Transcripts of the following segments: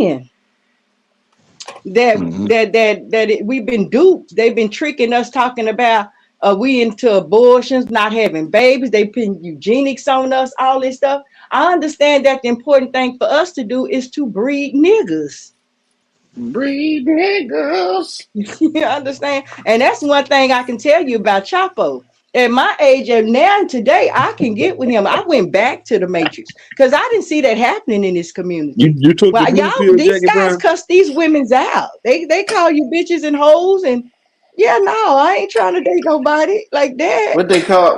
understand that Hmm. we've been duped. They've been tricking us, talking about we into abortions, not having babies. They putting eugenics on us, all this stuff. I understand that the important thing for us to do is to breed niggas. Breed niggas. You understand? And that's one thing I can tell you about Chapo. At my age of now and today, I can get with him. I went back to the Matrix because I didn't see that happening in this You community. you took the Well, blue y'all, pill, these Jackie guys Brown. cuss these women's out. They call you bitches and hoes, and yeah, no, I ain't trying to date nobody like that.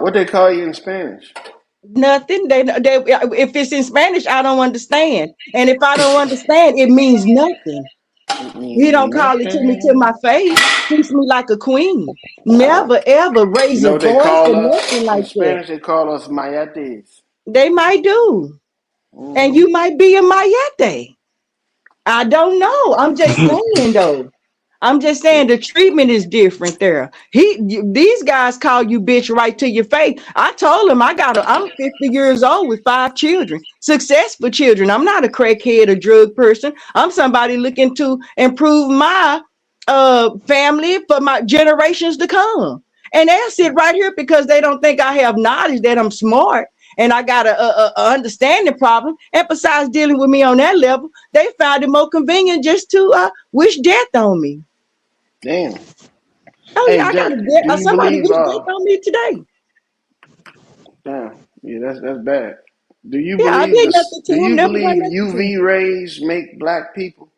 What they call you in Spanish? Nothing. If it's in Spanish, I don't understand, and if I don't understand, it means nothing. It He means don't call it to my nothing. face. Treats me like a queen. Never ever You raise know a what they voice call or us nothing in like that. Spanish? They call us mayates. They might do. And Hmm. you might be a mayate. I don't know. I'm just saying though. I'm just saying the treatment is different there. These guys call you bitch right to your face. I told him I'm 50 years old with 5 children, successful children. I'm not a crackhead or drug person. I'm somebody looking to improve my family for my generations to come. And they'll sit right here because they don't think I have knowledge, that I'm smart and I got a understanding problem. And besides dealing with me on that level, they found it more convenient just to wish death on me. Damn. Oh yeah, Hey I got Jack, a do death. you Somebody believe? wished death on me today. Damn. Yeah, that's bad. Do you Yeah, I believe did this? nothing to Do him. you Never done believe nothing to UV him. rays make black people?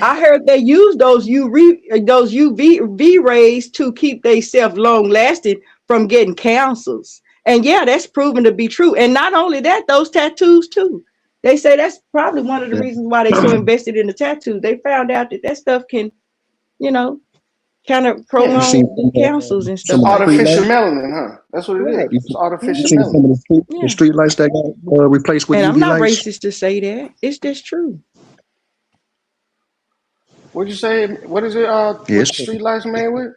I heard they use those UV rays to keep themselves long lasting from getting cancers. And yeah, that's proven to be true. And not only that, those tattoos too. They say that's probably one of the Yeah. reasons why they so invested in the tattoos. They found out that that stuff can, you know, kind of Yeah. You seen prolong the cancers and some stuff of the like street that. Artificial lights? melanin, huh? That's what it Right. is. It's You artificial seen some melanin. of the Yeah. street lights that got replaced with And I'm UV not lights? racist to say that. It's just true. What'd you say? What is it? What Yes. the street lights made with?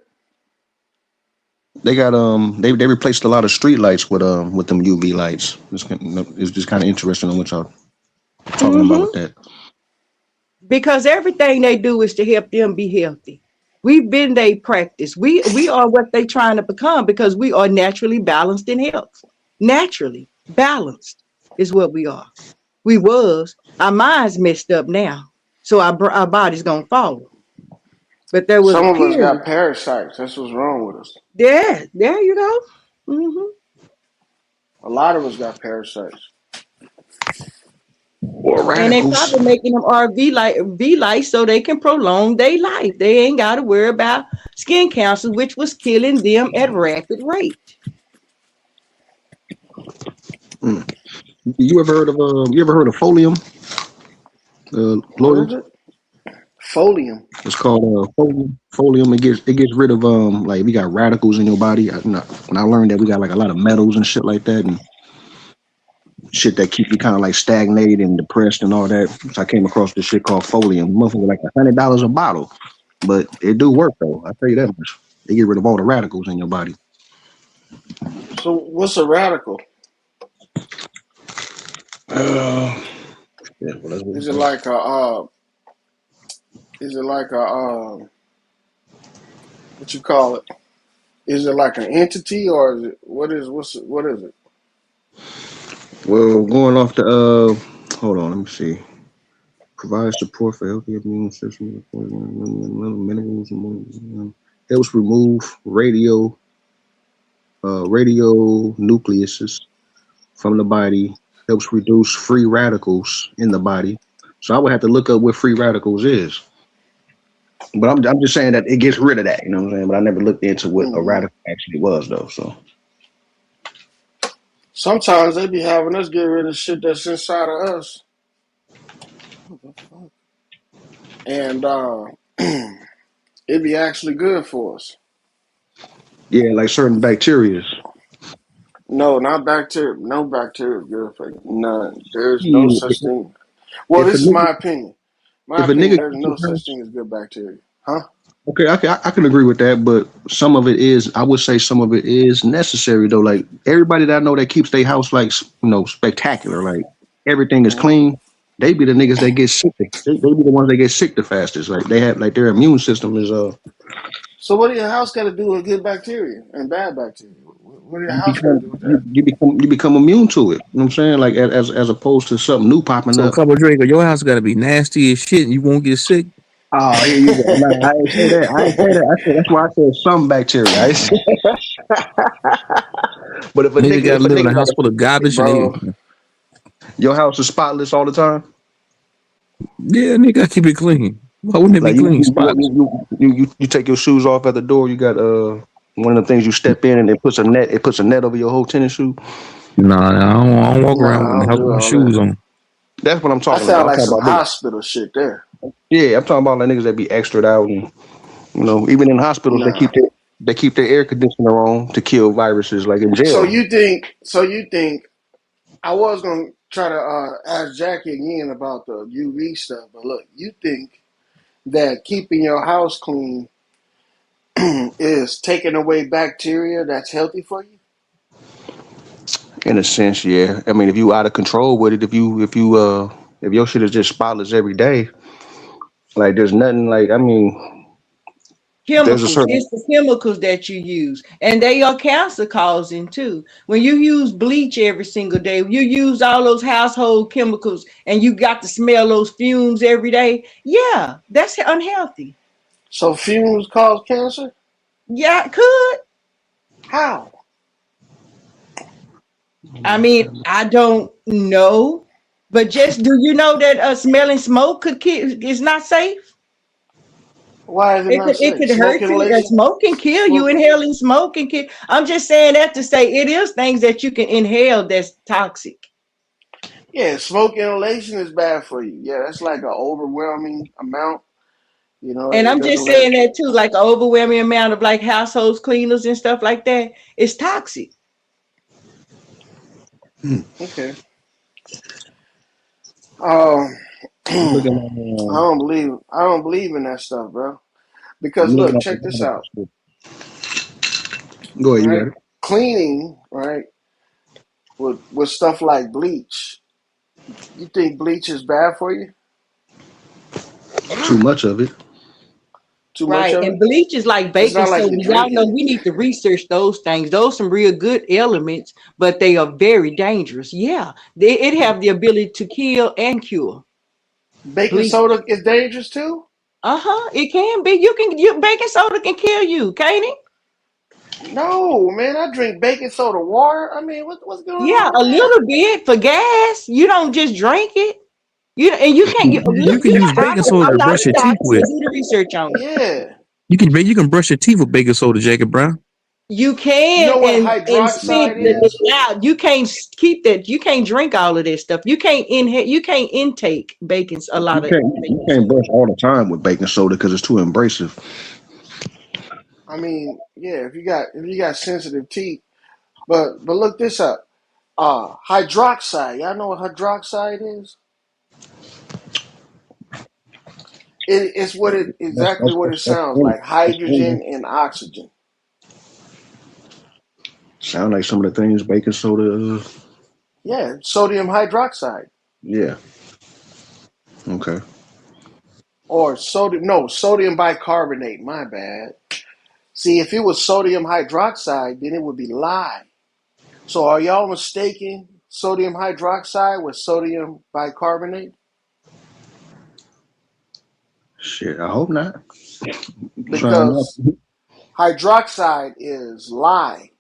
They got they replaced a lot of street lights with them UV lights. It's just kind of interesting on what y'all talking about with Hmm. that. Because everything they do is to help them be healthy. We've been they practice. We are what they trying to become because we are naturally balanced in health. Naturally balanced is what we are. We was. Our minds messed up now. So our body's gonna follow. But there was Some a of us got period. parasites. That's what's wrong with us. There you go. Hmm. A lot of us got parasites. Or And they radicals. probably making them V light so they can prolong their life. They ain't got to worry about skin cancer, which was killing them at rapid rate. Mm. You ever heard of folium? What Loyal. is it? Folium. It's called folium. Folium. It gets rid of like we got radicals in your body. When I learned that we got like a lot of metals and shit like that, and shit that keep you kind of like stagnated and depressed and all that. So I came across this shit called Folium. Motherfucker like $100 a bottle, but it do work though. I tell you that much. They get rid of all the radicals in your body. So what's a radical? Uh, yeah, well, that's what Is it it is. like a is it like a what you call it? Is it like an entity or is it what is it? Well, going off the hold on, let me see. Provides support for healthy immune system, minerals, helps remove radio nucleuses from the body, helps reduce free radicals in the body. So I would have to look up what free radicals is. But I'm just saying that it gets rid of that, you know what I'm saying? But I never looked into what a Hmm. radical actually was though. So Sometimes they be having us get rid of shit that's inside of us, and it be actually good for us. yeah, like certain bacterias. No, not bacteria. No bacteria is good for you. None. There's no Yeah, such thing. Well, if a this is nigga my opinion. My if a opinion. nigga There's gets some no kind of, such thing as good bacteria. Huh? okay, I can agree with that, but some of it is I would say some of it is necessary though. Like everybody that I know that keeps their house like spectacular, like everything is Hmm. clean. they be the niggas that get sick. They be the ones that get sick the fastest. Like they have like their immune system is So what do your house got to do with good bacteria and bad bacteria? What do your you house got to become do with that? you become immune to it. You know what I'm saying? Like as opposed to something new popping So, up. couple Draco, your house got to be nasty as shit, and you won't get sick. Oh, here you go. Nah, I ain't say that. I ain't say that. I said that's why I said some bacteria. I ain't say, but Nigga got to if a live in nigga a house full of garbage, and they, Bro, your house is spotless all the time, yeah, nigga, got to keep it clean. Why wouldn't it be like clean? Spotless. you take your shoes off at the door. You got one of the things you step in and it puts a net over your whole tennis shoe. Nah, I don't walk around nah, I with the don't house do with my all that. shoes on. That's what I'm That talking about. sounds I'm like talking some about niggas. hospital shit there. Yeah, I'm talking about like niggas that be extra out and even in hospitals Nah. they keep their air conditioner on to kill viruses like in So jail. you think? So you think? I was gonna try to ask Jackie again about the UV stuff, but look, you think that keeping your house clean is taking away bacteria that's healthy for you? In a sense, yeah. I mean, if you out of control with it, if your shit is just spotless every day, like there's nothing like. I mean, there's a Chemicals. certain It's the chemicals that you use, and they are cancer causing too. When you use bleach every single day, you use all those household chemicals, and you got to smell those fumes every day. Yeah, that's unhealthy. So fumes cause cancer? Yeah, it could. How? I mean, I don't know, but just do you know that smelling smoke could kill is not safe? Why is it not It safe? could hurt Smoke you. inhalation? Smoke can kill you. Smoke. Inhaling smoke can kill. I'm just saying that to say it is things that you can inhale that's toxic. Yeah, smoke inhalation is bad for you. Yeah, that's like an overwhelming amount. You know, And it I'm doesn't just let. saying that too, like an overwhelming amount of like household cleaners and stuff like that. It's toxic. Okay. Um, I'm I looking at don't believe in that stuff, bro. Because I'm looking look, at check this out. the Go ahead, you Right, got it. cleaning, right, with stuff like bleach. You think bleach is bad for you? Too much of it. Too much Right. of And it? bleach is like It's baking not like soda. you're Y'all know drinking it. we need to research those things. Those some real good elements, but they are very dangerous. Yeah. It have the ability to kill and cure. Baking Bleach. soda is dangerous too. Uh-huh. It can be. Baking soda can kill you, can't it? No, man, I drink baking soda water. I mean, what's going Yeah, on with a that? little bit for gas. You don't just drink it. You can't. You can use baking soda I'm to not brush a your teeth doctor, but with. do the research on it. Yeah, You can brush your teeth with baking soda, Jacob Brown. You you can know what and spit hydroxide it is? out. You can't keep that. You can't drink all of that stuff. You can't inhale. You can't intake bacon. A lot of You bacon can't soda. brush all the time with baking soda because it's too abrasive. I mean, yeah, if you got sensitive teeth, but look this up. Hydroxide. Y'all know what hydroxide is? It's what it exactly what it sounds like. That's Hydrogen and oxygen. sound like some of the things baking soda. Yeah, sodium hydroxide Yeah. Okay. or sodium bicarbonate. My bad. See, if it was sodium hydroxide, then it would be lye. So are y'all mistaking sodium hydroxide with sodium bicarbonate? Shit. I hope not. Trying not. Because hydroxide is lye.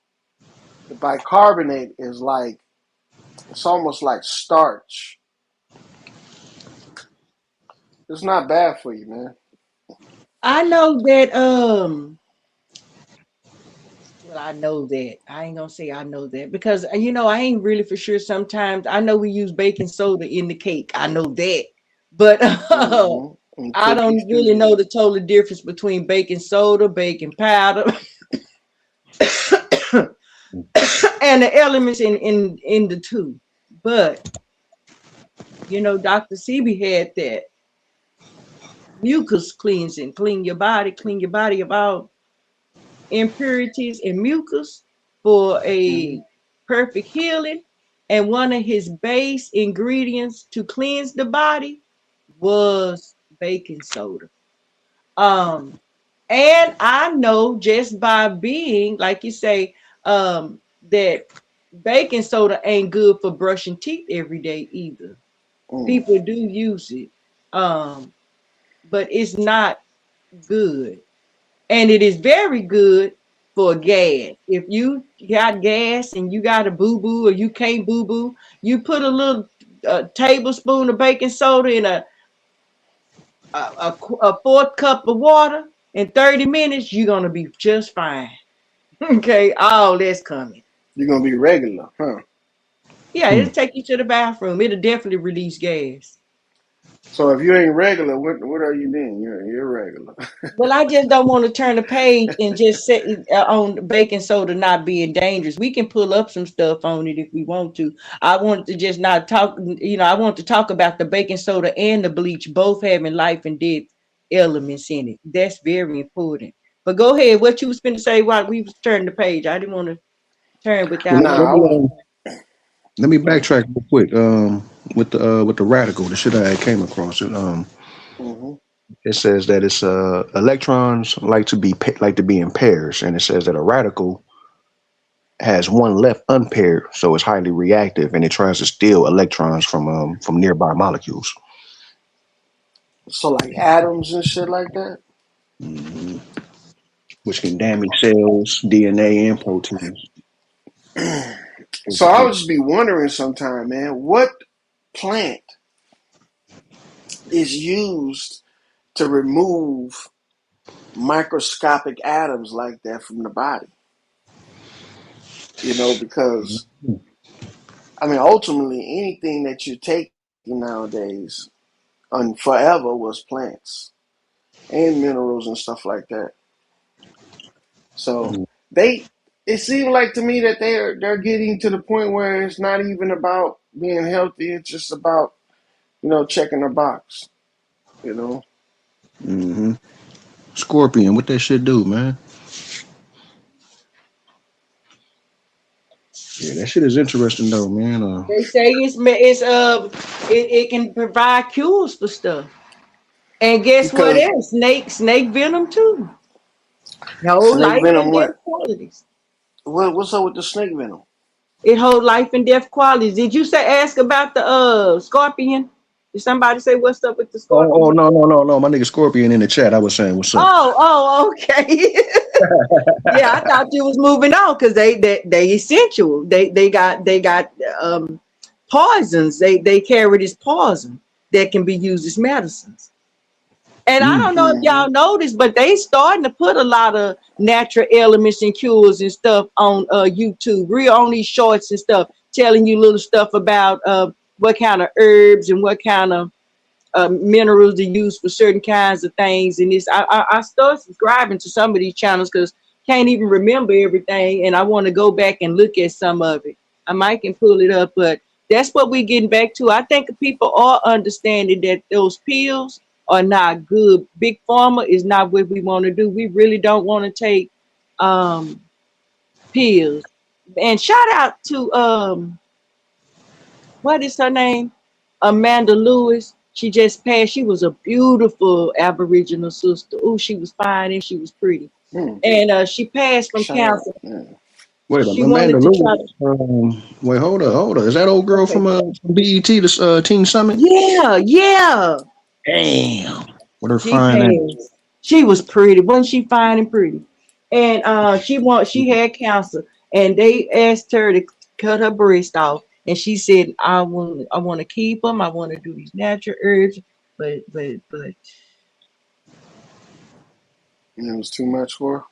The bicarbonate is like it's almost like starch. It's not bad for you, man. I know that. Well, I know that. I ain't gonna say I know that because I ain't really for sure. Sometimes I know we use baking soda in the cake. I know that, but And I don't cookies really too. know the total difference between baking soda, baking powder, and the elements in the two. But Dr. Sebi had that mucus cleansing, clean your body of all impurities and mucus for Hmm. a perfect healing. and one of his base ingredients to cleanse the body was baking soda. Um, and I know just by being, like you say, that baking soda ain't good for brushing teeth every day either. Mm. People do use it, um, but it's not good. And it is very good for gas. If you got gas and you got a boo boo or you can't boo boo, you put a little tablespoon of baking soda in a fourth cup of water in 30 minutes, you're going to be just fine. Okay, all that's coming. You're gonna be regular, huh? Yeah, Hmm. it'll take you to the bathroom. It'll definitely release gas. So if you ain't regular, what are you then? You're irregular. Well, I just don't want to turn the page and just set on baking soda not being dangerous. We can pull up some stuff on it if we want to. I want to just not talk, I want to talk about the baking soda and the bleach both having life and death elements in it. That's very important. But go ahead, what you was going to say while we was turning the page. I didn't want to turn Well, without Nah, I want. let me Go ahead. backtrack real quick. With the radical, the shit I came across it. Hmm. It says that it's electrons like to be in pairs, and it says that a radical has one left unpaired, so it's highly reactive, and it tries to steal electrons from nearby molecules. So like atoms and shit like that. Mhm. Which can damage cells, DNA, and proteins. So I would just be wondering sometime, man, what plant is used to remove microscopic atoms like that from the body? Because I mean, ultimately, anything that you're taking nowadays and forever was plants and minerals and stuff like that. So they, it seems like to me that they're getting to the point where it's not even about being healthy. It's just about checking a box. You know, Hmm. Scorpion, what that shit do, man? Yeah, that shit is interesting though, man. they say it can provide cures for stuff. And guess what because else? Snake venom too. No snake life venom. and death What? qualities. What's up with the snake venom? It hold life and death qualities. Did you say ask about the scorpion? Did somebody say what's up with the Oh, scorpion? no, no, no, no. My nigga Scorpion in the chat. I was saying, what's up? Oh, okay. Yeah, I thought you was moving on because they essential. They got poisons. They carry this poison that can be used as medicines. And I Mm. don't know if Hmm. y'all noticed, but they starting to put a lot of natural elements and cures and stuff on YouTube, real on these shorts and stuff, telling you little stuff about what kind of herbs and what kind of minerals to use for certain kinds of things. And I started subscribing to some of these channels because can't even remember everything, and I want to go back and look at some of it. I might can pull it up, but that's what we're getting back to. I think people are understanding that those pills are not good. Big pharma is not what we want to do. We really don't want to take um, pills. And shout out to what is her name? Amanda Lewis. She just passed. She was a beautiful Aboriginal sister. Oh, she was fine and she was pretty. Hmm. And she passed from Shout out. cancer. Yeah. Wait, She Amanda wanted to Lewis. try to. Wait, hold up. Is that old girl Okay. from BET, this Teen Summit? Yeah, yeah. Damn. What her She fine ass. passed. She was pretty. Wasn't she fine and pretty? And she had cancer. And they asked her to cut her breast off. And she said, I want to keep them. I want to do these natural herbs. But It was too much for her.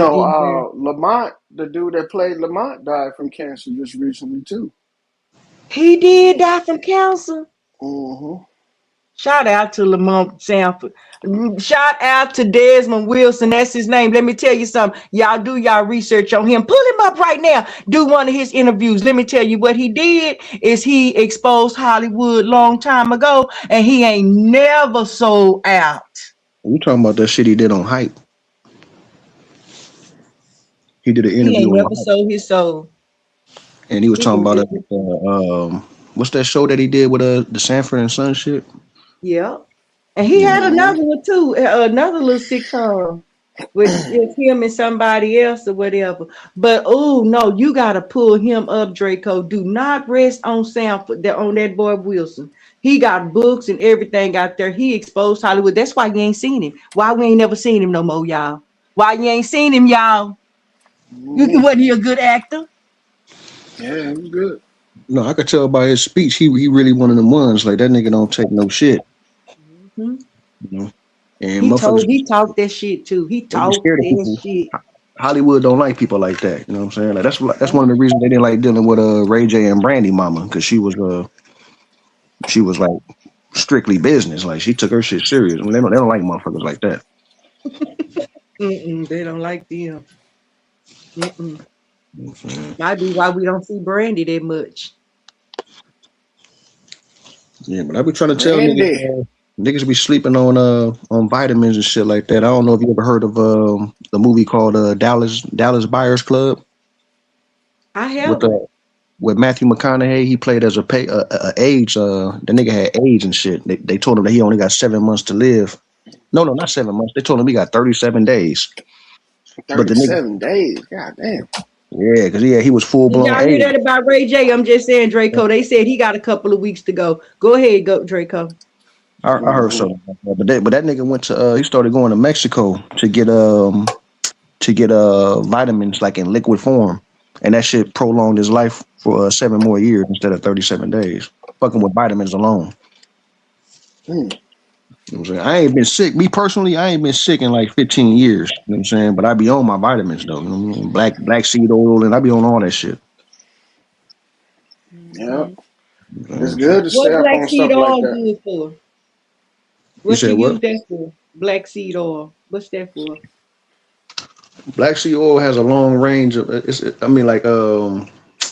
it didn't work. Lamont, the dude that played Lamont, died from cancer just recently too. He did die from cancer. Hmm. Shout out to Lamont Sanford. Shout out to Desmond Wilson. That's his name. Let me tell you something. Y'all do y'all research on him. Pull him up right now. Do one of his interviews. Let me tell you what he did is he exposed Hollywood long time ago, and he ain't never sold out. You talking about that shit he did on Hype? He did an He interview ain't on never Hype. sold his soul. And he was He talking can about really, what's that show that he did with the Sanford and Son shit? yeah. And he had Yeah, Hmm. another one too, another little sitcom with it's him and somebody else or whatever. But oh no, you gotta pull him up, Draco. Do not rest on Sanford on that boy Wilson. He got books and everything out there. He exposed Hollywood. That's why you ain't seen him. Why we ain't never seen him no more, y'all? Why you ain't seen him, y'all? Hmm. Wasn't he a good actor? Yeah, it was good. no, I could tell by his speech he really one of them ones like that nigga don't take no shit, Mhm. you know. And motherfuckers He talked that shit too. He they be talked scared of that people. shit. Hollywood don't like people like that. You know what I'm saying? Like that's Yeah. one of the reasons they didn't like dealing with Ray J and Brandy Mama because she was like strictly business. Like she took her shit serious. I mean, they don't like motherfuckers like that. Mm-mm, they don't like them. Mm-mm. You know what I'm saying? Might be why we don't see Brandy that much. Yeah, but I be trying to tell niggas, Randy. niggas be sleeping on vitamins and shit like that. I don't know if you ever heard of the movie called Dallas Buyers Club I with haven't. with Matthew McConaughey. He played as a AIDS. The nigga had AIDS and shit. They told him that he only got 7 months to live. No, no, not 7 months. They told him he got 37 days. But the nigga, 37 days. God damn. yeah, because he was full Did blown y'all hear AIDS. that about Ray J? I'm just saying, Draco. They said he got a couple of weeks to go. Go ahead, go Draco. I heard Hmm. something about that. But that nigga went to he started going to Mexico to get vitamins like in liquid form, and that shit prolonged his life for 7 more years instead of 37 days. Fucking with vitamins alone. Hmm. You know what I'm saying? I ain't been sick. Me personally, I ain't been sick in like 15 years. You know what I'm saying? But I be on my vitamins though. You know what I mean? Black seed oil, and I be on all that shit. Yep. Mhm. You know what It's I'm saying? good to stay What up black on seed stuff like oil that. good for? You What said you what? use that for? Black seed oil. What's that for? Black seed oil has a long range of. I mean, like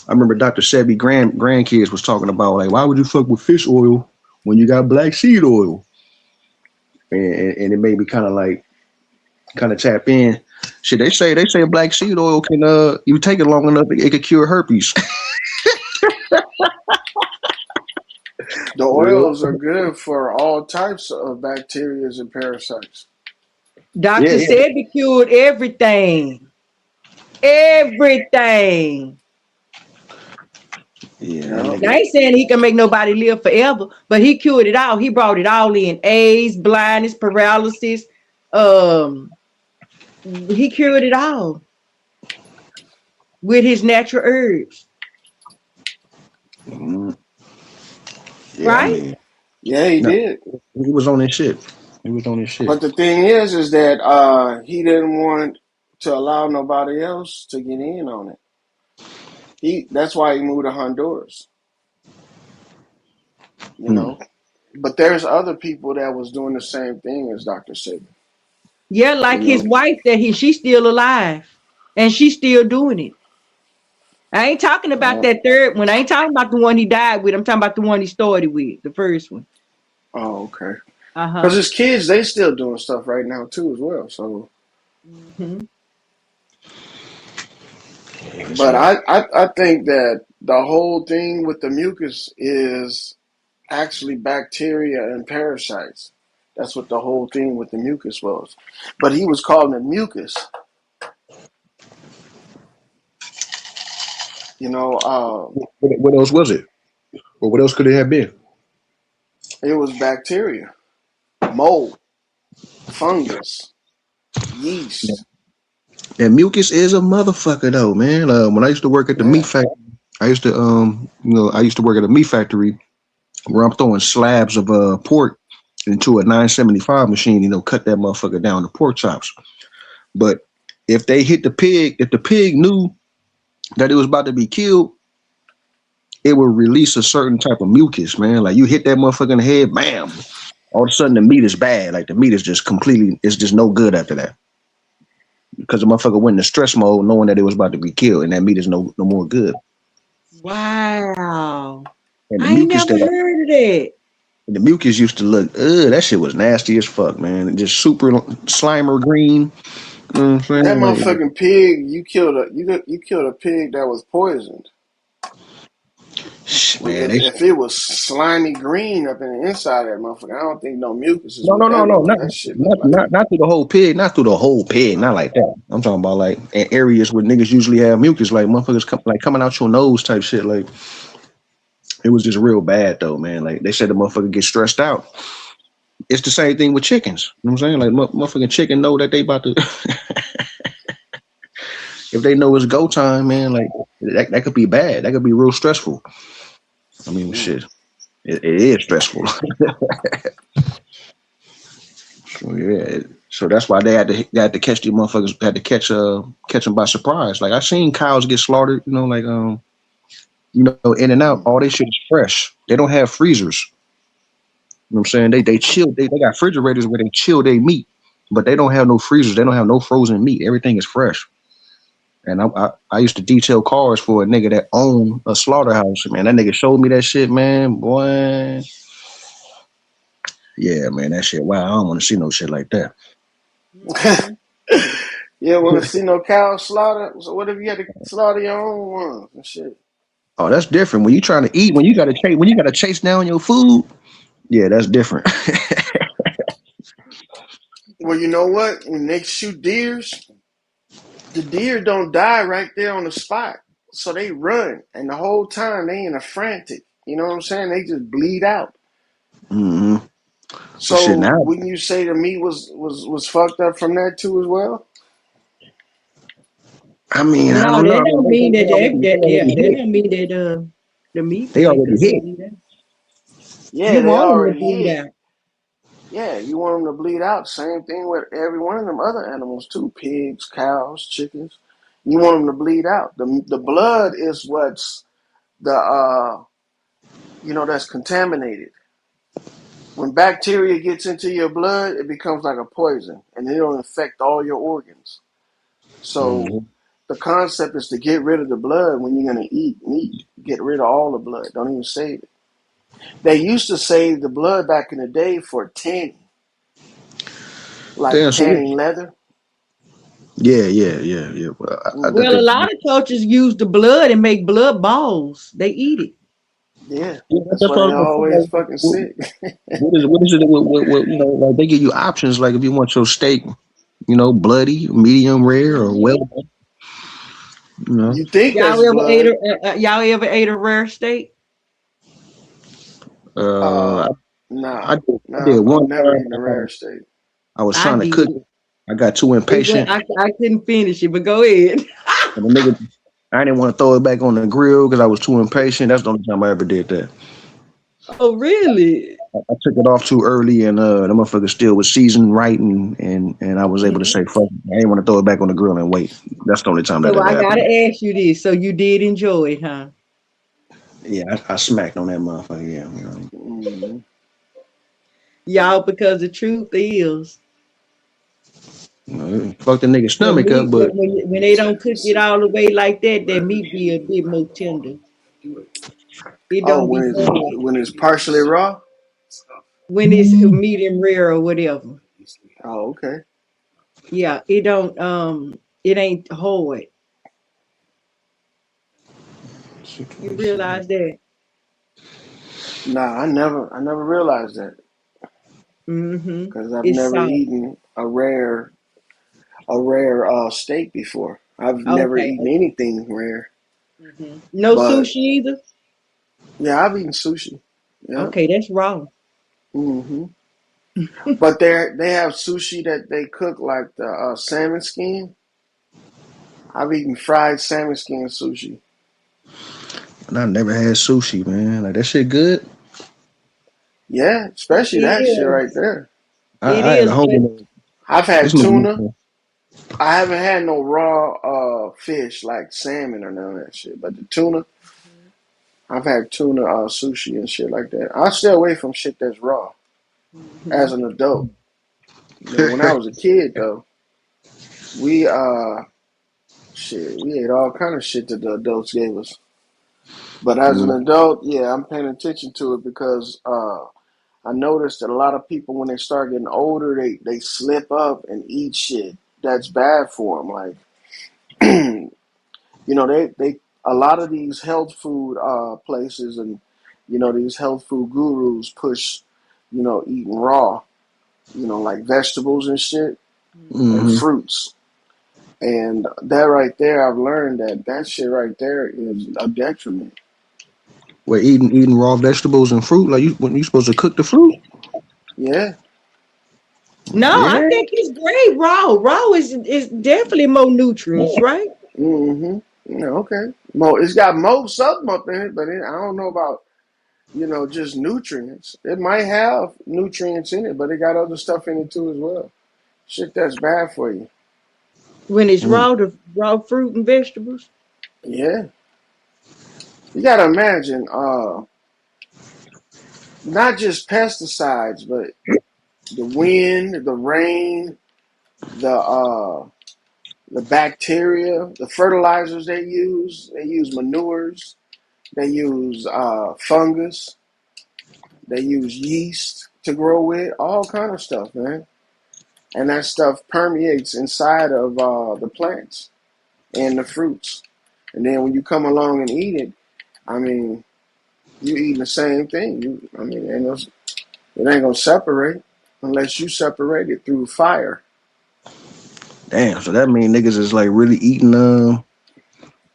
I remember Dr. Sebi grandkids was talking about like, why would you fuck with fish oil when you got black seed oil? And it made me kind of tap in. Shit, they say black seed oil can you take it long enough, it could cure herpes. The Real? oils are good for all types of bacteria and parasites. Yeah, Dr. yeah, Sebi cured everything. Everything. yeah. That Yep. I nigga. ain't saying he can make nobody live forever, but he cured it all. He brought it all in. AIDS, blindness, paralysis. Um, he cured it all with his natural herbs, Mm, yeah, I right? mean, Yeah, he no, did. he was on his shit. He was on his shit. But the thing is that he didn't want to allow nobody else to get in on it. That's why he moved to Honduras. You Hmm. know. But there's other people that was doing the same thing as Dr. Saban. Yeah, You like his know. wife that she's still alive and she's still doing it. I ain't talking about Yeah. that third one. I ain't talking about the one he died with. I'm talking about the one he started with, the first one. Oh, okay. Because Uh-huh. his kids, they still doing stuff right now too, as well. So, Hmm. Yeah, that's but all. I think that the whole thing with the mucus is actually bacteria and parasites. That's what the whole thing with the mucus was. But he was calling it mucus. You know, What else was it? Or what else could it have been? it was bacteria, mold, fungus, yeast. And mucus is a motherfucker though, man. When I used to work at the meat Yeah. factory, I used to work at a meat factory where I'm throwing slabs of pork into a 975 machine, cut that motherfucker down to pork chops. But if they hit the pig, if the pig knew that it was about to be killed, it would release a certain type of mucus, man. Like you hit that motherfucker in the head, bam. All of a sudden the meat is bad. Like the meat is just completely, it's just no good after that. Because the motherfucker went into stress mode knowing that it was about to be killed and that meat is no more good. Wow. And I ain't never heard of that. the mucus used to look, that shit was nasty as fuck, man. And just super slimer green. You know what I'm That saying? Like, motherfucking pig, you killed a pig that was poisoned. Man, If it was slimy green up in the inside of that motherfucker, I don't think no mucus is no, what no, no, that no, was. not That shit looked not like. not not through the whole pig, not through the whole pig, not like that. I'm talking about like in areas where niggas usually have mucus, like motherfuckers like coming out your nose type shit. Like it was just real bad though, man. Like they said the motherfucker get stressed out. It's the same thing with chickens. You know what I'm saying? Like motherfucking chicken know that they about to if they know it's go time, man, like that could be bad. That could be real stressful. I mean Mm. shit. It is stressful. So yeah. So that's why they had to catch these motherfuckers, had to catch them by surprise. Like I seen cows get slaughtered, in and out. Mm. All they shit is fresh. They don't have freezers. You know what I'm saying? They chill. They got refrigerators where they chill their meat, but they don't have no freezers. They don't have no frozen meat. Everything is fresh. And I used to detail cars for a nigga that owned a slaughterhouse. Man, that nigga showed me that shit, man. Boy, yeah, man, that shit. Wow, I don't want to see no shit like that. Mhm. You don't want to see no cow slaughter. So what if you had to slaughter your own ones and shit? Oh, that's different. When you trying to eat, when you gotta chase down your food, yeah, that's different. Well, you know what? When they shoot deers, the deer don't die right there on the spot. So they run, and the whole time they in a frantic. You know what I'm saying? They just bleed out. hmm But shit, So now, wouldn't you say the meat was fucked up from that too as well? I mean, I No, don't know. that I mean, don't mean that they yeah, already that hit. don't mean that the meat They ain't already hit. good either. Yeah, You they want them to already bleed hit. out. Yeah, you want them to bleed out. Same thing with every one of them other animals too: pigs, cows, chickens. You want them to bleed out. The blood is what's the that's contaminated. When bacteria gets into your blood, it becomes like a poison, and it'll infect all your organs. So hmm the concept is to get rid of the blood when you're gonna eat meat. Get rid of all the blood. Don't even save it. They used to save the blood back in the day for tanning, like Damn. So tanning leather. yeah. Well, Well, a lot of cultures use the blood and make blood balls. They eat it. Yeah, that's that's why what I they was gonna always say. Like, fucking sick. what is it? Like they give you options. Like if you want your steak, bloody, medium rare, or Mhm. well done. You know, You think Y'all that's ever ate blood? a rare steak? uh, Uh, I nah, did, I did nah. I've one never time. eaten a rare steak. I was I trying to did cook it. it. I got too It went. impatient, I couldn't finish it, but go ahead. and the nigga, I didn't want to throw it back on the grill because I was too impatient. That's the only time I ever did that. Oh, really? I took it off too early, and the motherfucker still was seasoned right, and I was able to Mhm. say, "Fuck, it. I didn't want to throw it back on the grill and wait." That's the only time that So ever I gotta happened. ask you this. So you did enjoy it, huh? Yeah, I smacked on that motherfucker. Yeah, Mm-hmm. Y'all, because the truth is, fuck the nigga the stomach up, meat but when they don't cook it all the way like that, that meat be a bit more tender. It Oh, don't be hard when it's partially raw. when it's medium rare or whatever. Oh, okay. Yeah, it don't it ain't hard. You realize that? Nah, I never realized that Mm-hmm. because I've It's never soft. eaten a rare steak before. I've never Okay, eaten okay. anything rare, No but sushi either. yeah, I've eaten sushi. Yeah. Okay, that's raw. Hmm. But they have sushi that they cook like the salmon skin. I've eaten fried salmon skin sushi. I never had sushi, man. Like that shit good. Yeah, It especially that shit right is. there. It I had a is, but homie. I've This had tuna. nigga, I haven't had no raw fish like salmon or none of that shit. But the tuna, I've had tuna sushi and shit like that. I stay away from shit that's raw as mhm. an adult. Now, when I was a kid though, we we ate all kind of shit that the adults gave us. But as an mm, adult, yeah, I'm paying attention to it because I noticed that a lot of people when they start getting older, they slip up and eat shit that's bad for them. Like, they a lot of these health food places and these health food gurus push eating raw, like vegetables and shit and Mm-hmm. fruits. And that right there, I've learned that shit right there is a detriment. We're eating raw vegetables and fruit. Like when you supposed to cook the fruit. Yeah. No, I Yeah. think it's great raw. Raw is definitely more nutrients, right? Mm-hmm. Yeah, okay. Mo, it's got mo something up in it, but I don't know about just nutrients. It might have nutrients in it, but it got other stuff in it too as well. Shit that's bad for you. When it's Mm. raw, the raw fruit and vegetables. Yeah. You gotta imagine, not just pesticides, but the wind, the rain, the bacteria, the fertilizers they use. They use manures. They use fungus. They use yeast to grow with. All kind of stuff, man. And that stuff permeates inside of the plants and the fruits. And then when you come along and eat it, I mean, you eating the same thing. It ain't gonna separate unless you separate it through fire. Damn. So that means niggas is like really eating.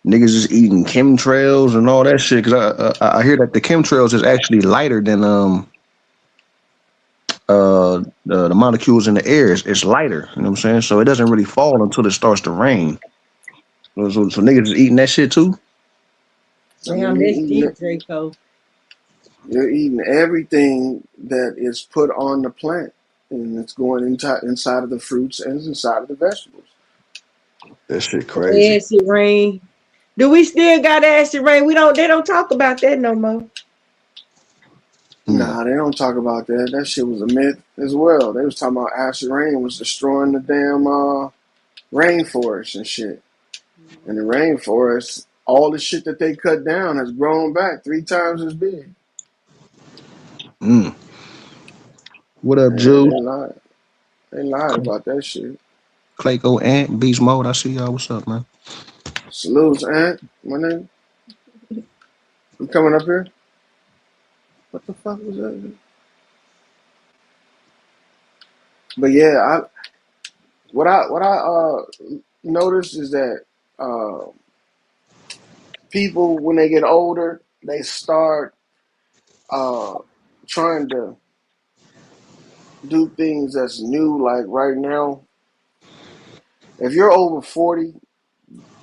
Niggas is eating chemtrails and all that shit. Cause I hear that the chemtrails is actually lighter than the molecules in the air. It's lighter. You know what I'm saying? So it doesn't really fall until it starts to rain. So niggas is eating that shit too. I mean, Damn, that's deep, Draco. you're eating everything that is put on the plant, and it's going inside of the fruits and inside of the vegetables. That shit crazy. Acid rain. Do we still got acid rain? We don't. They don't talk about that no more. Mm. Nah, they don't talk about that. That shit was a myth as well. They was talking about acid rain was destroying the damn rainforest and shit. And the rainforest, all the shit that they cut down has grown back 3 times as big. Mm. What up, Yeah, Juice? they lied. They lied about that shit. Clayco, Ant, Beast Mode. I see y'all. What's up, man? Salutes, Aunt. My name. You coming up here? What the fuck was that? But yeah, what I noticed is that uh, people when they get older, they start uh, trying to do things that's new. Like right now, if you're over 40,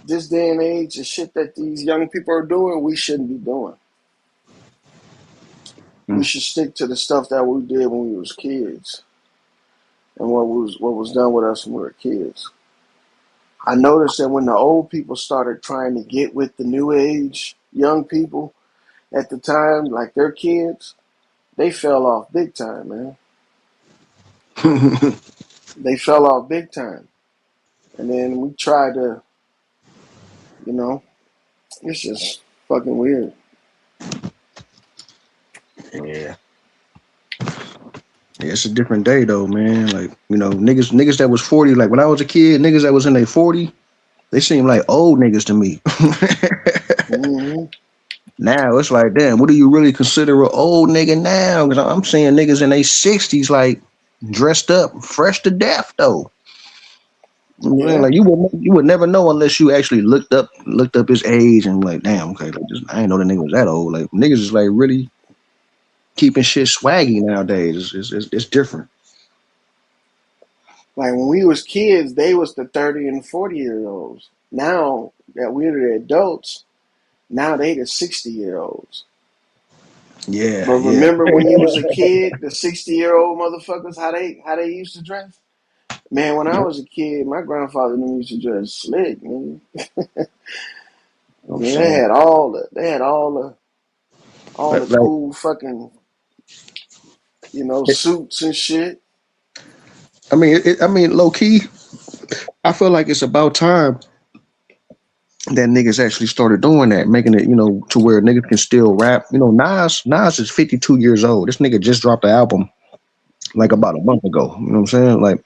this day and age, the shit that these young people are doing, we shouldn't be doing. We Mm. should stick to the stuff that we did when we was kids and what was done with us when we were kids. I noticed that when the old people started trying to get with the new age young people at the time, like their kids, they fell off big time, man. They fell off big time. And then we tried to, you know, it's just fucking weird. Yeah. Yeah, it's a different day though, man. Like, niggas that was 40, like when I was a kid, niggas that was in their 40, they seem like old niggas to me. Hmm. Now it's like, damn, what do you really consider an old nigga now? Because I'm seeing niggas in their 60s like dressed up, fresh to death though. You know what I'm saying? Yeah. Like you would never know unless you actually looked up his age and like, damn, okay, like I didn't know the nigga was that old. Like niggas is like really keeping shit swaggy nowadays. It's different. Like when we was kids, they was the 30 and 40-year olds. Now that we're the adults, now they the 60-year olds. Yeah, But yeah. remember when you was a kid, the 60-year-old motherfuckers, how they used to dress? Man, when I was a kid, my grandfather and them used to dress slick, man. I I'm mean, they saying, had all the like, cool fucking, suits and shit. low key, I feel like it's about time that niggas actually started doing that, making it, to where niggas can still rap. Nas is 52 years old. This nigga just dropped the album like about a month ago. You know what I'm saying? Like,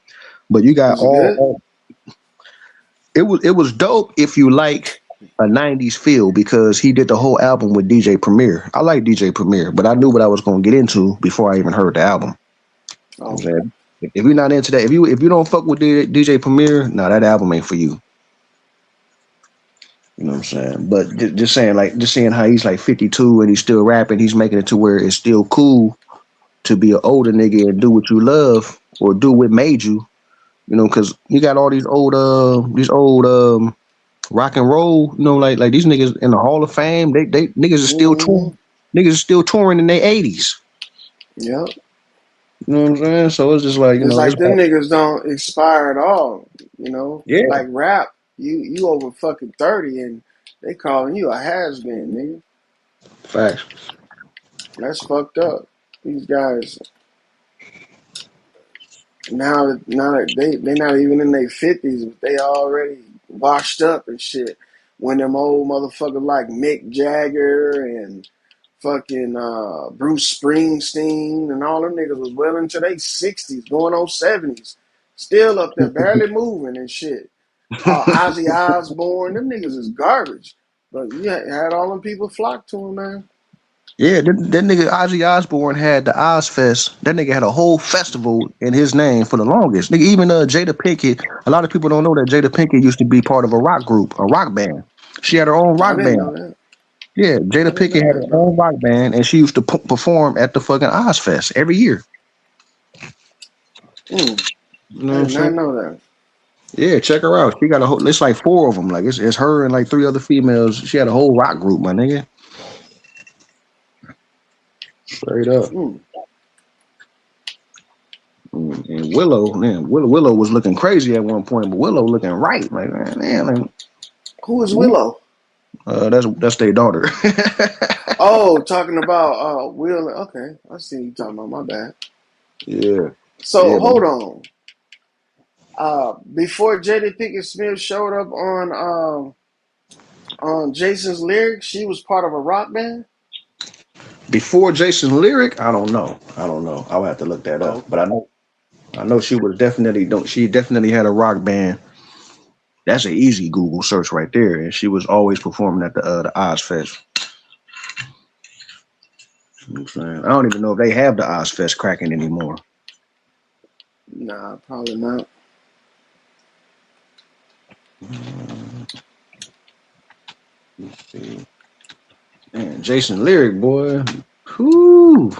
but you got Was it good? it was dope if you like. a '90s feel because he did the whole album with DJ Premier. I like DJ Premier, but I knew what I was gonna get into before I even heard the album. You know what I'm Oh, saying? If you're not into that, if you don't fuck with DJ Premier, nah, that album ain't for you. You know what I'm saying? But just saying, like, just seeing how he's like 52 and he's still rapping, he's making it to where it's still cool to be an older nigga and do what you love or do what made you. You know, because you got all these old rock and roll. You know, like these niggas in the Hall of Fame. They niggas are still touring. mm-hmm. Niggas are still touring in their 80s. Yep. You know what I'm saying? So it's just like It's it's like them niggas don't expire at all. yeah, Like rap, you over fucking 30 and they calling you a has been, nigga. facts. That's fucked up. These guys now that they not even in their 50s, but they already washed up and shit. When them old motherfuckers like Mick Jagger and fucking Bruce Springsteen and all them niggas was well into their 60s, going on 70s, still up there, barely moving and shit. Ozzy Osbourne, them niggas is garbage. But you had all them people flock to him, man. Yeah, that nigga Ozzy Osbourne had the Ozfest. That nigga had a whole festival in his name for the longest. Nigga, even Jada Pinkett. A lot of people don't know that Jada Pinkett used to be part of a rock group, a rock band. She had her own I rock didn't band. know that. Yeah, Jada I didn't Pinkett know had that, her bro. own rock band, and she used to perform at the fucking Ozfest every year. You know I what I'm did not saying? know that. Yeah, check her out. She got a whole. It's like four of them. Like it's her and like three other females. She had a whole rock group, my nigga. Straight up. Mm. And Willow, man, Willow was looking crazy at one point, but Willow looking right. Like man, like, Who is Willow? that's their daughter. Oh, talking about Will. Okay, I see you talking about. My bad. Yeah, So yeah, but hold on. Before Jada Pinkett Smith showed up on Jason's lyrics, she was part of a rock band. before Jason Lyric, I don't know. I don't know. I would have to look that Oh, up. But okay. I know she was definitely don't. She definitely had a rock band. That's an easy Google search right there, and she was always performing at the Ozfest. You know what I'm saying? I don't even know if they have the Ozfest cracking anymore. Nah, probably not. Let's see. Man, Jason Lyric, boy. Whoo.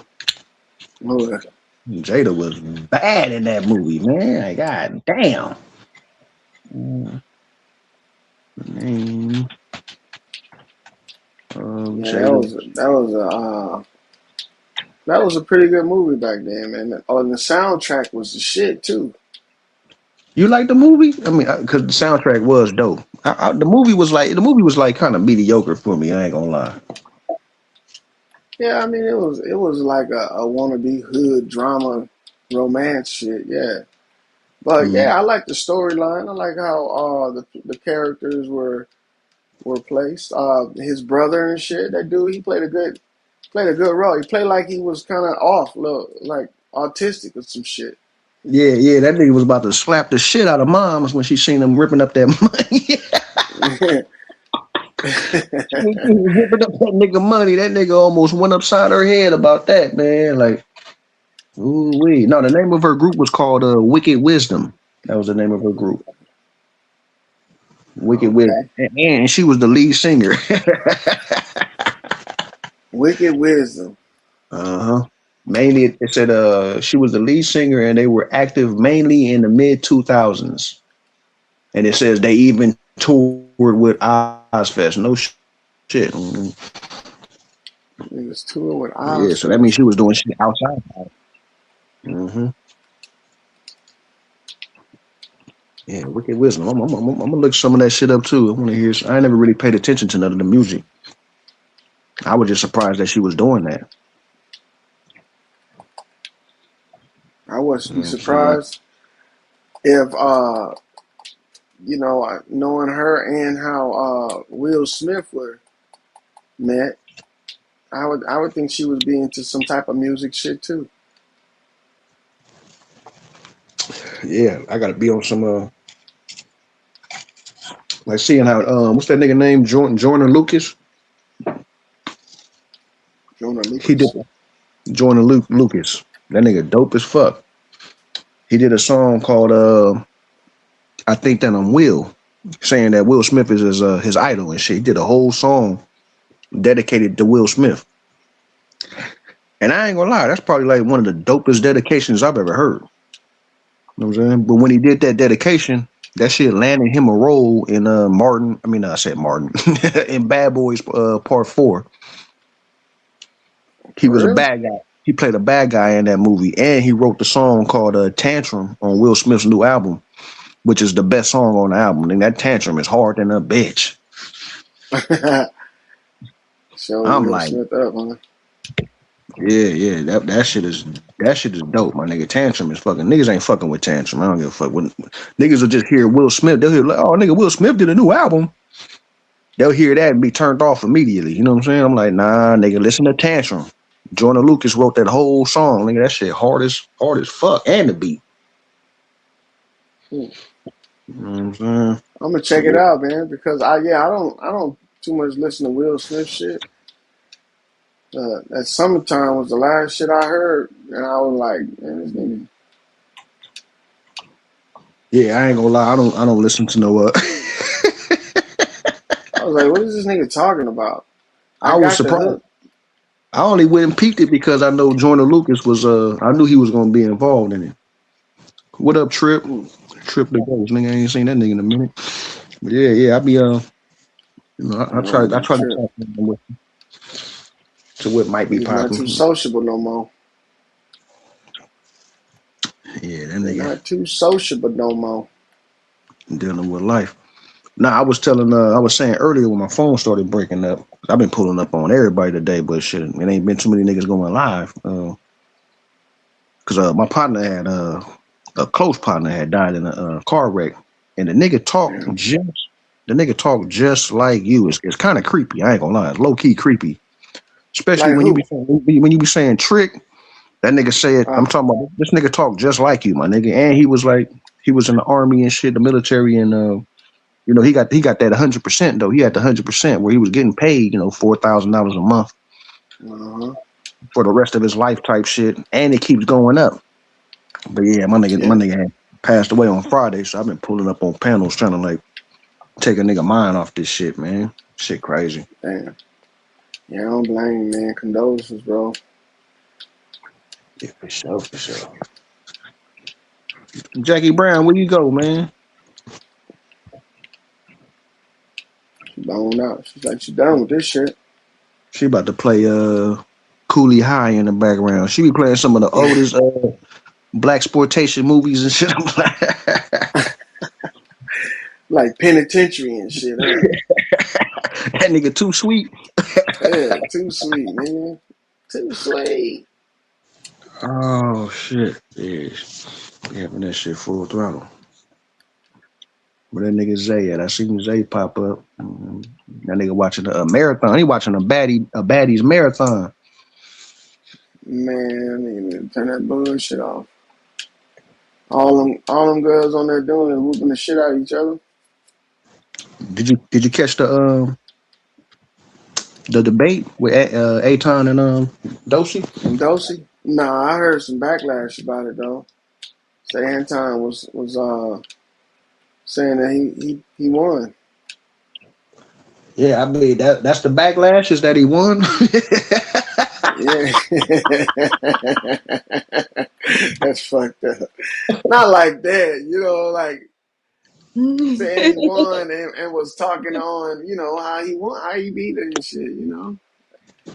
Look, Jada was bad in that movie, man. Like, god damn. Name of yeah, that Jada. was that was a pretty good movie back then, man. Oh, and the soundtrack was the shit too. You like the movie? I mean, because the soundtrack was dope. The movie was like kind of mediocre for me. I ain't gonna lie. Yeah, I mean it was like a wannabe hood drama romance shit. Yeah, but Mm. yeah, I like the storyline. I like how the characters were placed. His brother and shit. That dude, he played a good role. He played like he was kind of off, little like autistic or some shit. Yeah, yeah, that nigga was about to slap the shit out of moms when she seen him ripping up that money. When she was ripping up that nigga money, that nigga almost went upside her head about that, man. Like, ooh wee. No, the name of her group was called Wicked Wisdom. That was the name of her group. Wicked Wisdom. Okay, And she was the lead singer. Wicked Wisdom. Uh-huh. Mainly it said she was the lead singer and they were active mainly in the mid 2000s. And it says they even toured with Ozfest. No shit. Niggas tour with Yeah, so that means Ozfest. she was doing shit outside. Hmm. Yeah, Wicked Wisdom. I'm gonna look some of that shit up too. I want to hear. I never really paid attention to none of the music. I was just surprised that she was doing that. I wouldn't You be know what I'm saying? surprised if knowing her and how Will Smith were met. I would think she would be into some type of music shit too. Yeah, I gotta be on Like seeing how what's that nigga name? Jordan Lucas. Jonah He did Lucas. Jordan Lucas. That nigga dope as fuck. He did a song called I Think That I'm Will, saying that Will Smith is his idol and shit. He did a whole song dedicated to Will Smith. And I ain't gonna lie, that's probably like one of the dopest dedications I've ever heard. You know what I'm saying? But when he did that dedication, that shit landed him a role in I said Martin in Bad Boys Part 4. He For was a real? bad guy. He played a bad guy in that movie, and he wrote the song called "Tantrum" on Will Smith's new album, which is the best song on the album. And that tantrum is hard than a bitch. Show I'm Will like, Smith up, huh? yeah, that shit is dope, my nigga. Tantrum is fucking niggas ain't fucking with Tantrum. I don't give a fuck. When niggas will just hear Will Smith, they'll hear like, oh nigga, Will Smith did a new album. They'll hear that and be turned off immediately. You know what I'm saying? I'm like, nah, nigga, listen to Tantrum. Jordan Lucas wrote that whole song. Nigga, that shit hard as fuck, and the beat. Hmm. You know what I'm saying? I'm gonna So check it yeah, out, man, because I don't too much listen to Will Smith shit. That Summertime was the last shit I heard, and I was like, man, this nigga. yeah, I ain't gonna lie, I don't listen to no. I was like, what is this nigga talking about? I I was got the surprised. hook. I only went and peeked it because I know Jordan Lucas was. I knew he was gonna be involved in it. What up, Trip? Hmm. Trip the Ghost, nigga. I ain't seen that nigga in a minute. But yeah, I be I try Nigga to trip. talk to what might be Niggas not too popping. sociable no more. Yeah, that They're nigga not too sociable no more. dealing with life. Nah, I was saying earlier when my phone started breaking up. I've been pulling up on everybody today, but shit, it ain't been too many niggas going live. Cause my partner had a close partner had died in a car wreck, and Damn. the nigga talked just like you. It's kind of creepy. I ain't gonna lie, it's low key creepy, especially Like who? when you be saying trick. That nigga said, I'm Uh, talking about this nigga talk just like you, my nigga. And he was like, he was in the army and shit, the military, and he got that 100% though. He had the 100% where he was getting paid, $4,000 a month uh-huh. for the rest of his life type shit, and it keeps going up. But yeah, my Yeah. nigga had passed away on Friday, so I've been pulling up on panels trying to like take a nigga mind off this shit, man. Shit crazy. Damn. Yeah, I don't blame you, man. Condolences, bro. Yeah, for sure, for sure. Jackie Brown, where you go, man? She boned out. She's like, she done with this shit. She about to play Coolie High in the background. She be playing some of the oldest black exploitation movies and shit. I'm like, Like penitentiary and shit, huh? that nigga too sweet. Yeah, too sweet, nigga. Too sweet. Oh shit. Yeah. Having that shit full throttle. Where that nigga Zay at? I seen Zay pop up. That nigga watching a marathon. He watching a baddies marathon. Man, nigga need to turn that bullshit off. All them girls on there doing is whooping the shit out of each other. Did you catch the debate with Aton and Doshi? And Dosey? Nah, I heard some backlash about it though. Say Anton was saying that he won. Yeah, I believe that's the backlash is that he won. Yeah. That's fucked up. Not like that, like saying he won and was talking on, how he won, how he beat it and shit.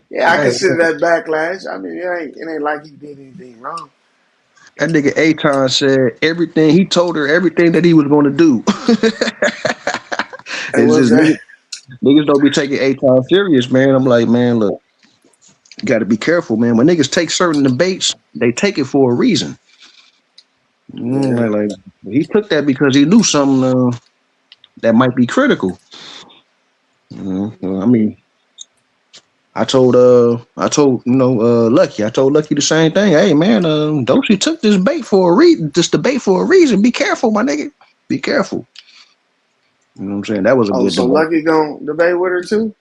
Yeah, I Right. consider that backlash. I mean, it ain't like he did anything wrong. That nigga Aton said everything. He told her everything that he was going to do. And It's was just that niggas don't be taking Aton serious, man. I'm like, man, look, you got to be careful, man. When niggas take certain debates, they take it for a reason. yeah. Like he took that because he knew something that might be critical. I mean, Lucky. I told Lucky the same thing. Hey, man, Doshi took this bait for a reason. This debate for a reason. Be careful, my nigga. Be careful. You know what I'm saying? That was a Oh, good so debate. Lucky gonna debate with her too?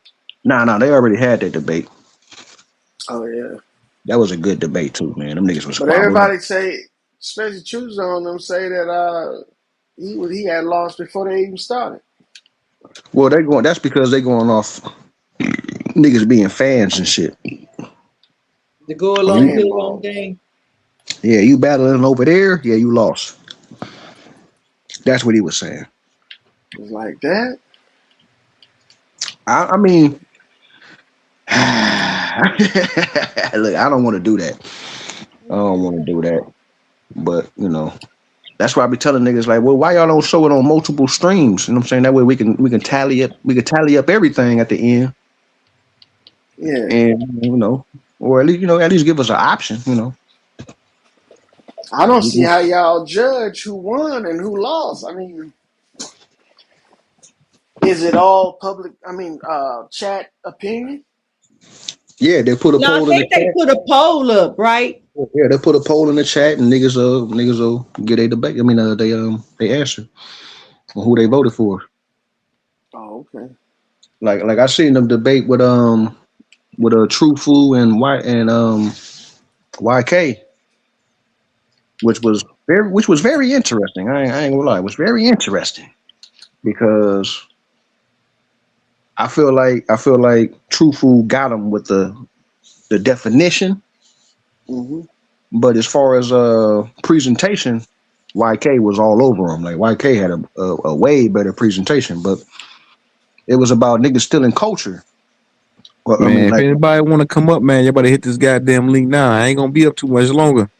Nah, they already had that debate. Oh yeah. That was a good debate too, man. Them niggas was But squabbling. everybody say, especially Choose on them, say that he had lost before they even started. Well, they going. That's because they going off niggas being fans and shit. To go When along you, good long Fanboys. game. yeah, you battling over there. Yeah, you lost. That's what he was saying. It's like that. I mean, look, I don't want to do that. I don't want to do that. But that's why I be telling niggas like, well, why y'all don't show it on multiple streams? You know what I'm saying? That way we can tally up everything at the end, Yeah. and or at least give us an option. I don't see how y'all judge who won and who lost. I mean, is it all public? I mean, chat opinion? Yeah, they put a No, I poll in the think they chat. put a poll up, right? Yeah, they put a poll in the chat, and niggas will get a debate. I mean, they answer on who they voted for. Oh, okay. Like I seen them debate with a Truthful and YK, which was very interesting. I ain't gonna lie, it was very interesting because I feel like Truthful got him with the definition, Mm-hmm. but as far as presentation, YK was all over him. Like YK had a way better presentation, but it was about niggas stealing culture. Well, I Man, mean, if like, anybody want to come up, man, you better hit this goddamn link now. I ain't gonna be up too much longer.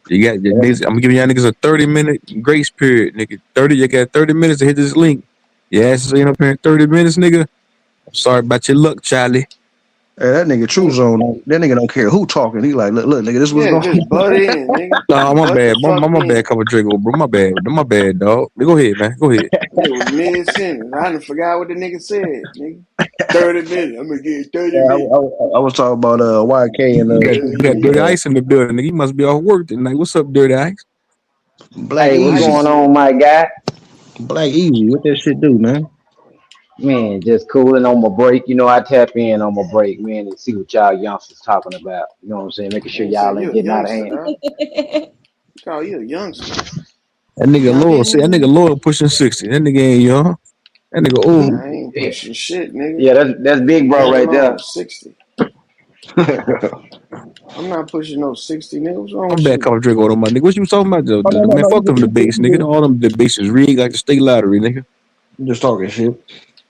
You got your niggas, I'm giving y'all niggas a 30-minute grace period, nigga. 30, you got 30 minutes to hit this link. Your ass is ain't up here in 30 minutes, nigga. I'm sorry about your luck, Charlie. hey, that nigga True Zone, that nigga don't care who talking. He like, look, nigga, this was Yeah, going. just butt in, nigga. No, my Butt the bad. fuck My bad, in. couple Draco, bro. My bad, dog. Go ahead, man. Go ahead. It was mid sentence. I done forgot what the nigga said, nigga. 30 minutes. I'm gonna get Yeah, 30 I, minutes. I, I was talking about YK and We 30 got Truthful Dirty minutes. Ice in the building, nigga. He must be off work tonight. What's up, Dirty Ice? Black Hey, what's Easy, going Icy. on, my guy? Black Easy. What that shit do, man? Man, just cooling on my break. You know, I tap in on my break, man, and see what y'all youngsters talking about. You know what I'm saying? Making I sure ain't say y'all ain't you a getting out of youngster, hand. dog. Call you a youngster. That nigga Not Lord, see that nigga even. Lord pushing 60. That nigga ain't young. That nigga old. I ain't Yeah, pushing shit, nigga. yeah, that's big bro Let right alone there. 60. I'm not pushing no 60, nigga. What's wrong My with bad, you? couple Draco on my nigga. What you talking about, though? Oh no, no, Man, no. fuck them debates, nigga. All them debates is rigged like the state lottery, nigga. You just talking shit.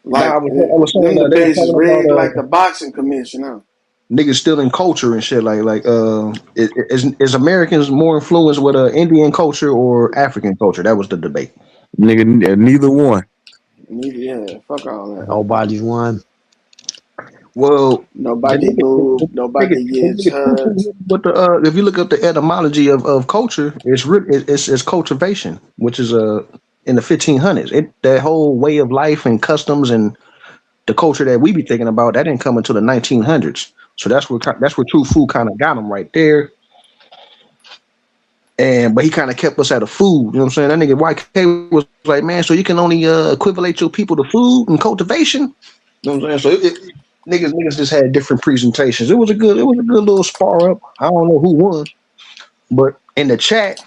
Nah, Like, I was saying them they were debates is talking rigged about like the boxing commission, huh? niggas stealing culture and shit. Is Americans more influenced with Indian culture or African culture? That was the debate. Nigga, neither one. Neither, yeah. Fuck all that. Nobody's won. Well, the Nobody nigga, the, moved. the nigga, Nobody the gets nigga hurt. Truthful, but if you look up the etymology of culture, it's cultivation, which is in the 1500s. That whole way of life and customs and the culture that we be thinking about that didn't come until the 1900s. So that's where True Food kind of got them right there. And but he kind of kept us at a food. You know what I'm saying? That nigga YK was like, man, so you can only equivalate your people to food and cultivation. You know what I'm saying? So niggas just had different presentations. It was a good little spar up. I don't know who won, but in the chat,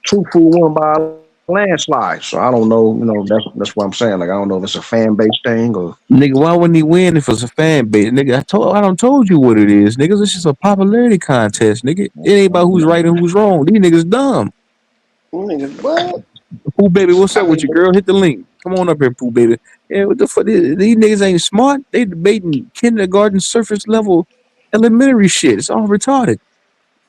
Truthful won by a landslide. So I don't know. That's what I'm saying. Like I don't know if it's a fan base thing or Nigga, why wouldn't he win if it's a fan base? Nigga, I don't told you what it is. Niggas, it's just a popularity contest, nigga. It ain't about who's right and who's wrong. These niggas dumb. Them niggas, what? Pooh baby, what's I up with mean, you, girl? Hit the link. Come on up here, Pooh baby. Yeah, what the fuck? These niggas ain't smart. They debating kindergarten surface level elementary shit. It's all retarded.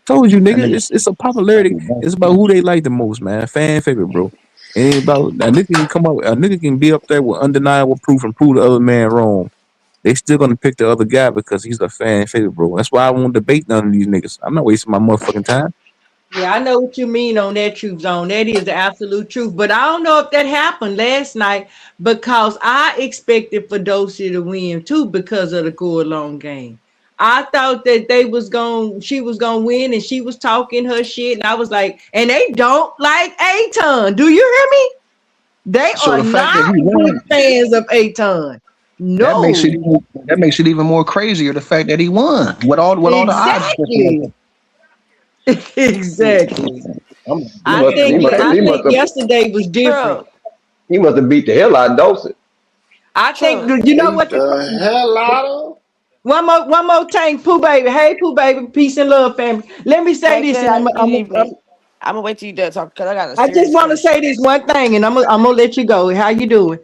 Told you, that nigga. nigga. It's a popularity. It's about who they like the most, man. Fan favorite, bro. It ain't about a nigga can come up. A nigga can be up there with undeniable proof and prove the other man wrong. They still gonna pick the other guy because he's a fan favorite, bro. That's why I won't debate none of these niggas. I'm not wasting my motherfucking time. Yeah, I know what you mean on that truth zone. That is the absolute truth. But I don't know if that happened last night because I expected Fedosia to win too because of the go along game. I thought that she was gonna win and she was talking her shit. And I was like, and they don't like Aton. Do you hear me? They So are the fact that not he big won, fans of Aton. No, that makes it even more crazier. The fact that he won with all the odds. exactly. Exactly. He I must Man, he think must I he man. must think have yesterday was different. True, he must have beat the hell out of Dawson. I think true. you know Beat what the hell out of one more tank, Pooh baby. Hey Pooh baby, peace and love, family. Let me say Hey, this, good. and Good evening. I'm gonna wait till you done talking because I got a I just serious want to say question. this one thing, and I'm gonna let you go. How you doing?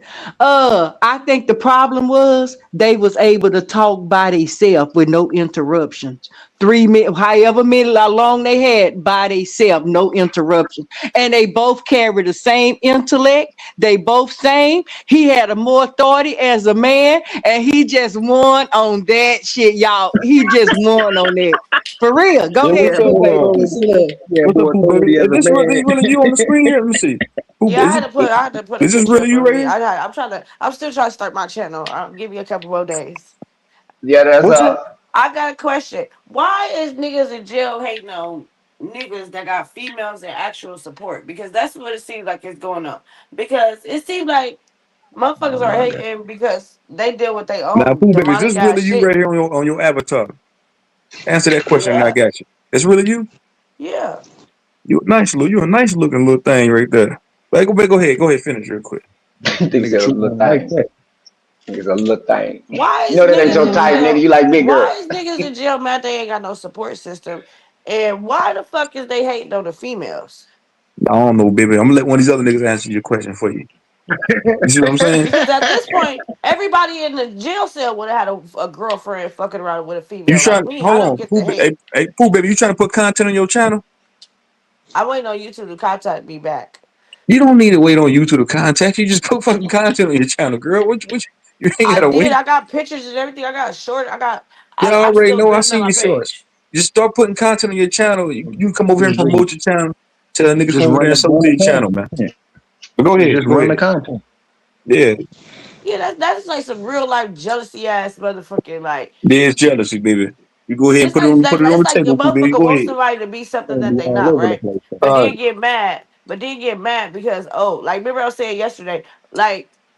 I think the problem was they was able to talk by themselves with no interruptions. 3 minutes, however many long they had by themselves, no interruption. And they both carry the same intellect. They both same. He had a more authority as a man, and he just won on that shit, y'all. He just won on that. For real. Go Yeah, ahead, what's Yeah, up? Pooh more baby. authority. Peace and love. Yeah, What's up, more Pooh baby? authority as Is a this man. really you on the screen here? Let me see. Pooh, Yeah, I had to put a is this picture really up you right earlier. here? I'm still trying to start my channel. I'll give you a couple more days. Yeah, that's What's up? I got a question. Why is niggas in jail hating on niggas that got females and actual support? Because that's what it seems like is going on. Because it seems like motherfuckers Oh are my god. hating because they deal with their Now, own Pooh baby, is demonic this ass really you right shit. here on your avatar? Answer that question, and I Yeah, got you. It's really you. yeah. You a nice looking little thing right there. Go ahead, finish real quick. Nigga Nigga said a treat little women like thing. that. Nigga said a little thing. Why You is know that ain't niggas your in Mhm. type, nigga. jail? You like big girl. Why is niggas in jail mad they ain't got no support system? And why the fuck is they hating on the females? I don't know, baby. I'm gonna let one of these other niggas answer your question for you. You see what I'm saying? Because at this point, everybody in the jail cell would have had a girlfriend fucking around with a You female. Like trying? me, I Hold don't on, get the hate. Hey, Pooh, baby. You trying to put content on your channel? I'm waiting on YouTube to contact me back. You don't need to wait on YouTube to contact you. Just put fucking content on your channel, girl. You ain't I gotta did. wait. I got pictures and everything. I got short. Yeah, I I'm already still know. I addressing on seen my your shorts. page. Just start putting content on your channel. You come over here and Just, just, promote your channel. Tell the niggas just come over there and run the associate your channel, man. content. But go ahead, Just go run the ahead. content. Yeah, Yeah, that's like some real life jealousy ass motherfucking like. there's jealousy, baby. You go ahead and It's like put it on that's the like your table, Pooh, baby. motherfucker Go wants ahead. somebody to be something Gonna that be they all not, over the right? place. But Uh, then get mad. But then get mad because like remember I was saying yesterday,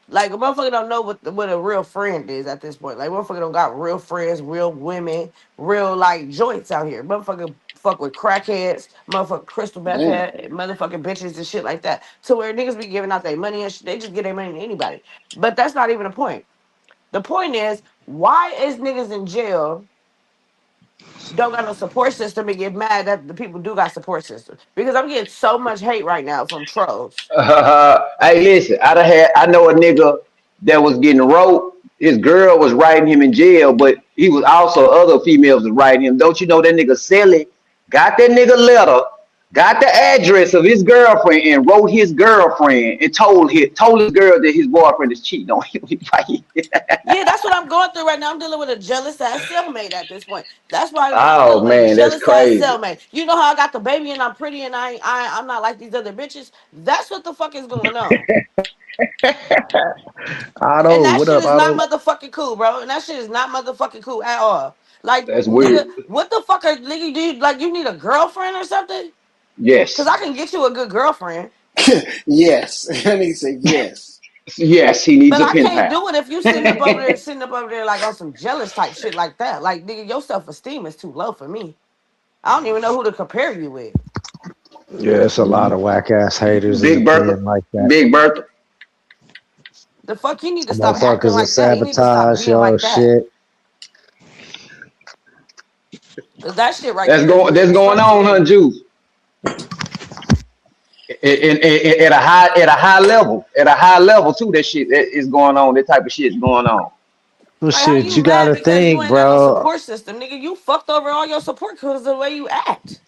like a motherfucker don't know what a real friend is at this point. Like motherfucker don't got real friends, real women, real like joints out here. Motherfucker fuck with crackheads, motherfucker crystal meth damn. head, motherfucking bitches and shit like that. To where niggas be giving out their money and shit, they just give their money to anybody. But that's not even the point. The point is, why is niggas in jail don't got no support system and get mad that the people do got support systems? Because I'm getting so much hate right now from trolls. Hey, listen, I know a nigga that was getting wrote. His girl was writing him in jail, but he was also other females was writing him. Don't you know that nigga Sally got that nigga letter, got the address of his girlfriend, and wrote his girlfriend and told his girl that his boyfriend is cheating on him. Yeah, that's what I'm going through right now. I'm dealing with a jealous ass cellmate at this point. That's why I'm Oh dealing with a man, that's jealous ass crazy. cellmate. You know how I got the baby and I'm pretty and I'm not like these other bitches. That's what the fuck is going on. And Otto, that what shit up, is not Otto? motherfucking cool, bro. And that shit is not motherfucking cool at all. Like, That's nigga, weird. what the fuck are nigga? Do you like you need a girlfriend or something? Cause Yes, I can get you a good girlfriend, Yes. And he said yes. yes, he needs but a I pen can't pal. do it if you sitting up over there like on some jealous type shit like that. Like, nigga, your self esteem is too low for me. I don't even know who to compare you with. Yeah, it's a lot of whack ass haters in the Big Bertha, pen like that. Big Bertha. The fuck, you need to stop acting Motherfuckers will like that. You need to stop sabotage being your like that. shit. Cause that shit right there is real That's going destructive on, to huh, me. Juice? At a high level too. That shit that is going on. That type of shit is going on. Well, Like, how shit, you you mad gotta because you think, ain't got no bro. support system, nigga? You fucked over all your support because of the way you act.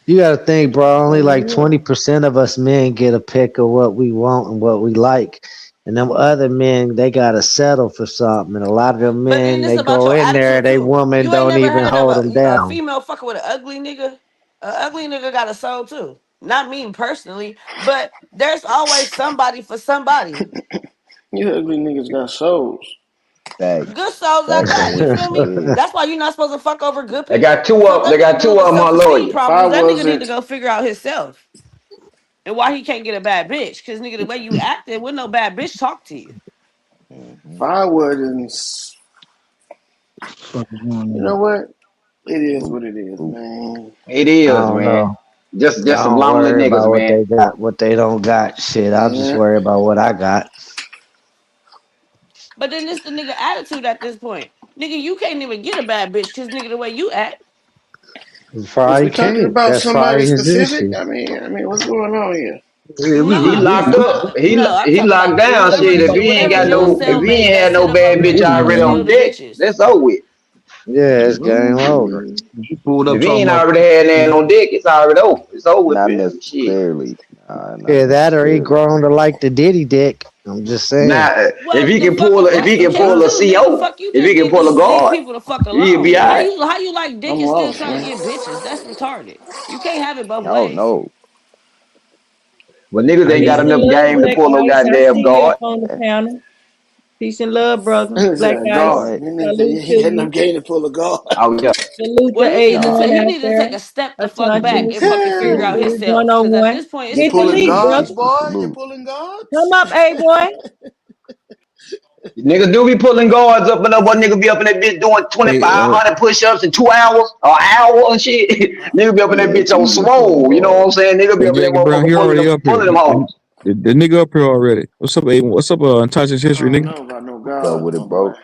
You gotta think, bro. Only like Yeah. 20% of us men get a pick of what we want and what we like. And them other men, they gotta settle for something. And a lot of them But then men, this they about go your in there, attitude they too. woman You ain't don't never even heard of hold them a down. female fucking with an ugly nigga. An ugly nigga got a soul too. Not me personally, but there's always somebody for somebody. You ugly niggas got souls. Facts. Good souls at Facts that. on You it. feel me? Yeah. That's why you're not supposed to fuck over good They people. got two So if of them. that They nigga got two dealing with of them self on esteem lawyer. If I problems, that nigga need to wasn't go figure out himself. And why he can't get a bad bitch? Because nigga, the way you acting, would no bad bitch talk to you. If I wouldn't, Fuck is going you on? know what? It is Who? what it is, Who? man. It I is, don't man. know. Just I some don't lonely worry niggas, about what man. they got, what they don't got. Shit, I'll just Yeah. worry about what I got. But then it's the nigga attitude at this point. Nigga, you can't even get a bad bitch because nigga, the way you act. That's Is probably we talking can't. about That's somebody probably his specific? issue. I mean, what's going on here? Yeah, He No, locked up. no, I'm He talking locked about down. Shit, whatever jail if he cellmate ain't that had set no him up bad with bitch to already steal on the deck, bitches. that's over with. Yeah, it's game over. Mm, he pulled up If he talking ain't about. already had that on deck, it's already over. It's over with, Not man. Shit. necessarily. Nah, not Yeah, that or he necessarily. grown to like the Diddy dick. I'm just saying. Now, Well, the if that's he the can case pull a too, nigga. CO, Fuck you if he just can need to pull a leave guard, people the fuck he'll be alone. alright. How you like dick I'm and still lost, trying to man. get bitches? That's retarded. You can't have it both I don't ways. know. But niggas I ain't used Peace got to, and enough love, game to Black pull a Ice. I goddamn see you up guard. on the Eh, panel. Peace and love, brother. Black Said Ice. guard. What? You niggas say you Salute ain't to got enough you. game to pull a guard. Oh yeah. Salute to Well, Nah. A1 he out need to take there. a step the fuck back Attention and is fucking figure out is himself. one on Because at one. this point, it's You Get the too pulling link, easy. guards, brother. boy? You Salute. pulling Come guards? up, A1. Niggas do be pulling guards up and up. What nigga be up in that bitch doing Hey, 2,500 push-ups in 2 hours or an hour and shit. Nigga be up in that Yeah, bitch it's on easy to pull them swole. You know what I'm guards. saying? Nigga be hey, up in that Jackie Brown, he motherfucker already up here. pulling them hoes. The nigga up here already. What's up, A1? What's up, Untouched I History, don't nigga? know about no What's up guards, with my it, boy. bro?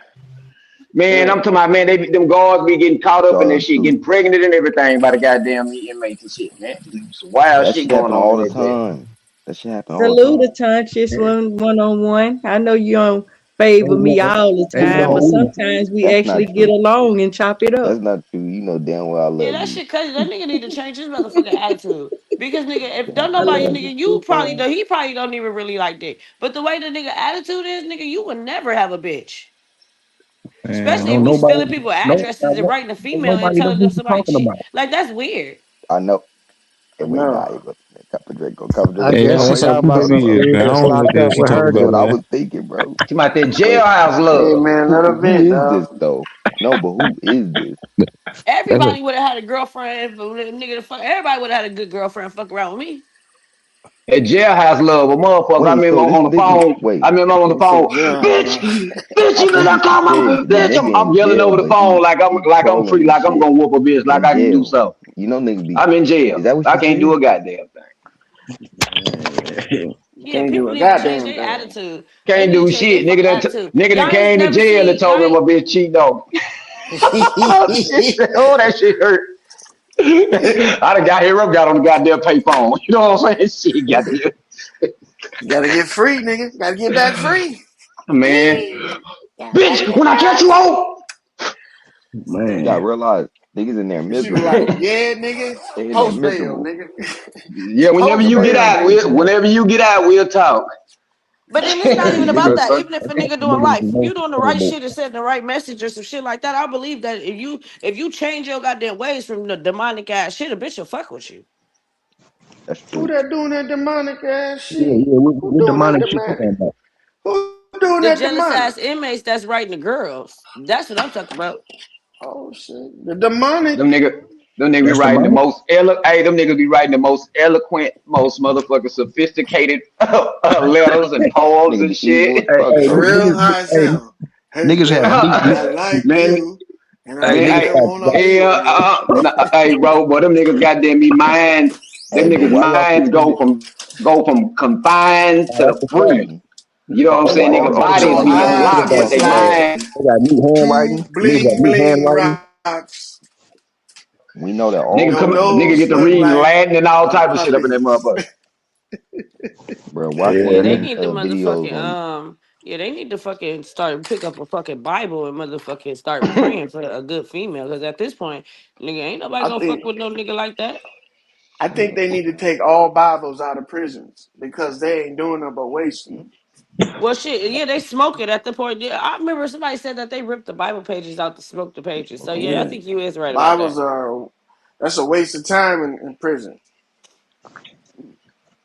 Man, I'm Yeah. talking about, man, them guards be getting caught up in that Charles shit, too. getting pregnant and everything by the goddamn inmates and shit, man. Some wild That shit shit going happen on all in the that jail. time. That shit happen all the Salute time. to Conscious one on one. I know you don't favor me all the hey, time, but yo, sometimes we That's actually not get true. along and chop it That's up. not true. You know damn well I Yeah, love that you. shit crazy. That nigga need to change his motherfucking attitude. Because nigga, if don't I nobody love nigga, you you too, probably boy. know he probably don't even really like dick. But the way the nigga attitude is, nigga, you would never have a bitch. man, Especially if don't we nobody, stealing people no, addresses and no, writing a don't female and nobody know telling them what you somebody talking cheat. about. Like that's weird. I know. I And wait, nah, know. you go cup of drink, go cup of I drink. Hey, Hold guess on, she what's wait. up, talking Pooh about Hold some on, Baby? hold on. Man, dude I that's don't know what locked the hell up she with talking her That's about, what I dick. was man. thinking, bro. To my that But jailhouse Hey love. man, let who her vent, is dog. this though? No, but who is this? That's a Everybody would have had a girlfriend, but nigga, the fuck, everybody would have had a good girlfriend. Fuck around with me. That jailhouse love, a motherfucker. I Wait, remember so this on the nigga phone. I wait. remember on the He said phone, jailhouse, bitch, love. bitch, I you think better you call should my tell you the bitch. nigga I'm in yelling jail, over the but he phone he like I'm trolling free, and like I'm shit. gonna whoop a bitch, like In I can do jail. something. You know niggas be I'm in is jail. that what I you can't do said? a goddamn thing. You Yeah, can't do people a need to change goddamn their thing. attitude. They Can't need to do change their shit. fucking attitude. Nigga that Y'all ain't came to never jail and seen y'all told me my ain't bitch cheating on me. Oh shit. Oh, that shit hurt. I done got here up, got on the goddamn payphone. You know what I'm saying? Shit, goddamn. Gotta get free, nigga. Gotta get back free. Man. Gotta Bitch, get when I catch back you free. on. You gotta Man, realize niggas in there And she was like, miserable. yeah, nigga. They in there Post bail, miserable. nigga. Yeah, whenever Post you get bail, out, nigga. we'll talk. But then it's not even about because that. such Even if a such nigga doing niggas life, the if you most doing the right terrible. shit and sending the right message or some shit like that, I believe that if you change your goddamn ways from the demonic ass shit, a bitch will fuck with you. That's Who true. that doing that demonic ass Yeah, shit? yeah, Who what doing that demonic shit you demonic? talking about? Who doing The that jealous demonic? ass inmates that's writing the girls. That's what I'm talking about. Oh shit. The demonic. Them niggas, them niggas be That's writing the demonic. most hey, them niggas be writing the most eloquent, most motherfucking sophisticated letters and poems Nigga and be evil as shit. Hey, fuck hey, For too. real high hey, sound. Hey niggas have baby, deep. I like Man, you. And I Hey, man, niggas really hey, have wanna black. be with you. hey, bro, boy, them niggas goddamn me minds. Them Hey, but niggas why y'all think minds niggas go from confined That's to the fact. free. You know what I'm but why saying? y'all Nigga think Also, bodies niggas Your be be on so eyes lock, but just they successful though? like mind. they got new two handwriting. Niggas got bling new bling handwriting. rocks. We know that all Nigga Your niggas be nigga nose get to successful. look reading like Latin and all a type of shit up in that puppy. motherfucker. Bro, watch one Yeah, of Yeah, they them need to videos motherfucking on yeah, they need to fucking start pick up a fucking Bible and motherfucking start praying for a good female. Because at this point, nigga, ain't nobody I gonna fuck think with no nigga like that. I think they need to take all Bibles out of prisons because they ain't doing nothing but wasting them. Well, shit, yeah, they smoke it at the point. Yeah, I remember somebody said that they ripped the Bible pages out to smoke the pages. So yeah, I Yeah. think you is right about Bibles that. are that's a waste of time in prison.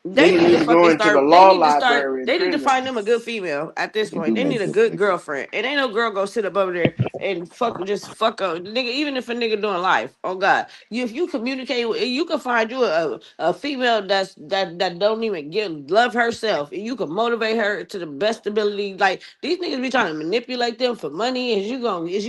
They Niggas need need to to go fucking into the start. They law need to start. library in They need to prison. find them a good female at this They point. do They need make a good good females. girlfriend. It ain't no girl go sit up over there and fuck just fuck a nigga. Even if a nigga doing life, oh god, if you communicate, you can find you a female that don't even get love herself, and you can motivate her to the best ability. Like these niggas be trying to manipulate them for money. Is you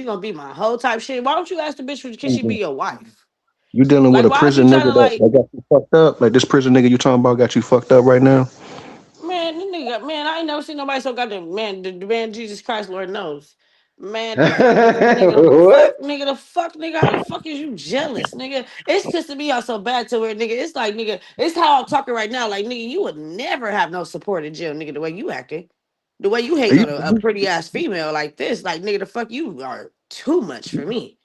gonna be my whole type shit? Why don't you ask the bitch can she be Mhm. your wife? You dealing with Like a why is you prison trying nigga to that, like? that got you fucked up? Like this prison nigga you talking about got you fucked up right now? Man, this nigga, man, I ain't never seen nobody so goddamn man. The man Jesus Christ, Lord knows. Man, the fuck, nigga, the What? fuck, nigga, the fuck, nigga, how the fuck is you jealous, nigga? It's pissing me off so bad to where, nigga, it's like, nigga, it's how I'm talking right now. Like, nigga, you would never have no support in jail, nigga, the way you acting. The way you hating You, on a pretty ass female like this, like, nigga, the fuck, you are too much for me.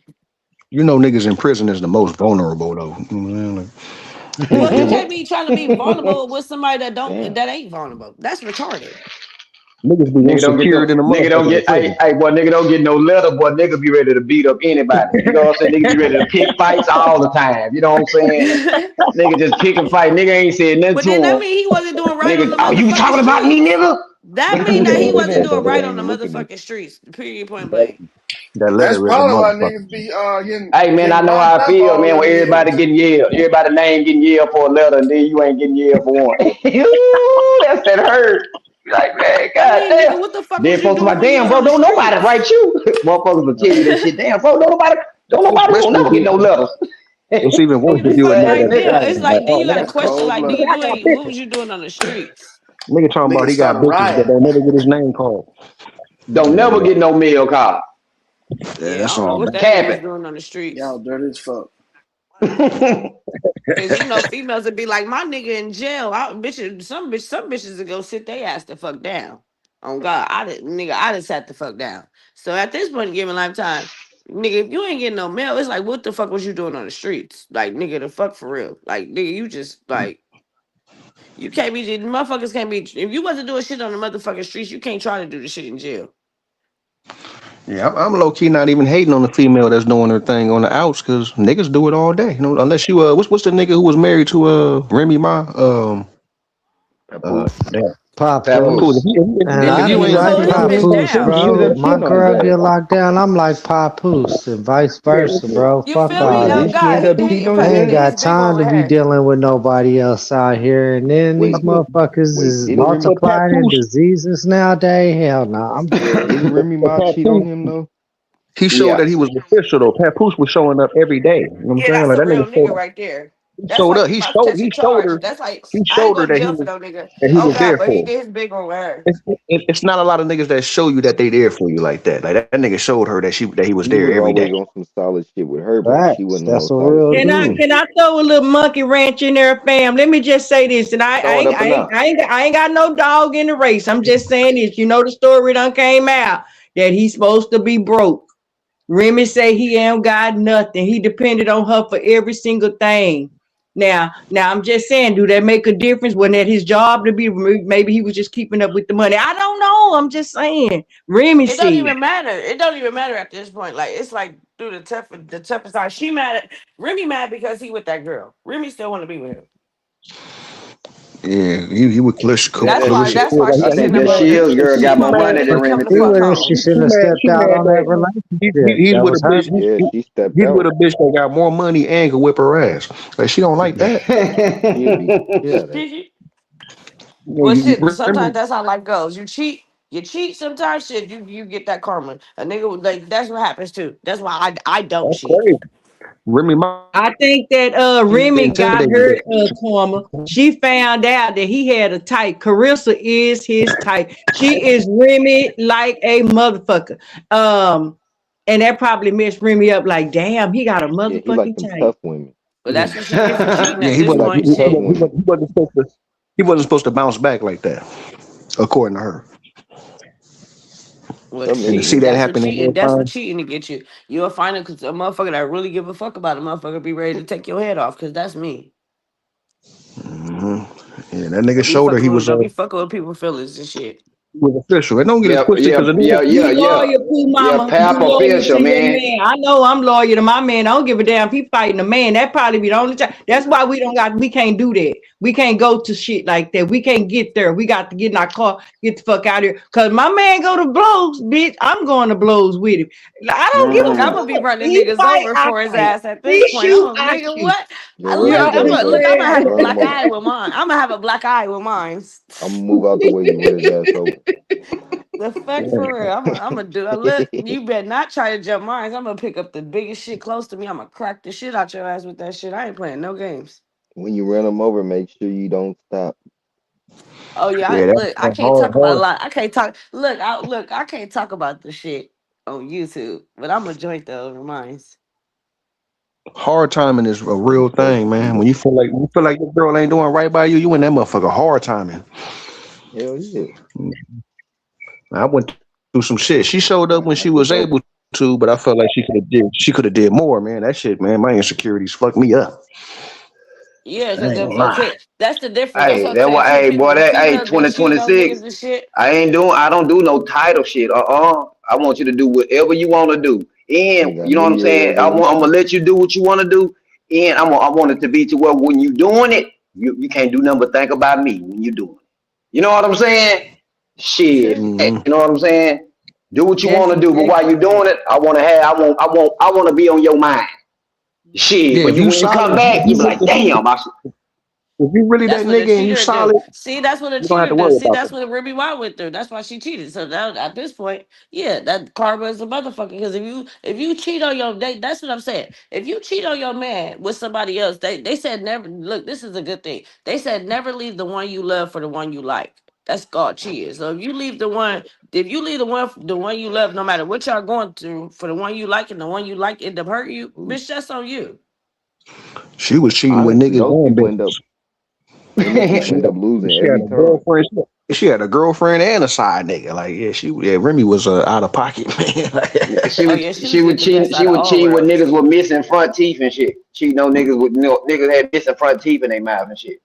you know niggas in prison is the most vulnerable though. You know what I'm saying? Like, niggas Well, you deal with can't be trying to be vulnerable with somebody Damn. that ain't vulnerable. That's retarded. niggas be Nigga don't get insecure no than a nigga don't motherfucker in get prison. boy, nigga don't get no letter, boy. Nigga be ready to beat up anybody. You know what I'm saying? Nigga be ready to pick fights all the time. You know what I'm saying? Nigga just pick and fight. Nigga ain't said nothing But to then that him. mean he wasn't doing right on Nigga, the oh, you motherfucking talking about me, streets. nigga? That mean that he wasn't Yeah, doing but it right on ain't the looking at motherfucking streets. Period. Point That, blank. that That's letter is a probably why motherfucker. niggas be getting Hey man, I know how locked I up feel, all man. When them everybody years. getting yelled, everybody name getting yelled for a letter, and then you ain't getting yelled for one. Ooh, that's that hurt. You like, man, I god mean, damn. nigga, what the fuck Then was you folks doing like, when you damn, was bro, on the don't nobody write streets? you. Motherfuckers will tell you that shit. Damn, bro, don't nobody won't Especially never if get you, no letters. it's even worse Nigga, the if you a fuck, Ass nigga like, that damn. nigga. It's like, like then oh you got nigga, to That's question, cold like, nigga, blooded. you ain't. What was you doing on the streets? nigga talking about Niggas he start got a bitches that riot. don't never get his name called. Don't Yeah, never get no mail call. yeah, Yeah, I that's don't know all what bad. that nigga was Capping. doing on the Y'all streets. dirty as fuck. Cause females would be like, my nigga in jail. Some bitches would go sit their ass the fuck down. On God, I just sat the fuck down. So at this point in given lifetime, nigga, if you ain't getting no mail, it's like, what the fuck was you doing on the streets? Like, nigga, the fuck for real. Like, nigga, you just like you can't be motherfuckers can't be if you wasn't doing shit on the motherfucking streets, you can't try to do the shit in jail. Yeah, I'm low key not even hating on the female that's doing her thing on the outs because niggas do it all day. You know, unless you what's the nigga who was married to Remy Ma Papoose. damn. Papoose. Papoose. Papoose. And If Nigga, I you be nigga ain't like told if his you ain't bitch fucked Papoose, him, down. He was bro. in My cheating on his girl ass. get locked down. I'm like Papoose and vice versa, bro. You Fuck feel me? all But Oh didn't that. she God, end up he cheating on I his probably ain't ass? got his big one time with to be her. dealing with nobody else out here. And then these motherfuckers Wait, is didn't Remy but multiplying in Papoose, diseases nowadays. Hell no, I'm good. didn't Remy but Ma cheat on Papoose, him though? he showed Yeah. that he was official though. Papoose was showing up every day. You know what I'm Yeah, saying? that's Like a that real nigga nigga right there. That's showed like up. you about to catch a charge. That's like He I ain't showed her going to that jail for no nigga. he Oh was God, there but he for her. did his big one with her. It's not a lot of niggas that show you that they there for you like that. Like that nigga showed her that he was He there was every day. always on some solid shit with her, but she Facts. wasn't on no That's a solid real shit Can with I dude. him. can I throw a little monkey wrench in there, fam? Let me just say this, and Throw it up and up. I ain't got no dog in the race. I'm just saying this. You know the story done came out that he's supposed to be broke. Remy say he ain't got nothing. He depended on her for every single thing. Now I'm just saying, do that make a difference? Wasn't that his job to be? Maybe he was just keeping up with the money. I don't know. I'm just saying. Remy It don't said. even matter. It don't even matter at this point. Like it's like through the toughest time. She mad at Remy mad because he with that girl. Remy still want to be with him. Yeah, he would Yeah, That's that why. Clarissa shit. That's feel why like I she he, think sitting he up that on. mad Shields girl he got She more mad money that than he mad coming Remy the He do. fuck wish she home. should have stepped she out mad on that that relationship. he's That with a was her. bitch Yeah, she stepped he's with out. a bitch that got more money and can whip her ass. Like she don't like that. She'll beat the shit out of her. You know, Well, shit. Remy, Sometimes that's how life goes. You cheat. You cheat. Sometimes shit. You get that karma. A nigga like that's what happens too. That's why I don't that's cheat. crazy. Remy Ma I think that Remy got intimidating, her but karma. She found out that he had a type. Carissa is his type. She is Remy like a motherfucker. And that probably messed Remy up. Like, damn, he got a Yeah, he like motherfucking them type. tough women. But that's what she get for cheating yeah, at he this He wasn't like he, point. them he, tough Shit. wasn't, he women. wasn't he wasn't supposed to bounce back like that, according to her. What Some And to niggas see cheating? ain't that That's what happen in real cheating. That's what time, cheating to get you. You'll find it because a motherfucker that really give a fuck about a motherfucker be ready to take your head off. Because that's me. yeah, that nigga showed her he was Don't be fucking with people feelings and shit. was official. And don't get it Yeah, twisted yeah, because yeah, yeah, You yeah. loyal to Yeah, mama. You pap loyal official, to your man. man. I know I'm loyal to my man. I don't give a damn if he fighting a man. That probably be the only time. That's why we can't do that. We can't go to shit like that. We can't get there. We got to get in our car, get the fuck out of here. Cause my man go to blows, bitch. I'm going to blows with him. I don't give a Look, I'm Mm-hmm. gonna be fuck. running He niggas fight, over I for his fight. ass at this He point. shoot, Oh, I nigga, shoot. what? Yeah, You run Look, his know I'm what ass gonna I'm look. over. I'm gonna have a Run him black over. eye with mine. I'm gonna have a black eye with mine. I'm gonna move out the way. You run his ass over. The fuck for real. I'm gonna do. Look, you better not try to jump mine. I'm gonna pick up the biggest shit close to me. I'm gonna crack the shit out your ass with that shit. I ain't playing no games. When you run him over, make sure you don't stop. Oh yeah, yeah, look, I that's can't hard, talk about a hard, lot. I can't talk. Look, I can't talk about the shit on YouTube, but I'm a joint though over mine. hard timing is a Yeah, real thing, especially man. female. When you feel like your girl ain't doing right by you, you in that motherfucker hard timing. Hell yeah. I went through some shit. She showed up when she was I get able over. to, but I felt like she could have did more, man. That shit, man, my insecurities fucked me up. Yeah, I because ain't gonna lie. okay, that's the difference. That's Hey, what I'm that saying what too. hey boy, People, that hey females be cheating on 2026. niggas and shit. I don't do no title shit. I want you to do whatever you want to do. And Ain't got you know no what I'm saying? whatever with I'm you. gonna let you do what you want to do. And I want it to be to where when you doing it, you can't do nothing but think about me when you doing it. You know what I'm saying? You Shit. feel me? Hmm. You know what I'm saying? Do what you That's want to do, but while exactly you right. doing it, I want to be on your mind. Shit. Yeah, But if you when you come solid, back, you be like, damn, if you really that That's what a nigga and you cheater do. solid, See, that's what a you don't have cheater to does. worry See, about that's that. what Ruby Wise went through. That's why she cheated. So now at this point, yeah, that karma is a motherfucker. Because if you cheat on your date, that's what I'm saying. If you cheat on your man with somebody else, they said never look, this is a good thing. They said never leave the one you love for the one you like. That's called cheating. So if you leave the one you love, no matter what y'all going through, for the one you like and the one you like end up hurting you, bitch, that's on you. She was cheating with Honestly, niggas those and people end up bitches. people She end had, up losing she had every a time. girlfriend. She had a girlfriend and a side nigga. Like, yeah, Remy was out of pocket, man. Oh yeah, she was getting the best She out of would all cheat with worlds. niggas with missing front teeth and shit. Cheating on niggas with niggas had missing front teeth in their mouth and shit.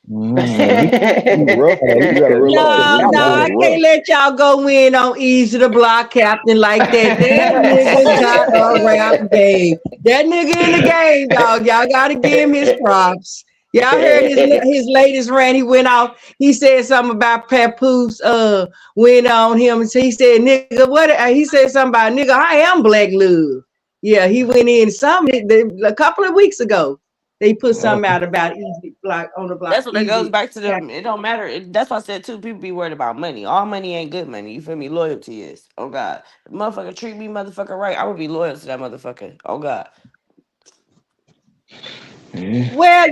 Man, he rough. Man, You gotta realize No, Remy no, was I rough. can't let y'all go in on Easy the Block Captain like that. That nigga got a rap game. That nigga in the game, dog. Y'all gotta give him his props. Y'all heard his latest rant. He went off. He said something about Papoose went on him. So he said, nigga, what he said something about nigga, I am black love. Yeah, he went in a couple of weeks ago. They put something out about Easy Block on the block. That's what it goes Easy. back to them. It don't matter. That's why I said too. People be worried about money. All money ain't good money. You feel me? Loyalty is. Oh God, if motherfucker treat me motherfucker right, I would be loyal to that motherfucker. Oh God. yeah. Well,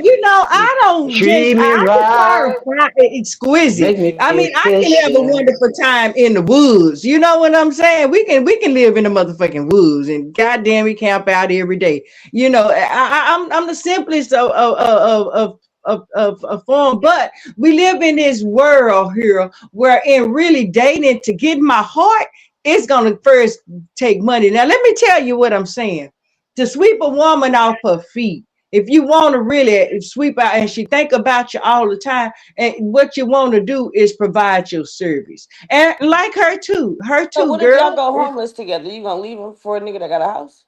I don't just Treat me I prefer right, exquisite. make me I feel mean, I can have a special. wonderful time in the woods. You know what I'm saying? We can live in the motherfucking woods and goddamn we camp out every day. I'm the simplest of form, but we live in this world here where in really dating to get my heart, it's gonna first take money. Now let me tell you what I'm saying. To sweep a woman off her feet, if you want to really sweep out and she think about you all the time, and what you want to do is provide your service. And like her So too, what if y'all girl. go homeless together? You gonna leave him for a nigga that got a house?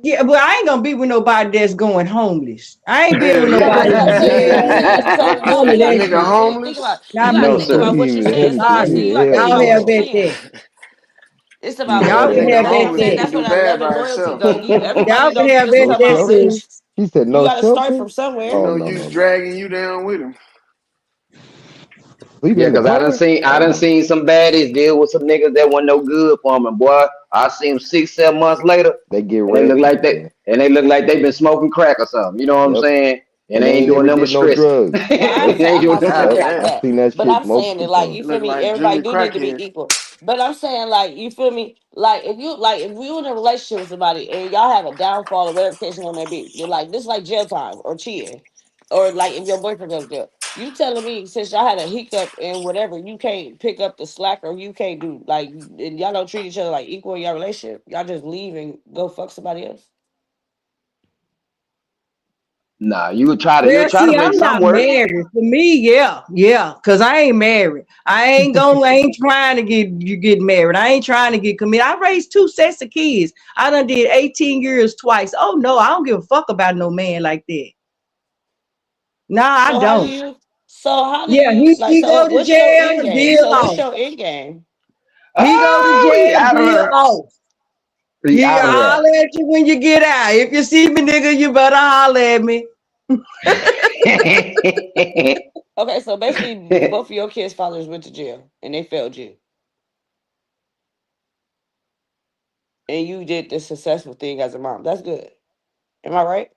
Yeah, but I ain't gonna be with nobody that's going homeless. I ain't being Hell with No, yeah, that's nobody what I'm who's saying. dead. So no, None of you a gotta that think nigga shit. about it. Think homeless. about you Not gotta me. think No, about Mm-mm. what he you're ain't saying. heavy. See, Sorry. see, He you ain't gotta think heavy Y'all about on what have you're that. that saying. there. It's about Nah, Y'all that can loyalty. nigga have That's what that I'm saying. there. homeless That's do where that bad love and by loyalty himself. go. You everybody Y'all can don't have just that No come out shelter. there, rich. He said You no gotta start shelter. from somewhere. Ain't Oh no no use no no. dragging you down with him. Sleeping Yeah, in the cause car? I Oh done no. seen some baddies deal with some niggas that wasn't no good for 'em, and boy, I seen them 6, 7 months later, They get and ready. Yeah. they look like they been smoking crack or something. You know what I'm Yep. saying? And And they they ain't ain't doing never nothing but did no stressing. drugs. Well, Yep. They ain't I'm doing not saying nothing. it Yep. like I that, seen that but shit I'm saying it multiple like times. you feel Look me. like Everybody junior do need to be crackhead. equal, but I'm saying like you feel me. Like if you in a relationship with somebody and y'all have a downfall or whatever the case may be, you're like this is like jail time or cheating, or like if your boyfriend goes to jail. You telling me since y'all had a hiccup and whatever, you can't pick up the slack or you can't do like and y'all don't treat each other like equal in your relationship. Y'all just leave and go fuck somebody else. Nah, Well, you'll try to see, make I'm some not work. married. For me, yeah, yeah, cause I ain't married. I ain't trying to get married. I ain't trying to get committed. I raised two sets of kids. I done did 18 years twice. Oh no, I don't give a fuck about no man like that. Nah, I So how do don't. you? So how do Yeah, you like? he So go to what's your jail, end game? deal So what's off. your end game? He go to Oh, he jail, out of deal there. off. He He out of there. holler at you when you get out. If you see me, nigga, you better holler at me. Okay, so basically, both of your kids' fathers went to jail and they failed you, and you did the successful thing as a mom. That's good. Am I right?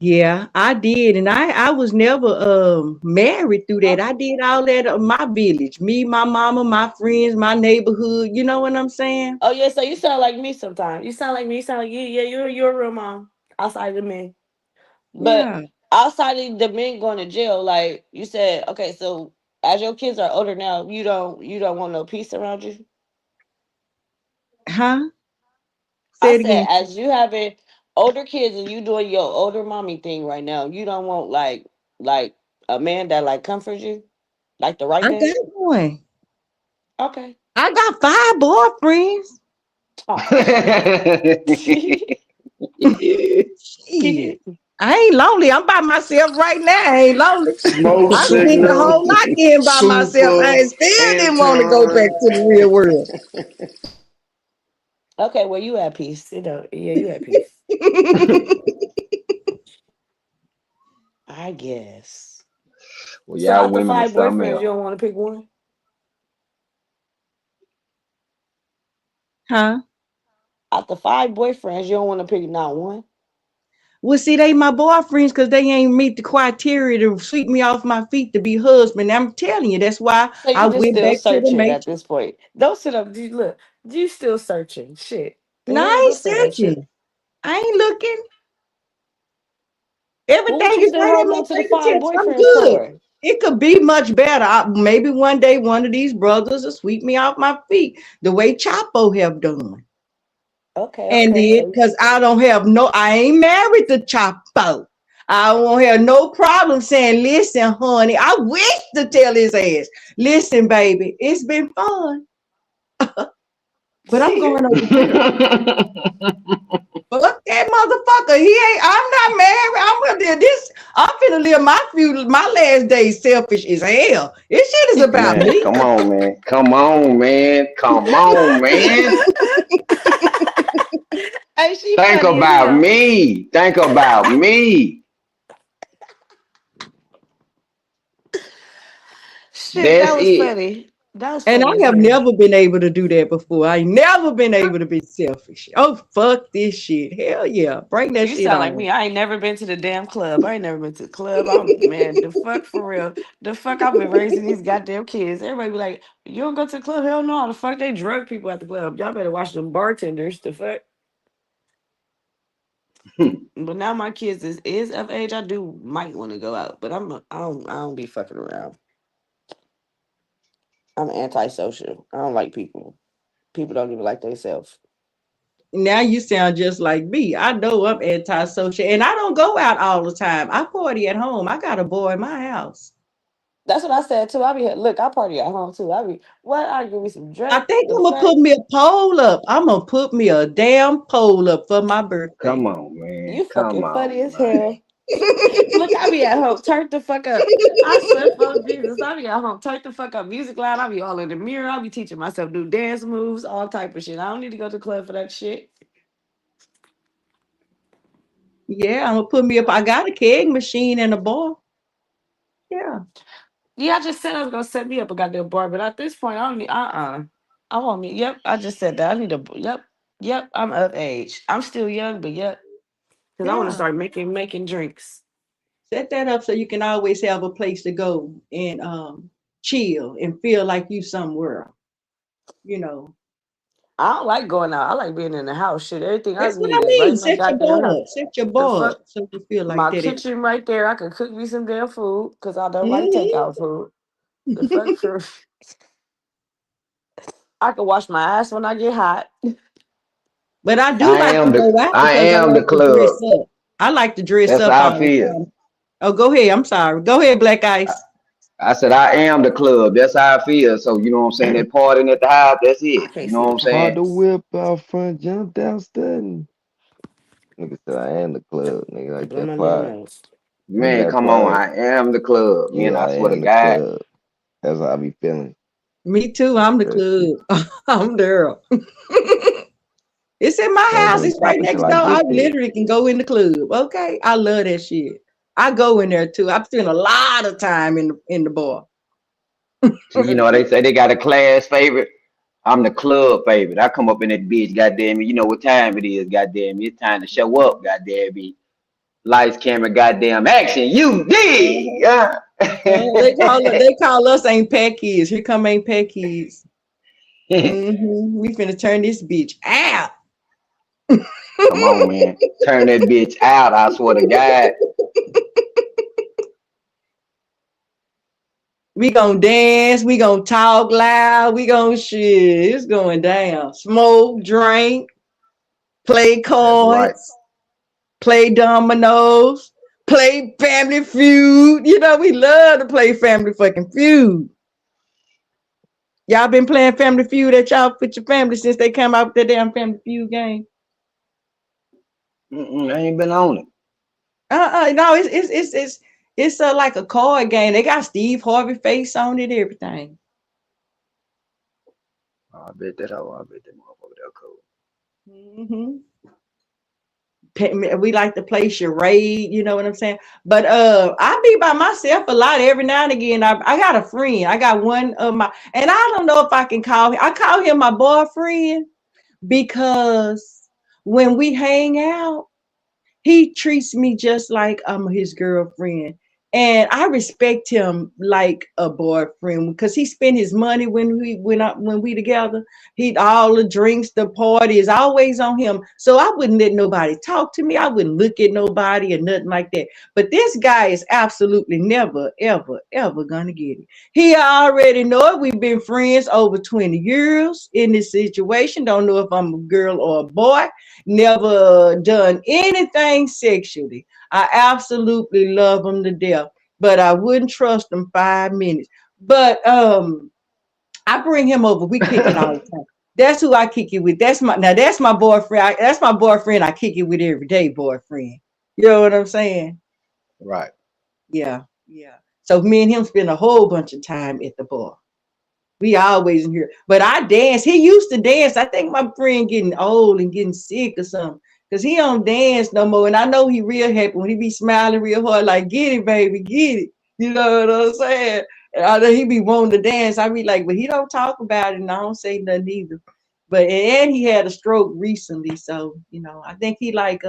Yeah, I did, and I was never married through that. Huh? I did all that in my village, me, my mama, my friends, my neighborhood. You know what I'm saying? Oh yeah. So you sound like me sometimes. You sound like me. You sound like you. Yeah, you're a real mom outside of the men. But Yeah, outside of the men going to jail, like you said, okay, so as your kids are older now, you don't want no peace around you. huh? I Say it said, again. as you having older kids and you doing your older mommy thing right now, you don't want like a man that like comforts you, like the right I man. got one. Okay. I got five boyfriends. Oh. Shit, I ain't lonely. I'm by myself right now. I ain't lonely. Smoke I done did the signal, whole lot in by myself. I super, ain't still didn't want to go back Anton. to the real world. Okay, well you at peace. Yeah, you at peace. I guess. Well, So y'all out the women is five something boyfriends, else. you don't want to pick one? Huh? Out the five boyfriends, you don't want to pick not one? Well, see, they my boyfriends because they ain't meet the criteria to sweep me off my feet to be husband. I'm telling you, that's why So I you just went still back to the searching at matrix. this point. Don't sit up. Look, you still searching. Shit. The No, hell? I Don't ain't say that shit. searching. I ain't looking. Well, what Everything you is still right at holding my on to the five fingertips. I'm boyfriends good. for? It could be much better. Maybe one day one of these brothers will sweep me off my feet the way Chapo have done. Okay, And okay. then, So because I ain't married to Chapo. I won't have no problem saying, listen, honey, I wish to tell his ass, listen, baby, it's been fun, but I'm going over here. Fuck that motherfucker. I'm not married. I'm gonna do this. I'm finna live my last days selfish as hell. This shit is about Man, me. come on, man. Come on, man. Come on, man. hey, she Think funny as about hell. me. Think about me. Shit, that That's was it. funny. That was And I funny as have hell. never been able to do that before. I never been able to be selfish. Oh, fuck this shit. Hell yeah. Bring that You shit sound like on. me. I ain't never been to the damn club. I ain't never been to the club. I'm man, the fuck for real. The fuck I've been raising these goddamn kids. Everybody be like, you don't go to the club? Hell no. The fuck they drug people at the club. Y'all better watch them bartenders. The fuck. But now my kids is of age. I do might want to go out, but I don't be fucking around. I'm antisocial. I don't like people. People don't even like themselves. Now you sound just like me. I know I'm antisocial and I don't go out all the time. I party at home. I got a boy in my house. That's what I said too. I be look. I party at home too. I be what? I give me some I drink. think The I'm gonna fuck. put me a poll up. I'm gonna put me a damn poll up for my birthday. Come on, man. You Come fucking funny on, as man. hell. Look, I be at home. Turn the fuck up. I swear for Jesus. I be at home. Turn the fuck up. Music loud. I be all in the mirror. I be teaching myself new dance moves, all type of shit. I don't need to go to the club for that shit. Yeah, I'm gonna put me up. I got a keg machine and a bar. Yeah, Yeah, I just said I was gonna set me up a goddamn bar, but at this point, I don't need. I want me. Yep, I just said that. I need a. Yep, yep. I'm of age. I'm still young, but yep. Because I want to yeah. start making drinks. Set that up so you can always have a place to go and chill and feel like you somewhere. You know. I don't like going out. I like being in the house. Shit, everything I That's what need I is right mean. in the Set your goddamn house. bar up. Set your The bar fuck, up so you feel like my that. kitchen right there. I could cook me some damn food because I don't like Mhm. takeout food. The fuck for I could wash my ass when I get hot. But I do I like to am go out I because I am the like to dress club. up. I like to dress That's up how I all the feel. time. Oh, go ahead. I'm sorry. Go ahead, Black Ice. I said I am the club. That's how I feel. So you know what I'm saying? That partying at the house, that's I it. can't You know see what the I'm Hard saying? to comments. whip out front, jump downstairs. Nigga said I am the club. Nigga like Blow that my damn part. nose. Man, That come on. part. I am the club, Yeah, man. I I swear to am the God. club. That's how I be feeling. Me too. I'm the That shit. club. I'm there. It's in my Can't house. really It's right stop until next I door. I get there. literally can go in the club. Okay. I love that shit. I go in there too. I spend a lot of time in the bar. So you know they say they got a class favorite. I'm the club favorite. I come up in that bitch, goddamn it. You know what time it is, goddamn it. It's time to show up, goddamn it. Lights, camera, goddamn action. You dig? Uh-huh. Yeah. They call us ain't pack kids. Here come ain't pack kids. We finna turn this bitch out. Come on, man. Turn that bitch out. I swear to God. We gonna dance. We gonna talk loud. We gonna shit. It's going down. Smoke, drink, play That's right. cards, play dominoes, play Family Feud. You know we love to play Family fucking Feud. Y'all been playing Family Feud at y'all with your family since they came out with that damn Family Feud game. I ain't been on it. No, it's like a card game. They got Steve Harvey face on it, everything. Oh, I bet that motherfucker that cool. hmm We like to play charade, you know what I'm saying? But I be by myself a lot every now and again. I got a friend. I got one of my, and I don't know if I can call him. I call him my boyfriend because when we hang out, he treats me just like I'm his girlfriend. And I respect him like a boyfriend because he spent his money when we together. He all the drinks, the party is always on him. So I wouldn't let nobody talk to me. I wouldn't look at nobody or nothing like that. But this guy is absolutely never, ever, ever gonna get it. He already know it. We've been friends over 20 years in this situation. Don't know if I'm a girl or a boy. Never done anything sexually. I absolutely love him to death, but I wouldn't trust him 5 minutes. But I bring him over. We kick it all the time. That's who I kick it with. That's my boyfriend. That's my boyfriend. I kick it with every day, boyfriend. You know what I'm saying? Right. Yeah, yeah. So me and him spend a whole bunch of time at the bar. We always in here. But I dance. He used to dance. I think my friend getting old and getting sick or something. Cause he don't dance no more. And I know he real happy when he be smiling real hard, like, get it, baby, get it. You know what I'm saying? And I know he be wanting to dance. I be like, but he don't talk about it and I don't say nothing either. But and he had a stroke recently. So, I think he like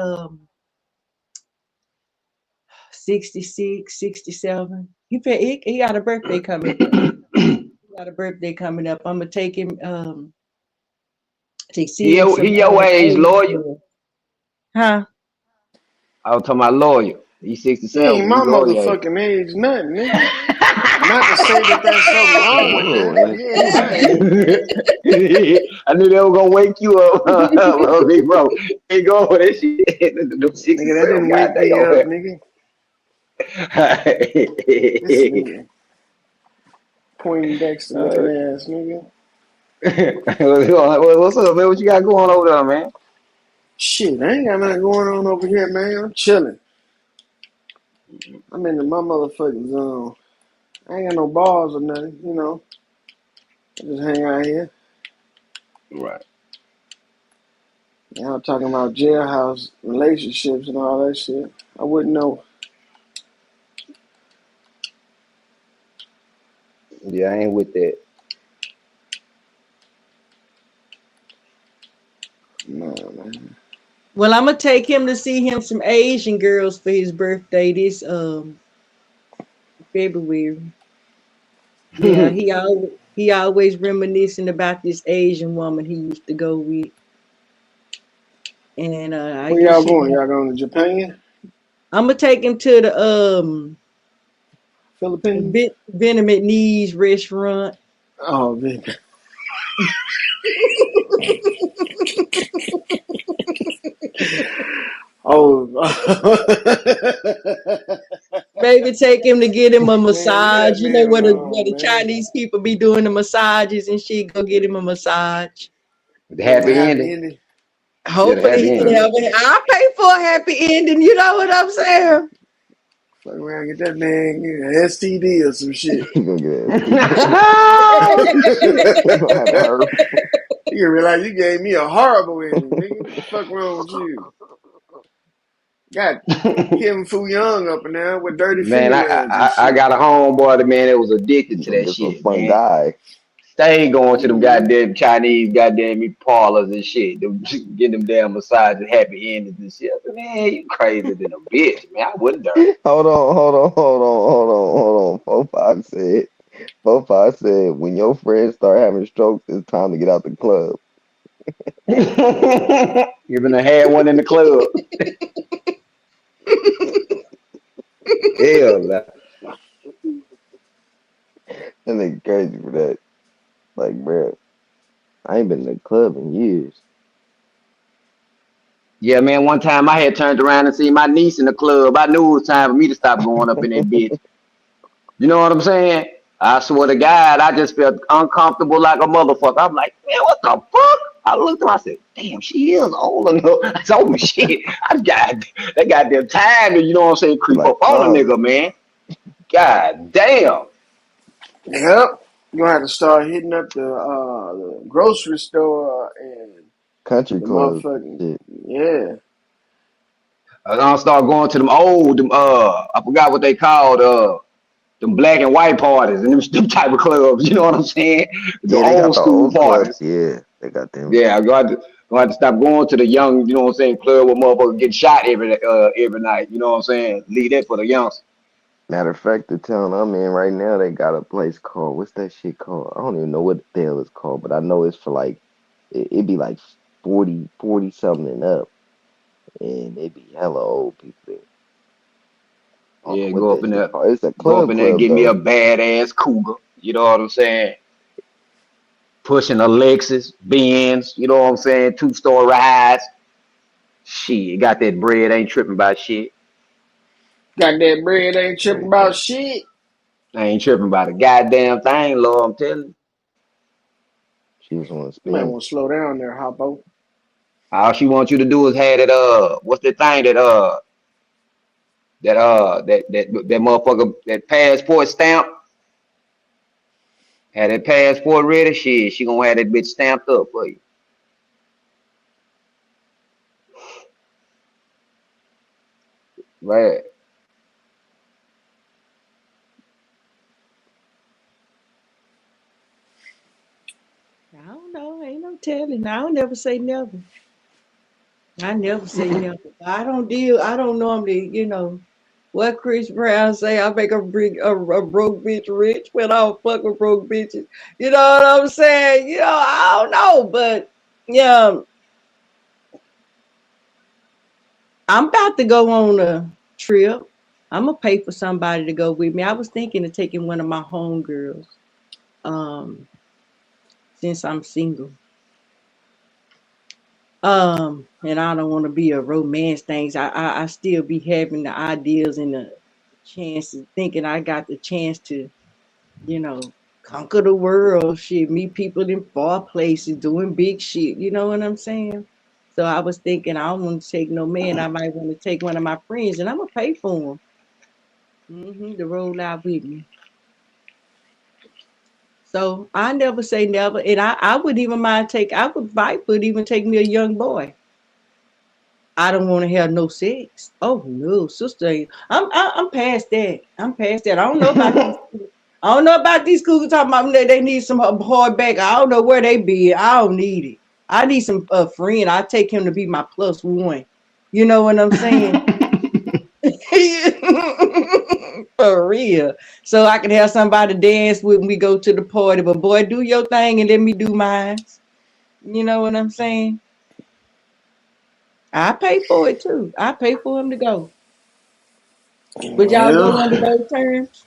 66, 67. He got a birthday coming up. He got a birthday coming up. I'm gonna take him to see him some He your age, age lawyer. stuff. Huh? I was talking about lawyer. He's He ain't 67. He my lawyer age. motherfucking age, nothing, nigga. Not to say that there's something wrong with Whoa, that, but ain't he ain't my age, nigga. I knew they were gonna wake you up, big bro. Hey, go over that shit. Them Nigga, that 67, didn't wake me up, goddamn. nigga. This nigga Poindexter looking ass, nigga. What's up, man? What you got going over there, man? Shit, I ain't got nothing going on over here, man. I'm chilling. I'm in my motherfucking zone. I ain't got no balls or nothing, you know. I just hang out here. Right. Y'all talking about jailhouse relationships and all that shit. I wouldn't know. Yeah, I ain't with that. No, man. Well, I'm gonna take him to see him some Asian girls for his birthday this February. Yeah, he always reminiscing about this Asian woman he used to go with, and I Where guess y'all she. going? Y'all going to Japan? I'm gonna take him to the Philippines? Vietnamese restaurant. Oh, man. Oh, Maybe take him to get him a man, leave massage. that You know man where alone, the man. Chinese people be doing the massages and shit. Go get him a massage. The Give him a happy happy ending. ending. Yeah, the Hopefully happy he can ending. have it. I'll pay for a happy ending. You know what I'm saying? Fuck around, get that man an STD or some shit. He gonna get an STD. He gonna have her. You realize you gave me a horrible ending, nigga. What the fuck wrong with you? Got Kim Fu Young up and down with dirty Man, fingernails and I shit. got a homeboy, the man that was addicted He to gonna that get some shit, fun man. guy. Stay going to them Mm-hmm. goddamn Chinese goddamn parlors and shit. Them, getting them damn massages, happy endings and shit. I said, man, you crazy than a bitch, man. I wouldn't dare. Hold on. 4-5 said, when your friends start having strokes, it's time to get out the club. Even I had one in the club. Hell, nah. That nigga crazy for that. Like, bro, I ain't been in the club in years. Yeah, man. One time I had turned around and seen my niece in the club. I knew it was time for me to stop going up in that bitch. You know what I'm saying? I swear to God, I just felt uncomfortable like a motherfucker. I'm like, man, what the fuck? I looked at her, I said, damn, she is old enough. I said, oh shit. I got that goddamn time to, you know what I'm saying, She creep like, up on a nigga, man. God damn. Yep. You're gonna have to start hitting up the grocery store and country the clubs and motherfucking shit. yeah. I gonna start going to them old, them, I forgot what they called, them black and white parties and them type of clubs, you know what I'm saying? The Yeah, they got old the school old clubs. parties. Yeah, they got them. Yeah, I got to stop going to the young, you know what I'm saying, club where motherfuckers get shot every night. You know what I'm saying? Leave that for the youngs. Matter of fact, the town I'm in right now, they got a place called, what's that shit called? I don't even know what the hell it's called, but I know it's for like, it be like 40 something and up, and it be hella old people there. I don't know Yeah, what that shit called. It's a go up club in there and club give me a though. badass cougar. You know what I'm saying? Pushing a Lexus, Benz. You know what I'm saying? 2-story rides. Shit, got that bread. Ain't tripping about shit. Got that bread, ain't tripping Straight about facts. shit. I ain't tripping about a goddamn thing, Lord. I'm telling you. She just want to You might spend. want to slow down there, Hoppo. All she wants you to do is have that what's the thing that motherfucker, that passport stamp. Had that passport ready, shit. She gonna have that bitch stamped up for you. Right. I don't know. Ain't no telling. I don't never say never. I never say never. I don't deal. I don't normally, what Chris Brown say. I make a broke bitch rich when I don't fuck with broke bitches. You know what I'm saying? I don't know, but yeah, I'm about to go on a trip. I'm gonna pay for somebody to go with me. I was thinking of taking one of my homegirls, um, since I'm single. And I don't want to be a romance things. I still be having the ideas and the chances, thinking I got the chance to, you know, conquer the world, shit, meet people in far places, doing big shit. You know what I'm saying? So I was thinking I don't want to take no man. I might want to take one of my friends, and I'm gonna pay for him, to roll out with me. So I never say never, and I would even mind take. I would even take me a young boy. I don't want to have no sex. Oh no, sister, I'm past that. I'm past that. I don't know about these. I don't know about these cougars talking about they need some hard back. I don't know where they be. I don't need it. I need some friend. I take him to be my plus one. You know what I'm saying? For real. So I can have somebody dance with when we go to the party. But boy, do your thing and let me do mine. You know what I'm saying? I pay for it too. I pay for him to go. Would y'all go under Well, those terms?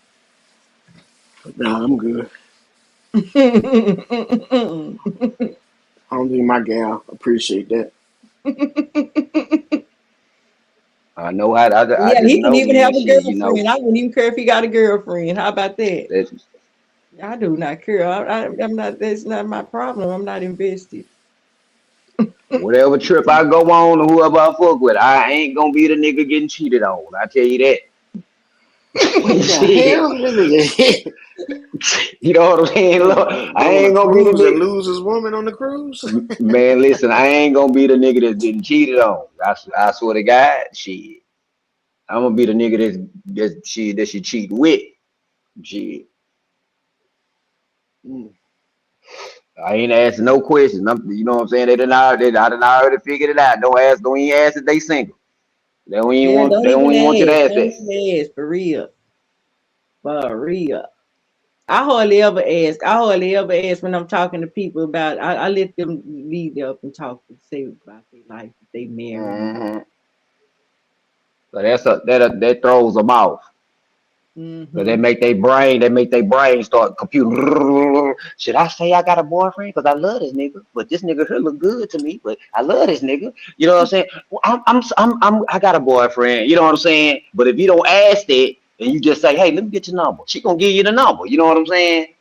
nah, I'm good. I I don't think my gal appreciate that. I know how. I Yeah, just he can know even me have and a shit. You know, girlfriend. I wouldn't even care if he got a girlfriend. How about that? that's I do not care. I'm not. That's not my problem. I'm not invested. whatever trip I go on or whoever I fuck with, I ain't gonna be the nigga getting cheated on. I tell you that. When What the shit, hell? Nigga? you know what I'm saying? Look, I Go on a ain't gonna be the cruise and nigga. lose his woman on the cruise? Man, listen, I ain't gonna be the nigga that's getting cheated on. I swear to God, shit. I'm gonna be the nigga that she cheat with. Shit. Mm. I ain't asking no questions. You know what I'm saying? I done already figured it out. Don't even ask if they single. Yeah, They don't don't even even want you to ask. ask Don't that. even ask for real. For real. I hardly ever ask. I hardly ever ask when I'm talking to people about. I let them lead up and talk and say about their life, if they married. Hmm. So that throws them off. Cause Mm-hmm. they make their brain start computing. Should I say I got a boyfriend? Cause I love this nigga, but this nigga here look good to me. But I love this nigga. You know what I'm saying? Well, I got a boyfriend. You know what I'm saying? But if you don't ask that and you just say, hey, let me get your number, she gonna give you the number. You know what I'm saying?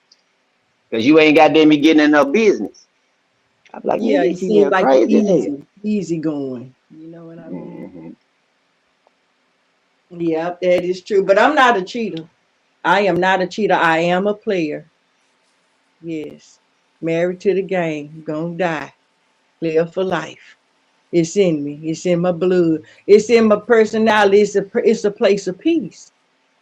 Cause you ain't got them be getting in her business. I'm like, man, Yeah, this it seems female like crazy as hell. easy going. You know what I mean? Hmm. Yeah, that is true. But I'm not a cheater. I am not a cheater. I am a player. Yes. Married to the game. Gonna die. Player for life. It's in me. It's in my blood. It's in my personality. It's a place of peace.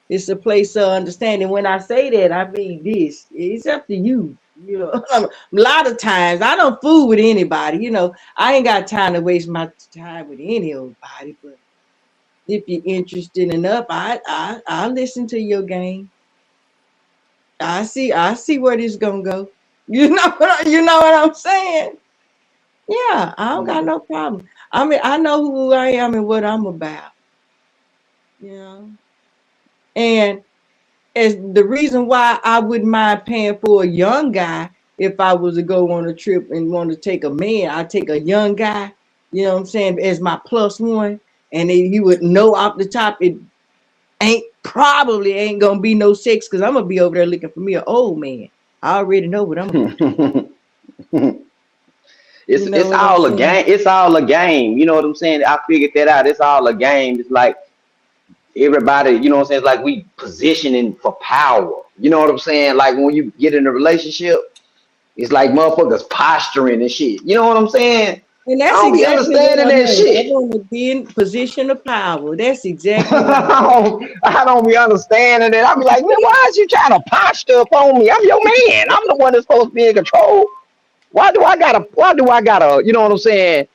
It's a place of understanding. When I say that, I mean this. It's up to you. You know, a lot of times I don't fool with anybody. You know, I ain't got time to waste my time with any old body. But if you're interested enough, I listen to your game. I see where this gonna go. You know what I'm saying? Yeah, I don't got Mm. no problem. I mean, I know who I am and what I'm about. You know, and as the reason why I wouldn't mind paying for a young guy if I was to go on a trip and want to take a man, I take a young guy. You know what I'm saying? As my plus one, and then he would know off the top it ain't gonna be no sex because I'm gonna be over there looking for me an old man. I already know what I'm gonna do. You know It's what I'm all a saying? game. It's all a game. You know what I'm saying? I figured that out. It's all a game. It's like everybody, you know what I'm saying? It's like we positioning for power. You know what I'm saying? Like when you get in a relationship, it's like motherfuckers posturing and shit. You know what I'm saying? And I that's don't be exactly what understanding I that want. I shit. want to be in position of power. That's exactly what I want. I don't be understanding it. I be like, man, why is you trying to posture upon me? I'm your man. I'm the one that's supposed to be in control. Why do I gotta, you know what I'm saying,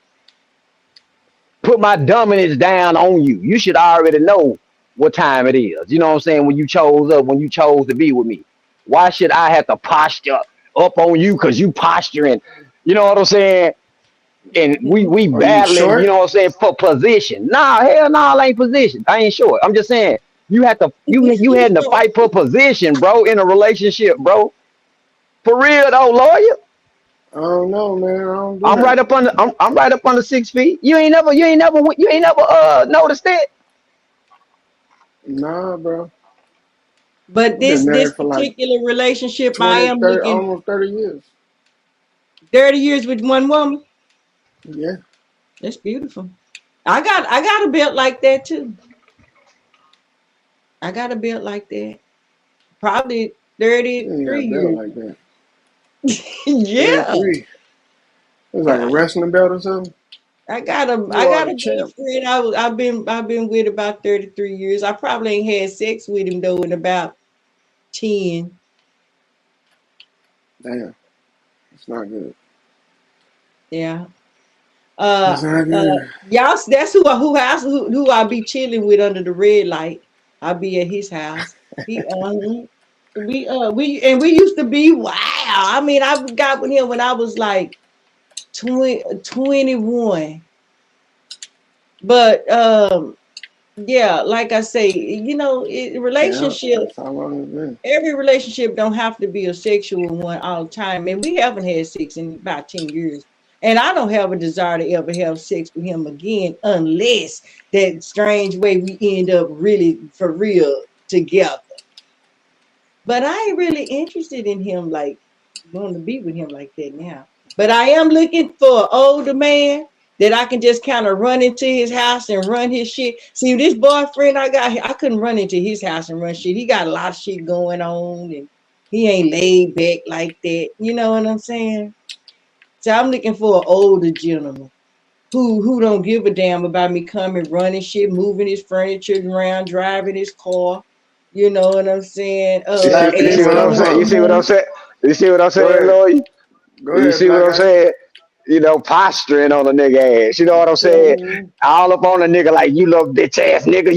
put my dominance down on you? You should already know what time it is. You know what I'm saying? When you chose to be with me. Why should I have to posture up on you because you posturing? You know what I'm saying? And we Are you battling, you short? know what I'm saying, for position. Nah, hell no, I ain't position. I ain't sure. I'm just saying you had to fight for position, bro, in a relationship, bro. For real though, lawyer. I don't know, man. I don't do I'm that. right up under I'm right up under 6 feet. You ain't never noticed that. Nah, bro. But I've been this married for like particular relationship, I 20, am 30, looking almost 30 years. 30 years with one woman. Yeah. That's beautiful. I got a belt like that too. I got a belt like that. Probably You ain't got 33 a belt years. like that. Yeah. 33. It's like a Yeah. wrestling belt or something. I You are got the a champ. girlfriend. I've been with about 33 years. I probably ain't had sex with him though in about 10. Damn. It's not good. Yeah. It's Uh not uh good. y'all that's who I be chilling with under the red light. I be at his house. He we used to be wow. I mean, I got with him when I was like 21. But yeah, like I say, Yeah, relationship, that's how long it's been. every relationship don't have to be a sexual one all the time. And we haven't had sex in about 10 years. And I don't have a desire to ever have sex with him again unless that strange way we end up really for real together. But I ain't really interested in him like wanting to be with him like that now. But I am looking for an older man that I can just kind of run into his house and run his shit. See, this boyfriend I got, I couldn't run into his house and run shit. He got a lot of shit going on and he ain't laid back like that. You know what I'm saying? So I'm looking for an older gentleman who don't give a damn about me coming, running shit, moving his furniture around, driving his car. You know what I'm saying? Slapping You see his what I'm house Asking him saying? for You up. see what I'm money. saying? You see what I'm Go saying, ahead. Lloyd? Go You ahead, see what Black I'm Ice. saying? Posturing on a nigga ass. You know what I'm saying? Mhm. All up on a nigga like you little bitch ass nigga.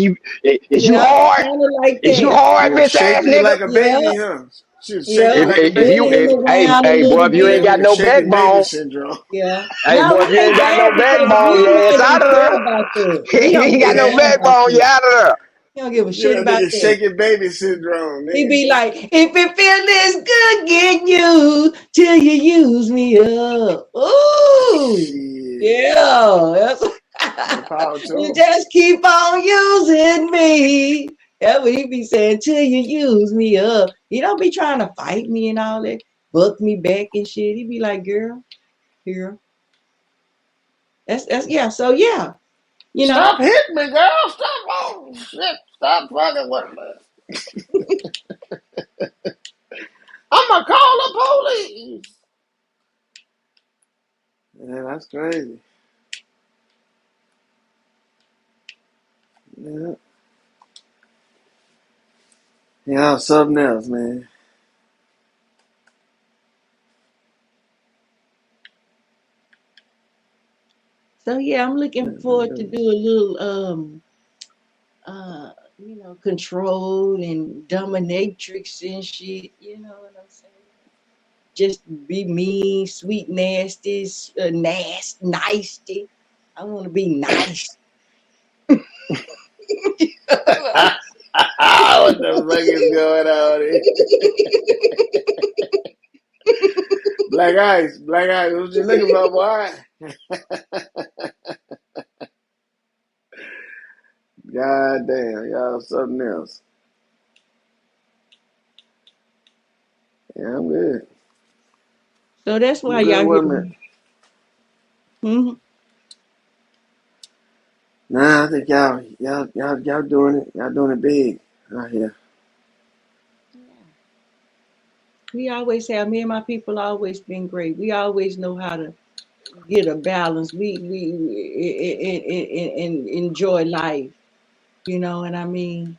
Is you Yeah, hard? kind of like Is you that. hard, Yeah, bitch ass shaking you nigga? like a Yeah, baby, huh? Shoot, shaking you yeah. like a Wheeling baby. him around a Hey, boy, little if you ain't That bit. got nigga no shaking baby backbone, syndrome. Yeah. hey, Now boy, we if you ain't ain't got no bad because backbone, your G-Man ass out don't of care there. about that. He If you don't ain't give got a no damn about backbone, you that. out of there. He don't give a You shit know, about nigga that. shaking baby syndrome, He nigga. be like, if it feel this good, get you till you use me up. Ooh, Shit. yeah. More power to You him. just keep on using me. That's what he be saying till you use me up. He don't be trying to fight me and all that, buck me back and shit. He be like, girl, here. That's yeah. So yeah, you know. Stop hitting me, girl. Stop. Oh, shit. Stop fucking with me. I'm going to call the police. Yeah, that's crazy. Yeah. Yeah, something else, man. So yeah, I'm looking forward to do a little control and dominatrix and shit. You know what I'm saying? Just be mean, sweet, nasty, nasty. I want to be nice. What the fuck is going on here? Black Ice, what you looking for, boy? God damn, y'all something else. Yeah, I'm good. So that's why I'm good y'all with hear a minute. me. Mhm. Nah, I think y'all doing it. Y'all doing it big out here. We always have me and my people always been great. We always know how to get a balance. We enjoy life. You know what I mean?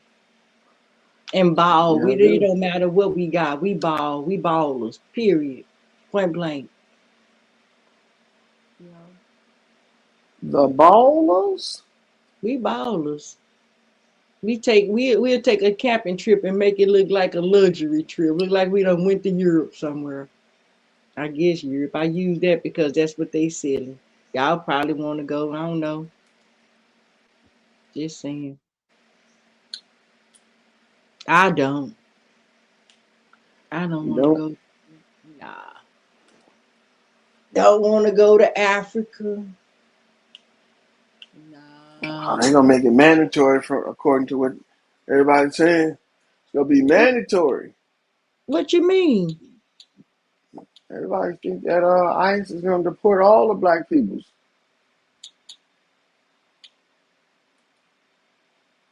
And ball. Y'all It do. don't matter what we got. We ball. We ballers. Period. Point blank. You know, The ballers? we ballers. We'll take a camping trip and make it look like a luxury trip. Look like we done went to Europe somewhere. I guess Europe. I use that because that's what they selling. Y'all probably want to go. I don't know. Just saying. I don't. I don't You want to don't? go. Nah. Don't want to go to Africa. Oh, Nah. they gonna make it mandatory for according to what everybody's saying. It's gonna be What, mandatory. what you mean? Everybody think that ICE is gonna deport all the black peoples.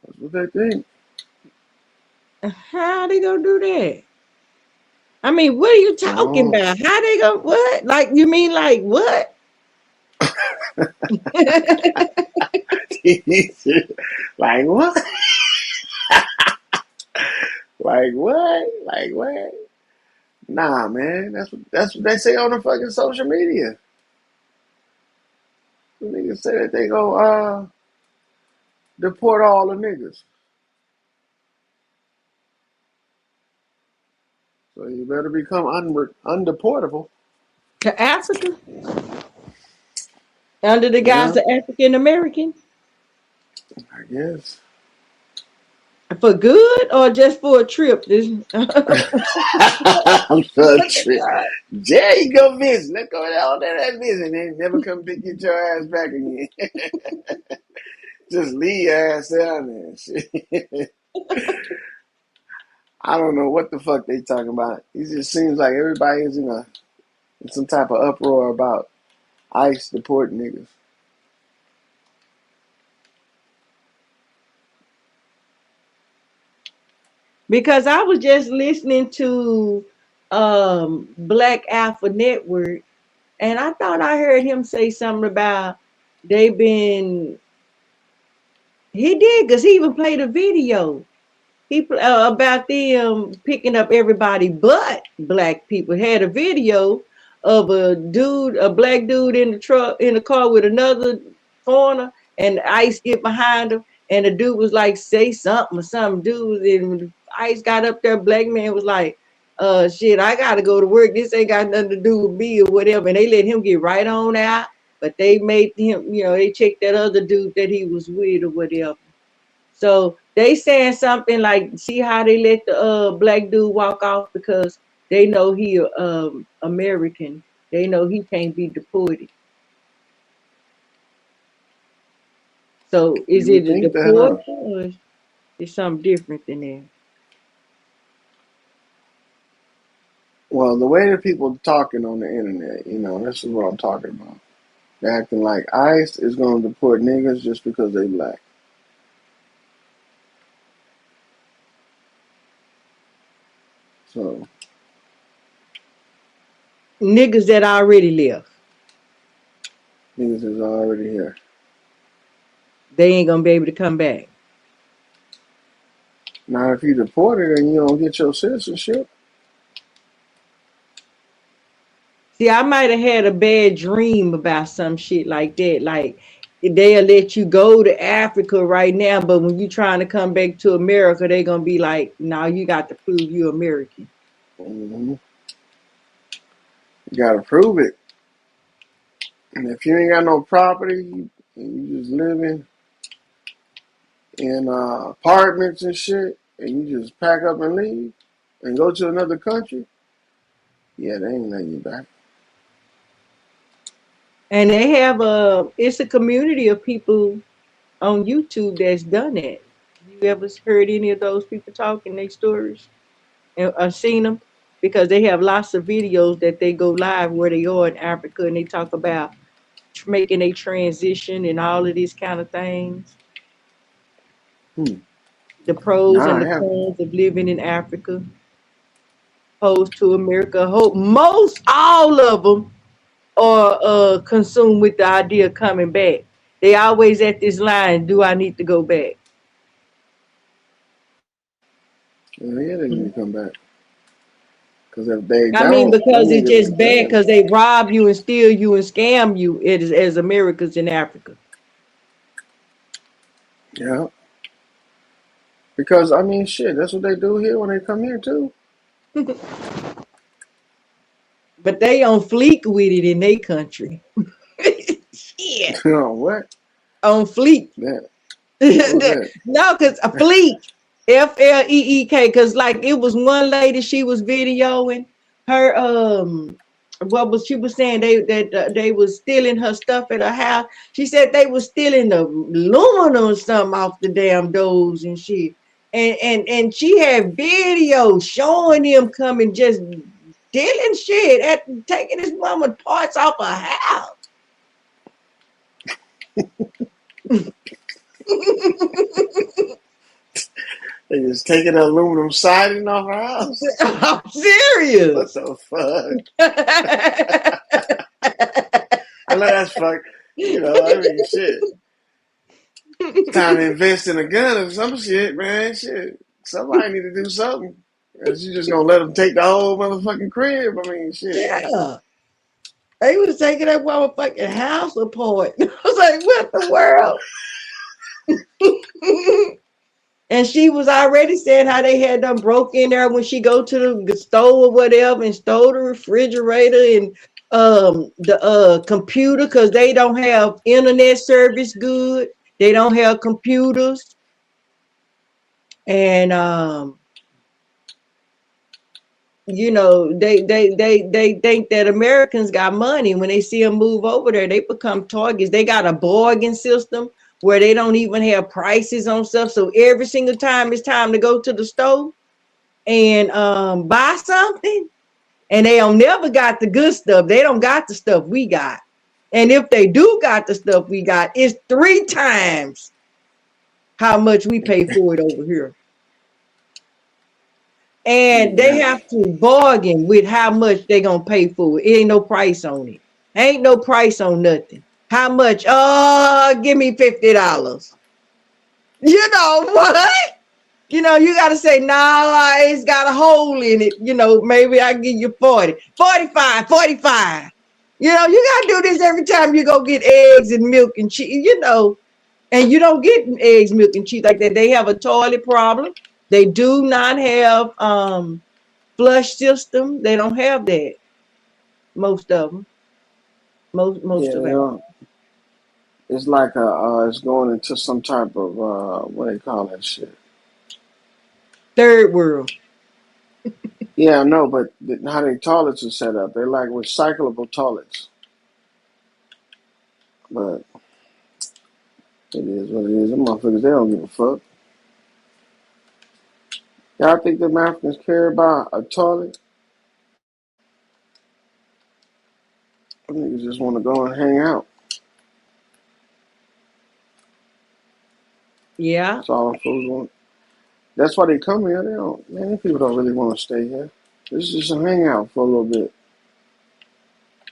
That's what they think. How they gonna do that? I mean, what are you talking Oh, about? How they gonna what? Like you mean like what? like what? Like what? Like what? Nah, man. That's what they say on the fucking social media. The niggas say that they go deport all the niggas. So you better become undeportable. To Africa? Under the guise Yeah, of African American? I guess. For good or just for a trip? This I'm so tripped. There you go visit. Let's go down there that visit and never come to get your ass back again. Just leave your ass down there. Shit. I don't know what the fuck they talking about. It just seems like everybody is in some type of uproar about ICE deporting niggas. because I was just listening to Black Alpha Network, and I thought I heard him say something about they've been. He did because he even played a video. About them picking up everybody but black people. Had a video of a black dude in the truck in the car with another foreigner, and ICE get behind him, and the dude was like, "Say something or something." Dude, and ICE got up there. Black man was like, shit, I gotta go to work. This ain't got nothing to do with me or whatever." And they let him get right on out, but they made him, they checked that other dude that he was with or whatever. So they saying something like, see how they let the black dude walk off because they know he American. They know he can't be deported. So is You it would a think that, huh? deportation or is something different than that? Well, the way that people talking on the internet, this is what I'm talking about. They're acting like ICE is going to deport niggas just because they black. So Niggas that already left, niggas is already here. they ain't gonna be able to come back. Now, if you deported and you don't get your citizenship, See, I might have had a bad dream about some shit like that. Like they'll let you go to Africa right now, but when you trying to come back to America, they gonna be like, "No, you got to prove you American." you got to prove it. And if you ain't got no property and you just living in apartments and shit, and you just pack up and leave and go to another country, yeah, they ain't letting you back. And they have it's a community of people on YouTube that's done it. You ever heard any of those people talking their stories and seen them? Because they have lots of videos that they go live where they are in Africa and they talk about making a transition and all of these kind of things. Hmm. The pros Nah, and I the haven't. cons of living in Africa, opposed to America. Hope most all of them are consumed with the idea of coming back. They always at this line, do I need to go back? Yeah, they need to come back. Because if they I mean, don't, them because it's niggas just is bad done. because they rob you and steal you and scam you as Americans in Africa. Yeah. Because, I mean, shit, that's what they do here when they come here, too. But they on fleek with it in their country. Shit. What? On fleek. That. What was that? No, because a fleek. FLEEK. Because like it was one lady, she was videoing her what was she was saying they was stealing her stuff at her house. She said they was stealing the aluminum or something off the damn doors and shit. And she had videos showing them coming just stealing shit at taking this woman parts off her house. They just taking the aluminum siding off her house. I'm What serious. the fuck? I know that's fuck. I mean, shit. Time to invest in a gun or some shit, man. Shit. Somebody need to do something. Else you just gonna let them take the whole motherfucking crib. I mean, shit. Yeah. They was taking that motherfucking house apart. I was like, what the world? And she was already saying how they had them broke in there when she go to the store or whatever and stole the refrigerator and the computer because they don't have internet service good. They don't have computers. And they think that Americans got money. When they see them move over there, they become targets. They got a bargain system where they don't even have prices on stuff. So every single time it's time to go to the store and buy something, and they don't never got the good stuff. They don't got the stuff we got. And if they do got the stuff we got, it's 3 times how much we pay for it over here. And they Yeah, have to bargain with how much they gonna pay for it. It ain't no price on it. Ain't no price on nothing. How much? Oh, give me $50. You know what? You gotta say, nah, it's got a hole in it. Maybe I give you 40, 45, 45. You gotta do this every time you go get eggs and milk and cheese, and you don't get eggs, milk, and cheese like that. They have a toilet problem. They do not have flush system. They don't have that. Most of them. Most yeah, of they them. don't. It's like it's going into some type of what they call that shit. Third world. Yeah, I know, but how they toilets are set up, they're like recyclable toilets. But it is what it is. Them motherfuckers, they don't give a fuck. Y'all think them Africans care about a toilet? Them niggas just want to go and hang out. Yeah. That's all them fools want. That's why they come here. They don't. Man, these people don't really want to stay here. This is just a hangout for a little bit.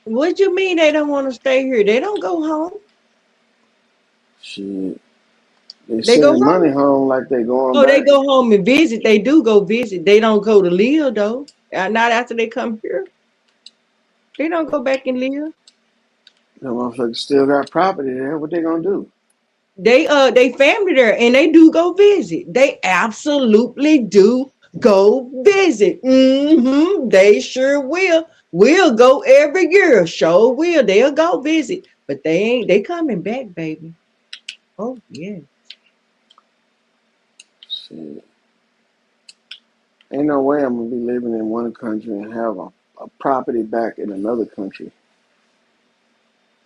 What you mean they don't want to stay here? They don't go home. Shit, they They go sending money home. home like they going Oh, they back. go home and visit. They do go visit. They don't go to live though. Not after they come here. They don't go back and live. Them motherfuckers still got property there. What they gonna do? They family there and they do go visit. They absolutely do go visit. They sure will. We'll go every year. Sure will. They'll go visit. But they coming back, baby. Oh yeah. Shit, ain't no way I'm gonna be living in one country and have a property back in another country.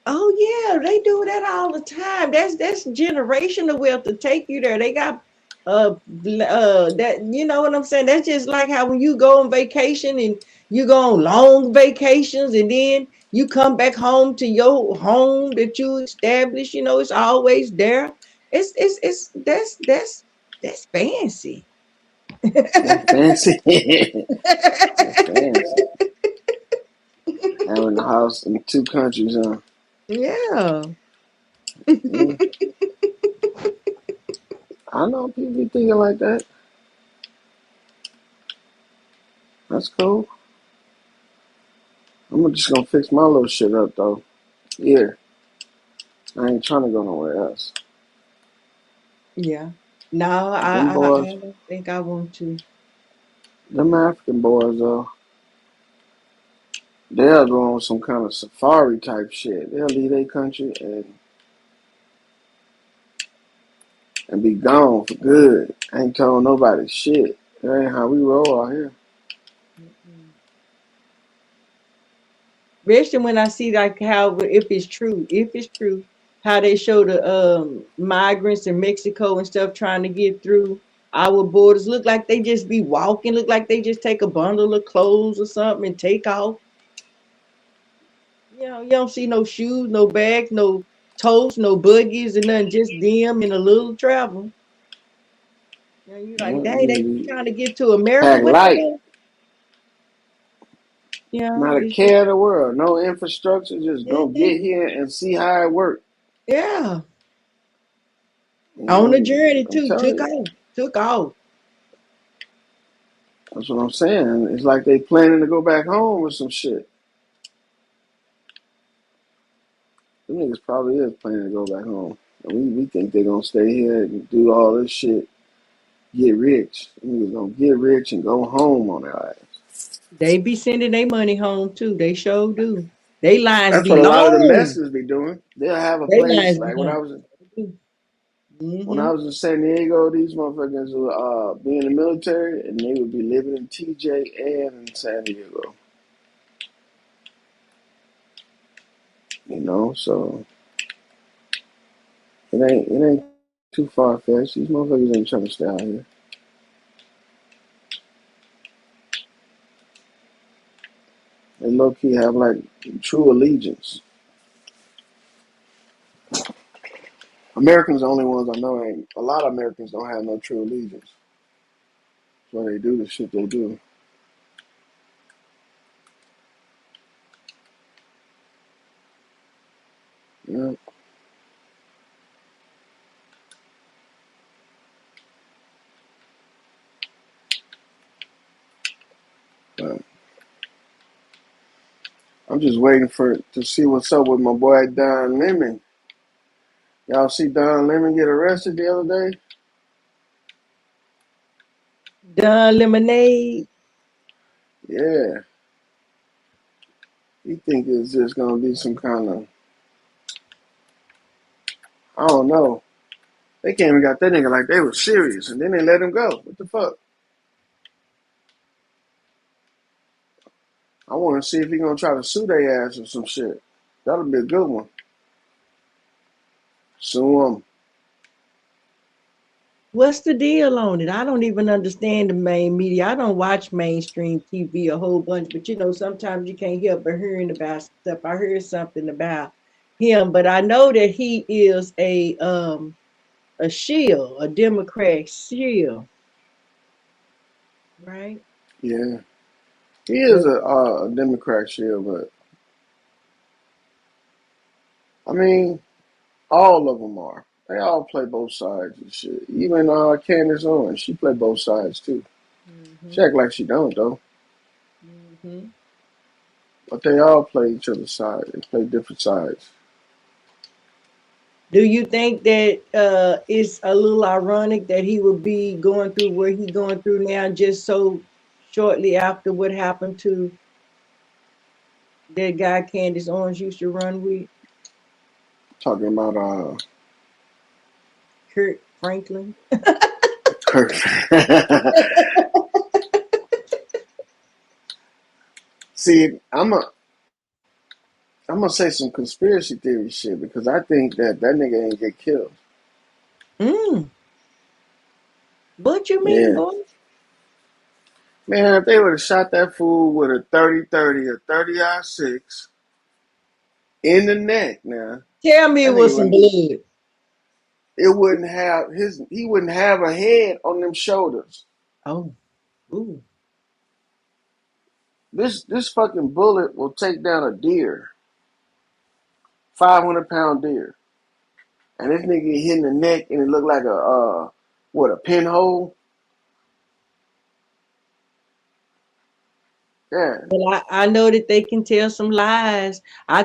Oh yeah, they do that all the time. That's generational wealth to take you there. They got that what I'm saying. That's just like how when you go on vacation and you go on long vacations and then you come back home to your home that you established. It's always there. It's that's fancy. That's fancy. That's fancy. Having a house in 2 countries, huh? Yeah. Yeah, I know people be thinking like that. That's cool. Just gonna fix my little shit up though. Here, I ain't trying to go nowhere else. Yeah. No, But I don't think I want to. them African boys though, they'll go on some kind of safari type shit. They'll leave their country and be gone for good. Ain't told nobody shit. That ain't how we roll out here. Mm-mm. Especially when I see like how if it's true, how they show the migrants in Mexico and stuff trying to get through our borders. Look like they just be walking, look like they just take a bundle of clothes or something and take off. You don't see no shoes, no bags, no totes, no buggies and nothing, just them in a little travel. You Yeah, like, dang, they niggas trying to get to America. pack What they light, going? not a It's just care in the world, no infrastructure. Just go mhm, get here and see how it works. yeah. You On the know, journey I'm too. telling Took you. off. Took off. That's what I'm saying. It's like they planning to go back home or some shit. Them niggas probably is planning to go back home. And we think they're gonna stay here and do all this shit, get rich. Them niggas gonna get rich and go home on their ass. They be sending their money home too. They sure do. They lines That's be what a lot of the long. Mexicans be doing. They'll have a They place lines be like when I long. was They do. When I Mm-hmm. was in San Diego, these motherfuckers would be in the military and they would be living in TJ and in San Diego. So it ain't too far fetched. These motherfuckers ain't trying to stay out here. They low key have like true allegiance. Americans are the only ones I know ain't. A lot of Americans don't have no true allegiance. That's why they do the shit they do. Yeah, but I'm just waiting to see what's up with my boy Don Lemon. Y'all see Don Lemon get arrested the other day? Done lemonade. Yeah, he think it's just gonna be some kind of, I don't know. They came and got that nigga like they was serious, and then they let him go. What the fuck? I want to see if he gonna try to sue their ass or some shit. That'll be a good one. Sue him. What's the deal on it? I don't even understand the main media. I don't watch mainstream TV a whole bunch, but sometimes you can't help but hearing about stuff. I heard something about him, but I know that he is a shield, a Democrat shield, right? Yeah, he is But a Democrat shield, but I mean, all of them are. They all play both sides and shit. Even Candace Owens, she play both sides too. She hmm act like she don't though, hmm but they all play each other's side. They play different sides. do you think that it's a little ironic that he would be going through where he going through now, just so shortly after what happened to that guy Candace Owens used to run with, Talking about Kurt Franklin? Kirk. See, I'm gonna say some conspiracy theory shit because I think that nigga ain't get killed. Mm, what you mean, Yeah. boy? Man, if they would have shot that fool with a 30-30 or 30-06 in the neck, now Tell me it that nigga was some wouldn't. blood. It wouldn't have his. He wouldn't have a head on them shoulders. Oh, ooh. This fucking bullet will take down a deer, 500-pound deer, and this nigga get hit in the neck and it looked like a pinhole. Yeah, But I know that they can tell some lies. I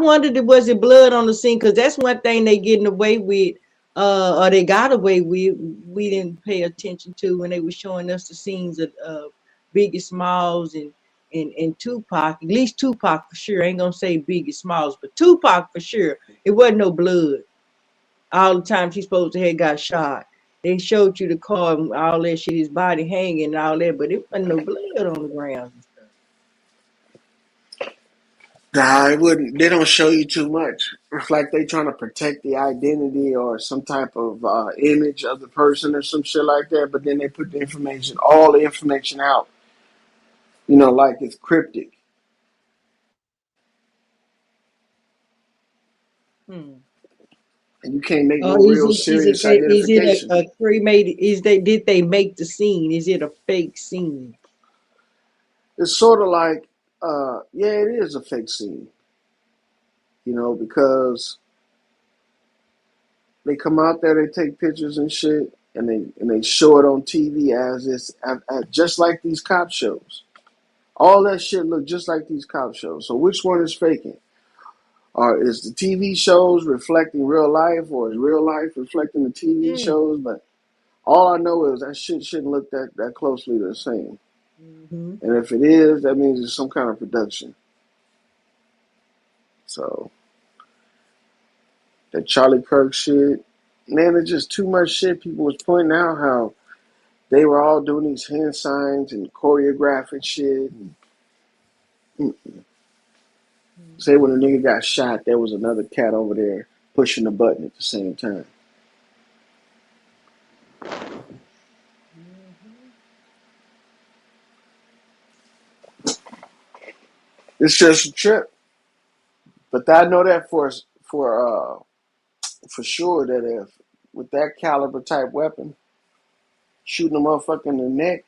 wondered if was it blood on the scene, because that's one thing they getting away with, or they got away with. We didn't pay attention to when they were showing us the scenes of Biggie Smalls and Tupac. At least Tupac for sure. I ain't gonna say Biggie Smalls, but Tupac for sure. It wasn't no blood. All the times he's supposed to have got shot. They showed you the car and all that shit, his body hanging and all that, but it wasn't no blood on the ground and stuff. nah, it wouldn't. They don't show you too much. It's like they trying to protect the identity or some type of image of the person or some shit like that. But then they put all the information out. Like it's cryptic, Hmm. and you can't make Or no real serious is it identification. a cremated? Did they make the scene? Is it a fake scene? It's sort of like, yeah, it is a fake scene, because they come out there, they take pictures and shit, and they show it on TV as just like these cop shows. All that shit look just like these cop shows. So which one is faking? Or is the TV shows reflecting real life, or is real life reflecting the TV Mm. shows? But all I know is that shit shouldn't look that closely the same. Mm-hmm. And if it is, that means it's some kind of production. So that Charlie Kirk shit, man, it's just too much shit. People was pointing out how they were all doing these hand signs and choreographing shit. And say when a nigga got shot, there was another cat over there pushing the button at the same time. Mhm. It's just a trip. But I know that for sure that if with that caliber type weapon, shooting a motherfucker in the neck,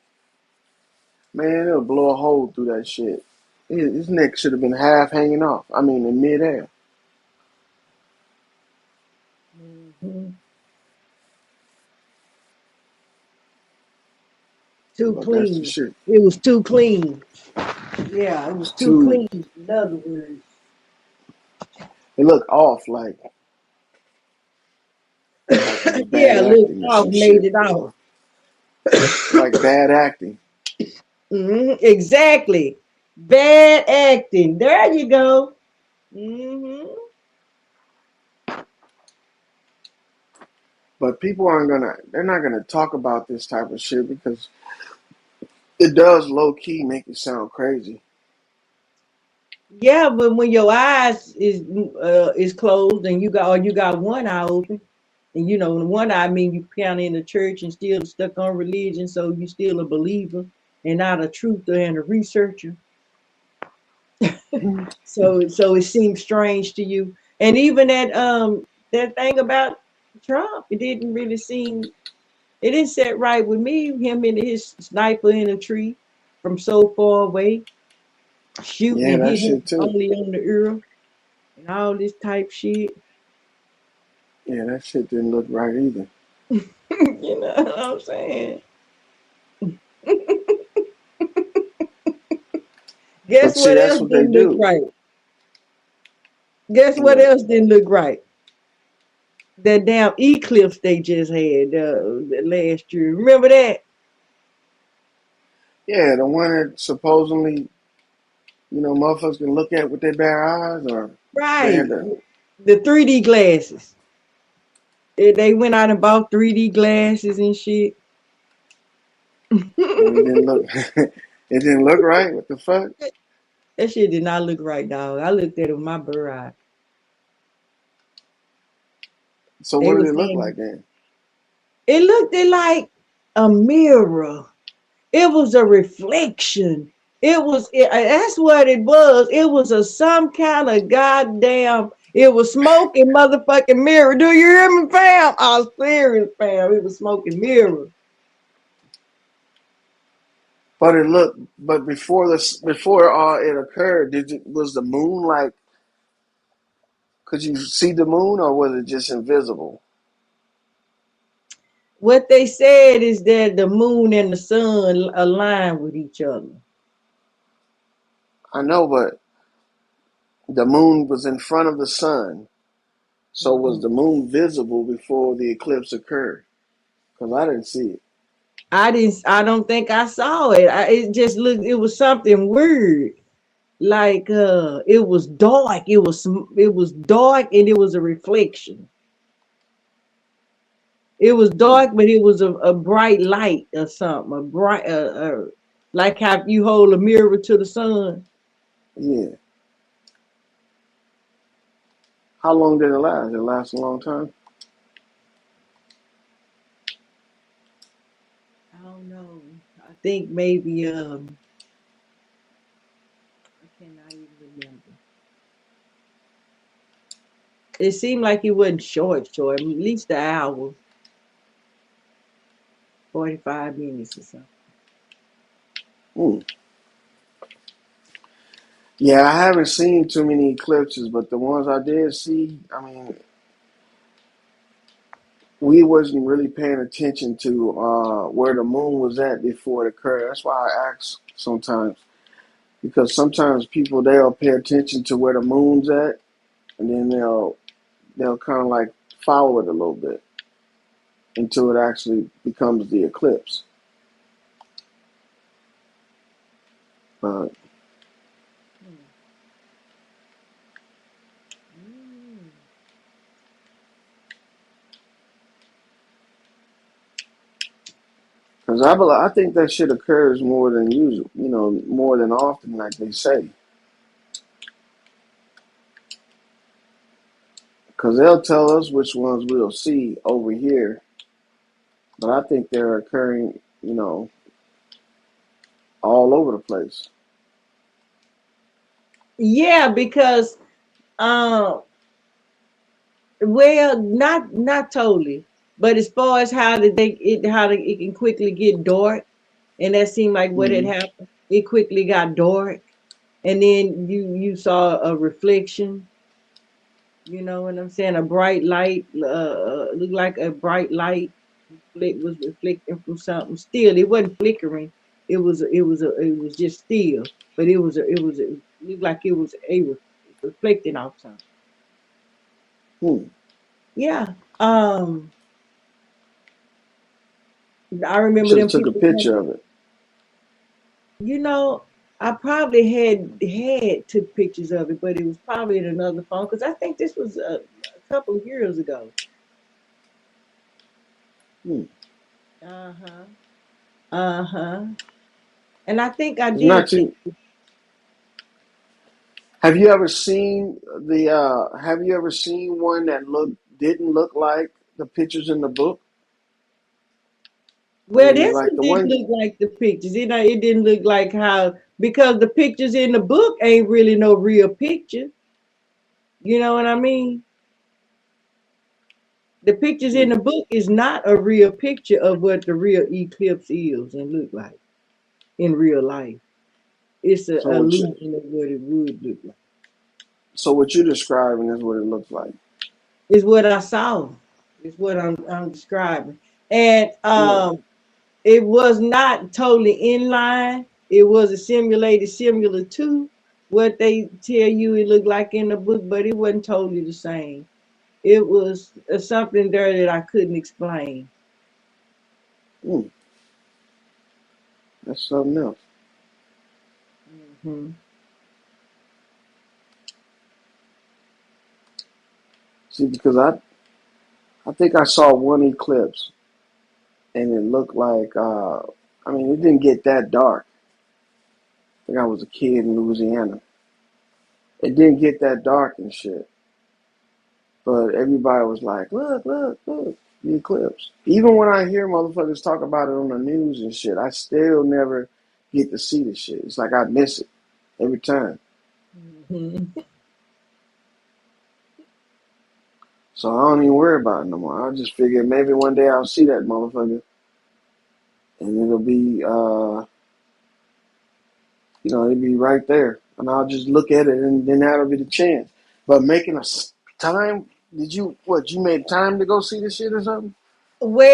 man, it'll blow a hole through that shit. His neck should have been half hanging off. I mean, in midair. Mhm. Too But that's the clean. shit. It was too clean. Yeah, it was It's too too. clean. In other words. It looked off, like it was bad Yeah, Luke acting or off some made shit. it off. Like bad acting. Exactly. Bad acting. There you go. Hmm. But people aren't gonna. They're not gonna talk about this type of shit because it does low key make it sound crazy. Yeah, but when your eyes is closed and you got one eye open, and one eye mean you count in the church and still stuck on religion, so you still a believer and not a truther and a researcher. So it seems strange to you. And even that thing about Trump, it didn't set right with me. Him and his sniper in a tree from so far away, shooting Yeah, and that hitting shit too. only on the ear and all this type shit. Yeah, that shit didn't look right either. You know what I'm saying? Guess But see, what that's else what they didn't look do. right? Guess what What? else didn't look right? That damn eclipse they just had last year. Remember that? Yeah, the one that supposedly, motherfuckers can look at with their bare eyes, or they Right. had to, The 3D glasses. They went out and bought 3D glasses and shit. and it didn't look, it didn't look right. What the fuck? That shit did not look right, dog. I looked at it with my bird eye. So They what did was it look saying like then? it looked like a mirror. It was a reflection. That's what it was. It was a some kind of goddamn. It was smoking motherfucking mirror. Do you hear me, fam? I was serious, fam. It was smoking mirror. But before it occurred, was the moon like? Could you see the moon, or was it just invisible? What they said is that the moon and the sun align with each other. I know, but the moon was in front of the sun. So was Mhm. the moon visible before the eclipse occurred? Because I didn't see it. I didn't. I don't think I saw it. It just looked. It was something weird. Like it was dark. It was dark, and it was a reflection. It was Hmm. dark, but it was a bright light or something. A bright, like how you hold a mirror to the sun. Yeah. How long did it last? Did it last a long time? I don't know. I think maybe I cannot even remember. It seemed like it wasn't short, at least an hour, 45 minutes or something. Hmm. Yeah, I haven't seen too many eclipses, but the ones I did see, I mean, we wasn't really paying attention to where the moon was at before it occurred. That's why I ask sometimes, because sometimes people they'll pay attention to where the moon's at, and then they'll kind of like follow it a little bit until it actually becomes the eclipse. But Hmm. Mm. Because I think that shit occurs more than usual, more than often, like they say. Because they'll tell us which ones we'll see over here, but I think they're occurring, all over the place. Yeah, because um, well, not totally, but as far as it can quickly get dark, and that seemed like what had Mm-hmm. happened. It quickly got dark, and then you saw a reflection. You know what I'm saying? A bright light, looked like a bright light was reflecting from something. Still, it wasn't flickering. It was just still, but it looked like it was reflecting off something. Hmm. Yeah. I You remember should have them took a people picture coming. of it. You know, I probably had took pictures of it, but it was probably in another phone because I think this was a couple of years ago. Hmm. Uh huh. Uh huh. And I think I It's not did take. too. Have you ever seen the? Have you ever seen one that didn't look like the pictures in the book? I Well, mean, this like one the didn't one. look like the pictures. It didn't look like how because the pictures in the book ain't really no real picture. You know what I mean? The pictures in Hmm. the book is not a real picture of what the real eclipse is and look like in real life. It's an So illusion of what it would look like. what you're describing is what it looks like. It's what I saw. It's what I'm describing. And Yeah. it was not totally in line. It was a simulated similar to what they tell you it looked like in the book, but it wasn't totally the same. It was something there that I couldn't explain. Hmm. That's something else. Hmm. See, because I think I saw one eclipse and it looked like. I mean, it didn't get that dark. I think I was a kid in Louisiana. It didn't get that dark and shit. But everybody was like, look, look, look, the eclipse. Even when I hear motherfuckers talk about it on the news and shit, I still never get to see the shit. It's like I miss it every time. Hmm. So I don't even worry about it no more. I just figure maybe one day I'll see that motherfucker and it'll be, it'll be right there. And I'll just look at it and then that'll be the chance. But making time, you made time to go see the shit or something?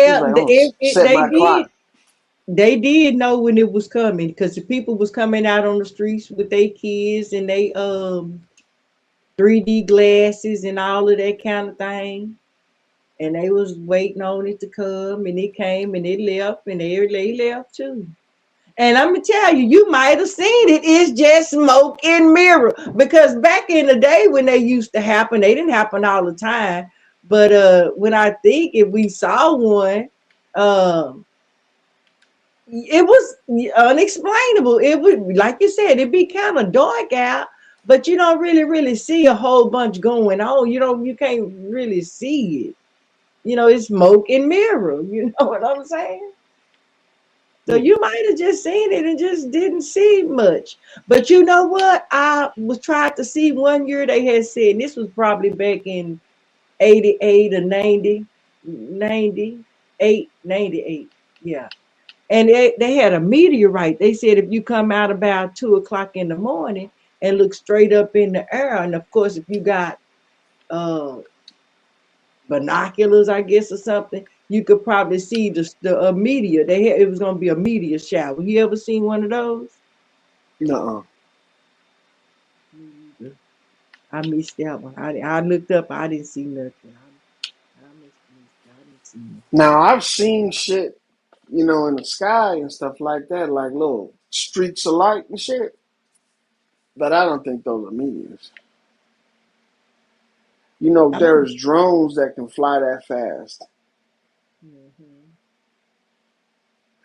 He was Well, like, I'm going to set my clock. they did know when it was coming because the people was coming out on the streets with their kids and they 3D glasses and all of that kind of thing. And they was waiting on it to come and it came and it left and they left too. And I'm gonna tell you, you might have seen it. It's just smoke and mirror. Because back in the day when they used to happen, they didn't happen all the time. But when I think if we saw one, um, it was unexplainable. It would, like you said, it'd be kind of dark out, but you don't really see a whole bunch going on. You can't really see it. It's smoke and mirror. You know what I'm saying? So Hmm. you might have just seen it and just didn't see much. But you know what? I was trying to see one year they had said, and this was probably back in 88 or 90, 98, 98. Yeah. And they had a meteorite. They said if you come out about 2 o'clock in the morning and look straight up in the air, and of course, if you got uh, binoculars, I guess, or something, you could probably see the meteor. It was gonna be a meteor shower. You ever seen one of those? Nuh-uh. Me either. I missed that one. I looked up. I didn't see nothing. I missed it. I didn't see nothing. Now I've seen shit, in the sky and stuff like that, like little streaks of light and shit. But I don't think those are meteors. Oh. There's drones that can fly that fast. Mhm.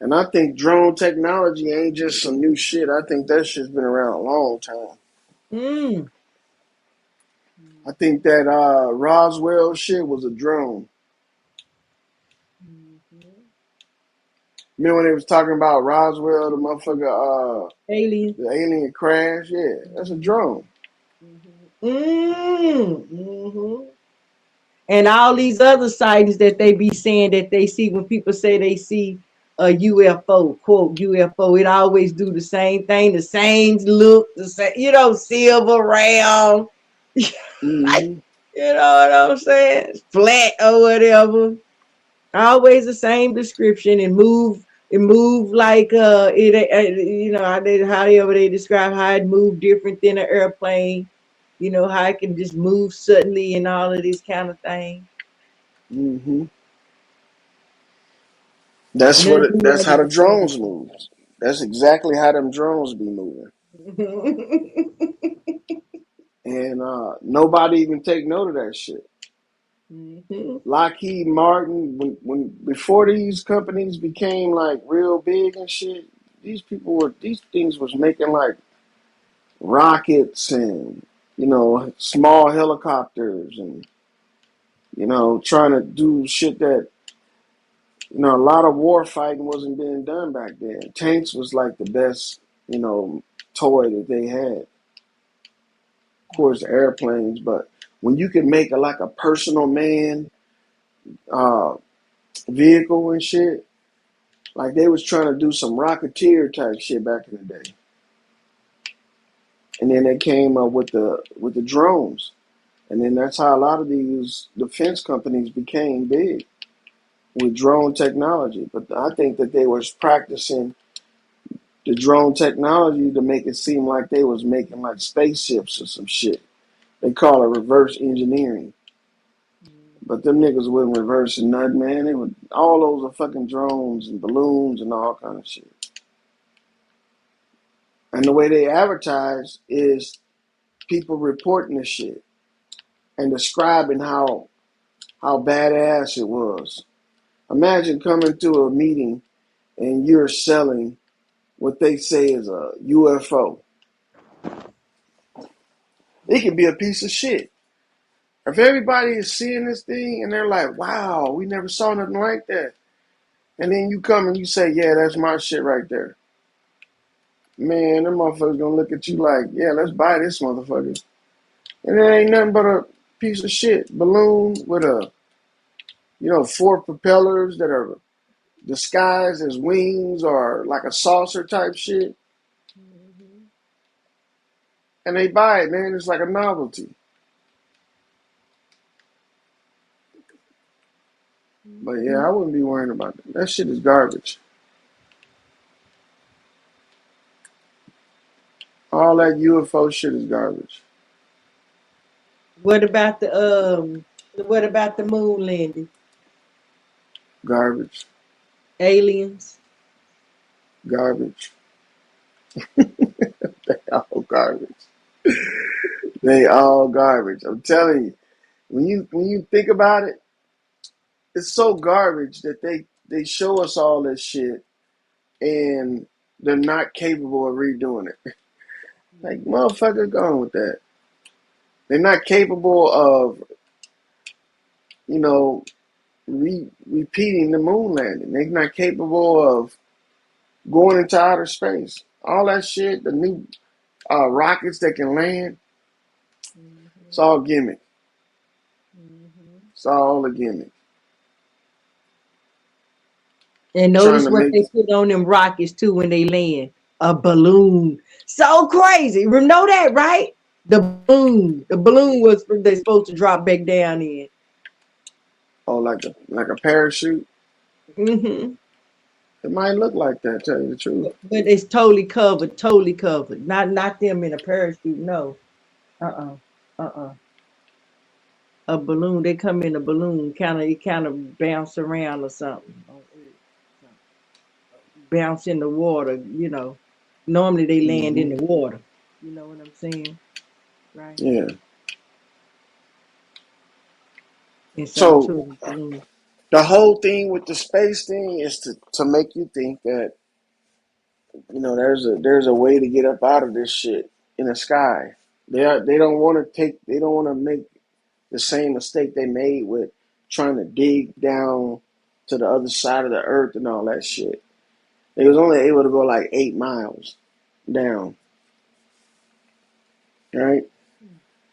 And I think drone technology ain't just some new shit. I think that shit's been around a long time. Mm. I think that Roswell shit was a drone. Remember when they was talking about Roswell, the motherfucker, Alien. the alien crash? Yeah, that's a drone. Mm. And all these other sightings that they be saying that they see when people say they see a UFO, quote UFO, it always do the same thing, the same look, the same, silver round, like, Hmm. you know what I'm saying? Flat or whatever. Always the same description and move like how however they describe how it moved different than an airplane, how it can just move suddenly and all of this kind of thing. Hmm. That's what. Nothing That's how the other drones move. That's exactly how them drones be moving. than And nobody even take note of that shit. Mhm. Lockheed Martin, when before these companies became like real big and shit, these things was making like rockets and small helicopters and trying to do shit that a lot of war fighting wasn't being done back then. Tanks was like the best toy that they had. Of course, airplanes, but when you can make like a personal man uh, vehicle and shit, like they was trying to do some Rocketeer type shit back in the day, and then they came up with the drones, and then that's how a lot of these defense companies became big with drone technology. But I think that they was practicing the drone technology to make it seem like they was making like spaceships or some shit. They call it reverse engineering. But them niggas wasn't reversing nothing, man. They were all those are fucking drones and balloons and all kind of shit. And the way they advertise is people reporting the shit and describing how badass it was. Imagine coming to a meeting and you're selling what they say is a UFO. It could be a piece of shit. If everybody is seeing this thing and they're like, wow, we never saw nothing like that. And then you come and you say, yeah, that's my shit right there. Man, them motherfuckers gonna look at you like, yeah, let's buy this motherfucker. And it ain't nothing but a piece of shit balloon with four propellers that are disguised as wings or like a saucer type shit. And they buy it, man. It's like a novelty. But yeah, I wouldn't be worrying about that. That shit is garbage. All that UFO shit is garbage. What about the moon landing? Garbage. Aliens? Garbage. All garbage. They all garbage. I'm telling you. When you think about it, it's so garbage that they show us all this shit and they're not capable of redoing it. Like motherfucker, gone with that. They're not capable of you know repeating the moon landing. They're not capable of going into outer space. All that shit, the new rockets that can land, it's all gimmick. It's all a gimmick. And Trying notice to what make they put on them rockets too when they land. A balloon. So crazy. You know that, right? The balloon. The balloon was they're supposed to drop back down in. like a parachute. Hmm. It might look like that, tell you the truth. But it's totally covered, totally covered. Not them in a parachute. No. Uh-uh. Uh-uh. A balloon. They come in a balloon, it kind of bounce around or something. Bounce in the water. Normally they land in Hmm. the water. You know what I'm saying? Right. Yeah. In some So sort of balloon. The whole thing with the space thing is to make you think that there's a way to get up out of this shit in the sky. They don't want to make the same mistake they made with trying to dig down to the other side of the earth and all that shit. They was only able to go like 8 miles down, right?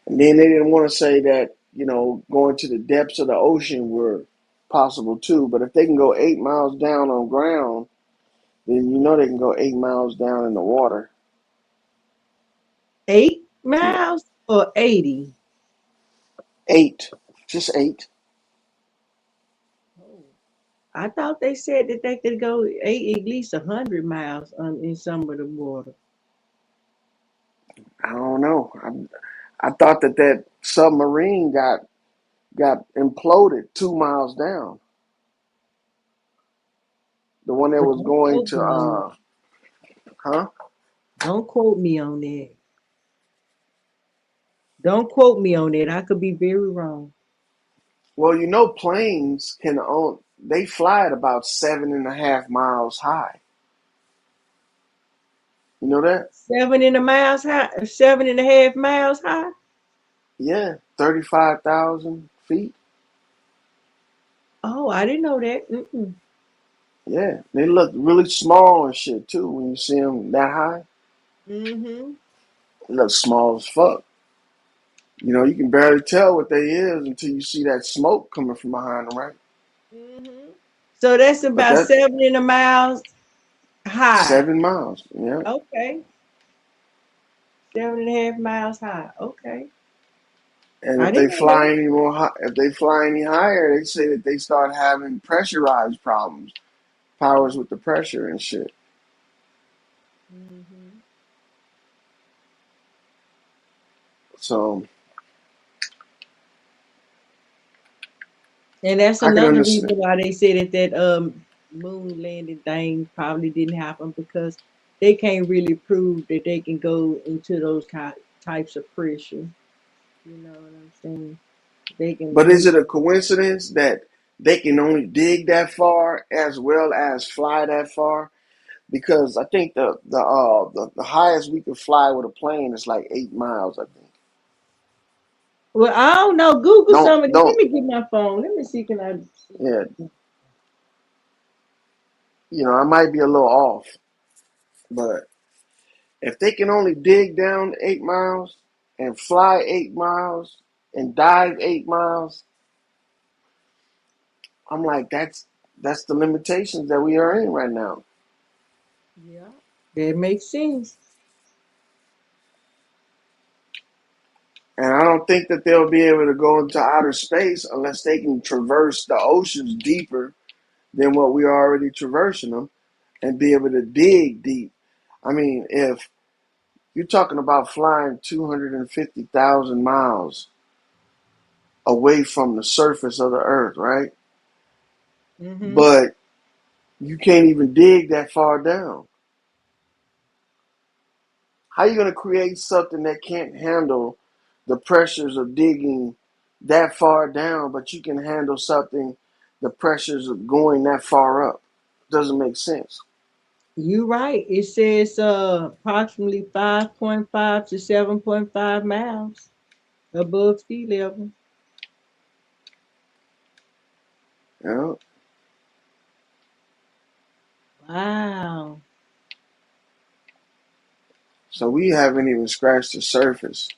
And then they didn't want to say that, going to the depths of the ocean were possible too. But if they can go 8 miles down on ground, then they can go 8 miles down in the water. 8 miles or 80? Eight, just eight. Oh, I thought they said that they could go at least 100 miles in some of the water. I don't know. I thought that submarine got imploded 2 miles down. The one that But was don't going quote to, me on it. huh? Don't quote me on that. Don't quote me on that. I could be very wrong. Well, planes they fly at about 7.5 miles high. You know that? 7 and a miles high, 7.5 miles high. Yeah, 35,000 feet. Oh, I didn't know that. Mm-mm. Yeah, they look really small and shit too when you see them that high. Mm-hmm. They look small as fuck. You can barely tell what they is until you see that smoke coming from behind them, right? Mm-hmm. So that's But about that 7 and a miles high. 7 miles, yeah. Okay. 7.5 miles high. Okay. And I if they didn't know fly that. any more, if they fly any higher, they say that they start having pressurized problems, powers with the pressure and shit. Hmm. So And that's I can another reason understand. why they say that moon landing thing probably didn't happen because they can't really prove that they can go into those types of pressure. You know what I'm saying? They can But is make it a coincidence that they can only dig that far as well as fly that far? Because I think the highest we could fly with a plane is like 8 miles. I think. well, I don't know. Google Don't some of it. Let don't me get my phone. Let me see. Can I see if yeah. I can? I might be a little off, but if they can only dig down 8 miles and fly 8 miles and dive 8 miles, I'm like that's the limitations that we are in right now. Yeah, that makes sense. And I don't think that they'll be able to go into outer space unless they can traverse the oceans deeper than what we are already traversing them and be able to dig deep. I mean, if you're talking about flying 250,000 miles away from the surface of the earth, right? Mm-hmm. But you can't even dig that far down. How are you going to create something that can't handle the pressures of digging that far down, but you can handle something, the pressures of going that far up? Doesn't make sense. You're right. It says approximately 5.5 to 7.5 miles above sea level. You know? Wow. So we haven't even scratched the surface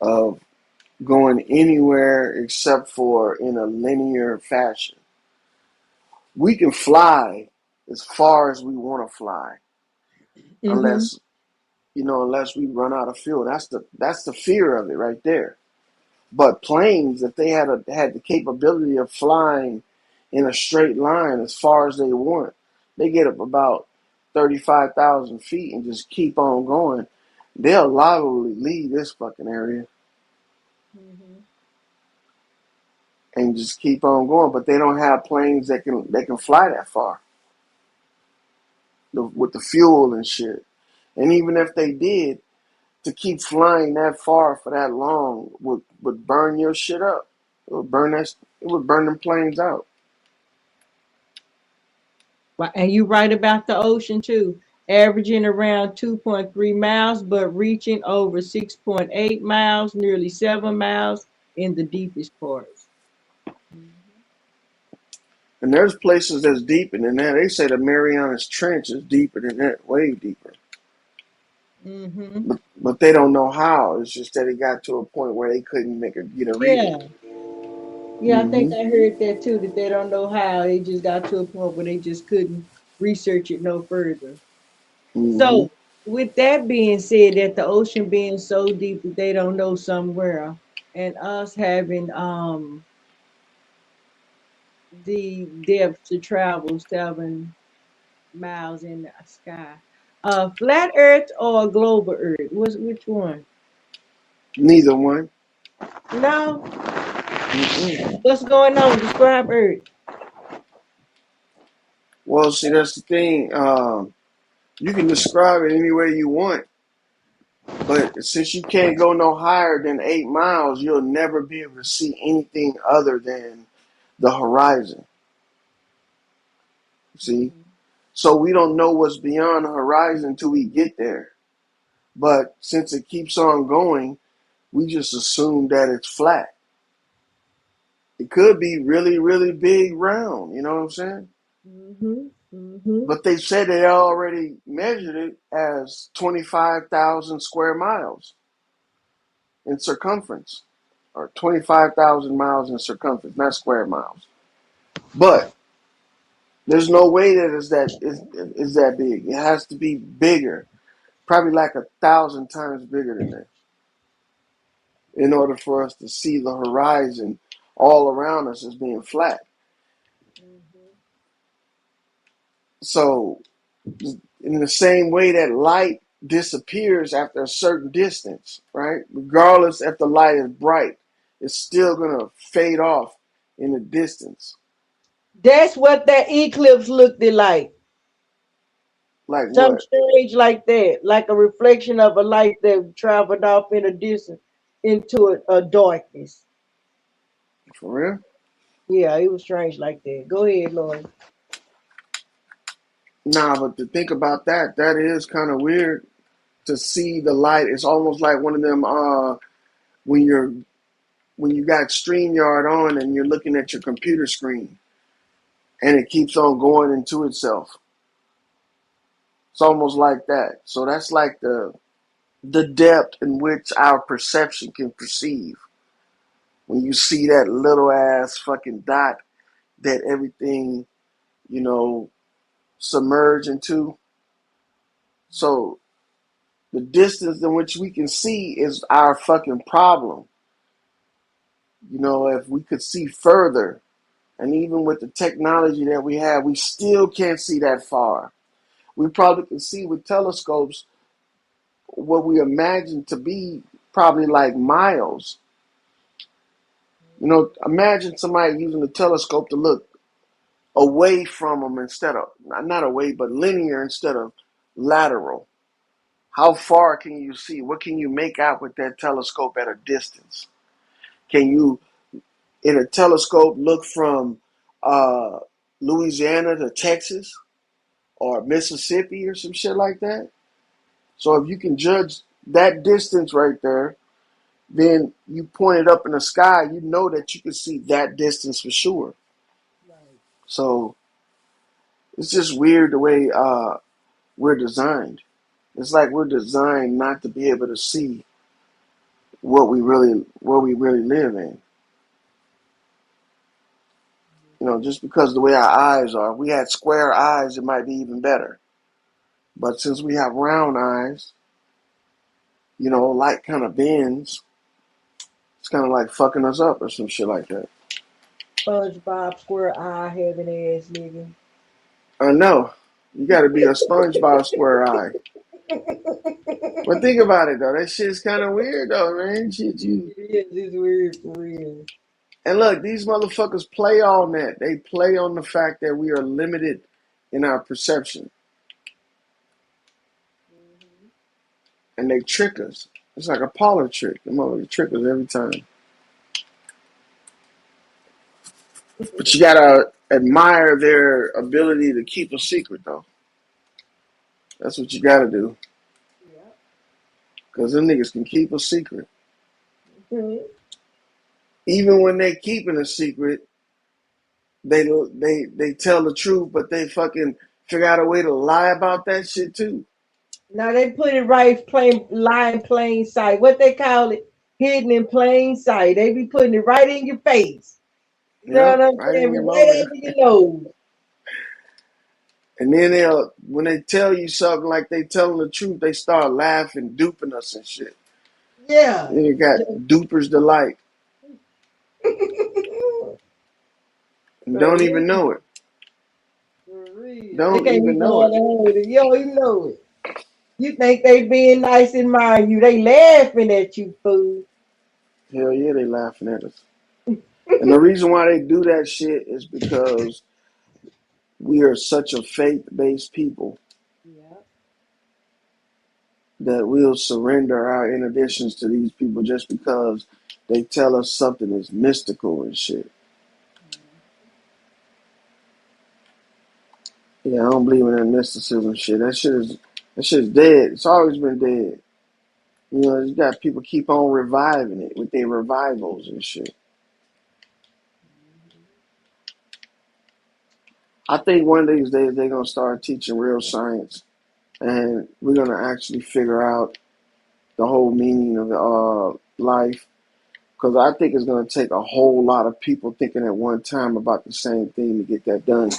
of going anywhere except for in a linear fashion. We can fly as far as we want to fly, Mm-hmm. unless unless we run out of fuel. That's the fear of it right there. But planes, if they had the capability of flying in a straight line as far as they want, they get up about 35,000 feet and just keep on going. They'll liably leave this fucking area Mm-hmm. and just keep on going. But they don't have planes that can fly that far with the fuel and shit. And even if they did, to keep flying that far for that long would burn your shit up. It would burn that. It would burn them planes out. And you write about the ocean too, averaging around 2.3 miles, but reaching over 6.8 miles, nearly 7 miles in the deepest parts. And there's places that's deeper than that. They say the Marianas Trench is deeper than that, way deeper. Mm-hmm. But they don't know how. It's just that it got to a point where they couldn't get a reading. Yeah, yeah, I think Mm-hmm. I heard that too, that they don't know how. They just got to a point where they just couldn't research it no further. Mm-hmm. So, with that being said, that the ocean being so deep that they don't know somewhere, and us having the depth to travel 7 miles in the sky, flat Earth or global Earth? Which one? Neither one. No, Mm-mm. what's going on? Describe Earth. Well, see, that's the thing. You can describe it any way you want, but since you can't go no higher than 8 miles, you'll never be able to see anything other than the horizon. See? Mhm. So we don't know what's beyond the horizon until we get there. But since it keeps on going, we just assume that it's flat. It could be really, really big round, you know what I'm saying? Mhm. Mhm. But they said they already measured it as 25,000 square miles in circumference, or 25,000 miles in circumference, not square miles. But there's no way that is that big. It has to be bigger, probably like 1,000 times bigger than that, in order for us to see the horizon all around us as being flat. Mhm. So, in the same way that light disappears after a certain distance, right? Regardless if the light is bright, it's still going to fade off in the distance. That's what that eclipse looked like. Like Something what? strange like that, like a reflection of a light that traveled off in a distance into a darkness. For real? Yeah, it was strange like that. Go ahead, Lord. Nah, but to think about that, that is kind of weird to see the light. It's almost like one of them when you're when you got StreamYard on and you're looking at your computer screen and it keeps on going into itself. It's almost like that. So that's like the depth in which our perception can perceive. When you see that little ass fucking dot that everything, you know, submerge into. So the distance in which we can see is our fucking problem. You know, if we could see further, and even with the technology that we have, we still can't see that far. We probably can see with telescopes what we imagine to be probably like miles. You know, imagine somebody using a telescope to look away from them instead of, not away, but linear instead of lateral. How far can you see? What can you make out with that telescope at a distance? Can you, in a telescope, look from uh, Louisiana to Texas or Mississippi or some shit like that? So if you can judge that distance right there, then you point it up in the sky, you know that you can see that distance for sure. Right. So it's just weird the way we're designed. It's like we're designed not to be able to see what we really live in. You know, just because the way our eyes are. If we had square eyes, it might be even better. But since we have round eyes, you know, light kind of bends. It's kind of like fucking us up or some shit like that. SpongeBob square eye having ass nigga. I know. You got to be a SpongeBob square eye. But think about it though. That shit's kind of weird though, man. Shit, you. It is. It's weird for real. And look, these motherfuckers play on that. They play on the fact that we are limited in our perception, Mhm. and they trick us. It's like a parlor trick. They trick us every time. But you gotta admire their ability to keep a secret, though. That's what you gotta do. Yeah. Because them niggas can keep a secret. Mhm. Even when they keeping a secret, they tell the truth, but they fucking figure out a way to lie about that shit too. Now they put it right plain lie in plain sight. What they call it? Hidden in plain sight. They be putting it right in your face. You know Yep, what I'm right in your saying? Right mouth. under your nose. And then when they tell you something like they telling the truth, they start laughing, duping us and shit. Yeah. Then you got dupers delight and For don't real. even know it. For real. They Don't can't even even know it. hardly hold it. You don't even know it. You think they being nice and mind you. They laughing at you, fool. Hell yeah, they laughing at us. And the reason why they do that shit is because we are such a faith-based people Yeah. that we'll surrender our inhibitions to these people just because they tell us something is mystical and shit. Yeah, I don't believe in that mysticism shit. That shit is dead. It's always been dead. You know, you got people keep on reviving it with their revivals and shit. I think one of these days they're gonna start teaching real science, and we're gonna actually figure out the whole meaning of life. Because I think it's gonna take a whole lot of people thinking at one time about the same thing to get that done.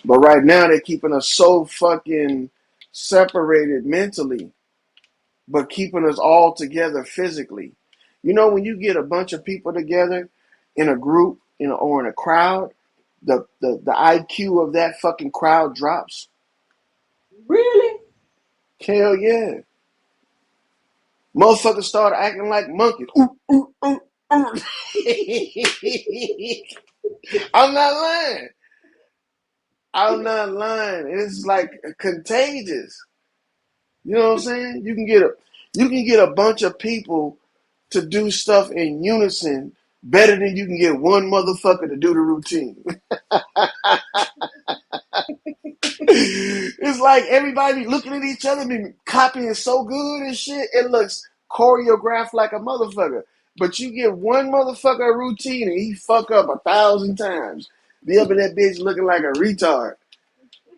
But right now they're keeping us so fucking separated mentally, but keeping us all together physically. You know, when you get a bunch of people together in a group, or in a crowd, the IQ of that fucking crowd drops. Really? Hell yeah. Motherfuckers start acting like monkeys. Ooh, ooh, ooh, ooh. I'm not lying. I'm not lying. It's like contagious. You know what I'm saying? You can get a bunch of people to do stuff in unison better than you can get one motherfucker to do the routine. It's like everybody be looking at each other, be copying so good and shit. It looks choreographed like a motherfucker. But you give one motherfucker a routine and he fuck up 1,000 times. Be up in that bitch looking like a retard.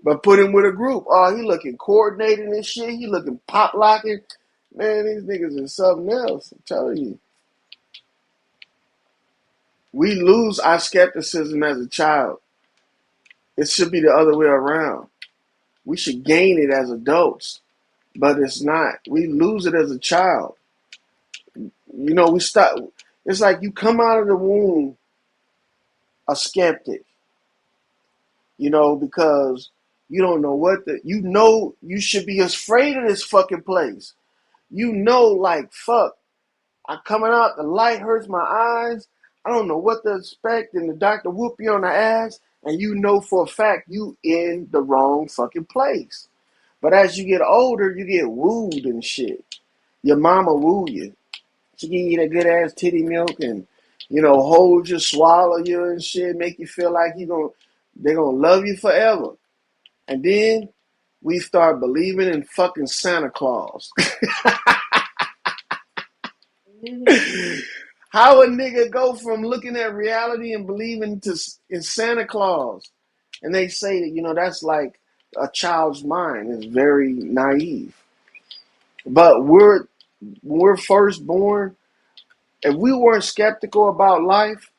But put him with a group. Oh, he looking coordinated and shit. He looking pop locking. Man, these niggas is something else. I'm telling you. We lose our skepticism as a child. It should be the other way around. We should gain it as adults, but it's not. We lose it as a child. You know, we start. It's like you come out of the womb a skeptic. Because you don't know what you should be afraid of this fucking place. Like fuck. I'm coming out. The light hurts my eyes. I don't know what to expect, and the doctor whoop you on the ass, and you know for a fact you in the wrong fucking place. But as you get older, you get wooed and shit. Your mama woo you. She give you that good ass titty milk and hold you, swallow you and shit, make you feel like they're gonna love you forever. And then we start believing in fucking Santa Claus. Mhm. How a nigga go from looking at reality and believing in Santa Claus? And they say that, that's like a child's mind. It's very naive. But when we're first born, if we weren't skeptical about life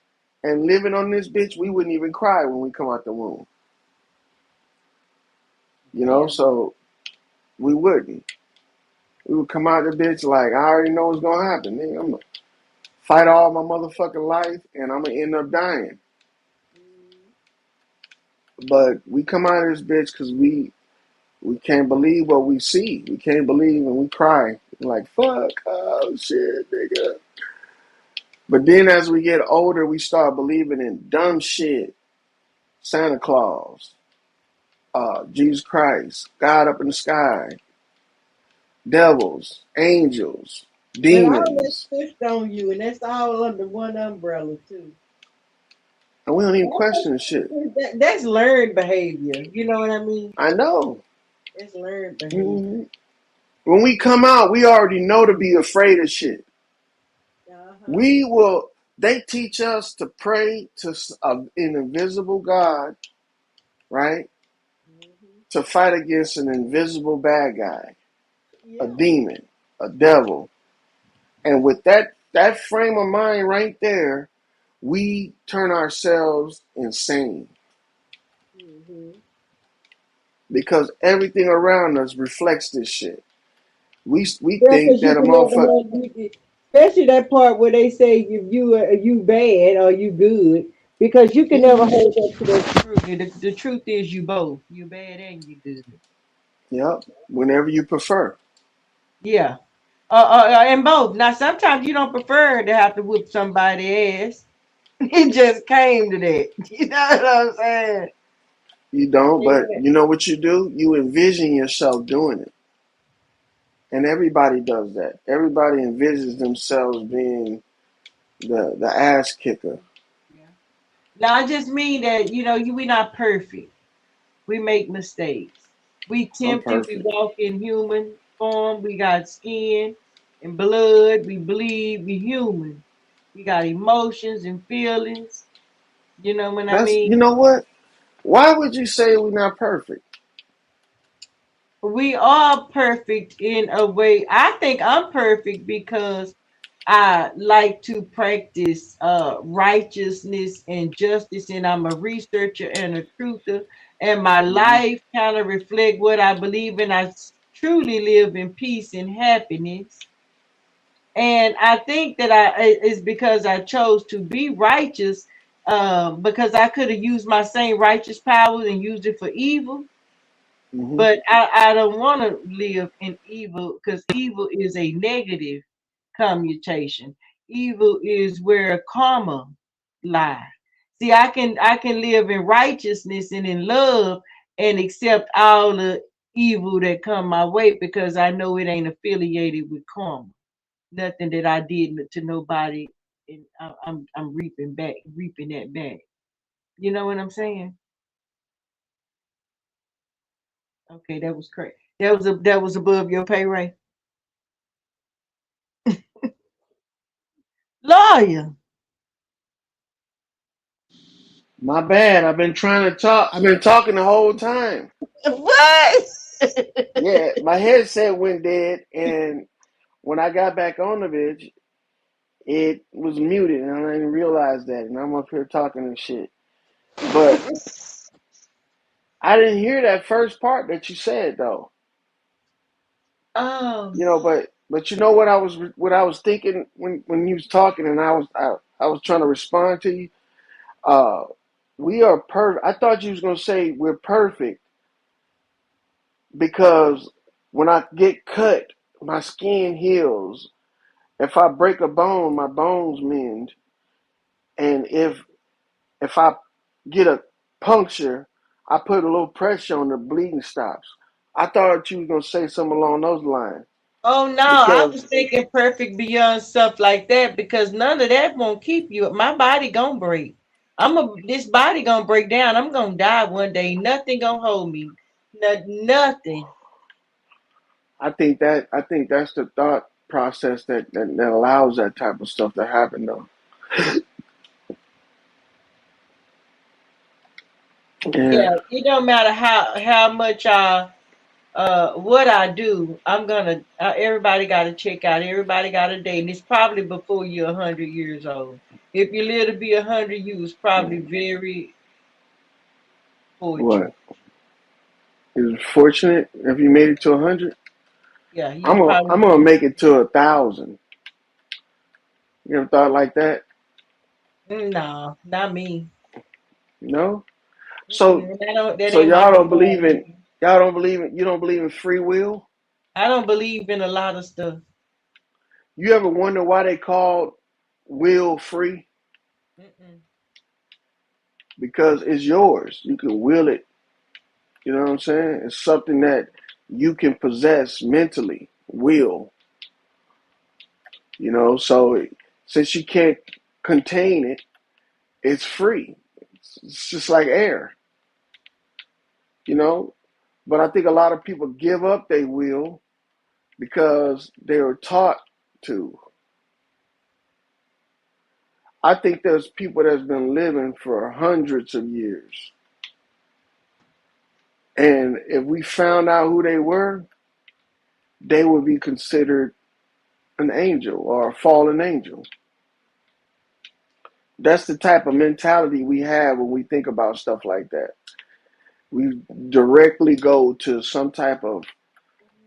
and living on this bitch, we wouldn't even cry when we come out the womb. Damn. So we wouldn't. We would come out the bitch like, I already know what's gonna happen. Nigga, I'm gonna fight all my motherfucking life and I'm gonna end up dying. But we come out of this bitch because we can't believe what we see. We can't believe and we cry. Like, fuck, oh shit, nigga. But then as we get older, we start believing in dumb shit. Santa Claus, Jesus Christ, God up in the sky, devils, angels, But all that's demons. pushed on you, and that's all under one umbrella too. and we don't even question the shit. That's learned behavior. You know what I mean? I know. It's learned behavior. hmm When we come out, we already know to be afraid of shit. Uh-huh. We will. They teach us to pray to an invisible God, right? Hmm. To fight against an invisible bad guy, a Yeah. demon, a devil. And with that frame of mind right there, we turn ourselves insane Hmm. because everything around us reflects this shit. We Yeah, think because you that a can never motherfucker. especially that part where they say you bad or you good, because you can never hmm hold up to that truth. The truth is you both. You bad and you good. Yep. Whenever you prefer. Yeah. And both. Now sometimes you don't prefer to have to whoop somebody ass. It just came to that. You know what I'm saying? You don't, but Yeah. you know what you do? You envision yourself doing it. And everybody does that. Everybody envisions themselves being the ass kicker. Yeah. Now I just mean that we not perfect. We make mistakes. We I'm tempted. We perfect. walk in human form. We got skin and blood. We bleed. We human. We got emotions and feelings. You know what I That's mean? you know what? Why would you say we're not perfect? We are perfect in a way. I think I'm perfect because I like to practice righteousness and justice, and I'm a researcher and a truther, and my hmm life kind of reflect what I believe in. Truly live in peace and happiness, and I think that is because I chose to be righteous, because I could have used my same righteous powers and used it for evil, hmm but I don't want to live in evil, because evil is a negative commutation. Evil is where karma lie. See, I can live in righteousness and in love and accept all the evil that come my way, because I know it ain't affiliated with karma. Nothing that I did to nobody, and I'm reaping that back. You know what I'm saying? Okay, that was correct. That was above your pay rate, lawyer. My bad. I've been trying to talk. I've been talking the whole time. What? Yeah, my headset went dead, and when I got back on the bitch, it was muted, and I didn't realize that. And I'm up here talking and shit. But I didn't hear that first part that you said though. um, But you know what I was thinking when you was talking, and I was trying to respond to you. Uh, we are perfect. I thought you was gonna say we're perfect because when I get cut, my skin heals. If I break a bone, my bones mend, and if I get a puncture, I put a little pressure on the bleeding stops. I thought you was gonna say something along those lines oh no, I because was thinking perfect beyond stuff like that, because none of that won't keep you. My body gonna break. This body gonna break down. I'm gonna die one day. Nothing gonna hold me. Nothing. I think that's the thought process that allows that type of stuff to happen though. Yeah. Yeah, it don't matter how much what I do. I'm gonna. Everybody got to check out. Everybody got a day, and it's probably before you're 100 years old. If you live to be 100, you was probably very What fortunate. is fortunate if you made it to 100? Yeah, you was probably I'm gonna very. make it to 1,000. You ever thought like that? No, not me. No. So Mm-mm, that don't. That so ain't my y'all don't believe desire. in you don't believe in free will. I don't believe in a lot of stuff. You ever wonder why they called will free? Mm-mm. Because it's yours. You can will it. You know what I'm saying? It's something that you can possess mentally. Will. So since you can't contain it, it's free. It's just like air, you know. But I think a lot of people give up their will because they were taught to. I think there's people that's been living for hundreds of years. And if we found out who they would be considered an angel or a fallen angel. That's the type of mentality we have when we think about stuff like that. We directly go to some type of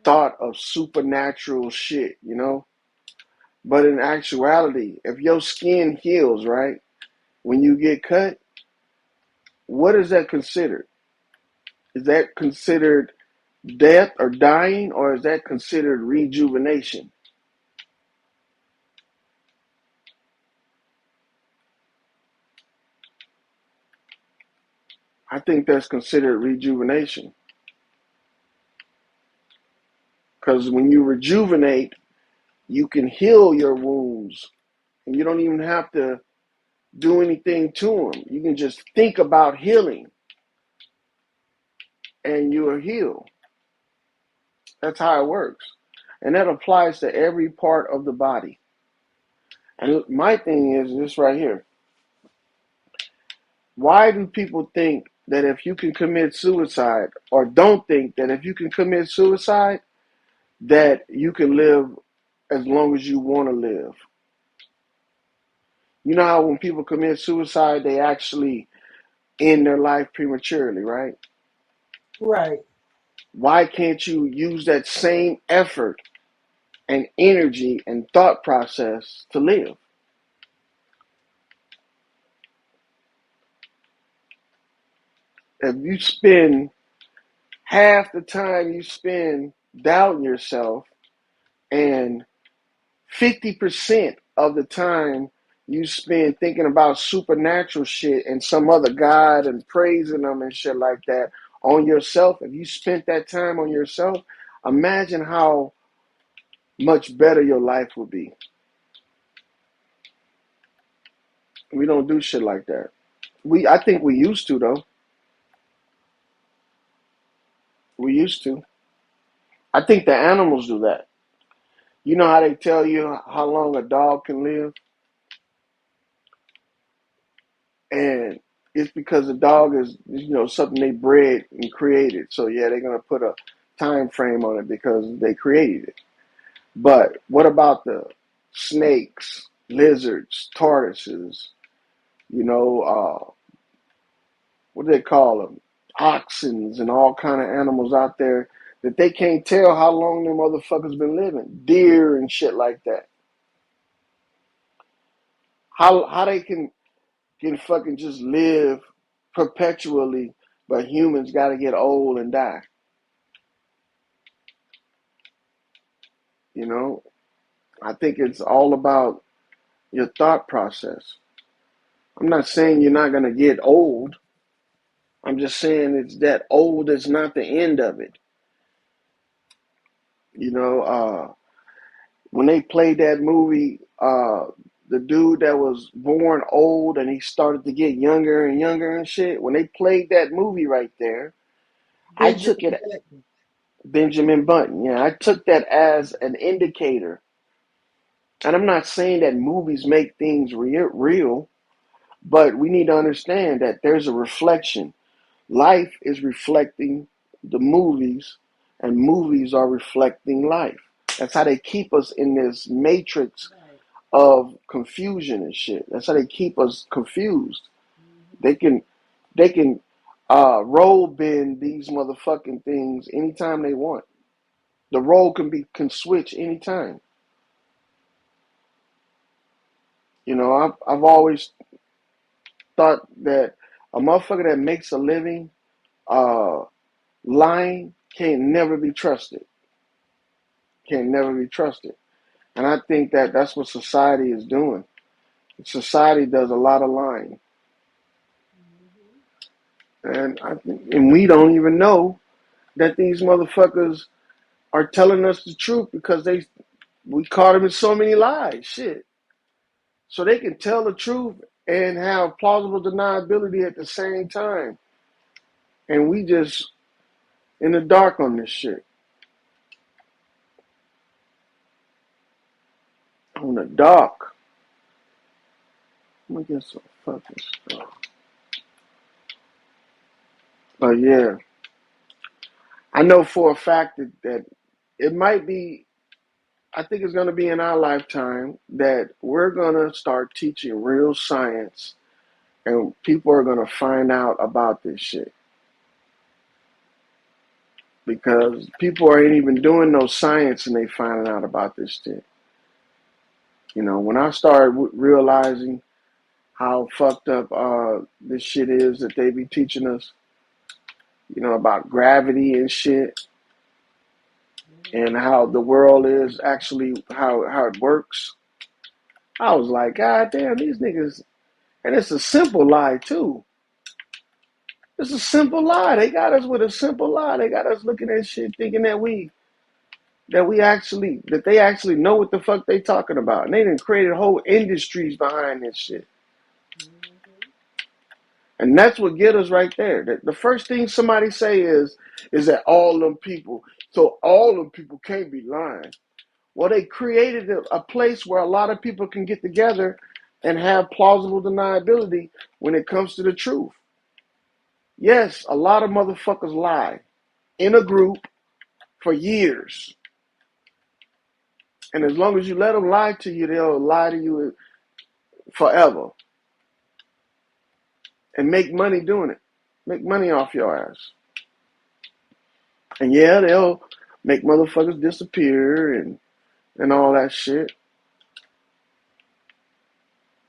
thought of supernatural shit, you know? But in actuality, if your skin heals, right, when you get cut, what is that considered? Is that considered death or dying, or is that considered rejuvenation? I think that's considered rejuvenation. Because when you rejuvenate, you can heal your wounds. And you don't even have to do anything to them. You can just think about healing and you are healed. That's how it works. And that applies to every part of the body. And my thing is this right here. Why do people think that if you can commit suicide, or don't think that if you can commit suicide, that you can live as long as you want to live? You know how when people commit suicide, they actually end their life prematurely, right? Right. Why can't you use that same effort and energy and thought process to live? If you spend half the time you spend doubting yourself and 50% of the time you spend thinking about supernatural shit and some other God and praising them and shit like that on yourself, if you spent that time on yourself, imagine how much better your life would be. We don't do shit like that. I think we used to though. We used to. I think the animals do that. You know how they tell you how long a dog can live? And it's because the dog is, something they bred and created. So yeah, they're gonna put a time frame on it because they created it. But what about the snakes, lizards, tortoises? What do they call them? Oxens and all kind of animals out there that they can't tell how long them motherfuckers been living. Deer and shit like that. How they can fucking just live perpetually, but humans got to get old and die. You know, I think it's all about your thought process. I'm not saying you're not going to get old. I'm just saying it's that old is not the end of it. You know, when they played that movie, the dude that was born old and he started to get younger and younger and shit, when they played that movie right there, I Benjamin took it, Button. Benjamin Button, yeah, I took that as an indicator. And I'm not saying that movies make things real, but we need to understand that there's a reflection. Life is reflecting the movies, and movies are reflecting life. That's how they keep us in this matrix Right. of confusion and shit. That's how they keep us confused. They can they can roll bend these motherfucking things anytime they want. The role can switch anytime. I've always thought that a motherfucker that makes a living uh, lying can never be trusted. Can never be trusted. And I think that that's what society is doing. Society does a lot of lying, and we don't even know that these motherfuckers are telling us the truth because we caught them in so many lies. Shit. So they can tell the truth and have plausible deniability at the same time. And we just in the dark on this shit. On the dark. I'm gonna get some fucking stuff. But yeah, I know for a fact that it might be, I think it's going to be in our lifetime that we're going to start teaching real science and people are going to find out about this shit because people ain't even doing no science and they finding out about this shit. You know, when I started realizing how fucked up this shit is that they be teaching us, you know, about gravity and shit and how the world is actually how it works, I was like, God damn, these niggas. And it's a simple lie too. It's a simple lie. They got us with a simple lie. They got us looking at shit thinking that they actually know what the fuck they talking about. And they done created whole industries behind this shit. And that's what get us right there. The first thing somebody say is that all them people, so all them people can't be lying. Well, they created a place where a lot of people can get together and have plausible deniability when it comes to the truth. Yes, a lot of motherfuckers lie in a group for years. And as long as you let them lie to you, they'll lie to you forever and make money doing it. Make money off your ass. And yeah, they'll make motherfuckers disappear and all that shit.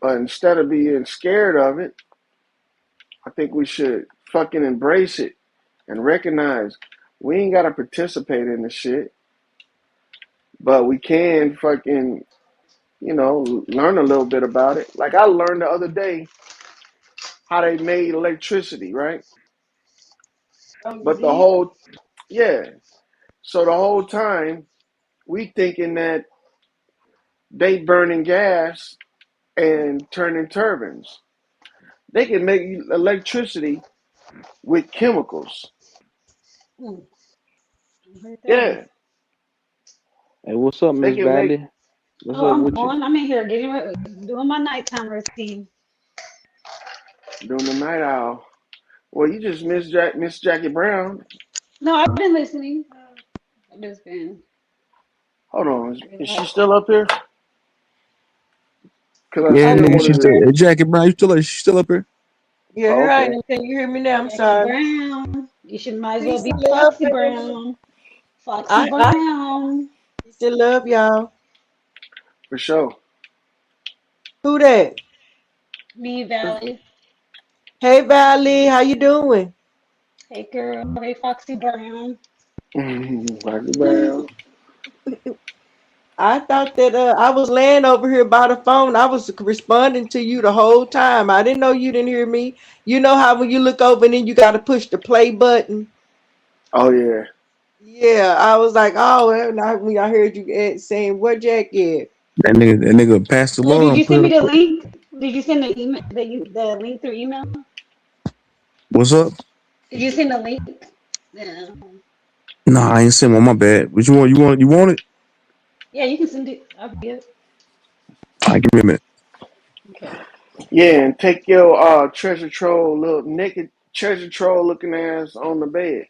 But instead of being scared of it, I think we should fucking embrace it and recognize we ain't got to participate in the shit, but we can fucking, you know, learn a little bit about it. Like I learned the other day how they made electricity, right? Oh, you But the did? whole, yeah. So the whole time we thinking that they burning gas and turning turbines. They can make electricity with chemicals. Hmm, I heard that one. Yeah, Hey, what's up, they Miss can make Valley? What's Oh, up I'm with you? on. I'm in here getting doing my nighttime routine. during the night owl. Well, you just Miss Jackie Brown. No, I've been listening. I've just been Hold on, is she relaxing. still up here? Cause I Yeah, Oh, still nigga, wanted she Jackie to. still. Brown. Hey, Jackie Brown, she still up here? Yeah, Oh, here I okay. am. Can you hear me now? I'm Jackie sorry. Brown. You should might as well Peace be and love, Foxy family. Brown. Foxy I Brown. peace and love, y'all. For sure. Who that? Me Valley. Hey, Valley, how you doing? Hey girl. Hey Foxy Brown. Jackie Brown. I thought that I was laying over here by the phone. I was responding to you the whole time. I didn't know you didn't hear me. You know how when you look over and then you got to push the play button? Oh yeah. Yeah, I was like, oh, well, now when I heard you saying, where Jack at? That nigga Pastor So did Lauren you send put me up. the link? Did you send the email the link through email? What's up? Did you send the link? Yeah. Nah, I ain't sent one. My bad. What you want? You want it? Yeah, you can send it. I'll get it. All right, give me a minute. Okay. Yeah, and take your treasure troll, little naked treasure troll looking ass on the bed.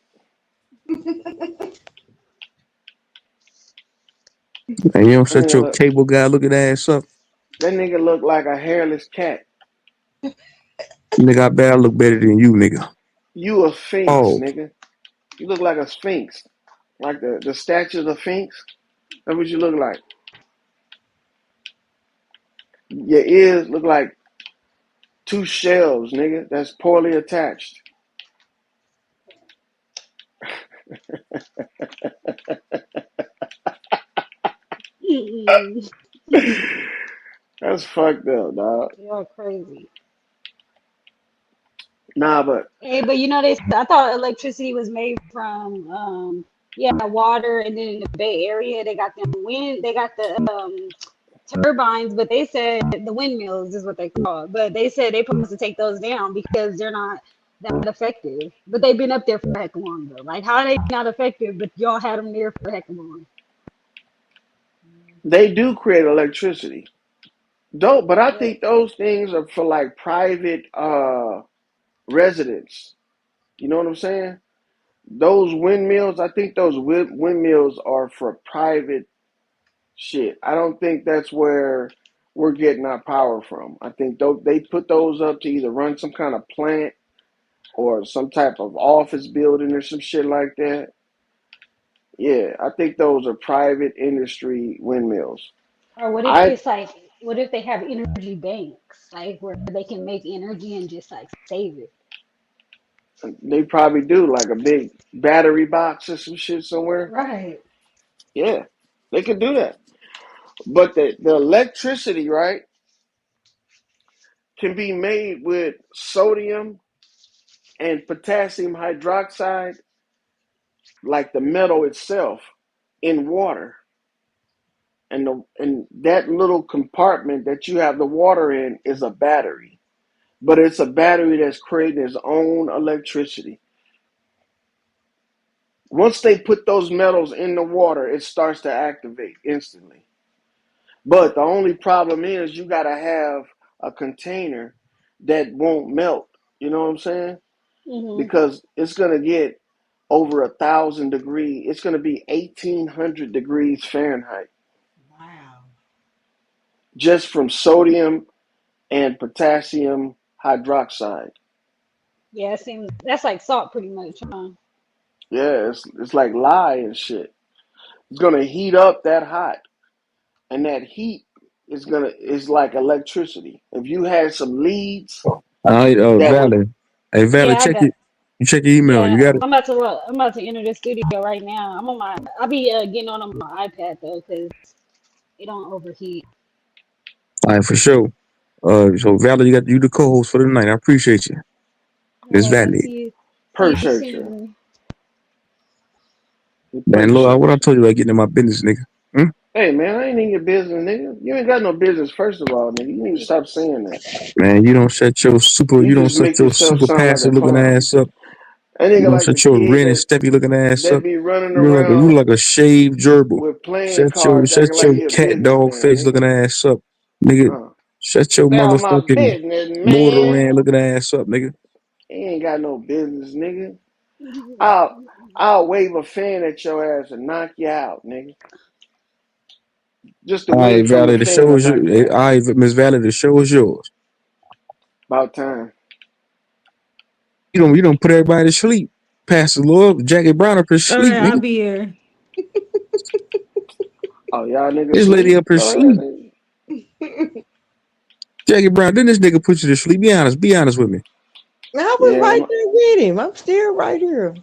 And you don't That shut nigga your look, cable guy looking ass up. that nigga look like a hairless cat. Nigga, I bet I look better than you, nigga. You a sphinx, Oh, nigga. You look like a sphinx, like the statue of the sphinx. That's what you look like. Your ears look like two shells, nigga. That's poorly attached. Mm-mm. That's fucked up, dog. You're crazy. Nah, but Hey, but you know I thought electricity was made from yeah, water, and then in the Bay Area they got them wind, they got the turbines, but they said the windmills is what they call it. But they said they supposed to take those down because they're not that effective. But they've been up there for a heck of long though. Like how are they not effective, but y'all had them there for a heck of long. They do create electricity. Don't, but I Yeah. think those things are for like private residents. You know what I'm saying? Those windmills, I think those windmills are for private shit. I don't think that's where we're getting our power from. I think they put those up to either run some kind of plant or some type of office building or some shit like that. Yeah, I think those are private industry windmills. Or what if I it's like, what if they have energy banks, like where they can make energy and just like save it? They probably do like a big battery box or some shit somewhere. Right. Yeah, they could do that. But the electricity, right, can be made with sodium and potassium hydroxide, like the metal itself, in water. And that little compartment that you have the water in is a battery. But it's a battery that's creating its own electricity. Once they put those metals in the water, it starts to activate instantly. But the only problem is you got to have a container that won't melt. You know what I'm saying? Hmm. Because it's going to get over 1,000 degrees. It's going to be 1,800 degrees Fahrenheit Wow. just from sodium and potassium hydroxide. Yeah, it seems that's like salt pretty much, huh? Yeah, it's like lye and shit. It's going to heat up that hot, and that heat is like electricity. If you had some leads All right, that would, Valley. Hey, Valley, Yeah, I check got. it. You check your email. You Yeah, got it? I'm about to enter the studio right now. I'm on my. I'll be getting on my iPad though, cause it don't overheat. All right, for sure. So Valley, you the co-host for the night. I appreciate you. All Miss right, Valley. see you appreciate you. soon. Man, Lord, what Appreciate I you. told you about getting in my business, nigga. Hmm? Hey man, I ain't in your business, nigga. You ain't got no business, first of all, nigga. You need to stop saying that. Man, you You don't just shut make your yourself super sound like a passive looking clown. ass up. That You nigga don't like the shut your kid Ren and Steppy looking ass that up. be running You around look like a shaved gerbil. with playing cards Shut acting like your he a cat dog businessman, face looking nigga. ass up, nigga. Uh, Shut your Tell my motherfucking business, Mortaran man. looking ass up, nigga. He ain't got no business, nigga. I'll I'll wave a fan at your ass and knock you out, nigga. Just to All right, win from the Valley, the fan show to is knock yours. you All out. right, Miss Valley, the show is yours. About time. You don't put everybody to sleep. Pastor Lord, Jackie Brown up here All sleep, right, I'll nigga. be here. Oh, y'all niggas This lady sleep? up here Go ahead, sleep. nigga. Jackie Brown, didn't this nigga put you to sleep? Be honest. Be honest with me. I was Yeah, right there with him. I'm still right here.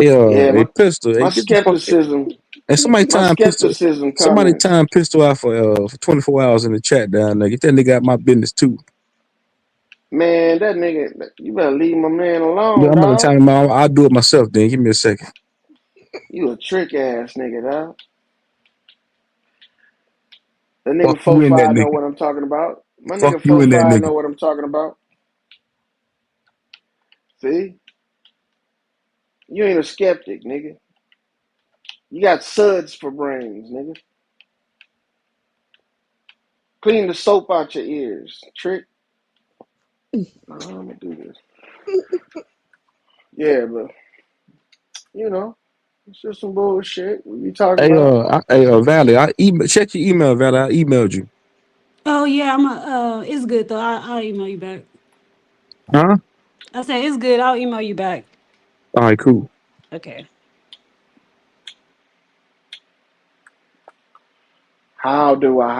yeah. Hey, pistol. Hey, My get the fuck. skepticism, Hey, somebody my time pistol. skepticism Somebody comments. time pistol out for 24 hours in the chat down there. Get that nigga out my business too. Man, that nigga, you better leave my man Yeah, alone, I'm gonna dog. time him out. I'll do it myself. Then give me a second. You a trick ass nigga, dog. That nigga Fuck you four in that five know nigga. what I'm talking about. My Fuck nigga you four in that five nigga. know what I'm talking about. See, you ain't a skeptic, nigga. You got suds for brains, nigga. Clean the soap out your ears, trick. Oh, I'm gonna do this. Yeah, but you know, it's just some bullshit we be talking about. Valley. Check your email, Valley. I emailed you. Oh yeah, it's good though. I'll email you back. Huh? I said it's good. I'll email you back. All right, cool. Okay. How do I?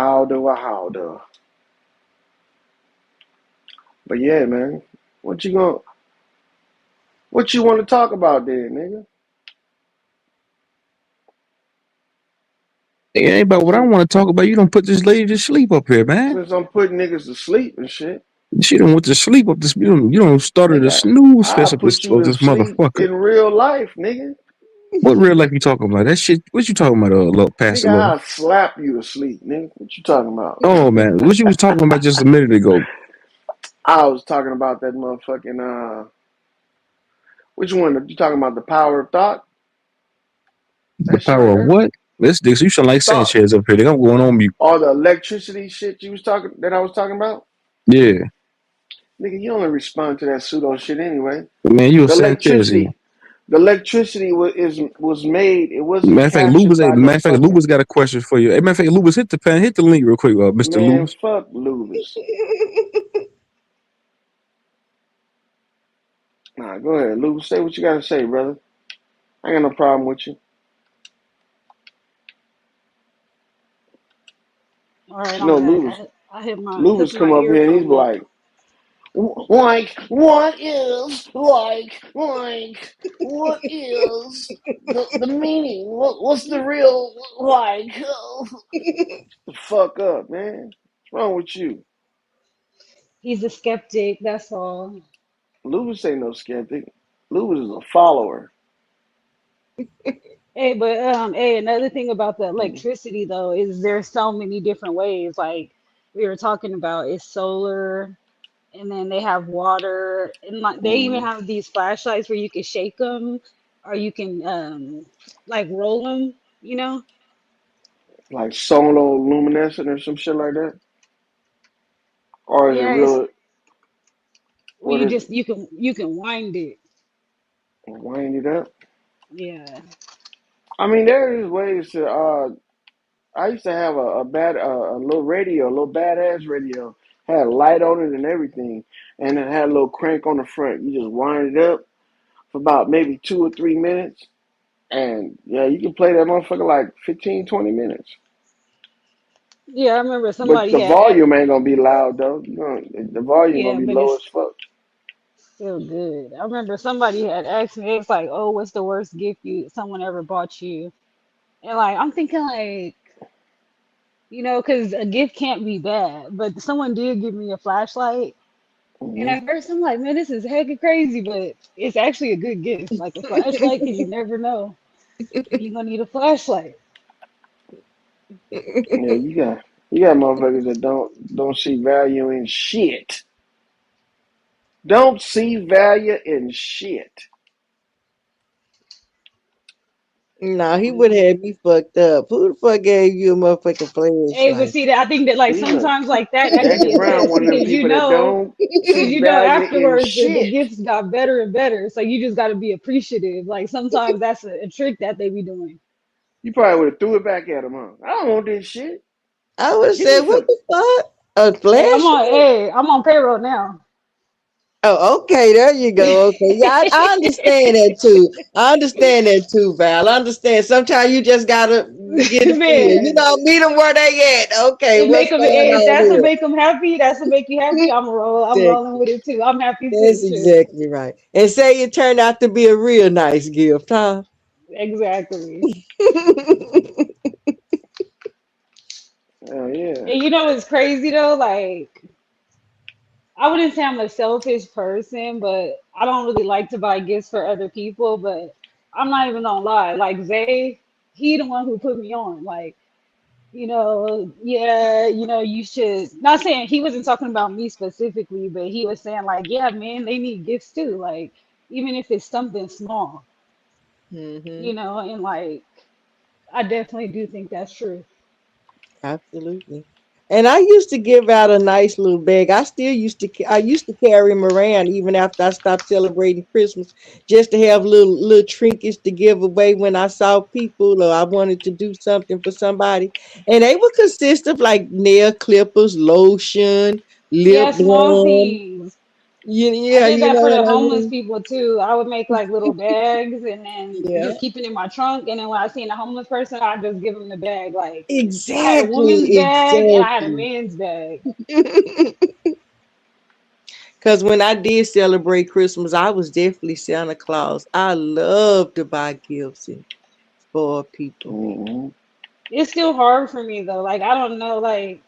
But yeah, man, what you going what you want to talk about then, nigga? It ain't about what I Since, want to talk about. You don't put this lady to sleep up here, man. since I'm putting niggas to sleep and shit, She don't went to sleep up this. You don't started a nigga, snooze I'll fest put you of to this sleep motherfucker. in real life, nigga. What real life you talking about? That shit. What you talking about, little Pastor Nigga, Love? I'll slap you to sleep, nigga. What you talking about? Oh man, what you was talking about just a minute ago? I was talking about that motherfucking which one? You talking about the power of thought? The That shit power right of there? what? This dick. So you sound like Thought. Sanchez up here. Nigga, I'm going on mute. All the electricity shit you was talking that I was talking about? Yeah, Nigga, you only respond to that pseudo shit anyway. man, you a The Sanchez here. electricity was made. It wasn't Matter of fact, captured Lubas. by Matter no of fact, fucking Lubas got a question for you. Hey, matter of fact, Lubas, hit the pen, hit the link real quick, Mister man. Lubas. Fuck Lubis. Nah, go ahead, Lubis. Say what you gotta say, brother. I ain't got no problem with you. All right, You I'm know, back. Lubis. I hit my took Lubis come my up here and he's earphone out. like, what is the meaning? What's the real the fuck up, man? What's wrong with you? He's a skeptic. That's all. Lubis ain't no skeptic. Lubis is a follower. Hey, but hey, another thing about the Mm, electricity though is there's so many different ways. Like we were talking about, it's solar, and then they have water, and like they even mm. have these flashlights where you can shake them, or you can like roll them. You know? Like luminescent or some shit like that? Or is it Yeah, it's real? well, What you is just it? you can wind it. Wind it up? Yeah. I mean, there is ways to. I used to have a little radio, a little badass radio. Had a light on it and everything, and it had a little crank on the front. You just wind it up for about maybe 2 or 3 minutes, and yeah, you can play that motherfucker like 15, 20 minutes. Yeah, I remember But somebody the had volume ain't gonna be loud though. The volume gonna yeah, be but low it's as fuck. still good. I remember somebody had asked me, it's like, oh, what's the worst gift you someone ever bought you? And like I'm thinking like, because a gift can't be bad, but someone did give me a flashlight. And Hmm. at first I'm like, man, this is hecka crazy, but it's actually a good gift, like a flashlight, because you never know when you're gonna need a flashlight. Yeah, you got motherfuckers that don't see value in shit. Don't see value in shit. No, he would Yeah. have me fucked up. Who the fuck gave you a motherfucking Hey, but flashlight? see that I think that like See, look, sometimes like that could be Jackie a Brown, test one of them because people that don't see value in afterwards the shit. gifts got better and better. So you just got to be appreciative. Like sometimes that's a trick that they be doing. You probably would have threw it back at him, huh? I don't want this shit. I would have Give me said, what some. the fuck? A flashlight? Hey, I'm on payroll now. Oh, okay, there you go. Okay. Yeah, I understand that too. I understand that too, Val. I understand. Sometimes you just gotta get a feel. You Man, know, meet them where they at. Okay, it what's make them. going Hey, if on that's what here? make them happy, that's what make you happy. I'm roll. I'm Exactly. rolling with it too. I'm happy That's too. Shit. exactly right. And say it turned out to be a real nice gift, huh? Exactly. Oh yeah. And you know what's crazy though? Like I wouldn't say I'm a selfish person, but I don't really like to buy gifts for other people. But I'm not even gonna lie. Like Zay, he the one who put me on. Like, yeah, you should. Not saying he wasn't talking about me specifically, but he was saying like, yeah, man, they need gifts too. Like, even if it's something small, Hmm. and like, I definitely do think that's true. Absolutely. And I used to give out a nice little bag. I still used to. I used to carry them around even after I stopped celebrating Christmas, just to have little trinkets to give away when I saw people or I wanted to do something for somebody. And they would consist of like nail clippers, lotion, lip Yeah, small balm. things. I Yeah, did you that know for what the I homeless mean. people too. I would make like little bags and then Yeah, just keep it in my trunk. And then when I seen a homeless person, I just give them the bag. Like I had a woman's exactly, bag and I had a exactly. man's bag. Because when I did celebrate Christmas, I was definitely Santa Claus. I love to buy gifts and spoil people. Hmm. It's still hard for me though. Like I don't know. Like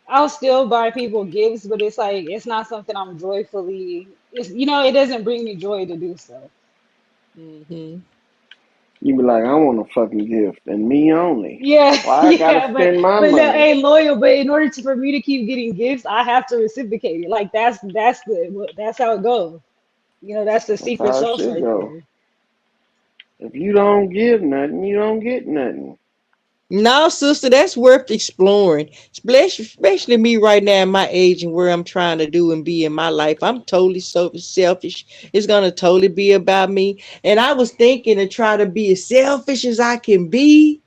I'll still buy people gifts, but it's like it's not something I'm joyfully. It doesn't bring me joy to do so. Hmm. You be like, I want a fucking gift and me only. Yeah, Why I gotta yeah, spend my but no, money? hey, loyal. But in order for me to keep getting gifts, I have to reciprocate it. Like that's how it goes. That's the That's secret how it sauce should right go. there. If you don't give nothing, you don't get nothing. No, sister, that's worth exploring. Especially me right now in my age and where I'm trying to do and be in my life. I'm totally so selfish. It's gonna totally be about me. And I was thinking to try to be as selfish as I can be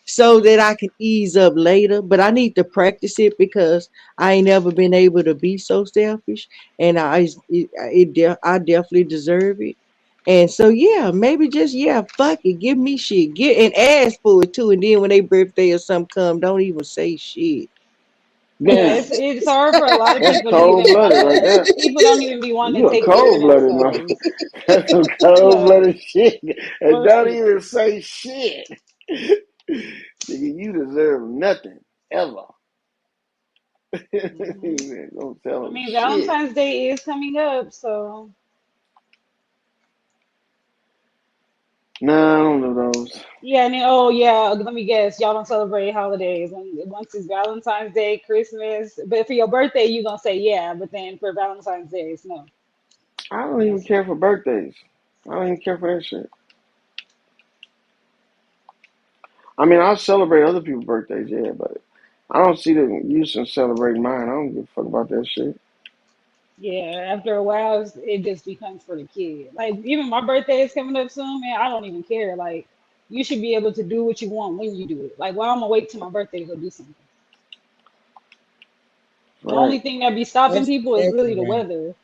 so that Mm, I can ease up later. But I need to practice it because I ain't never been able to be so selfish, and I definitely deserve it. And so yeah, maybe just yeah, fuck it, give me shit, get and ask for it too. And then when they birthday or something come, don't even say shit. yeah, Damn, it's hard for a lot of that's people to cold even blooded right there. people don't even be wanting You to a take care cold of blooded mother. themselves. That's some cold Like, blooded shit. And don't right. even say shit. Nigga, you deserve nothing ever. Hmm. You ain't gonna tell I them mean, shit. Valentine's Day is coming up, so Nah, I don't know those. yeah. And then, oh yeah, let me guess, y'all don't celebrate holidays. And once it's Valentine's Day, Christmas, but for your birthday, you gonna say yeah, but then for Valentine's Day, it's no. I don't even care for birthdays. I don't even care for that shit. I mean, I'll celebrate other people's birthdays, yeah, but I don't see the use in celebrating mine. I don't give a fuck about that shit. Yeah, after a while, it just becomes for the kid. Like even my birthday is coming up soon, man. I don't even care. Like you should be able to do what you want when you do it. Like why I'm gonna wait till my birthday to go do something. The Right. only thing that be stopping That's people is exactly really the right. weather.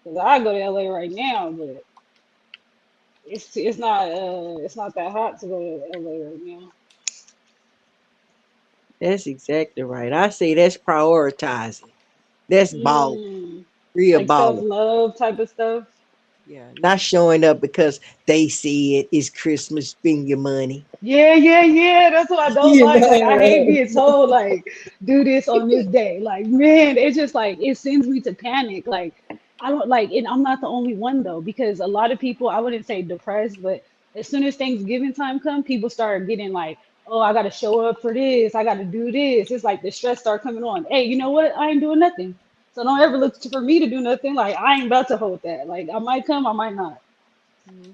Cause I go to LA right now, but it's not that hot to go to LA right now. That's exactly right. I say that's prioritizing. That's ball, Mm, real like self ball. love type of stuff. Yeah, not showing up because they said it's Christmas, spend your money. Yeah, yeah, yeah. That's what I don't You like. Like I hate know. being told like do this on this day. Like man, it's just like it sends me to panic. Like I don't like, and I'm not the only one though, because a lot of people, I wouldn't say depressed, but as soon as Thanksgiving time come, people start getting like, oh, I got to show up for this. I got to do this. It's like the stress start coming on. Hey, you know what? I ain't doing nothing. So don't ever look for me to do nothing. Like I ain't about to hold that. Like I might come, I might not.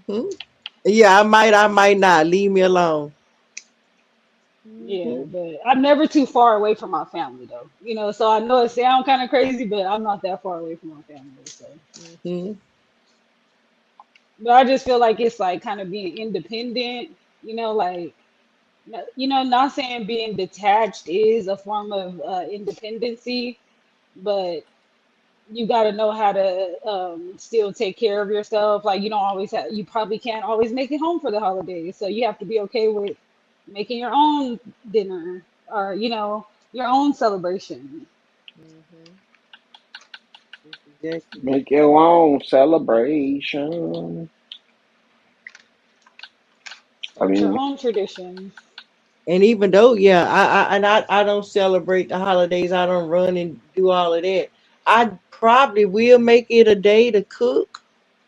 Mhm. Yeah, I might not. Leave me alone. Yeah, Hmm. but I'm never too far away from my family though. So I know it sounds kind of crazy, but I'm not that far away from my family. So, Hmm. but I just feel like it's like kind of being independent, like not saying being detached is a form of independency, but you got to know how to still take care of yourself. Like you probably can't always make it home for the holidays, so you have to be okay with making your own dinner or your own celebration. Hmm. That's exactly right. Make your own celebration. I Start your mean, own traditions. And even though, yeah, I don't celebrate the holidays. I don't run and do all of that. I probably will make it a day to cook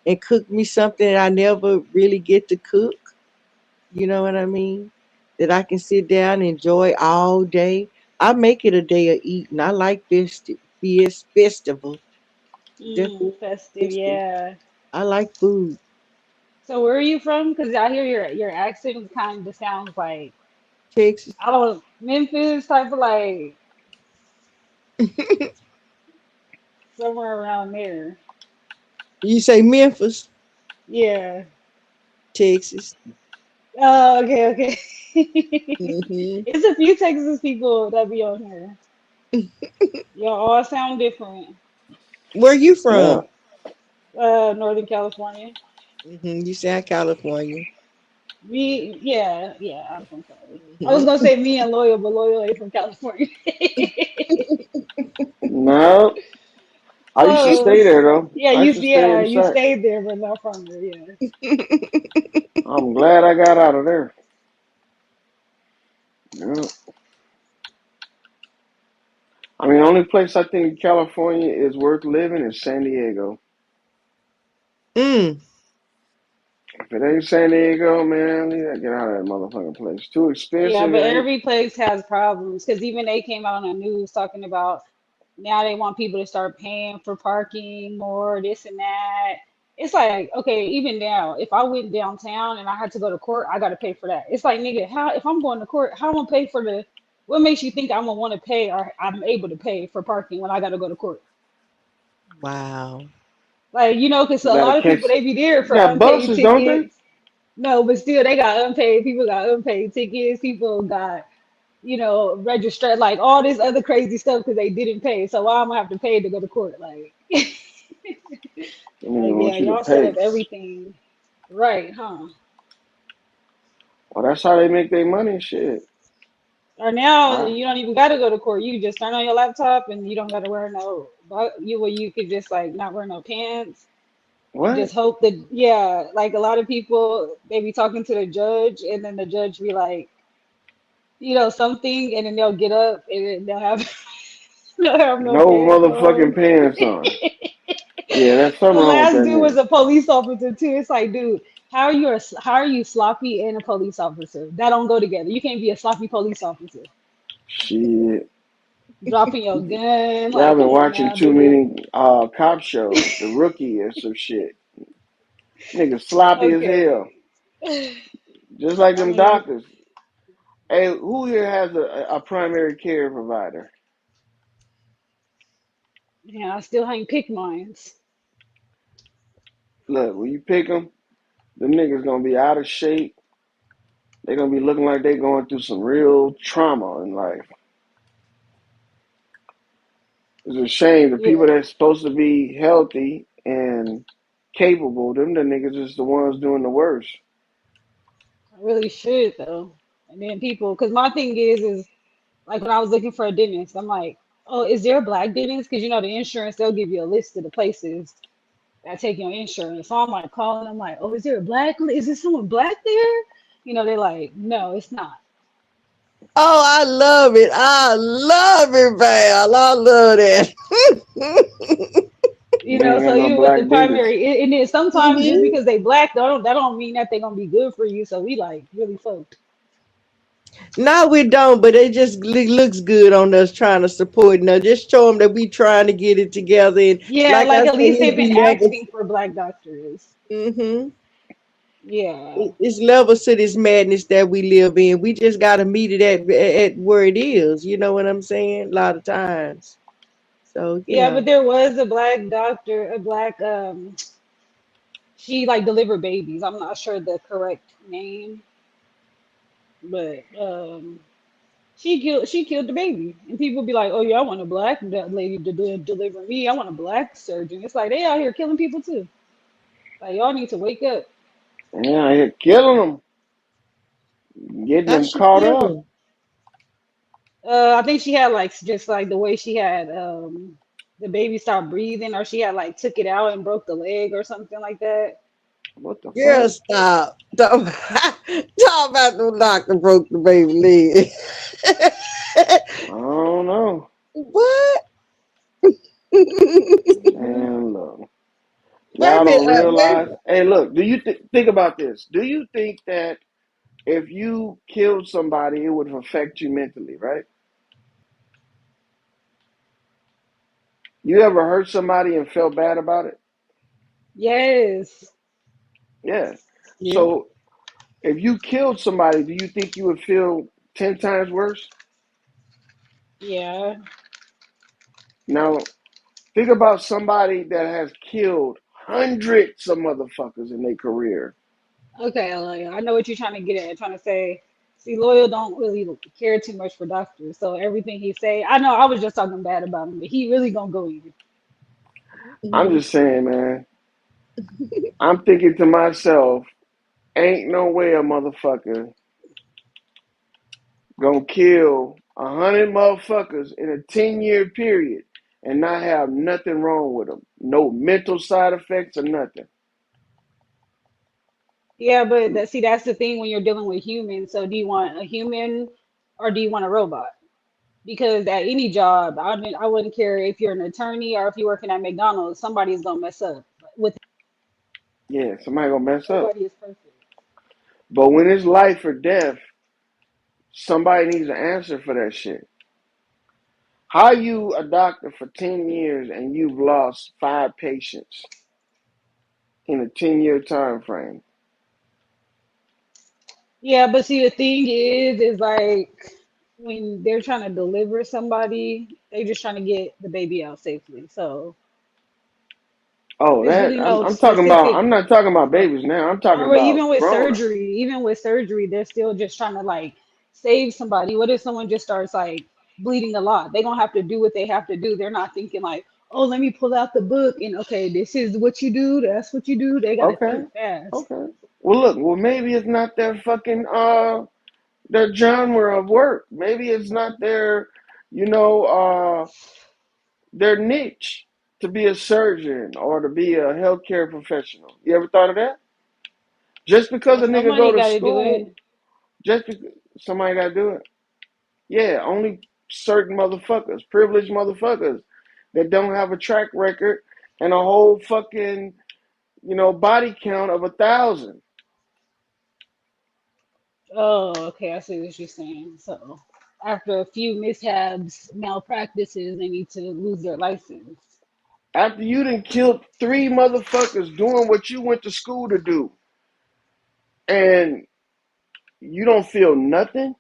and cook me something that I never really get to cook. You know what I mean? That I can sit down and enjoy all day. I make it a day of eating. I like festival. Definitely Festive, festive. yeah. I like food. So where are you from? Because I hear your accent kind of sounds like Texas. I don't Memphis type of like somewhere around there. You say Memphis, Yeah. Texas. Oh, okay, okay. Hmm. It's a few Texas people that be on here. Y'all all sound different. Where you yeah. from? Northern California. You sound California. Yeah, yeah, I'm from Cali. I was Hmm. gonna say me and Loyal, but Loyal ain't from California. No. I used to Oh, stay there though. yeah, I used to stay in you Sac. stayed there, but not from there. Yeah. I'm glad I got out of there. Yeah. I mean, the only place I think California is worth living is San Diego. Mm. If it ain't San Diego, man, you gotta get out of that motherfucking place. Too Yeah, expensive. It but ain't every place has problems because even they came out on the news talking about now they want people to start paying for parking more, this and that. It's like, okay, even now, if I went downtown and I had to go to court, I got to pay for that. It's like, nigga, how if I'm going to court, how am I gonna pay for the? What makes you think I'm gonna want to pay or I'm able to pay for parking when I got to go to court? Wow. Like, because you a gotta lot of catch. people they be there They for got unpaid buses, don't they? tickets. No, but still, they got unpaid. People got unpaid tickets. People got register like all this other crazy stuff because they didn't pay. So why am I have to pay to go to court? Like, They don't like even yeah, want you to y'all set pay. up everything right, huh? Well, that's how they make their money. Shit. Or now I you don't even got to go to court. You can just turn on your laptop and you don't got to wear no. But you could just like not wear no pants and what? just hope that yeah, like a lot of people they be talking to the judge and then the judge be like, something, and then they'll get up and then they'll have they'll have no No pants motherfucking on. pants on. Yeah, that's The something wrong with last that dude was nigga. a police officer too. It's like, dude, how are you sloppy and a police officer? That don't go together. You can't be a sloppy police officer. Shit. Dropping your gun, Y'all like, been come on watching now, too dude. many cop shows. The Rookie or some shit. Nigga sloppy as hell. Okay. Just like I them mean, doctors. Hey, who here has a primary care provider? yeah, I still ain't picked mines. Look, when you pick them niggas gonna be out of shape. They gonna be looking like they going through some real trauma in life. It's a shame the Yeah, people that's supposed to be healthy and capable, them the niggas is the ones doing the worst. I really should though. And then people, because my thing is like when I was looking for a dentist, I'm like, oh, is there a black dentist? Because the insurance they'll give you a list of the places that take your insurance. So I'm like calling. I'm like, oh, is there a black? Is there someone black there? They're like, no, it's not. Oh, I love it. I love it, Val. I love that. They ain't So got no even with the black dentists. primary, and then sometimes just Mhm. because they black, that don't mean that they're gonna be good for you. So we like really fucked. No, we don't, but it just looks good on us trying to support. Now, just show them that we trying to get it together. And Yeah, like I like said, at least they've it'll been be levels. asking for black doctors. Hmm. Yeah, It's levels to this madness that we live in. We just got to meet it at where it is. You know what I'm saying? A lot of times. So yeah, yeah. but there was a black doctor, a black she like delivered babies. I'm not sure the correct name, but she killed the baby, and people be like, "Oh yeah, I want a black lady to deliver me. I want a black surgeon." It's like they out here killing people too. Like y'all need to wake up. Yeah, here killing them, getting How them she caught kill up. him? I think she had like just like the way she had the baby stopped breathing, or she had like took it out and broke the leg or something like that. What the Girl, fuck? stop. Talk about the doctor broke the baby leg. I don't know. What? Man, look. Wait a Y'all minute. don't Wait. realize. Hey, look. Do you think about this? Do you think that if you killed somebody, it would affect you mentally, right? You ever hurt somebody and felt bad about it? Yes. Yeah. Yeah. So if you killed somebody, do you think you would feel 10 times worse? Yeah. Now, think about somebody that has killed hundreds of motherfuckers in their career. Okay, like, I know what you're trying to get at. Trying to say, see, Loyal don't really care too much for doctors, so everything he say, I know I was just talking bad about him, but he really gonna go in. I'm Mhm. just saying, man. I'm thinking to myself, ain't no way a motherfucker gonna kill 100 motherfuckers in a 10-year period and not have nothing wrong with them. No mental side effects or nothing. Yeah, but that's the thing when you're dealing with humans. So do you want a human or do you want a robot? Because at any job, I wouldn't care if you're an attorney or if you're working at McDonald's, somebody's gonna mess up with Yeah, somebody gonna mess up. Nobody is perfect. But when it's life or death, somebody needs an answer for that shit. How you a doctor for 10 years and you've lost 5 patients in a 10-year time frame? Yeah, but see, the thing is like when they're trying to deliver somebody, they just trying to get the baby out safely. So Oh, there's that really no I'm talking about. specific. I'm not talking about Right. babies now. I'm talking Or about even grown ups. even with surgery, they're still just trying to like save somebody. What if someone just starts like bleeding a lot? They're gonna have to do what they have to do. They're not thinking like, oh, let me pull out the book and okay, this is what you do, that's what you do. They gotta Okay, think fast. okay. Well, look. Well, maybe it's not their fucking their genre of work. Maybe it's not their, you know, their niche to be a surgeon or to be a healthcare professional. You ever thought of that? Just because Well, a nigga go somebody to gotta do it. school, just because somebody got to do it. Yeah, only certain motherfuckers, privileged motherfuckers that don't have a track record and a whole fucking, body count of 1,000. Oh, okay, I see what you're saying. So after a few mishaps, malpractices, they need to lose their license. After you done killed 3 motherfuckers doing what you went to school to do, and you don't feel nothing?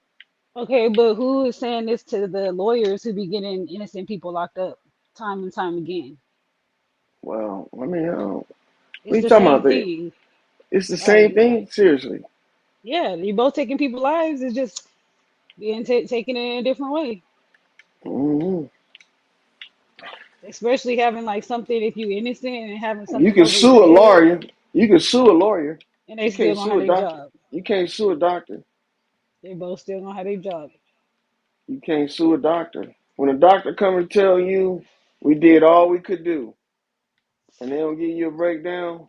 Okay, but who is saying this to the lawyers who be getting innocent people locked up time and time again? Well, I mean, what are It's you the talking same about? thing. It's the same Like, thing? Seriously. yeah, you both taking people's lives. It's just being taken in a different way. Hmm. Especially having like something if you innocent and having You something can over your sue a head lawyer. You can sue a lawyer. and they You still can't gonna sue have a their doctor. job. You can't sue a doctor. They both still gonna have their job. You can't sue a doctor. When a doctor come and tell you we did all we could do, and they don't give you a breakdown,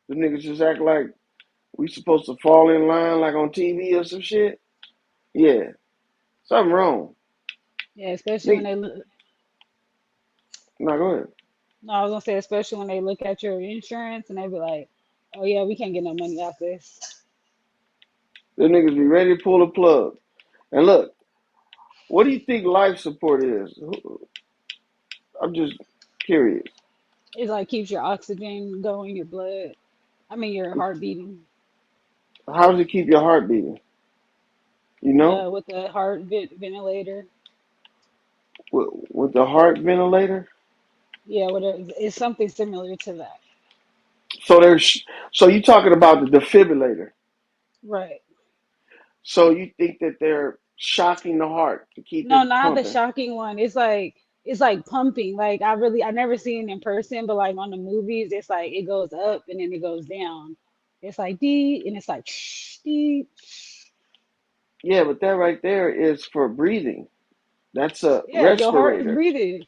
the niggas just act like we supposed to fall in line like on TV or some shit. Yeah, something wrong. Yeah, especially when Nigga, they look. no, go ahead. No, I was gonna say especially when they look at your insurance and they be like, "Oh yeah, we can't get no money off this." The niggas be ready to pull the plug. And look, what do you think life support is? I'm just curious. It like keeps your oxygen going, your blood. I mean your heart beating. How does it keep your heart beating? You know, With the heart ventilator. with the heart ventilator. Yeah, whatever. It's something similar to that. So so you talking about the defibrillator. Right. So you think that they're shocking the heart to keep No, it not the pumping? shocking one. It's like pumping. Like I never seen it in person, but like on the movies, it's like it goes up and then it goes down. It's like dee and it's like shh dee. Yeah, but that right there is for breathing. That's a Yeah, your heart is respirator. breathing.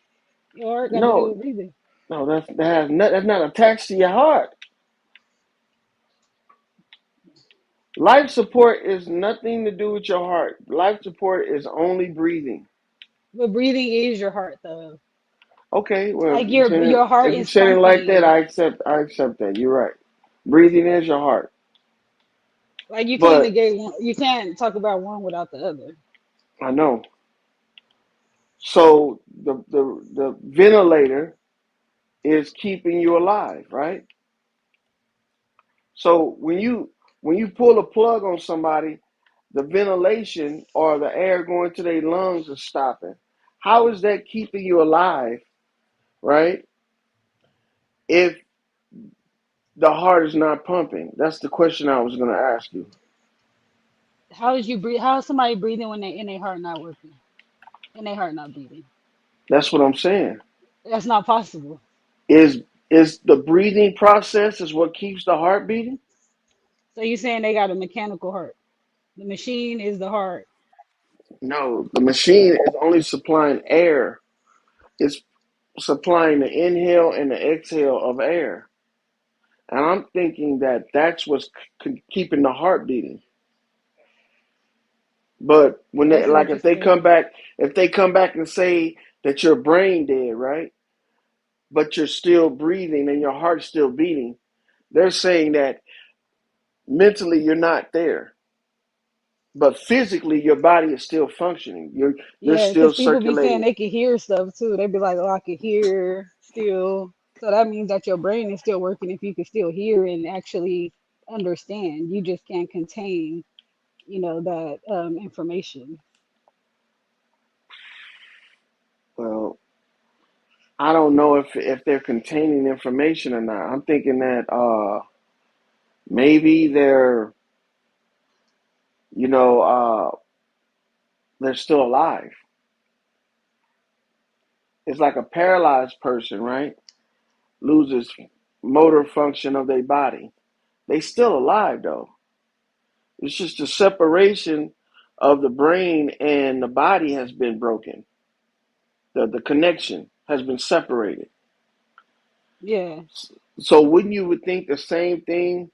Your heart got to do No, with breathing. no, that's not attached to your heart. Life support is nothing to do with your heart. Life support is only breathing. But breathing is your heart though. Okay, well, Like your heart if you is said it like that, pumping. I accept that. You're right. Breathing is your heart. Like you can't But negate one. You can't talk about one without the other. I know. So the ventilator is keeping you alive, right? So when you pull a plug on somebody, the ventilation or the air going to their lungs is stopping. How is that keeping you alive, right? If the heart is not pumping, that's the question I was going to ask you. How did you breathe? How is somebody breathing when they in their heart not working and their heart not beating? That's what I'm saying. That's not possible. Is the breathing process is what keeps the heart beating? So you're saying they got a mechanical heart. The machine is the heart. No, the machine is only supplying air. It's supplying the inhale and the exhale of air. And I'm thinking that that's what's keeping the heart beating. But when I they see like what you're saying. if they come back and say that you're brain dead, right? But you're still breathing and your heart's still beating, They're saying that mentally you're not there, but physically your body is still functioning. You're Yeah, still because people be saying circulating. they can hear stuff too. They be like, "Oh, I can hear still." So that means that your brain is still working if you can still hear and actually understand. You just can't contain, that information. Well, I don't know if they're containing information or not. I'm thinking that maybe you know they're still alive. It's like a paralyzed person, right? Loses motor function of their body. They still alive though. It's just the separation of the brain and the body has been broken. The connection has been separated. Yeah. So wouldn't you would think the same thing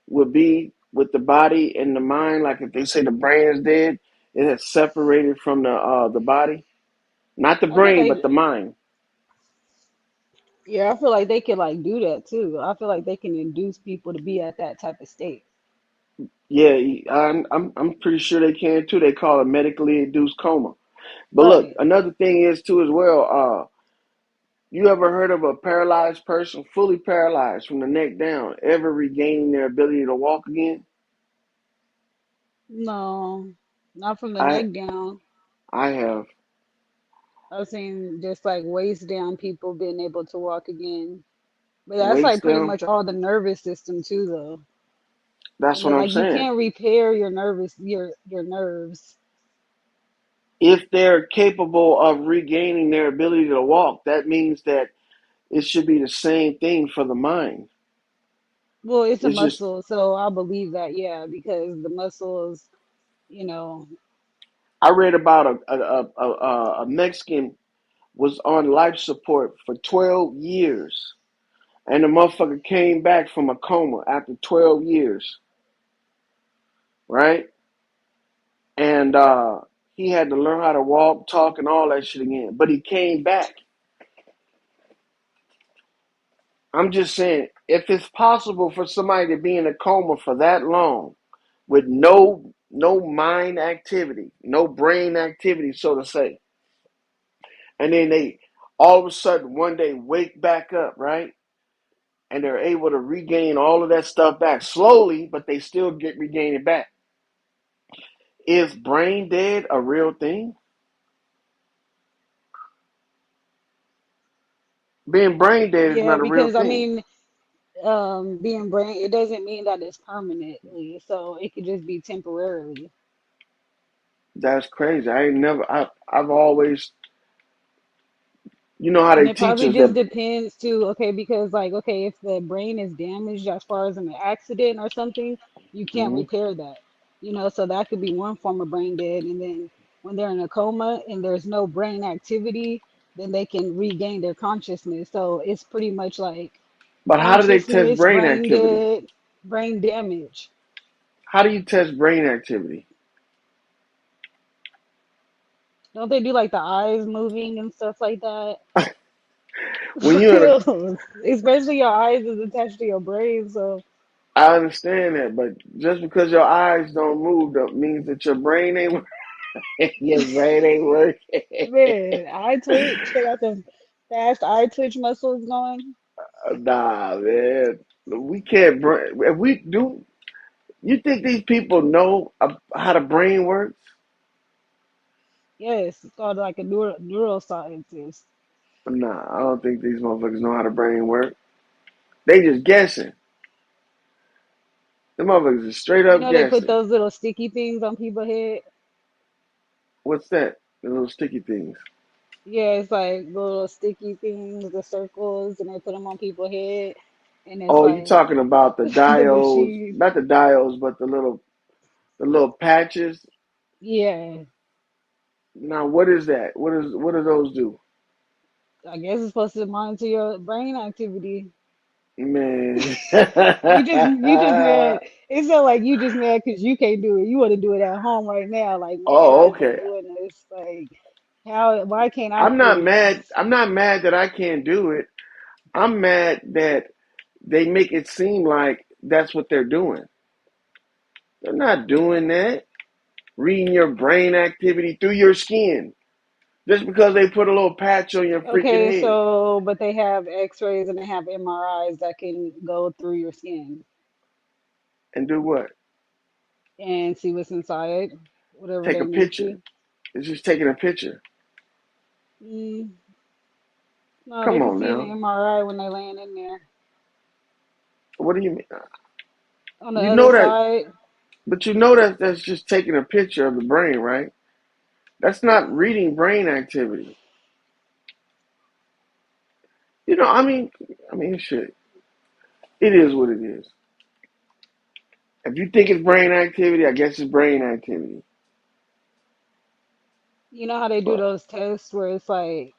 would be with the body and the mind? Like if they say the brain is dead, it has separated from the body, not the I feel brain, but like the mind. Yeah, I feel like they can like do that too. I feel like they can induce people to be at that type of state. Yeah, I'm pretty sure they can too. They call it medically induced coma. But look, Right. another thing is too as well. You ever heard of a paralyzed person, fully paralyzed from the neck down, ever regaining their ability to walk again? No, not from the I neck down. I have. I've seen just like waist down people being able to walk again. But that's like Waist pretty down. much all the nervous system too, though. That's And what then I'm like you saying. can't repair your nerves. If they're capable of regaining their ability to walk, that means that it should be the same thing for the mind. Well, it's a It's just muscle, so I believe that, yeah, because the muscles, you know, I read about a Mexican was on life support for 12 years, and the motherfucker came back from a coma after 12 years, right? And he had to learn how to walk, talk, and all that shit again. But he came back. I'm just saying, if it's possible for somebody to be in a coma for that long with no mind activity, no brain activity, so to say, and then they all of a sudden one day wake back up, right? And they're able to regain all of that stuff back slowly, but they still get regain it back. Is brain dead a real thing? Being brain dead is yeah, not a real because I thing. mean, being brain, it doesn't mean that it's permanently, so it could just be temporarily. That's crazy. I ain't never. I've always. You know how And they it teach probably us just that. depends too, okay, because like, okay, if the brain is damaged as far as an accident or something, you can't Mhm. repair that. So that could be one form of brain dead. And then when they're in a coma and there's no brain activity, then they can regain their consciousness. So it's pretty much like But how do they test consciousness, brain brain activity? dead, brain damage. How do you test brain activity? Don't they do like the eyes moving and stuff like that? When For you're in a, real. Especially your eyes is attached to your brain, so I understand that, but just because your eyes don't move, that means that your brain ain't your brain ain't working. man, eye twitch. They got them fast eye twitch muscles going. Nah, man, we can't. If we do, you think these people know how the brain works? Yes, it's called like a neuroscientist. Nah, I don't think these motherfuckers know how the brain works. They just guessing. The motherfuckers is straight up They put guessing. those little sticky things on people's head. What's that? The little sticky things. Yeah, it's like little sticky things, the circles, and they put them on people's head, and it's Oh, you like talking about the the diodes? machine. Not the diodes, but the little patches. Yeah, Now, what is that? What do those do? I guess it's supposed to monitor your brain activity. Man. You just mad. It's not like you just mad because you can't do it. You want to do it at home right now. Like, man, why Oh, is they okay. doing this? Like, how? Why can't I I'm not create mad. this? I'm not mad that I can't do it. I'm mad that they make it seem like that's what they're doing. They're not doing that. Reading your brain activity through your skin. Just because they put a little patch on your freaking Okay, head. so but they have X-rays and they have MRIs that can go through your skin And do what? and see what's inside, whatever Take they a need picture. to. It's just taking a picture. Mm, no, they Come can on see in the now. MRI when they laying in there What do you mean? on the You other know that, side. but you know that that's just taking a picture of the brain, right? That's not reading brain activity. Shit. It is what it is. If you think it's brain activity, I guess it's brain activity. You know how they do But those tests where it's like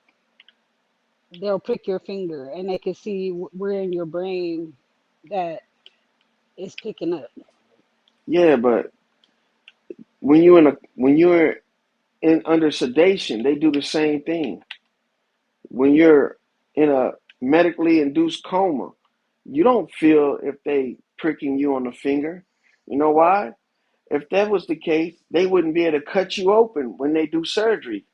they'll prick your finger and they can see where in your brain that is picking up. yeah, but when you're in under sedation, they do the same thing. When you're in a medically induced coma, you don't feel if they pricking you on the finger. You know why? If that was the case, they wouldn't be able to cut you open when they do surgery.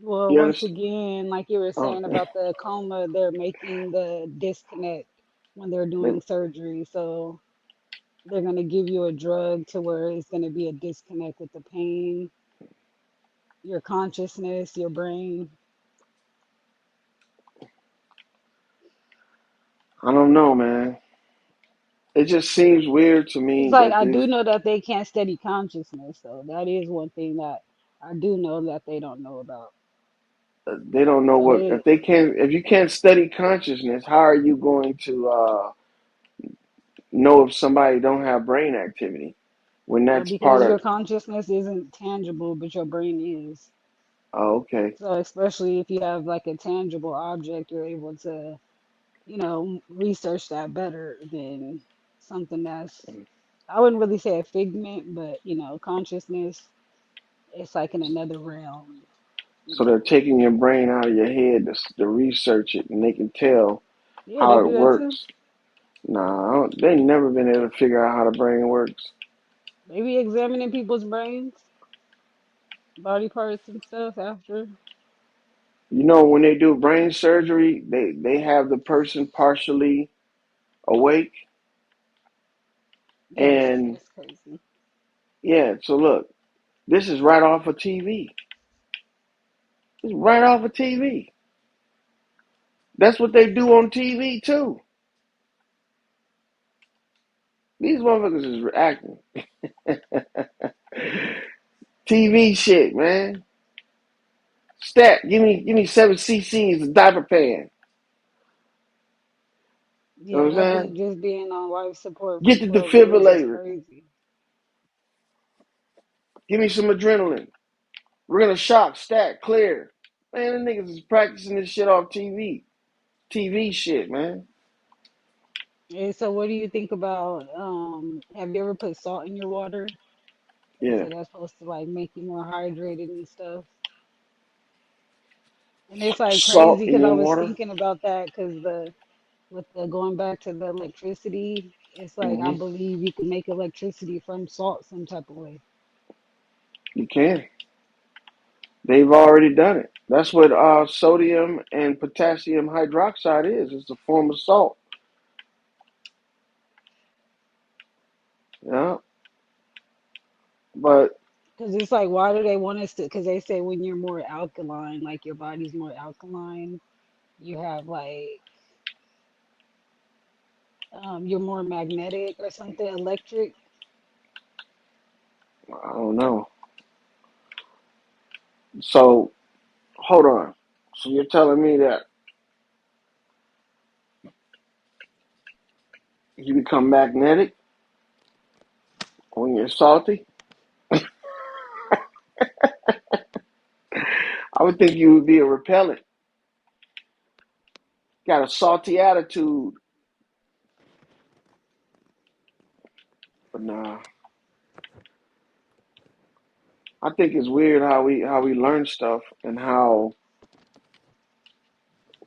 Well, You once understand? again, like you were Oh, saying about the coma, they're making the disconnect when they're they, doing surgery. So they're going to give you a drug to where it's going to be a disconnect with the pain, your consciousness, your brain. I don't know, man. It just seems weird to It's me like that I this do know that they can't study consciousness, so that is one thing that I do know that they don't know about. they don't know So what they, if you can't study consciousness, how are you going to know if somebody don't have brain activity when well, that's part because of? your consciousness isn't tangible, but your brain is. Oh, okay. So especially if you have like a tangible object, you're able to, research that better than something that's, I wouldn't really say a figment, but consciousness, it's like in another realm. So they're taking your brain out of your head to research it, and they can tell Yeah, they how it do that too. works. Nah, they never been able to figure out how the brain works. They be examining people's brains, body parts and stuff after. You know, when they do brain surgery, they have the person partially awake, and That's crazy. yeah. So look, this is right off of TV. It's right off of TV. That's what they do on TV too. These motherfuckers is acting. TV shit, man. Stat, give me 7 cc's of diaper pad. You know Yeah, what I I'm think saying? just being on life support for Get the 12 years is defibrillator. crazy. Give me some adrenaline. We're gonna shock, stat, clear. Man, the niggas is practicing this shit off TV. TV shit, man. And so what do you think about have you ever put salt in your water? They Yeah. say that's supposed to like make you more hydrated and stuff. And it's like crazy Salt in because I your was water. thinking about that because the with the going back to the electricity, it's like I Hmm. believe you can make electricity from salt some type of way. You can. They've already done it. That's what sodium and potassium hydroxide is. It's a form of salt. Yeah. But Because it's like, why do they want us to? Because they say when you're more alkaline, like your body's more alkaline, you have like, you're more magnetic or something, electric. I don't know. So hold on. So you're telling me that you become magnetic when you're salty? I would think you would be a repellent. Got a salty attitude. But nah. I think it's weird how we learn stuff and how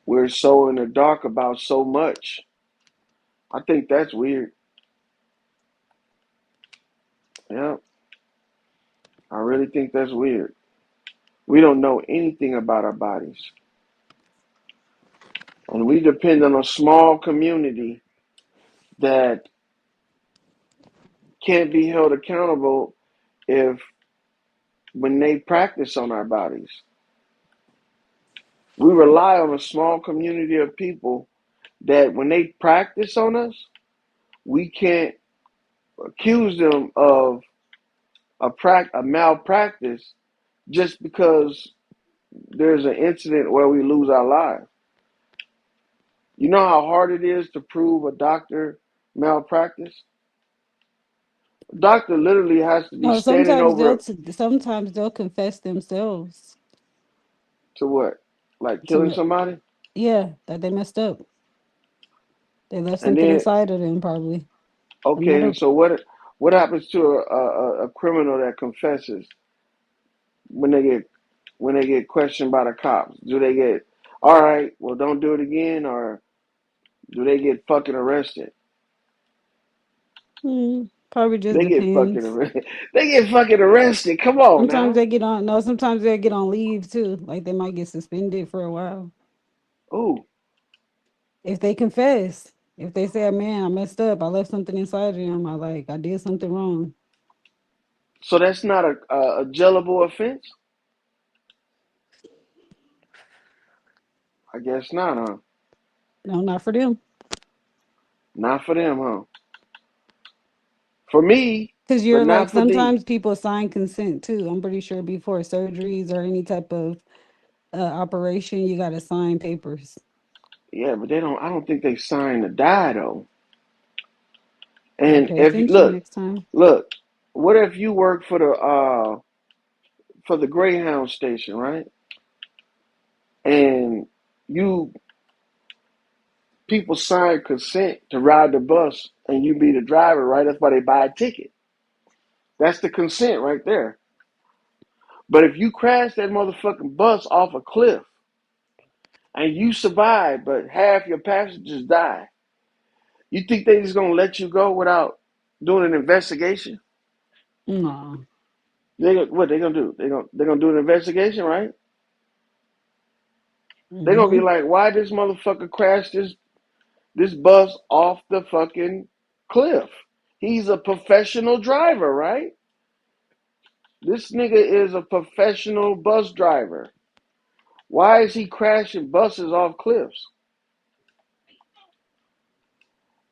we're so in the dark about so much. I think that's weird. Yeah, I really think that's weird. We don't know anything about our bodies. And we depend on a small community that can't be held accountable if when they practice on our bodies. We rely on a small community of people that when they practice on us, we can't accuse them of a malpractice just because there's an incident where we lose our lives. You know how hard it is to prove a doctor malpractice? A doctor literally has to be No, standing over sometimes they'll confess themselves to what? Like to killing somebody? yeah, that they messed up. They left And something then, inside of them, probably a okay, and so medical. what happens to a criminal that confesses when they get questioned by the cops? Do they get, all right, well, don't do it again, or do they get fucking arrested? Probably just They get fucking depends. arrested. They get fucking arrested. Come on Sometimes now. they get on. No, sometimes they get on leave too. Like they might get suspended for a while Ooh, if they confess. If they say, "Man, I messed up. I left something inside of them. I did something wrong." so that's not a jailable offense? I guess not, huh? No, not for them. Not for them, huh? For me, Because but you're like not for thee. sometimes people sign consent too. I'm pretty sure before surgeries or any type of operation, you got to sign papers. Yeah, but they don't. I don't think they signed to die though. Gotta And pay if you attention look, next time. look, what if you work for the Greyhound station, right? And you people sign consent to ride the bus, and you be the driver, right? That's why they buy a ticket. That's the consent right there. But if you crash that motherfucking bus off a cliff and you survive, but half your passengers die, you think they just gonna let you go without doing an investigation? No. What they gonna do? They gonna do an investigation, right? They gonna be Hmm. like, why this motherfucker crashed this bus off the fucking cliff? He's a professional driver, right? This nigga is a professional bus driver. Why is he crashing buses off cliffs?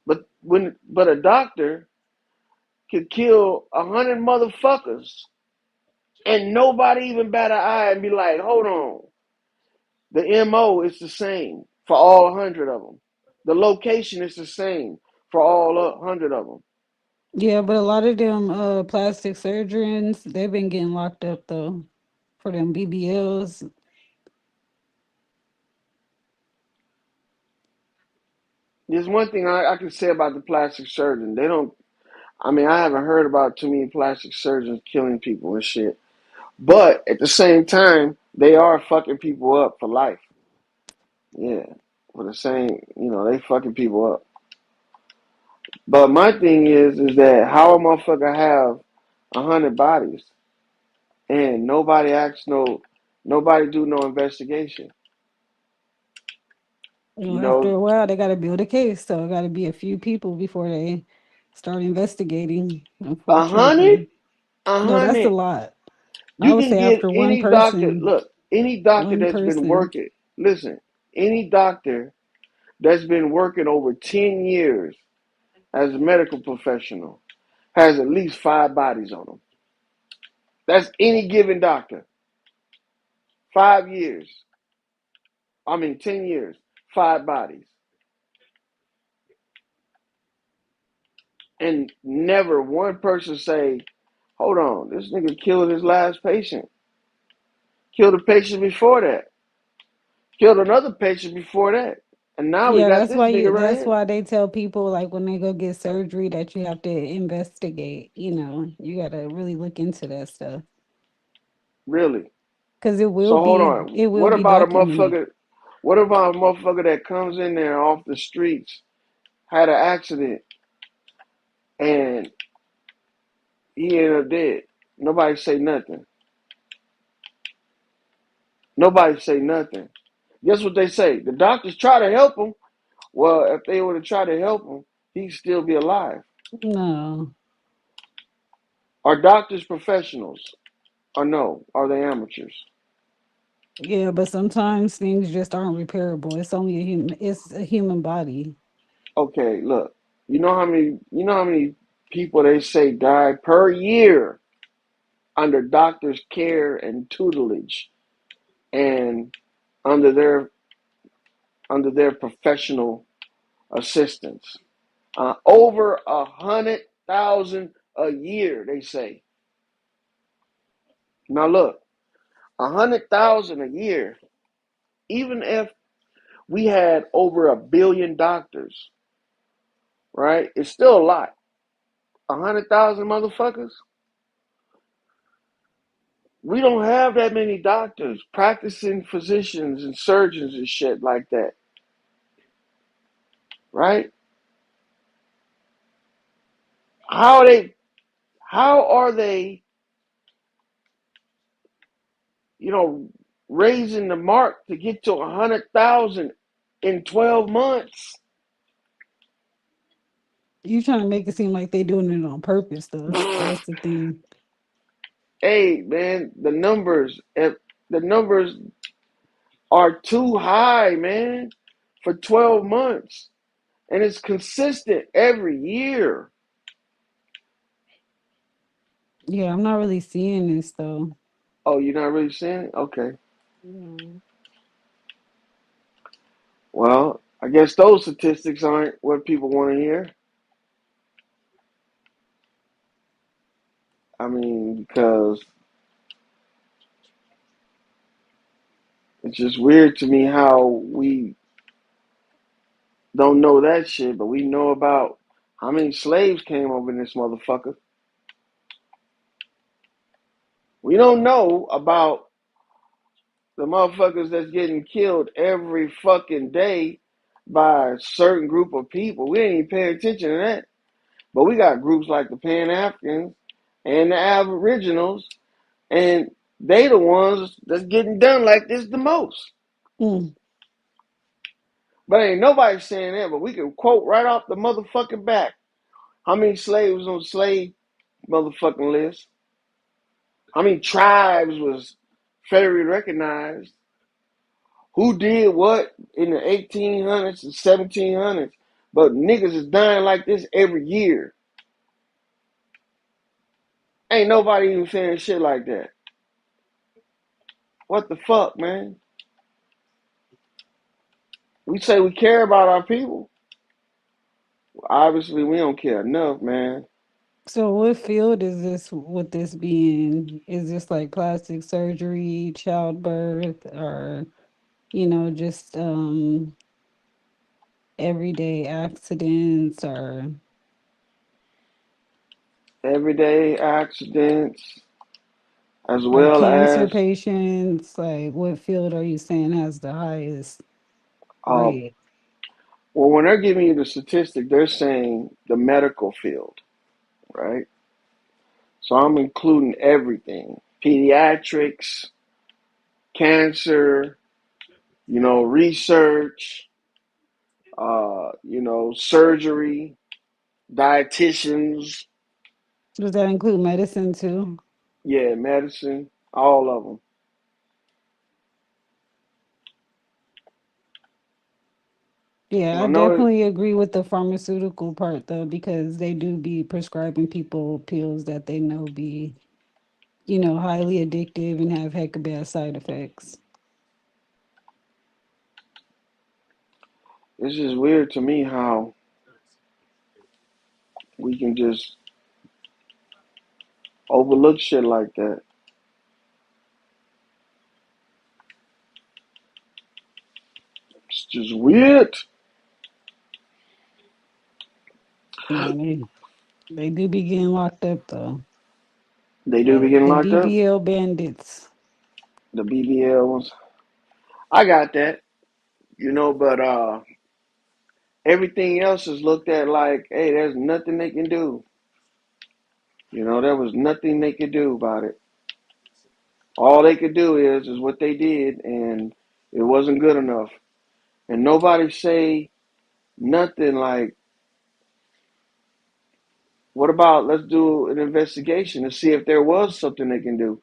But a doctor could kill 100 motherfuckers and nobody even bat an eye and be like, hold on, the MO is the same for all 100 of them. The location is the same for all 100 of them. Yeah, but a lot of them plastic surgeons, they've been getting locked up though for them BBLs. There's one thing I can say about the plastic surgeon. They don't, I mean, I haven't heard about too many plastic surgeons killing people and shit. But at the same time, they are fucking people up for life. Yeah. For the same, they fucking people up. But my thing is that how a motherfucker have 100 bodies and nobody do no investigation. You After know, a while, they got to build a case, so it got to be a few people before they start investigating. a hundred, Unfortunately, a no, that's a hundred. lot. I You would can say get after one any doctor. person, Look, any doctor one that's been person. working. Listen, any doctor that's been working over 10 years as a medical professional has at least 5 bodies on them. That's any given doctor. 5 years. I mean, 10 years. 5 bodies. And never one person say, hold on, this nigga killed his last patient. Killed a patient before that. Killed another patient before that. And now we Yeah, got that's this why nigga right that's here. why they tell people like when they go get surgery that you have to investigate. You got to really look into that stuff Really. because So hold on. it will What be about a documented. motherfucker? What about a motherfucker that comes in there off the streets, had an accident, and he ended up dead? Nobody say nothing. Nobody say nothing. Guess what they say? The doctors try to help him. Well, if they were to try to help him, he'd still be alive. No. Are doctors professionals? Or no? Are they amateurs? Yeah, but sometimes things just aren't repairable. It's only a human. It's a human body. Okay, look. You know how many people they say die per year under doctors' care and tutelage and under their under their professional assistance. Over 100,000 a year, they say. Now look, 100,000 a year. Even if we had over 1 billion doctors, right? It's still a lot. 100,000 motherfuckers. We don't have that many doctors, practicing physicians and surgeons and shit like that, right? How are they? How are they? You know, raising the mark to get to 100,000 in 12 months. You trying to make it seem like they doing it on purpose, though. That's the thing. Hey, man, the numbers are too high, man, for 12 months, and it's consistent every year. Yeah, I'm not really seeing this though. Oh, you're not really seeing it? Okay. Mm. Well, I guess those statistics aren't what people want to hear. I mean, because it's just weird to me how we don't know that shit, but we know about how many slaves came over in this motherfucker. We don't know about the motherfuckers that's getting killed every fucking day by a certain group of people. We ain't even paying attention to that. But we got groups like the Pan Africans and the Aboriginals, and they the ones that's getting done like this the most. Mm. But ain't nobody saying that, but we can quote right off the motherfucking back how many slaves on the slave motherfucking list, how many tribes was federally recognized, who did what in the 1800s and 1700s. But niggas is dying like this every year. Ain't nobody even saying shit like that. What the fuck, man? We say we care about our people. Obviously, we don't care enough, man. So what field is this would this be in? Is this like plastic surgery, childbirth, or just everyday accidents or Everyday accidents, as like well cancer as patients? Like what field are you saying has the highest uh, rate? well, when they're giving you the statistic, they're saying the medical field, right? So I'm including everything: pediatrics, cancer, research, surgery, dietitians, Does that include medicine too? yeah, medicine, all of them. Yeah, I I know it. definitely agree with the pharmaceutical part though, because they do be prescribing people pills that they know be, highly addictive and have heck of bad side effects. It's just weird to me how we can just overlook shit like that. It's just weird. Yeah, they do be getting locked up though. They do be Like getting the locked up. BBL bandits. The BBL ones. I got that. But everything else is looked at like, hey, there's nothing they can do. There was nothing they could do about it. All they could do is what they did, and it wasn't good enough. And nobody say nothing like, what about let's do an investigation to see if there was something they can do.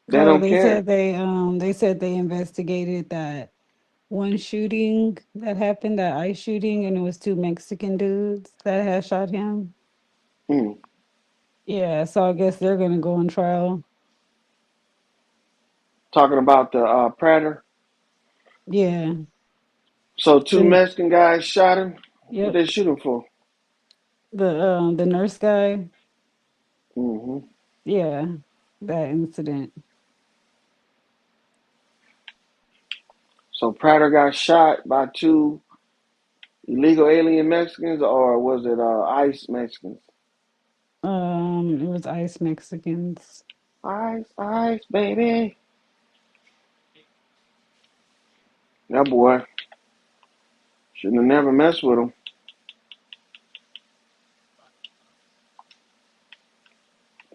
They Oh, don't care. they said they investigated that one shooting that happened, that ICE shooting, and it was two Mexican dudes that had shot him. Hmm. Yeah, so I guess they're gonna go on trial. Talking about the Prater. Yeah. So two The Mexican guys shot him. What yep. they shoot him for? The nurse guy. Hmm. Yeah. That incident. So Prater got shot by two illegal alien Mexicans, or was it ICE Mexicans? It was ICE Mexicans. ICE, ICE, baby. That boy shouldn't have never messed with him.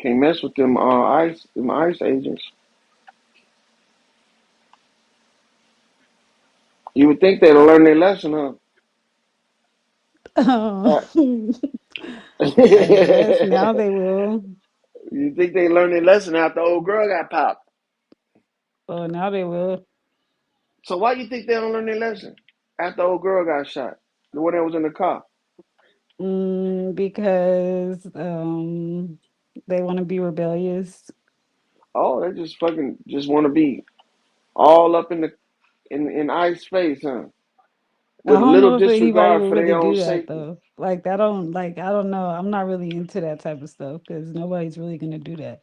Can't mess with them ICE agents. You would think they'd learn their lesson, huh? Oh, Uh, I guess now they will. you think they learned their lesson after old girl got popped? Oh, now they will. So why you think they don't learn their lesson after old girl got shot? The one that was in the car. Because they want to be rebellious. Oh, they just fucking just want to be all up in ICE face, huh? I With a don't little know if anybody disregard would for their really own do that safety. though. Like I don't like I don't know. I'm not really into that type of stuff because nobody's really gonna do that.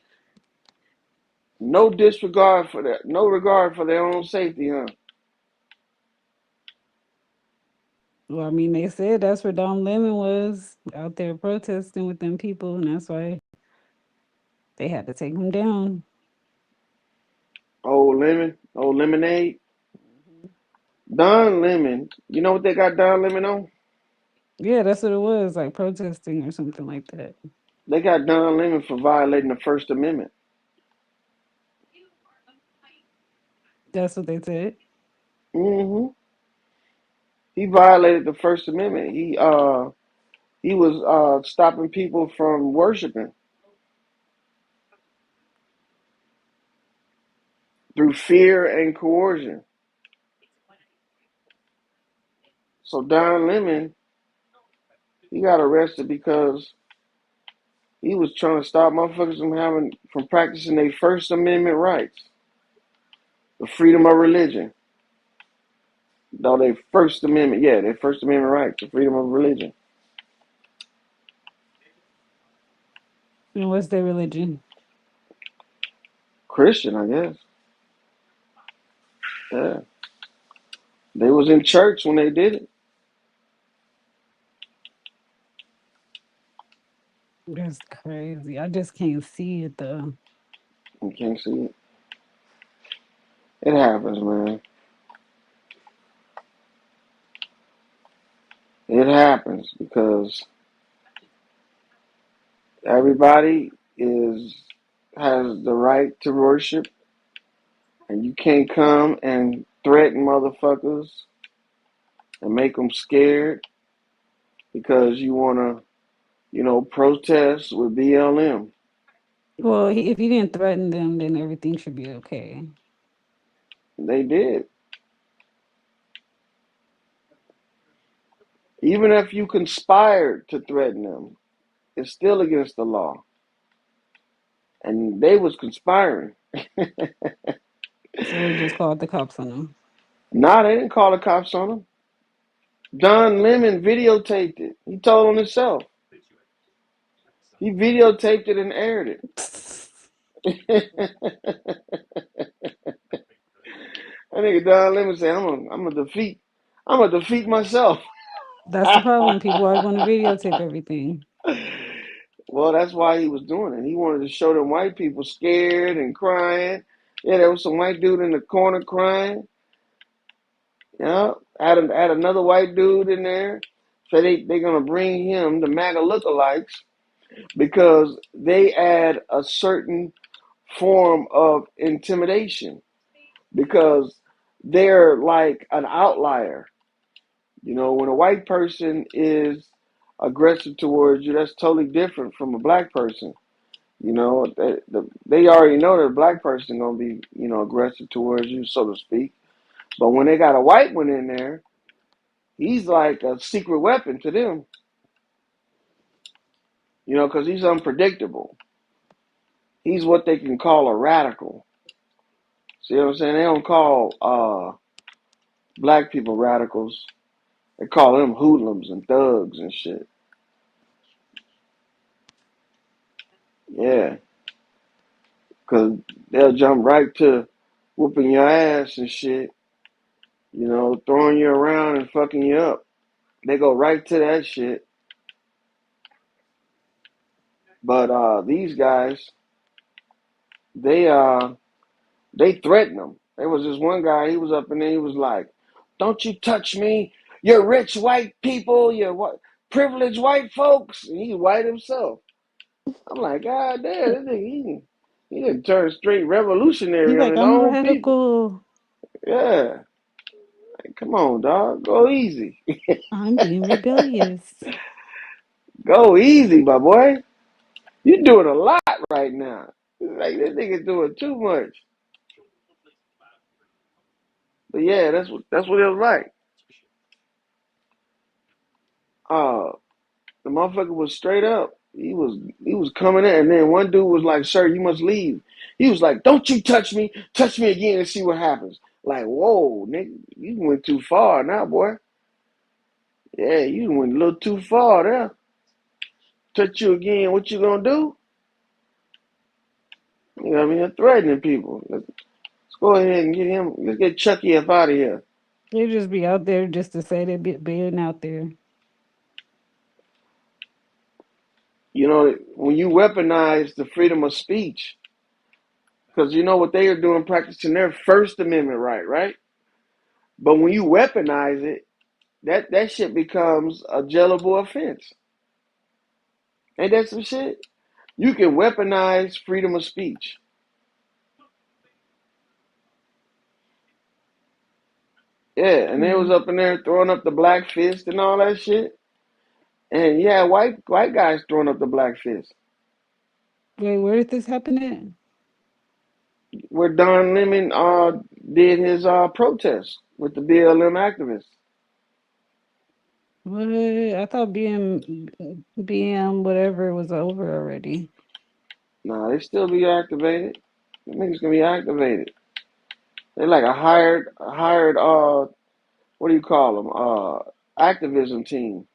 No disregard for that. No regard for their own safety, huh? Well, I mean, they said that's where Don Lemon was out there protesting with them people, and that's why they had to take him down. Old lemon, old lemonade. Don Lemon. You know what they got Don Lemon on? Yeah, that's what it was, like protesting or something like that. They got Don Lemon for violating the First Amendment. That's what they said. Hmm. He violated the First Amendment. He was stopping people from worshiping through fear and coercion. So Don Lemon, he got arrested because he was trying to stop motherfuckers from practicing their First Amendment rights, the freedom of religion. Though their First Amendment, yeah, their First Amendment rights, the freedom of religion. And what's their religion? Christian, I guess. Yeah, they was in church when they did it. That's crazy. I just can't see it though. You can't see it. It happens, man. It happens because everybody is has the right to worship, and you can't come and threaten motherfuckers and make them scared because you want to, protest with BLM. Well, if you didn't threaten them, then everything should be okay. They did. Even if you conspired to threaten them, it's still against the law. And they was conspiring. So they just called the cops on them. Nah, they didn't call the cops on them. Don Lemon videotaped it. He told on himself. He videotaped it and aired it. I think Don Lemon said, I'm gonna defeat myself." That's the problem. People are going to videotape everything. Well, that's why he was doing it. He wanted to show them white people scared and crying. Yeah, there was some white dude in the corner crying. Yeah, add another white dude in there. So they're gonna bring him the MAGA lookalikes because they add a certain form of intimidation because they're like an outlier. You know, when a white person is aggressive towards you, that's totally different from a black person. You know, they already know that a black person gonna be, you know, aggressive towards you, so to speak. But when they got a white one in there, he's like a secret weapon to them. You know, because he's unpredictable. He's what they can call a radical. See what I'm saying? They don't call black people radicals. They call them hoodlums and thugs and shit. Yeah, because they'll jump right to whooping your ass and shit. You know, throwing you around and fucking you up. They go right to that shit. But these guys, they they threaten them. There was this one guy. He was up in there. He was like, "Don't you touch me! You're rich white people. You're what privileged white folks." And he's white himself. I'm like, God damn, this nigga, he done turned straight He revolutionary on like, his I'm own people. radical. Yeah, like, come on, dog, go easy, I'm being rebellious. go easy, my boy. You doing a lot right now. Like this nigga doing too much. But yeah, that's what it was like. Uh, the motherfucker was straight up. He was coming in, and then one dude was like, "Sir, you must leave." He was like, "Don't you touch me again and see what happens." Like, whoa, nigga, you went too far now, boy. Yeah, you went a little too far there. Touch you again, what you gonna do? You know what I mean? You're threatening people. Let's go ahead and get him. Let's get Chucky up out of here. They just be out there just to say they be being out there. You know, when you weaponize the freedom of speech, because you know what they are doing, practicing their First Amendment right, right? But when you weaponize it, that shit becomes a jailable offense. Ain't that some shit? You can weaponize freedom of speech. Yeah, and they was Hmm. up in there throwing up the black fist and all that shit. And yeah, white guys throwing up the black fist. Wait, where did this happen at? Where Don Lemon did his protest with the BLM activists. What? I thought BM whatever was over already. Nah, they still be activated. The niggas gonna be activated. They like a hired what do you call them? Activism team.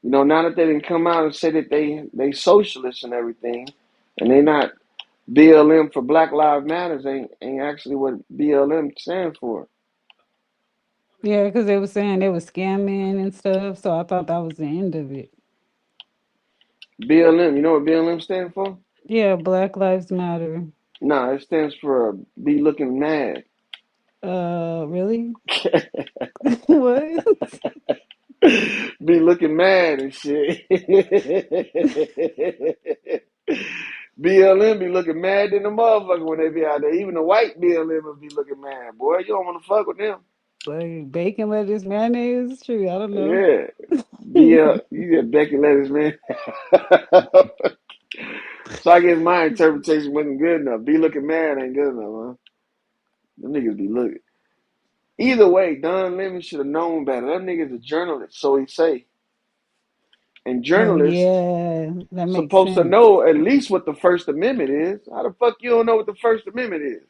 You know, now that they didn't come out and say that they socialists and everything, and they not BLM for Black Lives Matters ain't actually what BLM stands for. Yeah, because they were saying they were scamming and stuff, so I thought that was the end of it. BLM, you know what BLM stands for? Yeah, Black Lives Matter. Nah, it stands for be looking mad. Really? What? Be looking mad and shit. BLM be looking mad than the motherfucker when they be out there. Even the white BLM will be looking mad. Boy, you don't want to fuck with them. Like bacon, lettuce, mayonnaise? True, I don't know. Yeah. You get Becky Lettuce, man. So I guess my interpretation wasn't good enough. Be looking mad ain't good enough, huh? Them niggas be looking. Either way, Don Lemon should have known better. That nigga's a journalist, so he say. And Oh journalists yeah, that makes supposed to sense. know at least what the First Amendment is. How the fuck you don't know what the First Amendment is?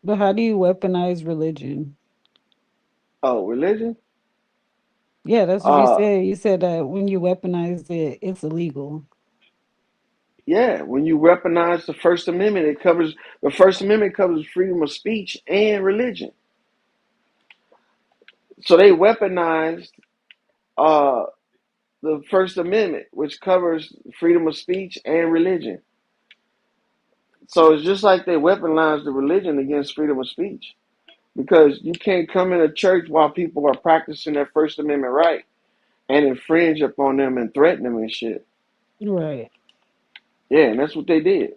But how do you weaponize religion? Oh, religion? Yeah, that's what you Uh, said. You said that when you weaponize it, it's illegal. yeah. When you weaponize the First Amendment, the First Amendment covers freedom of speech and religion. So they weaponized uh the First Amendment, which covers freedom of speech and religion. So it's just like they weaponize the religion against freedom of speech because you can't come in a church while people are practicing their First Amendment right and infringe upon them and threaten them and shit. Right. Yeah, and that's what they did.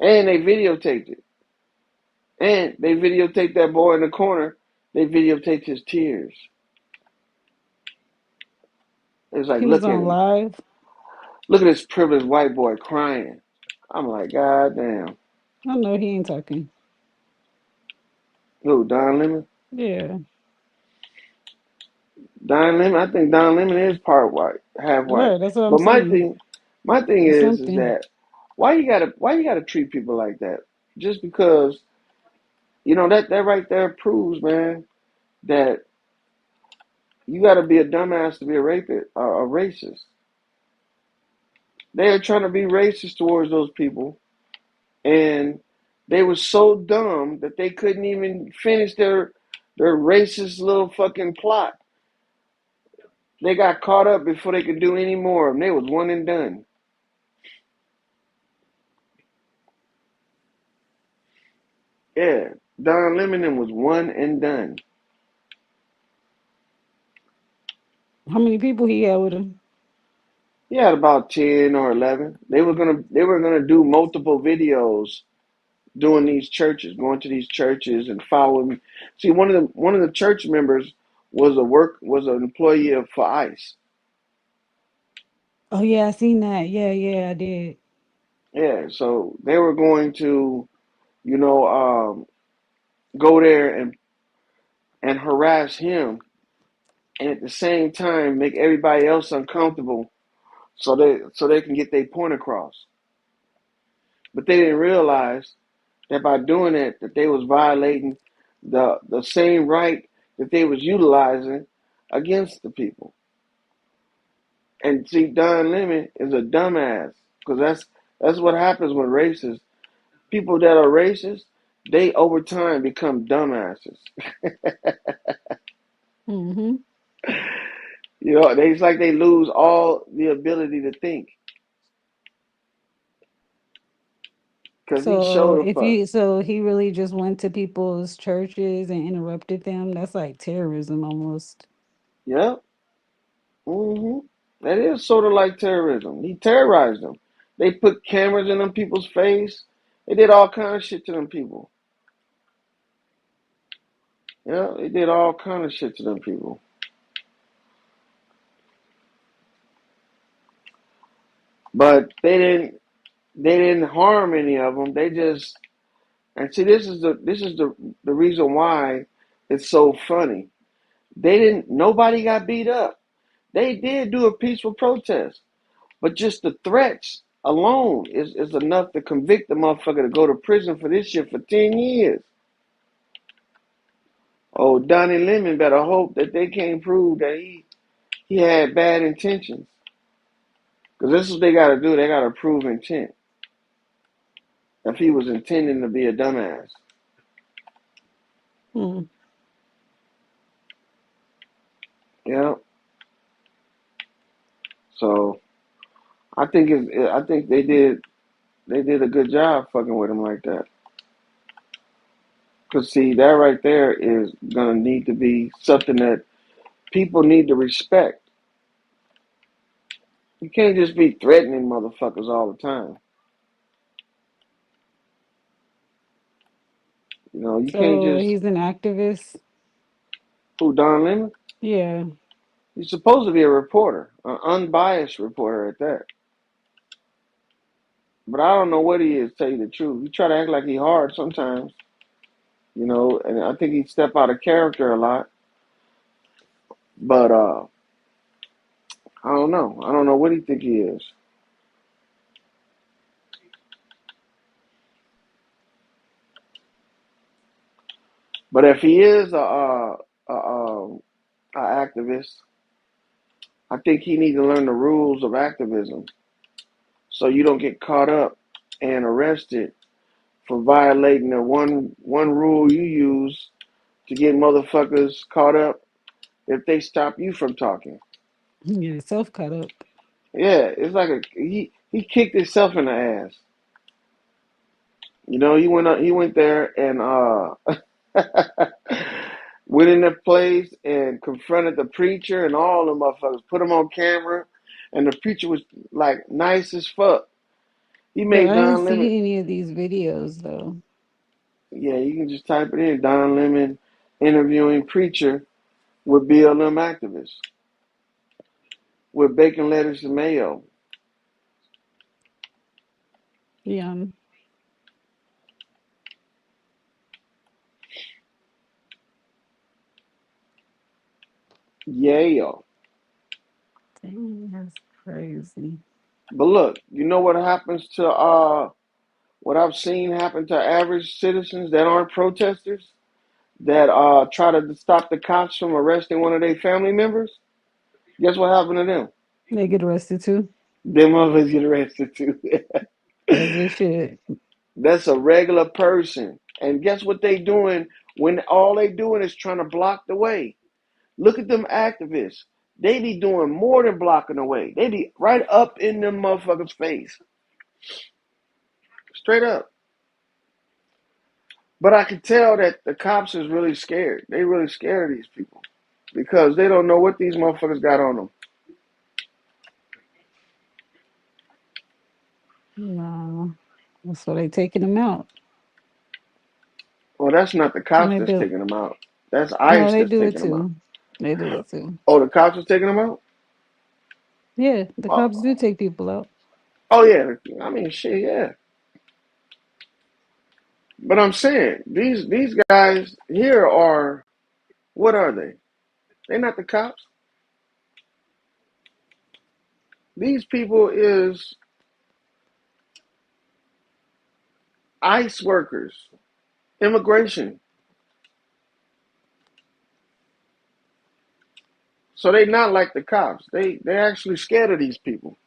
And they videotaped it. And they videotaped that boy in the corner. They videotaped his tears. It's like, He was look at on him. live. Look at this privileged white boy crying. I'm like, God damn. I know he ain't talking. Who, Don Lemon? Yeah. Don Lemon? I think Don Lemon is part white, half white. Right. That's what I'm But my saying. thing, my thing It's is something. that why you gotta treat people like that? Just because that right there proves, man, that you gotta be a dumbass to be a rapist or a racist. They are trying to be racist towards those people, and they were so dumb that they couldn't even finish their racist little fucking plot. They got caught up before they could do any more of them. They was one and done. Yeah, Don Lemon was one and done. How many people he had with him? He had about 10 or 11. They were gonna do multiple videos doing these churches, going to these churches and following. See, one of the church members was an employee for ICE. Oh yeah, I seen that. Yeah, yeah, I did. Yeah, so they were going to, you know, go there and harass him, and at the same time make everybody else uncomfortable, so they can get their point across. But they didn't realize that by doing it, that they was violating the same right that they was utilizing against the people. And see, Don Lemon is a dumbass because that's what happens when racists people that are racist, they over time become dumbasses. Mm-hmm. It's like they lose all the ability to think because he So showed a if fuck. you so he really just went to people's churches and interrupted them, that's like terrorism almost. Yep. That is sort of like terrorism. He terrorized them. They put cameras in them people's face. They did all kind of shit to them people. Yeah, they did all kind of shit to them people. But they didn't harm any of them. They just and see this is the reason why it's so funny. Nobody got beat up. They did do a peaceful protest, but just the threats alone is enough to convict the motherfucker to go to prison for this shit for 10 years. Oh, Donnie Lemon better hope that they can't prove that he had bad intentions. Because this is what they got to do. They got to prove intent. If he was intending to be a dumbass. Hmm. Yeah. So I think they did a good job fucking with him like that. Cause see that right there is gonna need to be something that people need to respect. You can't just be threatening motherfuckers all the time. You can't So just he's an activist. who Don Lemon. Yeah. He's supposed to be a reporter, an unbiased reporter at that. But I don't know what he is. Tell you the truth, he try to act like he hard sometimes. And I think he step out of character a lot. But I don't know. I don't know what he think he is. But if he is a activist, I think he need to learn the rules of activism so you don't get caught up and arrested for violating the one rule you use to get motherfuckers caught up if they stop you from talking. Get himself cut up. Yeah, it's like he kicked himself in the ass. You know, he went there and went in the place and confronted the preacher and all the motherfuckers, put him on camera, and the preacher was like nice as fuck. He But made I didn't Don Lemon. see any of these videos though. Yeah, you can just type it in, Don Lemon interviewing preacher with BLM activists with bacon, lettuce, and mayo. Yeah. Yeah. Dang, that's crazy. But look, you know what happens to what I've seen happen to average citizens that aren't protesters that try to stop the cops from arresting one of their family members? Guess what happened to them? They get arrested too, Them motherfuckers get arrested too. as they should. That's a regular person. And guess what they doing when all they doing is trying to block the way? Look at them activists. They be doing more than blocking the way. They be right up in them motherfuckers' face. Straight up. But I can tell that the cops is really scared. They really scared of these people because they don't know what these motherfuckers got on them. No, that's why they taking them out. Well, that's not the cops that's Maybe taking them out. That's no, ICE they that's do it taking them out. too. They do it too. Oh, the cops are taking them out? Yeah, the cops Oh, do take people out. oh yeah. I mean, shit, yeah. But I'm saying these guys here are what are they? They're not the cops. These people is ICE workers, immigration. So they not like the cops. They actually scared of these people.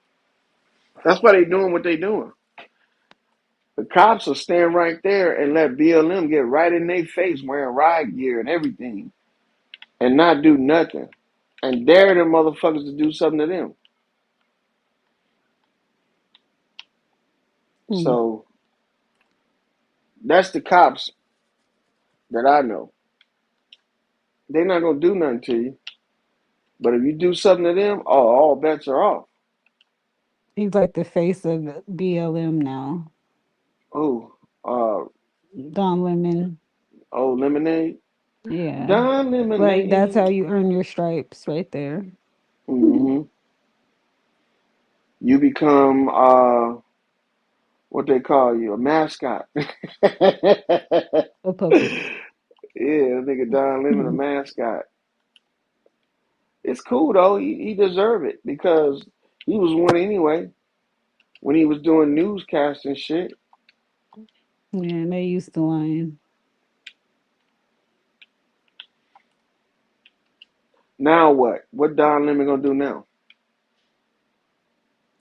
That's why they doing what they doing. The cops will stand right there and let BLM get right in their face wearing riot gear and everything and not do nothing. And dare them motherfuckers to do something to them. Hmm. So that's the cops that I know. They're not gonna do nothing to you. But if you do something to them, oh, all bets are off. He's like the face of BLM now. Oh, uh, Don Lemon. oh, lemonade, Yeah, Don like that's how lemonade. you earn your stripes, right there. Hmm. You become what they call you, a mascot. Yeah, A puppet. nigga Don Lemon, a mascot. It's cool though. He deserved it because he was one anyway when he was doing newscasts and shit. Yeah, and they used to lying. Now what? What Don Lemon gonna do now?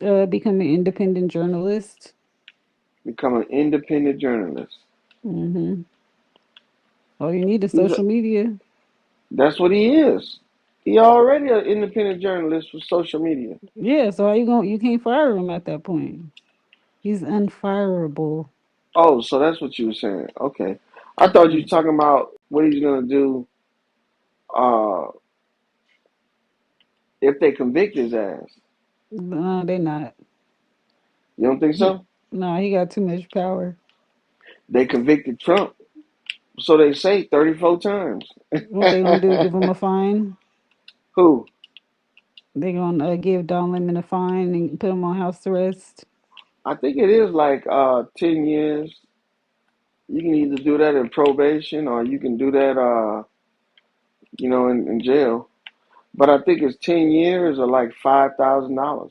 Become an independent journalist. Become an independent journalist. Hmm. All you need is He's social media. that's what he is. He already an independent journalist for social media. Yeah, so how you going? You can't fire him at that point. He's unfireable. Oh, so that's what you were saying. Okay. I thought you were Mm. talking about what he's gonna do uh if they convict his ass. No, they not. You don't think He, so? no, he got too much power. They convicted Trump, so they say 34 times. What they gonna do? Give him a fine? Who? They gonna give Don Lemon a fine and put him on house arrest? I think it is like 10 years. You can either do that in probation or you can do that in jail. But I think it's 10 years or like $5,000.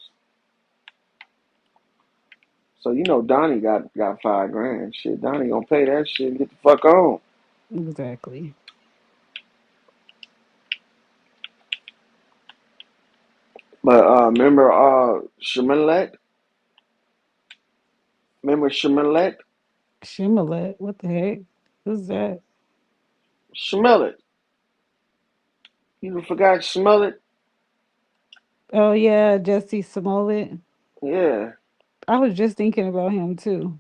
So Donnie got 5 grand. Shit, Donnie gonna pay that shit and get the fuck on. Exactly. But remember Shemilet? Remember Shemilet? Shimilet, what the heck? Who's that? Shemilet. You forgot Shemilet? Oh yeah, Jesse Smollett. Yeah. I was just thinking about him too.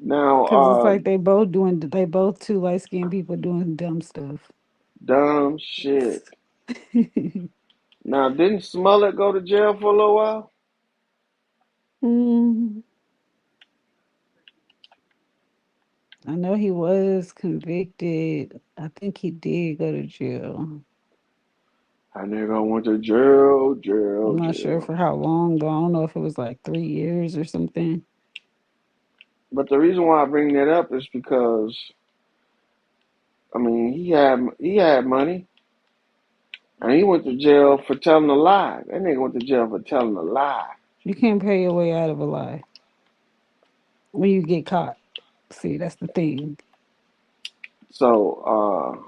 Now, Cause it's like they both two light skinned people doing dumb stuff. dumb shit. Now, didn't Smollett go to jail for a little while? Mm, I know he was convicted. I think he did go to jail. That nigga went to jail, I'm jail, not sure jail. for how long though. I don't know if it was like 3 years or something. But the reason why I bring that up is because I mean he had money and he went to jail for telling a lie. That nigga went to jail for telling a lie. You can't pay your way out of a lie when you get caught. See, that's the thing. So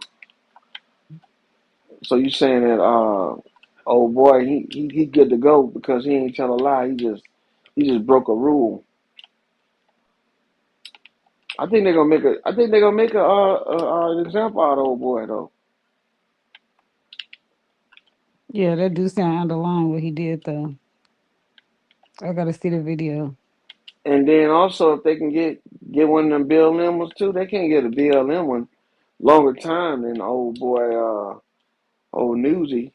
so you saying that old boy he good to go because he ain't tell a lie. He just broke a rule. I think they're gonna make an example out of old boy though. Yeah, that do sound out of line what he did though. I gotta see the video. And then also if they can get one of them BLM ones too, they can't get a BLM one longer time than old boy old Newsy.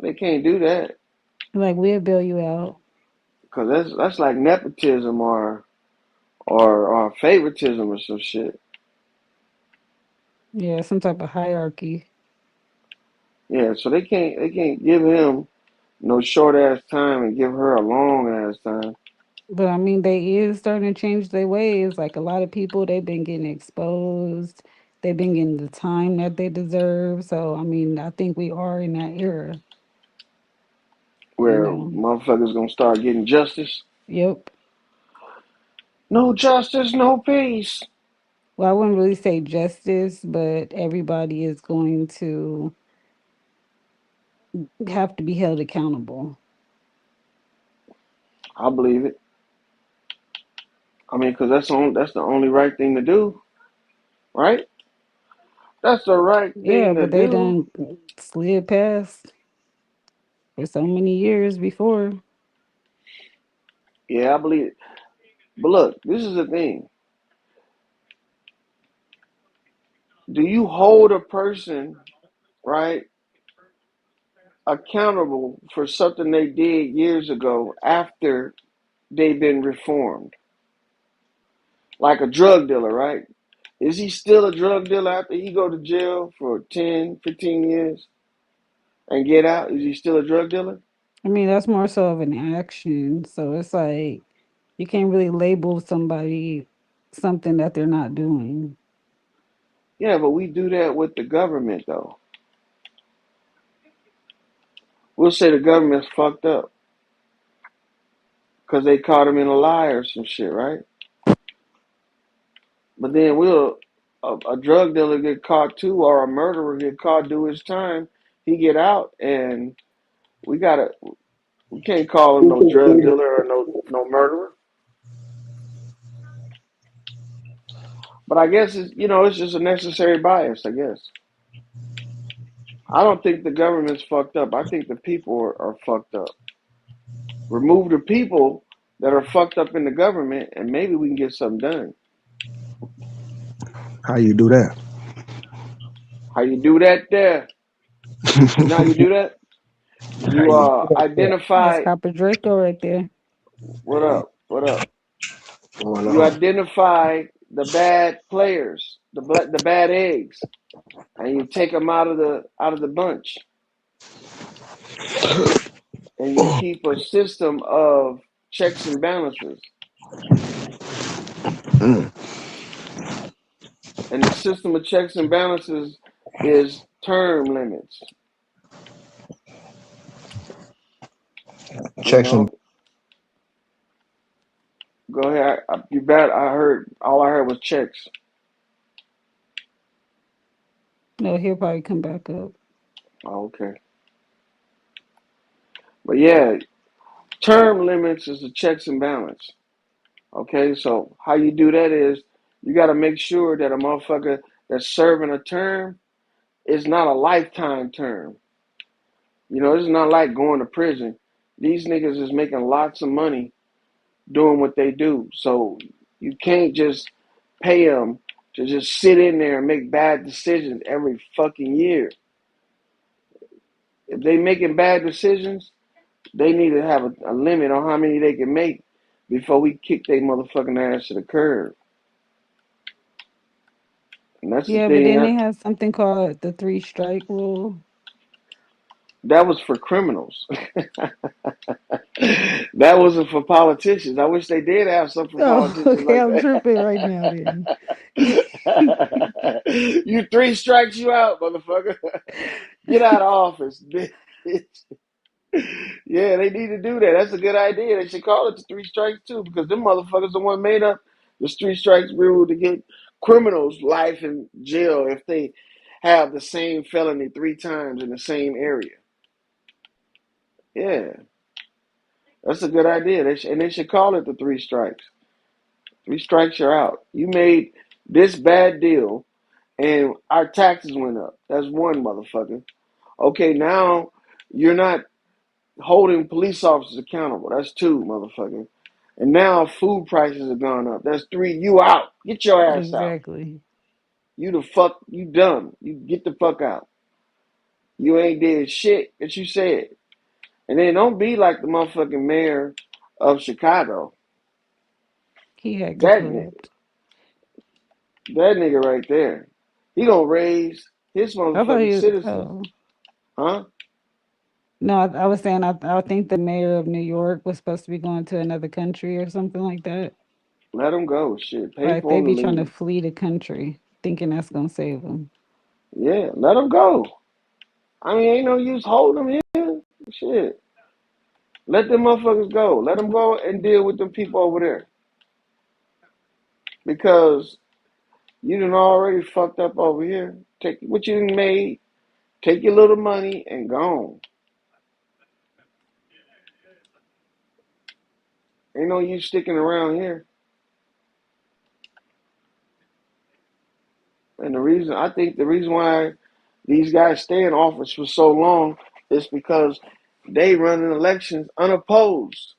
They can't do that Like we'll bail you out. because that's like nepotism or favoritism or some shit. Yeah, some type of hierarchy. Yeah, so they can't give him no short ass time and give her a long ass time. But I mean, they is starting to change their ways. Like a lot of people, they've been getting exposed. They've been getting the time that they deserve. So I mean, I think we are in that era. You Where know. motherfuckers gonna start getting justice. Yep. No justice, no peace. Well, I wouldn't really say justice, but everybody is going to have to be held accountable. I believe it. I mean, because that's the only right thing to do, right? That's the right Yeah, thing to but they do. done slid past for so many years before. Yeah, I believe it. But look, this is the thing. Do you hold a person, right, accountable for something they did years ago after they've been reformed? Like a drug dealer, right? Is he still a drug dealer after he go to jail for 10, 15 years and get out? Is he still a drug dealer? I mean, that's more so of an action. So it's like you can't really label somebody something that they're not doing. Yeah, but we do that with the government, though. We'll say the government's fucked up because they caught him in a lie or some shit, right? But then a drug dealer get caught too, or a murderer get caught, do his time, he get out, and we can't call him no drug dealer or no murderer. But I guess it's just a necessary bias. I guess I don't think the government's fucked up. I think the people are fucked up. Remove the people that are fucked up in the government, and maybe we can get something done. How you do that? How you do that there? You know how you do that? How You you do that? Yeah. That's identify Copper Draco right there. what up, what up. Going You on. identify the bad players, the bad eggs, and you take them out of the bunch, and you keep a system of checks and balances. Mm. And the system of checks and balances is term limits. You Checks and know, go ahead. You bet. All I heard was checks. No, he'll probably come back up. Oh, okay, but yeah, term limits is the checks and balance. Okay, so how you do that is you got to make sure that a motherfucker that's serving a term is not a lifetime term. It's not like going to prison. These niggas is making lots of money doing what they do. So you can't just pay them to just sit in there and make bad decisions every fucking year. If they making bad decisions, they need to have a limit on how many they can make before we kick their motherfucking ass to the curb. And that's the Yeah, but thing. then they have something called the three strike rule. That was for criminals. That wasn't for politicians. I wish they did have something for Oh, politicians okay, like I'm tripping right now then. that. You three strikes you out, motherfucker. Get out of office, bitch. Yeah, they need to do that. That's a good idea. They should call it the three strikes too, because them motherfuckers the one made up the three strikes rule to get criminals life in jail if they have the same felony three times in the same area. Yeah, that's a good idea. And they should call it the three strikes. Three strikes, you're out. You made this bad deal, and our taxes went up. That's one motherfucker. Okay, now you're not holding police officers accountable. That's two, motherfucker. And now food prices have gone up. That's three. You out. Get your ass out. Exactly. You the fuck. You done. You get the fuck out. You ain't did shit that you said. And then don't be like the motherfucking mayor of Chicago. He acting That nigga. corrupt. That nigga right there. He gonna raise his I thought motherfucking he. citizens. Oh Huh? no, I was saying I think the mayor of New York was supposed to be going to another country or something like that. Let him go. Shit. Pay Like for they him to be trying to leave. flee the country, thinking that's gonna save them. Yeah, let him go. I mean, ain't no use holding him here. Shit. Let them motherfuckers go. Let them go and deal with them people over there. Because you done already fucked up over here. Take what you done made, take your little money and gone. Ain't no use sticking around here. And I think the reason why these guys stay in office for so long is because they run in elections unopposed.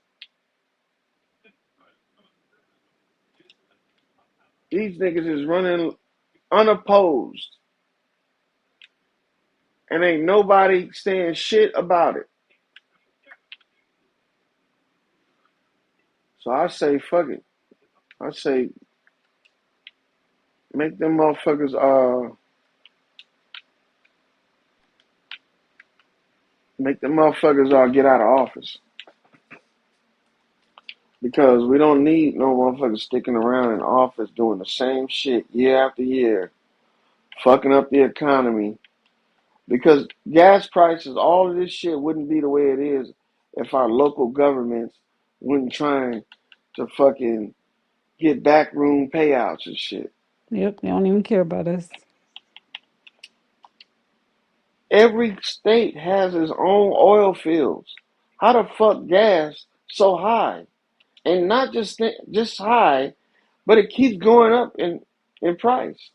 These niggas is running unopposed. And ain't nobody saying shit about it. So I say, fuck it. I say, make them motherfuckers, get out of office. Because we don't need no motherfuckers sticking around in office doing the same shit year after year, fucking up the economy. Because gas prices, all of this shit wouldn't be the way it is if our local governments wouldn't trying to fucking get backroom payouts and shit. Yep, they don't even care about us. Every state has its own oil fields. How the fuck gas so high? And not just high, but it keeps going up in price.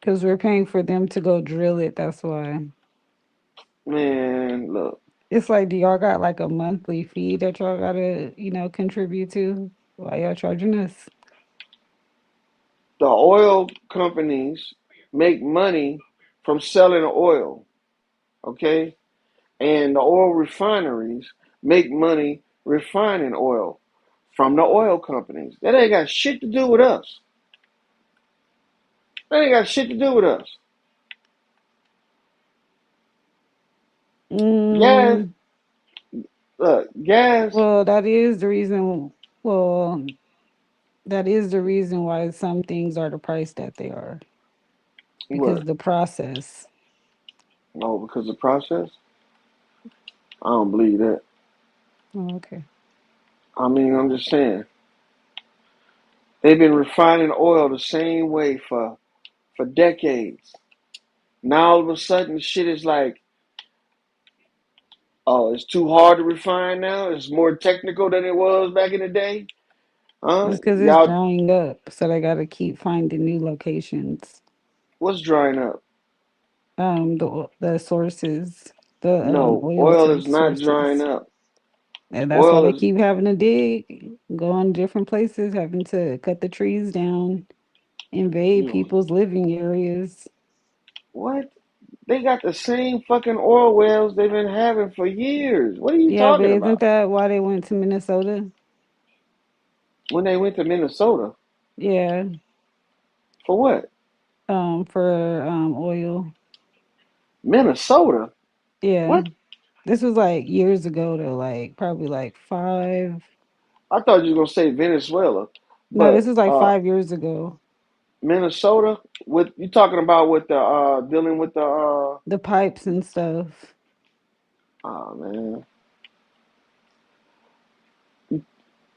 Because we're paying for them to go drill it. That's why. Man, look, It's like, do y'all got like a monthly fee that y'all gotta, contribute to? Why y'all charging us? the oil companies make money from selling oil, okay? And the oil refineries make money refining oil from the oil companies. That ain't got shit to do with us. That ain't got shit to do with us. Gas, Mm, look, gas, well, that is the reason. Well, that is the reason why some things are the price that they are because what? the process. Oh, because of the process? I don't believe that. Oh, okay. I mean, I'm just saying. They've been refining oil the same way for decades. Now all of a sudden, shit is like, oh, it's too hard to refine now. It's more technical than it was back in the day. Huh? It's because it's Y'all, drying up, so they got to keep finding new locations. what's drying up? The sources, the No, oil oil is not drying sources. up. And that's why Oil they is keep having to dig, go on different places, having to cut the trees down, invade you people's living areas. what? They got the same fucking oil wells they've been having for years. What are you Yeah, but talking isn't about? that why they went to Minnesota? When they went to Minnesota, Yeah, for what? for oil. Minnesota? Yeah. What? This was like years ago though, like probably like five. I thought you were gonna say Venezuela, No, this but is like 5 years ago. Minnesota. With you talking about with the dealing with the The pipes and stuff. oh man,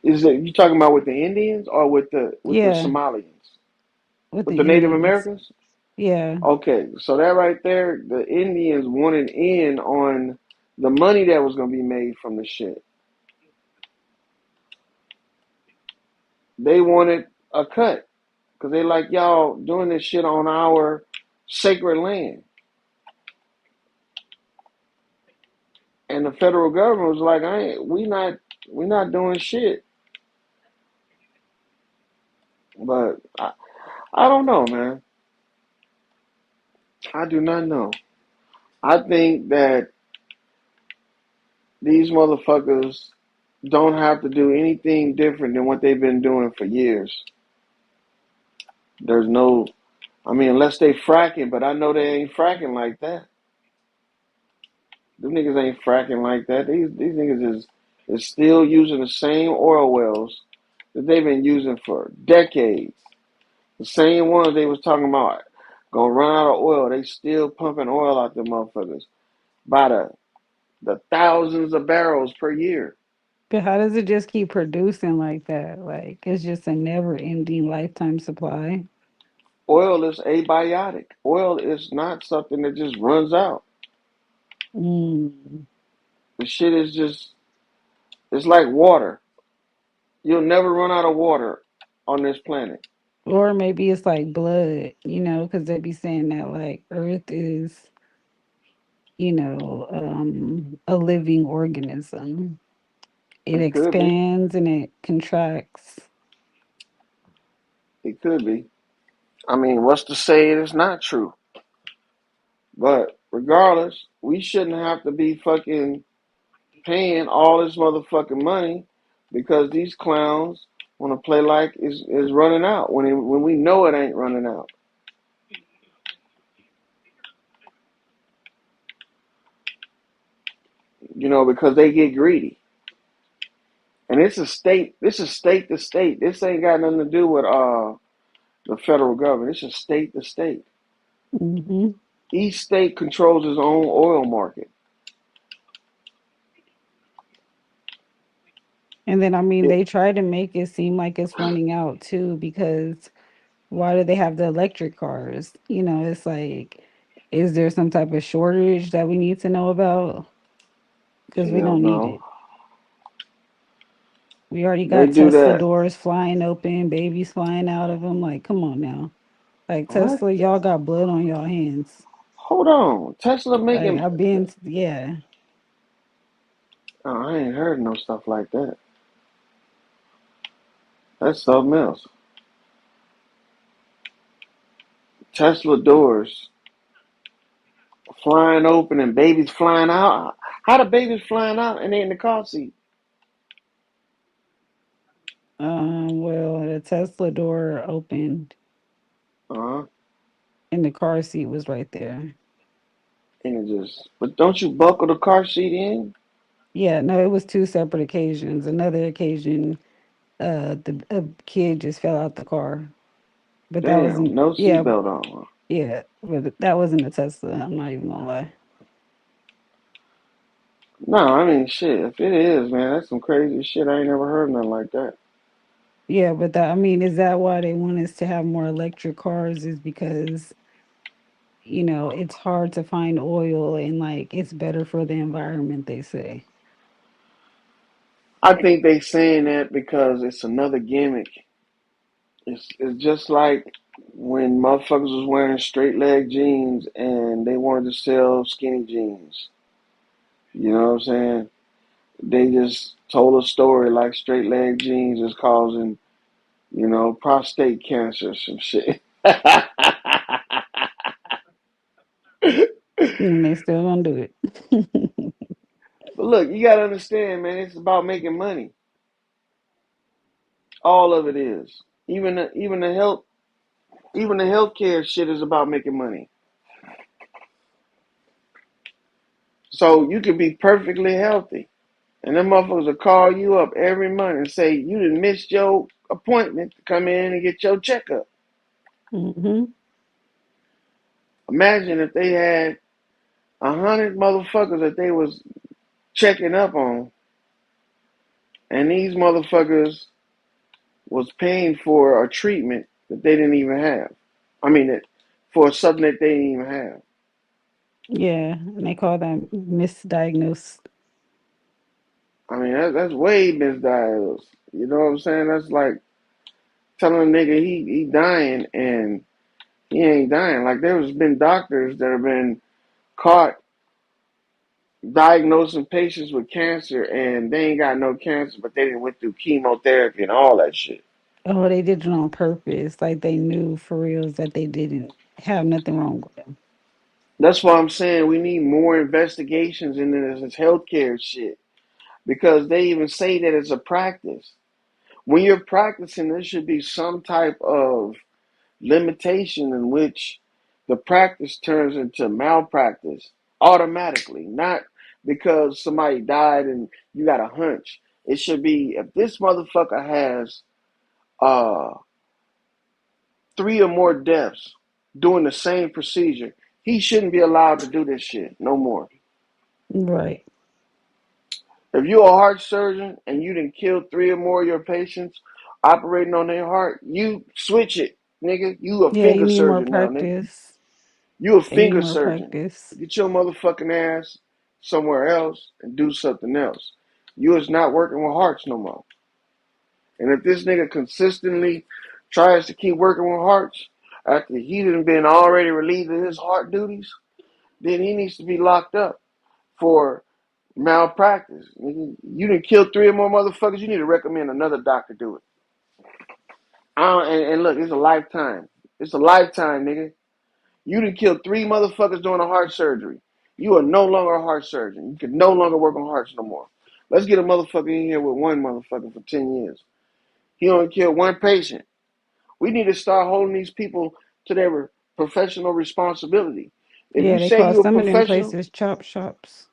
is it you talking about with the Indians or with the Yeah, Somalians, with with the the Native Indians. Americans? Yeah. Okay, so that right there, the Indians wanted in on the money that was gonna be made from the shit. They wanted a cut because they like y'all doing this shit on our sacred land, and the federal government was like, "I ain't, we not doing shit." But I don't know, man. I do not know. I think that these motherfuckers don't have to do anything different than what they've been doing for years. There's no, I mean, unless they fracking, but I know they ain't fracking like that. Them niggas ain't fracking like that. These niggas is still using the same oil wells that they've been using for decades. The same ones they was talking about gonna run out of oil. They still pumping oil out the motherfuckers by the thousands of barrels per year. But how does it just keep producing like that? Like it's just a never ending lifetime supply. Oil is abiotic. Oil is not something that just runs out. Mm. The shit is just, it's like water. You'll never run out of water on this planet. Or maybe it's like blood, because they be saying that like Earth is, a living organism. It It could be. expands and it contracts. It could be. I mean, what's to say it is not true? But regardless, we shouldn't have to be fucking paying all this motherfucking money because these clowns want to play like is running out when we know it ain't running out. Because they get greedy. And it's a state. This is state to state. This ain't got nothing to do with the federal government. It's a state to state. Hmm. Each state controls its own oil market. And then, I mean, It, they try to make it seem like it's running out too, because why do they have the electric cars? It's like, is there some type of shortage that we need to know about? Because we hell don't need no. it. We already They got do Tesla that. doors flying open, babies flying out of them. Like, come on now. Like, What? Tesla, y'all got blood on y'all hands. Hold on. Tesla Like, making. I've been, yeah. Oh, I ain't heard no stuff like that. That's something else. Tesla doors flying open and babies flying out. How the babies flying out and they in the car seat? Well, the Tesla door opened Uh-huh. and the car seat was right there. And it just, but don't you buckle the car seat in? Yeah, no, it was two separate occasions. Another occasion, the a kid just fell out the car, but that Damn, wasn't. no Yeah, seatbelt on. yeah, but that wasn't a Tesla. I'm not even gonna lie. No, I mean shit. If it is, man, that's some crazy shit. I ain't never heard nothing like that. Yeah, but that, I mean, is that why they want us to have more electric cars? Is because it's hard to find oil and like it's better for the environment, they say. I think they saying that because it's another gimmick. It's just like when motherfuckers was wearing straight leg jeans and they wanted to sell skinny jeans. You know what I'm saying? They just told a story like straight leg jeans is causing, prostate cancer, some shit. But And they still gonna do it. look, you gotta understand, man. It's about making money. All of it is. Even the healthcare shit is about making money. So you could be perfectly healthy, and them motherfuckers will call you up every month and say you done missed your appointment to come in and get your checkup. Hmm. Imagine if they had 100 motherfuckers that they was checking up on, and these motherfuckers was paying for a treatment that they didn't even have. I mean, for something that they didn't even have. Yeah, and they call that misdiagnosed. I mean, that's way misdiagnosed. You know what I'm saying? That's like telling a nigga he dying and he ain't dying. Like there's been doctors that have been caught diagnosing patients with cancer and they ain't got no cancer, but they didn't went through chemotherapy and all that shit. Oh, they did it on purpose. Like they knew for reals that they didn't have nothing wrong with them. That's why I'm saying we need more investigations into this healthcare shit because they even say that it's a practice. When you're practicing, there should be some type of limitation in which the practice turns into malpractice automatically, not because somebody died and you got a hunch. It should be if this motherfucker has uh 3 or more deaths doing the same procedure, he shouldn't be allowed to do this shit no more. Right. If you're a heart surgeon and you done killed 3 or more of your patients operating on their heart, you switch it, nigga. You a Yeah, you finger need more surgeon now, nigga. practice. You a They need finger more surgeon. practice. Get your motherfucking ass somewhere else and do something else. You is not working with hearts no more. And if this nigga consistently tries to keep working with hearts after he done been already relieved of his heart duties, then he needs to be locked up for malpractice. You done killed 3 or more motherfuckers. You need to recommend another doctor do it. And look, it's a lifetime. It's a lifetime, nigga. You done killed 3 motherfuckers doing a heart surgery. You are no longer a heart surgeon. You can no longer work on hearts no more. Let's get a motherfucker in here with one motherfucker for 10 years. He only killed one patient. We need to start holding these people to their professional responsibility. If Yeah, you they say call you're a some of them professional, places chop shops.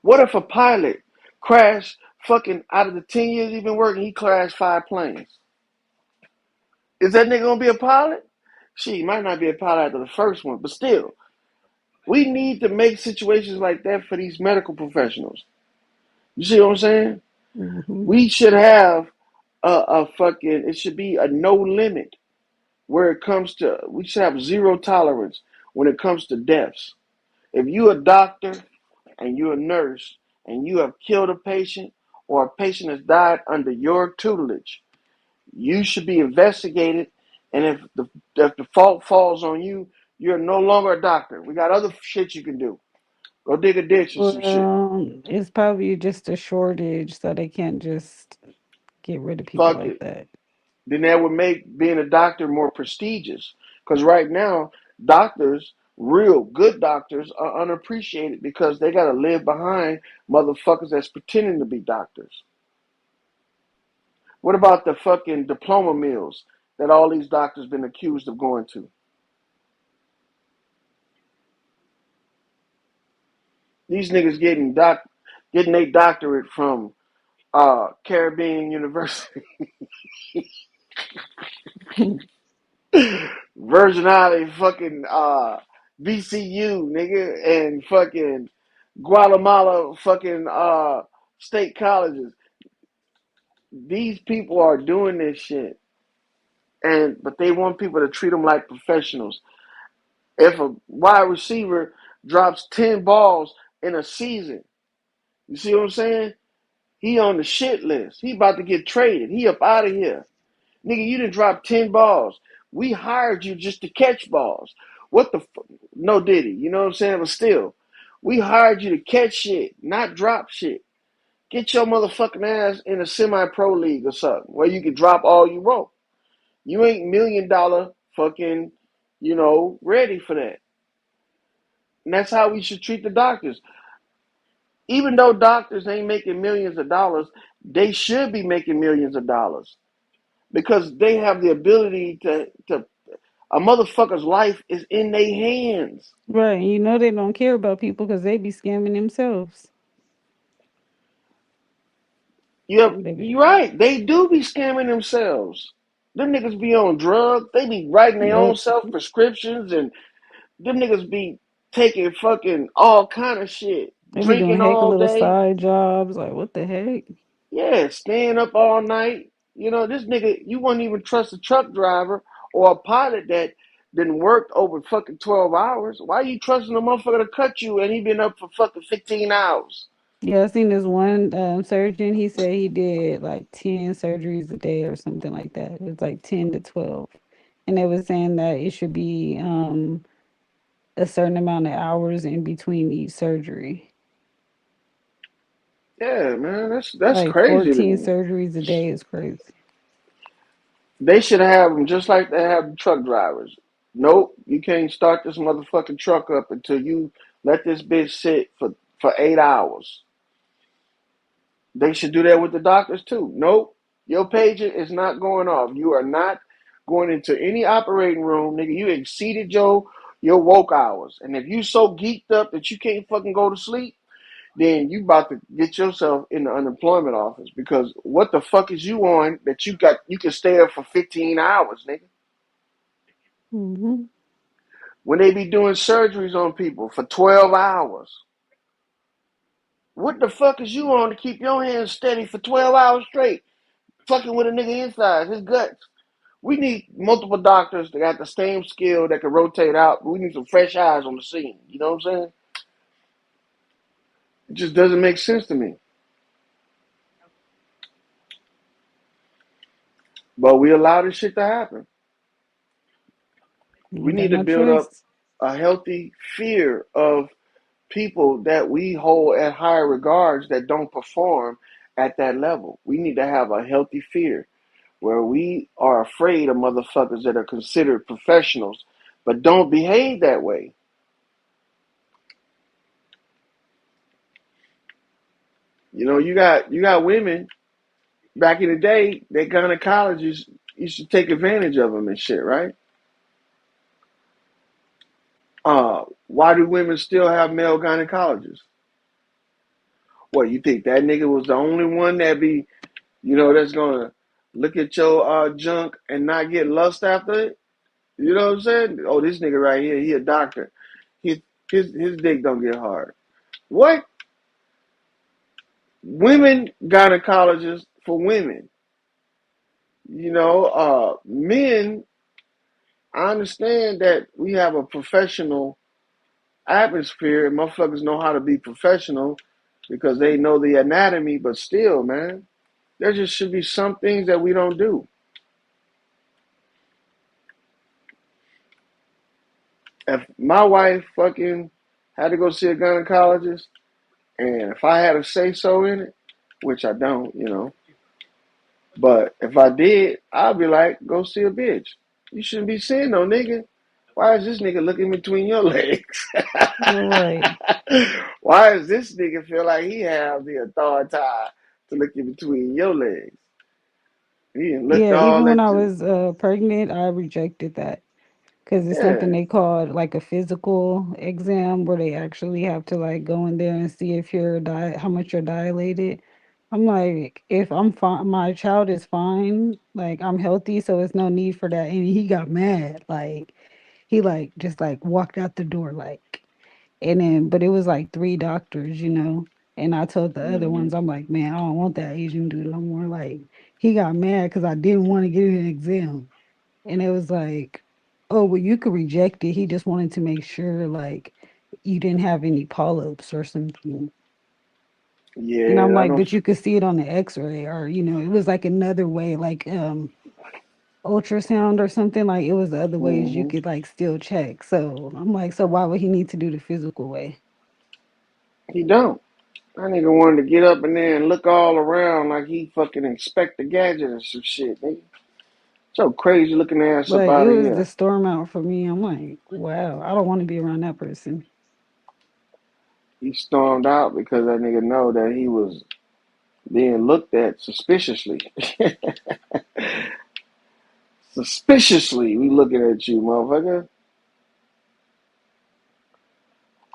what if a pilot crashed fucking out of the 10 years he's been working, he crashed 5 planes? Is that nigga gonna be a pilot? She might not be a pilot after the first one, but still, we need to make situations like that for these medical professionals. You see what I'm saying? Hmm. We should have it should be a no limit where it comes to, we should have zero tolerance when it comes to deaths. If you're a doctor and you're a nurse and you have killed a patient or a patient has died under your tutelage, you should be investigated. And if the fault falls on you, you're no longer a doctor. We got other shit you can do. Go dig a ditch or some shit. Well, it's probably just a shortage, so they can't just get rid of people Fuck like it. that. Then that would make being a doctor more prestigious. Because right now, doctors, real good doctors, are unappreciated because they got to live behind motherfuckers that's pretending to be doctors. What about the fucking diploma mills that all these doctors been accused of going to? These niggas getting a doctorate from Caribbean University, Virgin Island, fucking VCU, nigga, and fucking Guatemala, fucking state colleges. These people are doing this shit, but they want people to treat them like professionals. If a wide receiver drops 10 balls in a season, you see what I'm saying? He on the shit list. He about to get traded. He up out of here. Nigga, you didn't drop 10 balls. We hired you just to catch balls. What the No, did he? You know what I'm saying? But still, we hired you to catch shit, not drop shit. Get your motherfucking ass in a semi-pro league or something where you can drop all you want. You ain't $1 million fucking, ready for that. And that's how we should treat the doctors. Even though doctors ain't making millions of dollars, they should be making millions of dollars because they have the ability to a motherfucker's life is in their hands. Right. You know they don't care about people because they be scamming themselves. They be, You're right. They do be scamming themselves. Them niggas be on drugs. They be writing their own yep. self prescriptions, and them niggas be taking fucking all kind of shit, They be doing drinking heck of all little day. side jobs. Like, what the heck? Yeah, staying up all night. This nigga, you wouldn't even trust a truck driver or a pilot that didn't work over fucking 12 hours. Why you trusting a motherfucker to cut you and he been up for fucking 15 hours? Yeah, I seen this one surgeon. He said he did like 10 surgeries a day or something like that. It was like 10 to 12. And they was saying that it should be a certain amount of hours in between each surgery. Yeah, man, that's Like crazy to 14 me. surgeries a day is crazy. They should have them just like they have the truck drivers. Nope, you can't start this motherfucking truck up until you let this bitch sit for 8 hours. They should do that with the doctors too. Nope, your pager is not going off. You are not going into any operating room, nigga. You exceeded your woke hours, and if you so geeked up that you can't fucking go to sleep, then you about to get yourself in the unemployment office because what the fuck is you on that you can stay up for 15 hours, nigga? Hmm. When they be doing surgeries on people for 12 hours. What the fuck is you on to keep your hands steady for 12 hours straight? Fucking with a nigga inside, his guts. We need multiple doctors that got the same skill that can rotate out. We need some fresh eyes on the scene. You know what I'm saying? It just doesn't make sense to me. But we allow this shit to happen. We Ain't got need to no build up choice. a healthy fear of people that we hold at higher regards that don't perform at that level. We need to have a healthy fear where we are afraid of motherfuckers that are considered professionals but don't behave that way. You got women back in the day, they gynecologists used to take advantage of them and shit, right? Why do women still have male gynecologists? What, you think that nigga was the only one that be, that's gonna look at your junk and not get lust after it? You know what I'm saying? Oh, this nigga right here, he a doctor. His his dick don't get hard. What? Women gynecologists for women. Men. I understand that we have a professional atmosphere and motherfuckers know how to be professional because they know the anatomy, but still, man, there just should be some things that we don't do. If my wife fucking had to go see a gynecologist, and if I had a say so in it, which I don't, but if I did, I'd be like, go see a bitch. You shouldn't be seeing no nigga. Why is this nigga looking between your legs? Right. Why does this nigga feel like he have the authority to look in between your legs? He done looked Yeah, all even when at I you. was pregnant, I rejected that because it's something Yeah. they called like a physical exam where they actually have to like go in there and see if you're how much you're dilated. I'm like, if I'm fine, my child is fine, like I'm healthy, so it's no need for that. And he got mad, like he like just like walked out the door, like, and then but it was like three doctors, you know. And I told the other Hmm. ones, I'm like, man, I don't want that Asian dude no more. Like he got mad because I didn't want to get an exam. And it was like, oh, well, you could reject it. He just wanted to make sure, like, you didn't have any polyps or something. And I'm Yeah, I like, don't. but you could see it on the x-ray, or, you know, it was like another way, like ultrasound or something. Like it was the other ways you Hmm. could like still check. So I'm like, so why would he need to do the physical way? He don't. That nigga wanted to get up in there and look all around like he fucking inspect the gadget or some shit, nigga. So crazy looking ass up Like it out of was the here. storm out for me. I'm like, wow, I don't want to be around that person. He stormed out because that nigga know that he was being looked at suspiciously. Suspiciously, we looking at you, motherfucker.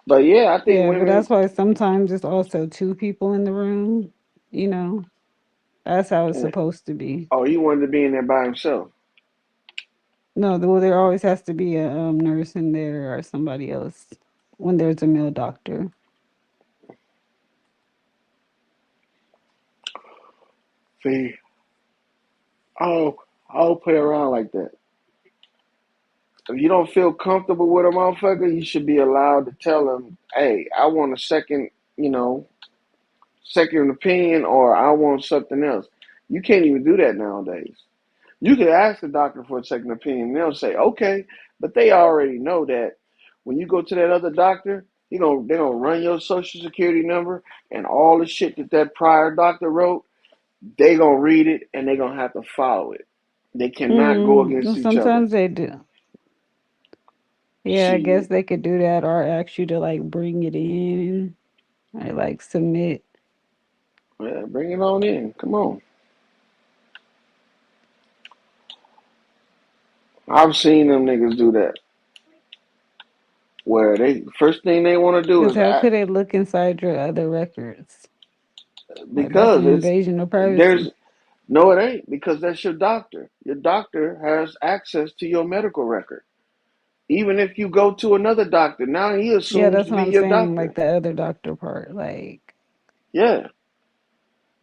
But yeah, I think Yeah, but women. that's why sometimes it's also two people in the room. You know, that's how it's eh, supposed to be. Oh, he wanted to be in there by himself. No, well, there always has to be a nurse in there or somebody else when there's a male doctor. See, I don't play around like that. If you don't feel comfortable with a motherfucker, you should be allowed to tell him, "Hey, I want a second, you know, second opinion, or I want something else." You can't even do that nowadays. You could ask the doctor for a second opinion, and they'll say, "Okay," but they already know that when you go to that other doctor, they're gonna run your social security number and all the shit that that prior doctor wrote. They gonna read it and they gonna have to follow it. They cannot go Well, against each other. sometimes they do. Yeah, I guess Shit, they could do that or ask you to like bring it in or like submit. yeah, bring it on in. Come on. I've seen them niggas do that. Where they first thing they want to do Because is how act could they look inside your other records? Like that's an because invasion of there's privacy. no, it ain't because that's your doctor. Your doctor has access to your medical record. Even if you go to another doctor, now he Yeah, assumes that's to what be I'm your saying. Like doctor. the other doctor part. Like Yeah,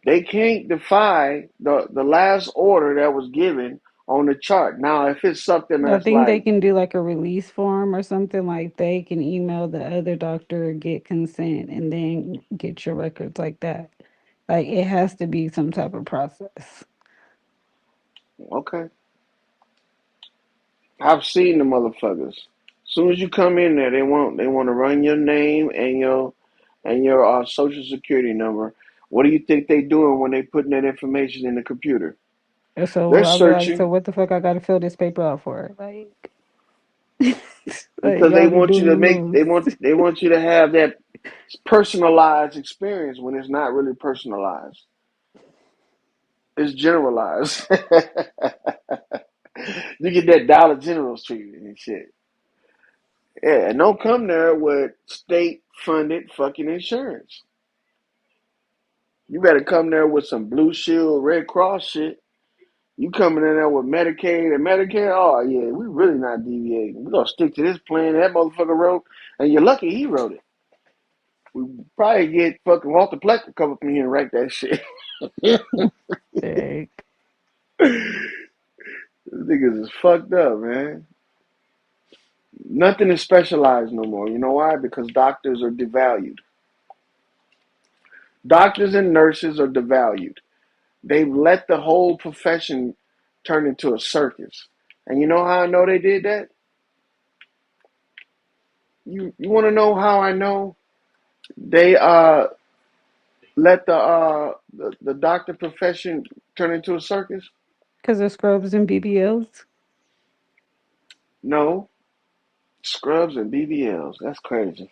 they can't defy the last order that was given on the chart. Now, if it's something I that's think they like, can do like a release form or something. Like they can email the other doctor, get consent, and then get your records like that. Like it has to be some type of process. okay, I've seen the motherfuckers. As soon as you come in there, they want to run your name and your social security number. What do you think they doing when they putting that information in the computer? And so They're I'll be like, so searching what the fuck I gotta fill this paper out for? Like, like because they y'all be want you doing to the make they most. want they want you to have that personalized experience when it's not really personalized. It's generalized. You get that Dollar General treatment and shit. Yeah, and don't come there with state funded fucking insurance. You better come there with some Blue Shield, Red Cross shit. You coming in there with Medicaid and Medicare? Oh yeah, we really not deviating. We gonna stick to this plan that motherfucker wrote, and you're lucky he wrote it. We probably get fucking Walter Pleck to come up in here and write that shit. Like, Niggas is fucked up, man. Nothing is specialized no more. You know why? Because doctors are devalued. Doctors and nurses are devalued. They've let the whole profession turn into a circus. And you know how I know they did that? You want to know how I know? They let the doctor profession turn into a circus? because of scrubs and BBLs. No, scrubs and BBLs. That's crazy.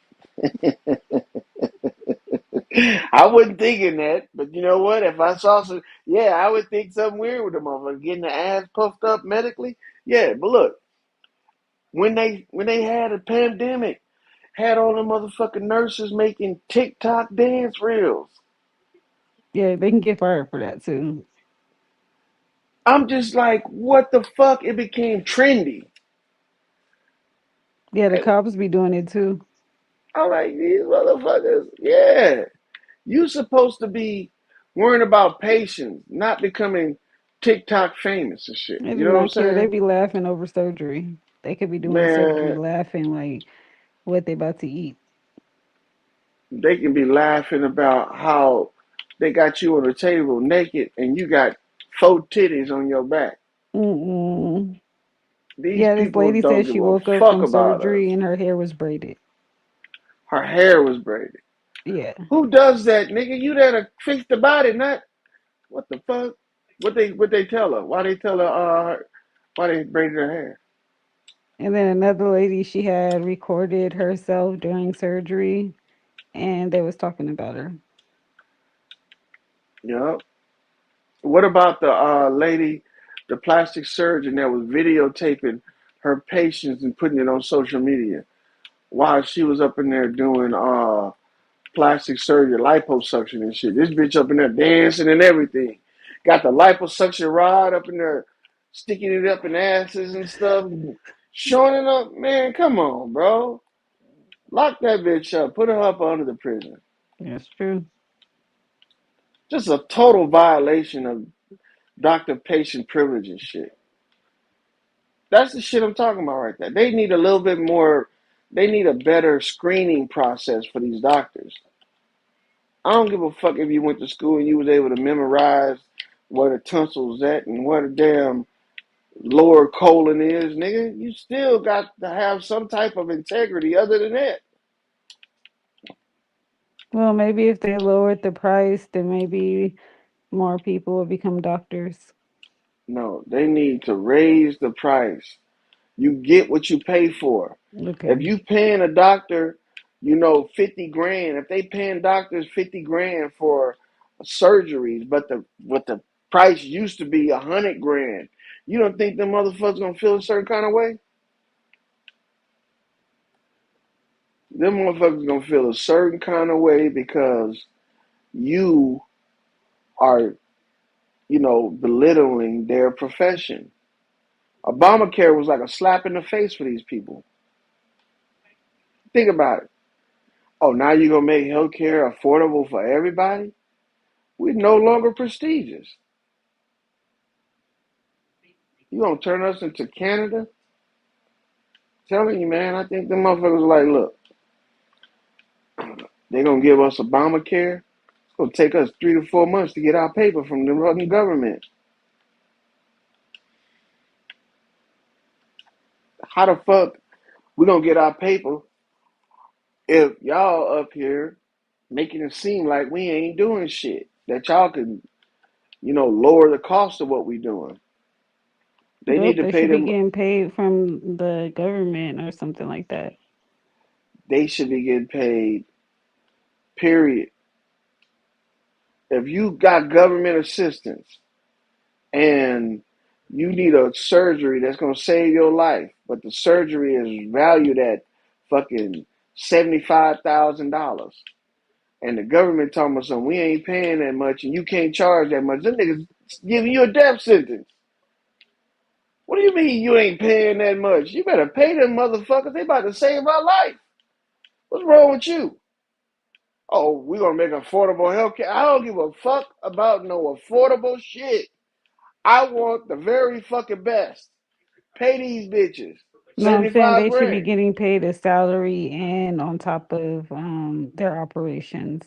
I wasn't thinking that, but you know what? If I saw some, yeah, I would think something weird with the motherfucker getting the ass puffed up medically. Yeah, but look, when they had a pandemic, had all the motherfucking nurses making TikTok dance reels. Yeah, they can get fired for that too. I'm just like, what the fuck? It became trendy. Yeah, the cops be doing it too. I'm like, these motherfuckers, yeah. You supposed to be worrying about patients, not becoming TikTok famous and shit. They You do know what I'm not care. They saying? be laughing over surgery. They could be doing surgery Man, laughing like what they about to eat. they can be laughing about how they got you on the table naked and you got 4 titties on your back. Mm-mm. These Yeah, this people lady don't said give she a woke up fuck from about us. surgery and her hair was braided. Her hair was braided. Yeah. Who does that, nigga? You there to fix the body, not what the fuck? What they tell her? Why they tell her? Why they braided her hair? And then another lady, she had recorded herself during surgery, and they was talking about her. You know. What about the lady, the plastic surgeon that was videotaping her patients and putting it on social media while she was up in there doing plastic surgery, liposuction and shit. This bitch up in there dancing and everything. Got the liposuction rod up in there, sticking it up in asses and stuff, showing it up. Man, come on, bro. Lock that bitch up. Put her up under the prison. That's true. Just a total violation of doctor-patient privilege and shit. That's the shit I'm talking about right there. They need a little bit more, they need a better screening process for these doctors. I don't give a fuck if you went to school and you was able to memorize where the tonsil's at and where the damn lower colon is, nigga. You still got to have some type of integrity other than that. Well, maybe if they lowered the price, then maybe more people will become doctors. No, they need to raise the price. You get what you pay for. If Okay. you paying a doctor, 50 grand, if they paying doctors 50 grand for surgeries, but the price used to be 100 grand, you don't think them motherfuckers gonna feel a certain kind of way? Them motherfuckers gonna feel a certain kind of way because you are, belittling their profession. Obamacare was like a slap in the face for these people. Think about it. Oh, now you're gonna make healthcare affordable for everybody? We're no longer prestigious. You gonna turn us into Canada? Telling you, man, I think the motherfuckers are like, look, they gonna give us Obamacare. It's gonna take us 3 to 4 months to get our paper from the fucking government. How the fuck we gonna get our paper if y'all up here making it seem like we ain't doing shit? That y'all can, lower the cost of what we doing. They need Nope, to they pay should be them. getting paid from the government or something like that. They should be getting paid. Period. If you got government assistance and you need a surgery that's gonna save your life, but the surgery is valued at fucking $75,000, and the government talking about something, we ain't paying that much, and you can't charge that much. Them niggas giving you a death sentence. What do you mean you ain't paying that much? You better pay them motherfuckers. They about to save our life. What's wrong with you? Oh, we gonna make affordable health care. I don't give a fuck about no affordable shit. I want the very fucking best. Pay these bitches No, I'm saying 75 they should be grand. getting paid a salary and on top of their operations.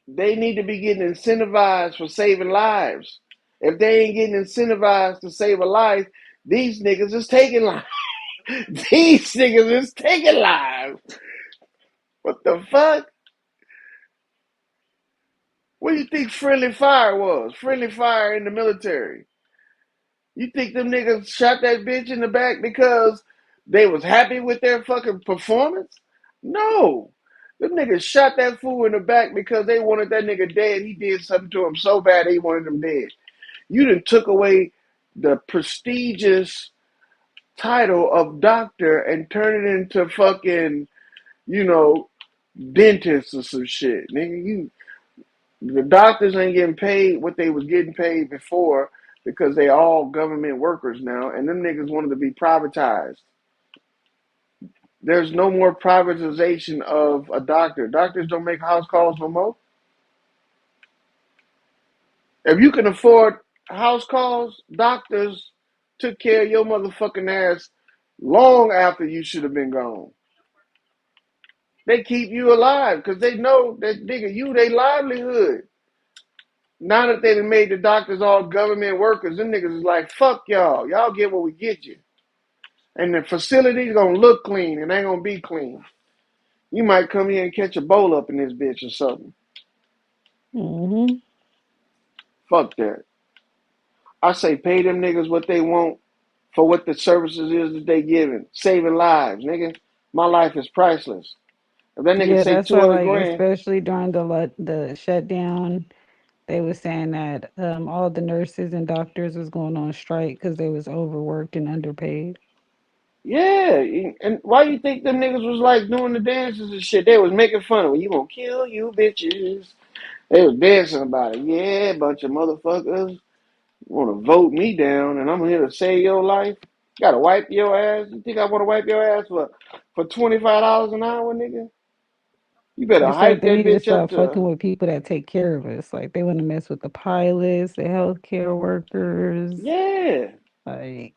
They need to be getting incentivized for saving lives. If they ain't getting incentivized to save a life, these niggas is taking lives. These niggas is taking lives. What the fuck? What do you think friendly fire was? Friendly fire in the military. You think them niggas shot that bitch in the back because they was happy with their fucking performance? No. Them niggas shot that fool in the back because they wanted that nigga dead. He did something to him so bad they wanted him dead. You done took away the prestigious title of doctor and turned it into fucking, you know, dentist or some shit. Nigga, the doctors ain't getting paid what they was getting paid before because they all government workers now, and them niggas wanted to be privatized. There's no more privatization of a doctor. Doctors don't make house calls no more. If you can afford house calls, doctors took care of your motherfucking ass long after you should have been gone. They keep you alive because they know that nigga, you they livelihood. Now that they done made the doctors all government workers, them niggas is like, fuck y'all. Y'all get what we get you. And the facility's gonna look clean and ain't gonna be clean. You might come here and catch a bowl up in this bitch or something. Hmm. Fuck that. I say pay them niggas what they want for what the services is that they giving. Saving lives, nigga. My life is priceless. If that nigga Yeah, say that's why, 200 like, grand, especially during the shutdown, they were saying that all the nurses and doctors was going on strike because they was overworked and underpaid. yeah. And why you think them niggas was like doing the dances and shit? They was making fun of me. You gonna kill you bitches. They was dancing about it. Yeah, bunch of motherfuckers want to vote me down, and I'm here to save your life. Gotta wipe your ass. You think I want to wipe your ass for $25 an hour, nigga? You better It's like hype they that need to bitch up stop fucking to with people that take care of us. Like they want to mess with the pilots, the healthcare workers, yeah. like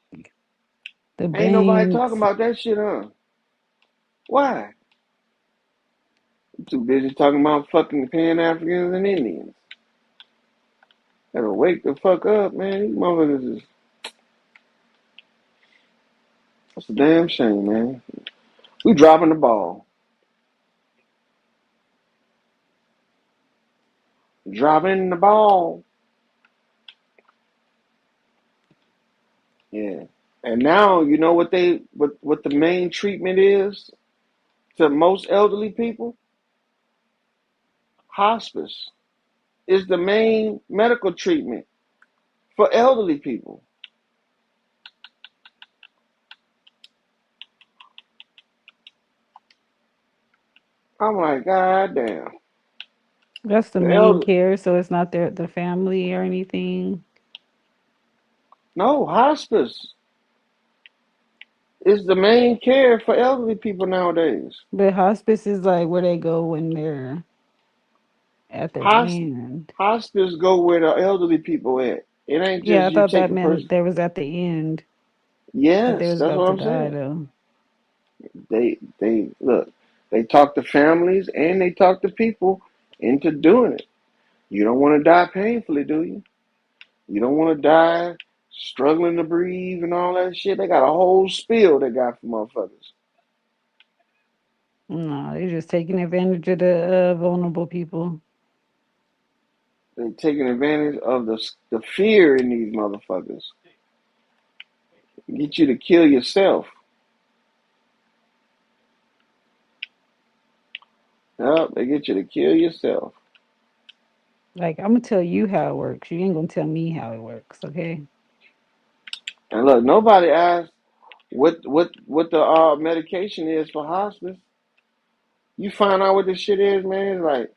the Ain't nobody talking banks. about that shit, huh? Why? I'm too busy talking about fucking Pan Africans and Indians. Gotta wake the fuck up, man. These motherfuckers is that's a damn shame, man. We dropping the ball. Dropping the ball. Yeah. And now you know what the main treatment is to most elderly people? Hospice is the main medical treatment for elderly people. I'm like, God damn. That's the The main elder care, so it's not the family or anything. no, hospice is the main care for elderly people nowadays. But hospice is like where they go when they're at their Hos- end. Hospice go where the elderly people at. It ain't Yeah, just I you thought take that a meant person. there was at the end that they Yes, was that's about what to I'm die saying. though. They look. They talk to families and they talk to people into doing it. You don't want to die painfully, do you? You don't want to die struggling to breathe and all that shit. They got a whole spiel they got for motherfuckers. No, they're just taking advantage of the vulnerable people. They taking advantage of the fear in these motherfuckers. Get you to kill yourself. Yep, they get you to kill yourself. Like, I'm gonna tell you how it works. You ain't gonna tell me how it works, okay? And look, nobody asked what the medication is for hospice. You find out what this shit is, man. It's like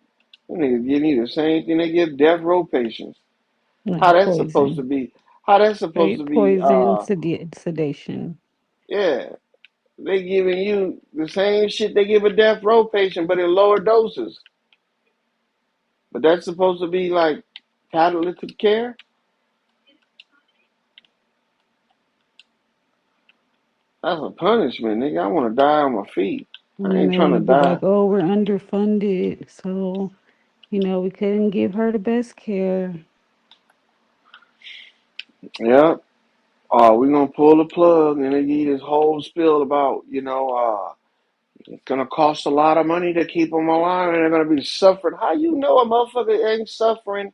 them niggas giving you the same thing they give death row patients. How Like that's supposed to poison. be? How that's supposed to Straight be? poison, sedation. Yeah, they giving you the same shit they give a death row patient, but in lower doses. But that's supposed to be like palliative care. That's a punishment, nigga. I want to die on my feet. And I then ain't they trying want to to be like, die. oh, we're underfunded. So, we couldn't give her the best care. Yeah. We gonna pull the plug and they give you this whole spiel about, it's gonna cost a lot of money to keep them alive and they're gonna be suffering. How you know a motherfucker ain't suffering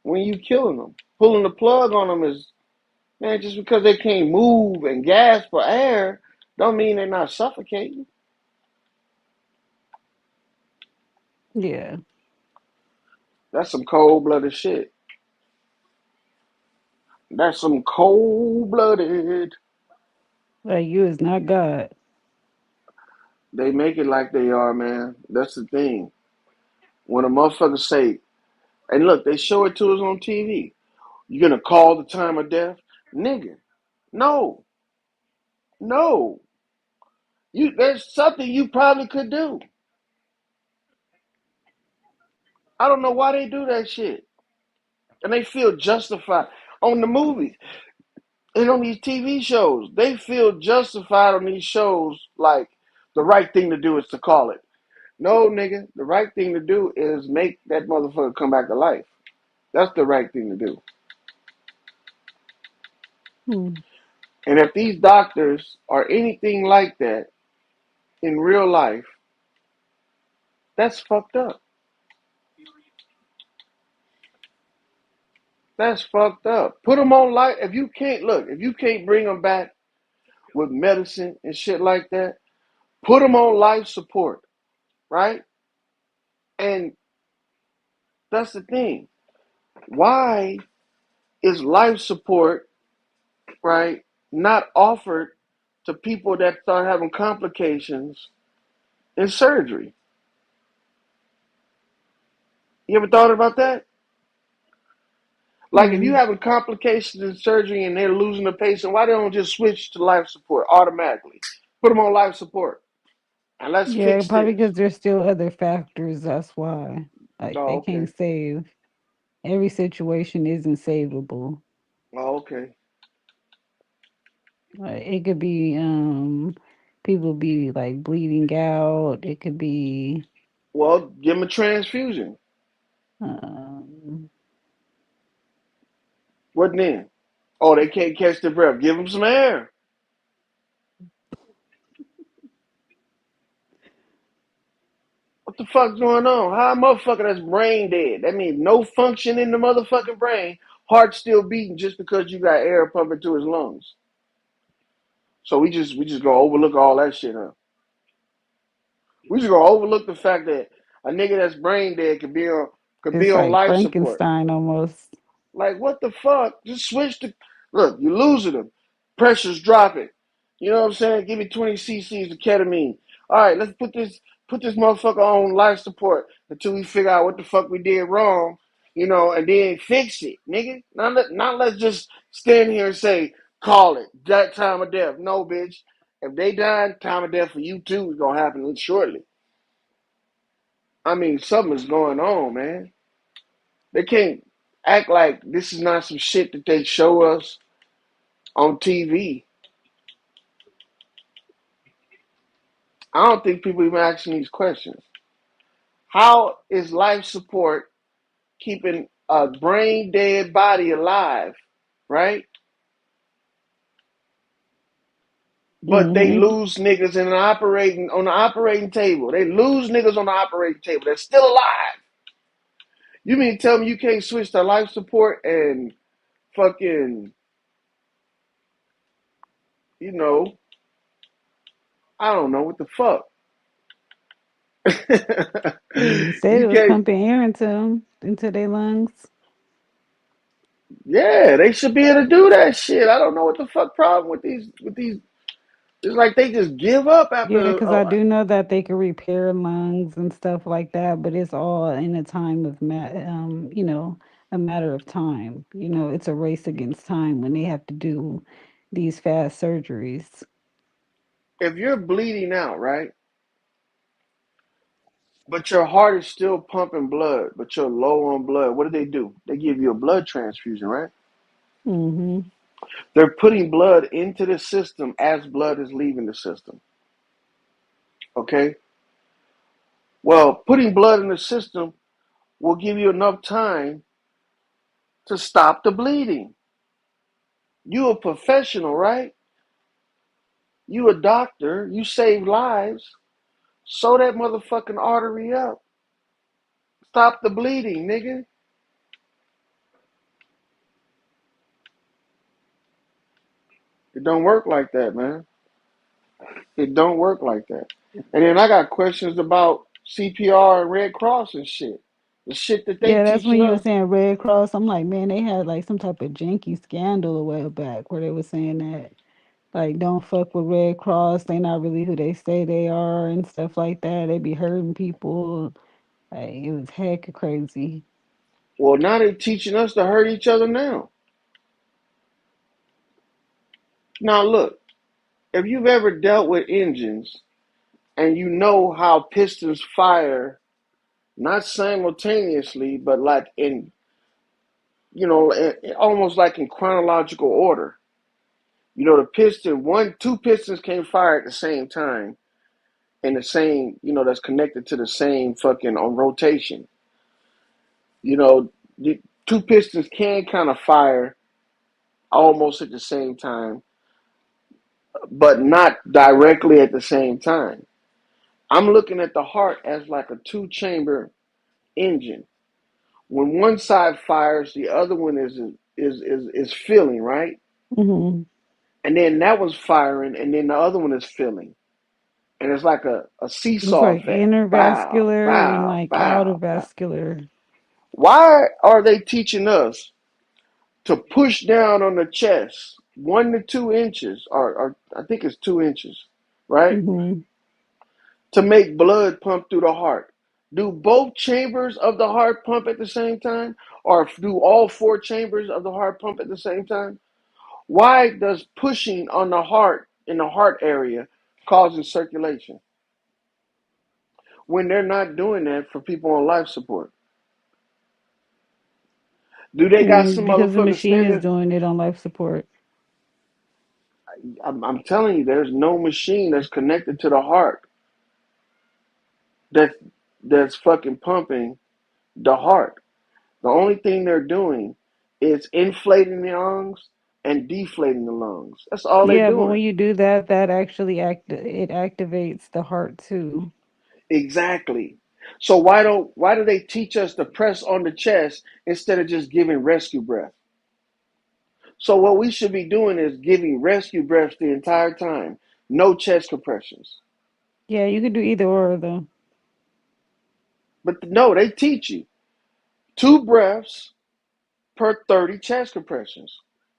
when you killing them? Pulling the plug on them is, man, just because they can't move and gasp for air, don't mean they're not suffocating. Yeah. That's some cold blooded shit. That's some cold blooded. Like, you is not God. They make it like they are, man. That's the thing. When a motherfucker say, and look, they show it to us on TV. You're gonna call the time of death, nigga. No, no. There's something you probably could do. I don't know why they do that shit, and they feel justified on the movies and on these TV shows. They feel justified on these shows, like the right thing to do is to call it. No, nigga, the right thing to do is make that motherfucker come back to life. That's the right thing to do. Hmm. And if these doctors are anything like that in real life, That's fucked up. That's fucked up. Put them on life. If you can't look, if you can't bring them back with medicine and shit like that, put them on life support, right? And that's the thing. Why is life support, right, not offered to people that start having complications in surgery? You ever thought about that? Like if you Hmm. having complications in surgery and they're losing the patient, why they don't just switch to life support automatically? Put them on life support and let's Yeah, fix probably this. because there's still other factors. That's why. Like Oh, they okay. can't save. Every situation isn't savable. Oh, okay. It could be people be like bleeding out. It could be Well, give them a transfusion. um What then? Oh, they can't catch their breath. Give them some air. What the fuck's going on? How a motherfucker that's brain dead? That means no function in the motherfucking brain. Heart still beating just because you got air pumping to his lungs. So we just gonna overlook all that shit, huh? We just gonna overlook the fact that a nigga that's brain dead could be it's on like life support. Frankenstein almost. Like, what the fuck? Just switch to. Look, you're losing them. Pressure's dropping. You know what I'm saying? Give me 20 cc's of ketamine. All right, let's put this motherfucker on life support until we figure out what the fuck we did wrong. And then fix it, nigga. Not let's just stand here and say, call it that time of death. No, bitch. If they die, time of death for you too is gonna happen shortly. I mean, something's going on, man. They can't act like this is not some shit that they show us on TV. I don't think people even asking these questions. How is life support keeping a brain dead body alive, right? But they Hmm. lose niggas on the operating table. They lose niggas on the operating table. They're still alive. You mean to tell me you can't switch to life support and fucking, you know, I don't know what the fuck. He said You it was can't. pumping air into their lungs. Yeah, they should be able to do that shit. I don't know what the fuck problem with these. It's like they just give up Yeah, after. because I do know that they can repair lungs and stuff like that, but it's all in a time of a matter of time. It's a race against time when they have to do these fast surgeries. If you're bleeding out, right, but your heart is still pumping blood, but you're low on blood, what do? They give you a blood transfusion, right? Hmm. They're putting blood into the system as blood is leaving the system. Okay. Well, putting blood in the system will give you enough time to stop the bleeding. You a professional, right? You a doctor. You save lives. Sew that motherfucking artery up. Stop the bleeding, nigga. It don't work like that, man. It don't work like that. And then I got questions about CPR and Red Cross and shit. The shit that they Yeah, that's when teaching you were us. saying Red Cross. I'm like, man, they had like some type of janky scandal a while back where they were saying that like don't fuck with Red Cross. They not really who they say they are and stuff like that. They be hurting people. Like, it was heck crazy. Well, now they teaching us to hurt each other now. Now look, if you've ever dealt with engines and you know how pistons fire, not simultaneously, but like almost like in chronological order. Two pistons can't fire at the same time in the same, that's connected to the same fucking on rotation. You know, the two pistons can kind of fire almost at the same time, but not directly at the same time. I'm looking at the heart as like a two-chamber engine. When one side fires, the other one is filling, right? Hmm. And then that was firing, and then the other one is filling. And it's like a It's seesaw like effect. Bow, intervascular and bow, like bow, bow. outervascular. Why are they teaching us to push down on the chest 1 to 2 inches, or I think it's 2 inches, right? Hmm. To make blood pump through the heart. Do both chambers of the heart pump at the same time? Or do all 4 chambers of the heart pump at the same time? Why does pushing on the heart in the heart area causing circulation when they're not doing that for people on life support? Do they got some Because the motherfucker machine is standing? doing it on life support. I'm telling you, there's no machine that's connected to the heart that that's fucking pumping the heart. The only thing they're doing is inflating the lungs and deflating the lungs. That's all they're Yeah, but when doing. you do that, that actually it activates the heart too. Exactly. So why do they teach us to press on the chest instead of just giving rescue breath? So what we should be doing is giving rescue breaths the entire time. No chest compressions. Yeah, you could do either or though. But no, they teach you 2 breaths per 30 chest compressions.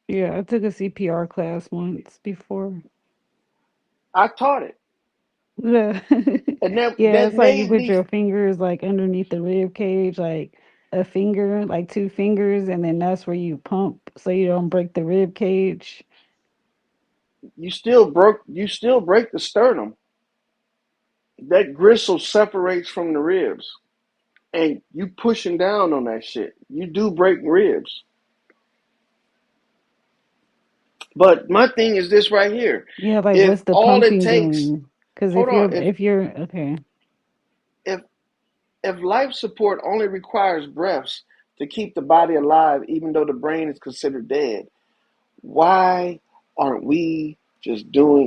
Yeah, I took a CPR class once before. I taught it. Yeah. And that Yeah, that it's like you made put me your fingers like underneath the rib cage, like a finger, like two fingers, and then that's where you pump so you don't break the rib cage. you still break the sternum. That gristle separates from the ribs. And you pushing down on that shit. You do break ribs. But my thing is this right here. Yeah, like If what's the all it pumping takes, doing? Because hold on, if if you're okay, if if life support only requires breaths to keep the body alive, even though the brain is considered dead, why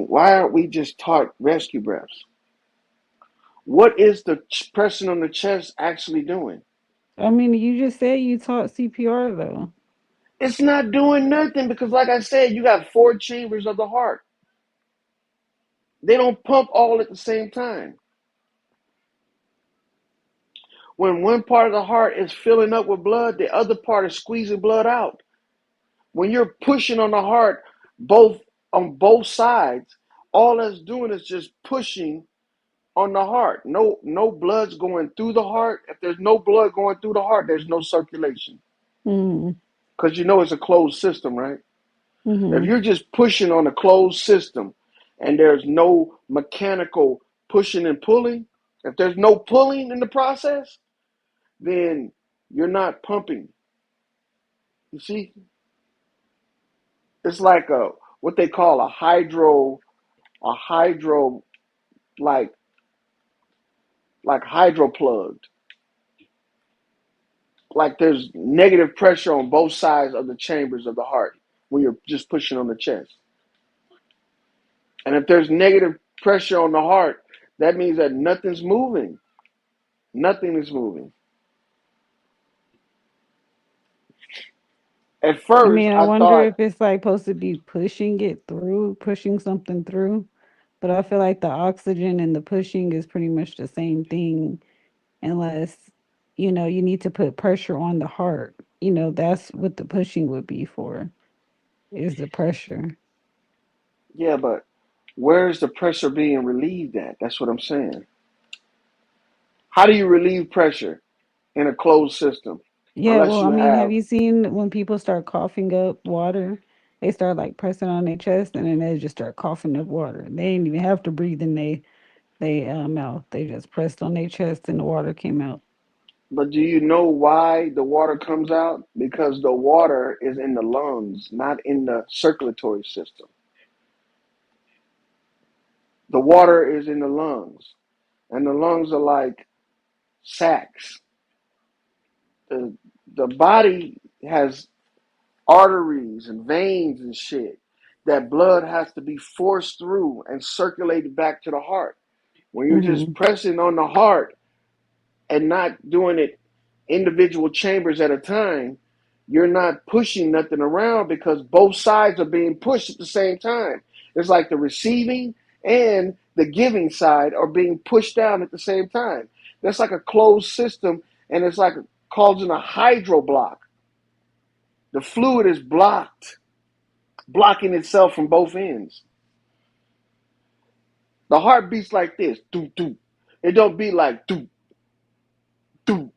why aren't we just taught rescue breaths? What is the pressing on the chest actually doing? I mean, you just said you taught CPR though. It's not doing nothing because, like I said, you got 4 chambers of the heart. They don't pump all at the same time. When one part of the heart is filling up with blood, the other part is squeezing blood out. When you're pushing on the heart, both on both sides, all that's doing is just pushing on the heart. No blood's going through the heart. If there's no blood going through the heart, there's no circulation. Mm-hmm. Because you know it's a closed system, right? If Mm-hmm. you're just pushing on a closed system and there's no mechanical pushing and pulling, if there's no pulling in the process, then you're not pumping. You see, it's like a what they call a hydro like hydro plugged. Like there's negative pressure on both sides of the chambers of the heart when you're just pushing on the chest. And if there's negative pressure on the heart, that means that nothing's moving. Nothing is moving. At I first, mean, I I wonder thought, if it's like supposed to be pushing it through, pushing something through. But I feel like the oxygen and the pushing is pretty much the same thing, unless, you need to put pressure on the heart. That's what the pushing would be for, is the pressure. yeah, but where's the pressure being relieved at? That's what I'm saying. How do you relieve pressure in a closed system Yeah, unless well, I you mean, have have? you seen when people start coughing up water, they start like pressing on their chest and then they just start coughing up water. They ain't even have to breathe in they mouth. They just pressed on their chest and the water came out. But do you know why the water comes out? Because the water is in the lungs, not in the circulatory system. The water is in the lungs, and the lungs are like sacs. The, the body has arteries and veins and shit that blood has to be forced through and circulated back to the heart. When you're just Mhm. pressing on the heart and not doing it individual chambers at a time, you're not pushing nothing around because both sides are being pushed at the same time. It's like the receiving and the giving side are being pushed down at the same time. That's like a closed system, and it's like causing a hydro block. The fluid is blocked, blocking itself from both ends. The heart beats like this, doo doo. It don't beat like doo doo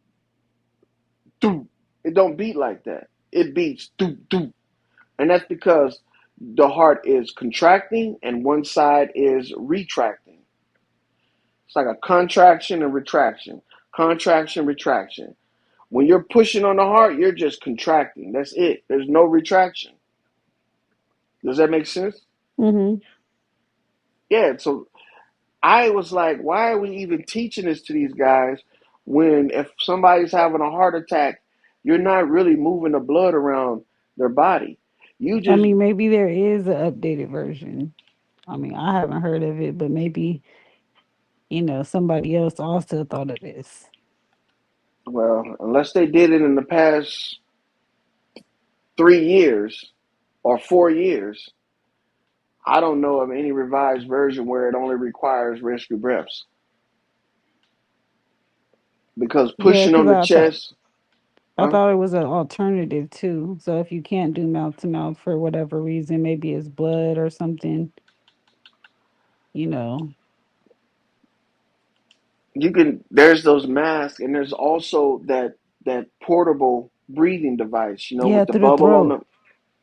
doo. It don't beat like that. It beats doo doo. And that's because the heart is contracting and one side is retracting. It's like a contraction and retraction. Contraction, retraction. When you're pushing on the heart, you're just contracting. That's it. There's no retraction. Does that make sense? Mhm. Yeah. So I was like, why are we even teaching this to these guys when if somebody's having a heart attack, you're not really moving the blood around their body. You I just mean, maybe there is an updated version. I mean, I haven't heard of it, but maybe, somebody else also thought of this. Well, unless they did it in the past 3 years or 4 years, I don't know of any revised version where it only requires rescue breaths. Because Yeah, pushing because on the I thought chest, I huh? thought it was an alternative too. So if you can't do mouth to mouth for whatever reason, maybe it's blood or something, you know. You can. There's those masks, and there's also that portable breathing device. Yeah, With the through the bubble on the. throat.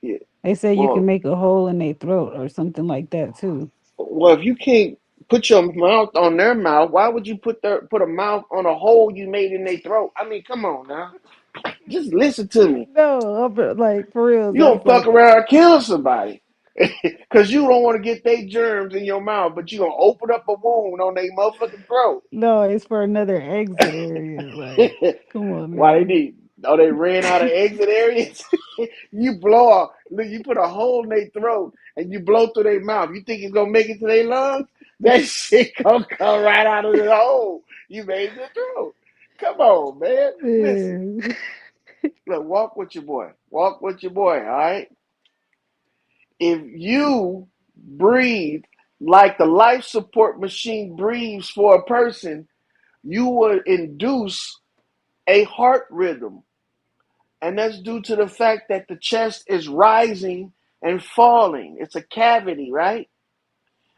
Yeah. They say you can Well, make a hole in their throat or something like that too. well, if you can't put your mouth on their mouth, why would you put a mouth on a hole you made in their throat? I mean, come on now. Just listen to me. No, like for real, You gonna that's fuck like around and kill somebody. Cause you don't want to get their germs in your mouth, but you gonna open up a wound on their motherfucking throat. no, it's for another exit area. Like, come on Why they now. need? Oh, they ran out of exit areas. You blow off. Look, you put a hole in their throat and you blow through their mouth. You think it's gonna make it to their lungs? That shit gonna come right out of the hole you made in the throat. Come on, man. Listen, Yeah. look, walk with your boy. Walk with your boy. All right. If you breathe like the life support machine breathes for a person, you would induce a heart rhythm. And that's due to the fact that the chest is rising and falling. It's a cavity, right?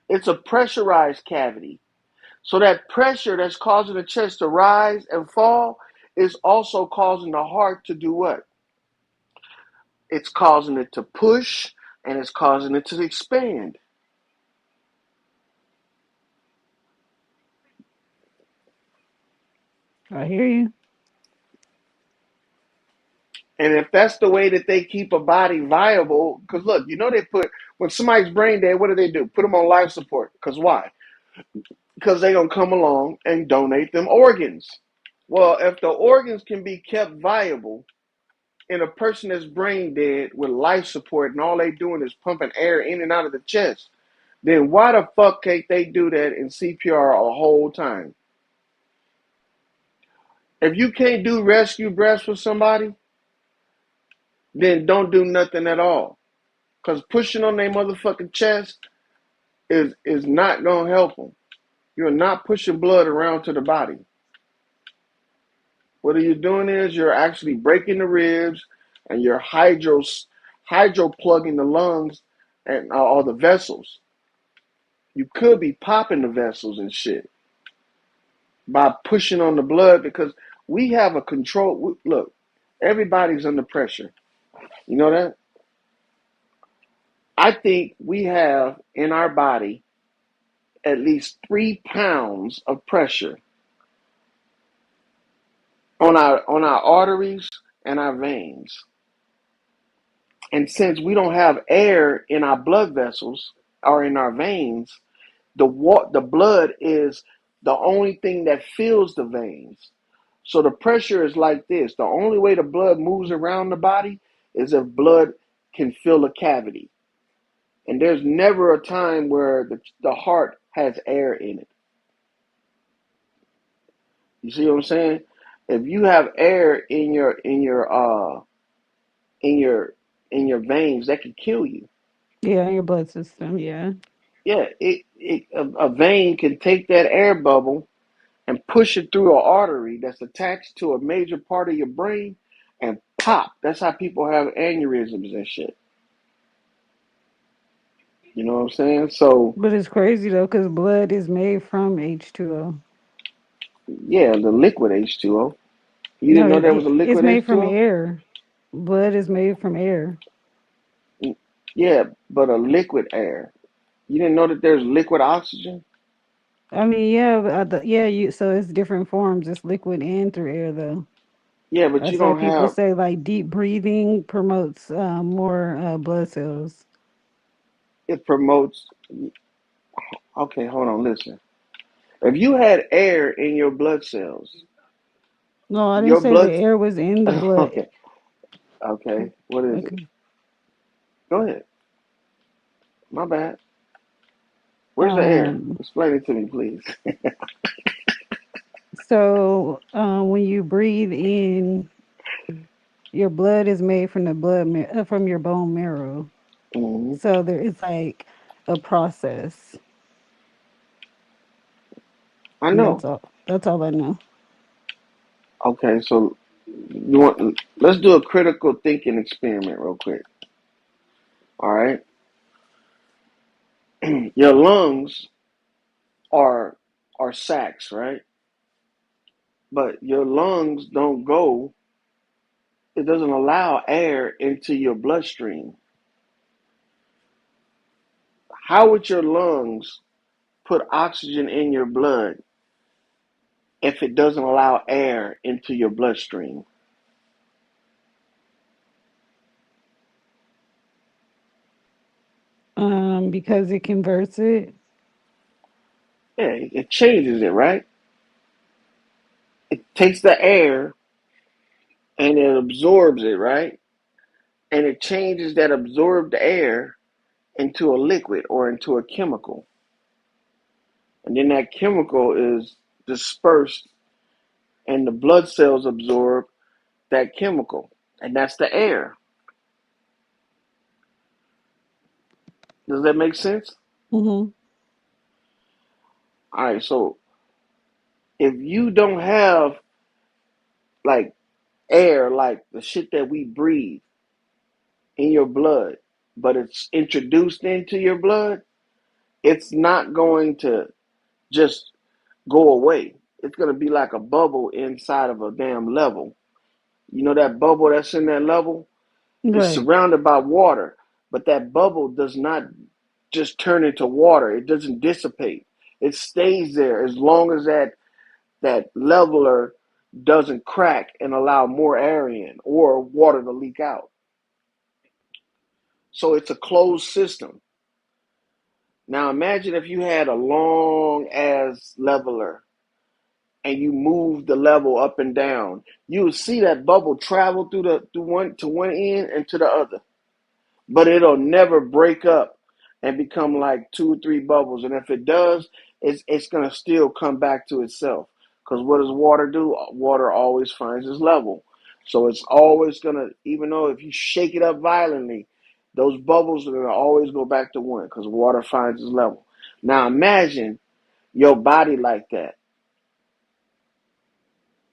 It's a pressurized cavity. So that pressure that's causing the chest to rise and fall is also causing the heart to do what? It's causing it to push and it's causing it to expand. I hear you. And if that's the way that they keep a body viable, because look, they put, when somebody's brain dead, what do? Put them on life support. Because why? Because they're going to come along and donate them organs. Well, if the organs can be kept viable in a person that's brain dead with life support and all they doing is pumping air in and out of the chest, then why the fuck can't they do that in CPR a whole time? If you can't do rescue breaths for somebody, then don't do nothing at all. Because pushing on their motherfucking chest is not going to help them. You're not pushing blood around to the body. What you're doing is you're actually breaking the ribs and you're hydro plugging the lungs and all the vessels. You could be popping the vessels and shit by pushing on the blood because we have a control. Look, everybody's under pressure. You know that? I think we have in our body at least 3 pounds of pressure on our arteries and our veins. And since we don't have air in our blood vessels or in our veins, the blood is the only thing that fills the veins. So the pressure is like this. The only way the blood moves around the body is if blood can fill a cavity. And there's never a time where the heart has air in it. You see what I'm saying? If you have air in your in your veins, that could kill you. Yeah, your blood system. Yeah. Yeah, a vein can take that air bubble and push it through an artery that's attached to a major part of your brain and pop. That's how people have aneurysms and shit. You know what I'm saying? So, But it's crazy though, because blood is made from H2O. yeah, the liquid H2O. You No, didn't know there was a it's liquid made from H2O? air. Blood is made from air. Yeah, but a liquid air. You didn't know that there's liquid oxygen? I mean, yeah, yeah, so it's different forms. It's liquid and through air though. Yeah, but you That's why don't people have, say like deep breathing promotes more blood cells. it promotes, okay, hold on, listen. If you had air in your blood cells, No, I didn't your say the blood, air was in the blood. okay, okay, what is it? Okay. Go ahead. My bad. Where's the air? Um, Explain it to me, please. so when you breathe in, your blood is made from the from your bone marrow. Hmm. So there is like a process. I And know. That's all I know. Okay, so you want, let's do a critical thinking experiment real quick. All right. Your lungs are sacs, right? But your lungs don't go, it doesn't allow air into your bloodstream. How would your lungs put oxygen in your blood if it doesn't allow air into your bloodstream? Because it converts it. Yeah, it changes it, right? It takes the air and it absorbs it, right? And it changes that absorbed air into a liquid or into a chemical. And then that chemical is dispersed and the blood cells absorb that chemical. And that's the air. Does that make sense? Hmm. All right, so if you don't have like air, like the shit that we breathe in your blood, but it's introduced into your blood, it's not going to just go away. It's going to be like a bubble inside of a damn level. You know that bubble that's in that level? It's Right. surrounded by water, but that bubble does not just turn into water. It doesn't dissipate. It stays there as long as that leveler doesn't crack and allow more air in or water to leak out. So it's a closed system. Now imagine if you had a long ass leveler and you move the level up and down. You would see that bubble travel through one to one end and to the other. But it'll never break up and become like two or three bubbles. And if it does, it's gonna still come back to itself. Because what does water do? Water always finds its level. So it's always gonna, even though if you shake it up violently, those bubbles are gonna always go back to one because water finds its level. Now imagine your body like that,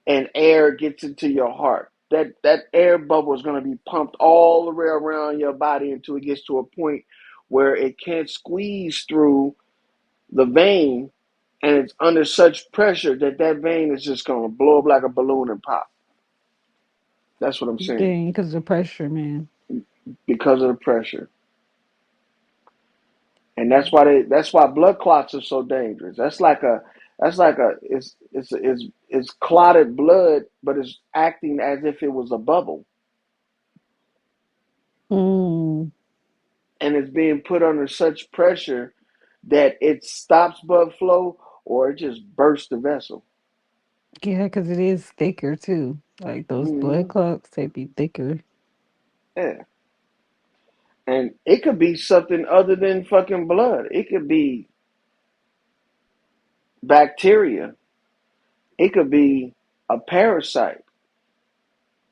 and air gets into your heart. That air bubble is going to be pumped all the way around your body until it gets to a point where it can't squeeze through the vein, and it's under such pressure that that vein is just going to blow up like a balloon and pop. That's what I'm saying. Dang, because the pressure, man. Because of the pressure. And that's why blood clots are so dangerous. That's like a it's clotted blood, but it's acting as if it was a bubble, Mm. and it's being put under such pressure that it stops blood flow or it just bursts the vessel. Yeah, because it is thicker too. Like those blood Hmm. clots, they be thicker. Yeah, and it could be something other than fucking blood. It could be bacteria It could be a parasite.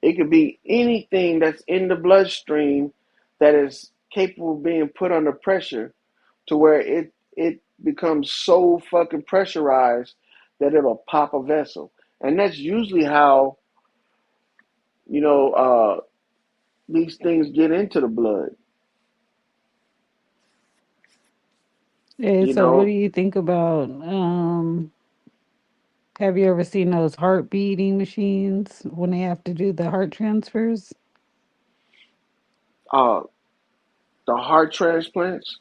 It could be anything that's in the bloodstream that is capable of being put under pressure to where it becomes so fucking pressurized that it'll pop a vessel. And that's usually how, you know, these things get into the blood. Yeah, You so what do know, you think about have you ever seen those heart beating machines when they have to do the heart transfers? uh, the heart transplants.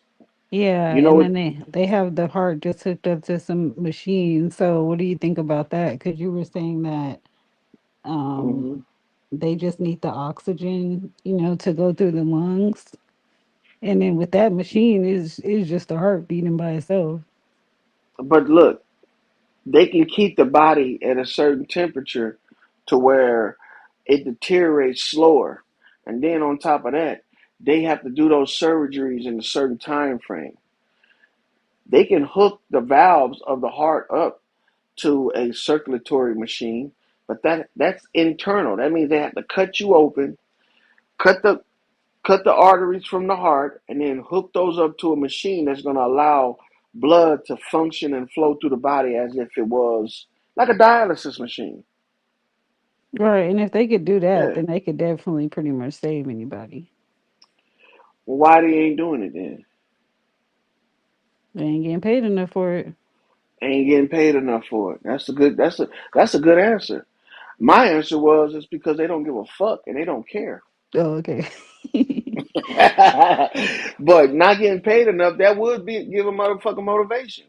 Yeah, You know and what? then they have the heart just hooked up to some machine. So what do you think about that? Because you were saying that um Hmm. they just need the oxygen, to go through the lungs. And then with that machine is just the heart beating by itself. But look, they can keep the body at a certain temperature to where it deteriorates slower. And then on top of that, they have to do those surgeries in a certain time frame. They can hook the valves of the heart up to a circulatory machine, but that's internal. That means they have to cut you open, cut the arteries from the heart, and then hook those up to a machine that's going to allow blood to function and flow through the body as if it was like a dialysis machine. Right. And if they could do that, Yeah. then they could definitely pretty much save anybody. Well, why they ain't doing it then? They ain't getting paid enough for it. Ain't getting paid enough for it. That's a good answer. My answer was it's because they don't give a fuck and they don't care. Oh, okay. But not getting paid enough, that would be give a motherfucking motivation.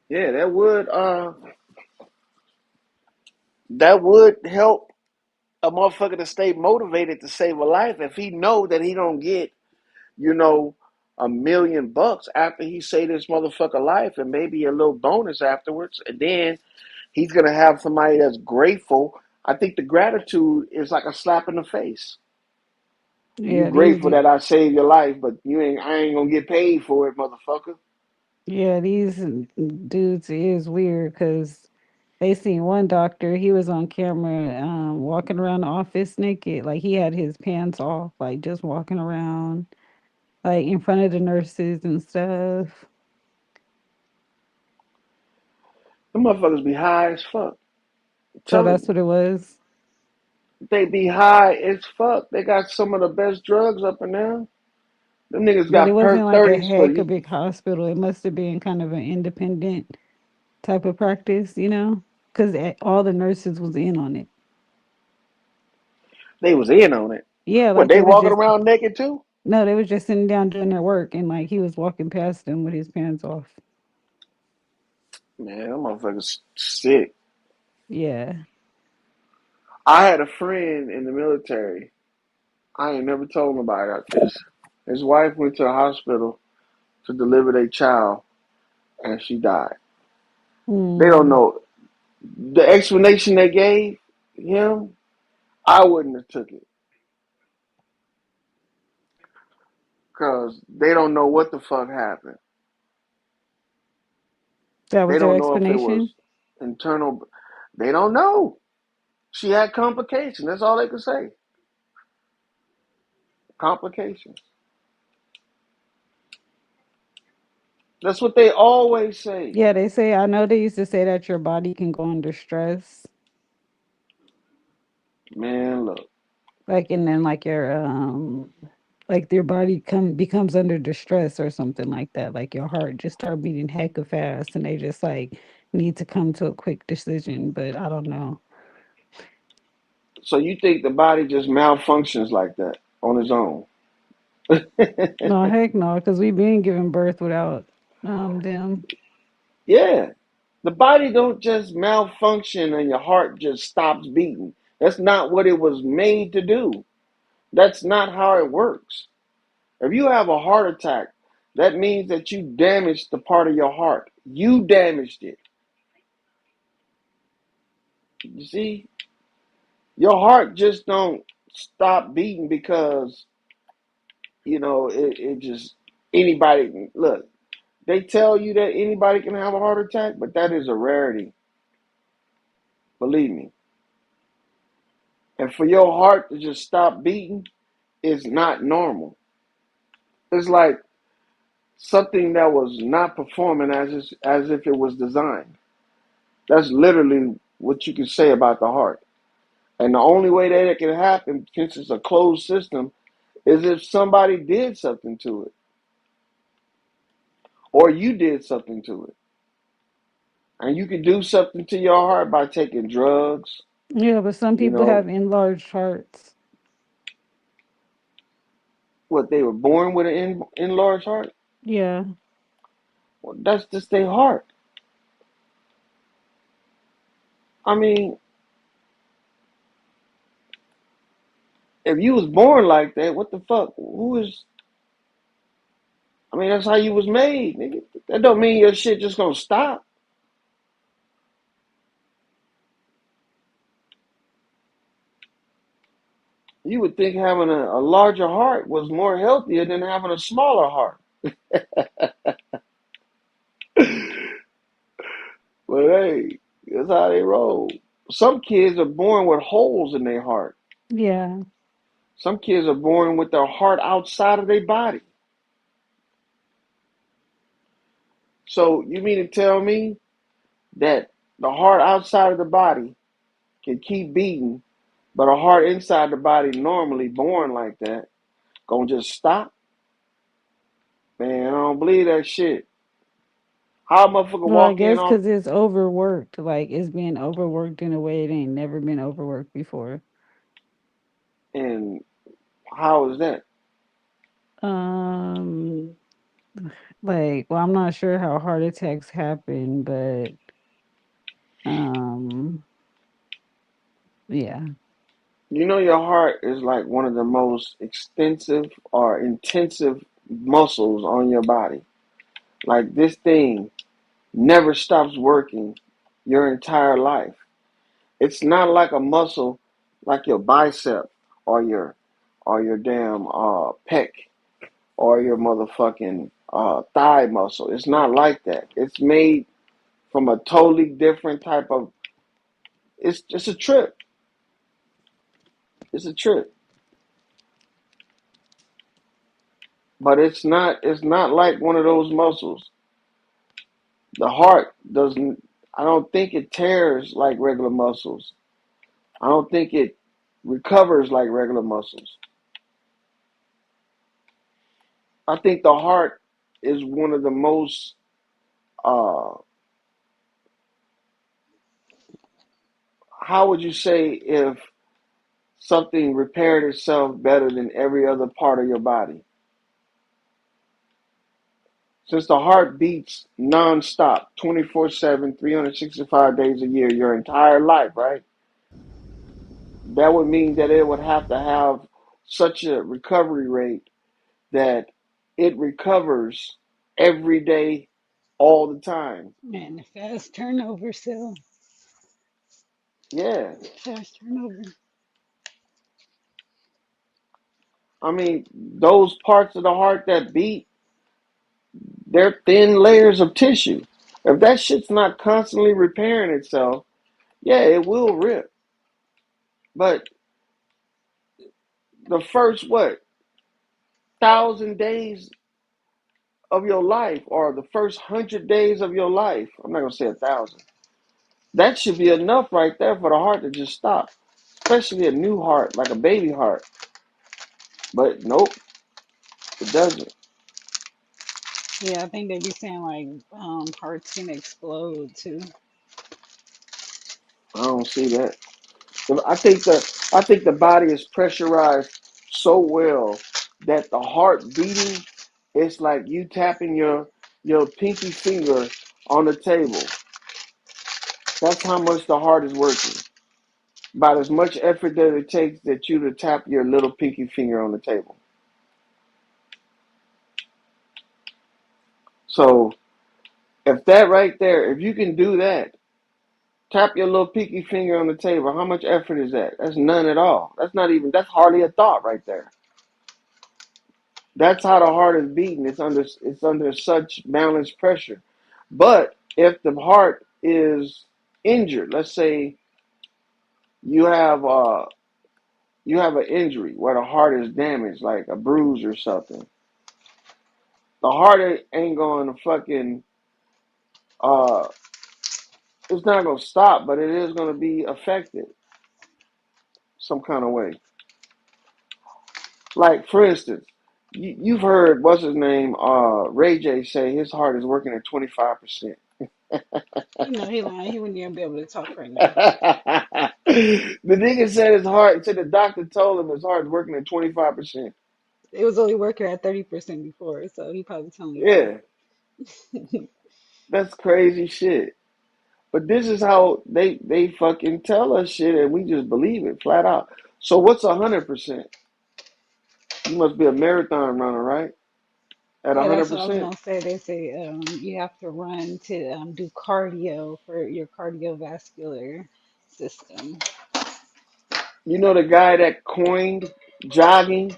Yeah, that would help a motherfucker to stay motivated to save a life if he know that he don't get, you know, $1 million after he save this motherfucker life and maybe a little bonus afterwards, and then he's gonna have somebody that's grateful. I think the gratitude is like a slap in the face. You Yeah, grateful that I saved your life, but I ain't gonna get paid for it, motherfucker. these dudes is weird because they seen one doctor, he was on camera, walking around the office naked. Like he had his pants off, like just walking around, like in front of the nurses and stuff. Them motherfuckers be high as fuck. I'm So telling that's you. what it was. They be high as fuck. They got some of the best drugs up in there. Them niggas But it got wasn't perk like a 30s for heck of you. big hospital. It must have been kind of an independent type of practice, because all the nurses was in on it. They was in on it. Yeah, What, like they they was walking just around naked too? no, they was just sitting down doing their work, and like he was walking past them with his pants off. Man, them motherfuckers sick. Yeah. I had a friend in the military. I ain't never told nobody about this. His wife went to the hospital to deliver their child and she died. They don't Hmm. know. The explanation they gave him, I wouldn't have took it. Because they don't know what the fuck happened. That They was their don't know if it explanation. was internal. They don't know. She had complications. That's all they could say. Complications. That's what they always say. Yeah, they say I know they used to say that your body can go under stress, Man, look. like and then like your body becomes under distress or something like that. Like your heart just start beating hecka fast, and they just like need to come to a quick decision. But I don't know. So you think the body just malfunctions like that on its own? No, heck no, because we've been giving birth without them. Yeah. The body don't just malfunction and your heart just stops beating. That's not what it was made to do. That's not how it works. If you have a heart attack, that means that you damaged the part of your heart. You damaged it. You see, your heart just don't stop beating because it just anybody look. They tell you that anybody can have a heart attack, but that is a rarity. Believe me. And for your heart to just stop beating is not normal. It's like something that was not performing as if it was designed. That's literally what you can say about the heart. And the only way that it can happen, since it's a closed system, is if somebody did something to it, or you did something to it. And you can do something to your heart by taking drugs, Yeah, but some you people know, have enlarged hearts. what they were born with an enlarged heart. Yeah. Well, that's just their heart. I mean, if you was born like that, what the fuck? Who is? I mean, that's how you was made, nigga. That don't mean your shit just gonna stop. You would think having a larger heart was more healthier than having a smaller heart. But hey, that's how they roll. Some kids are born with holes in their heart. Yeah. Some kids are born with their heart outside of their body. So you mean to tell me that the heart outside of the body can keep beating, but a heart inside the body normally born like that gonna just stop? Man, I don't believe that shit. How a motherfucker Well, I walk in guess on because it's overworked. Like it's being overworked in a way it ain't never been overworked before. and how is that? Um, like, well, I'm not sure how heart attacks happen, but um, yeah, You know your heart is like one of the most extensive or intensive muscles on your body. Like this thing never stops working your entire life. It's not like a muscle like your bicep or your damn pec or your motherfucking thigh muscle. It's not like that. It's made from a totally different type of. It's just a trip. It's a trip, but it's not. It's not like one of those muscles. The heart doesn't. I don't think it tears like regular muscles. I don't think it recovers like regular muscles. I think the heart is one of the most. Uh, how would you say if something repaired itself better than every other part of your body? Since the heart beats nonstop, 24/7, 365 days a year, your entire life, right? That would mean that it would have to have such a recovery rate that it recovers every day, all the time. Man, the fast turnover cell. Yeah. Fast turnover. I mean, those parts of the heart that beat, they're thin layers of tissue. If that shit's not constantly repairing itself, yeah, it will rip. But the first, what, 1,000 days of your life, or the first 100 days of your life, I'm not going to say 1,000, that should be enough right there for the heart to just stop, especially a new heart, like a baby heart. But nope, it doesn't. Yeah, I think they be saying like hearts can explode too. I don't see that. I think the body is pressurized so well that the heart beating, it's like you tapping your pinky finger on the table. That's how much the heart is working. About as much effort that it takes that you to tap your little pinky finger on the table. So if that right there, if you can do that, tap your little pinky finger on the table, how much effort is that? That's none at all. That's not even, that's hardly a thought right there. That's how the heart is beating. It's under such balanced pressure. But if the heart is injured, let's say you have uh you have an injury where the heart is damaged, like a bruise or something. The heart ain't going to fucking uh it's not going to stop, but it is going to be affected some kind of way. Like for instance, you've heard what's his name, Ray J say his heart is working at 25%. You know he lying. He wouldn't even be able to talk right now. The nigga said his heart. Said the doctor told him his heart's working at 25%. It was only working at 30% before, so he probably telling the truth. Yeah, that's crazy shit. But this is how they fucking tell us shit, and we just believe it flat out. So what's 100%? You must be a marathon runner, right? At Yeah, hundred that's what I was percent. gonna say. They say you have to run to do cardio for your cardiovascular system. You know the guy that coined jogging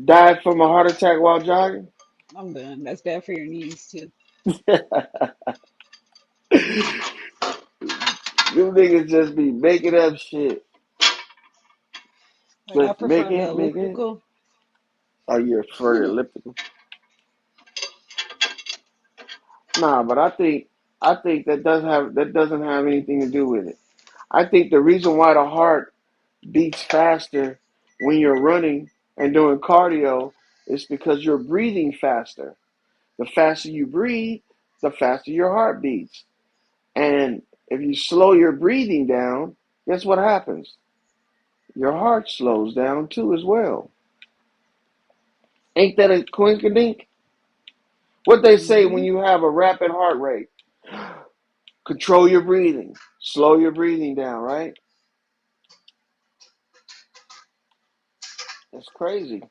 died from a heart attack while jogging. I'm done. That's bad for your knees too. You niggas just be making up shit. Like I Just prefer the make it. elliptical. Oh, you're for the elliptical. Nah, but I think that doesn't have anything to do with it. I think the reason why the heart beats faster when you're running and doing cardio is because you're breathing faster. The faster you breathe, the faster your heart beats. And if you slow your breathing down, guess what happens? Your heart slows down too as well. Ain't that a coincidence? What they say when Hmm. you have a rapid heart rate, control your breathing, slow your breathing down, right? That's crazy.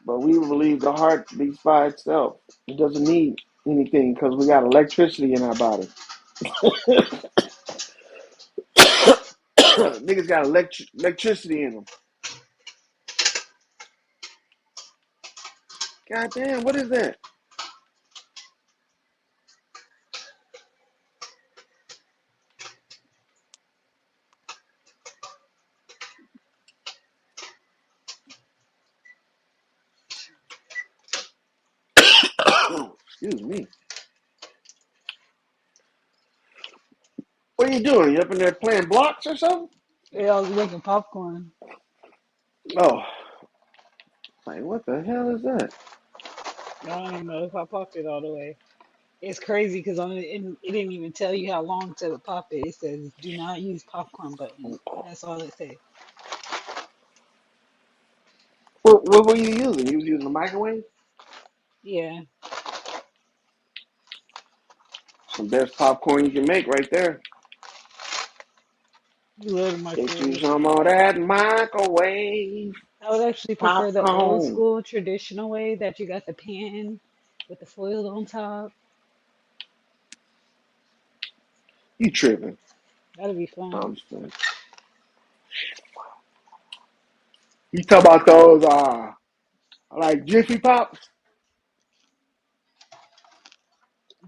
But we believe the heart beats by itself. It doesn't need anything because we got electricity in our body. Niggas got electricity in them. God damn, what is that? Excuse me. What are you doing? You up in there playing blocks or something? Yeah, I was making popcorn. Oh, like what the hell is that? I don't even know if I popped it all the way. It's crazy because on it didn't even tell you how long to pop it. It says do not use popcorn button. That's all it says. What were you using? You was using a microwave? Yeah, Some best popcorn you can make right there. you love the Get you microwave. some of that microwave I would actually prefer the old popcorn. school traditional way that you got the pan with the foil on top. You tripping. That'd be No, fun. I'm just kidding. You talk about those like Jiffy Pops?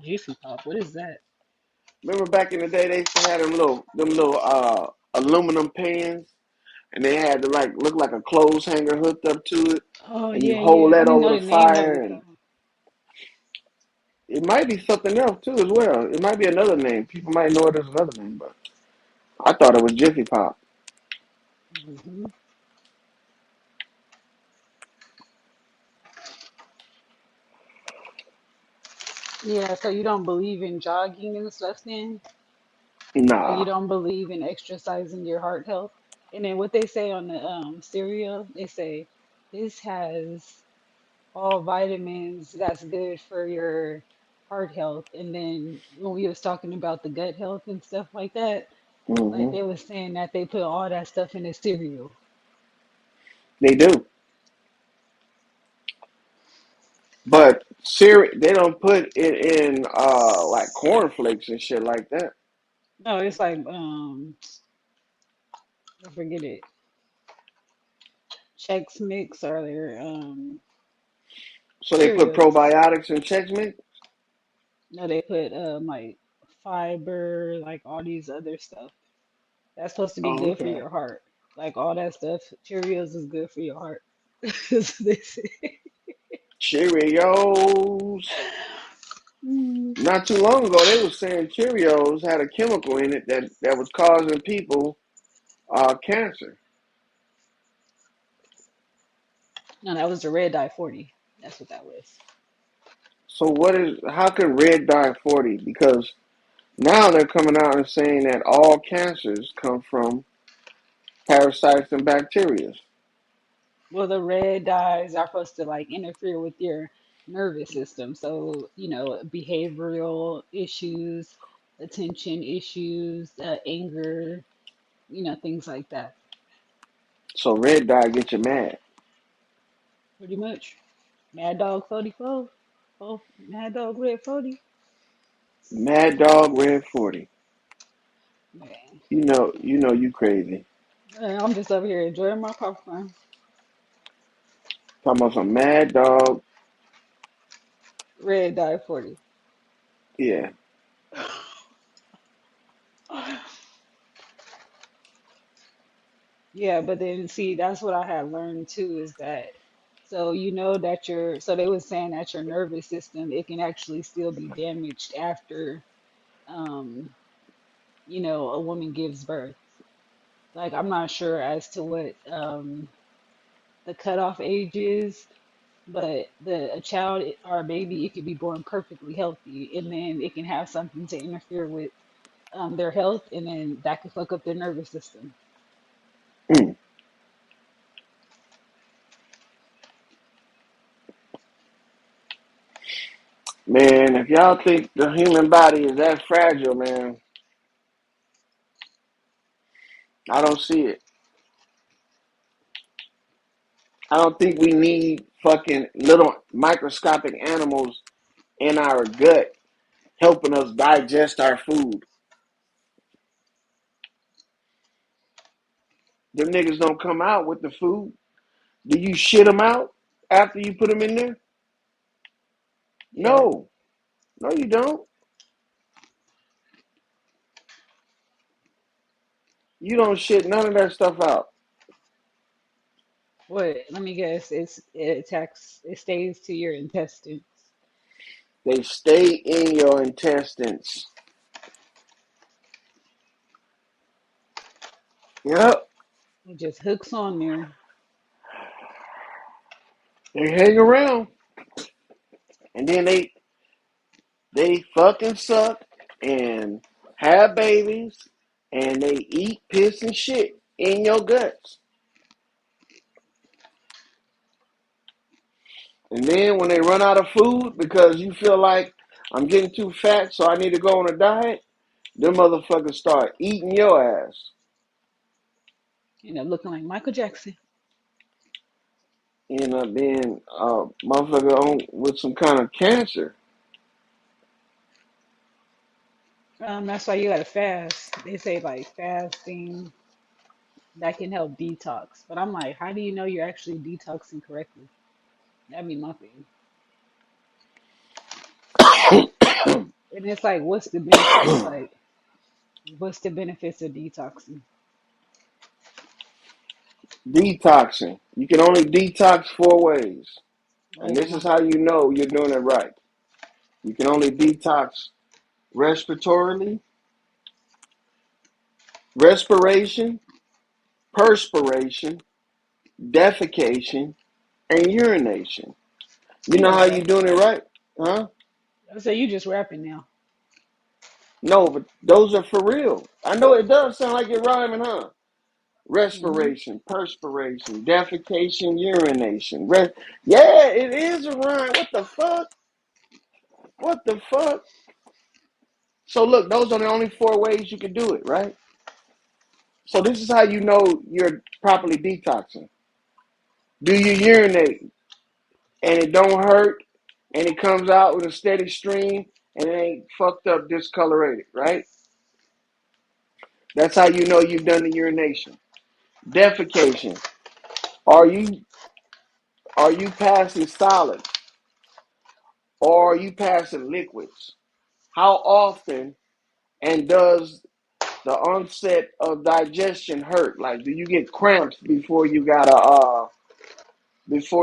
Jiffy Pop, what is that? Remember back in the day they used to have them little aluminum pans and they had to like look like a clothes hanger hooked up to it Oh and you yeah, hold yeah. I that only over know the the name of fire it and though. it might be something else too as well. It might be another name. People might know it as another name, but I thought it was Jiffy Pop. Hmm. Yeah, so you don't believe in jogging and stuff then? Like you Nah. don't believe in exercising your heart health? And then what they say on the cereal, they say this has all vitamins that's good for your heart health. And then when we was talking about the gut health and stuff like that, like Hmm. they was saying that they put all that stuff in the cereal. They do. But they don't put it in like cornflakes and shit like that. No, it's like I forget it. Chex Mix or their So they put Cheerios. probiotics in Chex Mix. No, they put like fiber, like all these other stuff. That's supposed to be Oh, good for okay. your heart. Like all that stuff, Cheerios is good for your heart. That's what they say. Cheerios. Mm. Not too long ago, they were saying Cheerios had a chemical in it that was causing people cancer. No, that was the red dye 40. That's what that was. So what is? How can red dye 40? Because now they're coming out and saying that all cancers come from parasites and bacteria. Well, the red dyes are supposed to like interfere with your nervous system. So, behavioral issues, attention issues, anger, things like that. So red dye gets you mad. Pretty much. Mad Dog 44. Oh, Mad Dog Red 40. Mad Dog Red 40. Man, You crazy. I'm just over here enjoying my popcorn. Talking about some Mad Dog. Red dye 40. Yeah. Yeah, but then see, that's what I had learned too is that so that so they were saying that your nervous system it can actually still be damaged after um a woman gives birth. Like I'm not sure as to what the cutoff age is, but a child or a baby it could be born perfectly healthy and then it can have something to interfere with their health and then that could fuck up their nervous system. Mm. Man, if y'all think the human body is that fragile, man, I don't see it. I don't think we need fucking little microscopic animals in our gut helping us digest our food. Them niggas don't come out with the food. Do you shit them out after you put them in there? Yeah. No. No, you don't. You don't shit none of that stuff out. What? Let me guess. It stays to your intestines. They stay in your intestines. Yep. It just hooks on there. They hang around. And then they fucking suck and have babies and they eat piss and shit in your guts. And then when they run out of food because you feel like I'm getting too fat, so I need to go on a diet, them motherfuckers start eating your ass. Looking like Michael Jackson. End up being motherfucker on with some kind of cancer. That's why you gotta fast. They say like fasting that can help detox. But I'm like, how do you know you're actually detoxing correctly? That'd be my thing. And it's like, what's the benefits? Like, what's the benefits of detoxing? Detoxing. You can only detox 4 ways. And What this am is I? how you know you're doing it right. You can only detox respiratorily, respiration, perspiration, defecation, and urination. You You know just how you rap. doing it right? Huh? I say you just rapping now. No, but those are for real. I know it does sound like you're rhyming, huh? Hmm. Respiration, perspiration, defecation, urination. Yeah, it is a rhyme. What the fuck? What the fuck? So look, those are the only 4 ways you can do it, right? So this is how you know you're properly detoxing. Do you urinate and it don't hurt and it comes out with a steady stream and it ain't fucked up discolorated, right? That's how you know you've done the urination. Defecation. Are you passing solids or are you passing liquids? How often and does the onset of digestion hurt? Like, do you get cramps before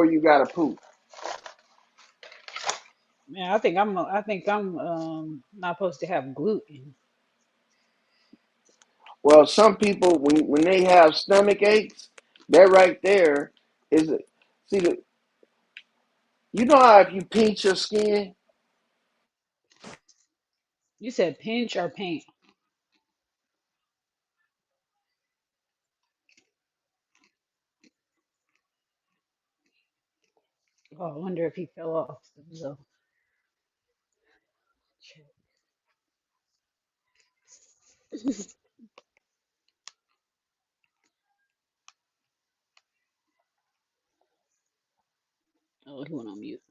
you gotta poop? Man, I think I'm not supposed to have gluten. Well, some people when they have stomach aches, that right there is a, see the you know how if you pinch your skin, You said pinch or paint? Oh, I wonder if he fell off. So, oh, he went on mute.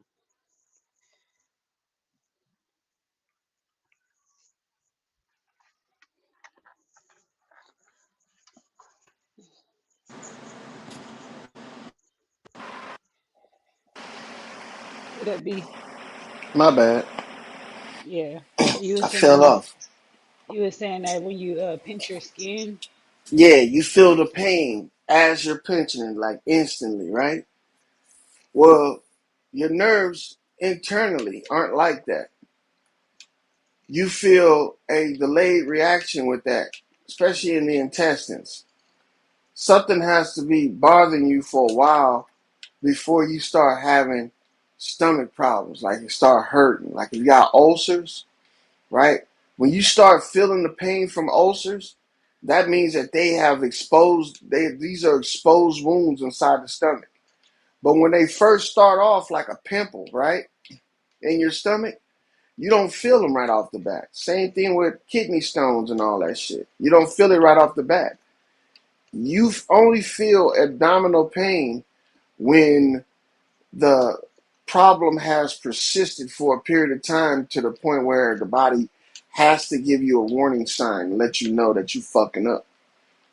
Could that be? my bad, Yeah. You were I fell saying off. that when you pinch your skin. Yeah, you feel the pain as you're pinching it, like instantly, right? Well, your nerves internally aren't like that. You feel a delayed reaction with that, especially in the intestines. Something has to be bothering you for a while before you start having stomach problems, like you start hurting. Like if you got ulcers, right? When you start feeling the pain from ulcers, that means that they have these are exposed wounds inside the stomach. But when they first start off like a pimple, right, in your stomach, you don't feel them right off the bat. Same thing with kidney stones and all that shit. You don't feel it right off the bat. You only feel abdominal pain when the problem has persisted for a period of time to the point where the body has to give you a warning sign, let you know that you fucking up,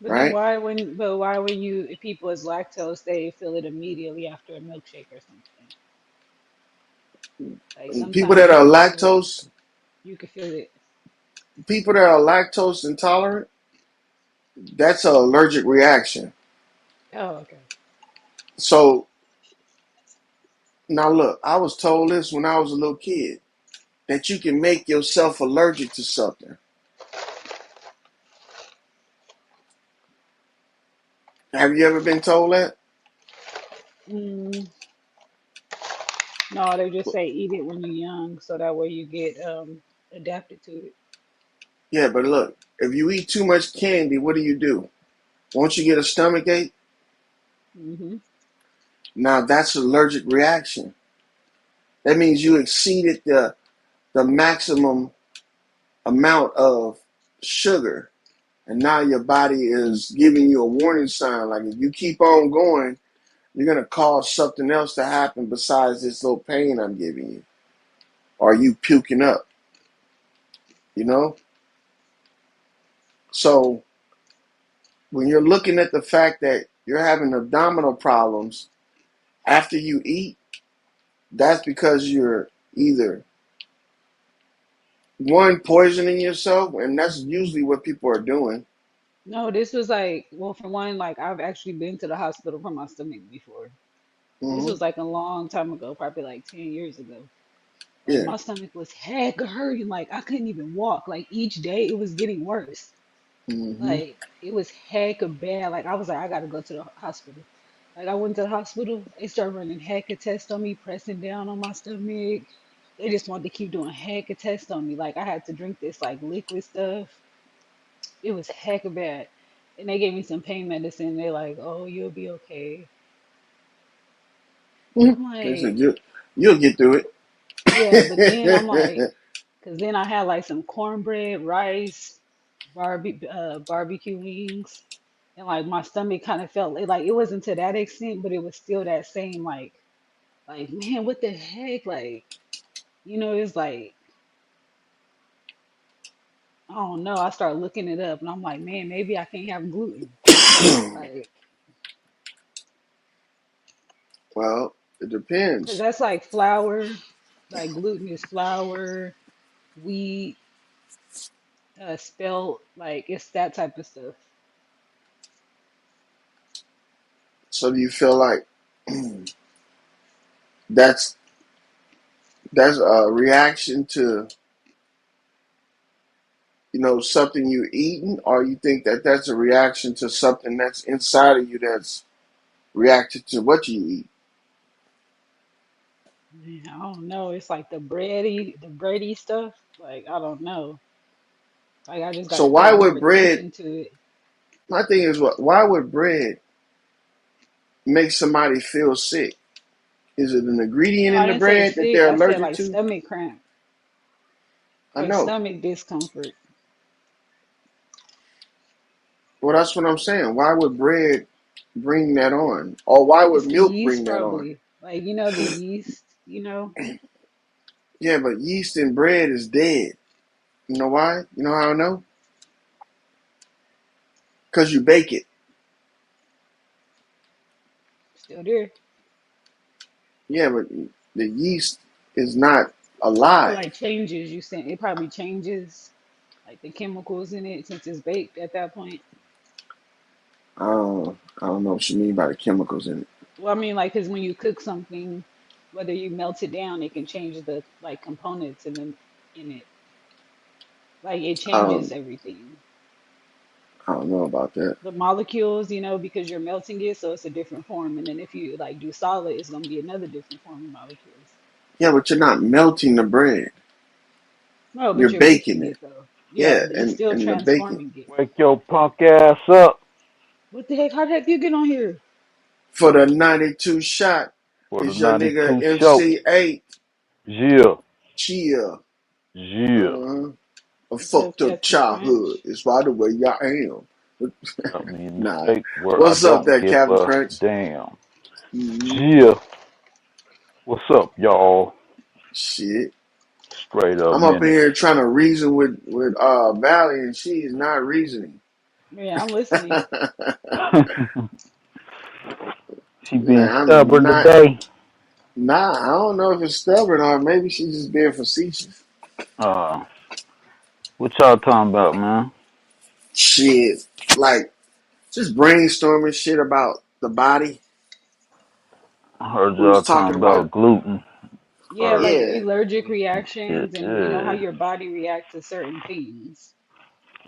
But then right? why when you if people is lactose they feel it immediately after a milkshake or something? Like And people sometimes that are lactose, you can feel it. people that are lactose intolerant, that's an allergic reaction. Oh, okay. So now look, I was told this when I was a little kid that you can make yourself allergic to something. Have you ever been told that? Mm, no, they just say eat it when you're young, so that way you get adapted to it. Yeah, but look, if you eat too much candy, what do? Won't you get a stomach ache? Hmm. Now that's an allergic reaction. That means you exceeded the maximum amount of sugar, and now your body is giving you a warning sign. Like if you keep on going, you're gonna cause something else to happen besides this little pain I'm giving you, or you puking up. You know. So when you're looking at the fact that you're having abdominal problems after you eat, that's because you're either one poisoning yourself, and that's usually what people are doing. No, this was like, well, for one, like I've actually been to the hospital for my stomach before. This Hmm. was like a long time ago, probably like 10 years ago. Like Yeah. my stomach was heck hurting. Like I couldn't even walk. Like each day it was getting worse. Hmm. Like it was heck bad. Like I was like, I gotta go to the hospital. Like I went to the hospital. They started running heck of tests on me, pressing down on my stomach. They just wanted to keep doing heck of tests on me. Like I had to drink this like liquid stuff. It was heck of bad. And they gave me some pain medicine. They're like, oh, you'll be okay. I'm They said like, you'll get through yeah, but then I'm like, it. because then I had like some cornbread, rice, barbecue wings, and like my stomach kind of felt like it wasn't to that extent, but it was still that same like man, what the heck? Like, it's like I don't know. I start looking it up, and I'm like, man, maybe I can't have gluten. Like, Well, it Because depends. that's like flour, like gluten is flour, wheat, spelt, like it's that type of stuff. So do you feel like that's that's a reaction to something you eating, or you think that that's a reaction to something that's inside of you that's reacted to what you eat? Man, I don't know. It's like the bready stuff. Like I don't know. Like I just got So to pay why more would bread? attention to it. My thing is, why would bread make somebody feel sick? Is it an No, ingredient in I the didn't say bread that sick. they're I said allergic like to? stomach cramp I or know. stomach discomfort. Well, that's what I'm saying. Why would bread bring that on, or why would It's the milk yeast bring that on? probably. Like the yeast. Yeah, but yeast in bread is dead. You know why? You know how I know? Because you bake it. Still there. Yeah, but the yeast is not It alive. like changes. You saying it probably changes like the chemicals in it since it's baked at that point. I don't know what you mean by the chemicals in it. Well, I mean, like, because when you cook something, whether you melt it down, it can change the like components in it. Like it I changes don't, everything. I don't know about that. The molecules, because you're melting it, so it's a different form. And then if you like do solid, it's gonna be another different form of molecules. Yeah, but you're not melting the bread. No, You're but you're baking baking it. it though. Yeah, Yeah, you're and, still and the baking. transforming it. Wake your punk ass up What the heck? How the heck you get on here? For the 92 shot for the is your nigga 92 show. MC8. Yeah, Chill. yeah. Uh-huh. A What's up, fucked up Captain childhood. Crunch? It's by the way I am. I mean, Nah. state where I What's up don't there, give Captain a Crunch? damn. Mm-hmm. Yeah, what's up, y'all? Shit. Straight up I'm up in business. here trying to reason with Valley, and she is not reasoning. Yeah, I'm listening. She being Man, I'm stubborn not. today. Nah, I don't know if it's stubborn or maybe she's just being facetious. Uh, what y'all talking about, man? Shit, like just brainstorming shit about the body. I heard We was y'all talking talking about, about gluten Yeah, or like yeah, allergic yeast and shit. reactions and how Yeah, your body reacts to certain things.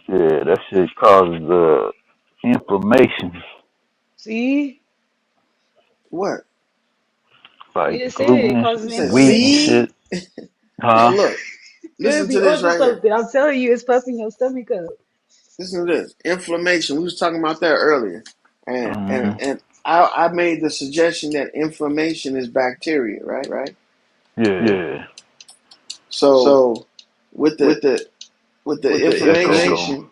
yeah, that shit causes inflammation. See? what? Like You just said gluten it and You causes said wheat and inflammation. seed? shit. So Huh? look, Could listen be to this onto right here. something. I'm telling you, it's puffing your stomach up. Listen to this. Inflammation. We was talking about that earlier, and and Mm, and I made the suggestion that inflammation is bacteria, right? yeah. Yeah. So So with with the the with the with the Echo going. inflammation inflammation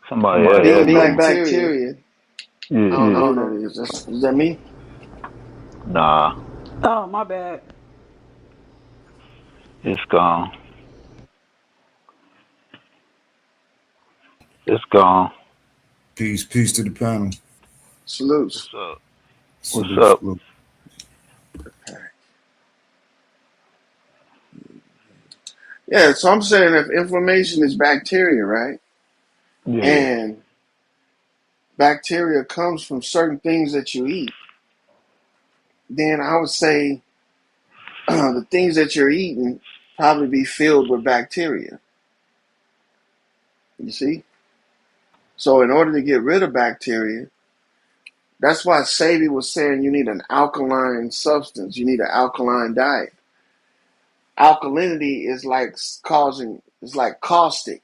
Somebody had Somebody being being echo. bacteria, bacteria, I Yeah. don't I know who don't that know. is. Is that me? Nah, Oh, my bad. it's gone. It's gone. Peace to the panel. What's Salutes. up? What's Salute, up? salute. Yeah, so I'm saying if inflammation is bacteria, right? Yeah. And bacteria comes from certain things that you eat, then I would say the things that you're eating probably be filled with bacteria. You see? So in order to get rid of bacteria, that's why Sadie was saying you need an alkaline substance. You need an alkaline diet. Alkalinity is like it's like caustic.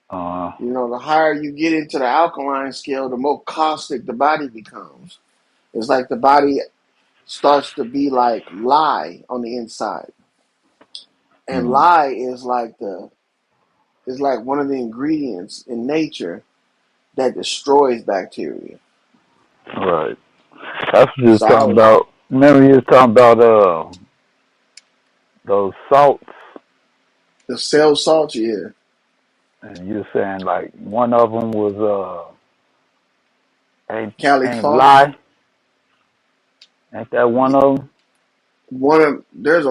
Uh, The higher you get into the alkaline scale, the more caustic the body becomes. It's like the body starts to be like lye on the inside. And mm, lye is like one of the ingredients in nature that destroys bacteria. right. That's what you was So I talking was about. Remember you was talking about those salts, the cell salt, yeah. and you were saying like one of them was ain't Cali ain't Fart. lie. Ain't that one of them? One of there's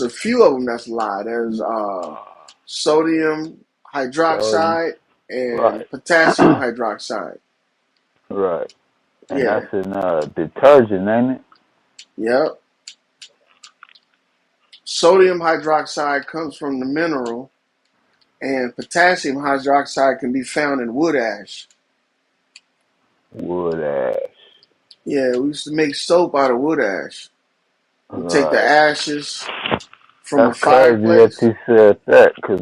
a few of them that's lie. There's sodium Sodium. hydroxide and Right. potassium hydroxide. Right. And Yeah. that's in detergent, ain't it? Yep. Sodium hydroxide comes from the mineral, and potassium hydroxide can be found in wood ash. Wood ash. Yeah, we used to make soap out of wood ash. You take the Right. ashes from a That's crazy that fireplace. you said that, 'cause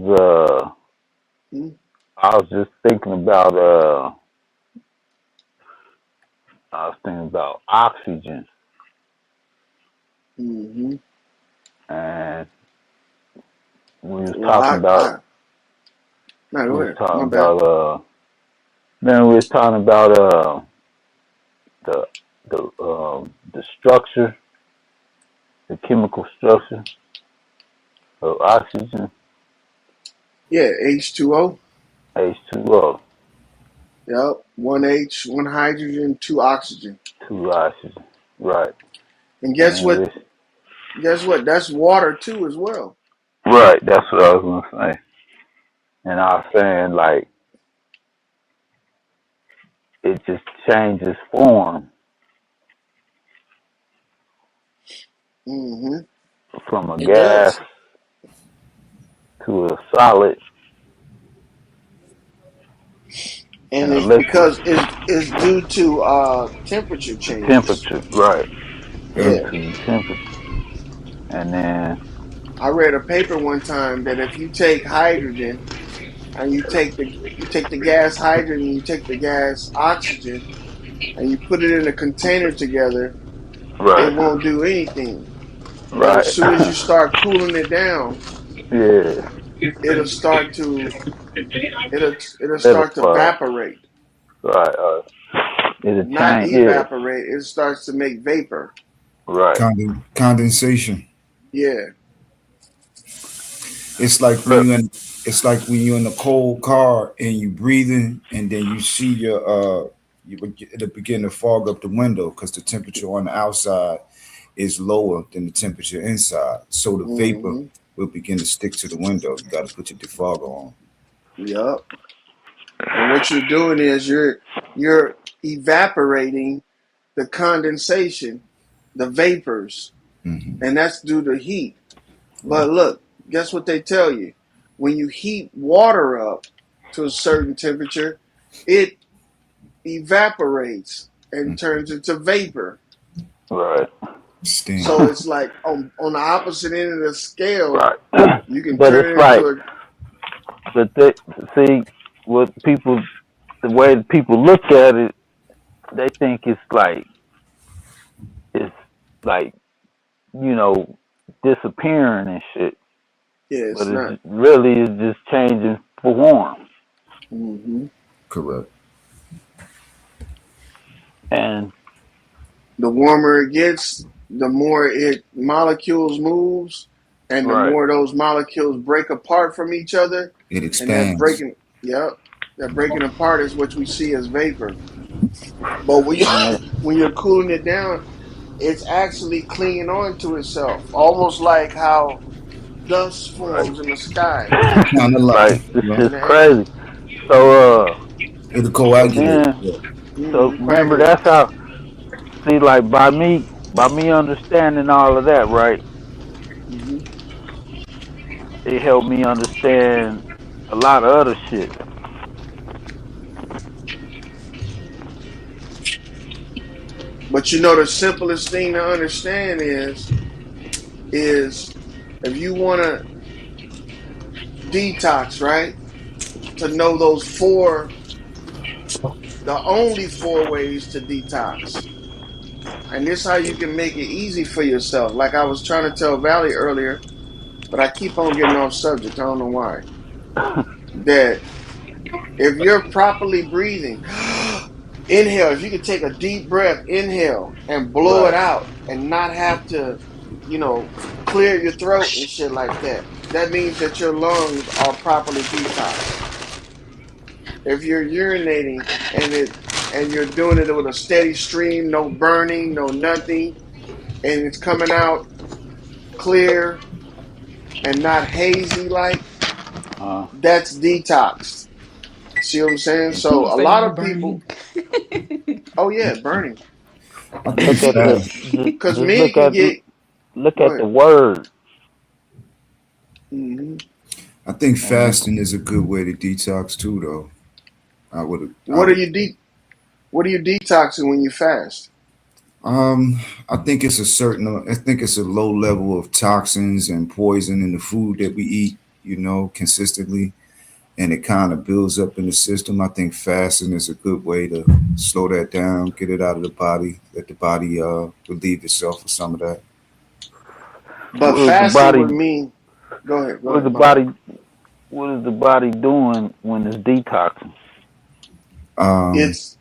Mm-hmm. I was just thinking about oxygen, Mm-hmm. and we was Well, talking about no, we go was ahead. My talking bad. about then we was talking about the the structure, the chemical structure of oxygen, Yeah, H2O. H2O, Yep. One H, one hydrogen, two oxygen. two oxygen, right? And And guess then what? we Guess what? That's water too, as well. right, that's what I was gonna say. And I was saying like it just changes form Mm-hmm. from a It gas does. to a solid And and a it's liquid. because it's due to temperature changes. Temperature, right? Due Yeah. Yep. to temperature, and then I read a paper one time that if you take hydrogen and you take the gas hydrogen and you take the gas oxygen and you put it in a container together, it right, won't do anything. But as right, soon as you start cooling it down, yeah, it'll start to it'll start to solidify, evaporate. right? It'll Not change, yeah, evaporate, it starts to make vapor. right. Condensation. Yeah. It's like when Look, you in. It's like when you're in a cold car and you breathing, and then you see it'll begin to fog up the window because the temperature on the outside is lower than the temperature inside. So the vapor Mm-hmm. will begin to stick to the window. You got to put your defogger on. Yep. And what you're doing is you're evaporating the condensation, the vapors, Hmm. and that's due to heat. Right. But look, guess what they tell you? When you heat water up to a certain temperature, it evaporates and Mm-hmm. turns into vapor. right, Steam. So it's like on the opposite end of the scale, right. you can But turn it's it into like, a but they see what people, the way people look at it, they think it's like disappearing and shit. yeah, But it's it's not. really is just changing form. Hmm. Correct. And The warmer it gets, the more it molecules moves, and the right, more those molecules break apart from each other, It and that expands. breaking, yep, that breaking apart is what we see as vapor. But and when you're cooling it down, it's actually clinging on to itself, almost like how dust right, forms in the sky Kind of like, like this yeah, in is the air. crazy. it'll So coagulate. then, Yeah. so Mm-hmm. remember Coagulate. that's how. See, like by me understanding all of that, right? Mm-hmm. It helped me understand a lot of other shit. But the simplest thing to understand is if you want to detox, right? To know those the only four ways to detox. And this is how you can make it easy for yourself. Like I was trying to tell Valley earlier, but I keep on getting off subject. I don't know why. That if you're properly breathing, inhale, if you could take a deep breath, inhale, and blow it Right, out and not have to, you know, clear your throat and shit like that, that means that your lungs are properly detoxed. If you're urinating and you're doing it with a steady stream, no burning, no nothing, and it's coming out clear and not hazy like, Uh, that's detoxed. See what I'm saying? He So a say lot not of people, burning. oh yeah, burning. I think look Cause at you, the fast. cause just men can get. look Go at the ahead. word Hmm. I think and fasting is a good way to detox too, though. I would. I What are would. you What are you detoxing when you fast? Um, I think it's a certain. I think it's a low level of toxins and poison in the food that we eat. Consistently, and it kind of builds up in the system. I think fasting is a good way to slow that down, get it out of the body, let the body relieve itself of some of that. But what is the fasting body would mean. Go what is ahead. the My bad. body what is the body doing when it's detoxing, Um, It's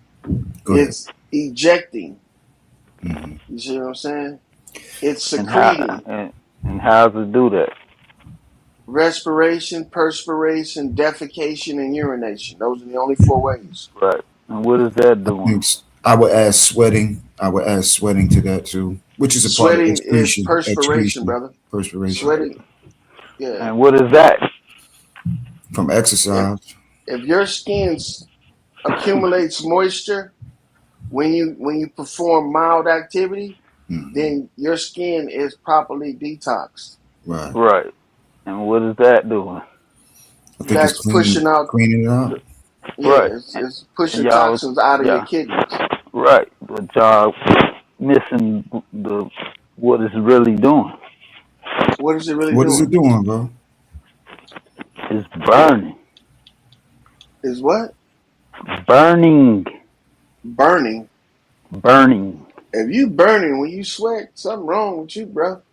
Go ahead. it's ejecting. Hmm. You see what I'm saying? It's and how secreting. how does it do that? Respiration, perspiration, defecation, and urination. Those are the only four ways. Right. And what is that I doing? think I would add sweating. I would add sweating to that too, which is a part of Sweating is excretion. perspiration, brother. Perspiration Right. Sweating, yeah. And what is that? from If exercise. if your skin accumulates moisture when you perform mild activity, Hmm. then your skin is properly detoxed. Right. Right. And what is that doing? I think it's That's pushing out, cleaning it out. Right. yeah, it's And pushing y'all, toxins out of your yeah, kidneys. right. But y'all missing the what it's really doing. What is it really What is it doing? doing, bro? It's burning, Is what? burning, Burning. burning. If you burning when you sweat, something wrong with you, bro.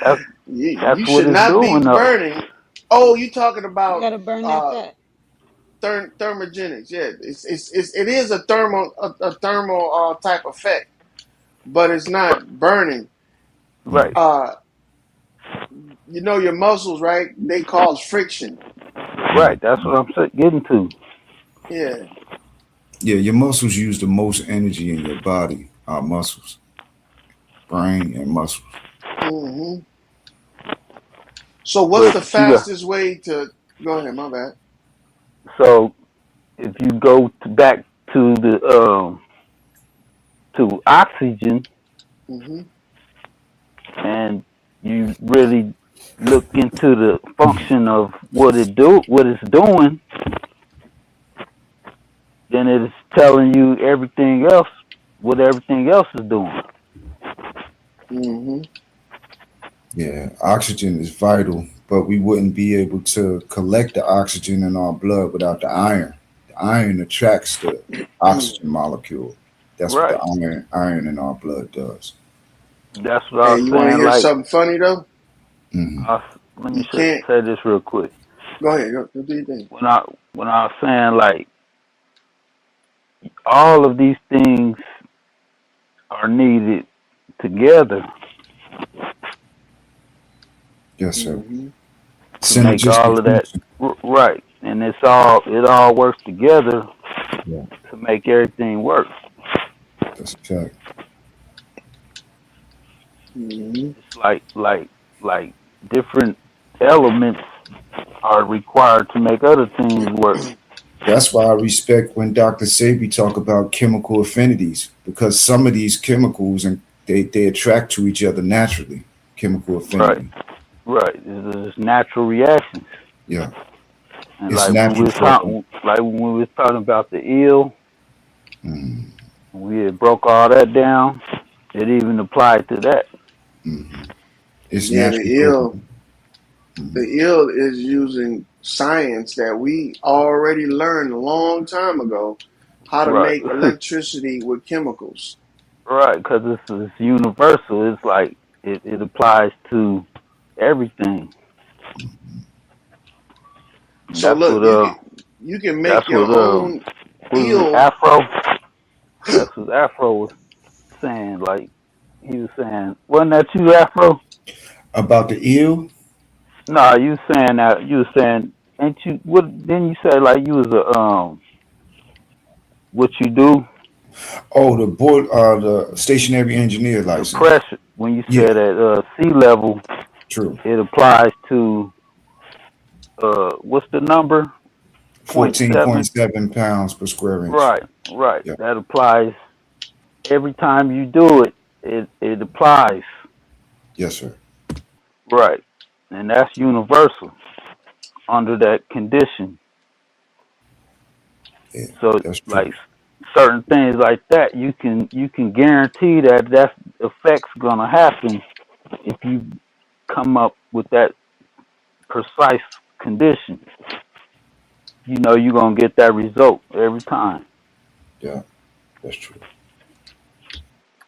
That's You that's what should it's not doing be though. burning. Oh, you talking You about gotta burn that uh fat. thermogenics? Yeah, it is a thermal type effect, but it's not burning. Right. Uh, you know your muscles, right? They cause friction. Right. That's what I'm getting to. Yeah. Yeah, your muscles use the most energy in your body. Our muscles, brain, and muscles. Hmm. So, what's But the you got fastest way to go ahead? My bad. so if you go back to the to oxygen Hmm. and you really look into the function of what it's doing, then it's telling you everything else what everything else is doing. Hmm. Yeah, oxygen is vital, but we wouldn't be able to collect the oxygen in our blood without the iron. The iron attracts the oxygen molecule. That's what the Right. iron in our blood does. That's what I Hey, was you want to saying. hear Like, something funny though? Hmm. let me You can't. say this real quick. Go ahead. Go do your thing. When I was saying like all of these things are needed together Yes, sir. Hmm. to make all Synergistic of that function. right, and it all works together Yeah, to make everything work. that's a fact. Hmm. It's like different elements are required to make other things work. That's why I respect when Dr. Sabi talk about chemical affinities because some of these chemicals and they attract to each other naturally. Chemical Right, affinity. right. It's natural reactions, Yeah, and it's natural for. like when we was talking about the eel, Mm, we had broke all that down. It even applied to that. mhm. It's Yeah, natural the for. ill Mhm. the ill is using science that we already learned a long time ago how to Right, make electricity with chemicals. right. Because it's universal. It's like it applies to everything. And So look, you can that's make your what own was it eel. Afro? That's what Afro was saying. Like he was saying, wasn't that you, Afro? About the eel, No, you was saying that you was saying, ain't you? What? Then you say like you was a what you do? Oh, the board, the stationary engineer The license. pressure when you Yeah, said at sea level, true. it applies to what's the number? Point 7. 14.7 pounds per square inch. Right, right. Yeah. That applies every time you do it. It applies. Yes, sir. Right, and that's universal under that condition. Yeah, So that's true. like certain things like that, you can guarantee that that effect's gonna happen if you come up with that precise condition. You know you're gonna get that result every time, Yeah, that's true.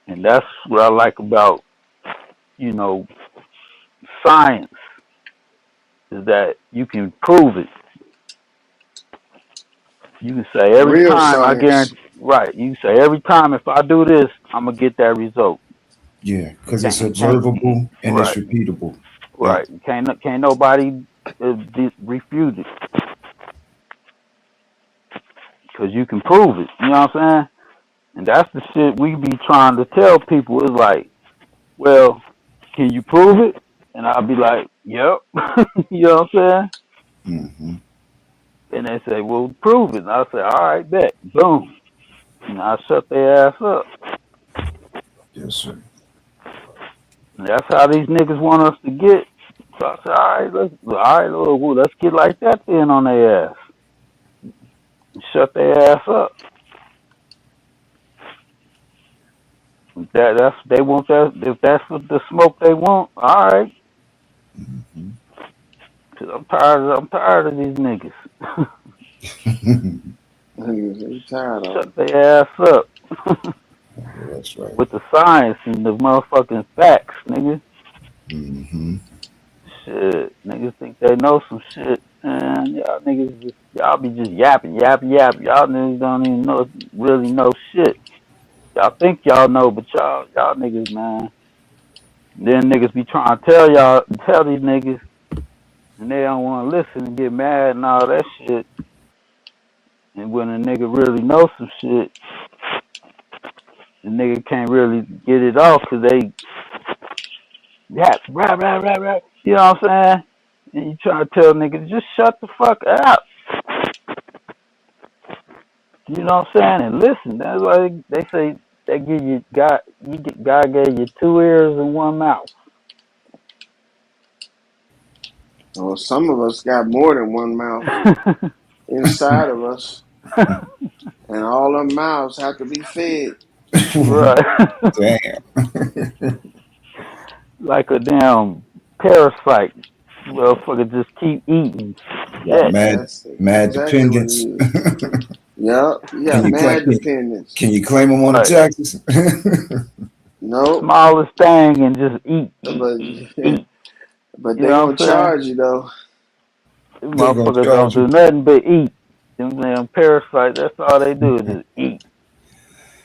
and that's what I like about you know science is that you can prove it. You can say every Real time I science. guarantee. Right, you say every time if I do this, I'm gonna get that result. Yeah, because it's Can't observable and it's right. repeatable. Yeah. Right. Can't nobody refute it because you can prove it. You know what I'm saying? And that's the shit we be trying to tell people. Is like, well, can you prove it? And I'll be like, yep. You know what I'm saying? Hmm. And they say, well, prove it. And I say, all right, bet. Boom. And I shut their ass up. Yes, sir. And that's how these niggas want us to get. So I said, well, let's get like that then on their ass. Shut their ass up. That's they want that. If that's what the smoke they want, all right. Hmm. 'Cause I'm tired of these niggas. They tired of Shut 'em. their ass up That's right. with the science and the motherfucking facts, nigga. Hmm. Shit, niggas think they know some shit, and y'all be just yapping, yapping, yapping. Y'all niggas don't even really know shit. Y'all think y'all know, but y'all niggas, man. Then niggas be trying to tell these niggas, and they don't want to listen and get mad and all that shit. And when a nigga really knows some shit, the nigga can't really get it off because they rap, rap, rap, rap, rap. You know what I'm saying? And you try to tell niggas, just shut the fuck up. You know what I'm saying? And listen. That's why they say they give you God gave you two ears and one mouth. Well, some of us got more than one mouth inside of us, and all them mouths have to be fed. Right. Damn. Like a damn parasite. Motherfucker just keep eating. Got Shit. mad, That's mad exactly what it dependents. is. Yup, you Can got you claim? mad dependence. Can you claim them on the Right. taxes? Nope, Smallest thing and just eat, eat, but eat, eat. but You they know gonna what I'm saying? charge you though. These They gonna motherfuckers don't charge do you. nothing but eat. Them damn parasites, that's all they do is just eat.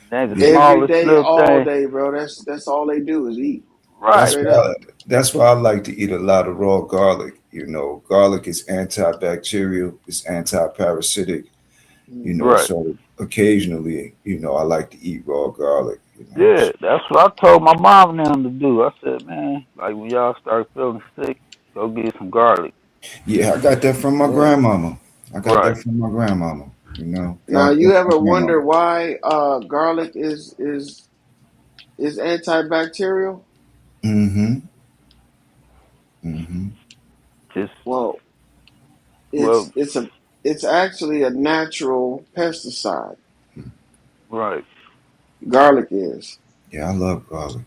That's the Yeah, Every smallest day, little all thing. day, bro. That's all they do is eat. Right. that's Straight up. why. That's why I like to eat a lot of raw garlic. You know, garlic is antibacterial. It's anti-parasitic. You know, Hmm. Right. so occasionally, I like to eat raw garlic. Yeah, that's what I told my mom and them to do. I said, man, like when y'all start feeling sick, go get some garlic. Yeah, I got that from my Yeah. grandmama. I got Right. that from my grandmama. Now, God you bless my ever wonder grandmama. why garlic is antibacterial? Mm-hmm. Mm-hmm. Just Well, well, it's actually a natural pesticide. right. Garlic is. Yeah, I love garlic.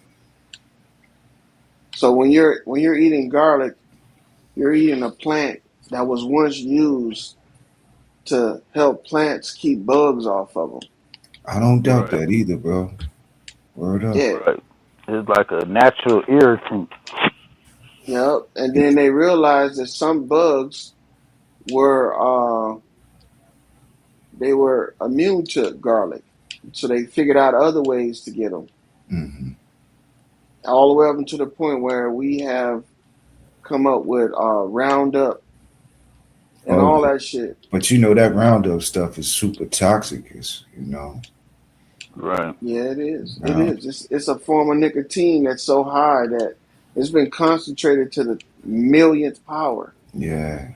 So when you're eating garlic, you're eating a plant that was once used to help plants keep bugs off of them. I don't doubt Right. that either, bro. Word up. Yeah. Right. It's like a natural irritant. Yep. And then they realized that some bugs were they were immune to garlic, so they figured out other ways to get them. Mm-hmm. All the way up to the point where we have come up with Roundup and Oh, all that shit. but that Roundup stuff is super toxic. It's. Right. Yeah, it is. It Now, is. It's a form of nicotine that's so high that it's been concentrated to the millionth power. yeah,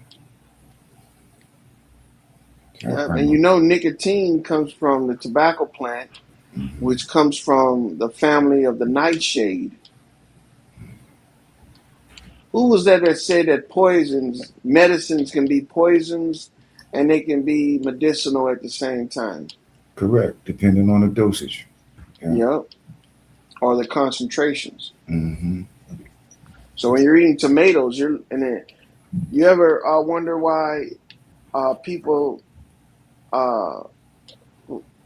that Yeah, bring and you know nicotine comes from the tobacco plant, which comes from the family of the nightshade. Who was that said that medicines can be poisons, and they can be medicinal at the same time? correct, depending on the dosage. Yeah. Yep, or the concentrations. Mm-hmm. So when you're eating tomatoes, you ever wonder why people uh,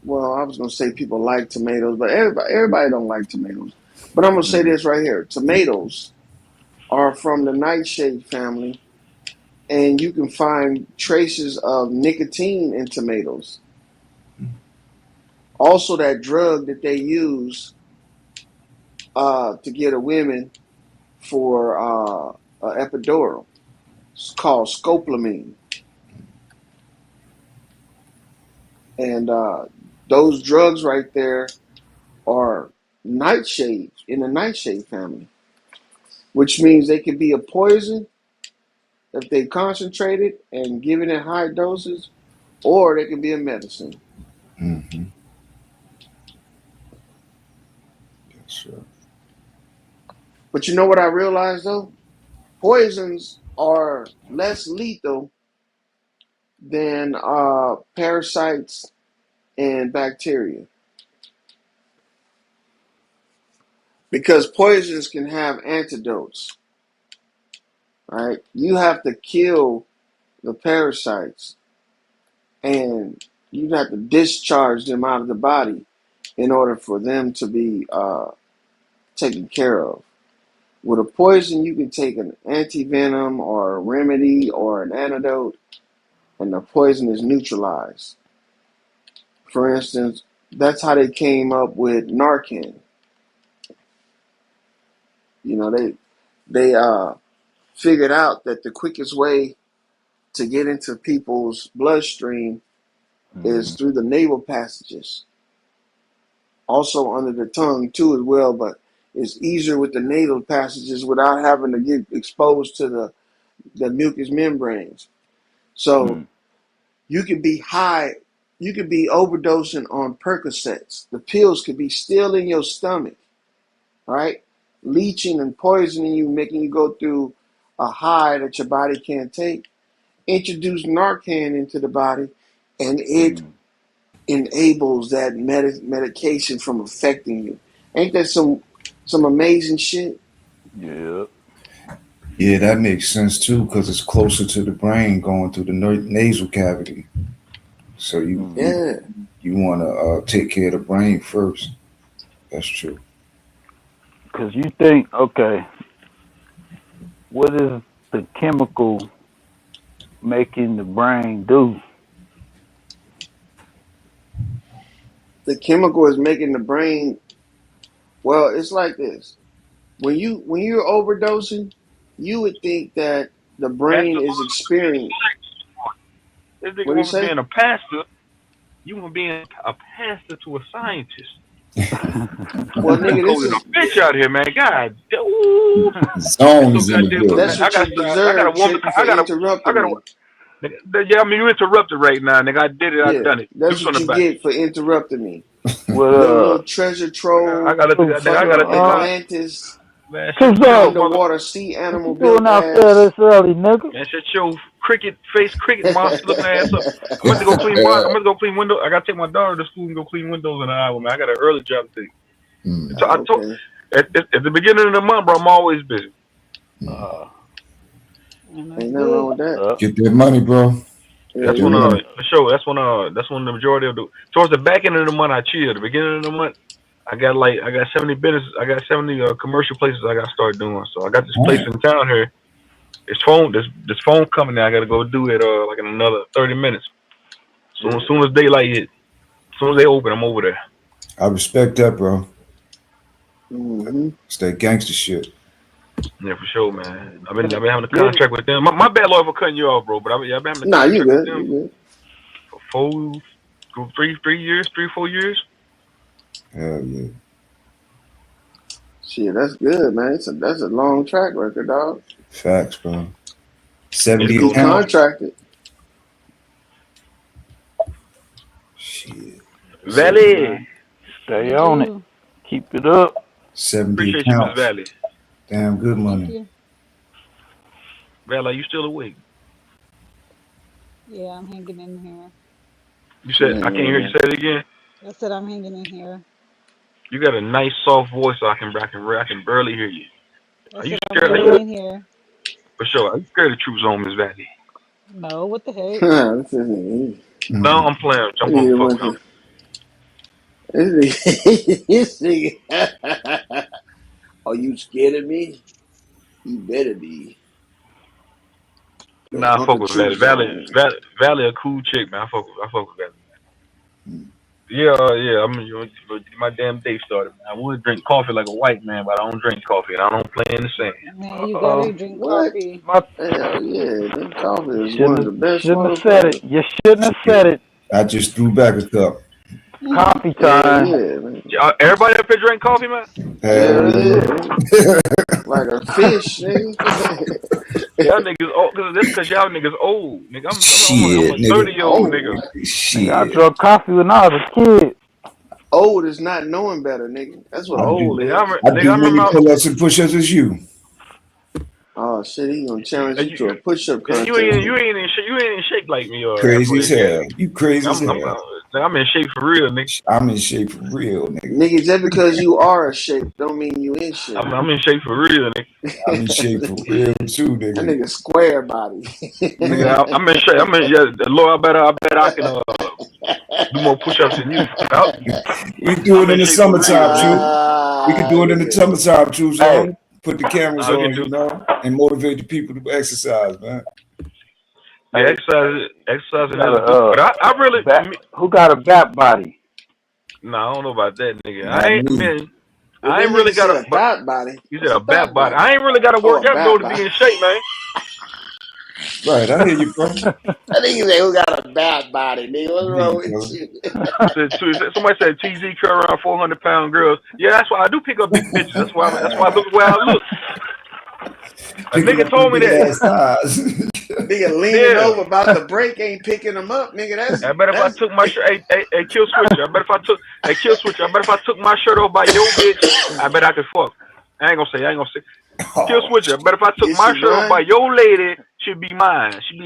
well, I was gonna say people like tomatoes, but everybody don't like tomatoes. But I'm gonna say Mm-hmm. this right here: tomatoes are from the nightshade family, and you can find traces of nicotine in tomatoes. Also, that drug that they use to get a women for epidural, it's called scopolamine, and those drugs right there are nightshades in the nightshade family, which means they can be a poison if they concentrated and given in high doses, or they can be a medicine. Mm-hmm. Yes, sir. But you know what I realized though? Poisons are less lethal than parasites and bacteria because poisons can have antidotes. Right? You have to kill the parasites and you have to discharge them out of the body in order for them to be taken care of. With a poison, you can take an antivenom or a remedy or an antidote, and the poison is neutralized. For instance, that's how they came up with Narcan. You know, they figured out that the quickest way to get into people's bloodstream is Mm-hmm. through the nasal passages, also under the tongue too as well. But it's easier with the nasal passages without having to get exposed to the mucous membranes. So Mm. you could be high, you could be overdosing on Percocets. The pills could be still in your stomach, right? Leaching and poisoning you, making you go through a high that your body can't take. Introduce Narcan into the body, and it Mm. enables that medication from affecting you. Ain't that some amazing shit? Yeah. Yeah, that makes sense too, because it's closer to the brain going through the nasal cavity. So you you Mm. Yeah. you want to take care of the brain first. That's true. Because you think, okay, what is the chemical making the brain do? The chemical is making the brain. Well, it's like this. When you're overdosing, you would think that the brain Pastor is Lord was being experiencing. a scientist. This What nigga do you was say? being a pastor. You were being a pastor to a scientist. Well, Them nigga, this cold is is a bitch out here, man. God, ooh, it's Zone so is in the goddamn. that's building. I what got, you I got a deserve, woman. Trippy, for I interrupting got a. me. Yeah, I mean, you interrupted right now, nigga. I did it. I Yeah, done it. Do that's what something you about it. get for interrupting me. What Your little treasure I trove, gotta, Oh nigga. I shit. fucking gotta take my Atlantis, man. Shut Cause your mother. underwater sea what you animal doing built out there ass. this early, nigga? Man, shut your cricket face, cricket monster looking ass up. I'm gonna go clean. I'm Mm. gonna go clean windows. I gotta take my daughter to school and go clean windows in an hour, man. I got an early job to take. So I told Okay, at the beginning of the month, bro, I'm always busy. Uh, And that's ain't nothing wrong good. with that. uh, Get that money, bro. Yeah, Get That's that when yeah. money. for sure. That's when the majority of the towards the back end of the month I chill. The beginning of the month I got 70 business. I got 70 commercial places I got to start doing. So I got this place Damn. in town here. This phone company I got to go do it like in another 30 minutes. Soon as daylight hit, soon as they open, I'm over there. I respect that, bro. Mm-hmm. It's that gangster shit. Yeah, for sure, man. I've better been having a get it. contract with them. My bad, Lord, for cutting you off, bro. But I've been having a Nah, you contract with good. them You good. for 4, 3 years, 3 or 4 years. Hell yeah. Shit, that's good, man. That's a long track record, dog. Facts, bro. Need to 70 He's go north. accounts. contracted. Shit. Yeah, 70, Valley. man. Stay You on it. too. Keep it up. 70 Appreciate you, Miss accounts. Valley. Damn good Thank money. you. Valley, are you still awake? Yeah, I'm hanging in here. You She said I hanging can't in hear you there. say it again. I said I'm hanging in here. You got a nice soft voice, so I can barely hear you. I Are you said I'm scared? Are hanging you in here. for sure? Are you scared of Troop Zone, Miss Valley? No, what the heck? This is No, Mhm. I'm playing. I'm I gonna need fuck one with you. to. This nigga. Are you scared of me? You better be. Cause Nah, I fuck Uncle with Troop Valley. Valley, Zone. Valley, Valley, a cool chick, man. I fuck with Valley. Yeah, yeah. My damn day started. Man. I would drink coffee like a white man, but I don't drink coffee, and I don't play in the sand. Man, you Uh-oh. gotta drink What? coffee. My Hell yeah. That coffee is one shouldn't of have the best shouldn't have said it. motherfuckers. You shouldn't have Shit. said it. I just threw back a cup. Coffee Hell time. yeah, man. Everybody up here drink coffee, man. Hell Hell yeah, yeah. nigga. Like a fish, nigga. Y'all niggas old, cause y'all niggas old, nigga. I'm Shit, a nigga. 30-year-old nigga. Old. Nigga, I Shit. drunk coffee when I was a kid. Old is not knowing better, nigga. That's what I old do is. I Nigga, do I many remember. pull-ups and push-ups as you. Oh shit, he gonna challenge you You, to a push-up you, you contest, ain't nigga. in shape like me, Crazy as F-Boy. hell. You crazy as I'm hell. I'm in shape for real, nigga. I'm in shape for real, nigga. Nigga, just because you are a shape don't mean you in shape. I'm in shape for real, nigga. I'm in shape for real too, That nigga. nigga square body. Mhm. Nigga, I'm in shape. Yeah, Lord, I bet I can do more push-ups than you. We do it I'm in in the shape for real, summertime, nigga. too. We could do it in the Nigga. summertime, too, Hey, zone. Put the cameras Nah, we can on, do. and motivate the people to exercise, man. Yeah, hey, who exercising got is good, but I really, who got a bat body? nah, I don't know about that, nigga. Not me. What I that ain't really nigga got say a, a but thought body? you said What's a a bat thought body. body? I ain't really got to Oh, work a out though bat to be body. in shape, man. Right, I hear you, bro. I think he say who got a bat body, nigga. I What's hear wrong you, with brother. you? Somebody said TZ carry around 400-pound girls. Yeah, that's why I do pick up big bitches. That's why I look the way I look. A Picking nigga up them told me big that. ass thighs. Nigga leaning Yeah. over about the break ain't picking him up, nigga. I bet if I That's took my shirt, hey, kill switcher. Kill switcher. I bet if I took my shirt off by your bitch, I bet I could fuck. I ain't gonna say. Kill Oh, switcher. But if I took is my she shirt off by mine? your lady, she'd be mine. She'd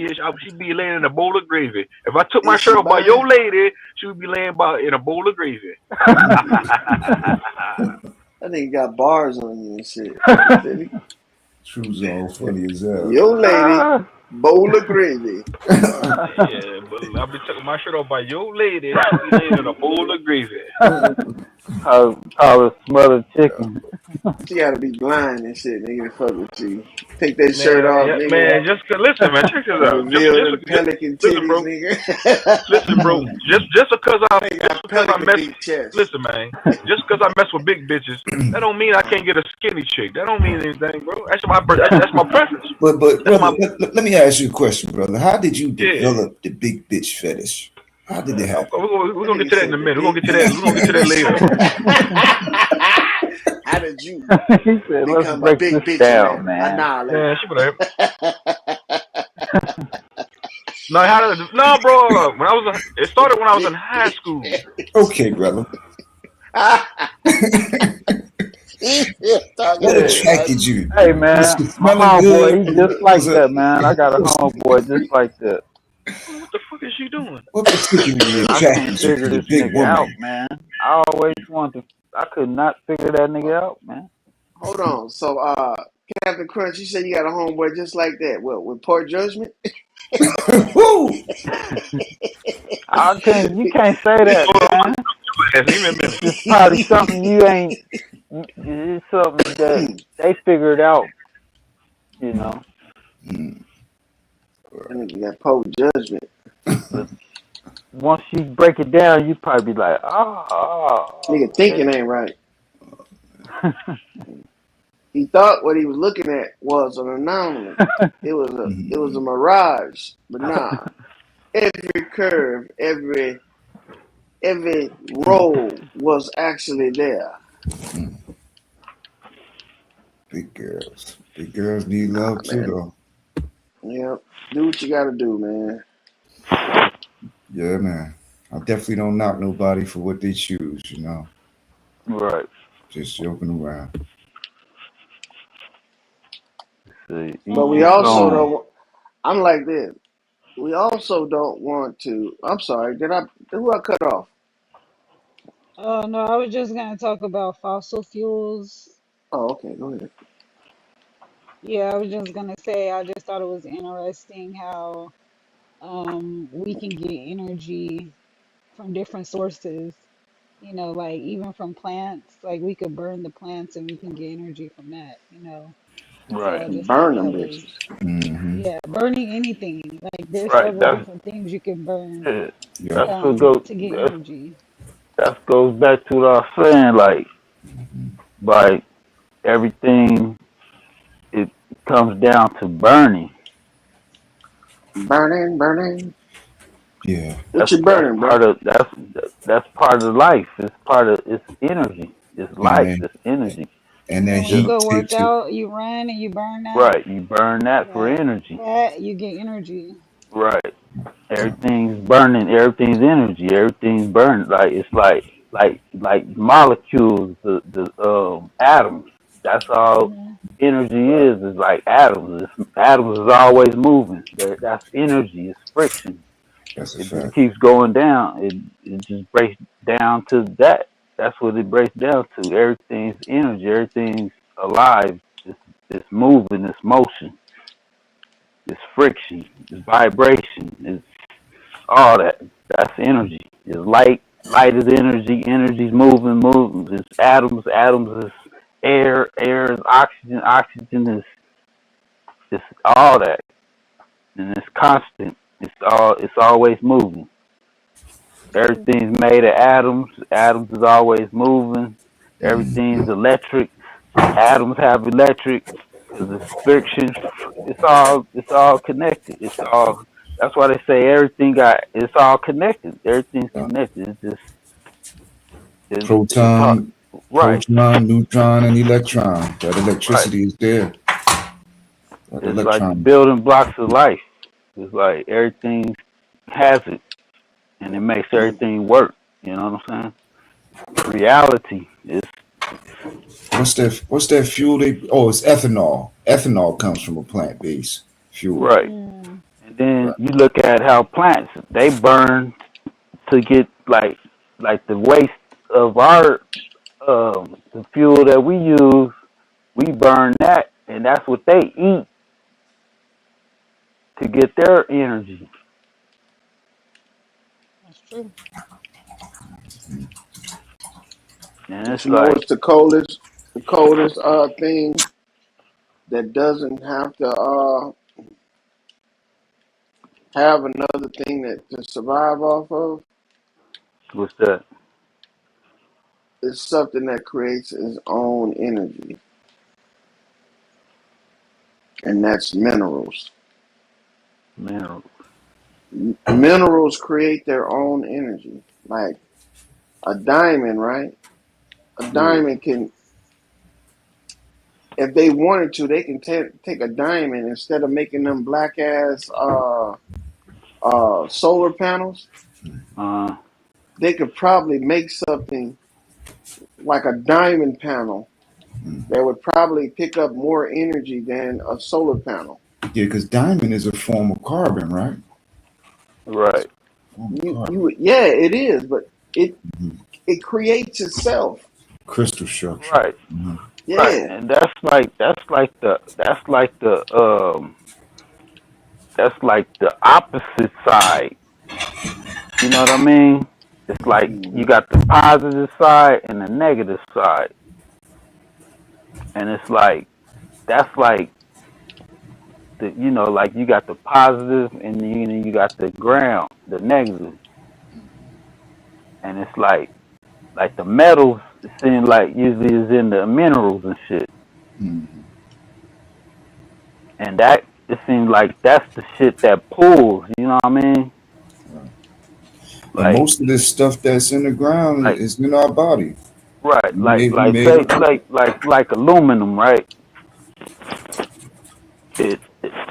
be laying in a bowl of gravy. If I took my Is she shirt off by your mine? lady, she would be laying in a bowl of gravy. I think got bars on you and shit. True zone, funny as hell. Yo, lady, bowl of gravy. Yeah, but I'll be taking my shirt off by your lady. She be laying in a bowl of gravy. Call it smothered chicken. She gotta be blind and shit, nigga, to fuck with you. Take that shirt Man, off, yeah, nigga. man, just listen, man, check this You out. reveal them pelican Listen, titties, bro. nigga. Listen, bro. They got pelican Mess. dick chest. Listen, man. Just because I mess with big bitches, that don't mean I can't get a skinny chick. That don't mean anything, bro. That's my preference. But That's brother, my let me ask you a question, brother. How did you yeah. develop the big bitch fetish? How did it happen? We're That gonna get nigga to that in a said the minute. We're big. gonna get to that. We're gonna get to that later. How did you He said, "Let's become a break this big bitch in down, that man." annihilator? Man, she would have. No, no, bro. It started when I was in high school. Okay, brother. He's still talking What about Yeah. attracted that. you? Hey, Was man, it my smelling good? homeboy, he just Was like it that, man. I got a was, homeboy just like that. What the fuck is she doing? what particularly I can't attracted you to figure the this big nigga out, woman? man. I always wanted to. I could not figure that nigga out, man. Hold on. So, Captain Crunch, you said you got a homeboy just like that. What, with poor judgment? Woo! I can't. You can't say that, Hold on, man. give me a minute. It's probably something you ain't. It's something that they figured out. You know, That nigga got poor judgment. but once you break it down, you probably be like, oh, Nigga thinking okay. ain't right. He thought what he was looking at was an anomaly. It was a mirage. But nah. Every curve, every every role was actually there. Big girls. Big girls need Nah, love too, man. though. Yep. Do what you gotta do, man. Yeah, man. I definitely don't knock nobody for what they choose, you know. Right. Just joking around. See, But each we his also Mm-mm. own. don't. I'm like this. We also don't want to. I'm sorry. Did I? Who I cut off? Oh no, I was just gonna talk about fossil fuels. Oh, okay. Go ahead. Yeah, I was just gonna say I just thought it was interesting how we can get energy from different sources. You know, like even from plants, like we could burn the plants and we can get energy from that, you know. So Right. I just thought Burn them that was, bitches. Mm-hmm. yeah, burning anything. Like there's Right. several That's different things you can burn it. Yep. That's what goes. to get energy. That goes back to what I was saying. Like, by everything, it comes down to burning. Burning, burning. Yeah. What you That's burning, bro? part of that's part of life. It's part of it's energy. It's And life. then It's energy. and And that then when you Just heat go work takes it. out, you run and you burn that, right. You burn that for that energy. fat, you get energy. Right. Yeah. Everything's burning. Everything's energy. Everything's burning. Like it's like molecules. The atoms. That's all Hmm. energy is. Is like atoms. Atoms is always moving. That's energy. It's friction. That's a It just fact. keeps going down. It just breaks down to that. That's what it breaks down to. Everything's energy. Everything's alive. It's moving. It's motion. It's friction. It's vibration. It's all that. That's energy. It's light. Light is energy. Energy's moving. Moving. It's atoms. Atoms is air. Air is oxygen. Oxygen is all that. And it's constant. It's always moving. True. Everything's made of atoms. Atoms is always moving. Mm-hmm. Everything's electric. Atoms have electric because it's friction. It's all connected. It's all. That's why they say everything got. It's all connected. Everything's Yeah. connected. It's just. It's hard. Proton, Right. neutron, and electron. That Right. electricity is there. That It's like the electron. building blocks of life. It's like everything has it, and it makes everything work. You know what I'm saying? Reality is What's that fuel they oh it's ethanol. Ethanol comes from a plant based fuel. right. Mm. And then Right. you look at how plants they burn to get like the waste of our the fuel that we use, we burn that and that's what they eat to get their energy. That's true. And But it's you know like what's the coldest thing that doesn't have to have another thing that to survive off of? what's that? It's something that creates its own energy, and that's minerals. Mineral. Minerals create their own energy. Like a diamond, right? A Yeah. diamond can, if they wanted to, they can take a diamond instead of making them black ass solar panels. Uh They could probably make something like a diamond panel that would probably pick up more energy than a solar panel. Yeah, because diamond is a form of carbon, right? It's right. a form of You carbon. would, yeah, it is, but it Mhm. it creates itself. Crystal structure. Right. Mhm. Right. Yeah. And that's like the opposite side. You know what I mean? It's like you Mhm. got the positive side and the negative side. And it's like that's like like you got the positive and then you got the ground, the negative. And it's like the metals it seems like usually is in the minerals and shit. Mhm. And that it seems like that's the shit that pulls, you know what I mean? Right. And Like, most of this stuff that's in the ground like is in our body. right, We made say it too. like aluminum, right? It's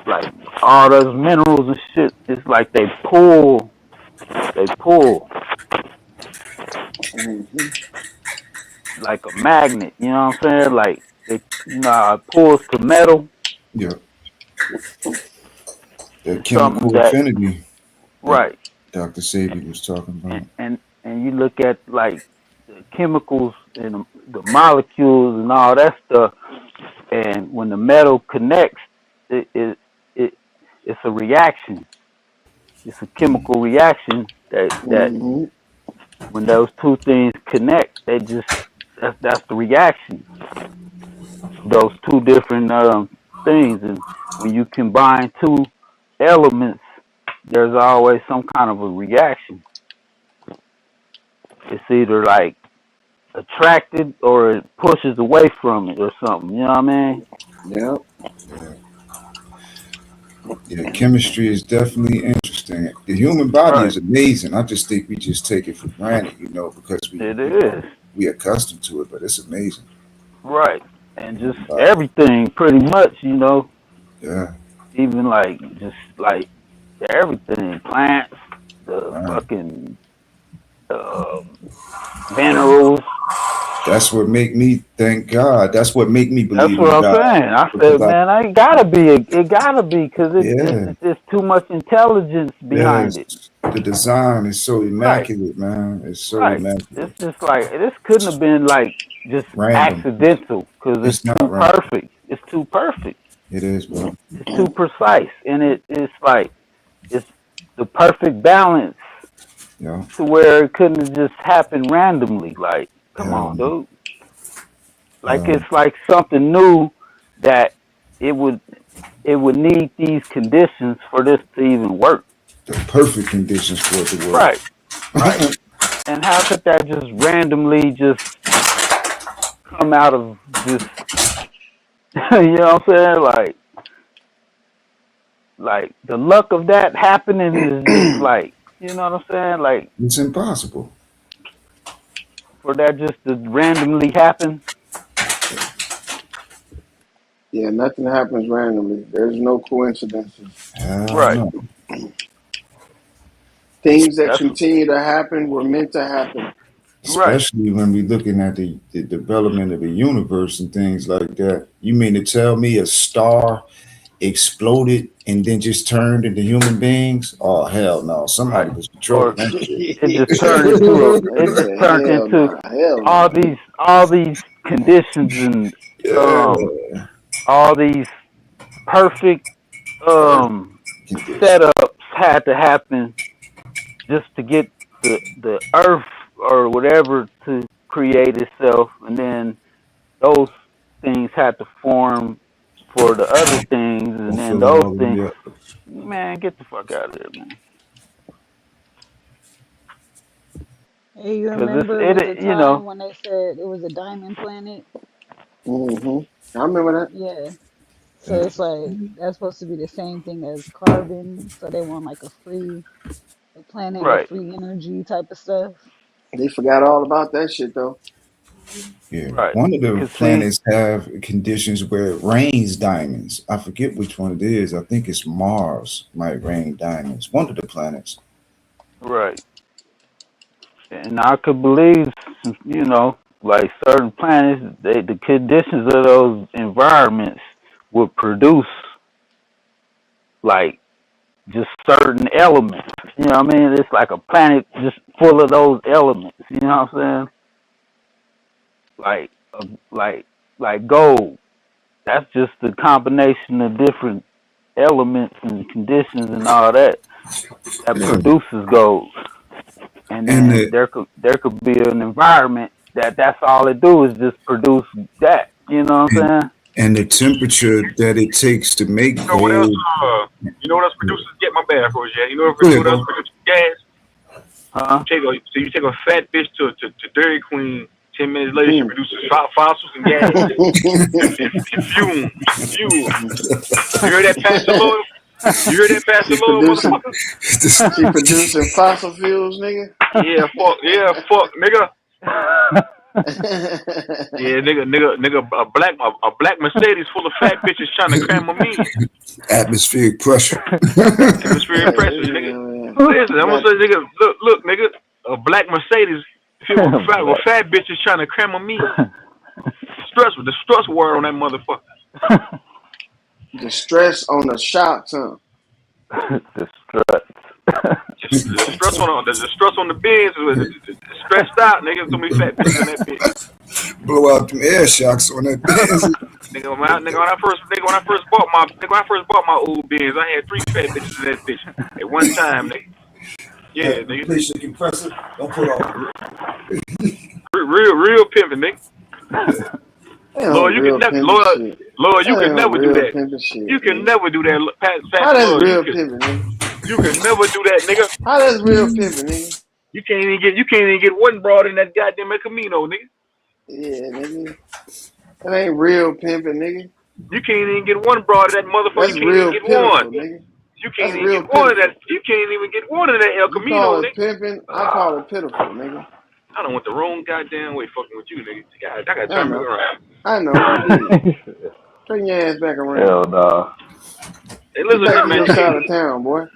like all those minerals and shit. It's like they pull Hmm. like a magnet. You know what I'm saying? Like they, how it pulls to metal. Yeah, that It's something chemical that affinity that right, Dr. Sabi was talking and about. you look at like the chemicals and the molecules and all that stuff, and when the metal connects, it it's a reaction. It's a chemical reaction that Hmm. when those two things connect, they just that's the reaction of those two different things. And when you combine two elements, there's always some kind of a reaction. It's either like attracted or it pushes away from it or something. You know what I mean? Yeah. Yeah, yeah, chemistry is definitely interesting. The human body Right. is amazing. I just think we just take it for granted, because It is. we accustomed to it, but it's amazing. Right. And The just human body. everything pretty much, Yeah, even like just like everything, plants, the right. fucking um, minerals. That's what make me thank God. That's what make me That's believe what in I'm God saying. I because said, man, it gotta be, because yeah, it's too much intelligence behind it. yes, the design is so Right, immaculate, man. It's so right. It's immaculate. just like this couldn't have been like just Random. accidental, because it's It's not too random. perfect. It's too perfect. It is, bro. It's too precise, and it's like it's the perfect balance Yeah, to where it couldn't have just happened randomly. Like, come hell on, no. dude. Like Hell no. it's like something new that it would it would need these conditions for this to even work. The perfect conditions for it to work. Right, right. And how could that just randomly just come out of just you know what I'm saying? Like the luck of that happening is just like, you know what I'm saying? Like It's impossible. for that just to randomly happen. Yeah, nothing happens randomly. There's no coincidences. Hell Right. no. Things that That's continue to happen were meant to happen. right. Especially when we're looking at the development of the universe and things like that. You mean to tell me a star exploded and then just turned into human beings? Oh hell no! Right. Somebody was controlling Or that shit. it They just said, turned hell into nah, hell all nah. these conditions and Yeah, um all these perfect perfect um condition. setups had to happen just to get the earth or whatever to create itself, and then those things had to form for the other things, and then Fulfilling those all of things, the man, get the fuck out of there, man. Hey, you Because remember it was a it time when they said it was a diamond planet? Hmm. I remember Yeah. So yeah. it's like that's supposed to be the same thing as carbon. So they want like a planet with right, free energy type of stuff. that. They forgot all about that shit though. Yeah, right. one of the Because see, planets have conditions where it rains diamonds. I forget which one it is. I think it's Mars might rain diamonds. One of the planets. right, and I could believe, like certain planets, the conditions of those environments would produce like just certain elements. You know what I mean? It's like a planet just full of those elements. You know what I'm saying? Like, like gold. That's just a combination of different elements and conditions and all that Yeah, produces gold. And and then there could be an environment that's all it do is just produce that. You know what I'm and, saying? and the temperature that it takes to make You know what else? gold. You know what else Go produces? Get my bad for you. You know ahead, what else bro. produces gas? Huh? You take a fat bitch to Dairy Queen. 10 minutes later, she Hmm. produces fossils and gas and fumes. Fumes. You heard that, Pastor Lloyd? You hear that, Pastor She Lord, producing motherfucker? she producing fossil fuels, nigga. Yeah, fuck, nigga. Yeah, nigga, a black Mercedes full of fat bitches trying to cram them in. Atmospheric pressure. Atmospheric Yeah, pressure, this nigga. nigga, man. Listen, I'm gonna Got say, nigga, look, nigga, a black Mercedes filled with Black. fat bitches trying to cram them in. The stress word on that motherfucker. the stress on the shocks, huh? The struts. The stress on the bins, stressed out, nigga. So many fat bitches in that bitch. Blow out them air shocks on that Benz. When I first bought my old Benz, I had 3 fat bitches in that bitch at one time, nigga. Yeah, nigga. Replace your compressor. Don't put all. Real pimping, nigga. Ain't no Lord, you can real never, pimping Lord, shit. Lord, you That can ain't no never do real that. pimping shit, You can nigga. never do that, How Pastor that's Lord. real pimping, nigga? You can never do that, nigga. How that's real pimping, nigga? You can't even get one broad in that goddamn Camino, nigga. Yeah, nigga. That ain't real pimping, nigga. You can't even get one broad in that motherfucker. That's You can't even real get one. pitiful, nigga. You can't That's even get real one of that. pitiful. You can't even get one of that El You Camino, call it nigga. pimping, I call it pitiful, nigga. I don't went the wrong goddamn way fucking with you, nigga. I gotta I turn back know. around. I know, you did. Turn your ass back around. Hell no. Hey, Get listen to back this, to man. your side of town, boy.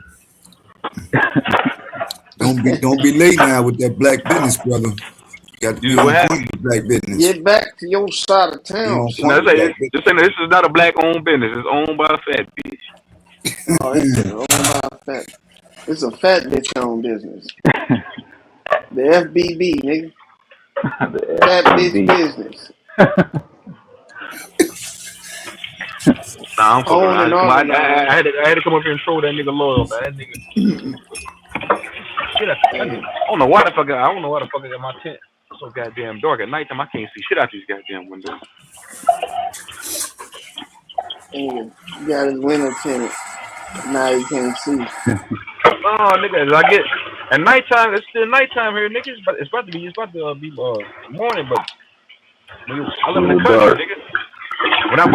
Don't be late now with that black business, brother. You got to be Dude, on what happened? point with black business. Get back to your side of Be town, on No, point son. with black business. this is not a black owned business. It's owned by a fat bitch. Oh, it's owned by a fat. It's a fat bitch owned business. The FBB, nigga. The Fat bitch FBB. business. Nah, I'm fucking Owned and around. organized. I had to come up here and troll that nigga loyal, man. That nigga shit. And I don't know why the fuck. I don't know why the fuck I got my tent so goddamn dark at nighttime. I can't see shit out these goddamn windows. nigga got his window tinted. Now he can't see. Oh, nigga, as I get at nighttime, it's still nighttime here, niggas. But it's about to be morning. But nigga, I live in the Still country, dark. nigga. When I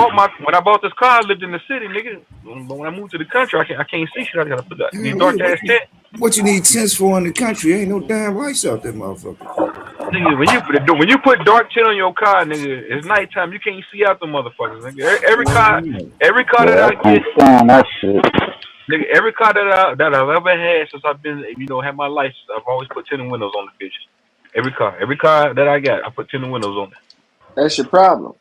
bought this car, I lived in the city, nigga. But when I moved to the country, I can't see shit. I gotta put these Man, dark ass tent. what you need tents for in the country? Ain't no damn lights out there, motherfucker. Nigga, when you put dark tint on your car, nigga, it's nighttime. You can't see out the motherfuckers, nigga. Every car Boy, that I I get, can't stand that shit. nigga, every car that I've ever had since I've been, had my license, I've always put tinted windows on the bitch. Every car that I got, I put tinted windows on it. That's your problem.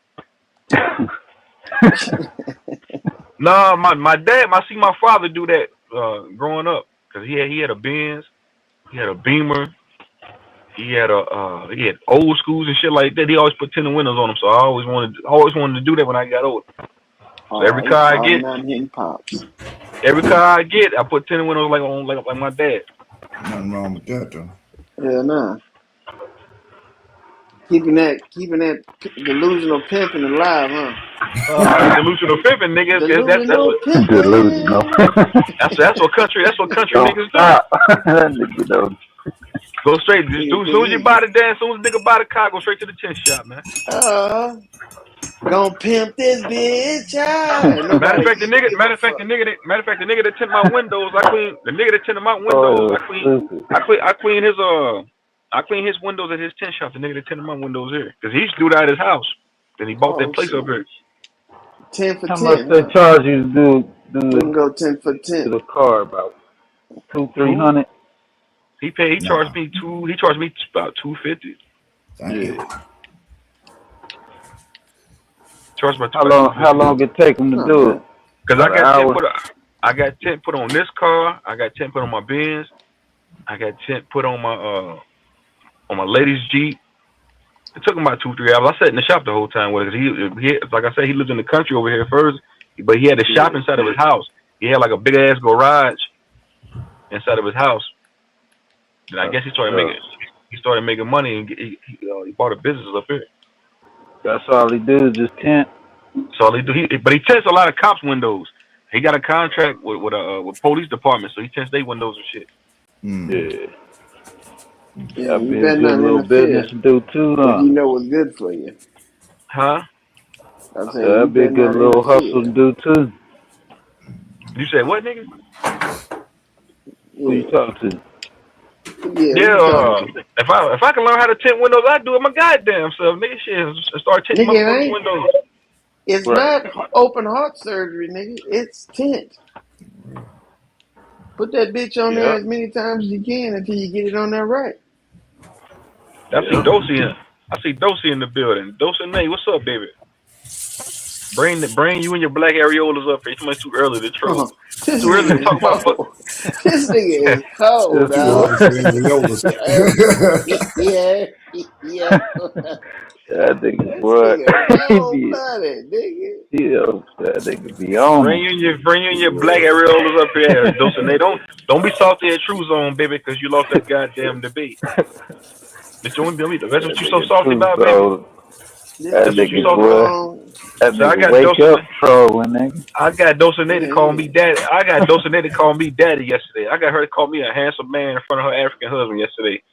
Nah, my dad, I see my father do that growing up, cause he had a Benz, he had a Beamer, he had old schools and shit like that. He always put tinted windows on them, so I always wanted to do that when I got older. So Oh, he falling out and hitting pops. I put tinted windows like my dad. Nothing wrong with that though. Yeah, nah. Keeping that delusional pimping alive, huh? Delusional pimping, niggas. Delusional Delusional. pimping. That's what country Don't niggas do. stop. That nigga don't. Go straight. As Nigga soon can't as hear you you. buy the dance, as soon as nigga buy the car, go straight to the tin shop, man. Uh, gonna pimp this bitch out. And nobody give a fuck. Matter of fact, the nigga that tint my windows, I clean. The nigga that tinted my windows, Oh, stupid. I clean his windows at his tin shop. The nigga that tinted my windows here, cause he used to do that at his house. Then he bought that Oh place up shit. here. 10 for How much 10, they huh? charge you to do We it can go 10 for to 10. the car? About two, three Who? hundred. He charged Nah, me two. He charged me about 250. damn. Yeah. Charged me How about long? How 250. long it take them It's to not do it? bad. Cause About an hour. I got tent put on this car. I got tent put on my Benz. I got tent put on my lady's Jeep. It took him about 2, 3 hours. I sat in the shop the whole time with it. He like I said, he lived in the country over here first, but he had a shop Yeah. inside of his house. He had like a big ass garage inside of his house. And I That's guess what's up. he started making money and he bought a business up here. That's all he do is just tent. So all he do, but he tents a lot of cops' windows. He got a contract with police department, so he tents their windows and shit. Mm. Yeah. Yeah, That'd you be a better good not little business interfere to do too, if huh? you know what's good for you. Huh? I'm I said saying you that'd be a better good not little hustle to interfere. do too. You said what, nigga? Who you Yeah, talking to? yeah. Who Yeah, you talking to? if I can learn how to tint windows, I do it my goddamn self, nigga. Shit, start tinting Nigga, it motherfuckers' ain't. windows. It's Right. not open heart surgery, nigga. It's tint. Put that bitch on there Yeah. as many times as you can until you get it on there right. I see Yeah. Dosey in. I see Dosey in the building. Dosey Nate, what's up, baby? Bring you and your black areolas up here. It's much too early to troll. It's This too early to nigga is talk about fuck. cold. This nigga is cold, It's Too dog. early what? for areolas. Yeah, yeah. That nigga, This boy. nigga he cold be, blooded, nigga. that nigga be on him. Bring you and your black areolas up here, Dosey Nate. Don't be salty at True Zone, baby, because you lost that goddamn debate. That's the only that's what That you so nigga salty true about, baby. soul. This That That's what you nigga nigga, salty. boy. wrong. That So I nigga got wake Dosey. up trolling, nigga. I got Dulcinea to call Yeah. me daddy. I got Dulcinea to call me daddy yesterday. I got her to call me a handsome man in front of her African husband yesterday.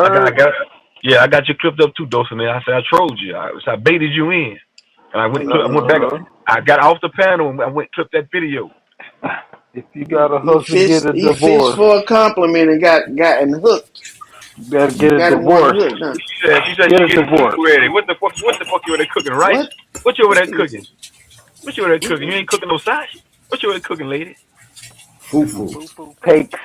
I Word. got, yeah, I got you clipped up too, Dulcinea. I said I trolled you. I baited you in, and I went back. Uh, I got off the panel and I went clipped that video. if you got a He hustle, get fished. a He fished divorce. for a compliment and gotten hooked. You gotta get a Got him one divorce. hooked. Huh? She said Get she a getting food divorce. ready. What the fuck you over there cooking? Rice? What? What you over This there nigga. cooking? What you over there cooking? You Mm-mm. ain't cooking no sausage. What you over there cooking, lady? Fufu. Cakes.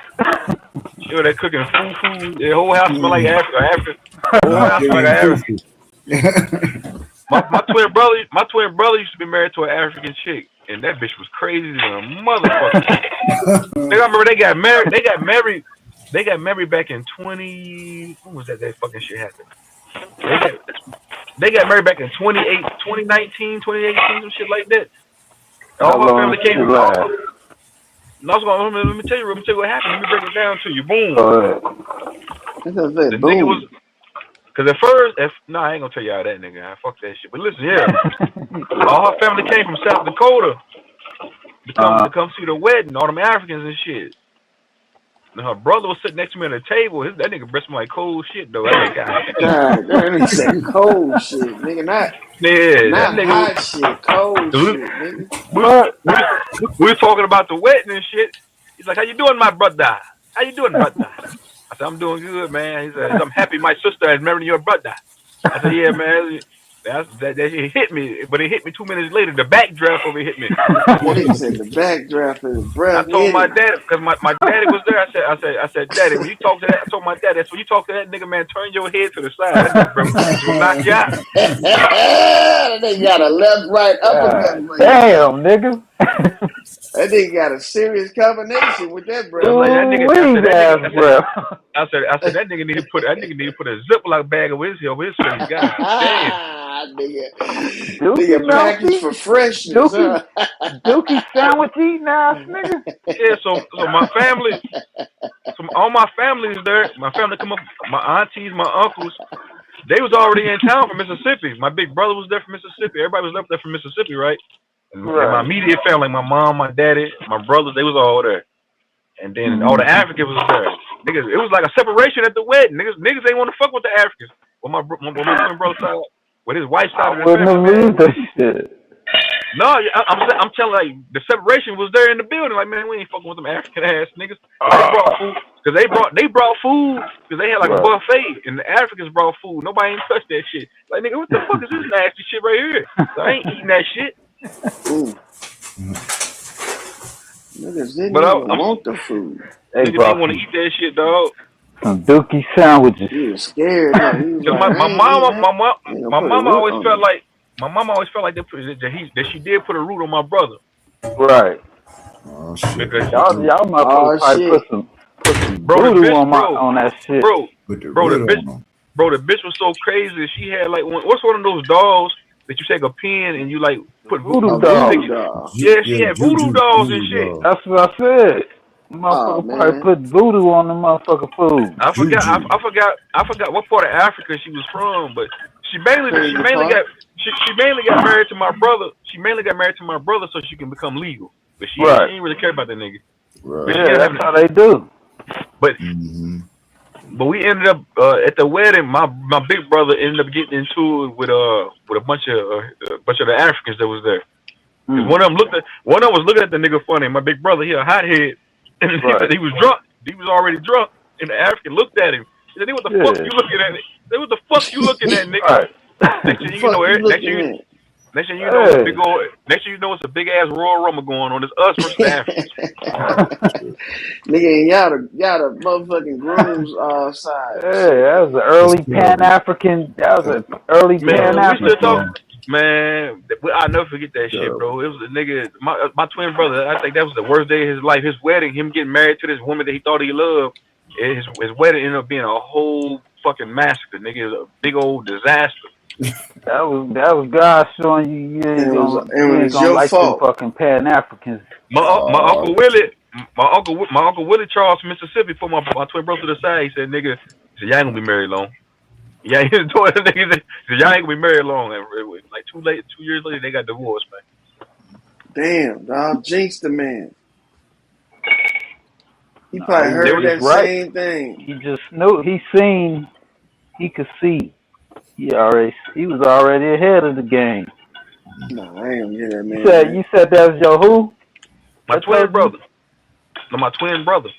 You over there cooking food. The whole house smell like Africa. Africa. Whole house smell like Nigerian Africa. fufu. My twin brother used to be married to an African chick, and that bitch was crazy than a motherfucker. I remember they got married. They got married. They got married back in 20. When was that fucking shit happened? They got they got married back in 2018, 2018, some shit like that. How All her long family did came it from. last? No, I was going. Let me tell you. Let me tell you what happened. Let me break it down to you. Boom. Go ahead. That's what I said. The nigga was Boom. because at first, no, I ain't gonna tell y'all that nigga. I fuck that shit. But listen, yeah, all her family came from South Dakota uh, to come see the wedding. All them Africans and shit. And her brother was sitting next to me at the table. That nigga breast me like cold shit though. I said, God God, that nigga said cold shit, nigga. yeah, that Not nigga was. hot shit. Cold We, shit, nigga. we, what? we was talking about the wedding and shit. He's like, how you doing, my brother? How you doing, brother? I said, I'm doing good, man. He said, I'm happy my sister is marrying your brother. I said, yeah, man. That shit hit me, but it hit me 2 minutes later. The backdraft of it hit me. That nigga said the backdraft of his I breath told hit my him. dad because my daddy was there. I said, Daddy, when you talk to that, I told my dad, that's when you talk to that nigga, man, turn your head to the side. That nigga, bro, just will knock you out. That nigga got a left, right uppercut God for you. damn, nigga. That nigga got a serious combination with that I was breath, like, that nigga. Ooh, nigga. we gas, bro. I said that nigga need to put a Ziploc bag over his face. God damn. Dookie nigga packaged mouthy, for freshness, Dookie, huh? Dookie sandwich eating ass nigga. Yeah, so my family, all my family is there. My family come up, my aunties, my uncles. They was already in town from Mississippi. My big brother was there from Mississippi. Everybody was up there from Mississippi, right? And my Right. immediate family, my mom, my daddy, my brothers, they was all there. And then all the Mm-hmm. Africans was there. Niggas, it was like a separation at the wedding. Niggas ain't want to fuck with the Africans. Well, my twin brother side, with his wife's I side of the wouldn't family, have man. believed that shit. No, I'm telling like the separation was there in the building. Like, man, we ain't fucking with them African ass niggas. Cause they brought food. Cause they brought food. Cause they had like a Right. buffet, and the Africans brought food. Nobody ain't touched that shit. Like, nigga, what the fuck is this nasty shit right here? So I ain't eating that shit. Ooh, niggas didn't But even I'm want the food. They nigga didn't brought want to eat that shit, dog. some Dookie sandwiches. He was scared, huh? He was Cause like, I my ain't eating mama, that. I ain't gonna my put a mama root always on felt him. like that she did put a root on my brother Right. Oh shit. because Put the Y'all, root. y'all motherfuckers Oh probably shit. put some bro, voodoo on that shit. Put the bro, the root bitch, on them. the bitch was so crazy. She had like what's one of those dolls that you take a pen and you like The put voodoo A you doll. take voodoo doll. yeah, she Yeah, had voodoo dolls and juju shit. dog. That's what I said. Oh Motherfucker probably man. put voodoo on the motherfucker food. Juju. I forgot what part of Africa she was from, but she Crazy mainly part. got she mainly got married to my brother. She mainly got married to my brother so she can become legal. But she Right. ain't really care about that nigga. But Right. she Yeah, ended up that's how they do. but Mm-hmm. we ended up at the wedding. My big brother ended up getting into it with a bunch of the Africans that was there. Because Mm, one of them was looking at the nigga funny. My big brother, he a hothead, and he said right. he was drunk. He was already drunk, and the African looked at him. He said, "Hey, what the fuck Yeah. you looking at?" He said, "What the fuck you looking at, nigga?" Right. Next thing you know, Fuck you looking at? next thing you know, it's a big Hey. old. Next thing you know, it's a big ass Royal Rumble going on. It's us versus the Africans. Nigga, and y'all the motherfucking groom's side and Hey, shit. that was an That's early Pan terrible. African. That was That's, an early that's Pan Man, we terrible, still talk. African. man. Man, I'll never forget that shit, Terrible. bro. It was a nigga, my twin brother. I think that was the worst day of his life. His wedding, him getting married to this woman that he thought he loved. His wedding ended up being a whole fucking massacre, nigga. It was a big old disaster. That was God showing you And you it ain't was gonna your like them fault. fucking Pan Africans. My Uh, uncle Willie, my uncle Willie Charles, Mississippi, put my twin brother to the side. He said, "Nigga, he said, y'all ain't gonna be married long." Yeah, he told the niggas, he said, "Y'all ain't gonna be married long." And like 2 years later, they got divorced, man. Damn, dog, jinx the man. He Nah, probably he They was heard was just that right. same thing. He just knew. He seen. He could see. He was already ahead of the game. Nah, I ain't gonna get that You man said back. you said that was your who? my That twin told you? brother. No, my twin brother.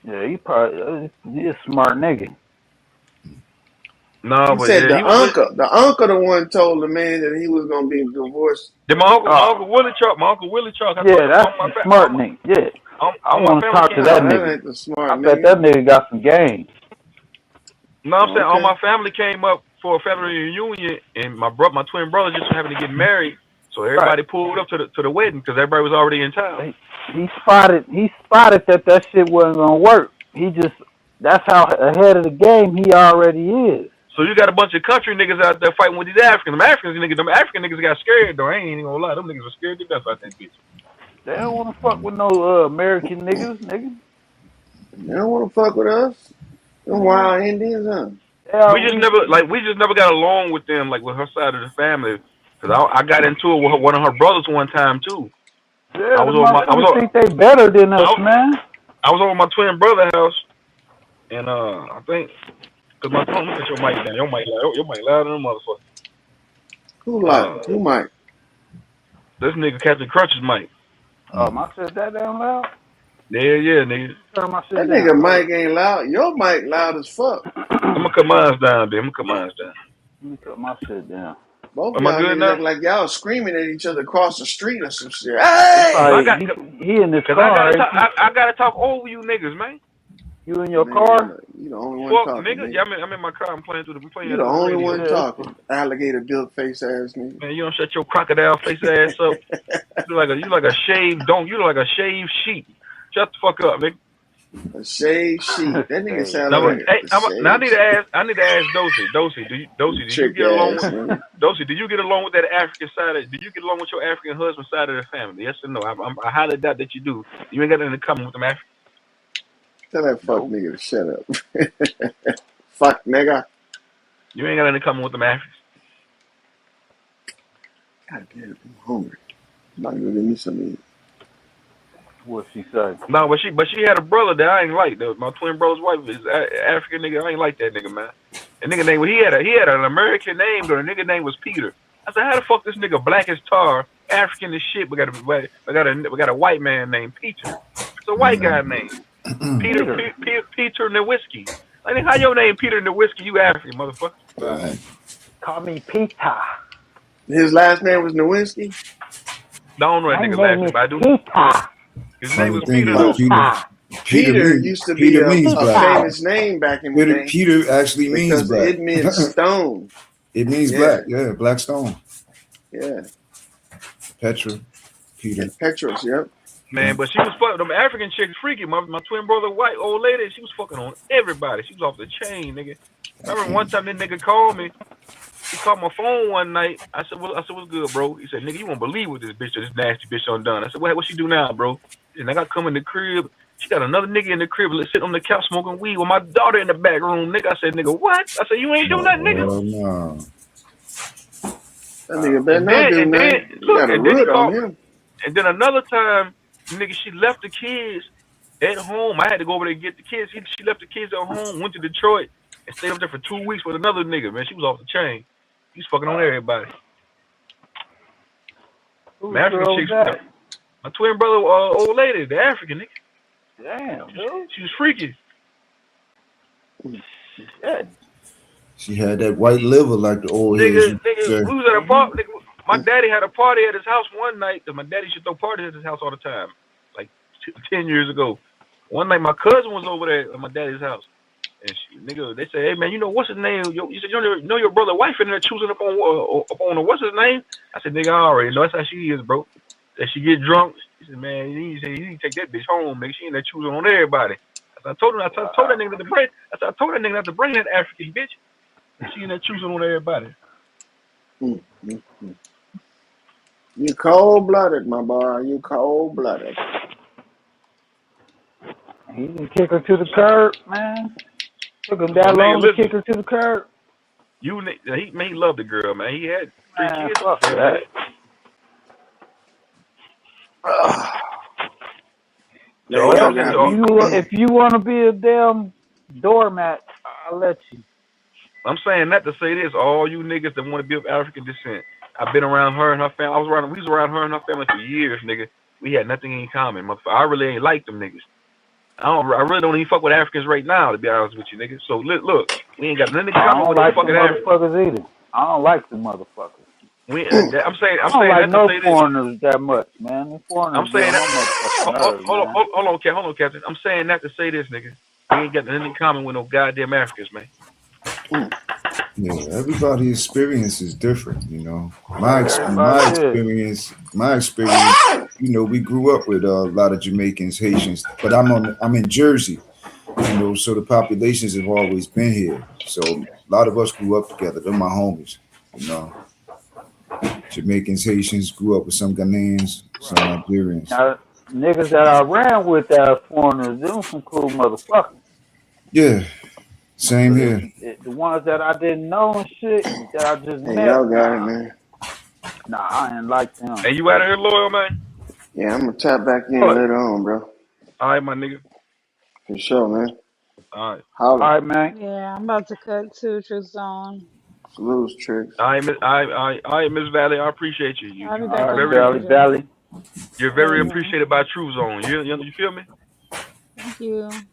Yeah, he a smart nigga. No, He but said yeah, he was. the uncle, the one told the man that he was gonna be divorced. Then my Oh, uncle Willie Chuck, my uncle Willie Chuck. I told yeah, you, that's the smart nigga. Yeah, I all my want to family talk to came. that Nah, that nigga. ain't the smart I bet nigga. that nigga got some game. No, I'm Oh, saying all okay. my family came up for a family reunion, and my twin brother just happened to get married, so Right. everybody pulled up to the wedding because everybody was already in town. He spotted that shit wasn't gonna work. That's how ahead of the game he already is. So you got a bunch of country niggas out there fighting with these Africans. Them African niggas got scared though. I ain't even gonna lie, them niggas were scared to death out that bitch. They don't want to fuck with no American niggas, nigga. They don't want to fuck with us. Them Man, wild Indians, huh? We just never got along with them like with her side of the family. Cause I got into it with one of her brothers one time too. I yeah, the was over my motherfuckers think they better than us, I was, man. I was over my twin brother house, and I think cause my tongue look at your mic down. Your mic louder than a motherfucker. Who like? Uh, Who might? this nigga Captain Crunch's mic. Oh, my shit that damn loud. Yeah, nigga. Turn my That shit nigga down. Hold mic ain't loud. Your mic loud as fuck. I'm gonna cut mine down, dude. I'm gonna cut mine down. Let me cut my shit down. Both of Am I y'all good niggas now? act like y'all screaming at each other across the street or some shit. He Cause I Hey! probably got, he in this cause car, ain't he? I gotta talk over you niggas, man. You in your Nigga, car? you the only one Fuck, talking, nigga. Yeah, nigga. I'm in my car. We playing You it the through the only radio. one Yeah. talking. Alligator built face ass nigga. Man, you don't shut your crocodile face ass up. You like a shaved don't. You look like a shaved sheep. Shut the fuck up, nigga. A shaved sheep. That nigga Hey, sounded Now, like hey, a now shaved sheep. I need to ask Dosey. You Dosey, do you trick get along ass with nigga. Dosey? Do you get along with that African side? Do you get along with your African husband side of the family? Yes or no? I highly doubt that you do. You ain't got nothing in common with them Africans. Tell that fuck nope. nigga to shut up. Fuck nigga. You ain't got nothing in common with them Africans. God damn, I'm hungry. I'm about to go get me some eat. What she say? No, but she had a brother that I ain't like. My twin brother's wife is African nigga. I ain't like that nigga, man. And nigga name he had an American name, but the nigga name was Peter. I said, how the fuck this nigga black as tar, African as shit, but got a white man named Peter. It's a white guy name Peter. Peter Nowinski. Like how your name Peter Nowinski? You African motherfucker. right. Call me Peter. His last name was Nowinski? I don't know that My nigga name last name, is but I do. Peter. His name Funny was thing Peter is, though. Peter. Used to be Peter means a black. Peter. famous name back in the Peter day Peter actually means because black. it meant stone. It means Yeah, black. Yeah, black stone. yeah. Petra, Peter. Petros, yep. Man, but she was fucking them African chicks freaky. My twin brother, white old lady, she was fucking on everybody. She was off the chain, nigga. I remember one time that nigga called me. He called my phone one night. I said, what's good, bro? He said, nigga, you won't believe what this nasty bitch done done. I said, what she do now, bro? And I got come in the crib. She got another nigga in the crib sitting on the couch smoking weed with my daughter in the back room, nigga. I said, nigga, what? I said, you ain't do nothing, nigga. Oh no. That nigga better not do And then nothing. You look, got a and then he root on called. him. And then another time, nigga, she left the kids at home. I had to go over there and get the kids. She left the kids at home, went to Detroit, and stayed up there for 2 weeks with another nigga, man. She was off the chain. She was fucking on everybody. My Whose African girl was chicks, that? my twin brother, old lady, the African nigga. Damn, dude. She was freaky. Shit. She had that white liver, like the old heads Nigga, used to say. we was at a party. Nigga, my daddy had a party at his house one night. Cause my daddy used to throw parties at his house all the time, like 10 years ago. One night, my cousin was over there at my daddy's house, and nigga, they said, "Hey man, you know what's his name?" You said, "You know your brother' wife in there choosing up on what's his name?" I said, "Nigga, I already know that's how she is, bro. That she get drunk." He said, "Man, you need to take that bitch home, nigga. She in there choosing on everybody." I told him, told that Wow. nigga not to bring. I told that nigga not to bring that African bitch. She in there choosing on everybody. Mm, mm, mm. You cold blooded, my boy. You cold blooded. He didn't kick her to the curb, man. Took him Well, that nigga, long to listen. kick her to the curb. He loved the girl, man. He had three Man, kids fuck with that that. bitch. Ugh. So Yeah, all y'all y'all Hey, niggas, got if me. you want to be a damn doormat, I'll let you. I'm saying that to say this, all you niggas that want to be of African descent, I've been around her and her family. We was around her and her family for years, nigga. We had nothing in common. I really ain't like them niggas. I really don't even fuck with Africans right now, to be honest with you, nigga. So look, we ain't got nothing in I common don't with no like them fucking Africans. motherfuckers either. I don't like them motherfuckers. I'm I don't saying like that to no say this. foreigners that much, man. The I'm foreigners get saying on that. my motherfucking nerves, man. Hold on, Captain. I'm saying that to say this, nigga. We ain't got nothing in common with no goddamn Africans, man. Yeah, everybody's experience is different, you know. Everybody is. My experience, you know, we grew up with a lot of Jamaicans, Haitians, but I'm in Jersey, you know, so the populations have always been here. So a lot of us grew up together. They're my homies, you know. Jamaicans, Haitians, grew up with some Ghanaians, some Nigerians. Now, niggas that I ran with that are foreigners, them some cool motherfuckers. Yeah, same But here. the ones that I didn't know and shit that I just Hey, met, y'all got it, man. I ain't like them. Hey, you out of here, loyal, man? Yeah, I'm gonna tap back in What? later on, bro. All right, my nigga. For sure, man. All right. Holla. All right, man. Yeah, I'm about to cut too, Truth Zone. Salutes, tricks. All right, Miss Valley. I appreciate you. I'll be All back right, on Valley, Messenger Valley. You're very later. appreciated by True Zone. You feel me? Thank you.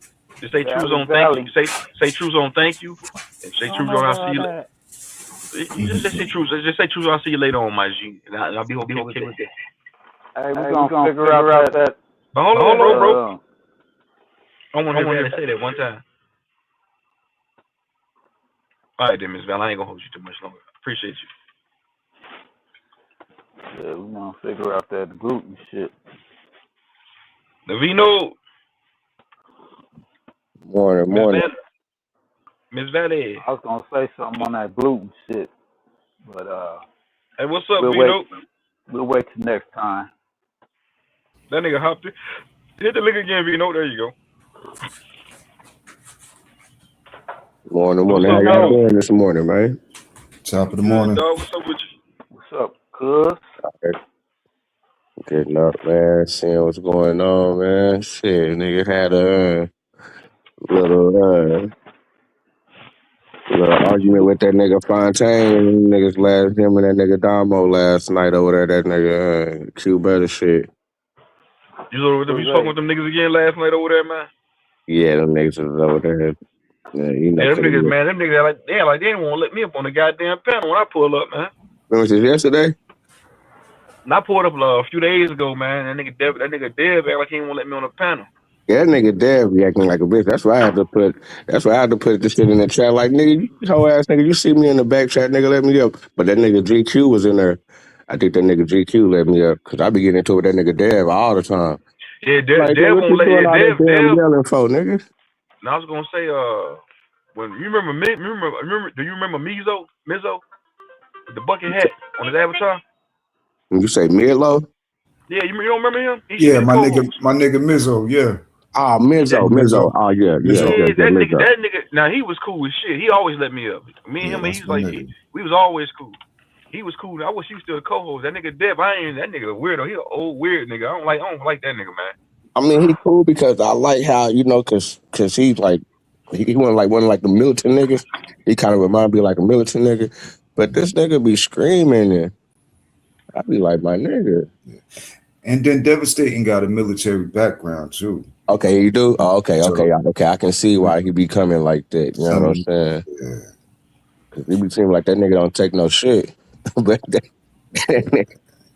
Just say True Valley, Zone, thank you. Valley. Say True Zone, thank you, and say I don't True know Zone. I'll about see all you. that. You just say True. Just say True Zone. I'll see you later on, my G, and I'll be okay with it. Hey, we're Hey, we're gonna gonna figure out figure out that But hold on, that bro. I want to hear Valley say that one time. All right, then, Miss Valley. I ain't gonna hold you too much longer. Appreciate you. yeah, we're gonna figure out that gluten shit. Navino, Morning, Miss morning. Valley, Miss Valley. I was gonna say something on that gluten shit, but Hey, what's up, we'll wait. Vino? We'll wait till next time. That nigga hopped it. Hit the link again, Vino. There you go. Morning, What's morning. How up, y'all Vino? doing this morning, man? Top of the Good, morning. dog. What's up with you? What's up, cuz? Okay. Getting up, man. Seeing what's going on, man. Shit, nigga had a little little argument with that nigga Fontaine and niggas last him and that nigga Damo last night over there. That nigga Q better shit. You spoke with them niggas again last night over there, man? Yeah, them niggas was over there. Yeah, you know, Yeah, them cause niggas, man. Them niggas like they didn't want to let me up on the goddamn panel when I pull up, man. remember this yesterday? And I pulled up a few days ago, man. That nigga Dev act like he didn't want to let me on the panel. Yeah, that nigga Dev be acting like a bitch. That's why I had to put. That's why I had to put this shit in the chat. Like nigga, you hoe ass nigga, you see me in the back chat, nigga, let me up. But that nigga GQ was in there. I think that nigga GQ let me up because I be getting into it with that nigga Dev all the time. Yeah, Like, nigga, Dev what won't you let. doing Yeah, all that damn Dev. yelling for, nigga? And I was gonna say, when you remember, do you remember Mizzo, with the bucket hat on his avatar? When you say Milo, Yeah, you don't remember him? He used to be Yeah, the co-host. my nigga Mizzo. Yeah, oh That Mizzo, Mizzo. oh yeah, yeah, Mizzo. yeah, Yeah, yeah, Mizzo. that nigga. Now he was cool as shit. He always let me up. Me and Yeah, him, that's he's my like, nigga. we was always cool. He was cool. I wish he was still the co-host. That nigga Dev, that nigga a weirdo. He an old weird nigga. I don't like that nigga, man. I mean, he cool because I like how cause he's like he wasn't like one of like the militant niggas. He kind of remind me like a militant nigga. But this nigga be screaming and I be like, my nigga. And then Devastating got a military background too. Okay, you do? Oh, okay, So okay. I can see why he be coming like that. You know what I'm some saying? yeah. Cause he be seeming like that nigga don't take no shit. But that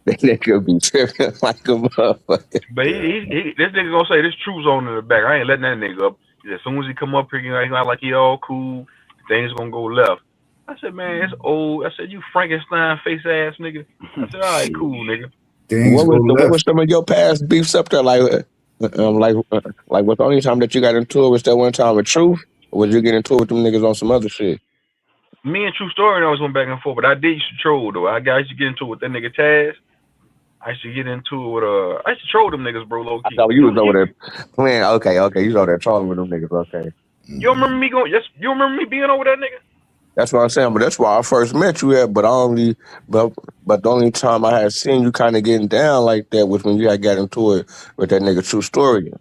nigga be tripping like a motherfucker. But Yeah. this nigga gonna say this true zone in the back. I ain't letting that nigga up. As soon as he come up here, he act like he all cool. Things gonna go left. I said, man, it's old. I said, you Frankenstein face ass nigga. I said, all right, Shit. cool, nigga. Things go What left. was some of your past beefs up there? Like what the only time that you got into it was that one time with Truth? Or was you getting into it with them niggas on some other shit? Me and True Story always went back and forth, but I did used to troll though. I used to get into it with that nigga Taz. I used to get into it with I used to troll them niggas, bro, low I key. thought you was over there playing. Okay, you was over there trolling with them niggas. Okay. You don't remember me going? Yes, you don't remember me being over that nigga? That's what I'm saying, but that's why I first met you at. But but the only time I had seen you kind of getting down like that was when you had got into it with that nigga True Story.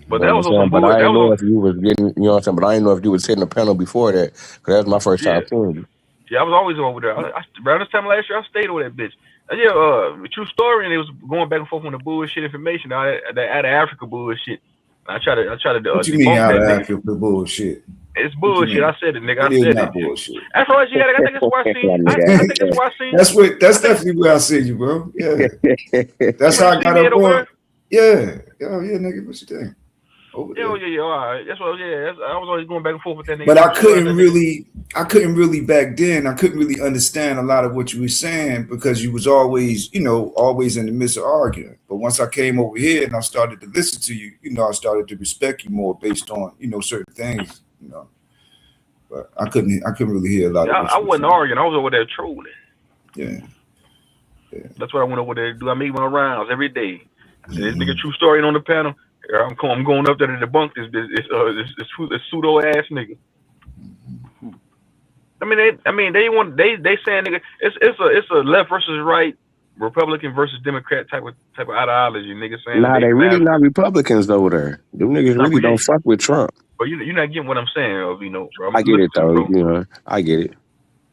You But know that what I'm was on saying? some But bull. I That ain't was know on if you was getting, you know what I'm saying? But I ain't know if you was hitting the panel before that, because that was my first time yeah. seeing you. Yeah, I was always over there. Around this time last year, I stayed over that bitch. Yeah, True Story, and it was going back and forth on the bullshit information, that out of Africa bullshit. I try to What you mean debunk out that of nigga. Africa bullshit? It's What you bullshit. I mean? said it, nigga. I It is said it. not bullshit. That's right. You got. I think that's why I seen. That I think that's why I seen. I That's think definitely where I see you, bro. Yeah. nigga. that's That's where how you I see got me up at over on. there. Yeah. Yeah, nigga, what you think? Over Yeah, there. yeah, yeah. All right. That's what. Yeah. I was always going back and forth with that nigga But True Story. That nigga. I couldn't really back then. I couldn't really understand a lot of what you were saying because you was always, always in the midst of arguing. But once I came over here and I started to listen to you, I started to respect you more based on, certain things. But I couldn't really hear a lot Yeah, of what I you were wasn't saying. arguing. I was over there trolling. Yeah, yeah. That's what I went over there to do. I made my rounds every day. I said, this nigga Hmm. True Story on the panel. I'm going up there to debunk this pseudo ass nigga. They saying nigga, it's a left versus right, Republican versus Democrat type of ideology. Nigga saying that Nah, they they from really Africa. not Republicans over there. Them niggas Nah, really but don't fuck with Trump. you're not getting what I'm saying, bro. I get Listen it to me, though, bro. I get it.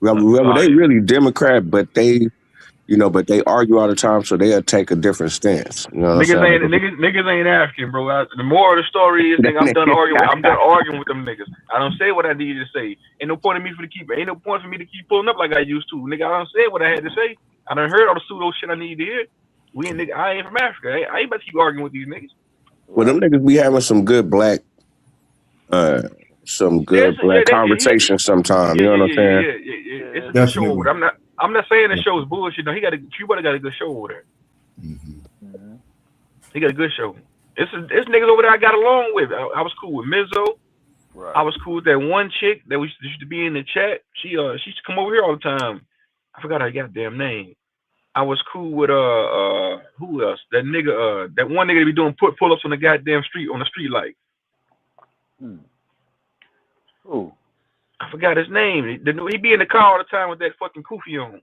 Well, Uh, they really Democrat, but they argue all the time, so they'll take a different stance. You know what I'm Niggas saying? ain't niggas ain't African, bro. The moral of the story is, nigga, I'm done arguing with them niggas. I don't say what I needed to say. Ain't no point in me ain't no point for me to keep pulling up like I used to. Nigga, I don't say what I had to say. I done heard all the pseudo shit I needed to hear. I ain't from Africa. I ain't about to keep arguing with these niggas. Well, them Right. niggas be having uh, some Yeah, good black conversations sometime. yeah, You know yeah, what yeah, I'm yeah, yeah, yeah, yeah. It's Yeah. a good show over Definitely. there. I'm not saying the show is bullshit. No, Cuba got a good show over there. Hmm. Hmm. He got a good show. It's niggas over there I got along with. I was cool with Mizzo. I Right. was cool with that one chick that used to be in the chat. She used to come over here all the time. I forgot her goddamn name. I was cool with who else? That one nigga that be doing pull ups on the goddamn street on the street light. Hmm. Who? I forgot his name. He be in the car all the time with that fucking kufi on.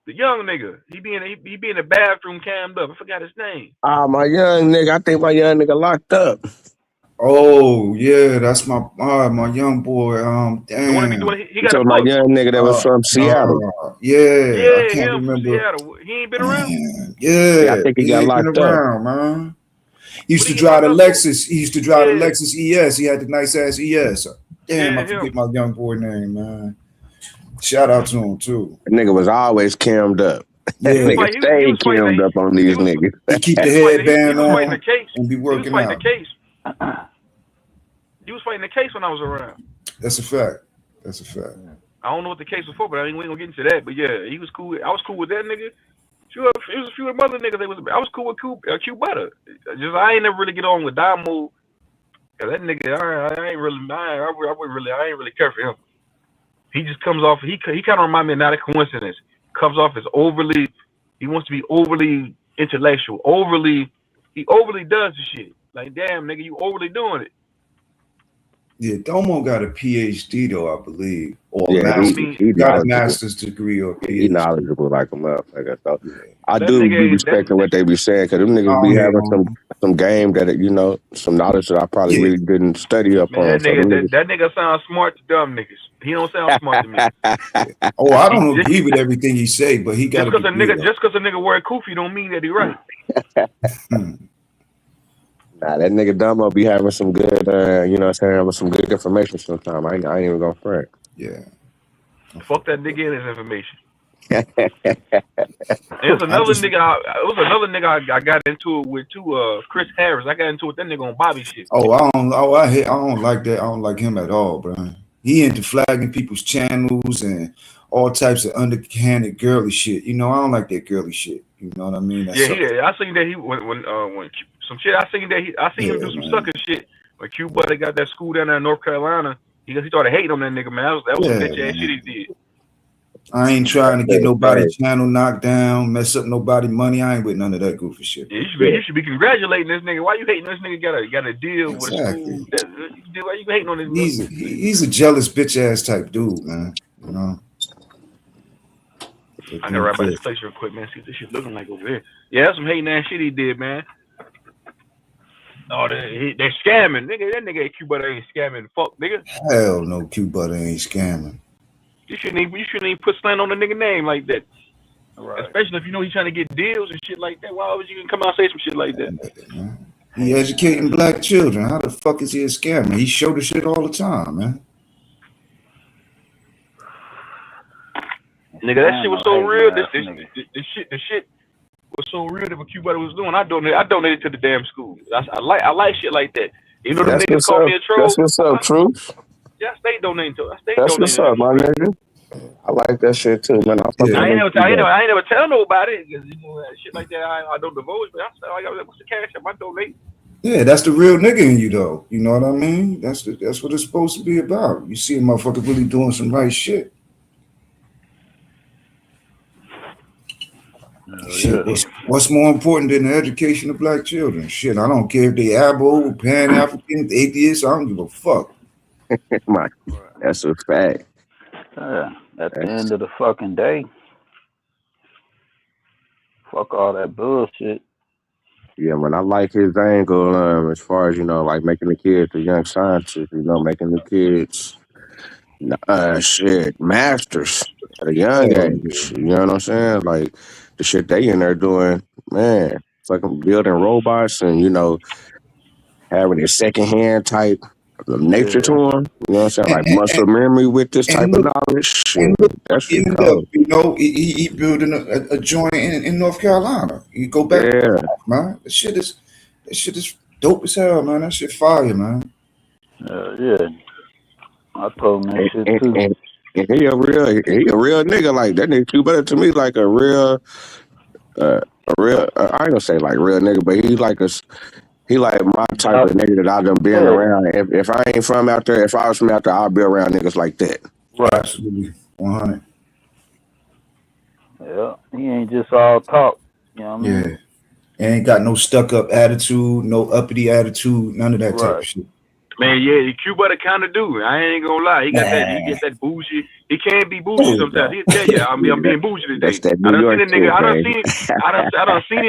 The young nigga. He be in the bathroom cammed up. I forgot his name. Ah, my young nigga. I think my young nigga locked up. Oh yeah, that's my young boy. The one that be Damn. doing he You got a told my book. young nigga that was from Seattle. Yeah, I Yeah, can't him from remember. Seattle. He ain't been around. Man, Yeah, I yeah, think he he got ain't been locked up. around, man. He used What to he get drive locked the up for? Lexus. He used to drive the Yeah, Lexus ES. He had the nice ass ES. Damn, I yeah, forget him. my young boy name, man. Shout out to him too. That nigga was always cammed up. That He was Yeah, nigga fighting. He stayed was fighting. cammed up on He these was niggas. he keep he the was fighting. He headband was fighting the on case. and be He was working fighting the out. case. He was fighting the case when I was around. That's a fact. That's a fact. Hmm. I don't know what the case was for, but we ain't gonna get into that. But yeah, he was cool. I was cool with that nigga. It was a few of them other niggas. I was cool with Q Butter. Just I ain't never really get on with Damo. Cause that nigga, I ain't really, I ain't really care for him. He just comes off. He kind of remind me of not a coincidence. Comes off as overly. He wants to be overly intellectual. He overly does the shit. Like damn nigga, you overly doing it. Yeah, Domo got a PhD though, I believe, or a Yeah, I don't master. mean he Got a knowledgeable. master's degree or a He PhD. knowledgeable like a motherfucker. So Yeah, I that do be nigga ain't that. respecting what they be saying because them I niggas be don't hate having on some him. game that some knowledge that I probably Yeah, really didn't study up Man, on. So them that nigga sounds smart to dumb niggas. He don't sound smart to me. niggas. yeah. Oh, I He don't agree with everything he say, but he got a degree though. just cause a nigga wear kufi don't mean that he right. Hmm. Nah, that nigga Dumbo be having some good, you know what I'm saying, having some good information sometimes. I ain't even gonna front. Yeah, Fuck that nigga and his information. And I just it was another nigga I got into it with too. Chris Harris. I got into it with that nigga on Bobby shit. I don't like that. I don't like him at all, bro. He into flagging people's channels and all types of underhanded girly shit. You know, I don't like that girly shit. You know what I mean? That's Yeah, sucker. I seen that he when some shit. I seen him Yeah, do some man. sucker shit when Q Buddy got that school down there in North Carolina. He started hating on that nigga, man. That was some Yeah, bitch ass shit man. he did. I ain't trying to get That's nobody crazy. channel knocked down, mess up nobody money. I ain't with none of that goofy shit, Yeah, bro. you should be congratulating this nigga. Why you hating this nigga? Got a deal with a school. Exactly. Why you hating on this motherfucker? He's a jealous bitch ass type dude, man. You know, that I gotta dude ride by this clear. place real quick, man. See what this shit looking like over here. Yeah, that's some hating ass shit he did, man. Oh, they scamming, nigga. That nigga at Q Buddy ain't scamming. Fuck, nigga. Hell no, Q Butter ain't scamming. You shouldn't even put slant on the nigga name like that. Right. Especially if you know he's trying to get deals and shit like that. Why would you come out and say some shit like that? Man. He educating black children. How the fuck is he a scammer? He show the shit all the time, man. Nigga, that I shit ain't was no so hating real. ass nigga. The shit was so real that what Q Buddy was doing. I donated to the damn school. I like shit like that. You know them Right. That's niggas what's call up. me a That's troll. what's up, Truth. I stay donating to. I stay That's what's donating to up, them my over there. nigga. I like that shit too, man. I fuck Yeah. with them too, though. I ain't never tell nobody because shit like that I don't divulge. But I got what's the cash up? I donate. Yeah, that's the real nigga in you though. You know what I mean? That's what it's supposed to be about. You see a motherfucker really doing some right shit. Oh Shit, yeah. what's more important than the education of black children? Shit, I don't care if they Abo, Pan Africans, atheists. I don't give a fuck. My, Right. that's a fact. Yeah. At the That's, end of the fucking day, fuck all that bullshit. yeah, man. I like his angle as far as like making the kids the young scientists. Making the kids shit masters at a young Hell age. You yeah. know what I'm saying? Like the shit they in there doing, man. Fucking building robots and having a secondhand type of nature to Yeah. them. You know what I'm saying? And, Like and, and, muscle memory with this type and of look, knowledge. and Shit, look that where shit he ended up. cold. You know, he building a joint in North Carolina. You go back and Yeah, forth, man. That shit is dope as hell, man. That shit fire, man. Yeah. I told him that and, shit and, too. and and he a real nigga. Like that nigga too better to me. Like I ain't gonna say like real nigga, but he like my type Uh, of nigga that I done been yeah. around. If I ain't from out there, if I was from out there, I'll be around niggas like that. Right. Absolutely, 100. Yeah. He ain't just all talk. You know what I mean? Yeah, ain't got no stuck up attitude, no uppity attitude, none of that type of Right. shit. Man, yeah, Q Buddy kind of do. I ain't gonna lie. He Nah, get that bougie. He can be bougie there you sometimes. go. He'll tell you, Yeah, I'm being bougie that's today. that I New done seen York a nigga. shit, man.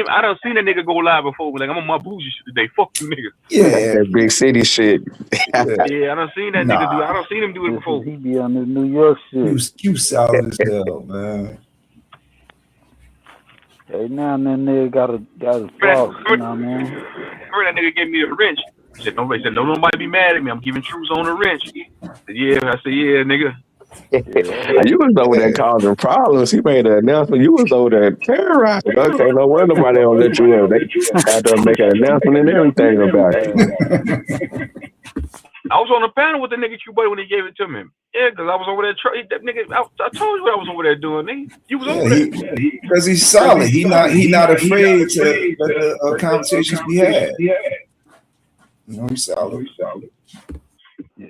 I done seen a nigga go live before. Like I'm on my bougie shit today. Fuck you, nigga. That's Yeah, that big city shit. yeah. Yeah, I done seen that nigga do. Nah, I done seen him do it This is before. he be on this New York shit. you solid as hell, man. Hey, now and then nigga got his faults, you know what I mean? Remember that nigga gave me a wrench. Said nobody be mad at me. I'm giving truths on a wrench. Yeah, I said yeah, nigga. Yeah. You was over there Yeah. causing problems. He made an announcement. You was over there terrorizing. Okay, no wonder nobody don't let you up. They had to make an announcement and everything about you. Yeah. I was on the panel with the nigga Q Buddy when he gave it to me. Yeah, because I was over there. That nigga, I told you what I was over there doing, nigga. You was Yeah, over there. because he's solid. He not afraid to let the conversations be had. He's solid. Yeah.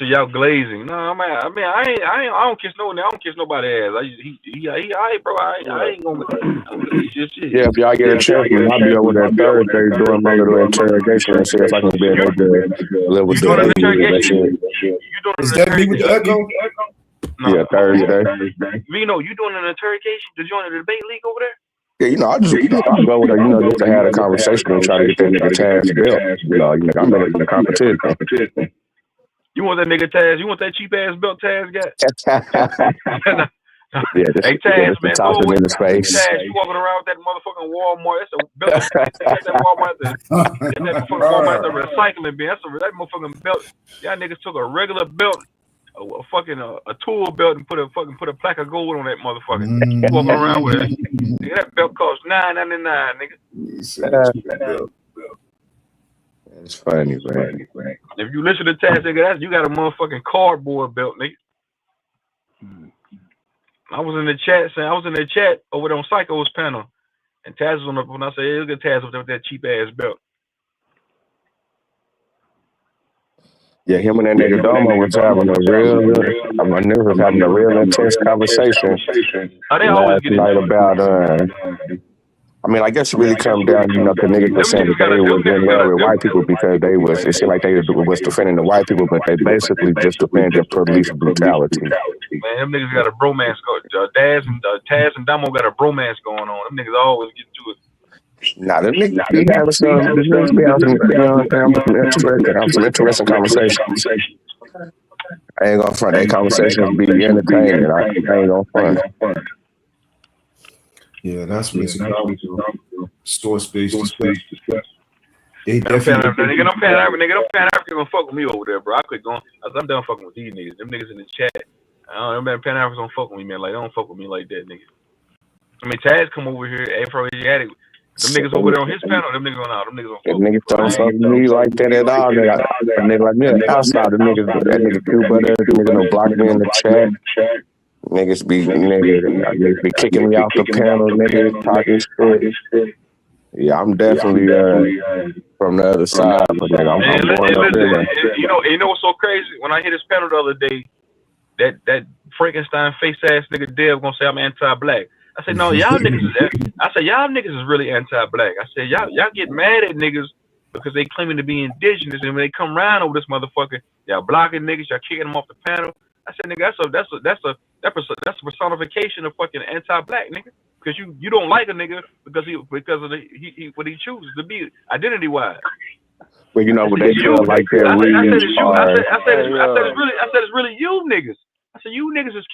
said y'all glazing. No, I don't kiss nobody ass. He alright, bro. I Right. ain't gonna. Shit. Yeah, if y'all get a chance, man, I'll be over there Thursday doing my little interrogation and see if I can be able to live You with Is the doing that an me? alien and shit. interrogation? You doing Is an that me with the interrogation? echo? No, Yeah, Thursday. Vino, you doing an interrogation to join the debate league over there? Yeah, I'll go with her, just to have a conversation and try to get that nigga Taz belt. I'm ready for the competition. You want that nigga Taz? You want that cheap ass belt Taz got? Hey Taz, Just to man, toss throw it away. in his face. Taz, you walking around with that motherfucking Walmart? That's a belt. They got that Walmart. That motherfucking Walmart, the recycling bin. That motherfucking belt. Y'all niggas took a regular belt, a tool belt, and put a plaque of gold on that motherfucker. You walking around with it. Nigga, that belt cost $9.99, nigga. It's funny, man. If you listen to Taz, nigga, you got a motherfucking cardboard belt, nigga. I was in the chat over there on Psycho's panel, and Taz was on the. When I say, hey, look at Taz with that cheap ass belt. Yeah, him and that nigga Domo was having a I knew was having a real intense conversation Oh, they always last get night into it. about, I guess it really come down, the niggas was saying that they was in love with white people because it seemed like they was defending the white people, but they basically just defended police brutality. Man, them niggas got a bromance going. Taz and Damo got a bromance going on. Them niggas always get to it. Nah, the niggas be having some interesting conversations. I ain't gonna front. That conversations be entertaining. I ain't gonna front. Yeah, that's what it's about. Store space discuss. They I'm Pan definitely. African gonna fuck with me over there, bro. I quit going. I'm done fucking with these niggas. Them niggas in the chat. Them Pan Africans don't fuck with me, man. Like, they don't fuck with me like that, nigga. I mean, Taz come over here, Afro-Asiatic. Them niggas over there on his panel, them niggas Don't fuck with me like that at all. A nigga like me outside, that nigga Q butter, nigga don't block me in the chat. Niggas be kicking me off the panel, niggas talking shit. Yeah, I'm definitely from the other side, but nigga, I'm going up in there. You know what's so crazy? When I hit his panel the other day, that Frankenstein face ass nigga Dev gonna say I'm anti-black. I said, no, y'all niggas is really anti-black. I said, y'all get mad at niggas because they claiming to be indigenous, and when they come around over this motherfucker, y'all blocking niggas, y'all kicking them off the panel. I said, nigga, that's a personification of fucking anti-black, nigga. Because you don't like a nigga because of what he chooses to be identity wise. Well, but they feel like that I said it's really you niggas. I said you niggas is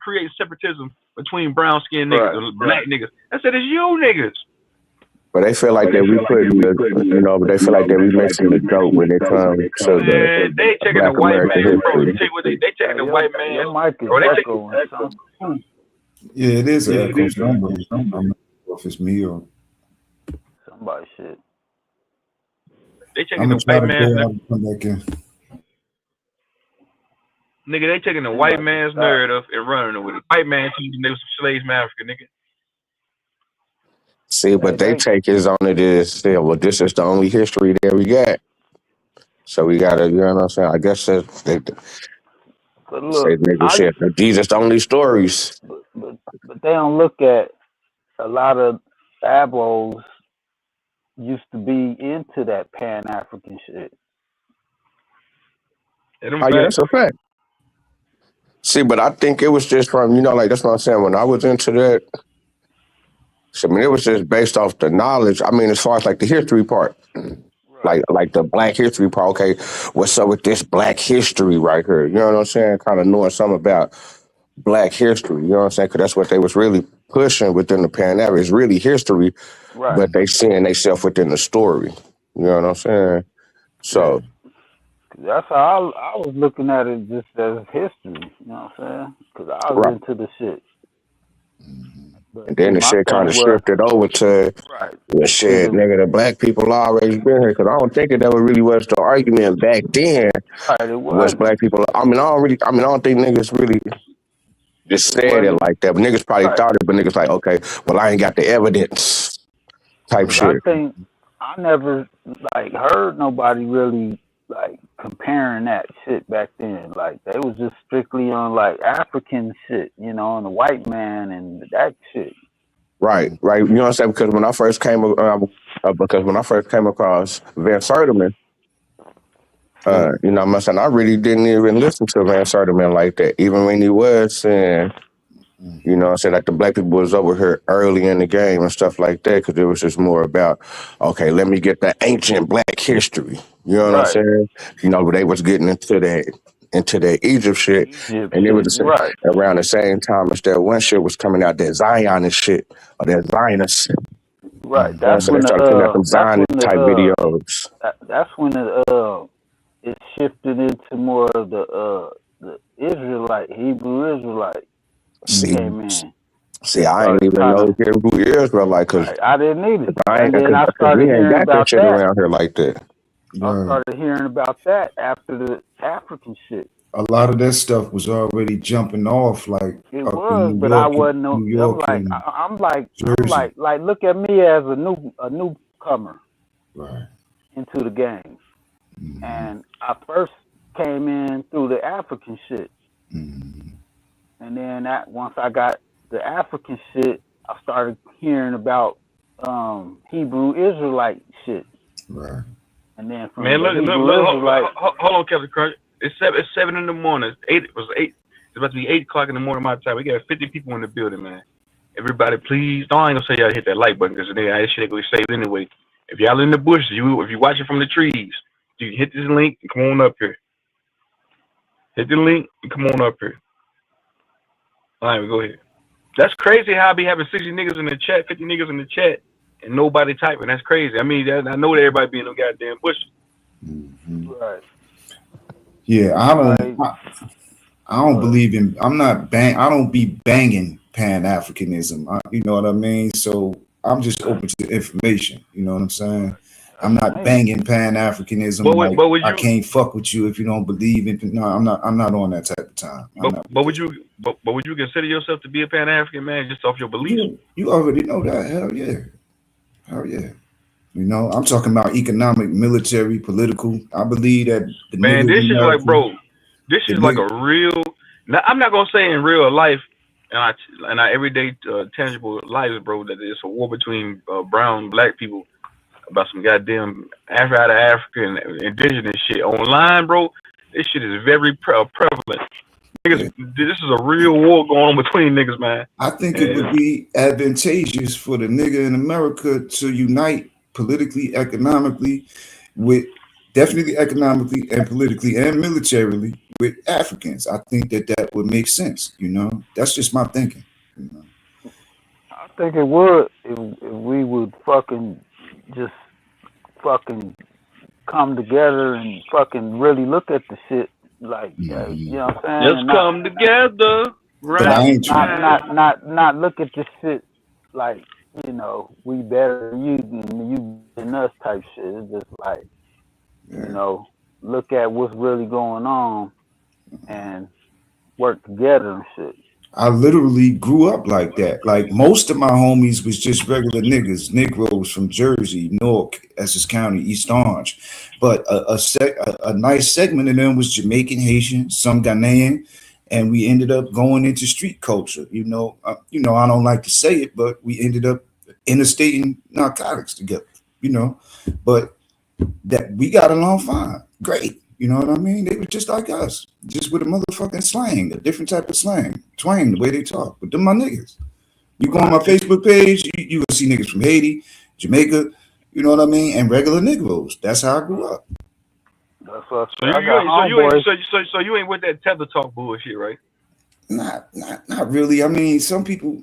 creating separatism between brown skinned niggas and black niggas. I said it's you niggas. But they feel like that we putting but they feel like that we mixing the dope when it comes to the they taking Black the white American man, bro. history. They taking the white man. Your mic is echoing. Yeah, it is an echo. I don't know if it's me or somebody shit. They taking the white man's come back in. Nigga, they taking the white man's narrative and running with it. White man teaching they was slaves from Africa, nigga. See, but they take is on it is, well, this is the only history that we got. So we gotta, you know what I'm saying? I guess they say nigga shit. Jesus only stories. But they don't look at a lot of Abos used to be into that Pan African shit. Oh yeah, that's a fact. See, but I think it was just from, that's what I'm saying. When I was into that, it was just based off the knowledge. I mean, as far as like the history part, like the Black history part. Okay, what's up with this Black history right here? You know what I'm saying? Kind of knowing something about Black history. You know what I'm saying? Because that's what they was really pushing within the Pan African. It's really history, but they seeing themselves within the story. You know what I'm saying? So. That's how I was looking at it, just as history. You know what I'm saying? Because I was into the shit. And then the shit kind of shifted over to the shit, nigga, the Black people always been here. Because I don't think it ever really was the argument back then. It was Black people. I don't think niggas really just said it like that. But niggas probably thought it, but niggas like, okay, well, I ain't got the evidence type shit. I think I never heard nobody really comparing that shit back then. Like they was just strictly on like African shit, on the white man and that shit. Right, right. You know what I'm saying? Because when I first came across Van Serterman, Yeah. you know what I'm saying, I really didn't even listen to Van Serterman like that, even when he was saying, you know what I'm saying, like the black people was over here early in the game and stuff like that, because it was just more about, okay, let me get that ancient black history. You know what I'm Right. saying? You know, they was getting into that Egypt shit, Egypt and it was shit. Right. around the same time as that one shit was coming out, that Zionist shit, or that Zionist. Right. You know what I'm saying? They started putting out some Zionist type videos. That's when it shifted into more of the Israelite, Hebrew Israelite See, came in see, and I ain't started even kind know of Hebrew Israelite, because right. I didn't either, I ain't, and then I cause we started ain't hearing got that about shit that. around here like that. I Right. started hearing about that after the African shit. A lot of that stuff was already jumping off, like It up in was, but I wasn't. New I'm York like, and I'm Jersey. like, look at me as a newcomer Right. into the game, Mm-hmm. and I first came in through the African shit, Mm-hmm. and then once I got the African shit, I started hearing about Hebrew Israelite shit, Right. and then from Man, the look, Hebrew Israelite, hold on, Captain Crunch. It's 7 in the morning. It was 8. It's about to be 8 o'clock in the morning my time. We got 50 people in the building, man. Everybody, please. No, I ain't gonna say y'all hit that like button because that shit ain't gonna be saved anyway. If y'all in the bush, if you watching from the trees, you can hit this link and come on up here. Hit the link and come on up here. All right, go ahead. That's crazy how I be having 60 niggas in the chat, 50 niggas in the chat, and nobody typing. That's crazy. I mean, I know that everybody be in the goddamn bush. Mm-hmm. right? Yeah, Like, I don't but believe in. I don't be banging Pan Africanism. You know what I mean? So I'm just open to information. You know what I'm saying? I'm that's not me. banging Pan Africanism But like would I you? can't fuck with you if you don't believe in. No, I'm not. I'm not on that type of time. I'm not with Would that. you? But would you consider yourself to be a Pan African man just off your beliefs? You already know that. Hell yeah. Hell yeah. You know, I'm talking about economic, military, political. I believe that the Man, niggas this in is like, America, bro. This the is like nigga, a real. Now, I'm not gonna say in real life, and our everyday tangible lives, bro, that it's a war between brown and black people about some goddamn out of Africa and indigenous shit online, bro. This shit is very prevalent. Niggas, yeah. this is a real war going on between niggas, man. I think it would And be advantageous for the nigga in America to unite politically, economically, with definitely economically and politically and militarily with Africans. I think that that would make sense. You know, that's just my thinking. You know, I think it would if we would fucking just fucking come together and fucking really look at the shit like you hmm know what I'm saying, just and come together but I right ain't trying. not look at this shit like we better than you than you than us type shit. It's just like you Yeah. know look at what's really going on and work together and shit. I literally grew up like that. Like most of my homies was just regular niggas, Negroes from Jersey, Newark, Essex County, East Orange. But a nice segment of them was Jamaican, Haitian, some Ghanaian, and we ended up going into street culture. I don't like to say it, but we ended up interstating narcotics together. You know, but that we got along fine, great. You know what I mean? They were just like us, just with a motherfucking slang, a different type of slang, twang, the way they talk. But them my niggas. You go on my Right. Facebook page, you will see niggas from Haiti, Jamaica, you know what I mean, and regular Negroes. That's how I grew up. That's what I So said. I you got ain't so you ain't homeboys. so you ain't with that tether talk bullshit, right? Not really. I mean, some people,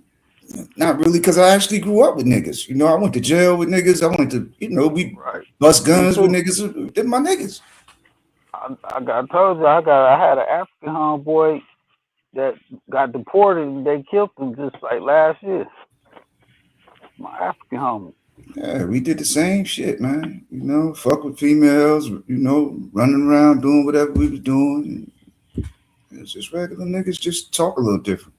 not really, because I actually grew up with niggas. You know, I went to jail with niggas. I went to, we Right. bust Me guns with too. niggas. They're my niggas. I told you I had an African homeboy that got deported and they killed him just like last year. My African homie. Yeah, we did the same shit, man. You know, fuck with females, running around doing whatever we was doing. It's just regular niggas just talk a little different.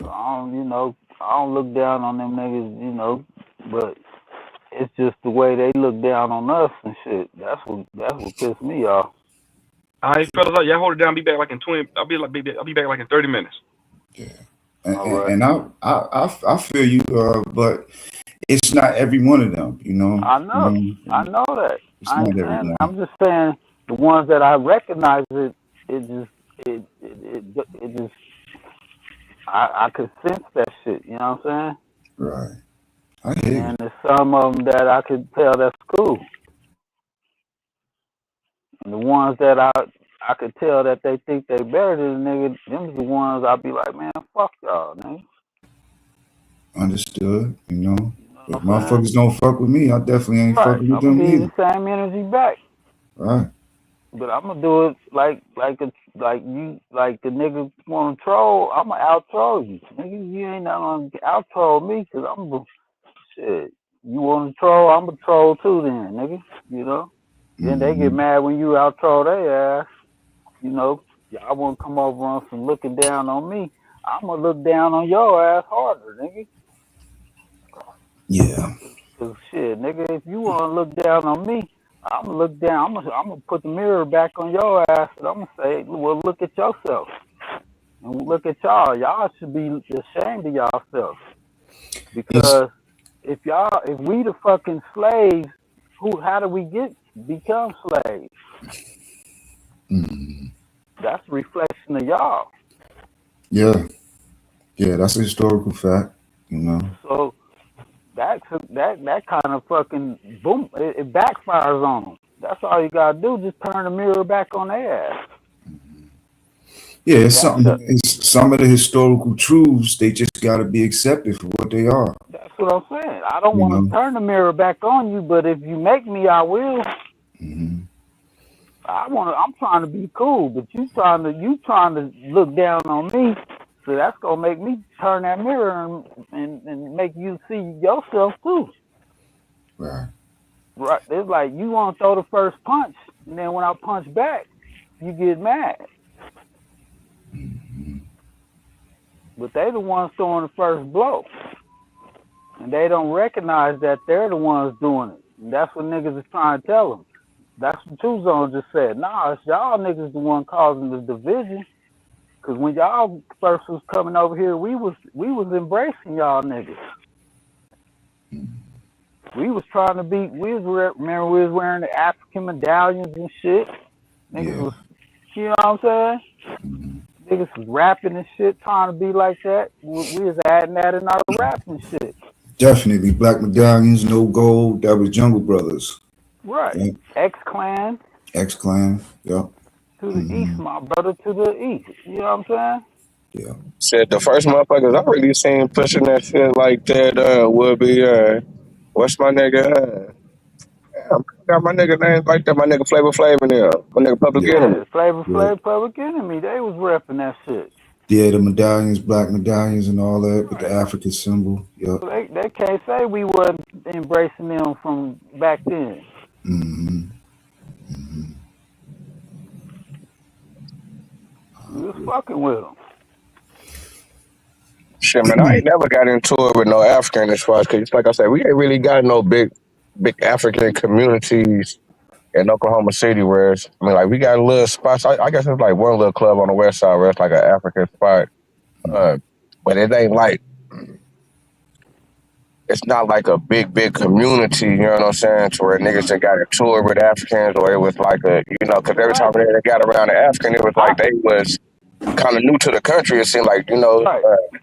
So I don't look down on them niggas, but it's just the way they look down on us and shit. That's what pissed me off. All right, fellas, y'all hold it down. I'll be back like in 20. I'll be back like in 30 minutes. Yeah. All right. And I feel you, but it's not every one of them, you know. I know. I know that. It's I ain't not saying. everyone. I'm just saying the ones that I recognize it just it just I could sense that shit. You know what I'm Right. I saying? hear And you. there's some of them that I could tell that's cool. And the ones that I could tell that they think they better than the nigga, them the ones I'd be like, man, fuck y'all, nigga. Understood, you know. You know If what I'm saying? motherfuckers don't fuck with me, I definitely ain't Right. fucking with I'm gonna them give you either. the same energy back. Right. But I'm gonna do it like you like the nigga want to troll. I'm gonna out troll you, nigga. You ain't not gonna out troll me because shit. You want to troll? I'm gonna troll too, then, nigga. You know. Then they get Mm-hmm. mad when you out troll their ass. You know. Y'all want to come over on some looking down on me. I'm gonna look down on your ass harder, nigga. Yeah. Cause shit, nigga, if you want to look down on me, I'm gonna look down. I'm gonna put the mirror back on your ass, and I'm gonna say, well, look at yourself, and look at y'all. Y'all should be ashamed of yourselves It's because if we the fucking slaves, how do we become slaves? mm, That's a reflection of y'all. yeah, yeah, that's a historical fact, you know. So that kind of fucking boom, it backfires on them. That's all you gotta do. Just turn the mirror back on their ass. Yeah, That's the it's some of the historical truths, they just gotta be accepted for what they are, That's what I'm saying. I don't you want to know. turn the mirror back on you, but if you make me, I will. Hmm. I'm trying to be cool, but you trying to look down on me. So that's gonna make me turn that mirror and make you see yourself too. Right. Right? It's like you want to throw the first punch, and then when I punch back, you get mad. Hmm. But they the ones throwing the first blow, and they don't recognize that they're the ones doing it. And that's what niggas is trying to tell them. That's what Two Zone just said. Nah, it's y'all niggas the one causing the division. Cause when y'all first was coming over here, we was embracing y'all niggas. We was trying to be. Remember we was wearing the African medallions and shit. Niggas Yeah. was, you know what I'm saying? Hmm. Niggas was rapping and shit, trying to be like that. We was adding that in our rapping shit. Definitely Black Medallions, No Gold, that was Jungle Brothers. Right. Yeah. X Clan X Clan. Yep. to the east, Hmm. my brother to the east. You know what I'm saying? Yeah. Said the first motherfuckers I really seen pushing that shit like that would be what's my nigga? I got my nigga name like that. My nigga Flavor Flav in there. My nigga Public Yeah. Enemy. Yeah, Flavor Yeah. Flav, Public Enemy. They was repping that shit. Yeah, the medallions, black medallions and all that with the Right. African symbol. Yep. So they can't say we wasn't embracing them from back then. Hmm. Hmm. We was fucking with them. Shit, man, I ain't never got into it with no African as far as, cause like I said, we ain't really got no big African communities in Oklahoma City where it's, I mean, like we got little spots. I guess it's like one little club on the west side where it's like an African spot, uh, but it ain't like it's not like a big community. You know what I'm saying? To where niggas that got into it with Africans, or it was like a because every time Right. they got around the African, it was I like they was kind of new to the country. It seemed like right.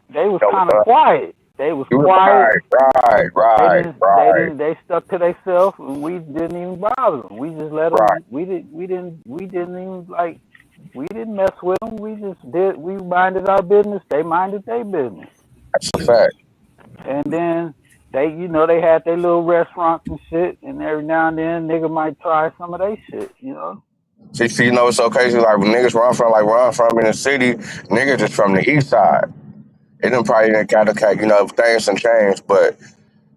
They was kind of uh, quiet. They was you was quiet. right, right, They stuck to themselves, and we didn't even bother them. We just let right. them. We didn't even like. We didn't mess with them. We just did. We minded our business. They minded their business. That's a fact. And then they had their little restaurants and shit. And every now and then, nigga might try some of their shit. You know. See, you know, it's so crazy. Like when niggas where I'm from in the city, niggas is from the east side. It done probably didn't kind of, things done changed. But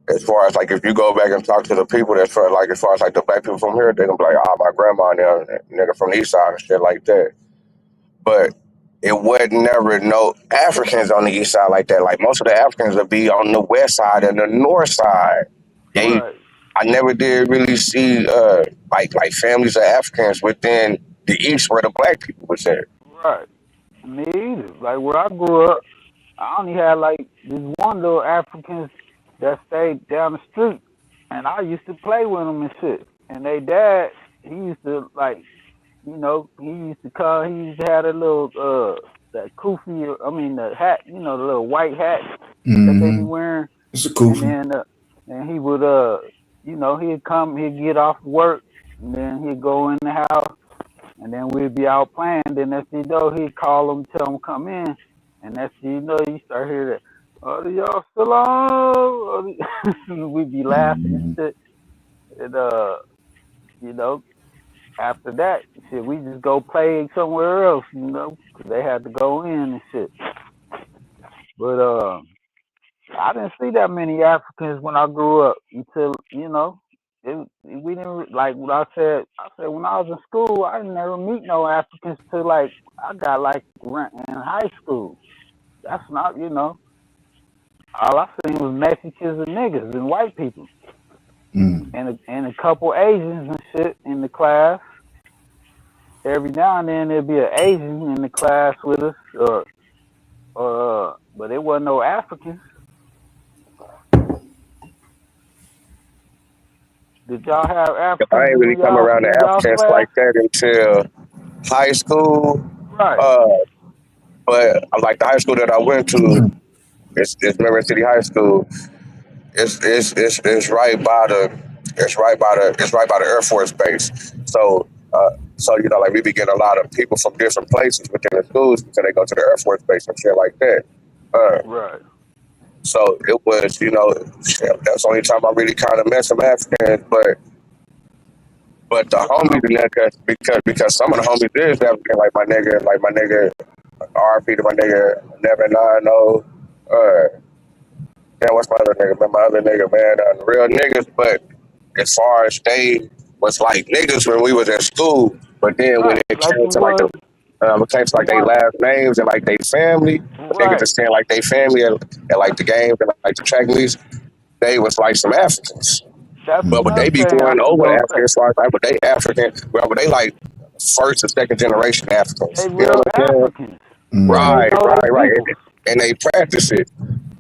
as far as like, if you go back and talk to the people that's from, like, as far as like the black people from here, they gonna be like, oh, my grandma and them, nigga from the east side and shit like that. But it wasn't never no Africans on the east side like that. Like most of the Africans would be on the west side and the north side. They Right. I never did really see like families of Africans within the East where the black people was at. Right. Me either. Like where I grew up, I only had like this one little Africans that stayed down the street, and I used to play with them and shit. And they dad, he used to like, he used to call. He used to have a little that kufi. I mean the hat, the little white hat that they be Mm-hmm. wearing. It's a And kufi. then and he would he'd come, he'd get off work, and then he'd go in the house, and then we'd be out playing. Then next thing you know, he'd call them, tell them come in, and next thing you know, you start hearing that, "Oh, y'all still on?" We'd be laughing and Mm-hmm. shit. And you know, after that, shit, we just go play somewhere else, 'cause they had to go in and shit. But I didn't see that many Africans when I grew up until we didn't like what I said. I said when I was in school, I didn't never meet no Africans till like I got like in high school. That's not all I seen was Mexicans and niggas and white people Mm. and a couple Asians and shit in the class. Every now and then there'd be an Asian in the class with us, but it wasn't no Africans. Did y'all have I Africans ain't really in come around in the y'all Africans class? like that until high school. Right. Uh, but like the high school that I went to, it's River City High School. It's right by the Air Force Base. So like we be getting a lot of people from different places within the schools because they go to the Air Force Base and shit like that. Uh, Right. so it was, that's the only time I really kind of met some Africans, but the That's homies all. in that because some of the homies is African, like my nigga RP to my nigga Never 90. Yeah, what's my other nigga? Man, my other nigga, man, real niggas. But as far as they was like niggas when we was in school, but then when Right. it Like came you to like was it came to the like they one. last names and like they family, niggas Right. just saying like they family and like the games and like the track meets, they was like some Africans. That's But another they Mm-hmm. be thing I going was over the gonna say. African as but they African, but they like first and second generation They Africans. You know real what I'm saying? Africans. They Mm-hmm. Right, know they right, right. peoples. And they practice it.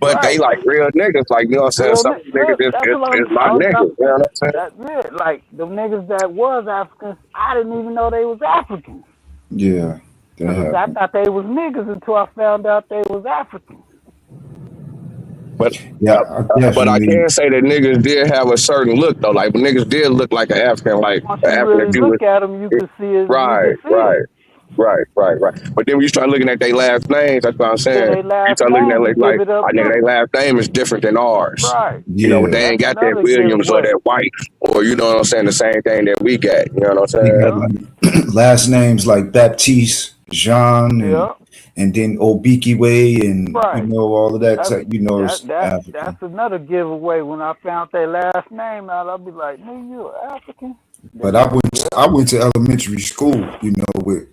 But they Right. like real niggas, like you know what I'm saying? Real Some niggas look. That's what is my I was niggas, about to you know say. what I'm saying? That's it. Like the niggas that was Africans, I didn't even know they was Africans. Yeah, that Cause I happened. thought they was niggas until I found out they was Africans. But Yeah, I but I definitely. can say that niggas did have a certain look though. Like niggas did look like an African, like Once an you African really dude was look at them, you can see it. You can right, see right, it. right. But then when you start looking at their last names, that's what I'm Yeah, saying. they You last start looking at name to give like, it up nigga, their different. last name is different than ours. Right. They Yeah, That's ain't got that another Williams or giveaway. that White or you know what I'm saying, the same thing that we got. You know what I'm they saying? got Yeah. like last names like Baptiste, Jean, Yeah. and then Obikiwe, and Right. all of that. That's Type, that is that that's African. another giveaway. When I found their last name out, I'll be like, "Nigga, you African?" But Then they be, "Yeah." I went to elementary school.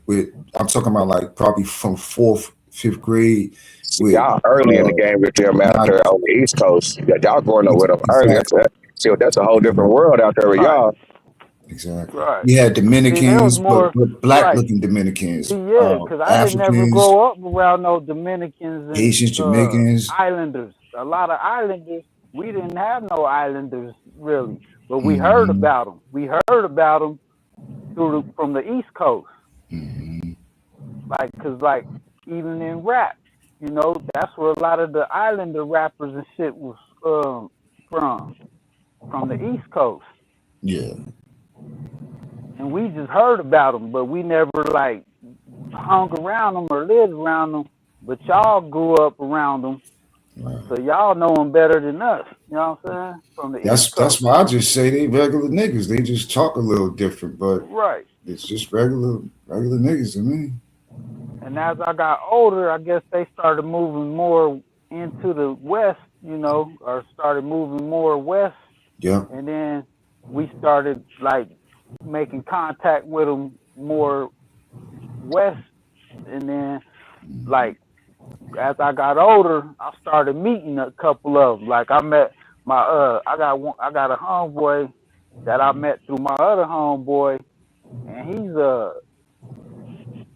With I'm talking about like probably from fourth, fifth grade. With Y'all early in the game with them out not there on the East Coast. Y'all growing up with them early. exactly. That's a whole different world out there with Right. y'all. Exactly. Right. We had See, there was Dominicans, more. but black Right. looking See, Dominicans, yeah, because I didn't never Africans, grow up around no Dominicans and Haitians, Jamaicans. islanders. A lot of islanders. We didn't have no islanders really, but we heard Hmm. about them. We heard about them from the East Coast. Hmm. Like, even in rap, that's where a lot of the Islander rappers and shit was from, from the East Coast, Yeah. and we just heard about them, but we never like hung around them or lived around them. But y'all grew up around them, Right. so y'all know them better than us. You know what I'm saying? From the East That's Coast, why I just say they regular niggas. They just talk a little different, but right? it's just regular niggas to me. And as I got older, I guess they started moving more into the West, or started moving more west. Yep. And then we started like making contact with them more west. And then like as I got older, I started meeting a couple of them. Like I met I got a homeboy. that I met through my other homeboy, and he's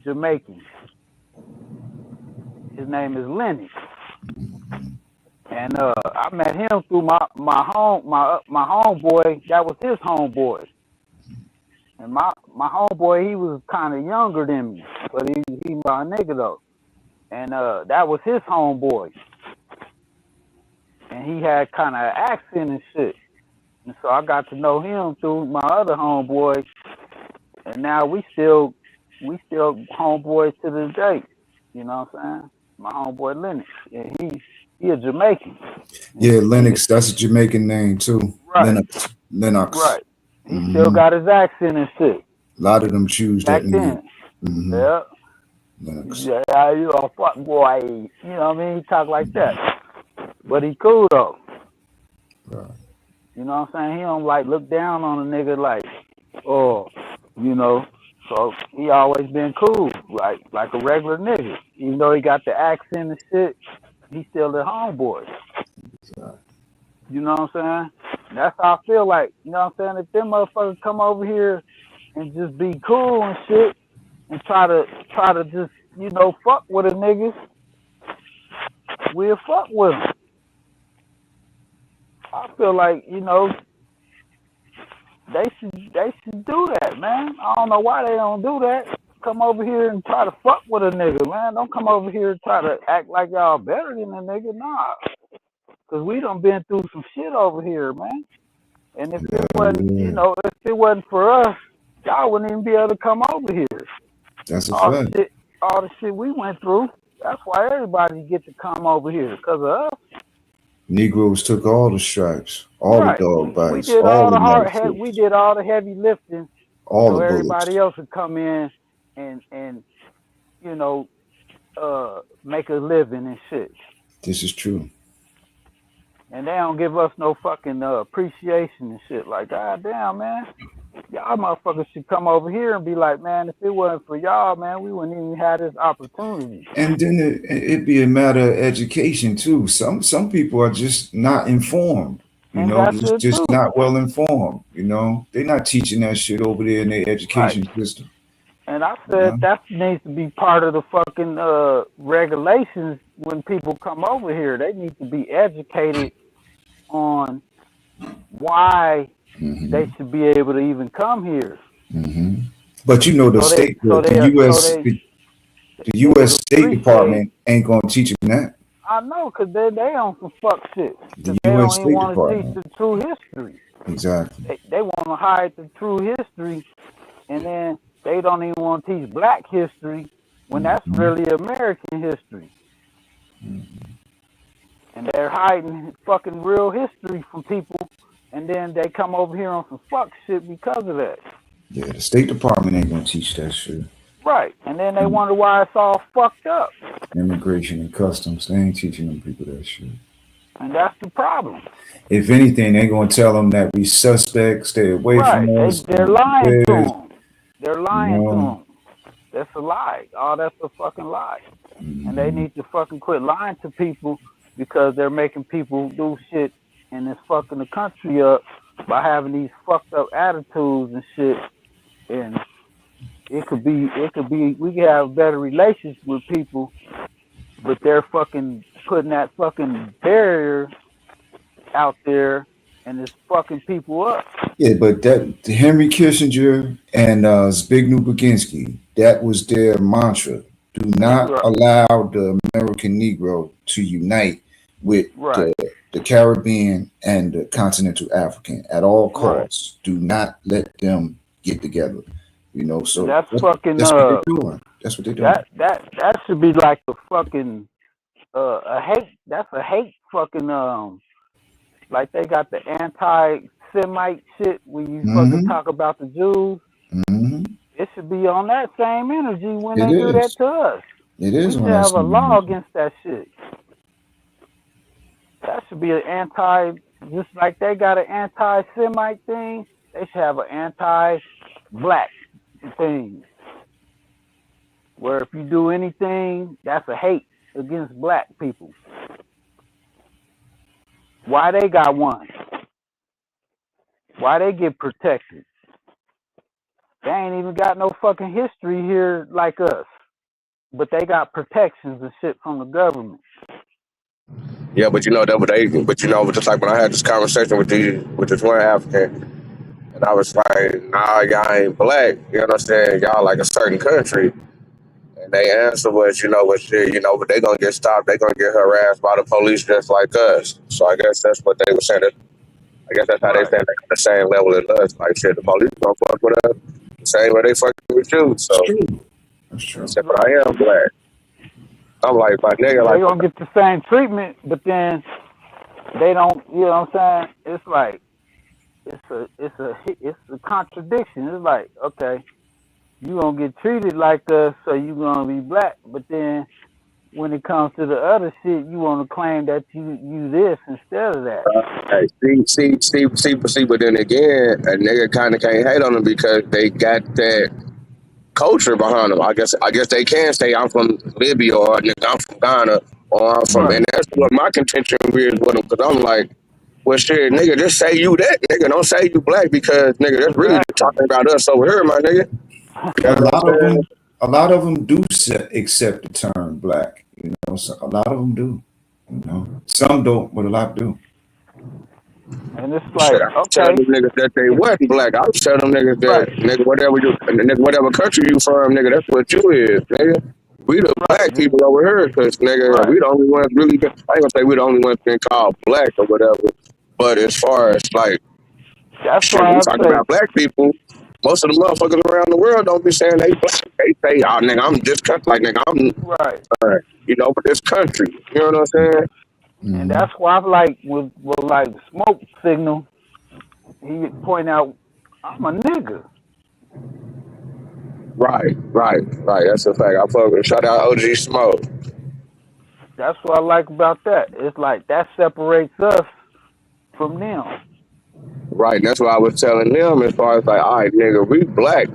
Jamaican. His name is Lennox, and I met him through my homeboy. That was his homeboy, and my homeboy he was kind of younger than me, but he my nigga though, and that was his homeboy, and he had kind of an accent and shit, and so I got to know him through my other homeboy, and now we still homeboys to this day. You know what I'm saying? My homeboy Lennox, and he a Jamaican. Yeah, He Lennox, that's a Jamaican name too. right, Lennox. right. He still Hmm. got his accent and shit. A lot of them choose that Back name. then, Hmm. yeah, Lennox. yeah, you a fuck boy. You know what I mean? He talk like that, but he cool though. Right. You know what I'm saying? He don't like look down on a nigga like, oh, you know. So he always been cool, like a regular nigga. Even though he got the accent and shit, he still the homeboy. Right. You know what I'm saying? That's how I feel like. You know what I'm saying? If them motherfuckers come over here and just be cool and shit and try to just fuck with a nigga, we'll fuck with them. I feel like they should do that, man. I don't know why they don't do that. Come over here and try to fuck with a nigga, man. Don't come over here and try to act like y'all better than a nigga, nah. Cause we done been through some shit over here, man. And if it wasn't, Yeah, if it wasn't for us, y'all wouldn't even be able to come over here. that's a All the fact. shit, all the shit we went through. That's why everybody get to come over here, cause of us. Negroes took all the stripes, all the Right. dog We bites, did all all the the knife we fights, did all the heavy lifting, all so the bullets. everybody else would come in and you know make a living and shit. This is true. And they don't give us no fucking appreciation and shit. Like, god damn, man, y'all motherfuckers should come over here and be like, man, if it wasn't for y'all, man, we wouldn't even have this opportunity. And then it be a matter of education too. Some people are just not informed. And that's it Just too. not well informed. They're not teaching that shit over there in their Right. education system. And I You said know? that needs to be part of the fucking regulations when people come over here. They need to be educated on why they Hmm. should be able to even come here. Hmm. But the So they state, so they the so U.S. they The they U.S. would State appreciate. Department ain't gonna teach them that. I know, cause they on some fuck shit. The Cause they U.S. don't even State want to teach Department, the true history. exactly. They want to hide the true history, and then they don't even want to teach black history when that's Hmm. really American history. And they're hiding fucking real history from people, and then they come over here on some fuck shit because of that. Yeah, the State Department ain't gonna teach that shit. Right. And then they wonder why it's all fucked up. Immigration and customs, they ain't teaching them people that shit. And that's the problem. If anything, they gonna tell them that we suspects, stay away from Right. us, They're don't do lying to this, them. They're you lying to know. them. That's a lie. All that's a fucking lie. And they Hmm. need to fucking quit lying to people because they're making people do shit and it's fucking the country up by having these fucked up attitudes and shit. And we could have better relations with people, but they're fucking putting that fucking barrier out there and it's fucking people up. Yeah, but that Henry Kissinger and Zbigniew Brzezinski, that was their mantra. Do not Right, allow the American Negro to unite with right, the Caribbean and the continental African at all right. costs. Do not let them get together. And So that's fucking that's what they're doing. That's what they're doing. that should be like a fucking a hate. That's a hate fucking like they got the anti-Semite shit when you fucking Hmm. talk about the Jews. Hmm. It should be on that same energy when It they do that is. to us. It We is should on that have a same law energy. against that shit. That should be an anti, just like they got an anti-Semite thing. They should have an anti-black thing, where if you do anything, that's a hate against black people. Why they got one? Why they get protected? They ain't even got no fucking history here like us, but they got protections and shit from the government. Yeah, but you know that what they. But you know, just like when I had this conversation with this one African, and I was like, "Nah, y'all ain't black. You know what I'm saying? Y'all like a certain country." And they answer was, what shit, but they gonna get stopped. They gonna get harassed by the police just like us. So I guess that's what they were saying. I guess that's how they Right. saying they on the same level as us. Like shit, the police don't fuck with us the same way they fuck with you. It's So true. That's I true. said, but I Right. am black. I'm like, my nigga, They like, gonna get the same treatment, but then they don't. You know what I'm saying? It's like it's a contradiction. It's like, okay, you gonna get treated like us, so you gonna be black, but then when it comes to the other shit, you want to claim that you this instead of that. hey, see, but then again, a nigga kind of can't hate on them because they got that culture behind them. I guess they can say I'm from Libya or nigga, I'm from Ghana or I'm from, Right. and that's what my contention is with them because I'm like, well, shit, nigga, just say you that, nigga. Don't say you black because, nigga, that's really just Exactly. talking about us over here, my nigga. You know A what I'm lot of saying? them, a lot of them do accept the term black. So a lot of them do. Some don't, but a lot do. And it's Shit, like, I was telling okay, them niggas that they if wasn't black. I was telling them niggas that, right, nigga, whatever country you from, nigga, that's what you is, nigga. We the right, black people over here, cause nigga, right. we the only ones really. I ain't gonna say we the only ones being called black or whatever. But as far as like That's shit, when why we I talking say about black people, most of the motherfuckers around the world don't be saying they black. They say, "Oh, nigga, I'm this country." Like, nigga, I'm, right, for this country. You know what I'm saying? and Hmm. that's why I like with like smoke signal. He point out I'm a nigga. Right. That's a fact. I fuck with shout out OG Smoke. That's what I like about that. It's like that separates us from them. Right. And that's what I was telling them as far as like, all right, nigga, we black.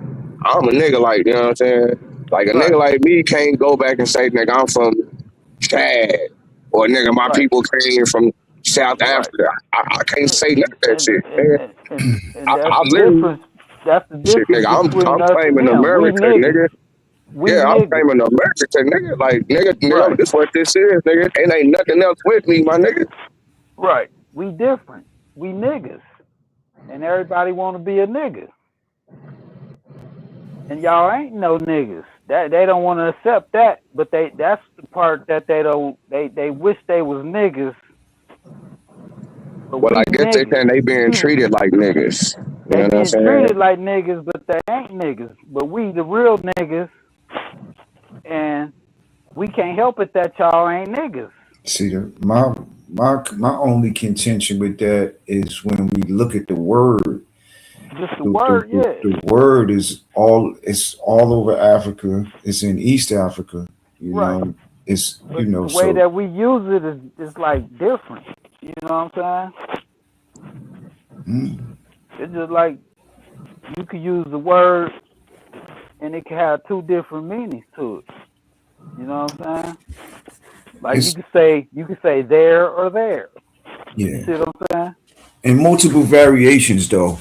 I'm a nigga like, you know what I'm saying? Like a nigga Right, like me can't go back and say, nigga, I'm from Chad. Or nigga, my right, people came from South right. Africa. I can't And say none of that and shit. and, Nigga. and, and, and that's I the literally difference. That's the shit, difference nigga, I'm between us and claiming them. We America, niggas. nigga. We Yeah, I'm niggas. claiming America, nigga. Like, nigga, Right, this what this is, nigga. Ain't nothing else with me, my nigga. right. We different. We niggas. And everybody want to be a nigga. And y'all ain't no niggas. That they don't want to accept that, but that's the part that they don't. They wish they was niggas, but Well, we I guess they niggas. saying they being People treated like niggas. You they know what I'm being saying? treated like niggas, but they ain't niggas. But we the real niggas, and we can't help it that y'all ain't niggas. See, my only contention with that is when we look at the word. Just the The, the, word, the, yeah. the word it's all over Africa. It's in East Africa. You Right. know, it's But the way so. that we use it is like different. You know what I'm saying? Mm, It's just like you could use the word and it can have two different meanings to it. You know what I'm saying? Like it's you could say there or there. You yeah. see what I'm saying? In multiple variations, though,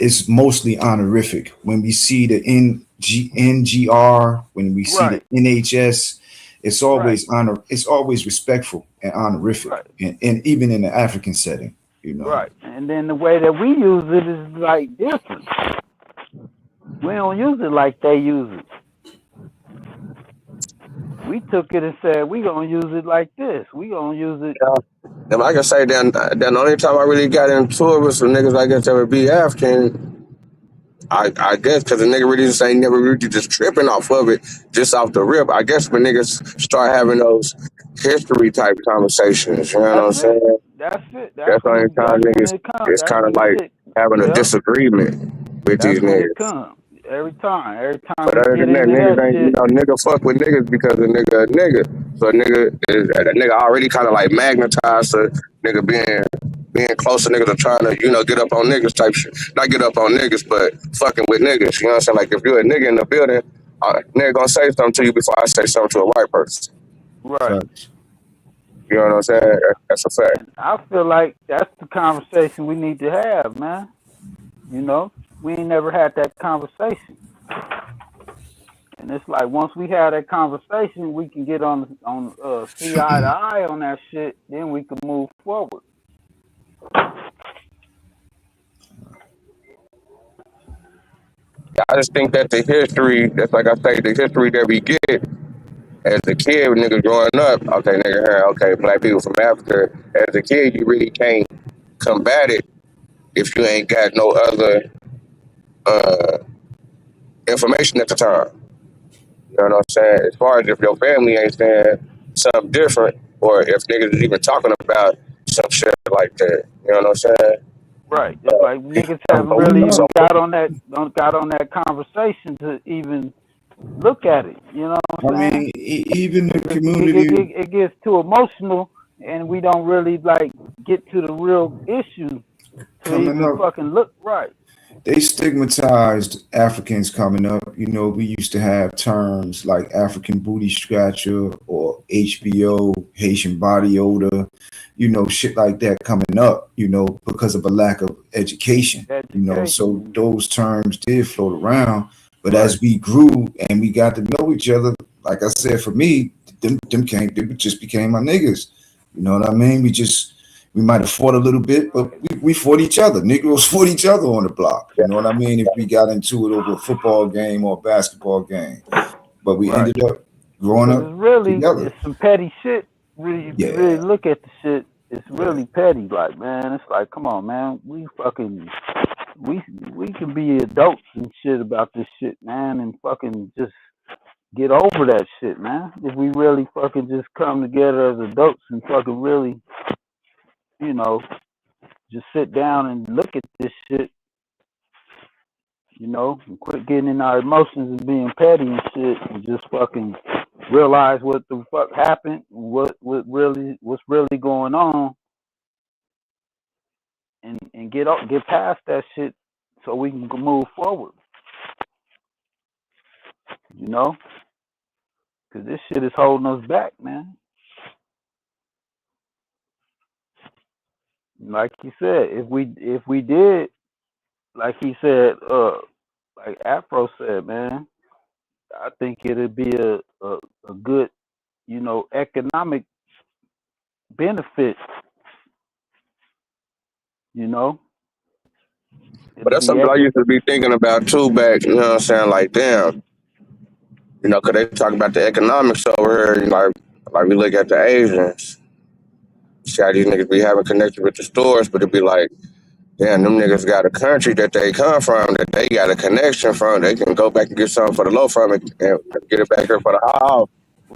it's mostly honorific. When we see the NGR, when we see the Right, NHS, it's right, always honor. It's always respectful and honorific, right, and even in the African setting, right. And then the way that we use it is like different. We don't use it like they use it. We took it and said we gonna use it like this. We gonna use it If I can say then the only time I really got into it with some niggas, I guess that would be African. I guess because the nigga really just ain't never really just tripping off of it, just off the rip. I guess when niggas start having those history type conversations, you know what that's I'm it. saying? That's it. That's the only time That's when niggas, it comes. it's That's kind of when the like shit. having a Yep. disagreement with That's these when it niggas. comes. Every time. Every time But we other get than that, into niggas that ain't, shit. nigga fuck with niggas because a nigga. So a nigga already kind of like magnetized to nigga being close to niggas or trying to, get up on niggas type shit. Not get up on niggas, but fucking with niggas. You know what I'm saying? Like if you're a nigga in the building, nigga gonna say something to you before I say something to a white person. Right. facts. You know what I'm saying? That's a fact. And I feel like that's the conversation we need to have, man. You know, we ain't never had that conversation, and it's like once we have that conversation, we can get on see eye to eye on that shit. Then we can move forward. I just think that the history, that's like I say, the history that we get as a kid, niggas growing up, okay, nigga, here, okay, black people from Africa. As a kid, you really can't combat it if you ain't got no other uh, information at the time. You know what I'm saying? As far as if your family ain't saying something different, or if niggas is even talking about some shit like that. You know what I'm saying? Right. It's like niggas haven't But we really know. even got on that conversation to even look at it. You know what I I'm saying? mean, even the Because it, community it, it gets too emotional, and we don't really like get to the real issue to coming even up, fucking look right. they stigmatized Africans coming up. You know, we used to have terms like African booty scratcher or HBO, Haitian body odor, you know, shit like that coming up, you know, because of a lack of education, you know. So Education. those terms did float around. But Right. as we grew and we got to know each other, like I said, for me, they just became my niggas. You know what I mean? We might have fought a little bit, but we fought each other. Negroes fought each other on the block. You know what I mean? If we got into it over a football game or a basketball game, but we Right. ended up growing Because up it's together. some petty shit. Really, if you really Yeah, look at the shit, it's yeah. really petty. Like, man, it's like, come on, man, we we can be adults and shit about this shit, man, and fucking just get over that shit, man. If we really fucking just come together as adults and fucking really, you know, just sit down and look at this shit, and quit getting in our emotions and being petty and shit, and just fucking realize what the fuck happened, what's really going on, and get past that shit so we can move forward, you know, because this shit is holding us back, man. Like you said, if we did, like he said, like Afro said, man, I think it'd be a good, economic benefit, you know, But it'd that's be something I used to be thinking about too back, you know what I'm saying? Like, damn, you know, 'cause they talk about the economics over here, like we look at the Asians, see how these niggas be having connection with the stores, but it'd be like, damn, them niggas got a country that they come from, that they got a connection from, they can go back and get something for the low from it and get it back here for the high.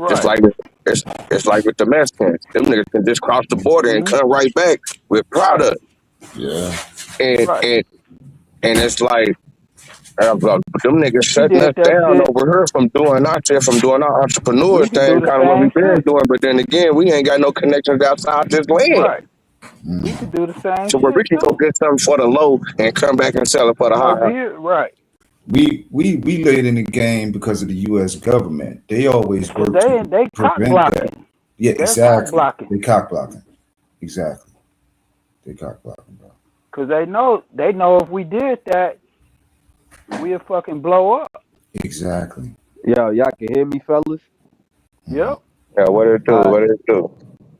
Just right. like it's like with the Mexicans, them niggas can just cross the border and Hmm. come right back with Right. product, Yeah. and Right. and and it's like. Them niggas We shutting us did that down shit. over here from doing our shit, from doing our entrepreneur We could do thing, the kind of what same we've been shit. doing. But then again, we ain't got no connections outside this land. Right. We could do the same So where we shit can go too get something for the low and come back and sell it for the over high. here. Right. We laid in the game because of the U.S. government. They always Cause work to they cock prevent that. blocking. Yeah, They're cock exactly. blocking. They cock blocking. Exactly. They cock blocking, bro. Cause they know if we did that, we'd fucking blow up. Exactly. Yo, y'all can hear me, fellas? Mhm. Yep. Yeah, what it do? All right, What it do?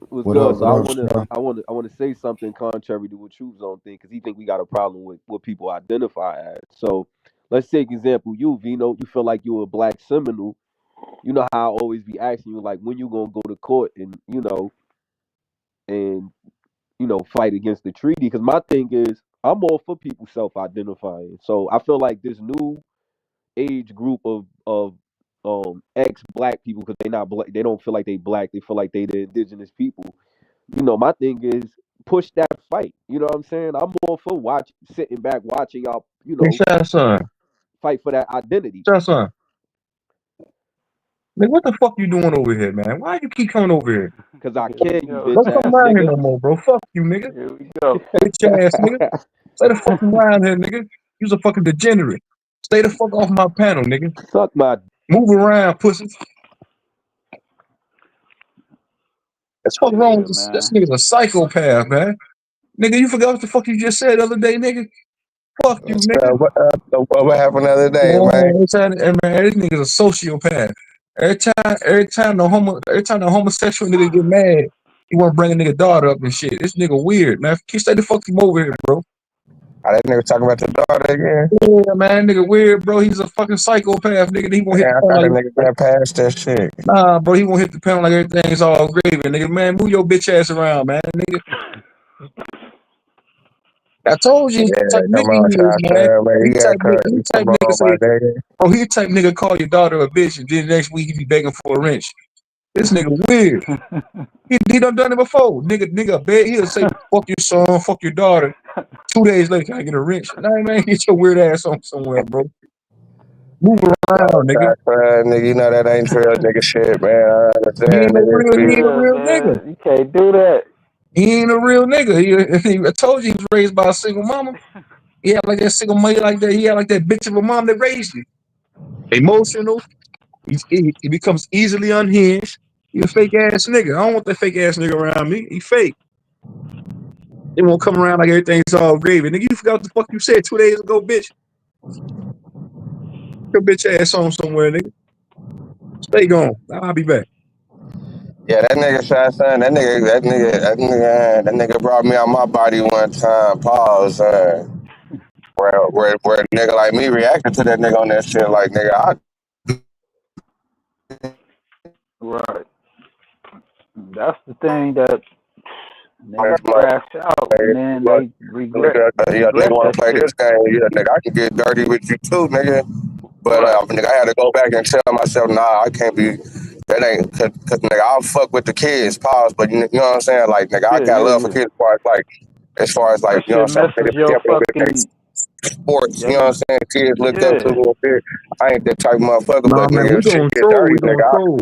what's What good? up? So What I up, wanna, Sean? I wanna say something contrary to what you don't think, because he think we got a problem with what people identify as. So let's take example, you Vino, you feel like you're a black Seminole. You know how I always be asking you like when you gonna go to court and and fight against the treaty. Because my thing is, I'm all for people self-identifying. So I feel like this new age group of ex-black people, because they not black, they don't feel like they black, they feel like they the indigenous people. My thing is push that fight. You know what I'm saying? I'm all for sitting back watching y'all, Hey, Shine Son, fight for that identity. Shine Son, nigga, what the fuck you doing over here, man? Why you keep coming over here? Cause I Here we can, you go. bitch Don't come ass around here nigga. no more, bro. Fuck you, nigga. Here we go. Bitch ass nigga. Stay the fuck around here, nigga. You's a fucking degenerate. Stay the fuck off my panel, nigga. Suck my Move around, pussy. What's fuck wrong Yeah, with this? This man. nigga's a psychopath, man. Nigga, you forgot what the fuck you just said the other day, nigga? Fuck you, nigga. What happened the other day, man? Man, man, this nigga's a sociopath. Every time the homosexual nigga get mad, he wanna bring a nigga daughter up and shit. This nigga weird, man. Can you stay the fuck him over here, bro? Are that nigga talking about your daughter again? Yeah, man, nigga weird, bro. He's a fucking psychopath, nigga. He won't hit Yeah, the I pen thought like that nigga got past that shit. nah, bro. He won't hit the pen like everything's all gravy, nigga. Man, move your bitch ass around, man, nigga. I told you Yeah, what type of come nigga on, he is, shot man. man. He You got type nigga, cut. he You type come nigga on, my say, nigga. oh, he type nigga call your daughter a bitch, and then next week he be begging for a wrench. This nigga weird. He done it before. Nigga, beg, he'll say, fuck your son, fuck your daughter. 2 days later, I get a wrench. Nah, man, get your weird ass on somewhere, bro. Move Oh, around, nigga. shot nigga. You know that ain't real nigga shit, man. I understand, nigga. He ain't a Yeah, real nigga. man. You can't do that. He ain't a real nigga. I told you he was raised by a single mama. He had like that single mother like that. He had like that bitch of a mom that raised you. Emotional. He becomes easily unhinged. He a fake ass nigga. I don't want that fake ass nigga around me. He fake. They won't come around like everything's all gravy. Nigga, you forgot what the fuck you said 2 days ago, bitch. Your bitch ass on somewhere, nigga. Stay gone. I'll be back. Yeah, that nigga shot son. That nigga brought me out my body one time. Pause. Where a nigga like me reacted to that nigga on that shit. Like nigga, I Right. That's the thing that niggas like, crash out and then like, they regret yeah, nigga regret want that to play shit. this game. Yeah, nigga, I can get dirty with you too, nigga. But Right. nigga, I had to go back and tell myself, nah, I can't be. That ain't cause nigga, I'll fuck with the kids. Pause. But you know what I'm saying? Like nigga, I Yeah, got yeah, love for yeah. kids. As far as like That you know shit what I'm saying, messes niggas your champion with their fucking sports. You know yeah, what I'm saying? Kids look up to yeah. me and shit. I ain't that type of motherfucker. Nah, But man, nigga, we if shit gonna get troll. dirty, We gonna nigga, troll.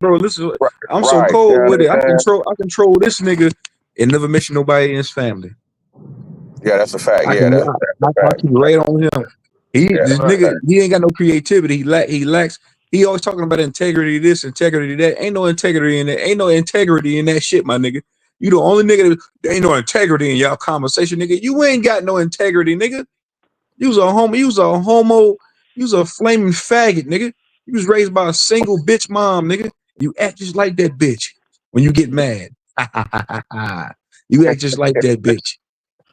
Bro, listen. I'm so right? You know cold what with I'm it. saying? I control this nigga and never mention nobody in his family. Yeah, that's a fact. I Yeah, can that's a I fact. keep right on him. Yeah, This that's a Right. nigga, fact. he ain't got no creativity. He lacks. He always talking about integrity this, integrity that. Ain't no integrity in that. Ain't no integrity in that shit, my nigga. You the only nigga that there ain't no integrity in y'all conversation, nigga. You ain't got no integrity, nigga. You was a homo. You was a homo. You was a flaming faggot, nigga. You was raised by a single bitch mom, nigga. You act just like that bitch when you get mad. You act just like that bitch.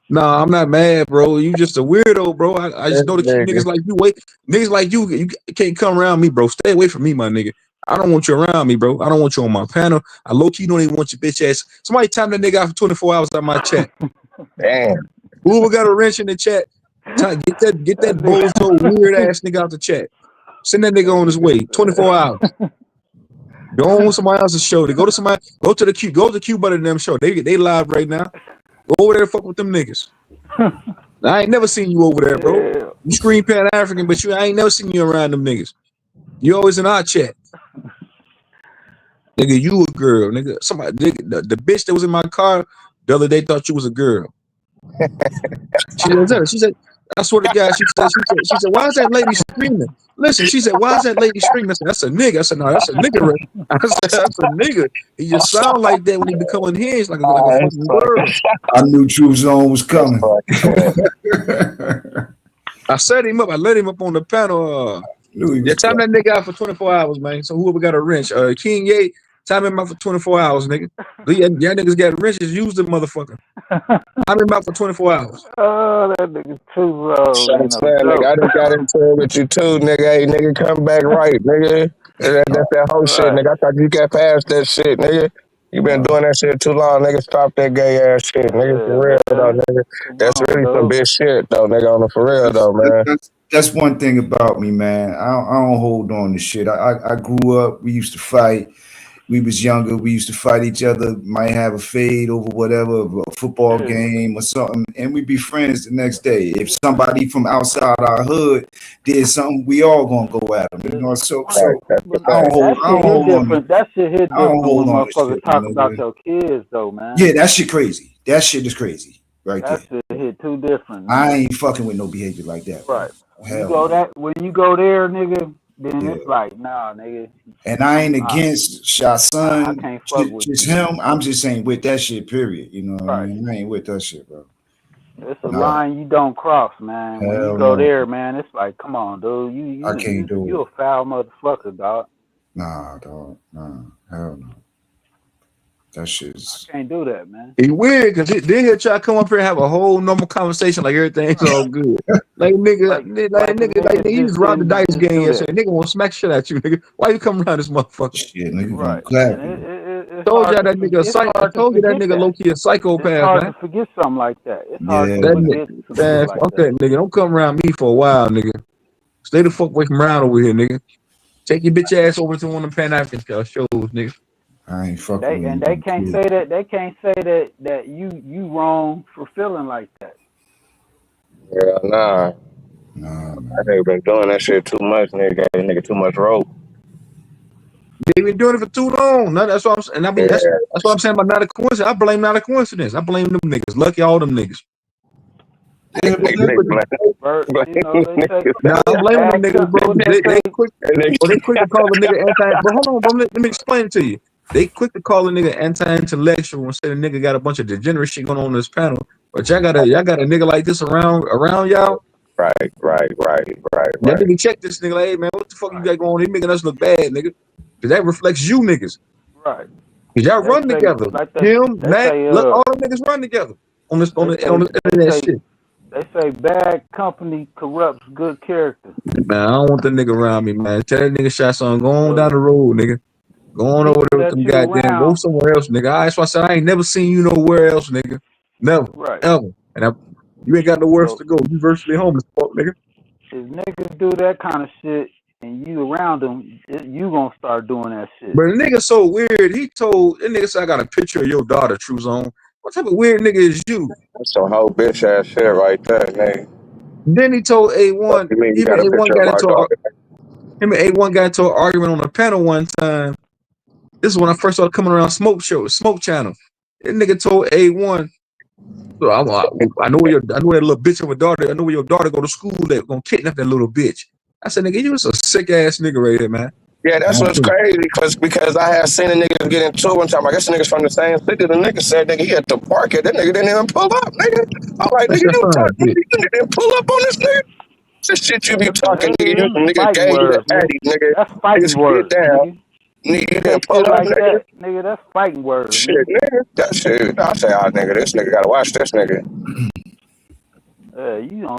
Nah, I'm not mad, bro. You just a weirdo, bro. I just This know to keep nigga. niggas like you wait. Niggas like you can't come around me, bro. Stay away from me, my nigga. I don't want you around me, bro. I don't want you on my panel. I low key don't even want your bitch ass. Somebody time that nigga out for 24 hours on my chat. Damn. Whoever got a wrench in the chat, get That that bozo weird nigga ass nigga out the chat. Send that nigga on his way. 24 hours. Go on somebody else's show. They go to the Q, go to the Q Butter and them show. They live right now. Go over there and fuck with them niggas. I ain't never seen you over there, bro. yeah. You scream Pan African, but I ain't never seen you around them niggas. You always in our chat. Nigga, you a girl. Nigga, the bitch that was in my car the other day thought you was a girl. She said, I swear to God, she said, why is that lady screaming? Listen, she said, why is that lady screaming? I said, that's a nigga. I said, no, that's a nigga. Right? I said, that's a nigga. He just sound like that when he become unhinged, like a It's fucking fucking, girl. I knew True Zone was it's coming. fucking funny. I set him up. I let him up on the panel. Knew he Yeah, was time coming. that nigga out for 24 hours, man. So whoever got a wrench, King Ye, time him out for 24 hours, nigga. Y'all niggas got wrenches, use the motherfucker. Time him out for 24 hours. Oh, that nigga too low. Ain't Shots no man, nigga, joke. I just got into it with you too, nigga. Hey, nigga, come back right, nigga. That's that whole shit, Right. nigga. I thought you got past that shit, nigga. You been doing that shit too long, nigga. Stop that gay ass shit, nigga. For Yeah, real though, man. nigga. Come That's on, really some dude. bitch shit though, nigga. On the for real That's, though, man. that's one thing about me, man. I don't hold on to shit. I grew up. We used to fight. We was younger. We used to fight each other. Might have a fade over whatever, a football Yeah. game or something, and we'd be friends the next day. If somebody from outside our hood did something, we all gonna go at them. You Yeah. know, so Right, so that's the But fact. I don't hold on to that shit hit I don't different when hold on to motherfuckers shit, my talk about nigga. your kids though, man. Yeah, that shit crazy. That shit is crazy right That there. shit hit too different, I nigga. ain't fucking with no behavior like that, bro. Right. Hell no. When you go there, nigga, then Yeah. it's like, nah, nigga, And I ain't I against Shot I Son, can't fuck with just you. him. I'm just saying with that shit, period. You know what I Right. mean? I ain't with that shit, bro. It's a Nah, line you don't cross, man. When you hell go no. there, man, it's like, come on, dude. You I you can't you do you it. a foul motherfucker, dog. Nah, dog. Nah, hell no. That I shit's can't do that, man. It's weird because then he'll try to come up here and have a whole normal conversation like everything's Right. all good. Like Like a like nigga nigga, you just just robbed the didn't dice just game do that. yesterday. Nigga won't smack shit at you, nigga. Why you come around this motherfucker? shit. Nigga gonna Right. clap And you. it's Told hard y'all to that nigga a it's psych. I hard to told you that forget nigga that. low key a It's psychopath, hard to man. forget something like that. It's hard Yeah, to That man. forget nigga, some shit man, like fuck that. that nigga. Don't come around me for a while, nigga. Stay the fuck away from around over here, nigga. Take your bitch ass over to one of the Pan African shows, nigga. I ain't And fucking they with and you, they can't kid. say that you wrong for feeling like that. Yeah, nah. Nah, That man. nigga been doing that shit too much, nigga. Got that nigga too much rope. They been doing it for too long. No, that's what I'm saying. And Yeah, that's what I'm saying about not a coincidence. I blame not a coincidence. I blame them niggas. Lucky all them niggas. Yeah, but nigga, look, nigga, But blame you know they say Nah, I'm blaming them bad niggas, bro. what they They say. quick, nigga. bro. They quick to call a nigga anti. But hold on, bro. Let me explain it to you. They quick to call a nigga anti-intellectual and say the nigga got a bunch of degenerate shit going on in this panel. But y'all got a nigga like this around y'all. Y'all Right. need to check this nigga. Like, hey man, what the fuck you Right. got going on? He making us look bad, nigga. Cause that reflects you niggas. Right. Cause y'all They run say together. like Him, they Mac, say look, all them niggas run together on this on they the say on this they internet say shit. they say bad company corrupts good character. Man, I don't want that nigga around me, man. Tell that nigga shot son, go on down So the road, nigga. Go on over people there with that them you goddamn. Go around, somewhere else, nigga. That's why I said I ain't never seen you nowhere else, nigga. Never, right. ever. You ain't got nowhere else So to go. You virtually homeless, fuck, nigga. if niggas do that kind of shit and you around them, you gonna start doing that shit. But the nigga so weird. He told that nigga said I got a picture of your daughter, True Zone. What type of weird nigga is you? That's some whole bitch ass shit right there, nigga. Then he told Fuck A1. you mean you Him got and a A1 picture of got my into daughter? him and A1 got into an argument on a panel one time. This is when I first started coming around Smoke Channel. That nigga told A1. So I know that little bitch of a daughter. I know where your daughter go to school. That gonna kidnap that little bitch. I said, nigga, you was a sick ass nigga right here, man. Yeah, that's I'm what's crazy because I had seen a nigga get into it one time. I guess the niggas from the same city. The nigga said nigga he had to park it. That nigga didn't even pull up, nigga. I'm like, That's nigga, your you son, talk, nigga, bitch. you didn't pull up on this nigga. This shit you be talking, nigga. You Them is nigga fighting gave you the words, nigga. addy, nigga. That's Niggas fighting get words, down. nigga. Nigga, You you say didn't pull shit up, like nigga. that, nigga. That's fighting words, Shit, nigga. nigga. That shit. I say, oh, nigga, this nigga gotta watch this nigga.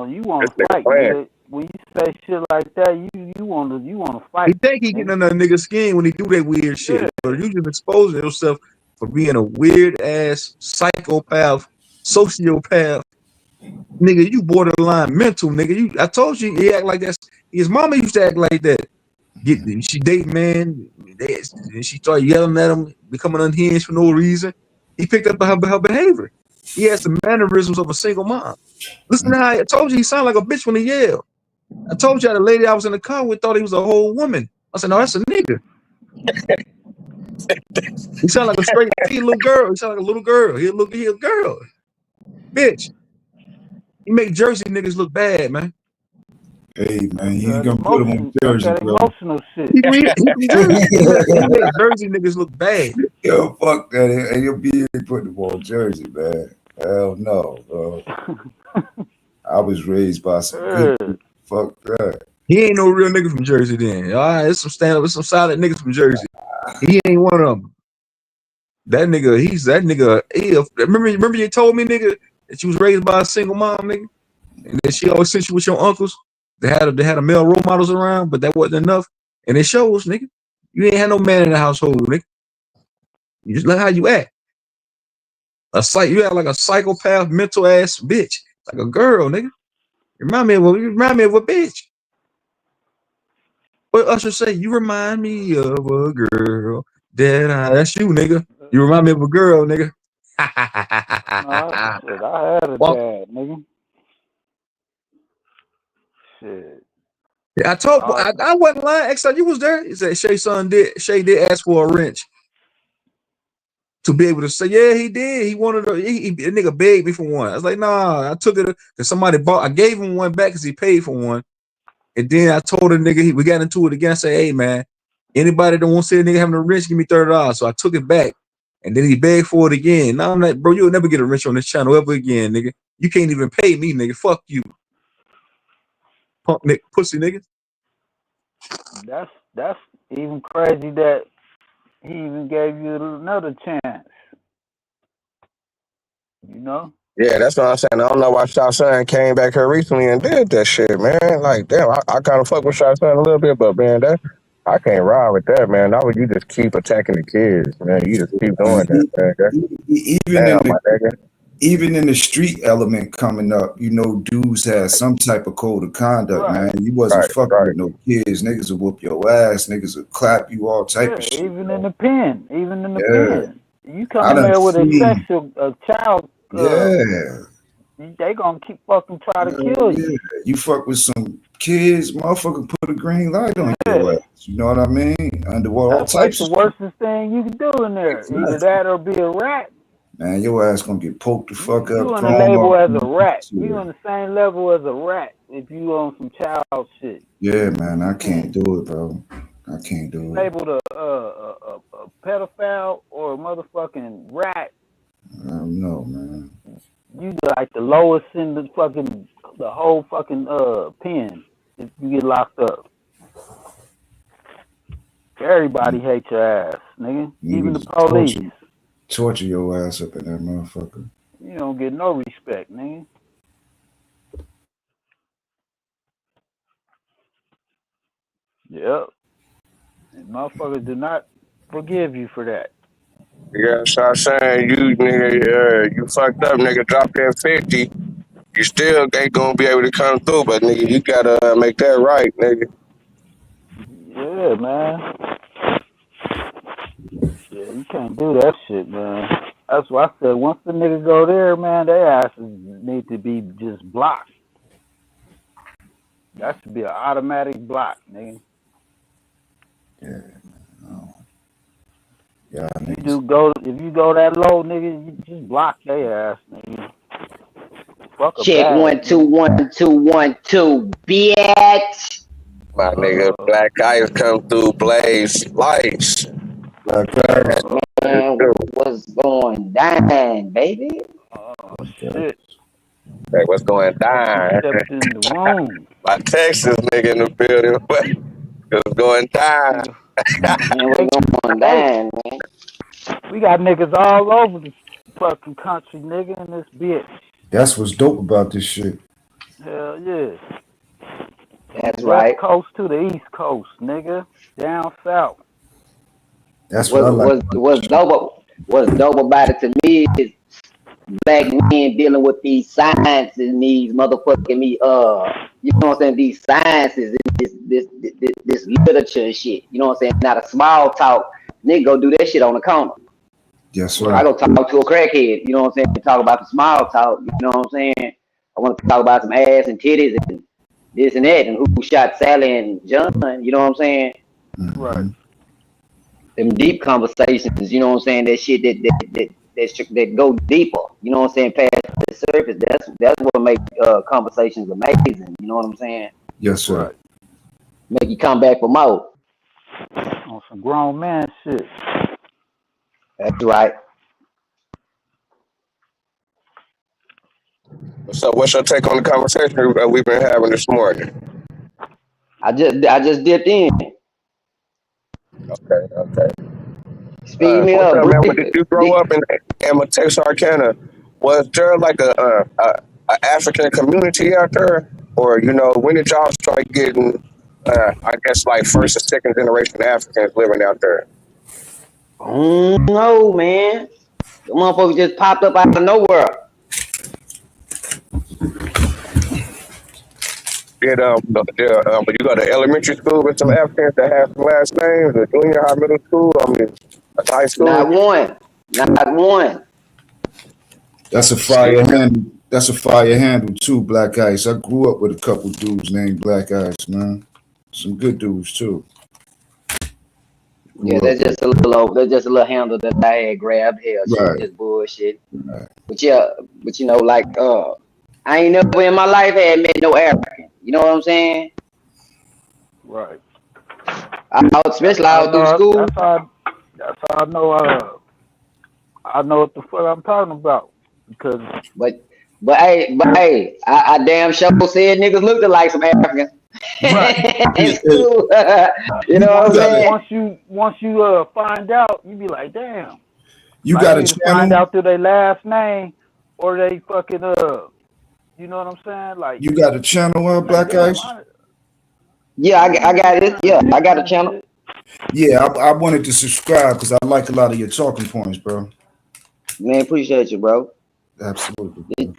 You This want to nigga fight, playing. nigga. When you say shit like that, you want to He fight, think he getting nigga. under a nigga's skin when he do that weird shit. Yeah. But you just exposing yourself for being a weird ass psychopath, sociopath, nigga. You borderline mental, nigga. I told you he act like that. His mama used to act like that. She date man, she started yelling at him, becoming unhinged for no reason. He picked up her behavior. He has the mannerisms of a single mom. Listen to how I told you he sounded like a bitch when he yelled. I told you the lady I was in the car with thought he was a whole woman. I said, no, that's a nigga. He sounded like a straight P little girl. He sounded like a little girl. He a girl. Bitch. He make Jersey niggas look bad, man. hey, man, That's you that gonna put him on emotion. That's Jersey, that bro. emotional shit. He from Jersey. He make Jersey niggas look bad. Yo, fuck that. Hey, you'll be putting him on Jersey, man. Hell no, bro. I was raised by some good Yeah. people. Fuck that. He ain't no real nigga from Jersey then. All right, it's some stand up, it's some solid niggas from Jersey. He ain't one of them. That nigga, remember you told me, nigga, that you was raised by a single mom, nigga? And that she always sent you with your uncles. They had a male role models around, but that wasn't enough. And it shows, nigga. You ain't had no man in the household, nigga. You just like how you act. You act like a psychopath, mental ass bitch. Like a girl, nigga. You remind me of a bitch. What Usher say? You remind me of a girl. That's you, nigga. You remind me of a girl, nigga. No, shit. I had a Well, dad, nigga. Shit. I told I, I wasn't lying. Except you was there. He said Shay did ask for a wrench to be able to say, yeah, he did. He wanted a nigga begged me for one. I was like, nah, I took it because somebody bought. I gave him one back because he paid for one. And then I told the nigga, we got into it again. I said, hey man, anybody that won't see a nigga having a wrench, give me $30. So I took it back. And then he begged for it again. Now I'm like, bro, you'll never get a wrench on this channel ever again, nigga. You can't even pay me, nigga. Fuck you. Punk nigga, pussy nigga. That's even crazy that he even gave you another chance. You know? Yeah, that's what I'm saying. I don't know why Shot Son came back here recently and did that shit, man. Like, damn, I kind of fuck with Shot Son a little bit, but man, that I can't ride with that, man. Now would you just keep attacking the kids, man? You just keep doing Man, that, man. even in Damn, my the nigga. even in the street element coming up, dudes had some type of code of conduct, man. Right. You wasn't Right, fucking right. with no kids. Niggas would whoop your ass. Niggas would clap you, all type of Yeah, shit, even in bro. the pen. Even in the Yeah, pen. You come I in done there with seen. a child, Yeah, they gonna keep fucking try to kill you. yeah. You fuck with some kids, motherfucker, put a green light on your Yeah. ass. You know what I mean? Underwater, all That's like types the of shit. worstest thing you can do in there. Either Exactly. that or be a rat. Man, your ass gonna get poked the fuck up, You on the thrown label off. as a rat. You on the same level as a rat if you on some child shit Yeah, in man, the I can't pen. do it, bro. I can't You do it. labeled a pedophile or a motherfucking rat. I don't know, man. You like the lowest in the whole fucking pen if you get locked up. Everybody hates your ass, nigga. Even the Niggas police. torture your ass up in that motherfucker. You don't get no respect, nigga. Yep. And motherfuckers do not forgive you for that. Yeah, Shot Son, you nigga, you fucked up, nigga. Drop that 50. You still ain't gonna be able to come through, but nigga, you gotta make that right, nigga. Yeah, man. Yeah, you can't do that shit, man. That's why I said once the niggas go there, man, their asses need to be just blocked. That should be an automatic block, nigga. Yeah, no. Yeah, niggas. If you go that low, nigga, you just block their ass, nigga. Fuck a Check bag, one two nigga. 1 2 1 2, bitch. My nigga, Uh, black eyes come through, blaze lights. Black guys. Man, what's going down, baby? oh Black guys. shit! Hey, what's going Look who down? stepped in the room, My Texas nigga in the building. What's going down? nigga. Man, what's Hey, going hey, down, man? we got niggas all over the fucking country, nigga, in this bitch. That's what's dope about this shit. Hell yeah. From the That's west right. coast to the east coast, nigga. Down south. That's what I What like was about this what's shit. dope? What's dope about it to me is black men dealing with these sciences and these motherfucking you know what I'm saying? These sciences and this literature and shit. You know what I'm saying? Not a small talk. Nigga go do that shit on the corner. Yes, I sir. Right. go talk to a crackhead. You know what I'm saying? Talk about the small talk. You know what I'm saying? I want to talk about some ass and titties and this and that and who shot Sally and John. You know what I'm saying? Right. Mm-hmm. Them deep conversations. You know what I'm saying? That shit that go deeper. You know what I'm saying? Past the surface. That's what make conversations amazing. You know what I'm saying? Yes, sir. Right. Make you come back for more. On some grown man shit. That's right. So, what's your take on the conversation we've been having this morning? I just dipped in. Okay, okay. Speed me What's up, up, man? Did brief. you grow up in Texarkana? Was there like a African community out there, or when did y'all start getting, I guess like first and second generation Africans living out there? Oh no, man. The motherfucker just popped up out of nowhere. But you go to elementary school with some Africans that have some last names, or junior high, middle school, high school? Not one. Not one. That's a See, fire handle. That's a fire handle too, Black Ice. I grew up with a couple dudes named Black Ice, man. Some good dudes too. Yeah, Grew up with. that's just a little handle that I had grabbed. Hell, she Right. just bullshit. Right. But yeah, but like I ain't never in my life had met no African. You know what I'm saying? Right. That's Especially how I all through know. school. That's how I know. I know what the fuck I'm talking about because But but hey, I damn sure said niggas looked like some Africans Right. in Yeah, school. You you know what you I'm once gotta saying? once you find out, you be like, damn. you Like got you a either find channel. out through their last name or they fucking you know what I'm saying? Like You got a channel, like Black damn, Ice. Yeah, I I ain't got just it. trying to Yeah, I diss got a and channel. shit. Yeah, I wanted to subscribe because I like a lot of your talking points, bro. Man, appreciate you, bro. Absolutely, bro.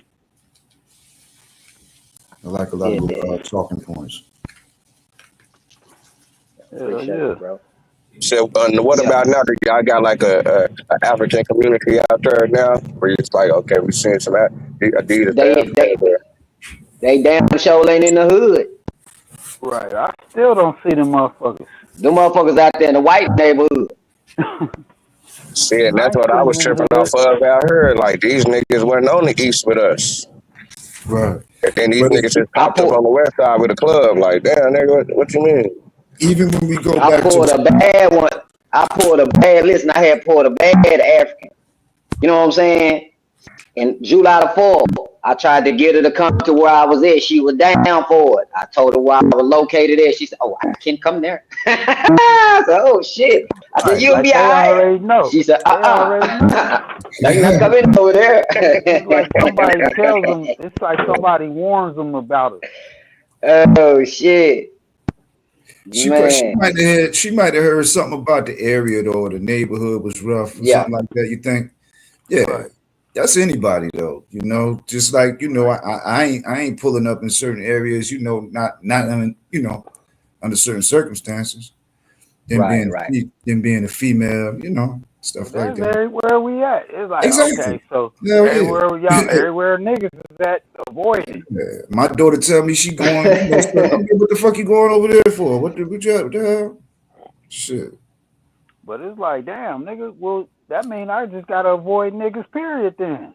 I like a lot Yeah, of your talking points. Hell appreciate you, yeah. bro. So, what Yeah, about now that y'all got like a African community out there now, where it's like, okay, we seeing some Adidas they fans they there. they damn sure ain't in the hood. Right. I still don't see them motherfuckers. Them motherfuckers out there in the white neighborhood. See, and I that's ain't what I seen was them in tripping the off hood. of out here. Like these niggas wasn't on the east with us, Right. and then these But niggas just I popped up pulled on the west side with a club. Like, damn, nigga, what you mean? even when we go I back to pulled a bad one. I pulled a bad listen, I had pulled a bad African. You know what I'm saying? In July the 4th, I tried to get her to come to where I was at. She was down for it. I told her where I was located at. She said, "Oh, I can come there." I said, "Oh shit." I said, Right. "You'll Like be all they right." already know. She said, They already know. No, you're not coming over there." It's like somebody tells them. It's like somebody warns them about it. Oh shit. she Man. might have heard something about the area though, or the neighborhood was rough or Yeah. something like that. You think? Yeah, Right. that's anybody though. Just like I ain't pulling up in certain areas. Not under certain circumstances. Right, right. Them being a female, But stuff like that's that. everywhere we at. It's like Exactly. okay, so Hell yeah. everywhere niggas is at, avoid it. Yeah. My daughter tell me she going, I'm like, what the fuck you going over there for? What the hell? Shit. But it's like, damn, nigga. Well, that mean I just gotta avoid niggas. Period. Then.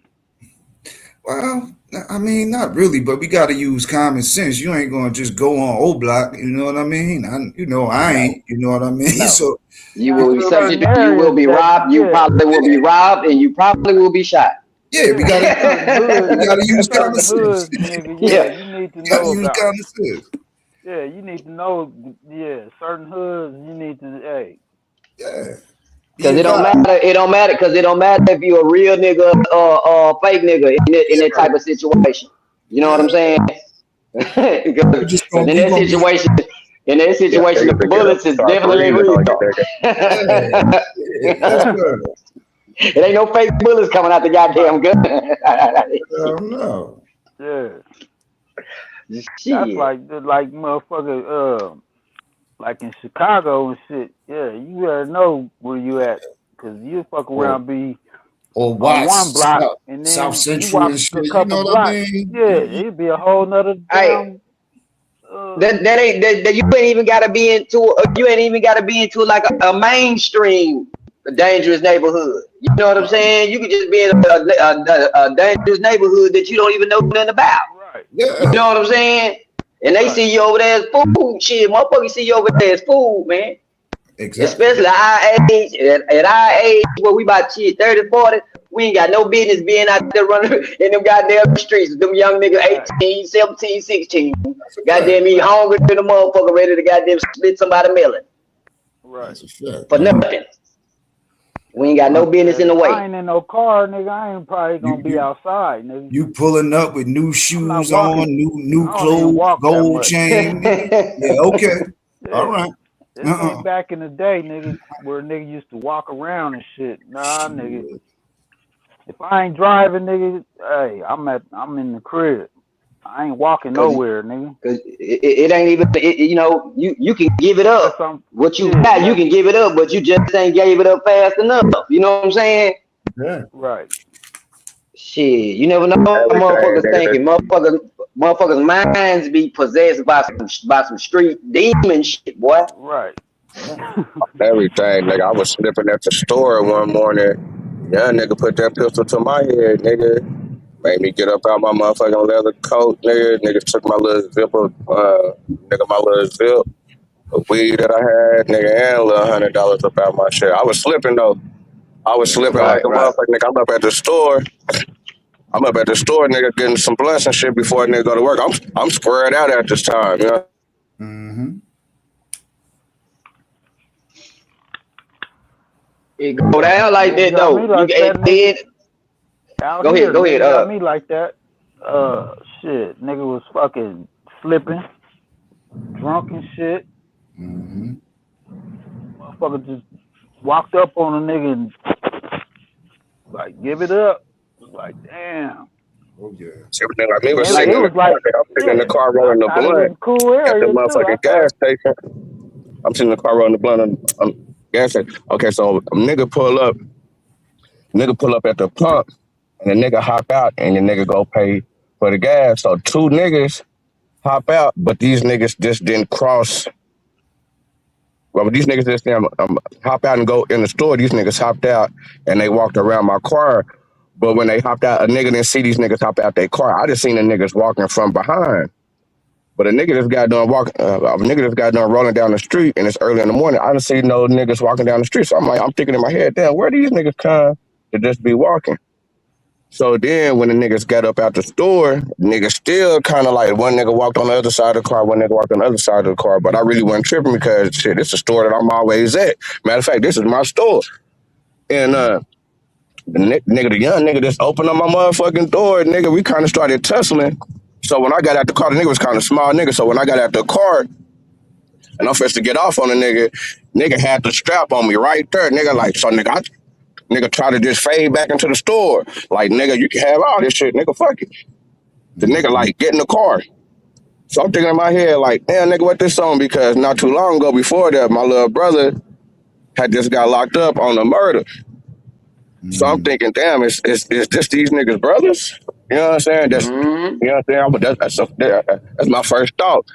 Well, I mean, not really, but we got to use common sense. You ain't gonna just go on O Block, you know what I mean? I No, ain't, you know what I mean? no. So, You Now will you be know what I certain subject. mean? You will areas be that robbed. You probably will be robbed, and you probably will be shot. Yeah, yeah, we gotta use common certain sense. hoods, nigga. Yeah, Yeah, you need to Gotta know use about. common sense. Yeah, you need to know. Yeah, certain hoods, you need to. Hey, Yeah, be because it don't advised. matter. It don't matter because it don't matter if you a real nigga or fake nigga in that Right. type of situation. You know what Yeah, I'm saying? Because you just in you that gonna be. situation, in that Yeah, situation, niggas the to get up bullets and is start definitely breathing real. on you, nigga. Yeah, that's right. It ain't no fake bullets coming out the right. goddamn gun. No. Yeah, that's Shit. like motherfucker. Like in Chicago and shit. Yeah, you better know where you at, cause you fuck Or around be or on one Watts, block and South then you Central walk and a shit. You couple know what I blocks. mean? Yeah, it'd be a whole nother Hey, damn. that ain't that you ain't even gotta be into you ain't even gotta be into like a mainstream dangerous neighborhood. You know what I'm saying? You could just be in a dangerous neighborhood that you don't even know nothing about. Right, You Yeah, know what I'm saying? And they right, see you over there as food. Shit, motherfuckers see you over there as food, man. exactly. Especially our age, at our age, where we about shit 30, 40, we ain't got no business being out there running in them goddamn streets. Them young niggas fact, 18, 17, 16. That's a fact. Goddamn me fact, hungry than a motherfucker ready to goddamn split somebody melon. right. That's a fact, For man. nothing. We ain't got I, no business And in the if I way. ain't in no car, nigga, I ain't probably you gonna be you outside, nigga. you pulling up with new I'm not shoes on, walking. new I don't even clothes, walk that gold much. chain, nigga. Yeah, okay. All Yeah, right. this Uh-uh. ain't back in the day, nigga, where nigga used to walk around and shit. Nah, nigga. Shit. If I ain't driving, nigga, hey, I'm in the crib. I ain't walking Cause, nowhere, nigga. cause it ain't even, you can give it Unless up. I'm, What you yeah, got, you unless, can give it up, but you just ain't gave it up fast enough. You know what I'm saying? Yeah. right, Shit, you never know what Everything, motherfuckers nigga. thinking. Motherfuckers' minds be possessed by some street demon shit, boy. right. Yeah. Everything, nigga. I was sniffing at the store one morning. Yeah, nigga put that pistol to my head, nigga. Made me get up out my motherfucking leather coat, nigga. Nigga took my little zipper, nigga, my little zip. a weed that I had, nigga, and a little $100 about my shit. I was slipping though. I was slipping like Right, a right. motherfucker, nigga. I'm up at the store, nigga, getting some blunts and shit before a nigga go to work. I'm squared out at this time, you know. Mm-hmm. It go down like Niggas that got me though. You like and that, then nigga. Out go here, ahead, go ahead. niggas got me like that. Shit, nigga was fucking slipping, drunk and shit. Mm-hmm. Motherfucker just walked up on a nigga and like give it up. Like damn. Oh yeah. See, everything like me And was it sitting in the was car, like nigga. I'm sitting in the shit. car I rolling the thought it blunt was a cool at the area too. I motherfucking thought, gas station. I'm sitting in the car rolling the blunt on gas station. Okay, so nigga pull up at the pump, and the nigga hop out, and the nigga go pay for the gas. So two niggas hop out, but these niggas just didn't cross. Well, these niggas just hop out and go in the store. These niggas hopped out and they walked around my car. But when they hopped out, a nigga didn't see these niggas hop out their car. I just seen the niggas walking from behind. But a nigga just got done walking, a nigga just got done rolling down the street, and it's early in the morning. I didn't see no niggas walking down the street. So I'm thinking in my head, damn, where these niggas come to just be walking? So then when the niggas got up out the store, niggas still kind of like one nigga walked on the other side of the car, one nigga walked on the other side of the car. But I really wasn't tripping because shit, this is a store that I'm always at. Matter of fact, this is my store. And the young nigga just opened up my motherfucking door, nigga. We kind of started tussling. So when I got out the car, the nigga was kind of small nigga. So when I got out the car and I'm supposed to get off on the nigga had the strap on me right there, nigga. Like, so nigga try to just fade back into the store. Like, nigga, you can have all this shit, nigga, fuck it. The nigga, Mm-hmm. like, get in the car. So I'm thinking in my head, like, damn, nigga, what this on? Because not too long ago before that, my little brother had just got locked up on a murder. So I'm Mm-hmm. thinking, damn, is this these niggas' brothers? You know what I'm saying? Mm-hmm. You know what I'm saying? But that's my first thought.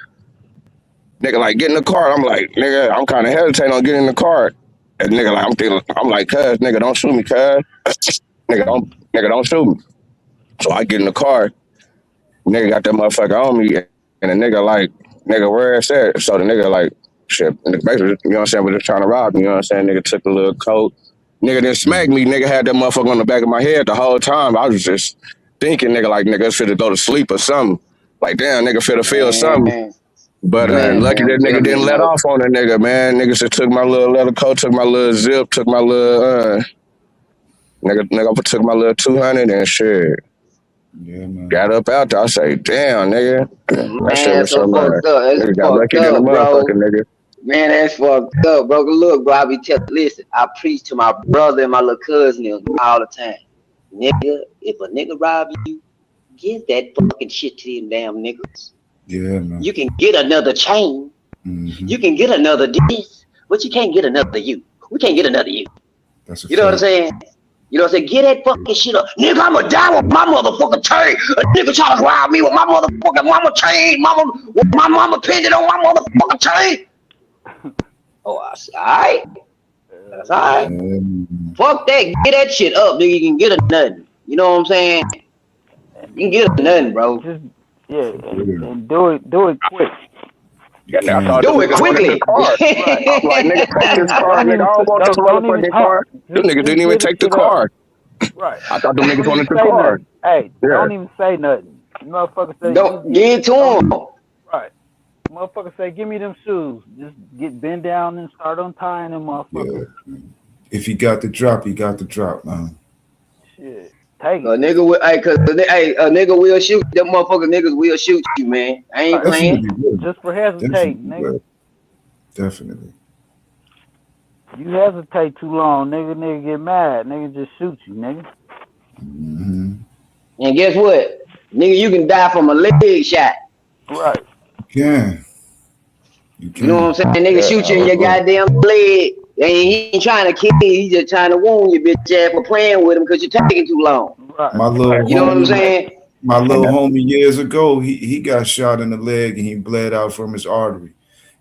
Nigga, like, get in the car. I'm like, nigga, I'm kind of hesitating on getting in the car. And nigga, like, I'm like, cuz, nigga, don't shoot me, cuz. Nigga, don't shoot me. So I get in the car. Nigga got that motherfucker on me, and the nigga like, nigga, where it's at? So the nigga like, shit, basically, you know what I'm saying, was just trying to rob me, you know what I'm saying? Nigga took the little coat. Nigga didn't smack me. Nigga had that motherfucker on the back of my head the whole time. I was just thinking, nigga, like, nigga, finna go to sleep or something. Like, damn, nigga, finna feel something. Man, But Mm-hmm. lucky man, I'm that nigga telling you, didn't let no. off on the nigga, man. Niggas just took my little leather coat, took my little zip, took my little, nigga took my little 200 and shit. Yeah, man. Got up out there. I say, damn, nigga. That shit Man, was so so mad. fucked up. It's Nigga got fucked lucky than a up, motherfucker, bro. nigga. Man, that's fucked up, bro. Look, bro, I be telling, listen, I preach to my brother and my little cousin all the time. Nigga, if a nigga rob you, give that fucking shit to them damn niggas. Yeah, man. You can get another chain, Mm-hmm. you can get another this, but you can't get another you. We can't get another you. That's a You know what I'm fact. saying? You know what I'm saying? Get that fucking shit up. Nigga, I'ma die with my motherfucking chain. A nigga try to rob me with my motherfucking mama chain. With my mama pinned on my motherfucking chain. Oh, I said, alright. That's alright. Yeah, man. Fuck that. Get that shit up, nigga. You can get a nothing. You know what I'm saying? and You can get a nothing, bro. just yeah, For and real. and do it quick. Yeah, nigga, I Yeah. thought them Do it niggas wanted the quickly. car. Right. I'm like, nigga, take this car. Don't Nigga, even I don't want this don't even motherfucking talk. car. Them niggas Just didn't even get the take the shit up. car. Right. I thought them niggas Don't even wanted the say car. nothing. Hey, Yeah. don't even say nothing. Motherfucker say just Don't give get to don't even him. right. Motherfucker say give me them shoes. Just get bend down and start untying them Yeah. motherfuckers. If he got the drop, he got the drop, man. Shit. Take A it. nigga will, hey, cause a nigga will shoot. Them motherfucking niggas will shoot you, man. I ain't Right. playing. Definitely will. Just for Definitely hesitating, nigga. will. Definitely. You hesitate too long, nigga get mad. Nigga just shoot you, nigga. Mm-hmm. And guess what? Nigga, you can die from a leg shot. Right. You can. You You know what can. I'm saying? Nigga Yeah, shoot you in For your sure. goddamn leg. And he ain't trying to kill you. He just trying to wound you, bitch ass, for playing with him because you're taking too long. Right. My little Right. You know what I'm homie, saying? my and little that, homie years ago, he got shot in the leg and he bled out from his artery.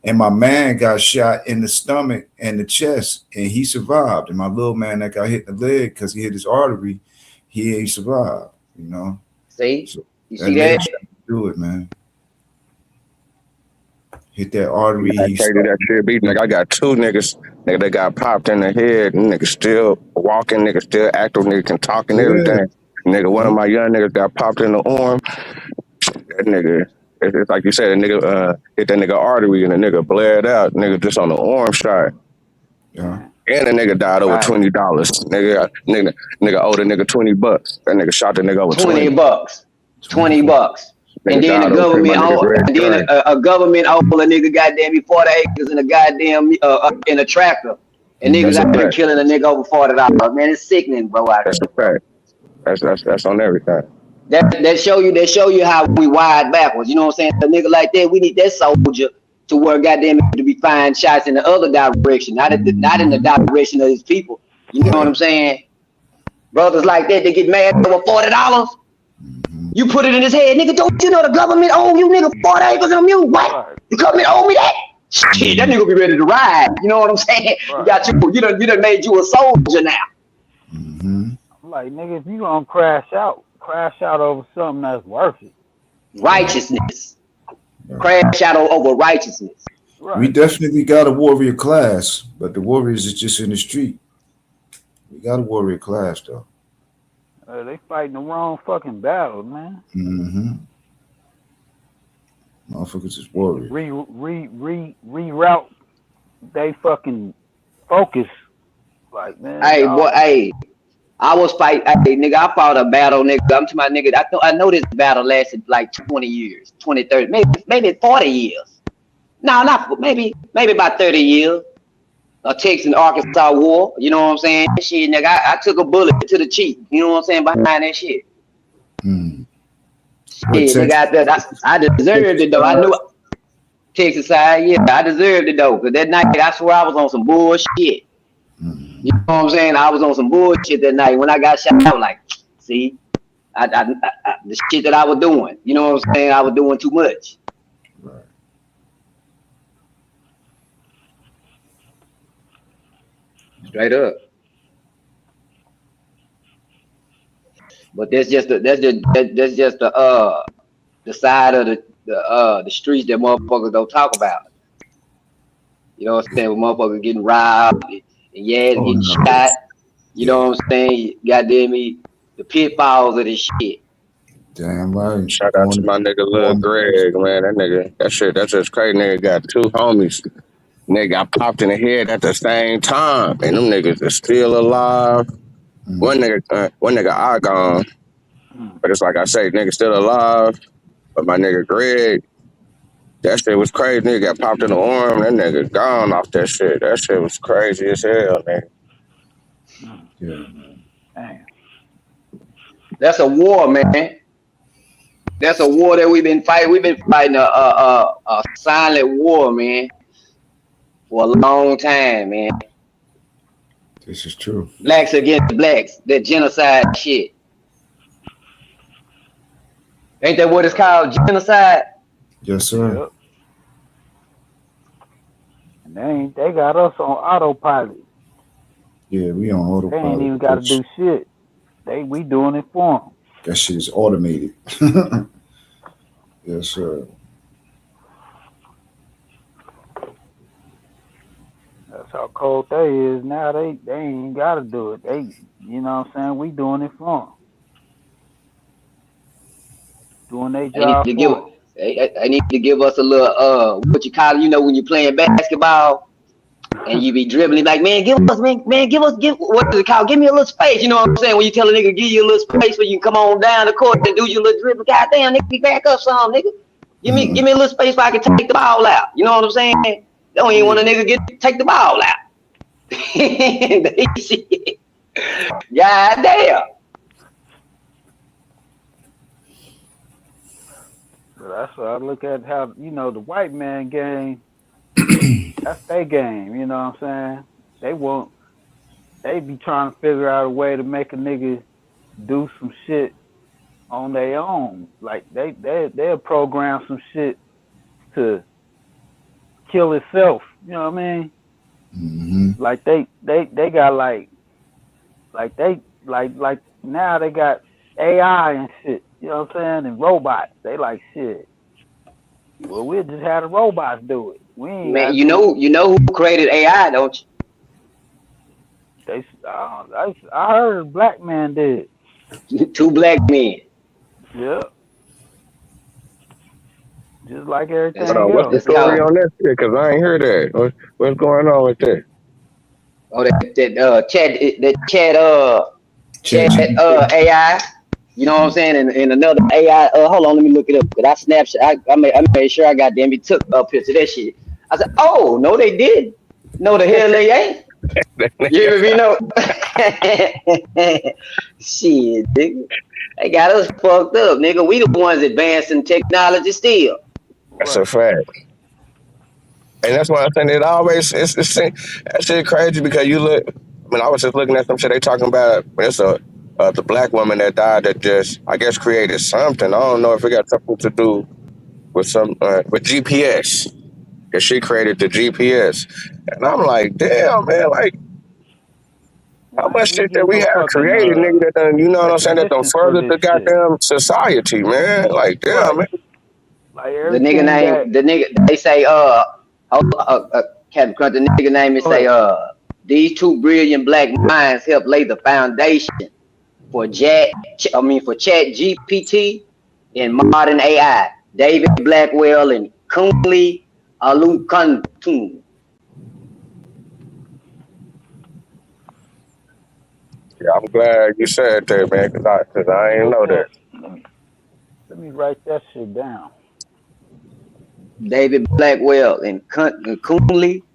And my man got shot in the stomach and the chest and he survived. And my little man that got hit in the leg because he hit his artery, he ain't survived, you know. See? So You that see leg that? shot do it, man. hit that artery. I He tell you start. that shit beat. Nigga, I got two niggas. Nigga, they got popped in the head. Nigga still walking. Nigga still active. Nigga can talk and Yeah, everything. Nigga, one yeah. of my young niggas got popped in the arm. That nigga, it's like you said, a nigga hit that nigga artery and the nigga bled out. Nigga just on the arm shot. Yeah. And the nigga died over Right. $20. Nigga owed a nigga $20. That nigga shot the nigga over 20 20. bucks. 20 20 for bucks. And Nigga then the died over 20. My government nigga own, Greg and then Train. a government own a nigga goddamn me 40 acres in a goddamn in a tractor. And niggas That's a out here fact. killing a nigga over $40. Man, it's sickening, bro, out That's here, a bro. fact. That's on everything. That show you how we wired backwards. You know what I'm saying? A nigga like that, we need that soldier to where goddamn it to be firing shots in the other direction, not in the hmm direction of his people. You know what Yeah. I'm saying? Brothers like that, they get mad over $40. hmm You put it in his head, nigga. Don't you know the government owe you, nigga, 40 acres on you? What? Right, The government owe me that? Shit, that hmm nigga be ready to ride. You know what I'm saying? You right. got you done made you a soldier now. hmm I'm like, nigga, if you gonna crash out over something that's worth it. Yeah. Righteousness. Yeah. Crash out over righteousness. We Right. definitely got a warrior class, but the warriors is just in the street. We got a warrior class though. They fighting the wrong fucking battle, man. Mm-hmm. Motherfuckers is warriors. Reroute they fucking focus. Like, man, Hey, boy, y'all. hey, I was fight. Hey, nigga, I fought a battle, nigga. I'm to my nigga. I know this battle lasted like 20 years, 20, 30, maybe 40 years. No, not maybe about 30 years. A Texas and Arkansas war. You know what I'm saying? Shit, nigga, I took a bullet to the cheek. You know what I'm saying? Behind that shit. Mm. What Shit, nigga, Texas? I deserved Texas it though. I knew Texas side, yeah, I deserved it though. Cause that night, I swear I was on some bullshit. You Mm-hmm. know what I'm saying? I was on some bullshit that night. When I got shot, I was like, see, the shit that I was doing. You know what I'm saying? I was doing too much. Right. Straight up. But that's just the side of the streets that motherfuckers don't talk about. You know what I'm saying? When motherfuckers getting robbed and yeah, Oh getting no. shot. You Yeah. know what I'm saying? Goddamn me, the pitfalls of this shit. Damn right. Shout out to Going my nigga Lil going Greg, man. That nigga, that's just crazy. Nigga got two homies. Nigga got popped in the head at the same time. And them niggas are still alive. mm, One nigga I gone. Mm, But it's like I say, nigga still alive. But my nigga Greg, that shit was crazy. Nigga got popped in the arm. That nigga gone off that shit. That shit was crazy as hell, nigga. mm, yeah, man. damn. That's a war, man. That's a war that we've been fighting. We've been fighting a silent war, man, for a long time, man. This is true. Blacks against blacks, that genocide shit. Ain't that what it's called? Genocide? Yes, sir. Yep. And they got us on autopilot. Yeah, we on They ain't autopilot, even got to bitch. do shit. We doing it for them. That shit is automated. Yes, sir. That's how cold they is now. They ain't got to do it. You know what I'm saying? We doing it for them. Doing their They need job to give for them. they need to give us a little what you call it, when you're playing basketball and you be dribbling like, man, give what is it called? Give me a little space. You know what I'm saying? When you tell a nigga give you a little space where you can come on down the court and do your little dribble. Goddamn, nigga, back up some, nigga. Give me a little space so I can take the ball out. You know what I'm saying? They don't even want a Yeah. nigga take the ball out. God damn. So that's what I look at how, the white man game, that's their game, you know what I'm saying? They be trying to figure out a way to make a nigga do some shit on their own. Like they'll program some shit to kill itself. You know what I mean? Mm-hmm. Like they got like now they got AI and shit. You know what I'm saying? And robots. They like shit. Well, we'll just have the robots do it. We ain't Man, gotta do it. you know who created AI, don't I heard a black man did. you? Two black men. Yeah, just like That's Hold on, everything what's the else. that's story called on that shit? Cause I ain't heard that. What's going on with that? Chat chat GPT. AI. You know what I'm saying? And another AI. Hold on, let me look it up. Cause I snapshot. I made sure I got them. He took a picture of that shit. I said, oh no, they did. No, the hell they ain't. You hear me? No. Shit, nigga. They got us fucked up, nigga. We the ones advancing technology still. That's a Right. fact. And that's why I think it always that shit crazy because you look. I mean, I was just looking at some shit they talking about. It's the black woman that died that just I guess created something. I don't know if it got something to do with some with GPS. Cause she created the GPS, and I'm like, damn man, like how Man, much we shit that get we no have fucking created, nigga, that done, you know what I'm saying, that done recognition for furthered this the shit. goddamn society, man. Like, damn, Right. man. Like everything that. The nigga, they say, Captain Crunch, the nigga name is Go say, ahead. these two brilliant black minds helped lay the foundation for for Chat GPT and modern AI. David Blackwell and Kunli Alunkantun. Yeah, I'm glad you said that, man, cause Let I me ain't look know that. that. Let me write that shit down. David Blackwell and Kunli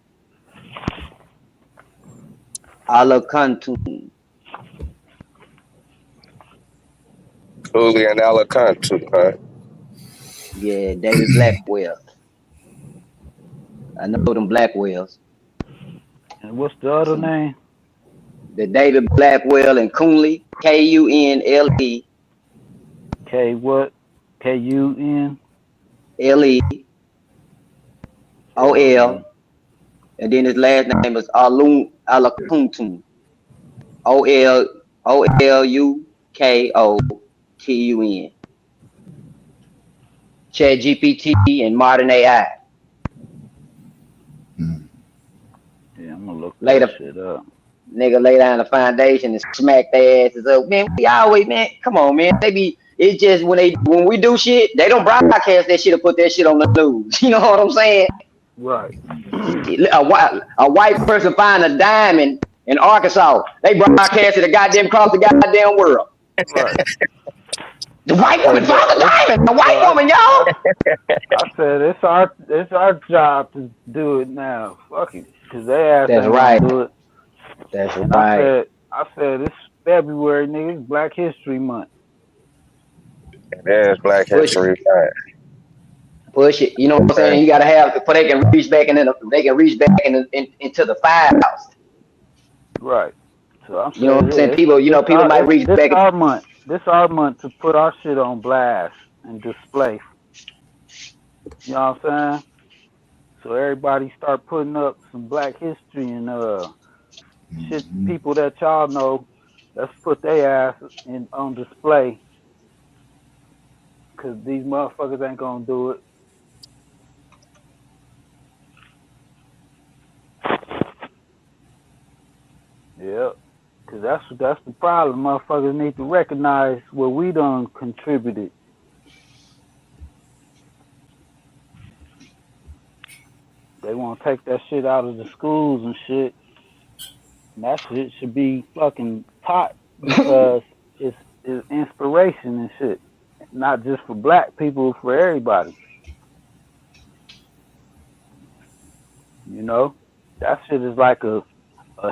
Alunkantun. Cooley and Alicante too, huh? Yeah, David Blackwell. I know them Blackwells. And what's the other Some name? the David Blackwell and Kunle, Kunle, K what? KUN Ol, KON. and then his last name is Alakuntun, Olukontun. Chat GPT and modern AI. Mm. Yeah, I'm gonna look that Later, shit up. nigga lay down the foundation and smack their asses up. Man, we always, man, come on, man. They be, it's just when we do shit, they don't broadcast that shit or put that shit on the news. You know what I'm saying? Right. A white person find a diamond in Arkansas. They broadcasted a goddamn across the goddamn world. Right. The I white woman said, look, found a it's diamond. The white well, woman, y'all. I said it's our job to do it now. Fuck it, cause their ass That's ain't gonna right. do it. That's And right. I said it's February, nigga. It's Black History Month. There's Black Push it. History, right? Push it. You know what I'm saying? Man, You gotta have before they can reach back they can reach back into the files. Right. So I'm You know what saying, I'm saying? yeah, People, you know, people might reach this back. our month. This our month to put our shit on blast and display. You know what I'm saying? So everybody start putting up some Black History and shit. Mhm. People that y'all know, let's put their ass in on display because these motherfuckers ain't gonna do it. Yep. Cause that's the problem. Motherfuckers need to recognize what we done contributed. They want to take that shit out of the schools and shit. And that shit should be fucking taught because it's inspiration and shit. Not just for black people, for everybody. You know, that shit is like a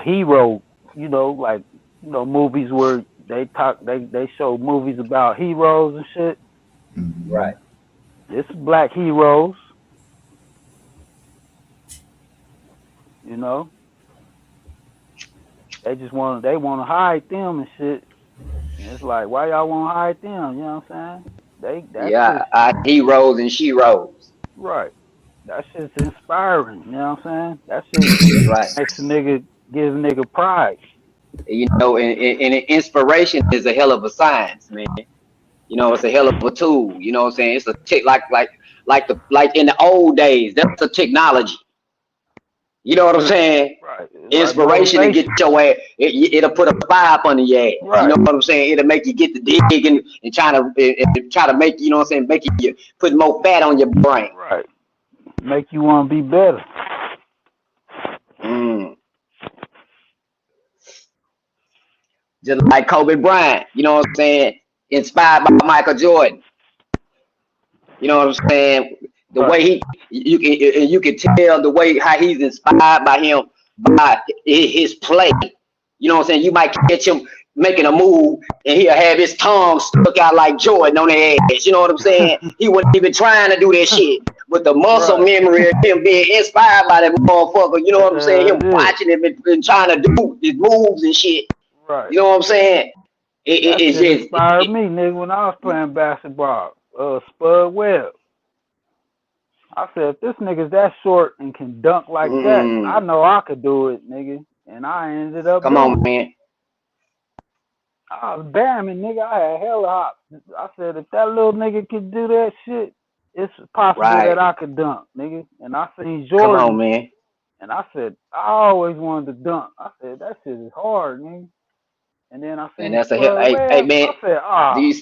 hero. Like movies where they show movies about heroes and shit. Mhm. Right. It's black heroes. You know, they want to hide them and shit. And it's like, why y'all want to hide them? You know what I'm saying? That Yeah, shit's our heroes and sheroes. right. That shit's inspiring. You know what I'm saying? That shit That's right. makes a nigga gives a nigga pride. You know, and inspiration is a hell of a science, man. It's a hell of a tool. You know what I'm saying? It's a tick like in the old days. That's a technology. You know what I'm saying? Right. It's like Inspiration to get motivation. your ass. It'll put a fire up under your ass. You know Right. what I'm saying? It'll make you get the dig and try to make you know what I'm saying. Make you put more fat on your brain. Right. Make you want to be better. Mm. Just like Kobe Bryant. You know what I'm saying? Inspired by Michael Jordan. You know what I'm saying? The Right. way you can tell the way how he's inspired by him by his play. You know what I'm saying? You might catch him making a move and he'll have his tongue stuck out like Jordan on the ass. You know what I'm saying? He wasn't even trying to do that shit. But the muscle Right. memory of him being inspired by that motherfucker, you know what I'm saying? Him Yeah. watching him and trying to do his moves and shit. Right. You know what I'm saying? That It's shit just, inspired me, nigga, when I was playing basketball. Spud Webb. I said, if this nigga's that short and can dunk like that, I mm, know I could do it, nigga. And I ended up come on, doing it. man. I was bamming, nigga. I had hella hops. I said, if that little nigga could do that shit, it's possible that Right. I could dunk, nigga. And I seen Come on, Jordan, man. and I said, I always wanted to dunk. I said, that shit is hard, nigga. And then I And seen that's a Spud hey Webb. man. I said, Do ah, you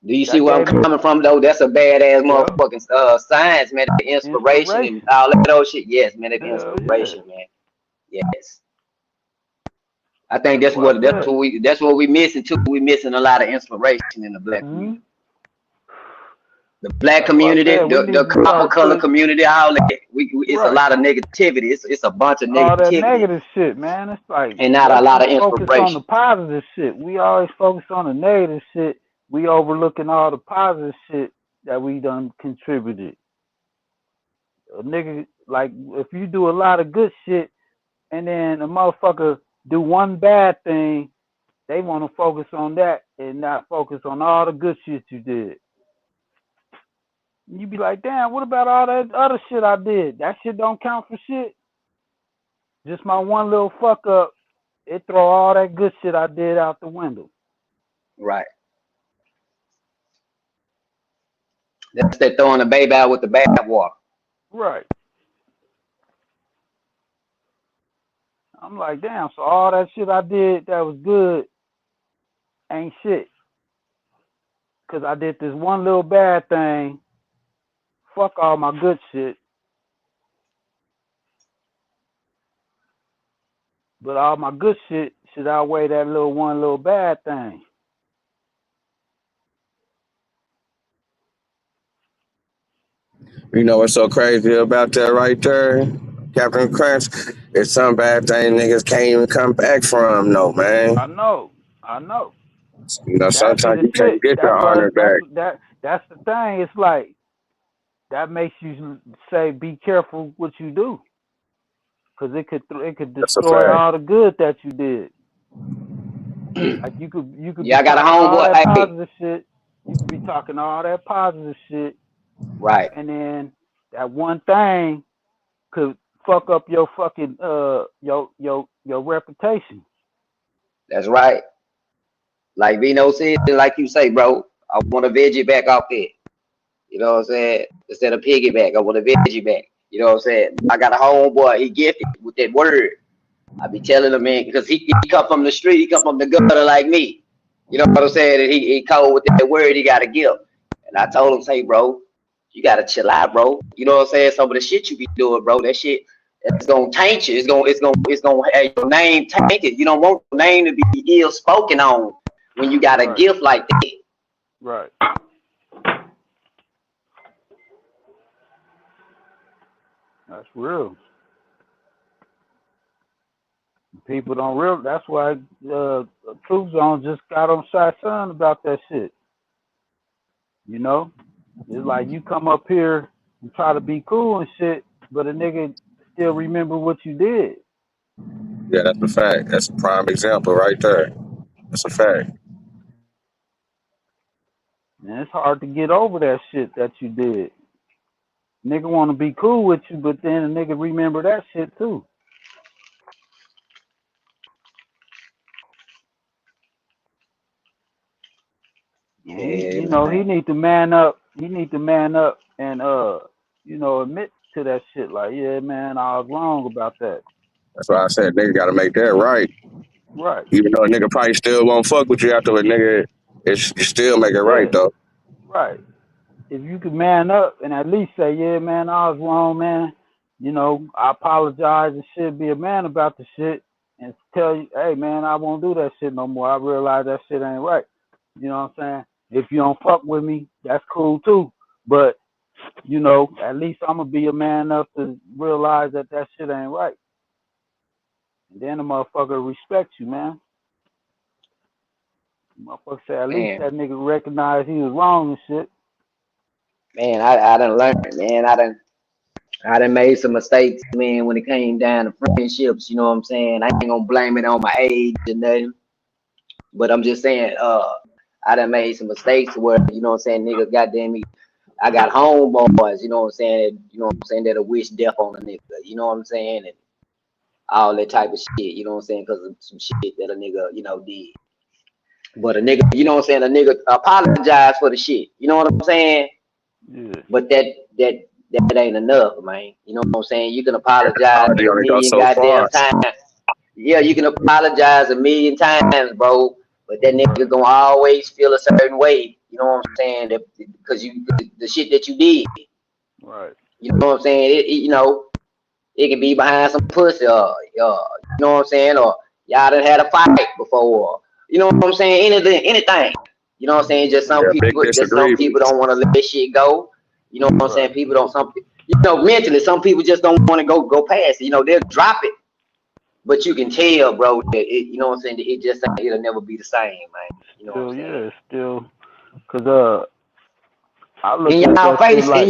Do you see that where I'm gave me, coming from though? That's a badass yeah, motherfucking science, man. The inspiration and inspiration. all that old shit. Yes, man. The Hell yeah. inspiration, man. Yes. I think That's that's what I what that's said. what we that's what we missing too. We missing a lot of inspiration in the black Hmm. community, the black That's what I community, said. We the need to copper start color putting, community. All that. It's a right, lot of negativity. It's a bunch of all that negativity negative shit, man. It's like, and not a let's lot just of focus on the inspiration. positive shit. We always focus on the negative shit. We overlooking all the positive shit that we done contributed. A nigga, like, if you do a lot of good shit and then a motherfucker do one bad thing, they want to focus on that and not focus on all the good shit you did. You be like, damn, what about all that other shit I did? That shit don't count for shit. Just my one little fuck up, it throw all that good shit I did out the window. Right. That's that throwing the baby out with the bathwater. Right. I'm like, damn, so all that shit I did that was good ain't shit. Cause I did this one little bad thing. Fuck all my good shit. But all my good shit should outweigh that little one little bad thing. You know what's so crazy about that right there, Captain Crunch? It's some bad thing niggas can't even come back from, no man. I know. I know. You know, That shit sometimes is you can't shit. get your honor back. That's the thing. It's like that makes you say be careful what you do. Cause it could That's a destroy fact. all the good that you did. Like you could be Yeah, I got a talking all homeboy. that Hey, positive shit. You could be talking all that positive shit, right. and then that one thing could fuck up your fucking your reputation. That's right. Like Vino said, and like you say, bro, I want a veggie back off there. You know what I'm saying? Instead of piggyback, I want a veggie back. You know what I'm saying? I got a homeboy, he gifted with that word. I be telling him, man, because he come from the street, he come from the gutter like me. You know what I'm saying? And he cold with that word he got to give. And I told him, say, bro, you got to chill out, bro. You know what I'm saying? Some of the shit you be doing, bro, that shit, it's gonna taint you. It's gonna have your name tainted. You don't want your name to be ill spoken on when you got a Right, gift like that. right. That's real. People don't real. That's why Truth Zone just got on Shy Sun about that shit. You know, it's like you come up here and try to be cool and shit, but a nigga still remember what you did. Yeah, that's a fact. That's a prime example right there. That's a fact. And it's hard to get over that shit that you did. Nigga want to be cool with you, but then a nigga remember that shit too. And Yeah, he man. need to man up. He need to man up and admit to that shit. Like, yeah, man, I was wrong about that. That's why I said nigga got to make that right. Right. Even though a nigga probably still won't fuck with you after a nigga, it's you still make it right Yeah. though. Right. If you could man up and at least say, yeah, man, I was wrong, man. I apologize and shit. Be a man about the shit and tell you, hey, man, I won't do that shit no more. I realize that shit ain't right. You know what I'm saying? If you don't fuck with me, that's cool too. But at least I'm gonna be a man enough to realize that that shit ain't right. And then the motherfucker respect you, man. The motherfucker say at least Man, that nigga recognize he was wrong and shit. man, I done learned, man. I done made some mistakes, man, when it came down to friendships, you know what I'm saying? I ain't gonna blame it on my age or nothing. But I'm just saying, I done made some mistakes where, you know what I'm saying, niggas goddamn me. I got homeboys, you know what I'm saying, that'll wish death on a nigga, you know what I'm saying, and all that type of shit, you know what I'm saying, because of some shit that a nigga, did. But a nigga, you know what I'm saying, a nigga apologize for the shit, you know what I'm saying? Yeah. But that that ain't enough, man. You know what I'm saying? You can apologize Apology a only goes million so goddamn far. times. Yeah, you can apologize a million times, bro. But that nigga Right. gonna always feel a certain way. You know what I'm saying? Because the shit that you did. Right. You know what I'm saying? It can be behind some pussy, or you know what I'm saying, or y'all done had a fight before. Or, you know what I'm saying? Anything. You know what I'm saying? Yeah, big Just some people disagreement. don't want to let shit go. You know what I'm saying? Right. People don't. Mentally, some people just don't want to go past it. They'll drop it, but you can tell, bro, that you know what I'm saying. It just it'll never be the same, man. You know what I'm Still, saying? yeah, still, cause I look In at y'all that shit face, like,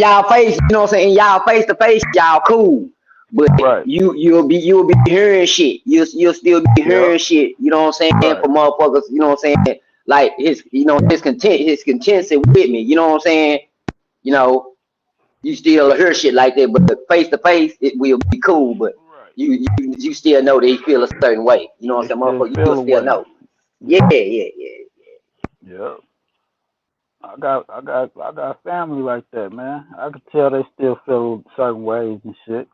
you know what I'm saying? In y'all face to face, y'all cool. But right. you'll be hearing shit. You'll still be Yep. hearing shit. You know what I'm saying? Right. For motherfuckers, you know what I'm saying? Like his contention with me. You know what I'm saying? You know, you still hear shit like that, but face to face, it will be cool. But Right. you still know that he feel a certain way. You know what They I'm saying, still motherfucker? You'll feel still away. know. Yeah, Yep. yeah, yeah. Yep. I got family like that, man. I could tell they still feel certain ways and shit,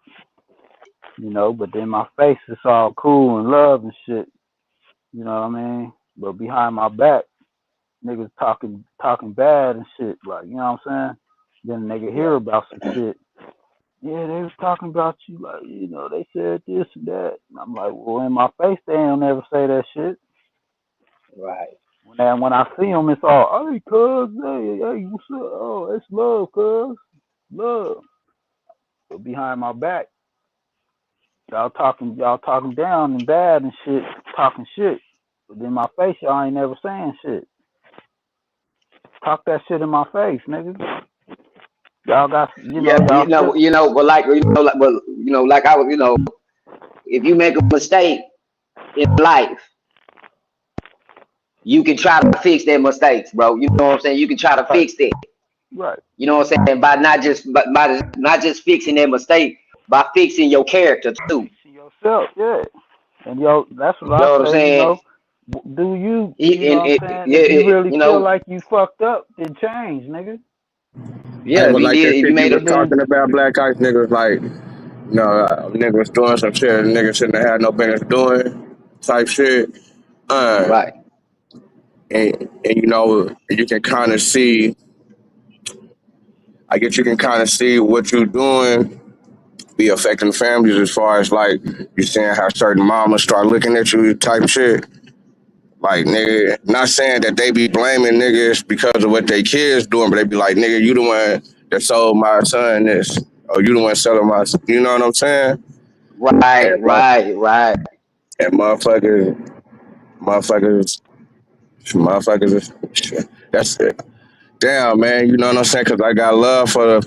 but then my face is all cool and love and shit, you know what I mean? But behind my back, niggas talking bad and shit, like, you know what I'm saying? Then a nigga Yeah, hear about some shit. Yeah, they was talking about you, like, they said this and that. And I'm like, well, in my face, they don't ever say that shit. right. When I see them, it's all, hey, cuz, hey, what's up? Oh, it's love, cuz, love. But behind my back, y'all talking down and bad and shit, talking shit. But in my face, y'all ain't never saying shit. Talk that shit in my face, nigga. Y'all got, Yeah, y'all still, but like like I was, if you make a mistake in life, you can try to fix their mistakes, bro. You know what I'm saying? You can try to right, fix that. right. You know what I'm saying? By not just fixing their mistake, by fixing your character too. Fixing yourself, yeah. And that's what You I know what I'm say, saying? do you, what I'm saying? Yeah, If you really you feel know, like you fucked up, then change, nigga. Hey, yeah. If but he like that did, if you shit you made was it, And then, talking about, Black Ice niggas, like, a nigga was doing some shit a nigga shouldn't have had no business doing, type shit. Uh, right, and you can kind of see, I guess you can kind of see what you're doing be affecting families as far as like you seeing how certain mamas start looking at you type shit. Like nigga, not saying that they be blaming niggas because of what they kids doing, but they be like, nigga, you the one that sold my son this, or you the one selling my, you know what I'm saying? right, And, right, right. and motherfuckers, motherfuckers, that's it. Damn, man, you know what I'm saying? Because I got love for the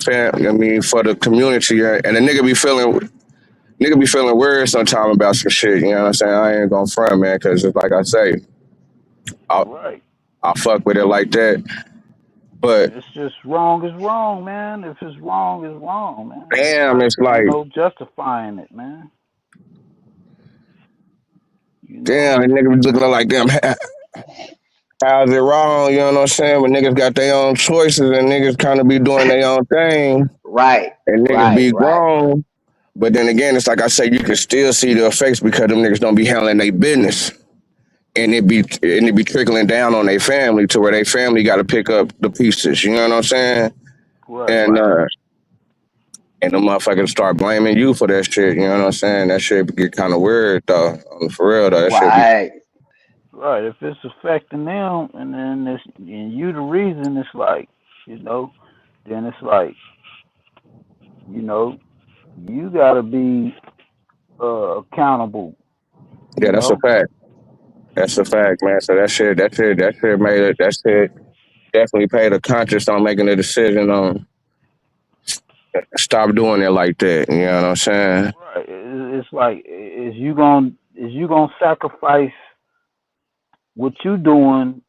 for the community, and the nigga be feeling weird sometimes about some shit. You know what I'm saying? I ain't gonna front, man, because it's like I say, I right. I fuck with it like that. But It's just wrong is wrong, man. If it's wrong, it's wrong, man. damn, it's Ain't like no justifying it, man. You know? damn, the nigga be looking like them. how's it wrong? You know what I'm saying? But niggas got their own choices and niggas kind of be doing their own thing Right, and niggas right, be right. grown. But then again, it's like I say, you can still see the effects because them niggas don't be handling their business. And it be trickling down on their family to where their family got to pick up the pieces. You know what I'm saying? Right. And and the motherfuckers start blaming you for that shit. You know what I'm saying? That shit get kind of weird though. For real though, that shit be. Right. Right. If it's affecting them, and then and you the reason, it's like, you know, then it's like, you know, you gotta be accountable. You Yeah, that's a know. fact. That's a fact, man. So that shit made it. That shit definitely paid a conscious on making a decision on stop doing it like that. You know what I'm saying? Right. It's like, is you gonna sacrifice what you doing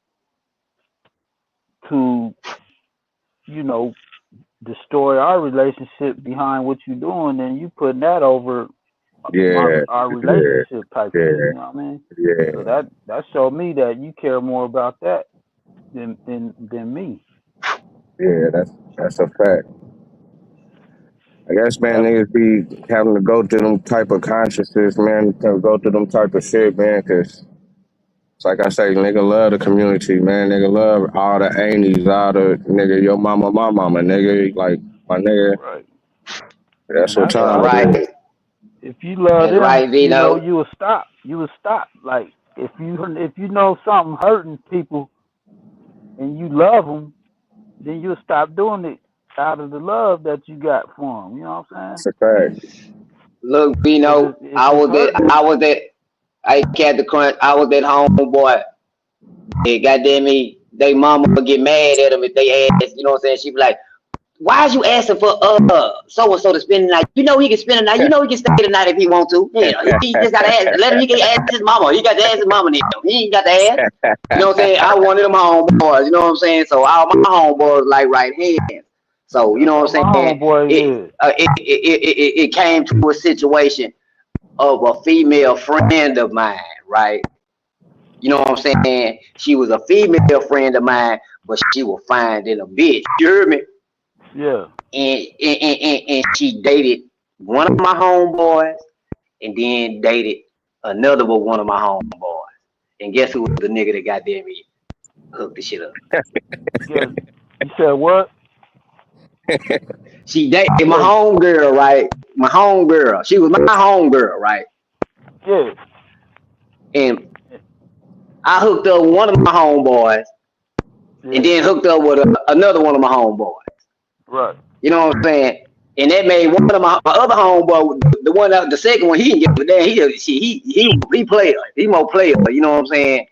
to, you know, destroy our relationship behind what you doing, then you putting that over Yeah, our yeah, relationship type shit. yeah, You know what I mean? So yeah, that showed me that you care more about that than me. yeah. That's a fact. I guess, man, Yep. niggas be having to go through them type of consciences, man, to go through them type of shit, man, because it's like I say, nigga love the community, man. Nigga love all the aunties, all the nigga, your mama, my mama, nigga, like my nigga. Right. That's And what that's That's time why I it right. is. say, if you love That's them, right, Vito. you will stop. You will stop. Like, if you know something hurting people and you love them, then you'll stop doing it out of the love that you got for them. You know what I'm saying? That's a fact. Look, Because Vito, if it's hurting I them, was at, I had the crunch. I was at home, boy. They goddamn me, they mama would get mad at them if they ask. You know what I'm saying? She be like, "Why is you asking for so and so to spend the night? You know he can spend the night. You know he can stay the night if he want to. You know he just gotta ask. Let him. He can ask his mama. He got to ask his mama now. He ain't got to ask. You know what I'm saying? I wanted them homeboys. You know what I'm saying? So all my homeboys like right hands. So you that's know how what my I'm saying? homeboys is. It came to a situation of a female friend of mine, right? You know what I'm saying? She was a female friend of mine, but she was fine than a bitch. You heard me? Yeah. And she dated one of my homeboys and then dated another one of my homeboys. And guess who was the nigga that got there me hooked the shit up? Yeah. You said what? She dated You my said homegirl, right? My homegirl. She was my homegirl, right? yeah. And I hooked up with one of my homeboys and Yeah. then hooked up with another one of my homeboys. Right. You know what I'm saying? And that made one of my other homeboy, the one the second one, he didn't give a damn. He player. He more player. You know what I'm saying?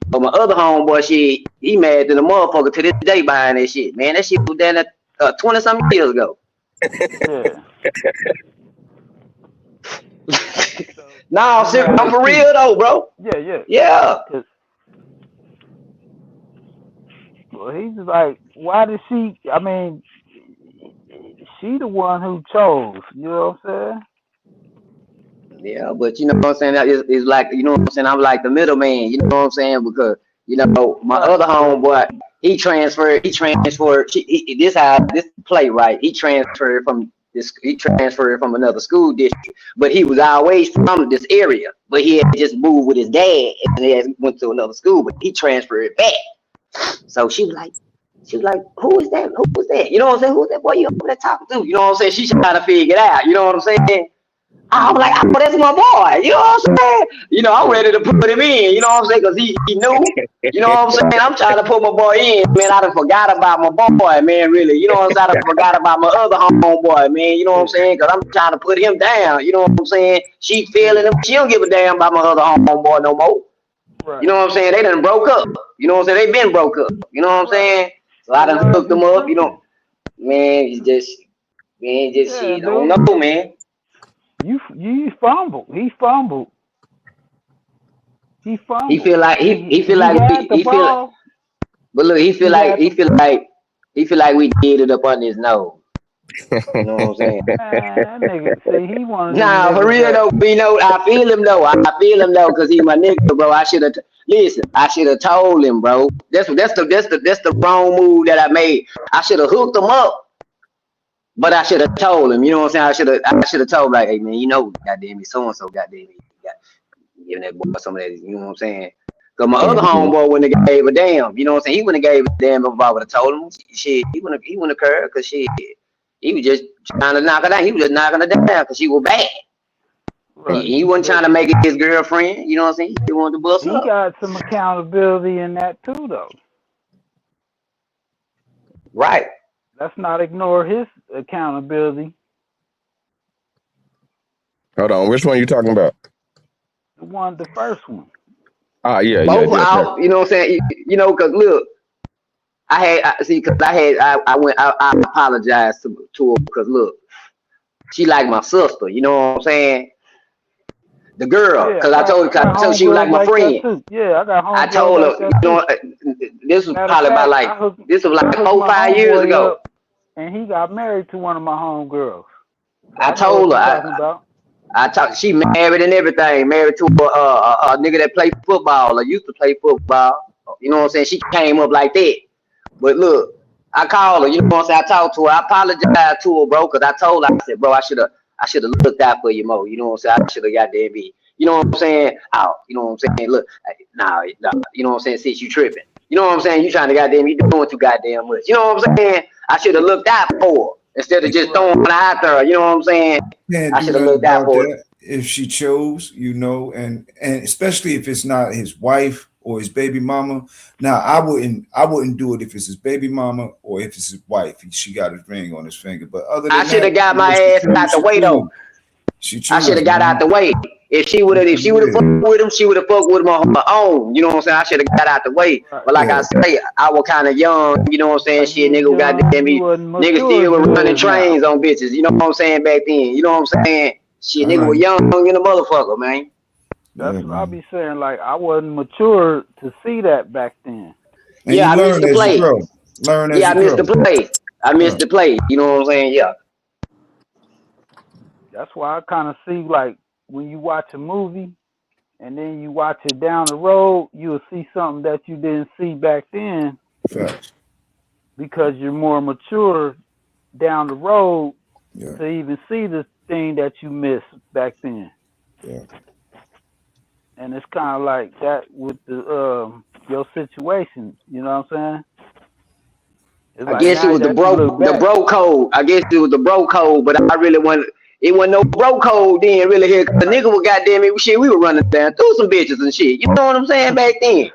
But my other homeboy, he mad than a motherfucker to this day buying that shit. Man, that shit was down at 20 something years ago. Yeah. So No, he I'm mad for too. real though, bro. Yeah. Yeah. Yeah. Cause well, he's like, why did she? I mean, she the one who chose. You know what I'm Yeah, but you know what I'm saying? It's like, you know what I'm saying? I'm like the middleman, you know what I'm saying? Because, you know, saying? my Right. other Cause homeboy, this play, right? He transferred from another school district, but he was always from this area, but he had just moved with his dad and he had went to another school, but he transferred back. So she was like, who is that? Who is that? You know what I'm saying? Who's that boy you over there talking to? You know what I'm saying? She's trying to figure it out. You know what I'm saying? I'm like, oh, mm-hmm. that's my boy. You know what I'm saying? You know, I'm Yeah. ready to put him in. You know what I'm saying? Because he knew. You know what I'm saying? I'm trying to put my boy in. Man, I done forgot about my boy, man, really. You know what I'm saying? I done forgot about my other homeboy, man. You know what I'm Yeah. saying? Because I'm trying to put him down. You know what I'm saying? She feeling Yeah. him. She don't give a damn about my other homeboy no more. You Right. know what I'm saying? They done broke up. You know what I'm saying? They been broke up. You know what I'm Right. saying? So I So done why is hooked you them up. You know, tripping? man, it's just Yeah, shit. I don't dude. know, man. You fumbled. He fumbled. He He fumbled. feel like he feel He like had the he feel. ball. But look, he feel He like had he the feel like he feel like we did it up on his nose. You know what I'm saying? Man, that nigga, see, he one of them Nah, for niggas real that, though, you know, I feel him though. I feel him though, cause he my nigga, bro. I should have listen. I should have told him, bro. That's the wrong move that I made. I should have hooked him up, but I should have told him. You know what I'm saying? I should have told like, hey man, you know, goddamn me, so and so, goddamn me, got giving that boy some of that. You know what I'm saying? Cause my other Mhm. homeboy wouldn't have gave a damn. You know what I'm saying? He wouldn't have gave a damn if I would have told him. Shit, he wouldn't have cared, cause shit, he was just trying to knock her down. He was just knocking her down, cause she was bad. right. He wasn't trying But to make it his girlfriend. You know what I'm saying? He wanted to bust he up. got some accountability in that too, though. Right. Let's not ignore his accountability. Hold on, which one you talking about? The first one. Ah, yeah, yeah, Both yeah, yeah. out. You know what I'm saying? Cause look, I went, I apologized to her because look, she like my sister. You know what I'm saying? The girl, Yeah, cause I got I told her she was like homegirls my like that friend. too. Yeah, I got I homegirls told her, like that too. this was Matter of probably about fact, like, this was I like hooked four, my 5 years homeboy ago. up, and he got married to one of my homegirls. So I I know what told her, you're talking about. she married and everything, married to a nigga that played football or used to play football. You know what I'm saying? She came up like that. But look, I called her. You know what I'm saying? I talked to her. I apologized to her, bro, because I told her, I said, bro, I should have looked out for you more. You know what I'm saying? I should have got that beat. You know what I'm saying? Out. You know what I'm saying? Look, nah, you know what I'm saying? Since you tripping. You know what I'm saying? You trying to goddamn, you doing too goddamn much. You know what I'm saying? I should have looked out for her instead of just Right. throwing her out there. You know what I'm saying? Can't I do should have nothing looked out about for her. that if she chose, and especially if it's not his wife or his baby mama. Now, I wouldn't do it if it's his baby mama or if it's his wife. She got his ring on his finger. But other I than should that, have got my she ass out choose, the she way though. choose. She I should choose, have got out man. the way. If she would have, if she would have Yeah, fucked with him, she would have fucked with him on her own. You know what I'm saying? I should have got out the way. Right. But like I yeah. say, I was kind of young. You know what I'm saying? Like you Shit, was nigga, young, goddamn you me, wasn't nigga mature still as was you running is now. trains on bitches. You know what I'm saying? Back then, you know what I'm saying? Shit, All nigga was right. young in the motherfucker, man. That's Yeah, what I man. be saying. Like I wasn't mature to see that back then. And Yeah, you I missed learn the as you play. grow. Learn as Yeah, I you missed grow. the play. I Yeah. missed the play. You know what I'm saying? Yeah. That's why I kind of see like when you watch a movie and then you watch it down the road, you'll see something that you didn't see back then Facts. because you're more mature down the road Yeah, to even see the thing that you missed back then. yeah. And it's kind of like that with the your situation. You know what I'm saying? It's I like guess it now was that you look the back, bro code. I guess it was the bro code, but I really wasn't. It wasn't no bro code then, really. Here, cause the right? nigga was goddamn it. Shit, we were running down through some bitches and shit. You know what I'm saying? Back then,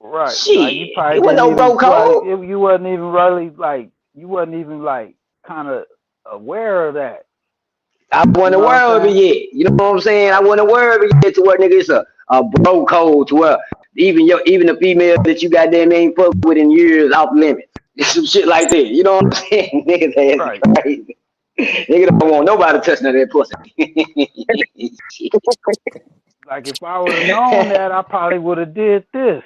Right. Like you shit, probably it wasn't didn't no even bro code. you wasn't even really like you wasn't even like kind of aware of that. I You wasn't know aware what of I'm it saying? yet. You know what I'm saying? I Right. wasn't aware of it yet to where nigga it's a bro code to where even the female that you goddamn ain't fucked with in years off limits. Some shit like that. You know what I'm saying? Niggas ass is Right. crazy. Nigga don't want nobody touching that pussy. Like if I would have known that, I probably would have did this.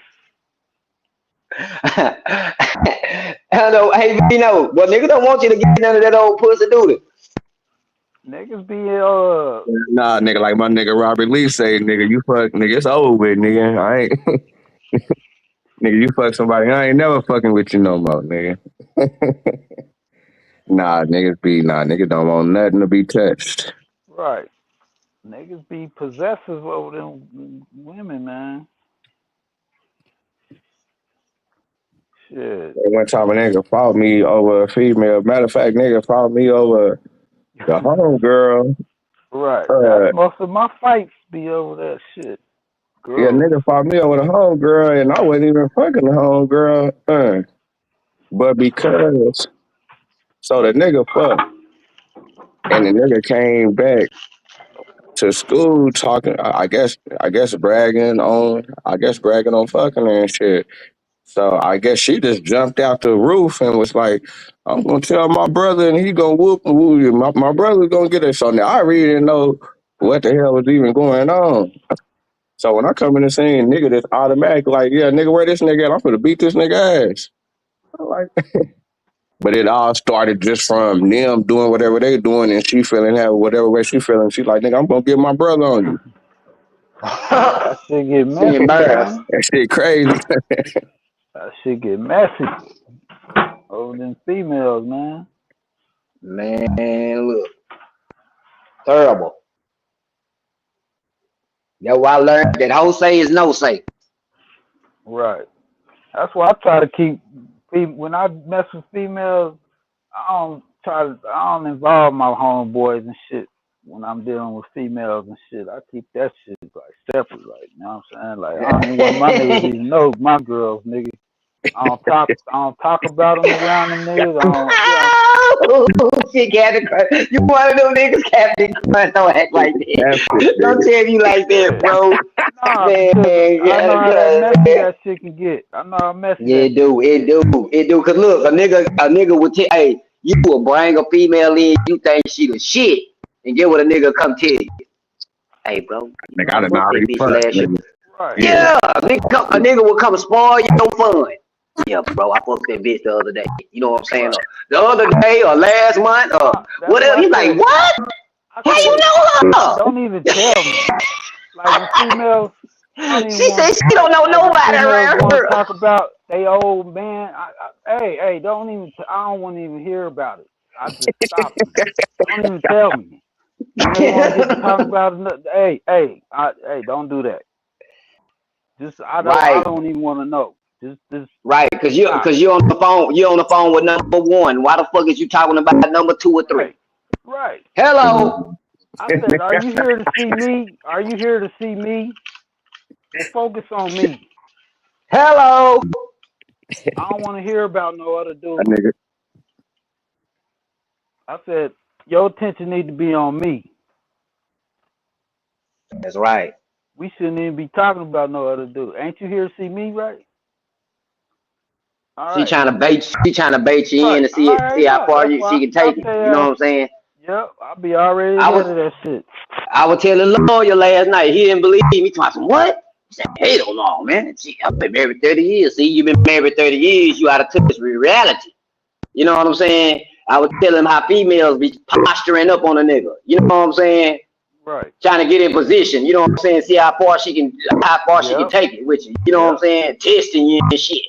Hello, hey, Vino. Well, nigga don't want you to get none of that old pussy, do they? Niggas be Nah, nigga, like my nigga Robert Lee say, nigga, you fuck, nigga, it's over with, nigga. I ain't, nigga, you fuck somebody, I ain't never fucking with you no more, nigga. Nah, niggas don't want nothing to be touched. right. Niggas be possessive over them women, man. Shit. One time a nigga fought me over a female. Matter of fact, nigga fought me over the homegirl. Right. That's Uh, most of my fights be over that shit. yeah, Girls. nigga fought me over the homegirl, and I wasn't even fucking the homegirl. But because, so the nigga fucked, and the nigga came back to school talking, I guess bragging on fucking her and shit. So I guess she just jumped out the roof and was like, I'm gonna tell my brother and he gonna whoop you. My brother's gonna get it. So now I really didn't know what the hell was even going on. So when I come in the scene, nigga just automatic like, yeah, nigga, where this nigga at? I'm gonna beat this nigga ass. I'm like, But it all started just from them doing whatever they doing, and she feeling that whatever way she feeling. She like, nigga, I'm gonna get my brother on you. That shit get She messy, embarrassed. man. That shit crazy. That shit get messy over them females, man. Man, look, terrible. That's why I learned that whole say is no say. Right. That's why I try to keep when I mess with females. I don't involve my homeboys and shit when I'm dealing with females and shit. I keep that shit like separate, like you know what I'm saying? Like I don't even want my niggas even know my girls, nigga. I don't talk about them around them niggas. I don't, you know. Oh, shit, Captain Crunch. You one of them niggas, Captain Crunch. Don't act like That shit, that. Don't nigga. tell me like that, Yeah. bro. Nah, Man, because I know Captain how that Crunch, messy man. that shit can get. I know how messy Yeah, that it shit do, can it get. do, it do. Cause look, a nigga would tell, hey, you will bring a female in, you think she the shit, and get what a nigga come tell you. Hey, bro, you know Nigga, I I done fucked that already bitch fucked, last year. nigga. Right. Yeah. Yeah, a nigga will come spoil your fun. Yeah, bro, I fucked that bitch the other day. You know what I'm saying? Right. Or the other day or last month or That's whatever. why You like, what? I How you said, know her? don't even tell me. Like when females, I don't even She said want she don't know like when nobody females around want her. to talk about they old man. Hey, don't even. I don't want to even hear about it. I just stop them. Don't even tell me. When they want to get to talking about it, hey, don't do that. Just I Right, don't even want to know. Just right. Cause you stop. cause you're on the phone. You're on the phone with number one. Why the fuck is you talking about number two or three? Right, right. Hello, I said, are you here to see me? Are you here to see me? Well, focus on me. hello. I don't want to hear about no other That dude. nigga, I said, your attention need to be on me. That's right. We shouldn't even be talking about no other dude. Ain't you here to see me, right? All She right. trying to bait. She trying to bait you in Right. to I see already how know. far That's she why can I take stop it. You know their what ass. I'm saying? Yep. I'll be already I ahead was of that shit. I was telling lawyer last night. He didn't believe me. Told me, what? He said, hell no, man. See, I've been married 30 years. See, you've been married 30 years. You out of touch with reality. You know what I'm saying? I was telling him how females be posturing up on a nigga. You know what I'm saying? Right. Trying to get in position. You know what I'm saying? See how far she can Yep. take it with you. You know what I'm Yep. saying? Testing you and shit.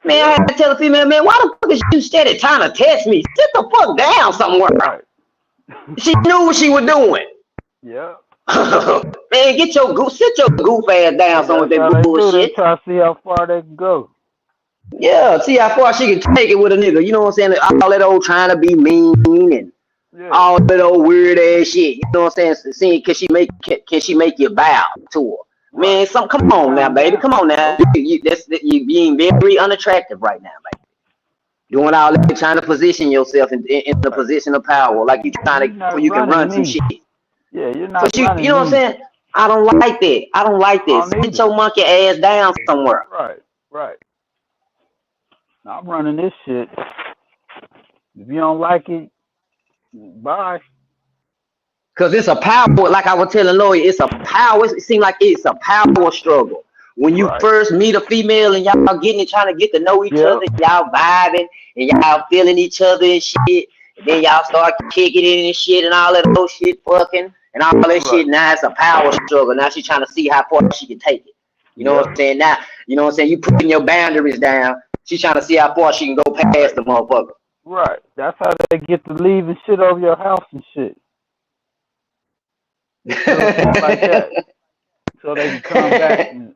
Man, I Yep. had to tell a female, man, why the fuck is you steady trying to test me? Sit the fuck down somewhere. Right. She knew what she was doing. Yep. Man, sit your goof ass down Hey, some with that's that how they do. They bullshit. try to see how far they can go. Yeah, see how far she can take it with a nigga. You know what I'm saying? All that old trying to be mean and Yeah. all that old weird ass shit. You know what I'm saying? Seeing can she make you bow to her? Right. Man, come Just on now, calm baby. down. Come on now. Nope. You being very unattractive right now, baby. Doing all that, trying to position yourself in a Right. position of power, like you trying You're to, so not you can running run some me. shit. Yeah, you're So not you running know what I'm me. saying? I don't like that. I don't like I that. don't Sit either. your monkey ass down somewhere. Right. Right. I'm running this shit. If you don't like it, bye. Cause it's a power, like I was telling Lloyd, it's a power. It seems like it's a power struggle. When you Right. first meet a female and y'all trying to get to know each Yep. other, y'all vibing and y'all feeling each other and shit. And then y'all start kicking it and shit and all that old shit, fucking and all that Right. shit. Now it's a power struggle. Now she's trying to see how far she can take it. You know what I'm Yep. saying? Now, you know what I'm saying? You putting your boundaries down. She's trying to see how far she can go past Right. the motherfucker. Right. That's how they get to leaving shit over your house and shit. Little shit like that. So they can come back and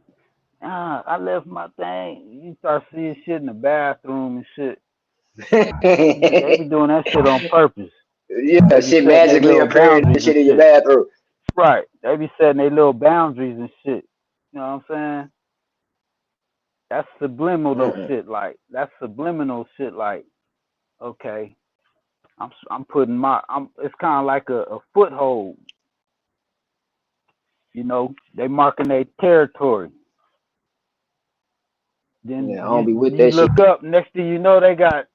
I left my thing. You start seeing shit in the bathroom and shit. They be doing that shit on purpose. Yeah, They be shit setting their magically little appearing boundaries and and shit in your shit. bathroom. Right. They be setting their little boundaries and shit. You know what I'm saying? That's subliminal Mm-mm. shit. Like that's subliminal shit. Like okay, I'm putting my It's kind of like a foothold. You know, they marking their territory. Then Yeah, I don't you be with you that shit. look up. Next thing you know, they got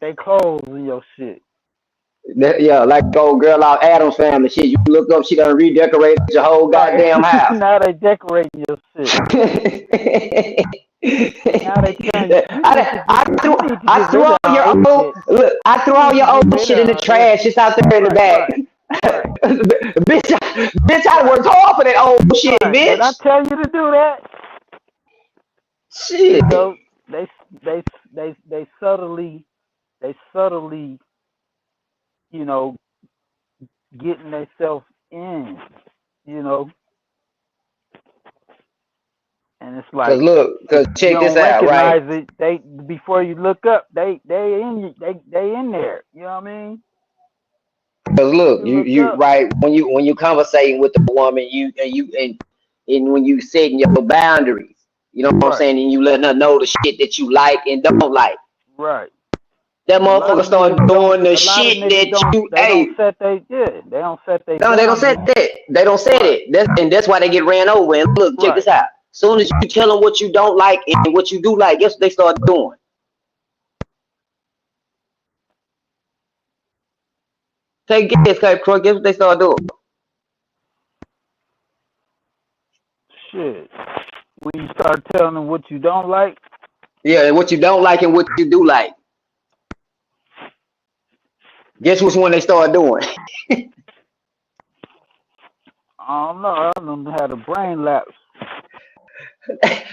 their clothes in your shit. Yeah, like old girl out Adam's family shit. You look up, she done redecorated your whole Right. goddamn house. Now they decorating your shit. Now they telling you you need to I get threw you need to I get threw rid of all all your this old shit. look. I threw You all need to your get old rid of shit in the all this. trash. Just out there in the Right, back. right, right, bitch, I right, worked hard for that old shit, right. Did I bitch. tell you to do that? Shit. You know, they they they subtly, you know, getting themselves in, you know, and it's Cause like look, if cause you check this don't out, right? recognize it, they before you look up, they in there. You know what I mean? Cause When look, you you look you up, right when you conversating with the woman, and when you setting your boundaries, you know what I'm right, saying, and you letting her know the shit that you like and don't like. right. That A lot motherfucker of start niggas don't. doing the A lot of shit niggas that don't. you They don't hey. set they yeah. They don't set their No, they don't say boundaries. that. They don't say Right, it. And that's why they get ran over. And look, check this right. out. Soon as you tell them what you don't like and what you do like, guess what they start doing? Take guess, Croy. Guess what they start doing? Shit. When you start telling them what you don't like, Yeah, and what you don't like and what you do like. Guess which one they start doing? I don't know. I don't know how to brain lapse.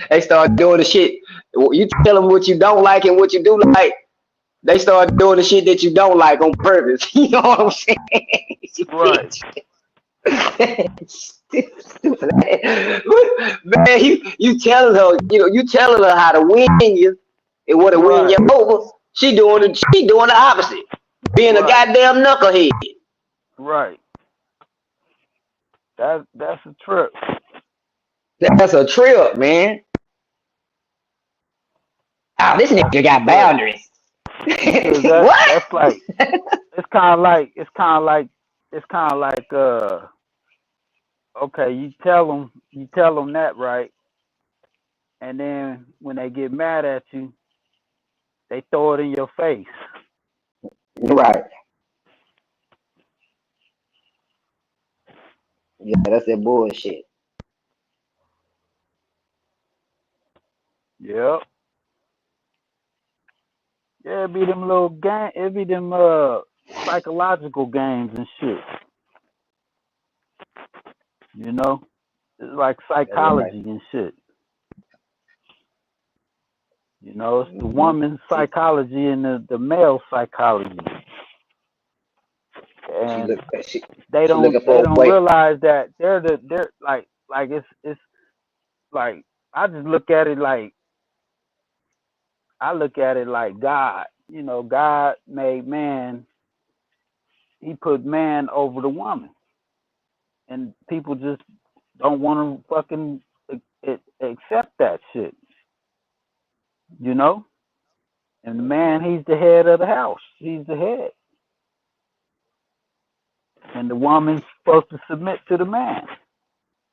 They start doing the shit. You tell them what you don't like and what you do like. They start doing the shit that you don't like on purpose. You know what I'm saying? You Right, bitch. Man, you telling her, you telling her how to win you and what to win you right, over. She doing the opposite. Being a right, goddamn knucklehead. right. That's a trip. That's a trip, man. Oh, this That's nigga a got trip boundaries. because What? that's like it's kind of like okay, you tell them that right, and then when they get mad at you, they throw it in your face. Right. Yeah, that's that bullshit. Yep. Yeah, it be them little game. It be them psychological games and shit. You know, it's like That's right. psychology and shit. You know, it's the Mm-hmm. woman's She psychology and the male psychology, she and look she they she don't looking they for a don't way. realize that they're like it's like I just look at it like I look at it like God. You know, God made man. He put man over the woman, and people just don't want to fucking accept that shit. You know, and the man, he's the head of the house. He's the head, and the woman's supposed to submit to the man.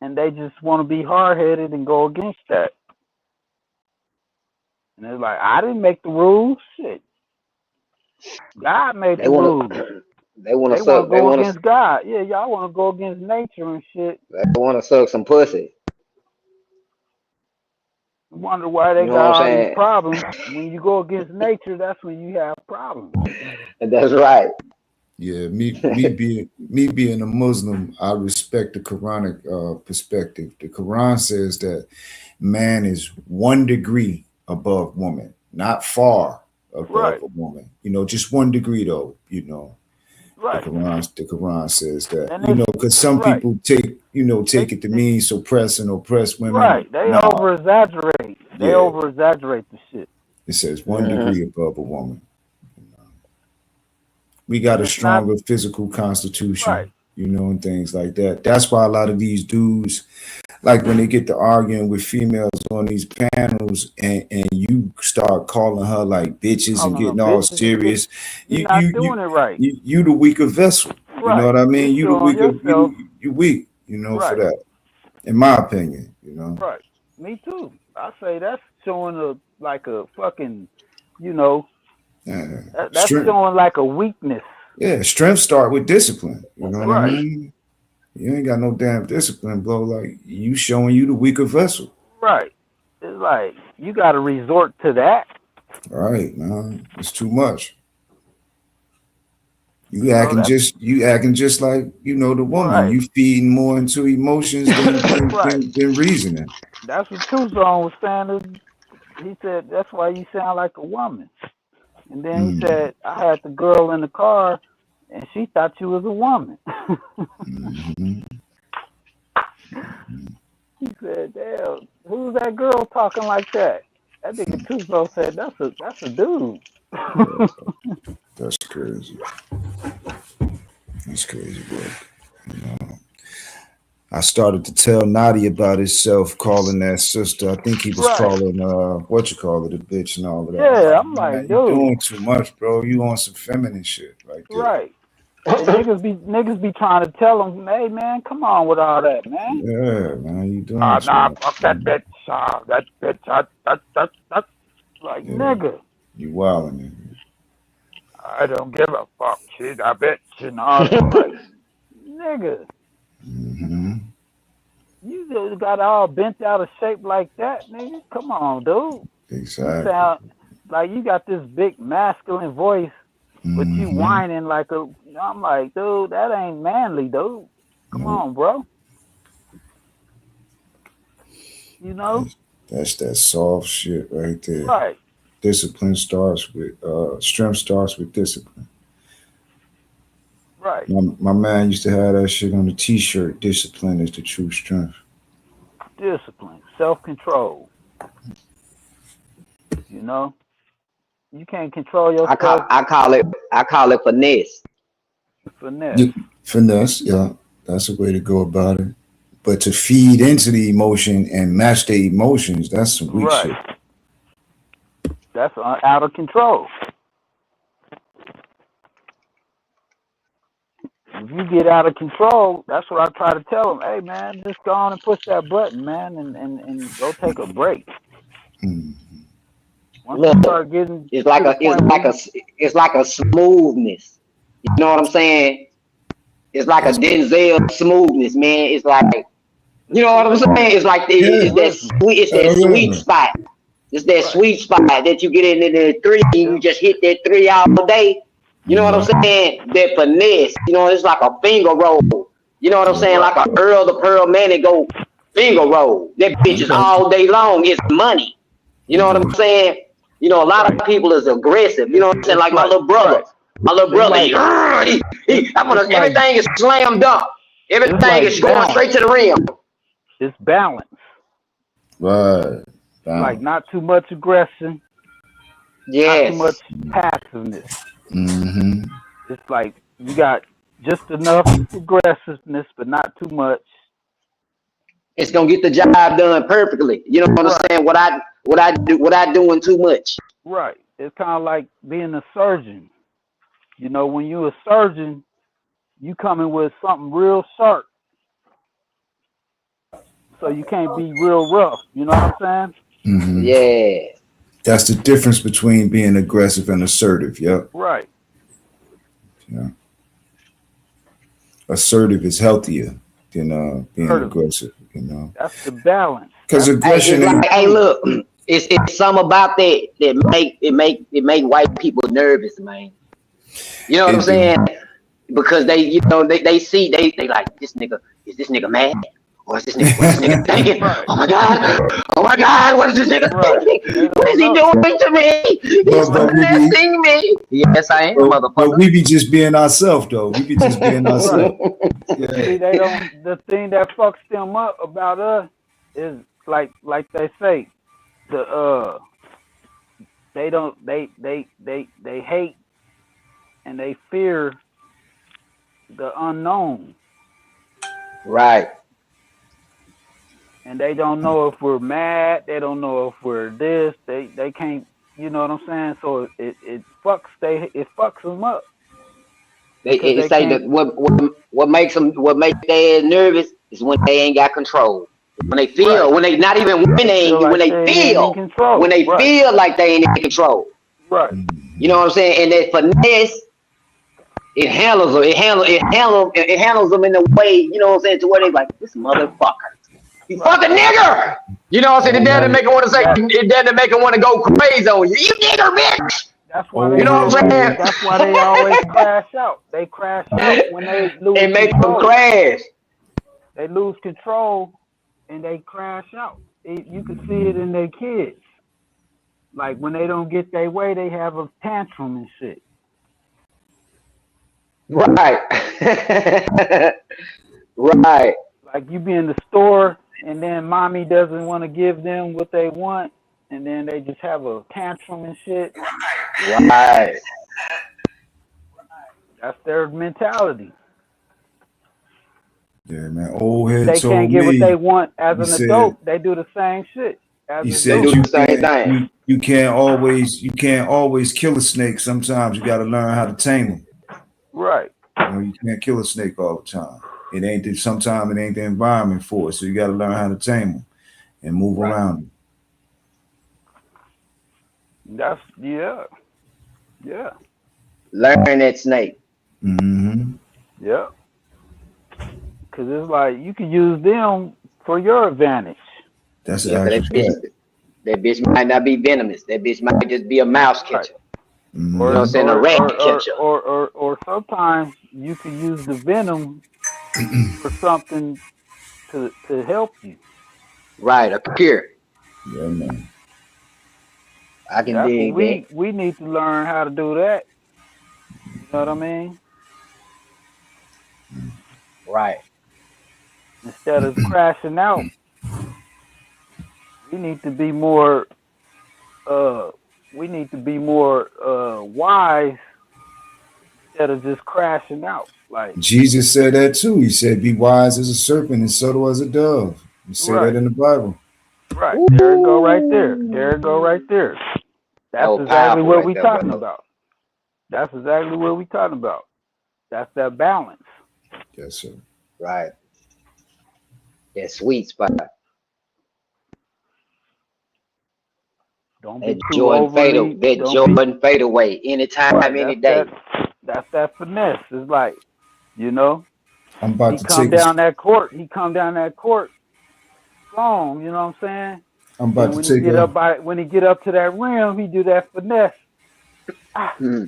And they just want to be hard headed and go against that. And they're like, I didn't make the rules. Shit, God made They the wanna rules. they wanna They want suck to they go wanna against God. Yeah, y'all want to go against nature and shit. they wanna suck some pussy. Wonder why they You know what got I'm all these saying? problems. When you go against nature, that's when you have problems. And that's right. Yeah, me being a Muslim, I respect the Quranic perspective. The Quran says that man is 1 degree above woman, not far above Right, a woman. Just 1 degree though. The right. Quran says that. And it's Because some right. people take it to They mean suppress and oppress women. right. They No, over exaggerate. They yeah, over exaggerate the shit. it says one Mm-hmm. degree above a woman. We got And a it's not stronger physical right. constitution, and things like that. That's why a lot of these dudes, like when they get to arguing with females on these panels, and you start calling her like bitches and Calling getting them all bitches and shit. serious, You're you not you doing you it right. you the weaker vessel. You know Right. what I You're mean? You the showing weaker. yourself. You weak. For Right. that, in my opinion. Right. Me too. I say that's showing like a fucking, you know, that's Strength. showing like a weakness. Yeah, strength start with discipline. You know what I Right. mean? You ain't got no damn discipline, bro. Like you showing you the weaker vessel. Right. It's like you got to resort to that. All right, man. It's too much. You know that's You acting just like the woman. right, You feeding more into emotions right. than reasoning. That's what Two Zone was saying. He said that's why you sound like a woman. And then he Mm, said I had the girl in the car, and she thought you was a woman. hmm He said, "Damn, who's that girl talking like that?" That nigga Tuzo said, "That's a dude." Yeah, that's crazy. That's crazy, bro. You know, I started to tell Naughty about himself calling that sister. I think he was Right. calling what you call it, a bitch and all of that. I'm Yeah, like, I'm like, man, you dude, doing too much, bro. You on some feminine shit right there. right. And niggas be trying to tell him, hey man, come on with all that, man. Yeah, man, you doing too Nah, much. fuck that bitch. That bitch. That. Like Yeah, nigga, you wilding. I don't give a fuck. She's a bitch and all that. I'm like, nigga, Mm-hmm. you just got all bent out of shape like that, nigga. Come on, dude. You Exactly. sound like you got this big masculine voice, but you Mm-hmm. whining like a. I'm like, dude, that ain't manly, dude. Come Nope. on, bro. You know? That's that soft shit right there. Right, Strength starts with discipline. right. My man used to have that shit on the t-shirt. Discipline is the true strength. Discipline, self control. You know? You can't control I call yourself. I call it I call it finesse. Finesse. You, finesse, yeah, that's a way to go about it. But to feed into the emotion and match the emotions, that's some weak Right. shit. That's out of control. If you get out of control, that's what I try to tell them. Hey, man, just go on and push that button, man, and go take a break. Mm. Once you Look, start getting it's to like the a it's point where like a you, it's like a smoothness. You know what I'm saying? It's like a That's Denzel smoothness, man. It's like it's you know what I'm charisma. saying? It's like It's yeah. charisma. it's that Oh sweet yeah. spot. It's that Right. sweet spot that you get into the three and you Yep. just hit that three all day. You know what I'm Mm-hmm. saying? That finesse. You know, it's like a finger roll. You know what I'm Yeah. saying? Right. Like a Earl the Pearl man that go finger roll. That bitch is Okay. all day long. It's money. You know what I'm Okay. saying? You know, a lot Right. of people is aggressive. You know what I'm saying? It's Like my like little brother. right. My little It's brother, like I'm it's gonna like everything is slam dunk. it's Everything like is going balance. straight to the rim. It's balance. Right. Like Balance. not too much aggression, not too much Yes. passiveness. Mm-hmm. It's like you got just enough aggressiveness, but not too much. It's gonna get the job done perfectly. You know what I'm Right, saying? What I doing too much. right. It's kind of like being a surgeon. You know, when you're a surgeon, you coming with something real sharp, so you can't be real rough. You know what I'm saying? Mm-hmm. Yeah. That's the difference between being aggressive and assertive. Yep. Right. Yeah. Assertive is healthier than being Assertive. aggressive. You know, That's the balance. because Hey, aggression it's like, ain't. hey, Between. look, it's some about that make white people nervous, man. You know what I'm It do. saying? Because they see they like this nigga mad? What is this nigga thinking? Right. Oh my God, what is this nigga Right. thinking? They What don't is he know. doing to me? He's but Right. we be finessing me. Yes, I am, but motherfucker. we be just being ourselves though. We be just being Right. ourselves. But Yeah. see, they don't. The thing that fucks them up about us is like they say the they don't they hate and they fear the unknown, Right. and they don't know if we're mad. They don't know if we're this. They can't. You know what I'm saying? So it fucks them up because They they say can't. that what makes their ass nervous is when they ain't got control. Right. When they not even They feel when like they ain't in when control. they Right. feel like they ain't in control. Right. You know what I'm saying? And that finesse, it handles them. It handles them in a way, you know what I'm saying, to where they like this motherfucker. You Right. fucking nigger. You know what I'm saying? Old It doesn't head, make it want to say. That It doesn't make it want to go crazy on you. You nigger, bitch. that's why You they old know what head I'm always saying? nigga. that's why they always crash out. They crash out when they lose It makes them control. crash. They lose control and they crash out. You can see it in their kids. Like when they don't get their way, they have a tantrum and shit. Right. Right. Like you be in the store and then mommy doesn't want to give them what they want, and then they just have a tantrum and shit. Right. That's their mentality. Yeah, man. Old If head they can't told get what me. they want as He an said adult, they do the same shit as he They said do adults. the you same can't thing. you can't always kill a snake. Sometimes you got to learn how to tame them. Right. You know, you can't kill a snake all the time. Sometimes it ain't the environment for it. So you got to learn how to tame them and move Right. around them. That's yeah. Yeah. Learn that snake. Mm-hmm. Yeah. Cause it's like you can use them for your advantage. That's an Yeah, cause actual fact. that bitch might not be venomous. That bitch might just be a mouse Right. catcher. You know what I'm Or Mm-hmm. saying? A rat catcher. or sometimes you can use the venom for something to help you. Right. A cure. Yeah, man. I can That's what dig that. we need to learn how to do that. You know what I mean? Right. Instead of crashing out, we need to be more uh we need to be more wise instead of just crashing out. Like Jesus said that too. He said, "Be wise as a serpent and subtle as a dove." You say that right, in the Bible. right. There it go right there. There it go right Ooh. there. That That's was exactly powerful what right we there, talking brother. about. That's exactly what we talking about. That's that balance. Yes, sir. Right. That sweet spot. Don't be That too Jordan fatal. overly. That Don't be Jordan fadeaway. Anytime, right. any day. That's that finesse. It's like you know I'm about he to come take a. down that court. He come down that court strong. You know what I'm saying? I'm about Then to when he take get a. up when he get up to that rim, he do that finesse. Ah. Hmm.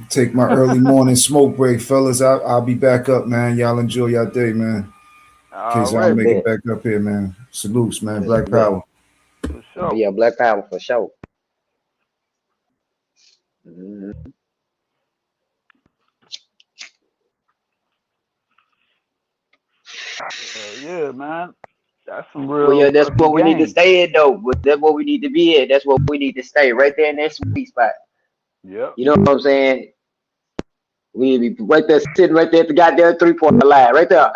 Take my early morning smoke break, fellas. I'll be back up, man. Y'all enjoy your day, man. In case I don't Already make it Bet. back up here, man. Salutes, man. Bet. Black Bet. Power. for Oh, sure. yeah, Black Power for sure. Mhm. Yeah, man. That's some Well, real yeah, that's fucking what we need to game. stay in, though. That's what we need to be at. That's what we need to stay right there in that sweet spot. Yep. You know what I'm saying? We need to be right there, sitting right there at the goddamn 3-point line, right there.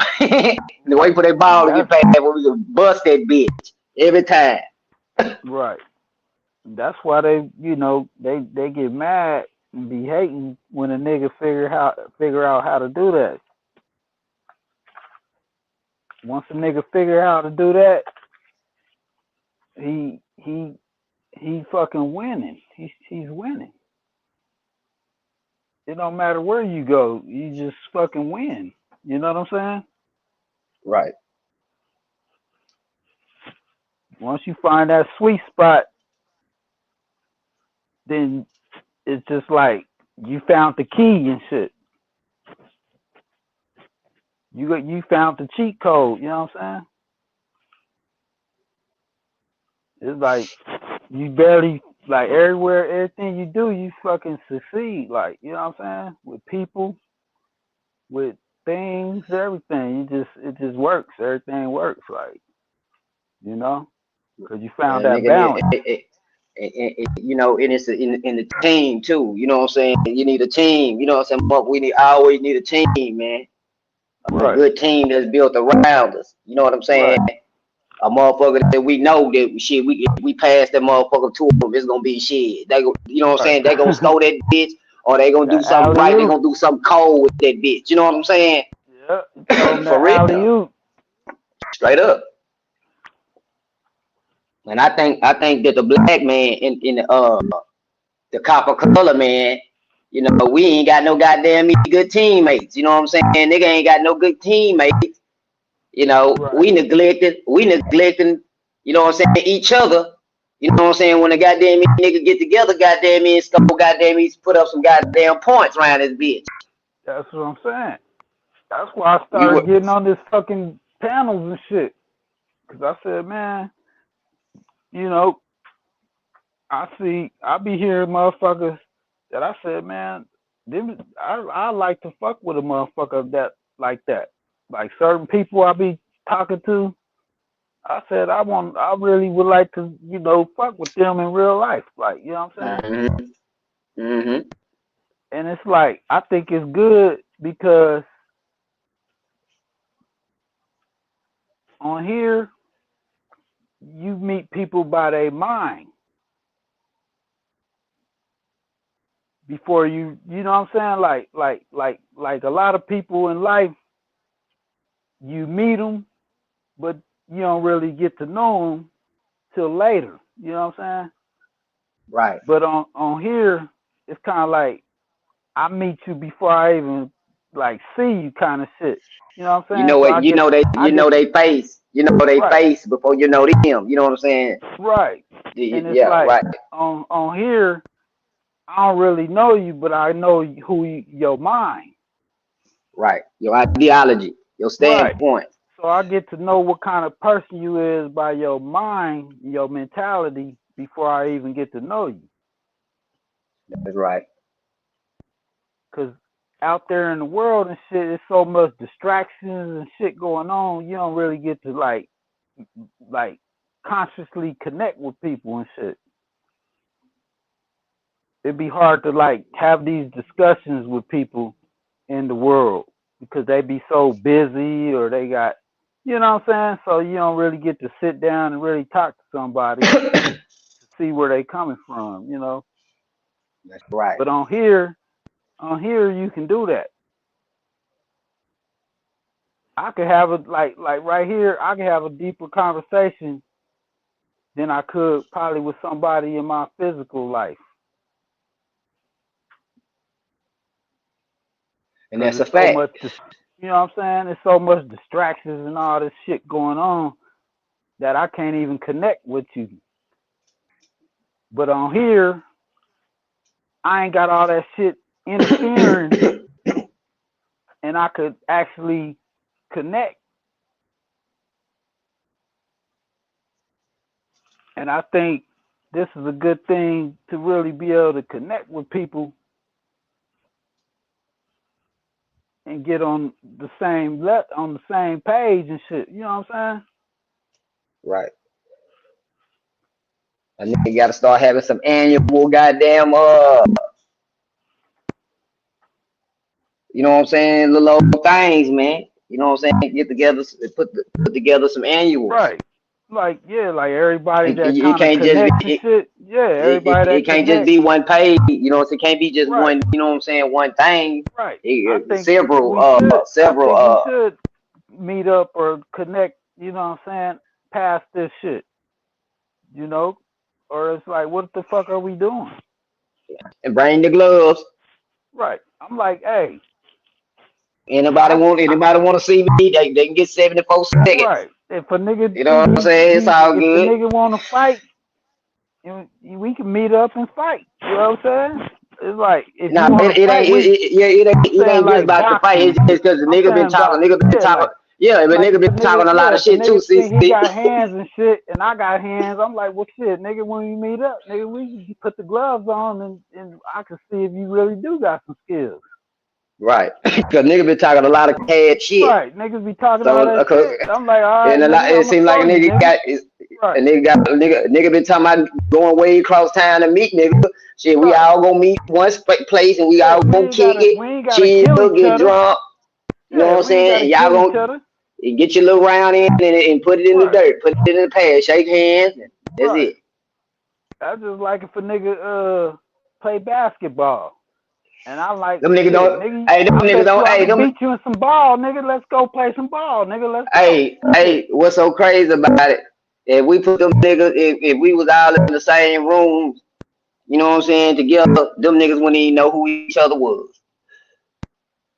And wait Right. for that And ball to get that's passed where we can bust that bitch every time. right. That's why they get mad and be hating when a nigga figure out how to do that. Once a nigga figure out how to do that, he fucking winning. He's winning. It don't matter where you go, you just fucking win. You know what I'm saying? Right. Once you find that sweet spot, then it's just like you found the key and shit. You found the cheat code. You know what I'm saying? It's like you barely like everywhere, everything you do, you fucking succeed. Like you know what I'm saying? With people, with things, everything. It just works. Everything works. Like you know, because you found And that nigga, balance. you know, and it's in the team too. You know what I'm saying? You need a team. You know what I'm saying? But I always need a team, man. A Right. good team that's built around us. You know what I'm saying? Right. A motherfucker that we know that shit, if we pass that motherfucker to them, it's gonna be shit. You know what I'm Right. saying? They gonna score that bitch, or they gonna do That something alley right. They oop. gonna do something cold with that bitch. You know what I'm saying? Yeah. You throw them For that alley real, oop. straight up. And I think that the black man in the copper color man, you know, we ain't got no goddamn good teammates. You know what I'm saying? Nigga ain't got no good teammates. You know, Right. we neglecting, you know what I'm saying, each other. You know what I'm saying? When the goddamn niggas get together, goddamn me, and score, goddamn me, put up some goddamn points around this bitch. That's what I'm saying. That's why I We started were getting on this fucking panels and shit. Cause I said, man, you know, I be hearing motherfuckers that I said, man, I like to fuck with a motherfucker that like that. Like certain people I be talking to, I said I really would like to, you know, fuck with them in real life. Like, you know what I'm saying? hmm hmm And it's like I think it's good because on here you meet people by their mind before you know what I'm saying? Like a lot of people in life, you meet them, but you don't really get to know them till later. You know what I'm saying? right. But on here, it's kind of like I meet you before I even like see you, kind of shit. You know what I'm You saying? know So what? I You know get to they face. You know they right, face before you know them. You know what I'm saying? right, and it's Yeah, like right, on here, I don't really know you, but I know your mind. right. Your ideology, your Right. standpoint. So I get to know what kind of person you is by your mind, your mentality before I even get to know you. That's right. Cause out there in the world and shit, there's so much distractions and shit going on. You don't really get to like consciously connect with people and shit. It'd be hard to like have these discussions with people in the world because they be so busy or they got, you know what I'm saying? So you don't really get to sit down and really talk to somebody to see where they coming from, you know. That's right. But on here you can do that. I could have a like right here, I could have a deeper conversation than I could probably with somebody in my physical life And because that's a it's so fact. much, you know what I'm saying? There's so much distractions and all this shit going on that I can't even connect with you. But on here, I ain't got all that shit interfering, and I could actually connect. And I think this is a good thing to really be able to connect with people and get on the on the same page and shit. You know what I'm saying? Right. A nigga got to start having some annual goddamn you know what I'm saying, little old things, man. You know what I'm saying? Get together, put together some annuals. Right. Like yeah, like everybody that It kind of can't just connects and be shit. Yeah, everybody it that can't just connects. be one page. You know, it can't be just Right. one. You know what I'm saying? One thing. Right. I think Several I several think we should meet up or connect. You know what I'm saying? Past this shit. You know, or it's like, what the fuck are we doing? and bring the gloves. Right. I'm like, hey, Anybody I, want I anybody want to see me? They can get 74 seconds. right. If a nigga You know what I'm saying? It's all if the good. nigga want to fight, we can meet up and fight. You know what I'm saying? It's like if you Nah, want to it ain't fight, yeah, I'm it saying ain't just like about the fight. boxing It's and just shit. because the I'm nigga been saying talking. about Nigga been yeah, talking. Yeah, but like nigga been talking a lot of if a shit too. nigga See, think he see? got hands and shit, and I got hands, I'm like, well, shit, nigga, when we meet up, nigga, we can put the gloves on, and I can see if you really do got some skills. Right, because nigga been talking a lot of cash shit. Right, niggas be talking all So, that shit. I'm like, all right, and a lot, nigga, it I'm gonna seems like show a you, nigga nigga. got a Right, nigga been talking about going way across town to meet nigga. Shit, we right. all gonna meet one place and we Yeah, all gonna kick it, we ain't gotta chill, kill each get other. drunk. You know Yeah, what I'm we ain't saying? gotta And y'all kill each gonna other. get your little round in and put it in the Right, dirt, put it in the past, shake hands, and that's right. it. I just like if a nigga play basketball. And I'm like, Them niggas shit, don't. nigga, Hey, them I niggas bet you don't. I Hey, could them. beat you in some ball, nigga. Let's go play some ball, nigga. Let's go. Hey, Shit. what's so crazy about it? If we put them niggas, if we was all in the same room, you know what I'm saying, together, them niggas wouldn't even know who each other was.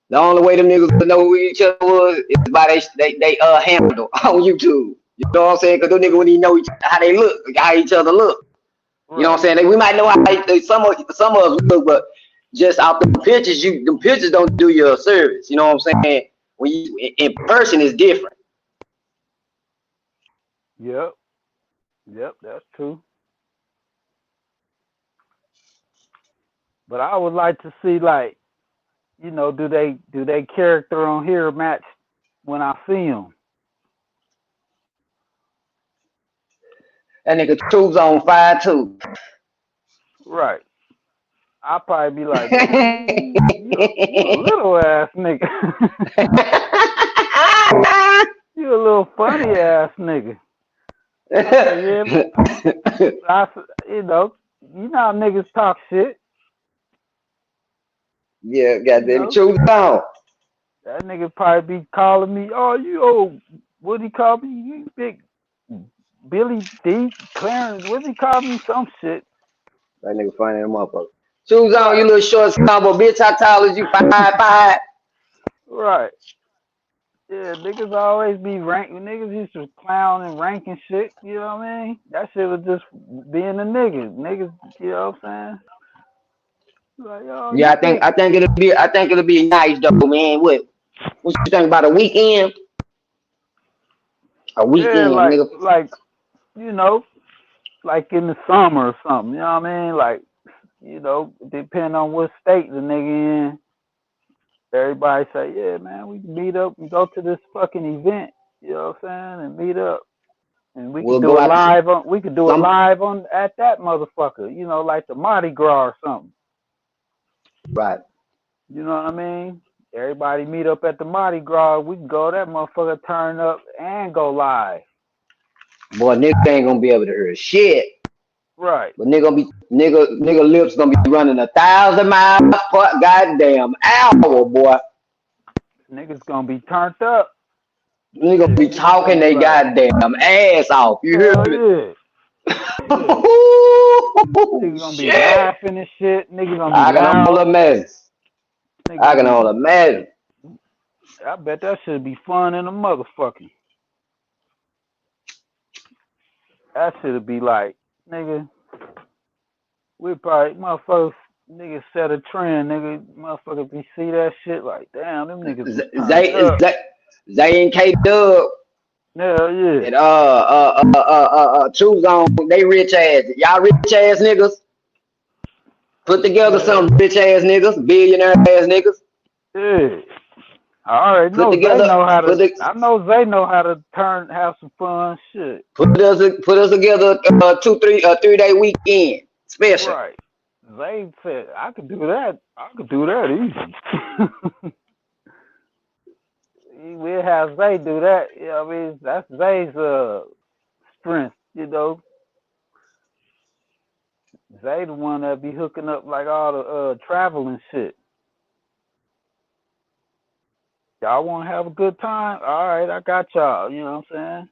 The only way them niggas would know who each other was is by they handle on YouTube. You know what I'm saying? Because them niggas wouldn't even know how they look, how each other look. You know what Right. I'm saying? We might know how some of us look, but just out the pictures, them pictures don't do you a service. You know what I'm saying? When you in person is different. Yep. Yep. That's true. But I would like to see like, do they character on here match when I see them? That nigga Truth's on fire too. Right. I'll probably be like, man, you a little ass nigga. You a little funny ass nigga. I say, yeah, I, how niggas talk shit. Yeah, You goddamn know, Truth's on. that nigga probably be calling me, oh, what he call me? You big Billy D. Clarence, what he call me? Some shit. That nigga funny them motherfucker. Truth's on, you Right. little short scumbo bitch. How tall is you? 5'5". Right. Yeah, niggas always be ranking. Niggas used to clown and ranking shit. You know what I mean? That shit was just being a nigga. Niggas, you know what I'm saying? Like, oh, Yeah, you I think big. I think it'll be nice though, man. What you think about a weekend? A Yeah, weekend, like, nigga. like, you know, like in the summer or something. You know what I mean? Like, depending on what state the nigga in, everybody say, yeah, man, we can meet up and go to this fucking event. You know what I'm saying? And meet up. And we could We'll do go it out to live on. We could do it some live on at that motherfucker. Like the Mardi Gras or something. right. You know what I mean? Everybody meet up at the Mardi Gras. We can go that motherfucker, turn up and go live. Boy, nigga ain't gonna be able to hear shit. Right. But nigga lips gonna be running 1,000 miles per goddamn hour, boy. Niggas gonna be turned up. Nigga Shit. be Niggas gonna talking be they like, goddamn ass off. You hear hell me? yeah. Yeah. Niggas gonna be Shit. laughing and shit. Niggas gonna be I can loud. only imagine. Niggas I gonna can be. only imagine. I bet that should be fun in a motherfucking. That should be like, nigga. We probably motherfuckers niggas set a trend, nigga. Motherfuckers be see that shit like, damn, them niggas was turned Zay, up. Zay, Zay and K Dub Hell yeah. and True Zone, they rich ass. Y'all rich ass niggas. Put together Yeah. some rich ass niggas, billionaire ass niggas. Yeah. I already Put know they together, know how put to. the, I know they know how to have some fun shit. put us together. 3 day weekend special. Right. They said I could do that. I could do that easy. We'll have Zay do that. You know what I mean? That's Zay's strength. Zay the one that be hooking up like all the traveling shit. Y'all want to have a good time? All right, I got y'all. You know what I'm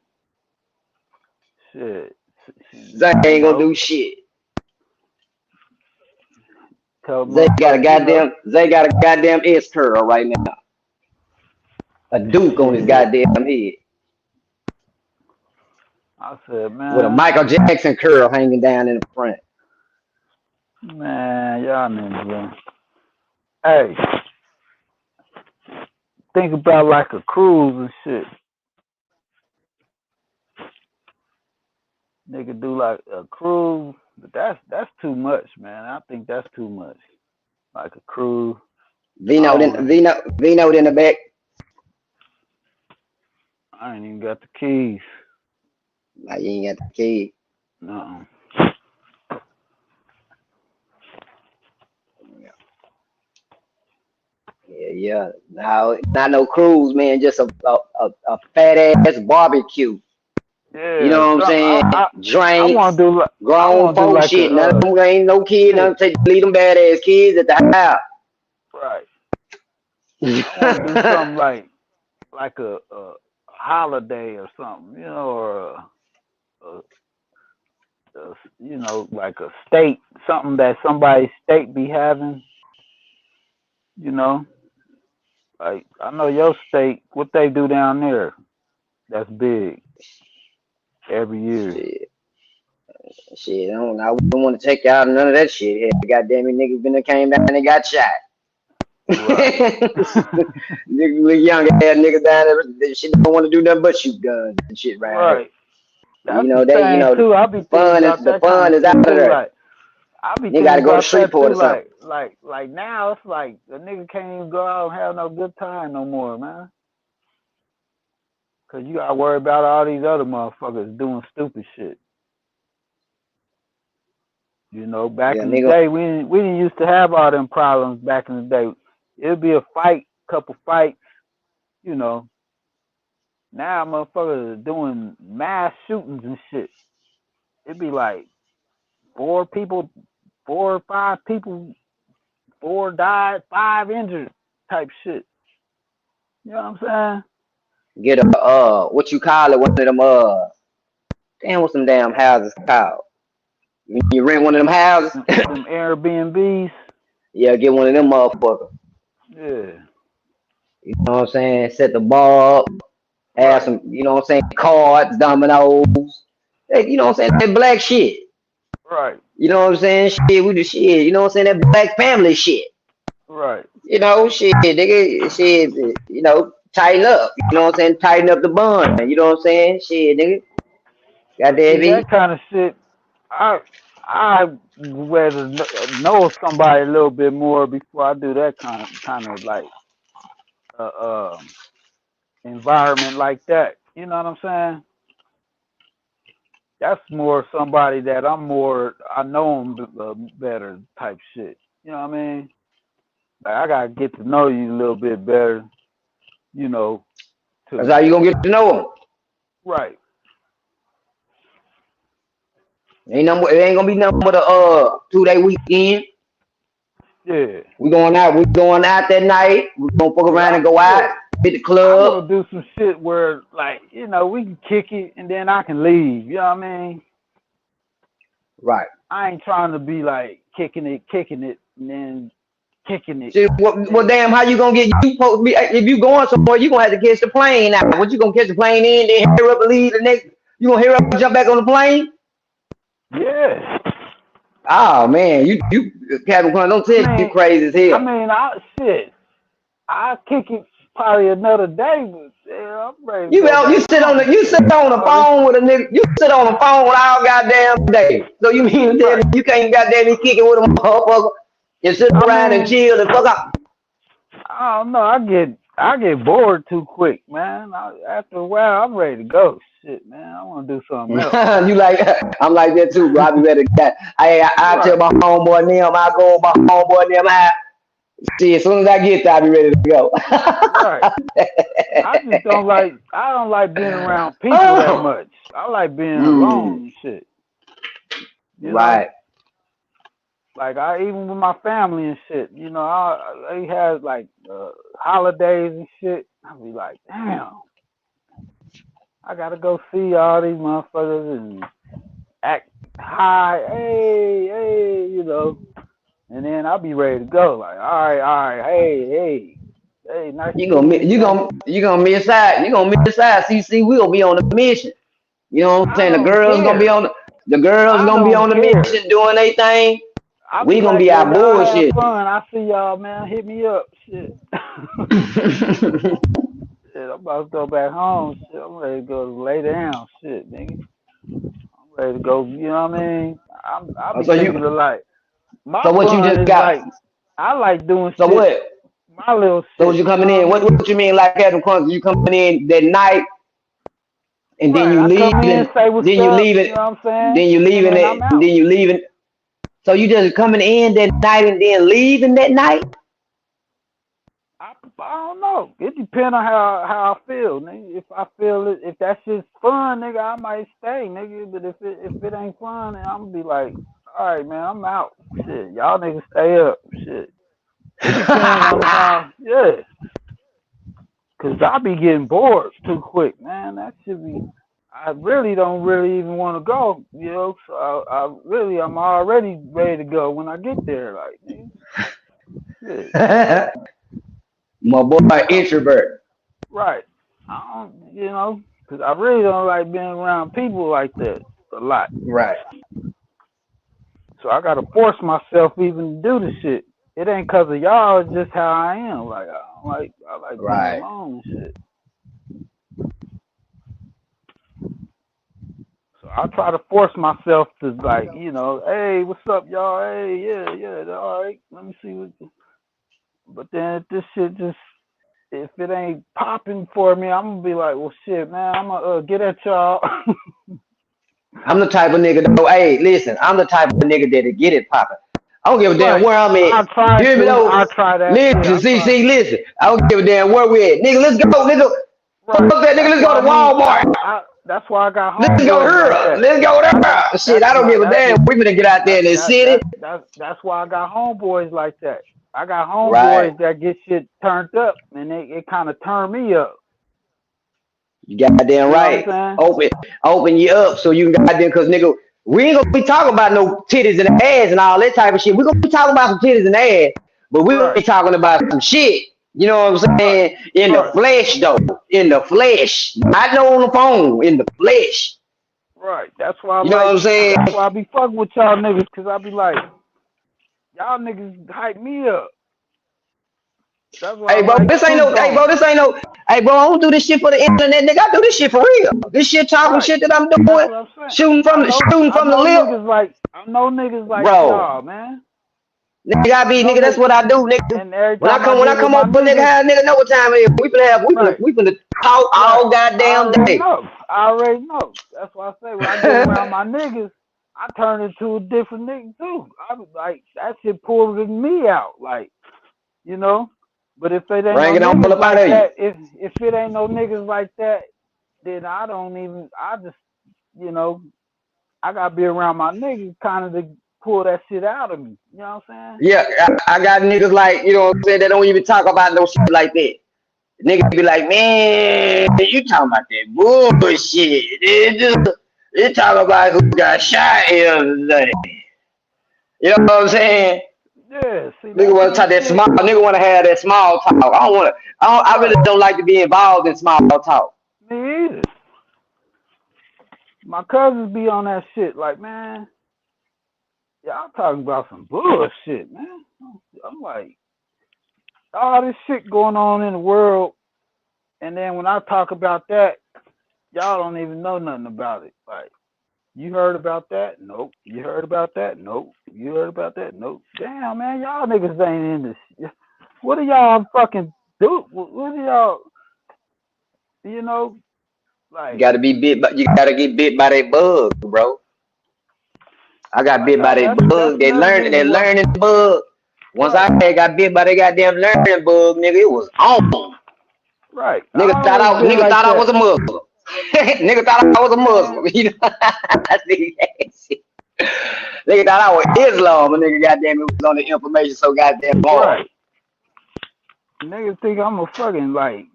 saying? Shit. Zay You ain't gonna know, do shit. tell motherfuckers, Zay got a goddamn S curl right now. A Duke on his shit. goddamn head I said, with a man, Michael Jackson curl hanging down in the front. y'all niggas, man. Hey, think about like a cruise and shit. Nigga do like a cruise, but that's too much, man. I think that's too much. Like a cruise. I Vino don't in know. Vino in the back. I ain't even got the keys. Nah, you ain't got the key. No. Yeah, yeah. Now, not no cruise, man. Just a fat ass barbecue. You Yeah, know what I'm some saying? I want Drinks, to do like grown folk a shit. None of them ain't no kids. None shit. of them leave them bad ass kids at the house. Right. I want to do something like a holiday or something, or a, like a state, something that somebody's state be having, you know. Like I know your state, what they do down there. That's big every year. Shit, shit. I wouldn't want to take you out of none of that shit. Hell, goddamn it, niggas been there came down and got shot. Right. Nigga, young ass nigga down there, she don't want to do nothing but shoot guns and shit around here. Right. That's the They, thing too. I be thinking about the that kind fun of is out shit of too. there. Like I be You thinking got to go to about that Shreveport too. or something. Like now it's like the nigga can't even go out and have no good time no more, man. Cause you gotta worry about all these other motherfuckers doing stupid shit. You know, back Yeah, in the nigga. day, we didn't used to have all them problems. Back in the day, it'd be a fight, couple fights. You know, now motherfuckers are doing mass shootings and shit. It'd be like 4 people, 4 or 5 people, 4 died, 5 injured, type shit. You know what I'm Get a what you call it? One of them damn, what's them damn houses called? When you rent one of them houses, saying? Them Airbnbs. yeah, get one of them motherfuckers. Yeah. You know what I'm saying? Set the bar up, have Right. some, you know what I'm saying, cards, dominoes. You know what I'm saying? That black shit. Right. You know what I'm saying? Shit, we do shit. You know what I'm saying? That black family shit. Right. You know, shit, nigga, shit, tighten up. You know what I'm saying? Tighten up the bun. You know what I'm saying? Shit, nigga. Got But that see be? that kind of shit. I rather know somebody a little bit more before I do that kind of like uh, um environment like that. You know what I'm saying? That's more somebody that I know them better type shit. You know what I mean? Like I gotta get to know you a little bit better. You know, That's to how you gonna get to know them. right. It ain't gonna be nothing but a 2 day weekend. Yeah. We going out that night. We gonna fuck Yeah. around and go Yeah. out, hit the I club. want to do some shit where, like, we can kick it and then I can leave. You know what I mean? Right. I ain't trying to be like kicking it, and then kicking it. See, And damn, how you gonna get, you supposed to be, if you going somewhere, you gonna have to catch the plane now. What you gonna catch the plane in, then hurry up and leave the next, you gonna hurry up and jump back on the plane? yeah, Oh man, Captain Crunch, don't I tell me you mean, crazy as hell. shit. I kick it probably another day, but yeah, I'm ready to go You back home. you sit Shit, on the all this. phone with a nigga, you sit on the phone all goddamn day. So you mean to tell me Right. you can't goddamn be kicking with a motherfucker and sit I around and mean, chill and fuck up? I don't know. I get bored too quick, man. After a while, I'm ready to go. Shit, man. I want to do something else. You like, I'm like that too, bro. I be ready to get, I tell Right. my homeboy them, I go with my homeboy them, see, as soon as I get there, I be ready to go. Right. I don't like being around people that Oh, much. I like being mm, alone and shit. You know? right. Like I even with my family and shit, they had like holidays and shit. I'll be like, damn, I gotta go see all these motherfuckers and act high, hey, and then I'll be ready to go. Like, all right, hey, nice to meet you, man. You gonna miss out. You gonna miss out. CC, we gonna be on the mission. You know what I'm I saying? don't care. The girls I gonna be don't on the care. mission doing their thing. I'll be We gonna like, be yo, our y'all have bullshit. fun. I see y'all, man. Hit me up. Shit. Shit, I'm about to go back home. Shit, I'm ready to go lay down. Shit, nigga. I'm ready to go. You know what I mean? I'll be so thinking you of like my so what you fun just is got? like I like doing So shit, what? my little So what shit. you You know coming what in? I mean? What you mean like Captain Crunch? You coming in that night and then Right. you I come in, leaving, say what's then you up. leaving, You know what I'm saying? then you And leaving then it, I'm and out. then you leaving. So you just coming in that night and then leaving that night? I don't know. It depends on how I feel, nigga. If I feel it, if that shit's fun, nigga, I might stay, nigga. But if it ain't fun, then I'm gonna be like, all right, man, I'm out. Shit, y'all niggas stay up. Shit. It depends on how. Yeah, cause I be getting bored too quick, man. That should be. I really don't really even want to go, So I'm already ready to go when I get there, like, nigga. Shit. My boy, I, introvert. right. I don't, because I really don't like being around people like that a lot. Right, So I gotta force myself even to do the shit. It ain't cause of y'all, it's just how I am. Like I like being right. alone and shit. So I try to force myself to like, hey, what's up, y'all? Hey, yeah, all right. Let me see what. But then if this shit just, if it ain't popping for me, I'm gonna be like, well, shit, man, I'm gonna get at y'all. I'm the type of nigga though. Hey, listen, I'm the type of nigga that'll get it popping. I don't give a damn Right. where I'm I at. try You hear me to. though? I try that. Yeah, Listen, I try. listen. I don't give a damn where we at. Nigga, let's go. Let's go. Right. Fuck that nigga, That's let's go why to I mean. Walmart. That's why I got Let's go homeboys like here. that. Let's go I got. there. Shit, That's I don't my. give a That's damn. what. We finna get out there That in the that city. that's why I got homeboys like that. I got Right. homeboys that get shit turned up, and it kind of turn me up. You goddamn You know what right. I'm saying? Open you up so you can goddamn, cause nigga, we ain't gonna be talking about no titties and ass and all that type of shit. We gonna be talking about some titties and ass, but we gonna Right. be talking about some shit. You know what I'm Right. saying? In the Right. flesh though. In the flesh. Not no on the phone. In the flesh. Right. That's why I You know what like. I'm saying? That's why I be fucking with y'all niggas, cause I be like, y'all niggas hype me up. That's why I Hey bro, like this ain't True no hey Zone. bro, this ain't no hey bro, I don't do this shit for the internet, nigga. I do this shit for real. This shit talking Right. shit that I'm That's doing, what I'm saying. shooting I from the know lip. niggas like Bro. y'all, man. Nigga, I I be know nigga. That's that, what I do, nigga. and every When I time I come, get with my over, nigga, niggas, have nigga know what time it is. right, We finna talk right. all I goddamn already day. know. I already know. That's why I say when I get around my niggas, I turn into a different nigga too. I be like that shit pulls me out, like you know. But if it ain't no Bring it on niggas up out like of you. that, if it ain't no niggas like that, then I don't even. I just you know I gotta be around my niggas kind of to pull that shit out of me. You know what I'm saying? Yeah, I got niggas like you know what I'm saying. They don't even talk about no shit like that. Nigga be like, man, you talking about that bullshit? They talking about who got shot the other day. You know what I'm saying? Yeah. See Nigga that want to kind of talk that shit. small. Nigga want to have that small talk. I don't want to. I really Right. don't like to be involved in small talk. Me either. My cousins be on that shit. Like, man, y'all talking about some bullshit, man. I'm like, all this shit going on in the world, and then when I talk about that, y'all don't even know nothing about it. Like, you heard about that? Nope. You heard about that? Nope. You heard about that? Nope. Damn, man, y'all niggas ain't in this. What do y'all fucking do? What do y'all, you know, You like, gotta be bit. You gotta get bit by that bug, bro. I got like bit by that that's bug. another That reason why. learning bug. Once I Right, had got bit by that goddamn learning bug, nigga, it was on. right. I always been Nigga like thought I was that, a Muslim. Nigga thought I was a man. Muslim. You know, nigga thought I was Islam. A nigga goddamn it was on the information so goddamn hard. Right. Niggas think I'm a fucking like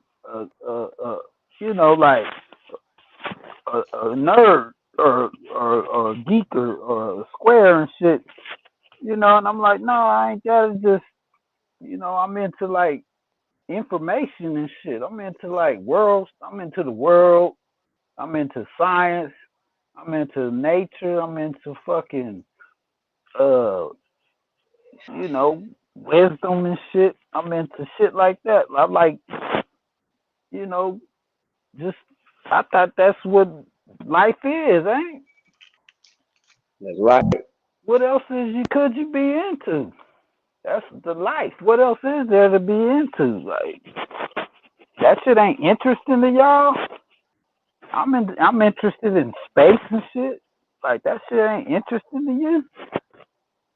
you know, like a nerd or a geek or a square and shit. You know, and I'm like, no, I ain't that. It's just, I'm into like information and shit. I'm into like worlds. I'm into the world. I'm into science. I'm into nature. I'm into fucking uh, wisdom and shit. I'm into shit like that. I like, you know, just I thought that's what life is, ain't? That's right. What else could you be into? That's the life. What else is there to be into? Like that shit ain't interesting to y'all. I'm interested in space and shit. Like that shit ain't interesting to you.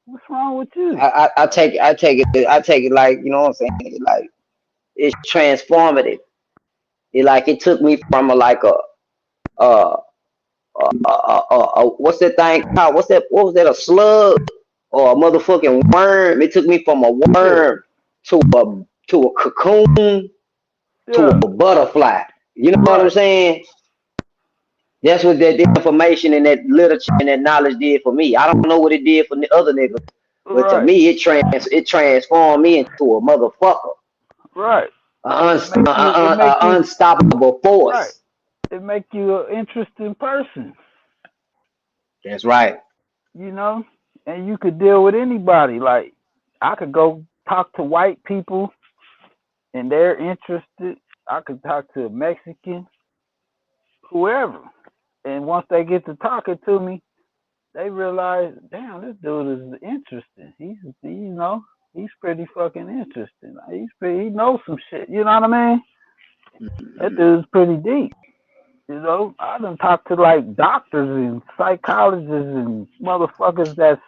What's wrong with you? Like I take it like you know what I'm saying. Like it's transformative. It took me from uh, what's that thing called? What was that? A slug or a motherfucking worm? It took me from a yeah, worm to a cocoon to yeah, a butterfly. You know what I'm right, saying? That's what that information and that literature and that knowledge did for me. I don't know what it did for the other niggas, but to right, me, it transformed me into a motherfucker. right. It make you. It make you unstoppable right. force. It make you an interesting person. That's right. You know, and you could deal with anybody. Like I could go talk to white people and they're interested. I could talk to a Mexican, whoever. And once they get to talking to me, they realize, damn, this dude is interesting. He's pretty fucking interesting. He knows some shit. You know what I mean? That Mhm. dude's pretty deep. I done talked to like doctors and psychologists and motherfuckers that's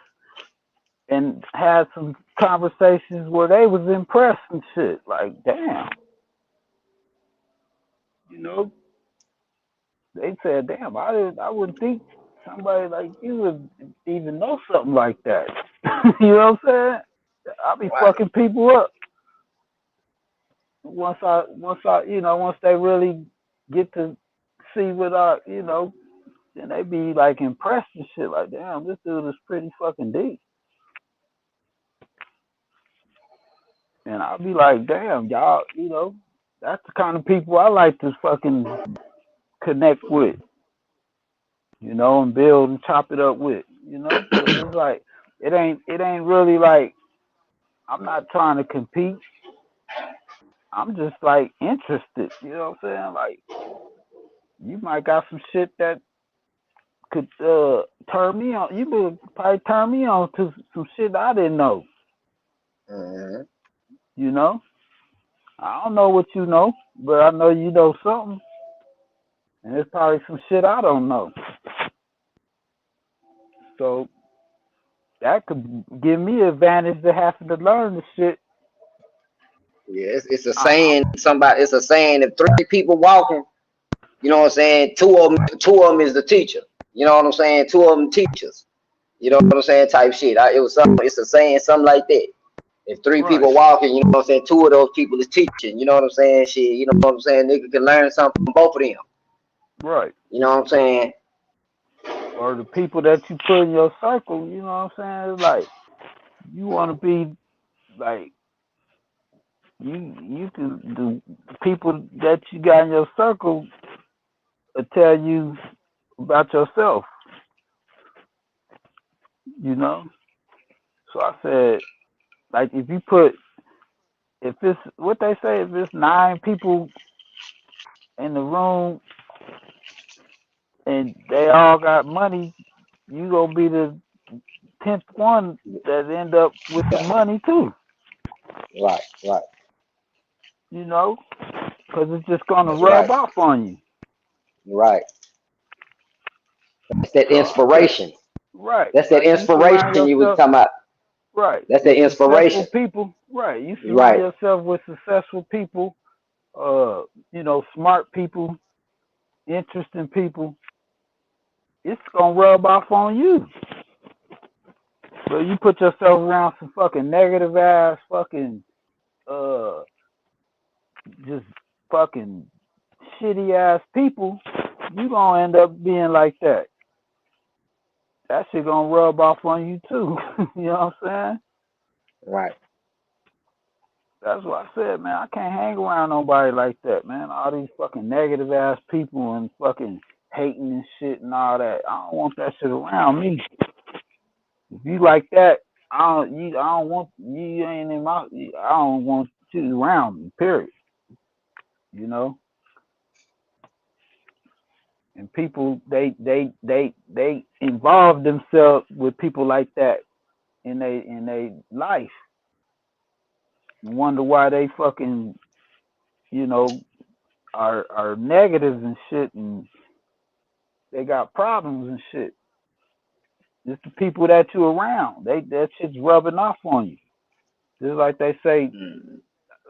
and had some conversations where they was impressed and shit. Like, damn, you know, they said, damn, I wouldn't think somebody like you would even know something like that. You know what I'm saying? I'll be Right. fucking people up once they really get to see what then they be like impressed and shit. Like, damn, this dude is pretty fucking deep. And I'll be like, damn, y'all, that's the kind of people I like to fucking connect with, and build and chop it up with, because it's like it ain't really like I'm not trying to compete. I'm just like interested. You know what I'm saying? Like you might got some shit that could turn me on. You could probably turn me on to some shit I didn't know. Mhm. You know, I don't know what you know, but I know you know something, and there's probably some shit I don't know. So that could give me advantage to having to learn the shit. Yeah, it's a I'm saying. It's a saying. If three people walking, you know what I'm saying. Two of them is the teacher. You know what I'm saying. Two of them teachers. You know what I'm saying. Type shit. It's a saying, something like that. If three right, people walking, you know what I'm saying. Two of those people is teaching. You know what I'm saying. Shit. You know what I'm saying. Nigga can learn something from both of them. right. You know what I'm saying. Or the people that you put in your circle. You know what I'm saying? It's like you want to be like you can the people that you got in your circle will tell you about yourself. You know. So I said, like, if it's what they say, if it's 9 people in the room and they all got money, you gonna be the 10th one that end up with some money too. Right. Right. You know, because it's just gonna That's rub right. off on you. Right. That's that So I said, inspiration. right, That's that like you surround inspiration you was yourself, talking about. right, That's that with successful inspiration. people, right. You surround Right. yourself with successful people, smart people, interesting people. It's gonna rub off on you. But you put yourself around some fucking negative ass, fucking, uh, just fucking shitty ass people, you gonna end up being like that. That shit gonna rub off on you too. You know what I'm saying? Right. That's what I said, man. I can't hang around nobody like that, man. All these fucking negative ass people and fucking hating and shit and all that. I don't want that shit around me. If you like that, I don't want you ain't in my. I don't want you around me. Period. You know. And people, they involve themselves with people like that in they life. And wonder why they fucking you know are negative and shit, and they got problems and shit. It's the people that you around. That shit's rubbing off on you. Just like they say, Mm.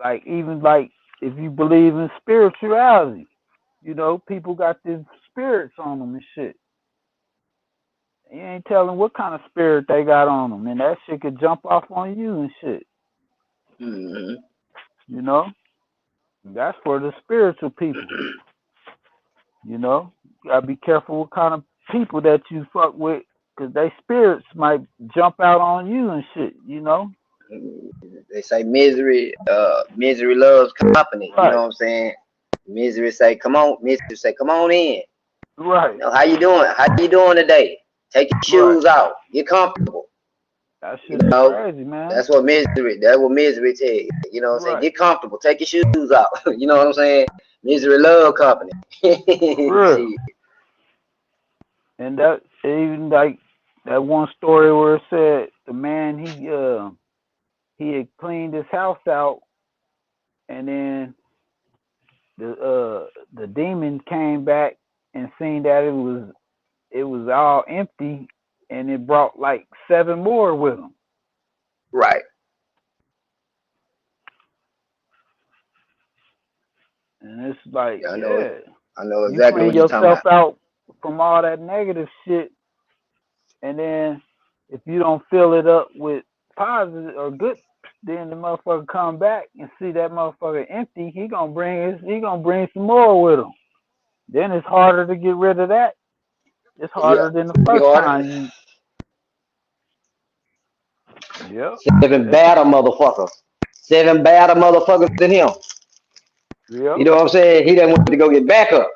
like even like if you believe in spirituality, people got these spirits on them and shit. You ain't telling what kind of spirit they got on them, and that shit could jump off on you and shit. Mhm. You know, that's for the spiritual people. You gotta be careful what kind of people that you fuck with, cause they spirits might jump out on you and shit. They say misery loves company. You know Right, what I'm saying? Misery say, come on. Misery say, come on in. right, How you doing? How you doing today? Take your right. shoes off. Get comfortable. That You shit is know, crazy, man. that's what misery tell you. You know what I'm saying? Right, Get comfortable. Take your shoes off. You know what I'm saying? Misery love company. for real. Shit. And that even like that one story where it said the man he had cleaned his house out, and then the demon came back and seen that it was all empty, and it brought like seven more with him. Right. And it's like, Yeah, yeah, I know you exactly clean what you're talking yourself about. out from all that negative shit, and then if you don't fill it up with positive or good, then the motherfucker come back and see that motherfucker empty. He gonna bring some more with him. Then it's harder to get rid of that. It's Yeah. harder than the Be first hard. time you. Yep. Seven It's badder motherfuckers. Seven badder motherfuckers in him. You yep. know what I'm saying? He done went to go get back up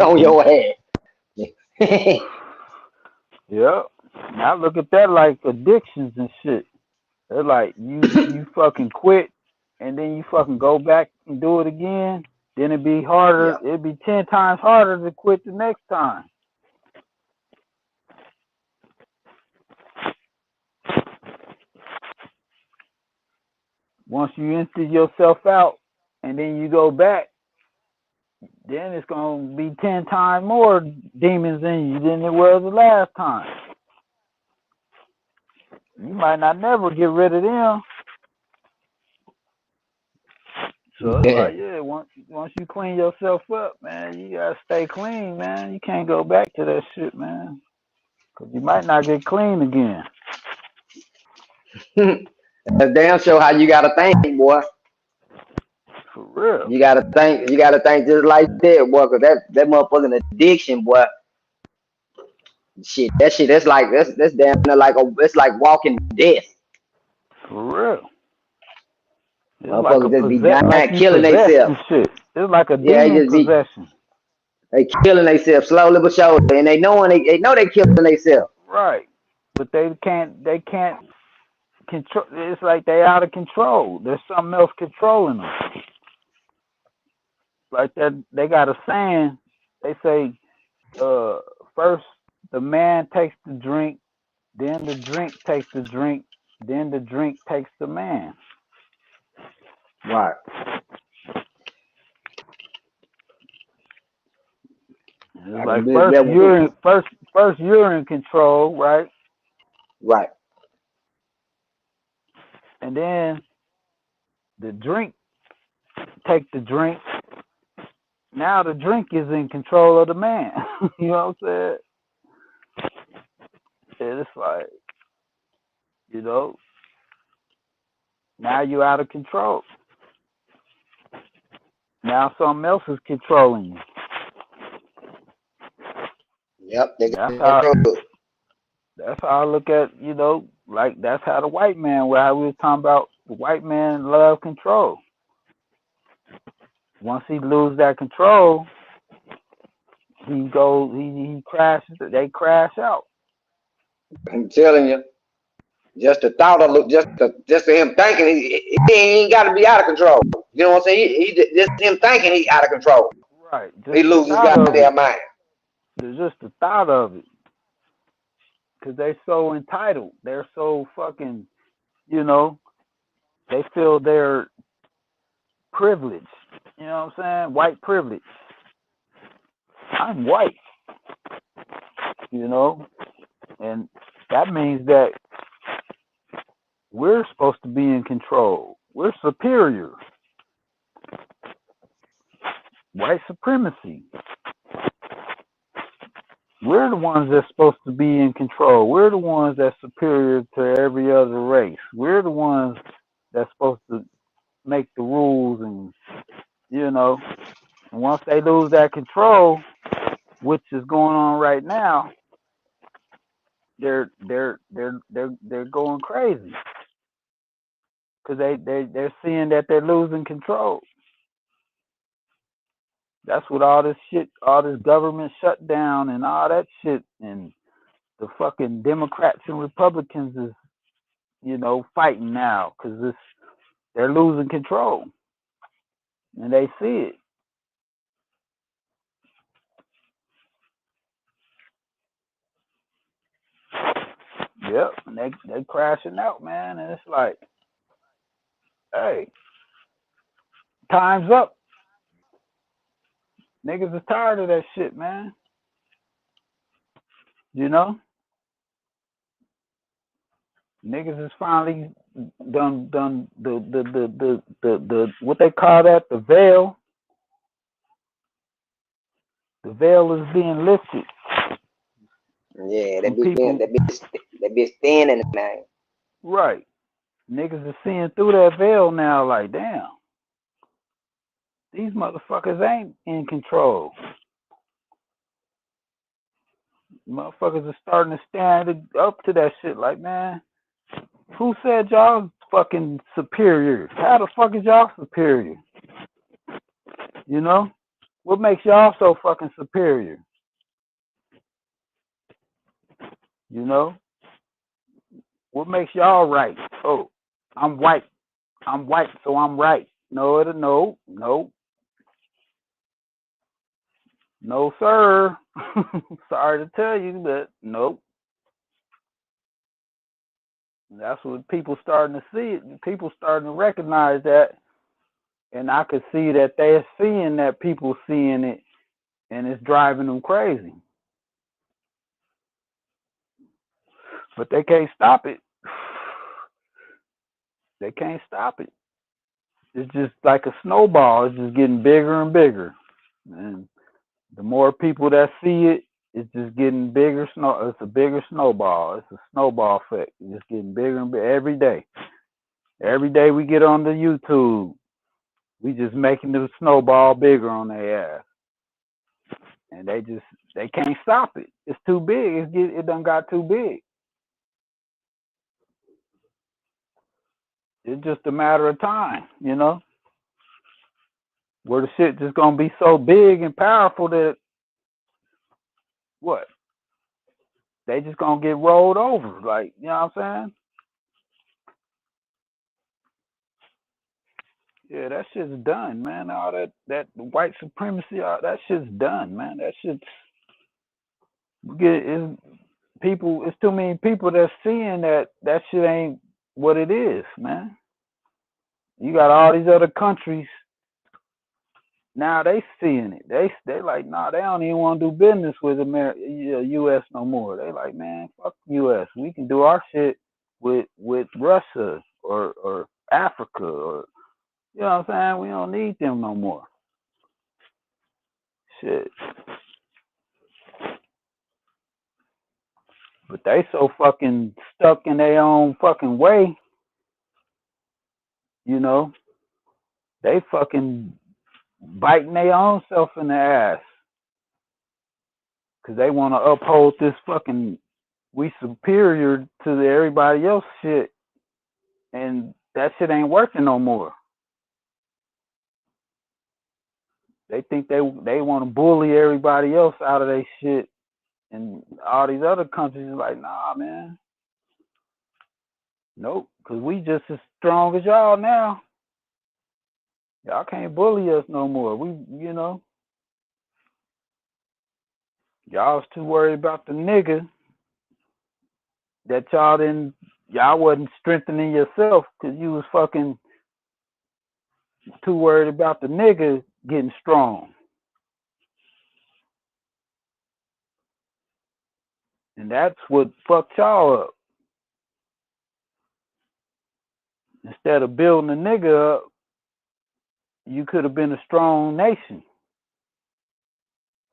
on Mhm. your ass. Yep. Now I look at that like addictions and shit. They're like you fucking quit, and then you fucking go back and do it again. Then it'd be harder. Yeah. It'd be 10 times harder to quit the next time. Once you empty yourself out, and then you go back, then it's gonna be 10 times more demons in you than it was the last time. You might not never get rid of them. So it's Yeah. like, yeah, once you clean yourself up, man, you gotta stay clean, man. You can't go back to that shit, man, because you might not get clean again. That's damn sure how you gotta think, boy. For real, You gotta think just like that, boy, cause that motherfucking addiction, boy. Shit, that's damn near like it's like walking death. for real. It's like a Motherfuckers just be possess, dying, like you killing possessed themselves. and shit. It's like a Yeah, demon possession. they killing themselves slowly but surely, and they know they killing themselves. Right. But they can't control. It's like they out of control. There's something else controlling them. Like that, they got a saying. They say, uh, first the man takes the drink, then the drink takes the drink, then the drink takes the man. Right. It's I can like do first that one. you're in control, right? Right. And then the drink take the drink. Now the drink is in control of the man. You know what I'm saying? And it's like, you know, now you're out of control. Now something else is controlling you. Yep. They That's got how control. that's how I look at, like that's how the white man, where we was talking about the white man love control. Once he lose that control, he crashes, they crash out. I'm telling you, just the thought of just him thinking he ain't got to be out of control. You know what I'm saying? Just him thinking he's out of control. Right. Just He the loses his thought of it. goddamn mind. There's just the thought of it. Because they're so entitled. They're so fucking, you know, they feel they're privileged. You know what I'm saying? White privilege. I'm white, you know, and that means that we're supposed to be in control. We're superior. White supremacy. We're the ones that's supposed to be in control. We're the ones that's superior to every other race. We're the ones that's supposed to make the rules, and and once they lose that control, which is going on right now, they're going crazy. because they're seeing that they're losing control. That's what all this shit, all this government shutdown and all that shit, and the fucking Democrats and Republicans is, fighting now because they're losing control and they see it. Yep, and they crashing out, man, and it's like, hey, time's up. Niggas is tired of that shit, man. You know, niggas is finally done the what they call that, the veil. The veil is being lifted, Yeah, and people, that bitch thin in the name. right? Niggas is seeing through that veil now. Like, damn, these motherfuckers ain't in control. Motherfuckers are starting to stand up to that shit. Like, man, who said y'all fucking superior? How the fuck is y'all superior? You know, what makes y'all so fucking superior? You know, what makes y'all right? Oh, I'm white. I'm white, so I'm right. No, no, sir. Sorry to tell you, but nope. That's what people starting to see. People starting to recognize that, and I could see that they're seeing that people seeing it, and it's driving them crazy. But they can't stop it. They can't stop it. It's just like a snowball. It's just getting bigger and bigger, and the more people that see it, it's just getting bigger. It's a bigger snowball. It's a snowball effect. It's just getting bigger and bigger every day. Every day we get on the YouTube, we just making the snowball bigger on their ass, and they can't stop it. It's too big. It done got too big. It's just a matter of time, where the shit just gonna be so big and powerful that what? They just gonna get rolled over. Like, you know what I'm saying? Yeah, that shit's done, man. All that white supremacy, all that shit's done, man. That shit's it's people. It's too many people that's seeing that shit ain't what it is, man. You got all these other countries now. They seeing it. They like, nah. They don't even want to do business with America, U.S. no more. They like, man, fuck U.S. We can do our shit with Russia or Africa, or you know what I'm saying. We don't need them no more. Shit. But they so fucking stuck in their own fucking way, you know. They fucking biting their own self in the ass because they want to uphold this fucking we superior to everybody else shit, and that shit ain't working no more. They think they want to bully everybody else out of their shit, and all these other countries are like, nah, man, nope, because we just as strong as y'all now. Y'all can't bully us no more. Y'all was too worried about the nigga that y'all wasn't strengthening yourself because you was fucking too worried about the nigga getting strong. And that's what fucked y'all up. Instead of building the nigga up, you could have been a strong nation.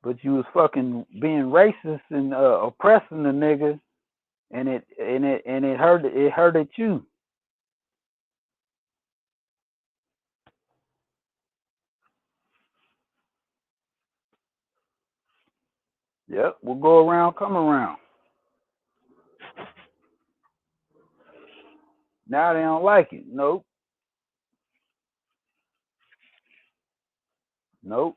But you was fucking being racist and oppressing the nigga, and it hurted you. Yep, we'll go around, come around. Now they don't like it. Nope. Nope.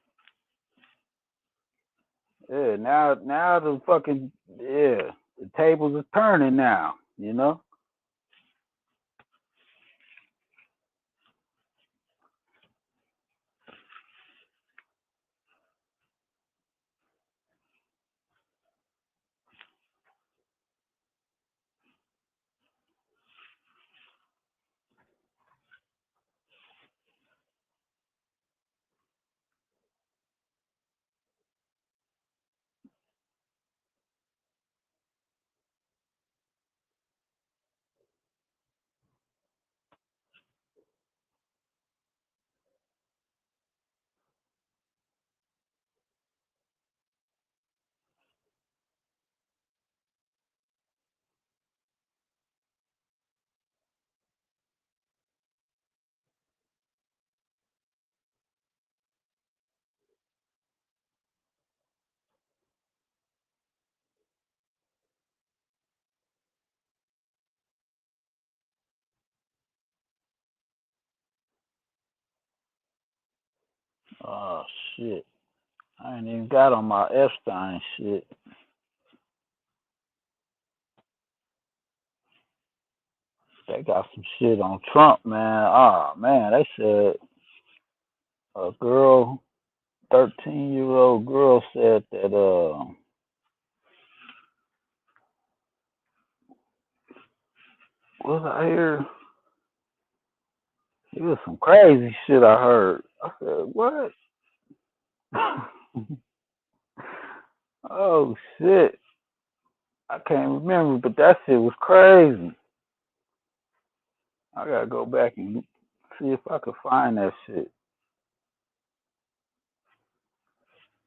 Yeah, now the fucking the tables are turning now. You know. Oh shit. I ain't even got on my Epstein shit. They got some shit on Trump, man. Oh man, they said a girl, 13-year-old girl said that was I here? It was some crazy shit I heard. I said, what? Oh shit. I can't remember, but that shit was crazy. I gotta go back and see if I could find that shit.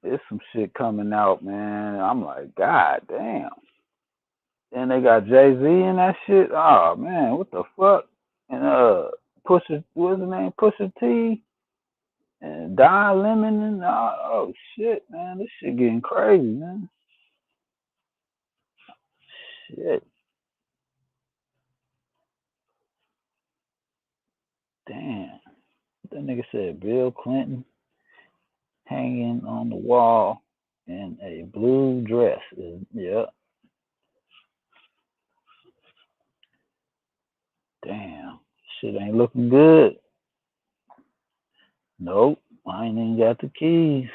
There's some shit coming out, man. I'm like, God damn. And they got Jay Z in that shit. Oh man, what the fuck? And Pusha, what's his name? Pusha T and Don Lemon and oh shit, man, this shit getting crazy, man. Shit, damn. That nigga said Bill Clinton hanging on the wall in a blue dress. Yeah, damn. Shit ain't looking good. Nope, I ain't even got the keys.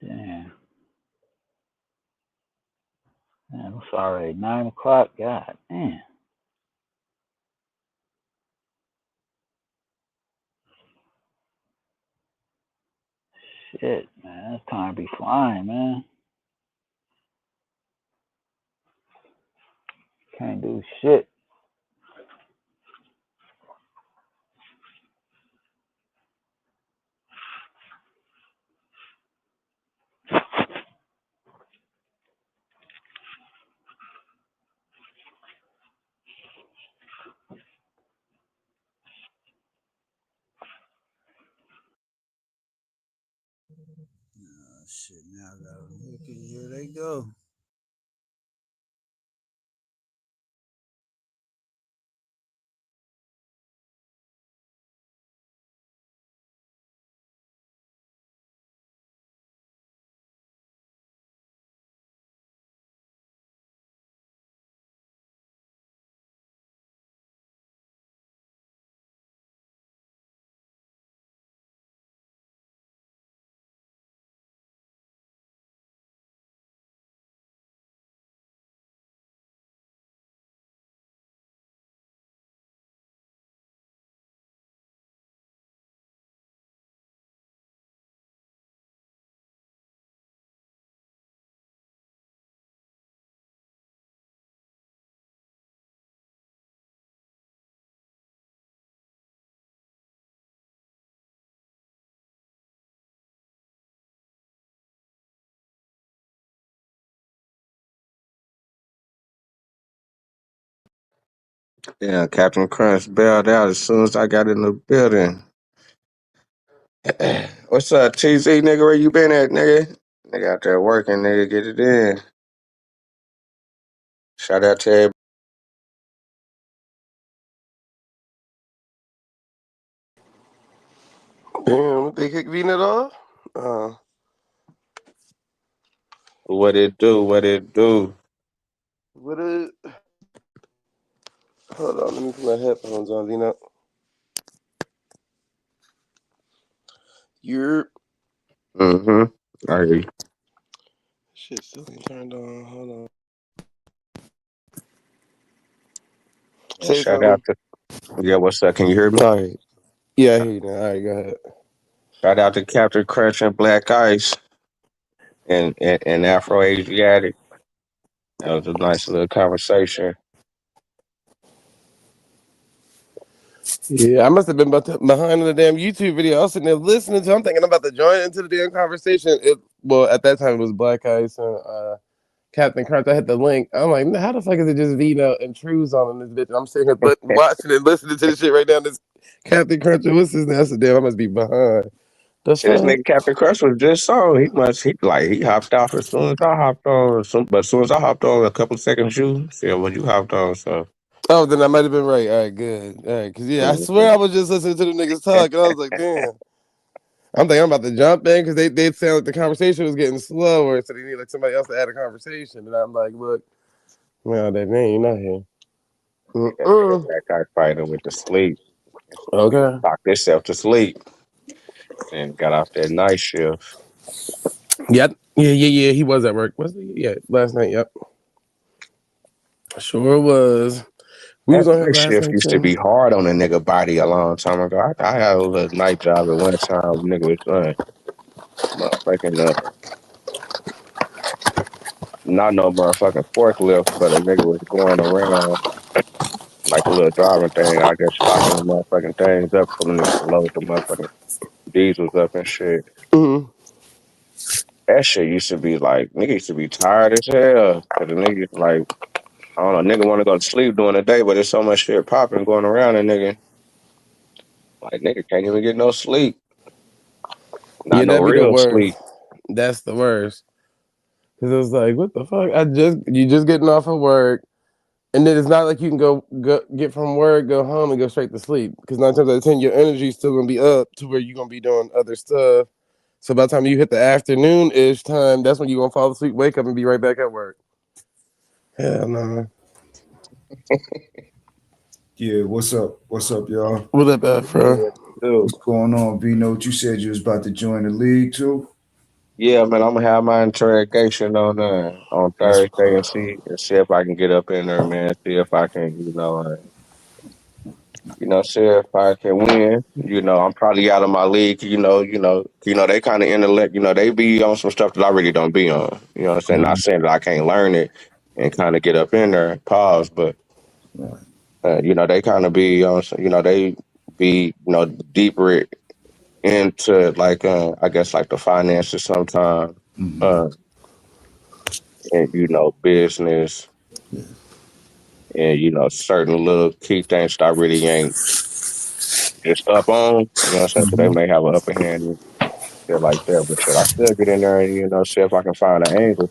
Damn. Man, I'm sorry. 9 o'clock. God damn. Shit, man. It's time to be flying, man. Can't do shit. Shit, now I gotta look at here they go. Yeah, Captain Crunch bailed out as soon as I got in the building. What's up, TZ nigga? Where you been at, nigga? Nigga out there working, nigga. Get it in. Shout out to everybody. Damn, they kicked V-Net off? Uh, What it do? What it do? what it? Hold on, let me put my headphones on, V-Net. You're... Mm-hmm. I hear you. Shit still ain't turned on. Hold on. And Say shout out something. to yeah. What's up? Can you hear me? All right. Yeah, I hear you now. All right, go ahead. Shout out to Captain Crunch and Black Ice and Afro Asiatic. That was a nice little conversation. Yeah, I must have been behind the damn YouTube video. I was sitting there listening to. I'm thinking I'm about to join into the damn conversation. Well, at that time it was Black Ice and Captain Crunch. I hit the link. I'm like, how the fuck is it just Vino and Trues on in this bitch? And I'm sitting here watching and listening to this shit right now. This Captain Crunch. What's his name? I said, damn, I must be behind. The Shit, this fuck? nigga Captain Crunch was just on. He hopped off as soon as I hopped on. But as soon as I hopped on, a couple seconds you said when you hopped on. So Oh, then I might have been right. All right, good. All right, because yeah, I swear I was just listening to the niggas talk, and I was like, damn. I'm thinking I'm about to jump in because they sound like the conversation was getting slower, so they need like somebody else to add a conversation. And I'm like, look, well, that man, you're not here. that nigga Mm-mm. Black Ice fighter went to sleep. He Okay. talked himself to sleep and got off that night shift. Yep. Yeah. He was at work. Was he? Yeah, last night. Yep. Sure was. We That was on here night last shift night used to too. be hard on a nigga body a long time ago. I had a little night job at one time. Nigga was motherfucking not no motherfucking forklift, but a nigga was going around like a little driving thing. I guess stocking the motherfucking things up for the niggas to load the motherfucking diesels up and shit. Mm-hmm. That shit used to be like nigga used to be tired as hell. Cause the nigga like I don't know, nigga want to go to sleep during the day, but there's so much shit popping going around, and nigga can't even get no sleep, not Yeah, no that'd be the real worst. sleep. That's the worst. Cause it was like, what the fuck? You just getting off of work. And then it's not like you can go get from work, go home, and go straight to sleep. Because 9 times out of 10, your energy's still gonna be up to where you're gonna be doing other stuff. So by the time you hit the afternoon ish time, that's when you're gonna fall asleep, wake up, and be right back at work. Hell no. Yeah, what's up? What's up, y'all? What up, Afro? Yeah, dude. What's going on, B Note? You said you was about to join the league too? Yeah, man, I'm gonna have my interrogation on That's Thursday and see if I can get up in there, man. See if I can, see if I can win. I'm probably out of my league. They kind of intellect. They be on some stuff that I really don't be on. You know what I'm saying? Not saying that I can't learn it and kind of get up in there, pause, but right. they kind of be on. They be deeper into like I guess like the finances sometimes. Mm-hmm. Uh, and business Yeah. and certain little key things that I really ain't just up on. You know what I'm saying? So they Mm-hmm. may have an upper hand and shit like that. But shit, I still get in there and see if I can find an angle.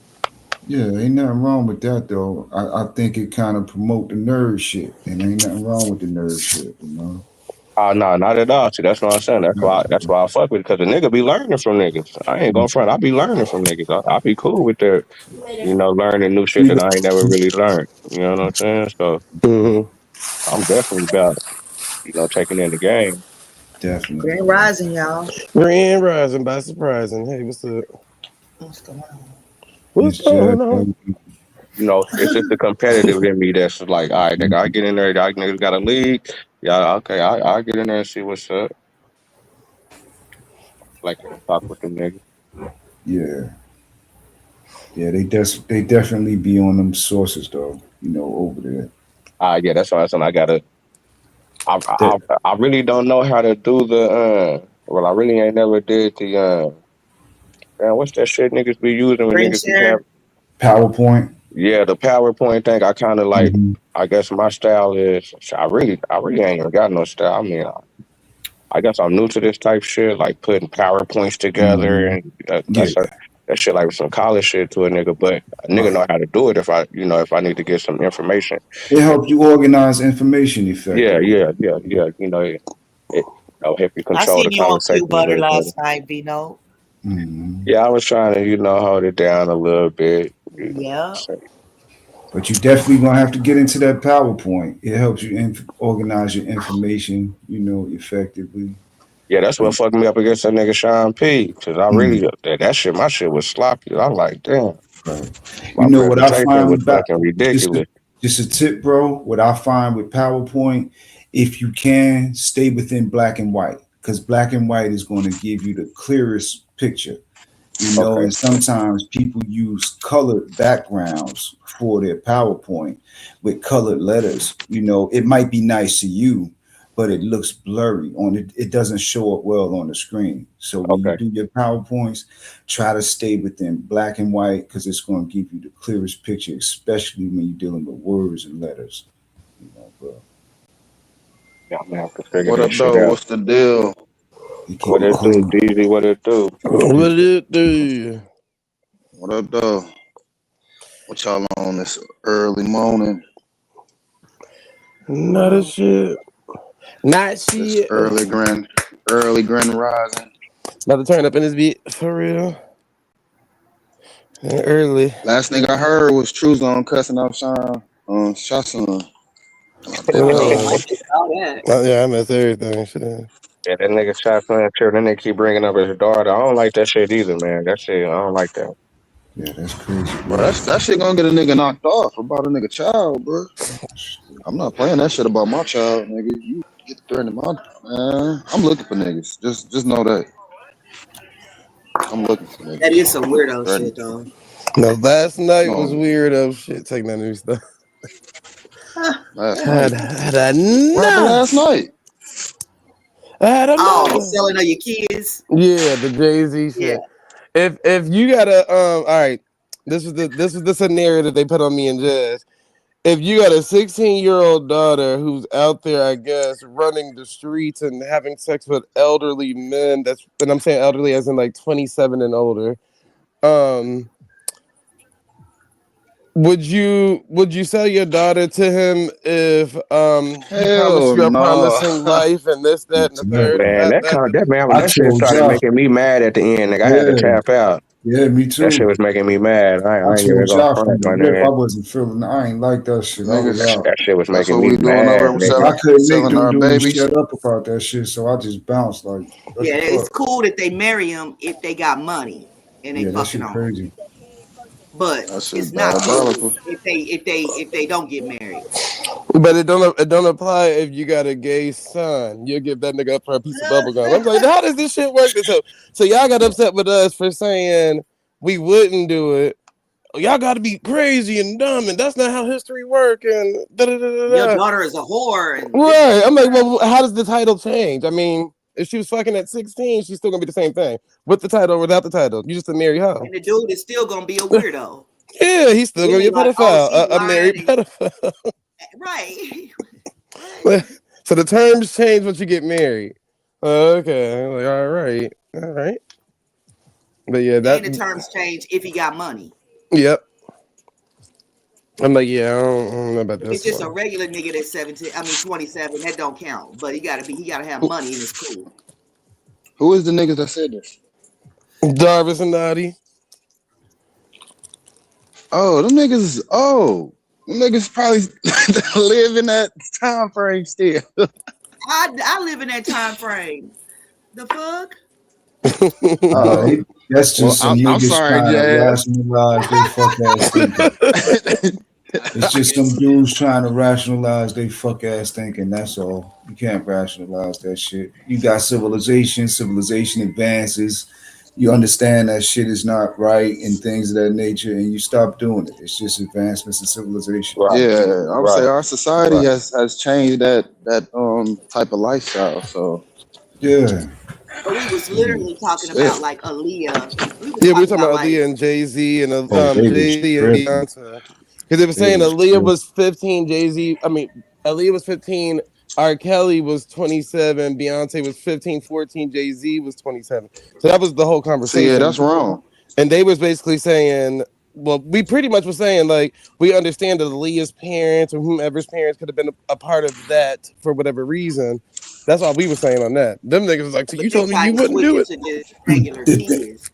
Yeah, ain't nothing wrong with that though. I think it kind of promote the nerd shit, and ain't nothing wrong with the nerd shit, you know. Oh no, not at all. See, that's what I'm saying. That's Right. why. That's why I fuck with it because the nigga be learning from niggas. I ain't going front. I be learning from niggas. I be cool with the, learning new shit that I ain't never really learned. You know what I'm saying? So Mm-hmm. I'm definitely about taking in the game. Definitely, Grand definitely. Rising, y'all. Grand Rising by surprising. Hey, what's up? What's going on? What's Miss J. going on? It's just the competitive in me that's like, all right, nigga, I get in there, y'all niggas got a league. Yeah, okay, I get in there and see what's up. Like to talk with them niggas. Yeah, yeah. They definitely be on them sources though, over there. Yeah, that's why I gotta. That I really don't know how to do the. Well, I really ain't never did the. Man, what's that shit niggas be using when Screen niggas be having? share. PowerPoint. Yeah, the PowerPoint thing. I kind of like. Mhm. I guess my style is. I really ain't even got no style. I mean, I guess I'm new to this type shit, like putting PowerPoints together, Mhm. and Yeah, that shit like some college shit to a nigga. But a nigga right. know how to do it if if I need to get some information. It helps you organize information Yeah, effectively. yeah, yeah, yeah. It'll help you I control the seen you on conversation Q a Butter little better. last night, Vino. Mhm. Yeah, I was trying to, hold it down a little bit. Yeah. So, But you definitely gonna have to get into that PowerPoint. It helps you organize your information, effectively. yeah, that's what And, fucked me up against that nigga Sean P. Cause I mm, really that shit, my shit was sloppy. I'm like, damn, right. You my know what I presentation find was with fucking just ridiculous. just a tip, bro. What I find with PowerPoint, if you can stay within black and white, because black and white is going to give you the clearest picture. Okay, And sometimes people use colored backgrounds for their PowerPoint with colored letters. It might be nice to you, but it looks blurry on it. It doesn't show up well on the screen. So when you okay. do your PowerPoints, try to stay within black and white because it's going to give you the clearest picture, especially when you're dealing with words and letters. Bro, Yeah, I'm gonna have to figure What this up, shit though? out. What's the deal? it keep What it it do, clean. DZ? What it do? What it do? What up, though? What y'all on this early morning? Not a shit. Not This shit. early grand rising. About to turn up in this beat for real. Early. Last thing I heard was True Zone cussing out Sean, Shotson. I bet Oh, that. damn. Uh, I just saw that. yeah, I missed everything. Shit. Yeah, that nigga shot playing too. Then they keep bringing up his daughter. I don't like that shit either, man. That shit, I don't like that. Yeah, that's crazy Bro, work. that shit gonna get a nigga knocked off about a nigga child, bro. I'm not playing that shit about my child, nigga. You get to threatening my man. I'm looking for niggas. Just know that. I'm looking for That niggas. is some weirdo Threatening. shit, though. No, last night was No, weird. Oh shit, taking that new stuff. Huh. last Yeah. night. Had What happened last enough. night? I had Oh, the enough. selling of your kids. Yeah, the Jay Z Yeah. shit. If you gotta all right, this was the scenario that they put on me and Jazz. If you got a 16-year-old daughter who's out there, I guess, running the streets and having sex with elderly men, and I'm saying elderly as in like 27 and older, um, would you sell your daughter to him if he promised Hell you a no. promising life and this, that, and the Tonight, third, and Man, that man, I that shit told started y'all, making me mad at the end. Like I had to yeah, tap out. yeah, me That shit too. was making me mad. I I ain't even told gonna y'all front, from the my rip, I nigga. wasn't feeling. I ain't like that shit. I was Niggas, out. That shit was that's making what me we doing over mad, here. We Like nigga. I couldn't make selling them our dudes babies. shut up about that shit, so I just bounced. Like, what Yeah, the it's fuck? cool that they marry him if they got money and they Yeah, that fucking shit on him. crazy. But That shit it's not cool diabolical. if they don't get married. but it don't apply if you got a gay son. You'll give that nigga up for a piece of bubble gum. I'm like, how does this shit work? So y'all got upset with us for saying we wouldn't do it. Y'all got to be crazy and dumb, and that's not how history work. And da da da da Your da. daughter is a whore and this, that, Right? and I'm the like, well, third. how does the title change? I mean, if she was fucking at 16, she's still gonna be the same thing with the title or without the title. You just a married hoe. And the dude is still gonna be a weirdo. Yeah, he's still gonna be Women a like, oh, pedophile, she's a lying married and pedophile. right. What? So the terms change once you get married. Okay, like all right. But yeah, And the terms change if he got money. yep. I'm like, yeah, I don't know about If it's this just a one. regular nigga that's 17, I mean 27, that don't count. But he gotta have Who, money and it's cool. who is the niggas that said this? Jarvis and Nadi. Oh, them niggas. Oh, them niggas probably live in that time frame still. I live in that time frame. The fuck? Oh, That's well, just some I'm niggas sorry, trying to Jazz. rationalize they fuck ass thinking. It's just some dudes trying to rationalize they fuck ass thinking. That's all. You can't rationalize that shit. You got civilization advances. You understand that shit is not right and things of that nature, and you stop doing it. It's just advancements in civilization. Right, That's it. Yeah, I would say right, our society right. has changed that type of lifestyle. So Yeah. But we was literally talking Shit. about like Aaliyah. We was Yeah, we were talking talking about about like Aaliyah and Jay Z and Oh, they Jay was Z and tripping. Beyonce. Because they were They saying was Aaliyah tripping. was 15, Jay Z. I mean, Aaliyah was 15, R. Kelly was 27, Beyonce was 15, 14, Jay Z was 27. So that was the whole See, yeah, conversation. that's wrong. And they was basically saying, well, we pretty much was saying like we understand that Aaliyah's parents or whomever's parents could have been a part of that for whatever reason. That's all we were saying on that. Them niggas was like, so but you they told me tried you to wouldn't switch do it it. to just regular The, th- kids.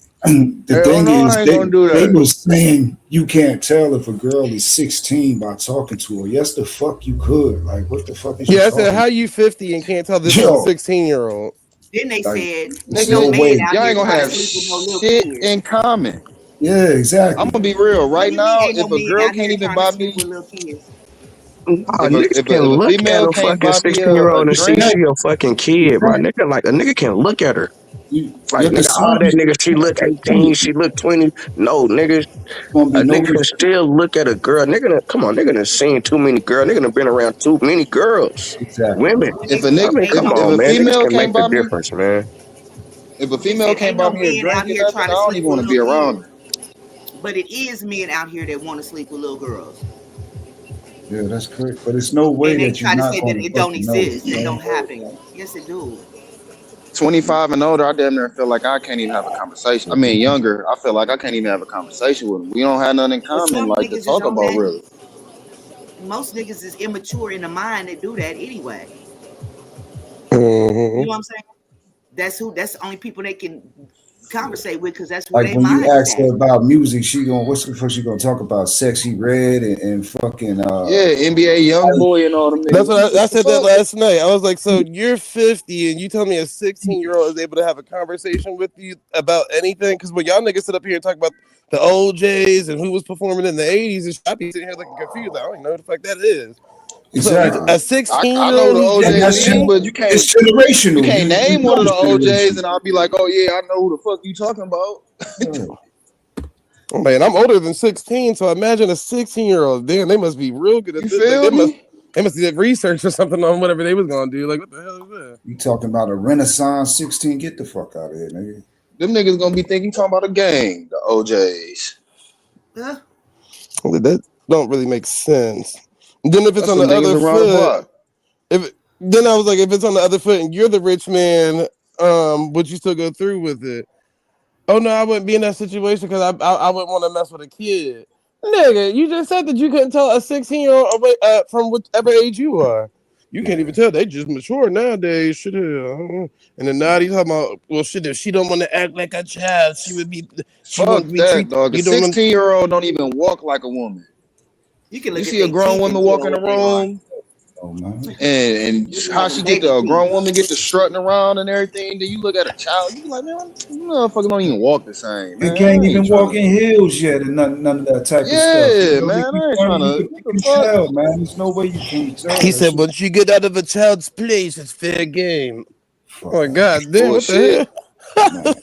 the Hell thing no, is, I ain't gonna do they that. was saying you can't tell if a girl is 16 by talking to her. Yes, the fuck you could. Like, what the fuck is you Yeah, I said, talking how about? you 50 and can't tell this is a Yo, 16-year-old? Then they like, said it's no no Nigga, man way. out y'all here ain't gonna trying to have sleep with no little shit kids. in common. Yeah, I'm exactly. gonna be real. What Right do you mean now, ain't no if a men girl out can't here even trying to buy sleep me, with little kids? Nah, niggas can if a look at female a can't fucking buy me 16-year a old and see drink, she a fucking kid, bro. Nigga, like a nigga can look at her. Like, You can nigga, all that nigga, she look 18, she look 20. No, nigga, gonna a be no nigga can respect. still look at a girl. Nigga, come on, nigga done seen too many girls. Nigga done been around too many girls, Exactly. women. Then if they a said I nigga, mean, ain't come no if on, a man. Niggas female can make can't the buy me, difference, man. if a they female said can't ain't buy no me a men drink out or here nothing, trying I to don't sleep even want with to little be around kids. her. But it is men out here that want to sleep with little girls. Yeah, that's correct. But it's no way And they that you're try to not say that gonna it don't fucking know. exist. It don't happen. Yes, it do. 25 and older, I damn near feel like I can't even have a conversation. I mean, younger, I feel like I can't even have a conversation with them. We don't have nothing in But common, some like to niggas is talk on about that. really. Most niggas is immature in the mind that do that anyway. You Hmm. know what I'm saying? That's who. That's the only people they can conversate with because that's where Like their when you mind is ask at. her about music, she gonna what's the fuck she gonna talk about? Sexy Red and fucking Yeah, NBA young boy and all them That's niggas. what What I the said that fuck? last night. I was like, so you're 50 and you tell me a 16-year-old is able to have a conversation with you about anything? Because when y'all niggas sit up here and talk about the OJs and who was performing in the 80s, and shit, I be sitting here looking confused. Like, I don't even know who the fuck that is. So exactly. a I know 16-year-old who who's the And OJs that's is, it. but It's you generational. can't You name one know of the it's OJs, generational. and I'll be like, oh yeah, I know who the fuck you talking about. Yeah. oh, man, I'm older than 16, so imagine a 16-year-old. Damn, they must be real good at You this. Like feel me? they must did research or something on whatever they was gonna do. Like, what the hell is that? You talking about a Renaissance 16? Get the fuck out of here, nigga. Them niggas gonna be thinking talking about a gang, the OJs. Huh? Well, that don't really make sense. Then if it's That's on the some niggas other around the foot, block. if then I was like, if it's on the other foot and you're the rich man, would you still go through with it? Oh no, I wouldn't be in that situation because I wouldn't want to mess with a kid. Nigga, you just said that you couldn't tell a 16-year-old away from whichever age you are. You can't Yeah. even tell. They just mature nowadays. Shit, and then now he's talking about, well, shit. If she don't want to act like a child, she would be. She Fuck wants to be that, treated. dog. A You don't want. 16-year-old don't even walk like a woman. You can You look at see a their grown teeth and woman walk tell in the what they are. room, Oh man. and They be how having she get baby the a teeth. grown woman get to strutting around and everything. Then you look at a child, you be like, man, you motherfucker don't even walk the same, They man. can't I ain't even trying walk to. in heels yet and none of that type of stuff. You Yeah, know, they man, be I ain't funny. trying You to. can, What you the can fuck? tell, man. There's no way you can't He tell. That said, shit once you get out of a child's place, it's fair game. Oh fuck my out of god, damn! What Bullshit, the hell? here. Man.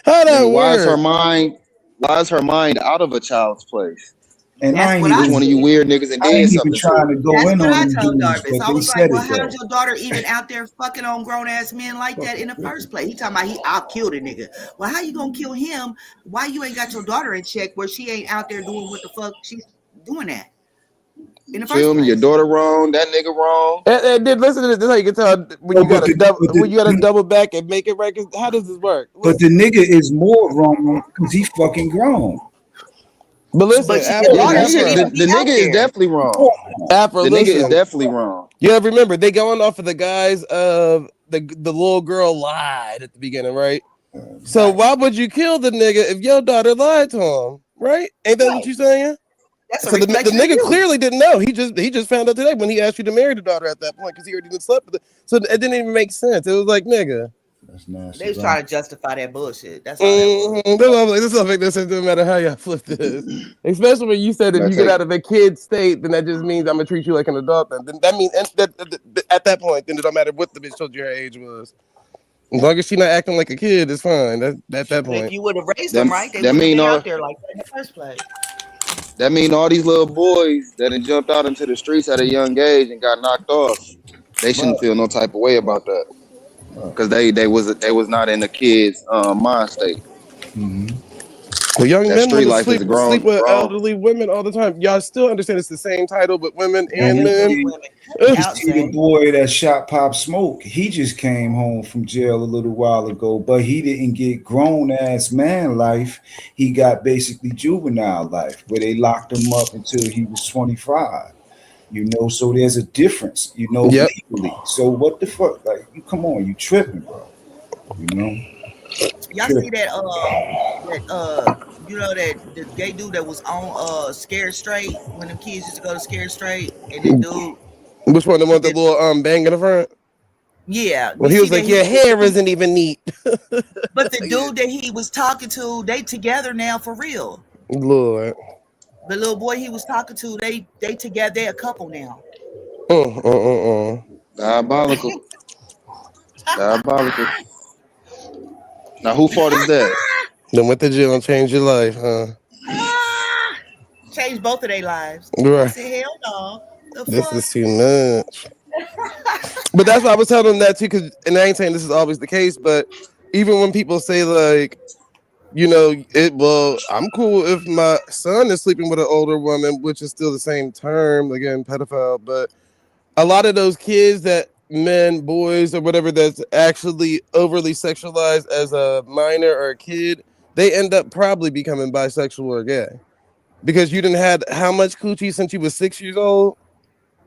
How that nigga. Why is her work? mind? Why is her mind out of a child's place? And That's I ain't what I Which one even of you said. weird niggas and I did ain't even something to trying her? to go That's in what on I them told dudes, Darvis. but I they was like, said well, it how's though. your daughter even out there fucking on grown ass men like that in the first place? He talking about I'll kill the nigga. Well, how you gonna kill him? Why you ain't got your daughter in check where she ain't out there doing what the fuck she's doing that in You the first feel me? Your place? daughter wrong, that nigga wrong. And then listen to this. This is how you can tell when No, you got to double when you got to double back and make it right. 'Cause how does this work? but the nigga is more wrong because he fucking grown. But listen, But your Yeah, the daughter shouldn't nigga, even the be out nigga is there. definitely wrong. Oh, Afro, The nigga is listen. definitely wrong. You have to remember they going off of the guise of the little girl lied at the beginning, right? So Right. why would you kill the nigga if your daughter lied to him, right? Ain't that what Right. you saying? That's a So the reflection of nigga you. clearly didn't know. He just found out today when he asked you to marry the daughter at that point because he already didn't slept with it. So it didn't even make sense. It was like nigga. that's They nasty, was bro. trying to justify that bullshit. That's all that was. Mm-hmm. That's why I was like, this don't make no sense no matter how y'all flip this. Especially when you said if Gotta you get take out of a kid state, then that just means I'm gonna treat you like an adult. Then that means at that point, then it don't matter what the bitch told you her age was. As long as she not acting like a kid, it's fine. That at that But if point. you would have raised that them right, they that wouldn't have mean been all out there like that in the first place. that mean all these little boys that had jumped out into the streets at a young age and got knocked off. They Bro, shouldn't feel no type of way about that. because they was not in the kids' mind state. Mm-hmm. Well, young That men street want to life is sleep with grown. elderly women all the time. Y'all still understand it's the same title, but women And and you men. see, Women. you Out, see the Zay. boy that shot Pop Smoke. He just came home from jail a little while ago, but he didn't get grown ass man life. He got basically juvenile life, where they locked him up until he was 25. So there's a difference, Yep. legally. So what the fuck? Like, you come on, you tripping, bro. You know, Y'all see tripping. that that the gay dude that was on Scared Straight when them kids used to go to Scared Straight and the dude Which one? The one with the that little bang in the front? yeah, Well, you he see was that like, he "Your hair isn't even neat." but the Yeah. dude that he was talking to, they together now for real. Lord. The little boy he was talking to, they together, they a couple now. Diabolical, diabolical. Now, who fault is that? Then went to jail and changed your life, huh? Ah, changed both of their lives. I Right. said, hell no. The This fuck? is too much. But that's why I was telling them that too, because and I ain't saying this is always the case, but even when people say like, I'm cool if my son is sleeping with an older woman, which is still the same term, again, pedophile, but a lot of those kids that men, boys, or whatever that's actually overly sexualized as a minor or a kid, they end up probably becoming bisexual or gay. Because you didn't had how much coochie since you was 6 years old?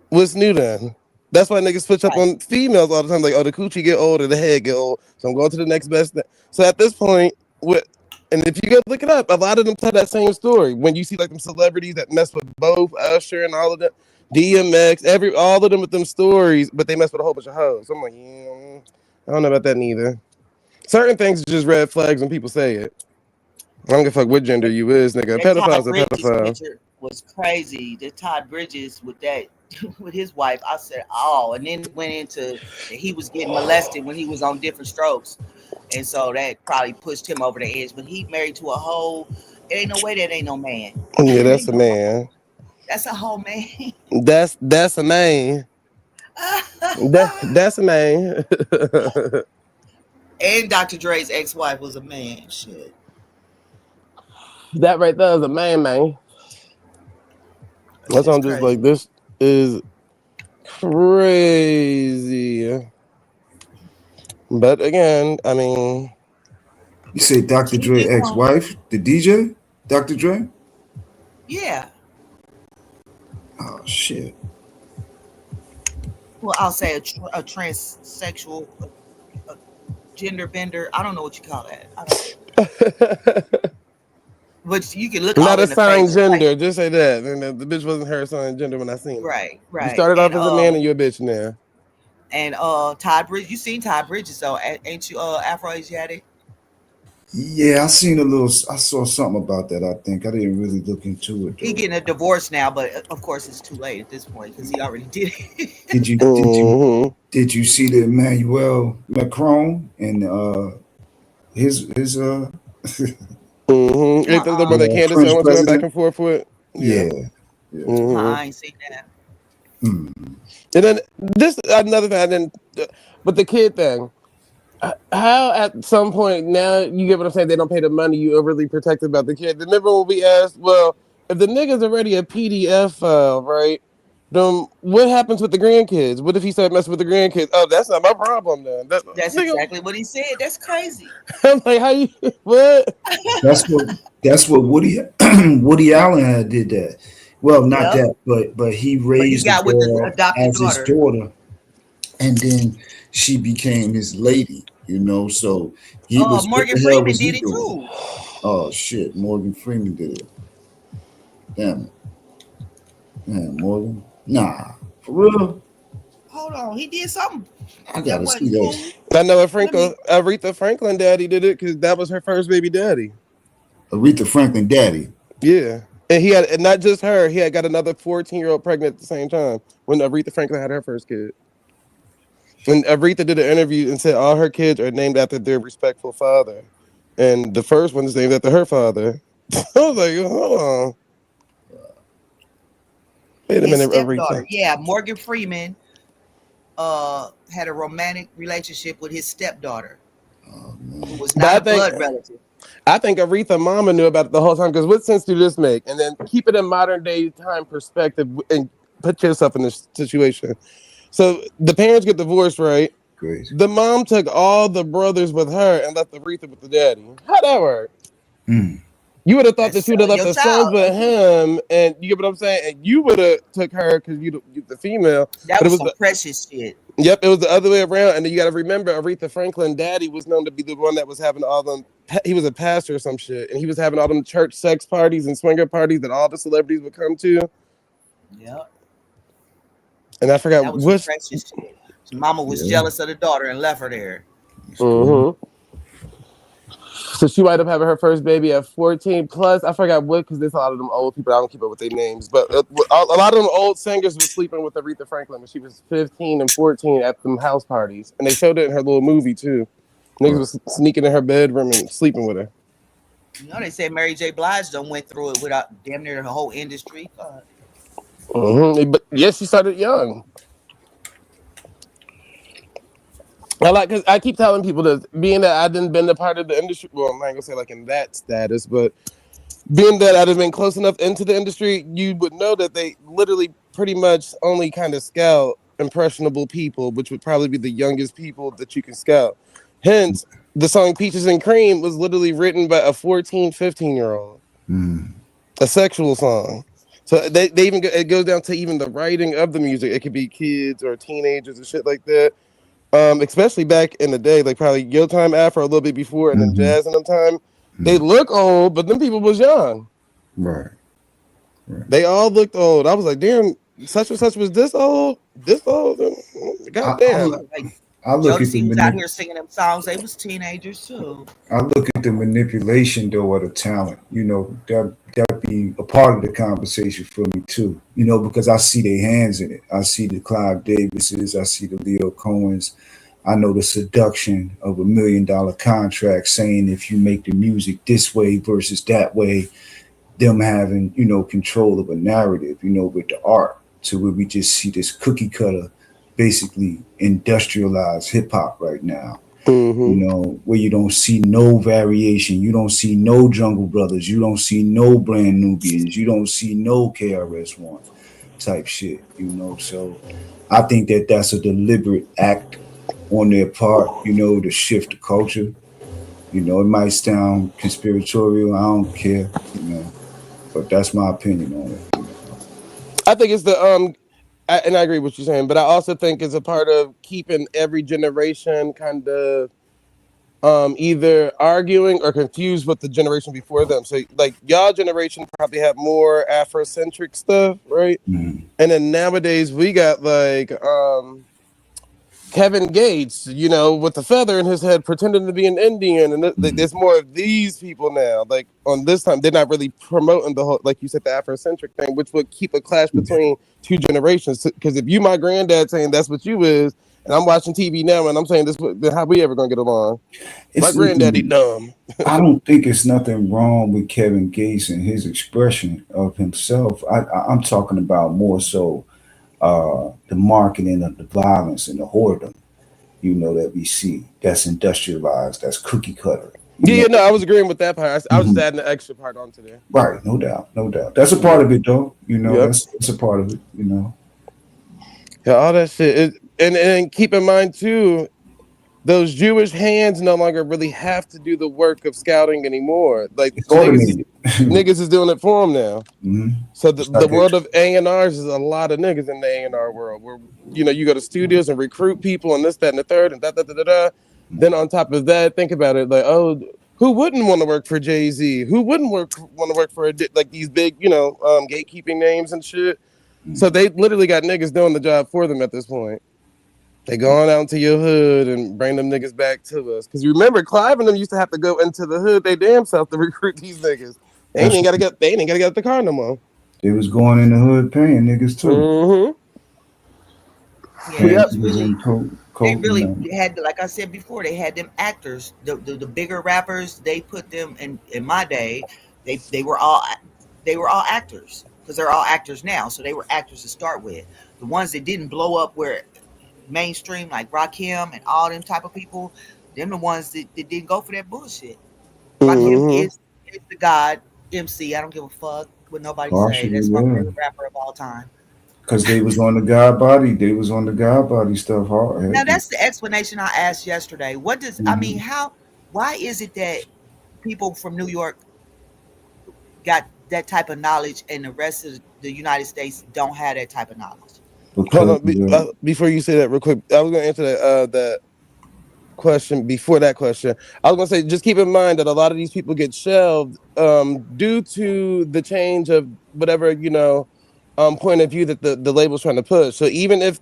What's new then? That's why niggas switch up Right. on females all the time. Like, oh, the coochie get old or the head get old. So I'm going to the next best thing. So at this point, and if you go look it up, a lot of them tell that same story. When you see like them celebrities that mess with both Usher and all of them, DMX, all of them with them stories, but they mess with a whole bunch of hoes. So I'm like, yeah, I don't know about that neither. Certain things are just red flags when people say it. I don't give a fuck what gender you is, nigga. A That pedophile's Todd a Bridges pedophile. picture was crazy. That Todd Bridges with that with his wife. I said, oh, and then went into that he was getting molested when he was on different strokes. And so that probably pushed him over the edge. But he married to a whole it ain't no way that ain't no man. Yeah, It that's ain't a no way. man. That's a whole man. That's a man. That's a man. And Dr. Dre's ex-wife was a man. Shit. That right there is a man. That That's why shit's I'm just like, crazy. this is crazy. But again, I mean, You say Dr. Teach Dre his own. ex-wife, the DJ, Dr. Dre. Yeah. Oh shit. Well, I'll say a transsexual, a gender bender. I don't know what you call that. I don't. But you can look all not in the face. assigned It's like gender. Just say that. And the bitch wasn't her assigned gender when I seen her. right, You right. started off as a man and you're a bitch now. And Todd Bridges. You seen Todd Bridges though? Ain't you Afro Asiatic? Yeah, I saw something about that. I think I didn't really look into it He though. getting a divorce now, but of course it's too late at this point because he already did it. Did you did you Mm-hmm. did you see the Emmanuel Macron and his Mm-hmm. Ain't that the one that Candace French Owens went back president? and forth with? Yeah. Yeah, yeah. Mm-hmm. I ain't seen that. Hmm. And then this another thing I didn't, but the kid thing. How at some point now you get what I'm saying? They don't pay the money. You overly protected about the kid. Remember when we asked, well, if the nigga's already a PDF file, right? Then what happens with the grandkids? What if he started messing with the grandkids? Oh, that's not my problem then. That's Nigga, exactly what he said. That's crazy. I'm like, how you what? That's what Woody Woody Allen had did that. Well, not Yep. that, but he But he raised the got with the girl adopted as his daughter. daughter, and then she became his lady. So he was what Morgan the hell Freeman was he did it doing? too. Oh shit, Morgan Freeman did it. Damn it, man, Morgan. Nah, for real. Hold on, he did something I that gotta see wasn't that. cool. I know Let me. Aretha Franklin daddy did it because that was her first baby daddy. Aretha Franklin, daddy. Yeah. And he had, and not just her, he had got another 14-year-old pregnant at the same time when Aretha Franklin had her first kid. And Aretha did an interview and said all her kids are named after their respectful father. And the first one is named after her father. I was like, hold on. Wait a His minute, stepdaughter. Aretha. Yeah, Morgan Freeman. had a romantic relationship with his stepdaughter, Oh who man. was But not a blood relative. I think Aretha Mama knew about it the whole time. Because what sense do this make? And then keep it in modern day time perspective and put yourself in this situation. So the parents get divorced, right? Crazy. The mom took all the brothers with her and left Aretha with the daddy. How'd that work? Mm. You would have thought That's that she would have selling left your the sons child. with him, and you get what I'm saying. And you would have took her because you the female, That but it was was some the precious shit. yep, it was the other way around. And then you got to remember, Aretha Franklin, daddy was known to be the one that was having all them. He was a pastor or some shit, and he was having all them church sex parties and swinger parties that all the celebrities would come to. Yeah, And I forgot that was some which. precious shit. So mama was Yeah, jealous of the daughter and left her there. it's crazy. Mm-hmm. So she wound up having her first baby at 14 plus. I forgot what because there's a lot of them old people. I don't keep up with their names, but a lot of them old singers was sleeping with Aretha Franklin when she was 15 and 14 at them house parties, and they showed it in her little movie too. Niggas Right. was sneaking in her bedroom and sleeping with her. You know, they say Mary J. Blige done went through it without damn near the whole industry. But yes, she started young. I like because I keep telling people this, being that I didn't been a part of the industry. Well, I'm not gonna say like in that status, but being that I'd have been close enough into the industry, you would know that they literally pretty much only kind of scout impressionable people, which would probably be the youngest people that you can scout. Hence, the song Peaches and Cream was literally written by a 14, 15-year old, Mm. a sexual song. So they even it goes down to even the writing of the music. It could be kids or teenagers and shit like that. Especially back in the day, like probably your time afro a little bit before, and then Mm-hmm. jazz in them time. They Mm. look old, but them people was young. Right. Right. They all looked old. I was like, damn, such and such was this old? This old? I, God I damn. look. Like I look at the Jodeci was out manip- here singing them songs. They was teenagers too. I look at the manipulation though of the talent. You know that be a part of the conversation for me too. You know because I see their hands in it. I see the Clive Davises. I see the Leo Cohens. I know the seduction of $1 million contract saying if you make the music this way versus that way, them having control of a narrative. With the art to where we just see this cookie cutter, basically industrialized hip hop right now, Mm-hmm. where you don't see no variation. You don't see no Jungle Brothers. You don't see no Brand Nubians. You don't see no KRS-One type shit. So I think that that's a deliberate act on their part, to shift the culture. It might sound conspiratorial. I don't care. But that's my opinion on it. I think it's and I agree with what you're saying, but I also think it's a part of keeping every generation kind of either arguing or confused with the generation before them. So like y'all generation probably have more Afrocentric stuff, right? Mm, And then nowadays we got like Kevin Gates, with the feather in his head, pretending to be an Indian, and mm. there's more of these people now. Like on this time, they're not really promoting the whole, like you said, the Afrocentric thing, which would keep a clash between two generations. Because if you, my granddad, saying that's what you is, and I'm watching TV now, and I'm saying this, then how we ever gonna get along? My It's granddaddy nothing. dumb. I don't think it's nothing wrong with Kevin Gates and his expression of himself. I'm talking about more so the marketing of the violence and the whoredom, that we see. That's industrialized. That's cookie cutter. Yeah, yeah, no, I was agreeing with that part. I was just Mhm. adding the extra part onto there. Right, no doubt, no doubt. That's a part Yeah. of it, though. Yep. That's a part of it. Yeah, all that shit. And keep in mind too, those Jewish hands no longer really have to do the work of scouting anymore. Like It's niggas, automated. niggas is doing it for them now. Hmm. So It's the like a world of A&Rs is a lot of niggas in the A&R world where you go to studios and recruit people and this, that, and the third and da da da da da. Then on top of that, think about it like, oh, who wouldn't want to work for Jay-Z? Who wouldn't want to work for like these big, gatekeeping names and shit? So they literally got niggas doing the job for them at this point. They going out into your hood and bring them niggas back to us. Cause you remember Clive and them used to have to go into the hood they damn self to recruit these niggas. that's They ain't gotta get the car no more. they was going in the hood paying niggas too. Mm-hmm. Yeah, But they yep. was Handcuffs really and coke, they coke and really had, like I said before, they had them actors. The bigger rappers, they put them in my day. They were all actors because they're all actors now. So they were actors to start with. The ones that didn't blow up where mainstream like Rakim and all them type of people, them the ones that didn't go for that bullshit. Rakim Hmm. is the god MC. I don't give a fuck what nobody say. Partially, That's my yeah. favorite rapper of all time. Because they was on the God body. They was on the God body stuff hard, Now heavy. that's the explanation I asked yesterday. What does I mean? Hmm. How? Why is it that people from New York got that type of knowledge and the rest of the United States don't have that type of knowledge? Hold Because on, before you say that, real quick, I was gonna answer that question before that question. I was gonna say, just keep in mind that a lot of these people get shelved due to the change of whatever point of view that the label's trying to push. So even if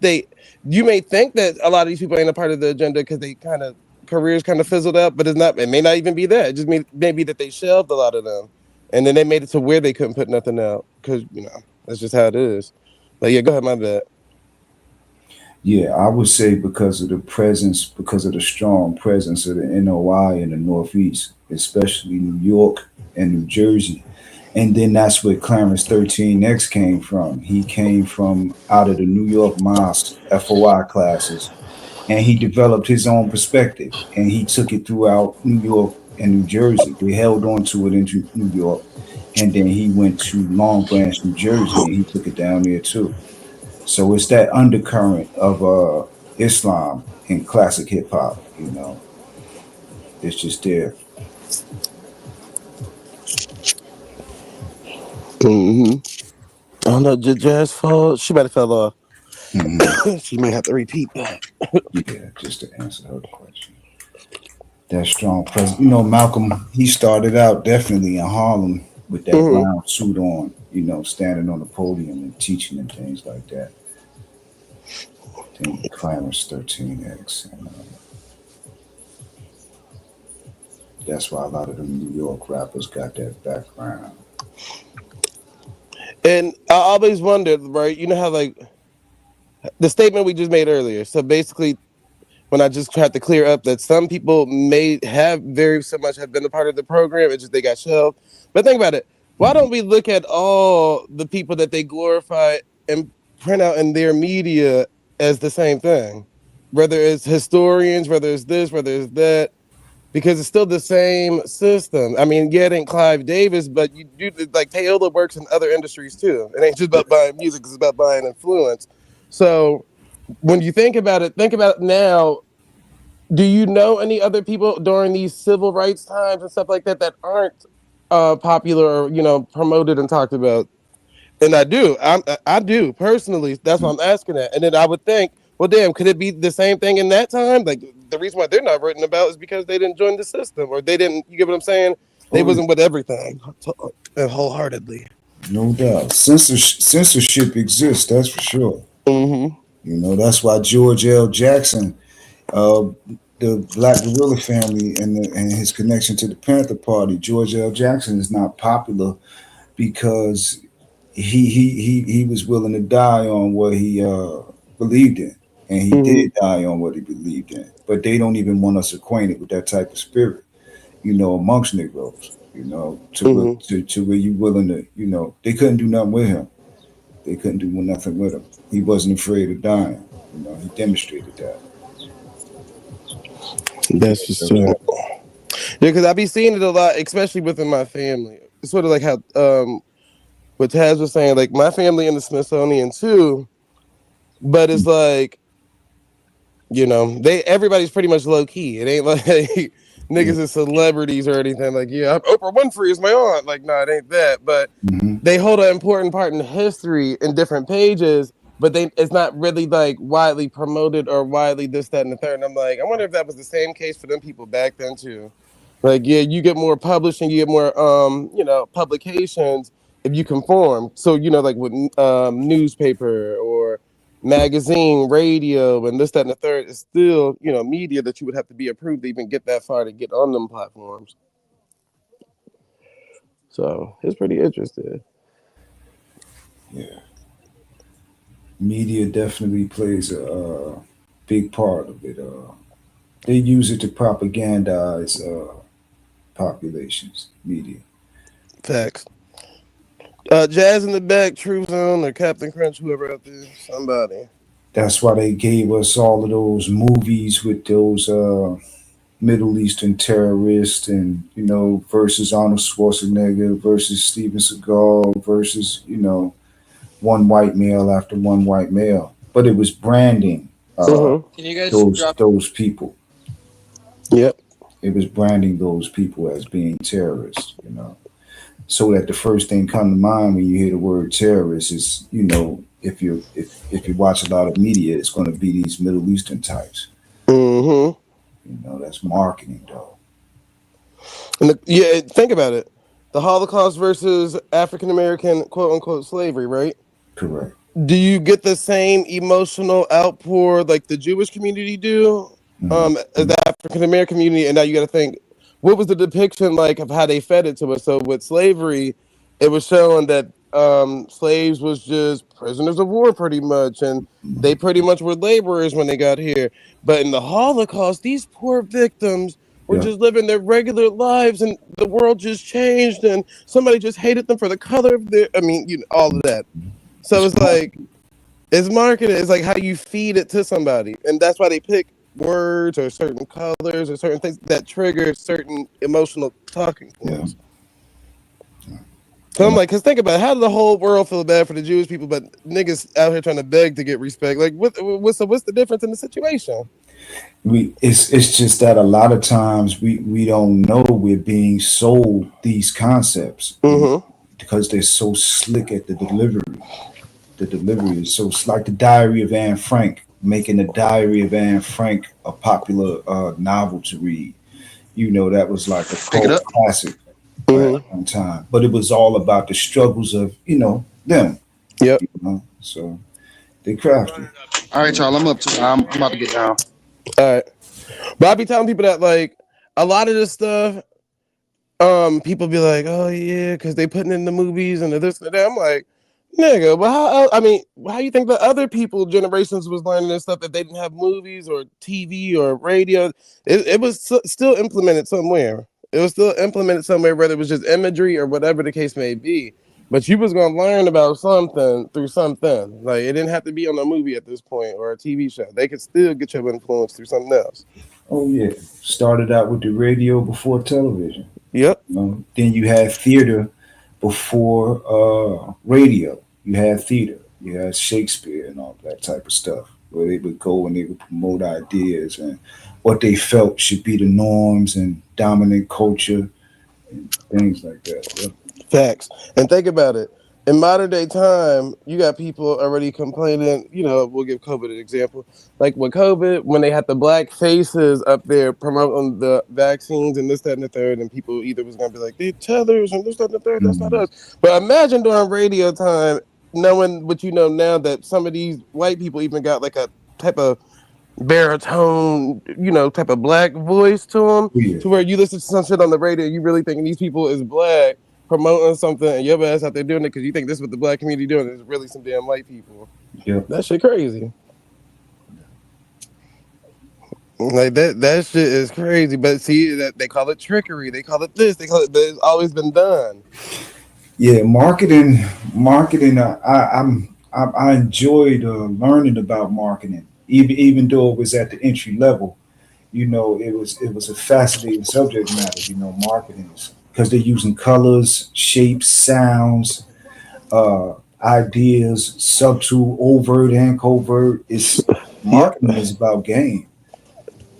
you may think that a lot of these people ain't a part of the agenda because they kind of careers kind of fizzled out, but it's not. It may not even be that. It just may be that they shelved a lot of them, and then they made it to where they couldn't put nothing out because that's just how it is. But yeah, go ahead, my bad. yeah, I would say because of the presence, because of the strong presence of the NOI in the Northeast, especially New York and New Jersey. And then that's where Clarence 13X came from. He came from out of the New York Mosque FOI classes, and he developed his own perspective, and he took it throughout New York and New Jersey. They held on to it into New York, and then he went to Long Branch, New Jersey, and he took it down there too. So it's that undercurrent of Islam in classic hip hop. It's just there. Hmm. Oh no, Jazz fall. She might have fell off. Hmm. She may have to repeat that. Yeah, just to answer her question. That strong presence. Malcolm, he started out definitely in Harlem with that Hmm. brown suit on, standing on the podium and teaching and things like that. Then Clarence 13X. And that's why a lot of the New York rappers got that background. And I always wondered, right? You know how like the statement we just made earlier. So basically, when I just tried to clear up that some people may have very so much have been a part of the program, it's just they got shelved. But think about it. Why don't we look at all the people that they glorify and print out in their media as the same thing? Whether it's historians, whether it's this, whether it's that, because it's still the same system. I mean, yeah, it ain't Clive Davis, but you do like payola works in other industries too. It ain't just about buying music; it's about buying influence. So when you think about it now. Do you know any other people during these civil rights times and stuff like that that aren't popular or promoted and talked about? And I do personally. That's why I'm asking that. And then I would think, well, damn, could it be the same thing in that time? Like the reason why they're not written about is because they didn't join the system or they didn't. You get what I'm saying? They Oh, yeah, wasn't with everything wholeheartedly. no doubt. Censorship exists, that's for sure. Hmm. That's why George L. Jackson, uh, the Black Guerrilla family, and his connection to the Panther Party, George L. Jackson is not popular because he was willing to die on what he believed in, and he Hmm. did die on what he believed in. But they don't even want us acquainted with that type of spirit, amongst Negroes. Hmm. To where you willing to, they couldn't do nothing with him. They couldn't do nothing with him. He wasn't afraid of dying. He demonstrated that. That's just yeah, because I be seeing it a lot, especially within my family. It's sort of like how what Taz was saying, like my family in the Smithsonian too, but it's like, everybody's pretty much low key. It ain't like Yeah. niggas is celebrities or anything. Like, yeah, Oprah Winfrey is my aunt. Like, no, it ain't that. But Hmm. they hold an important part in history in different pages, but it's not really like widely promoted or widely this, that, and the third. And I'm like, I wonder if that was the same case for them people back then too. Like, yeah, you get more publishing, you get more publications if you conform. So, like with newspaper or magazine, radio, and this, that, and the third, it's still, media that you would have to be approved to even get that far to get on them platforms. So it's pretty interesting. Yeah. Media definitely plays a big part of it. They use it to propagandize populations. Media. Facts. Jazz in the back, True Zone, or Captain Crunch, whoever out there, somebody. That's why they gave us all of those movies with those Middle Eastern terrorists, and versus Arnold Schwarzenegger versus Steven Seagal versus one white male after one white male. But it was branding Mm-hmm. Can you guys those drop? those people. Yep. It was branding those people as being terrorists. So that the first thing come to mind when you hear the word terrorist is, if you watch a lot of media, it's going to be these Middle Eastern types. Mm-hmm. That's marketing, though. And yeah, think about it. The Holocaust versus African American quote unquote slavery, right? Correct. Do you get the same emotional outpour like the Jewish community do, Mhm. as the African American community? And now you got to think, what was the depiction like of how they fed it to us? So with slavery, it was showing that slaves was just prisoners of war, pretty much, and they pretty much were laborers when they got here. But in the Holocaust, these poor victims were Yeah. just living their regular lives, and the world just changed, and somebody just hated them for the color of their. I mean, all of that. So It's it's like it's marketed. It's like how you feed it to somebody, and that's why they pick words or certain colors or certain things that trigger certain emotional talking yeah. points. So I'm And like, cause think about it, how did the whole world feel bad for the Jewish people, but niggas out here trying to beg to get respect? Like, what's the difference in the situation? it's just that a lot of times we don't know we're being sold these concepts, Mm-hmm. because they're so slick at the delivery. The delivery is so like the Diary of Anne Frank, making the Diary of Anne Frank a popular novel to read. That was like a Pick it cult up. classic at Mm-hmm. one time. But it was all about the struggles of them. Yep. So they crafty. All right, y'all. I'm up to. I'm about to get down. All right. But I be telling people that like a lot of this stuff, people be like, oh yeah, because they putting in the movies and the this and that. I'm like, nigga, but I mean, how you think the other people generations was learning this stuff if they didn't have movies or TV or radio? It was still implemented somewhere. It was still implemented somewhere, whether it was just imagery or whatever the case may be. But you was gonna learn about something through something. Like it didn't have to be on a movie at this point or a TV show. They could still get your influence through something else. Oh yeah, started out with the radio before television. Yep. Then you had theater before radio. You had theater. You had Shakespeare and all that type of stuff, where they would go and they would promote ideas and what they felt should be the norms and dominant culture and things like that. Yeah. Facts. And think about it. In modern day time, you got people already complaining. We'll give COVID an example. Like with COVID, when they had the black faces up there promoting the vaccines and this, that, and the third, and people either was going to be like, they're tethers and this, that, and the third, that's not Mhm. us. But imagine during radio time, knowing what you know now that some of these white people even got like a type of baritone, type of black voice to them, Oh, yeah. to where you listen to some shit on the radio, you really thinking these people is black promoting something, and your ass out there doing it because you think this is what the black community doing is really some damn white people. Yep. That shit crazy. Like that shit is crazy. But see that they call it trickery, they call it this, they call it, but it's always been done. Yeah, marketing. I enjoyed learning about marketing, even though it was at the entry level. It was a fascinating subject matter. Marketing, because they're using colors, shapes, sounds, uh, ideas, subtle, overt, and covert. It's Yep. marketing is about game.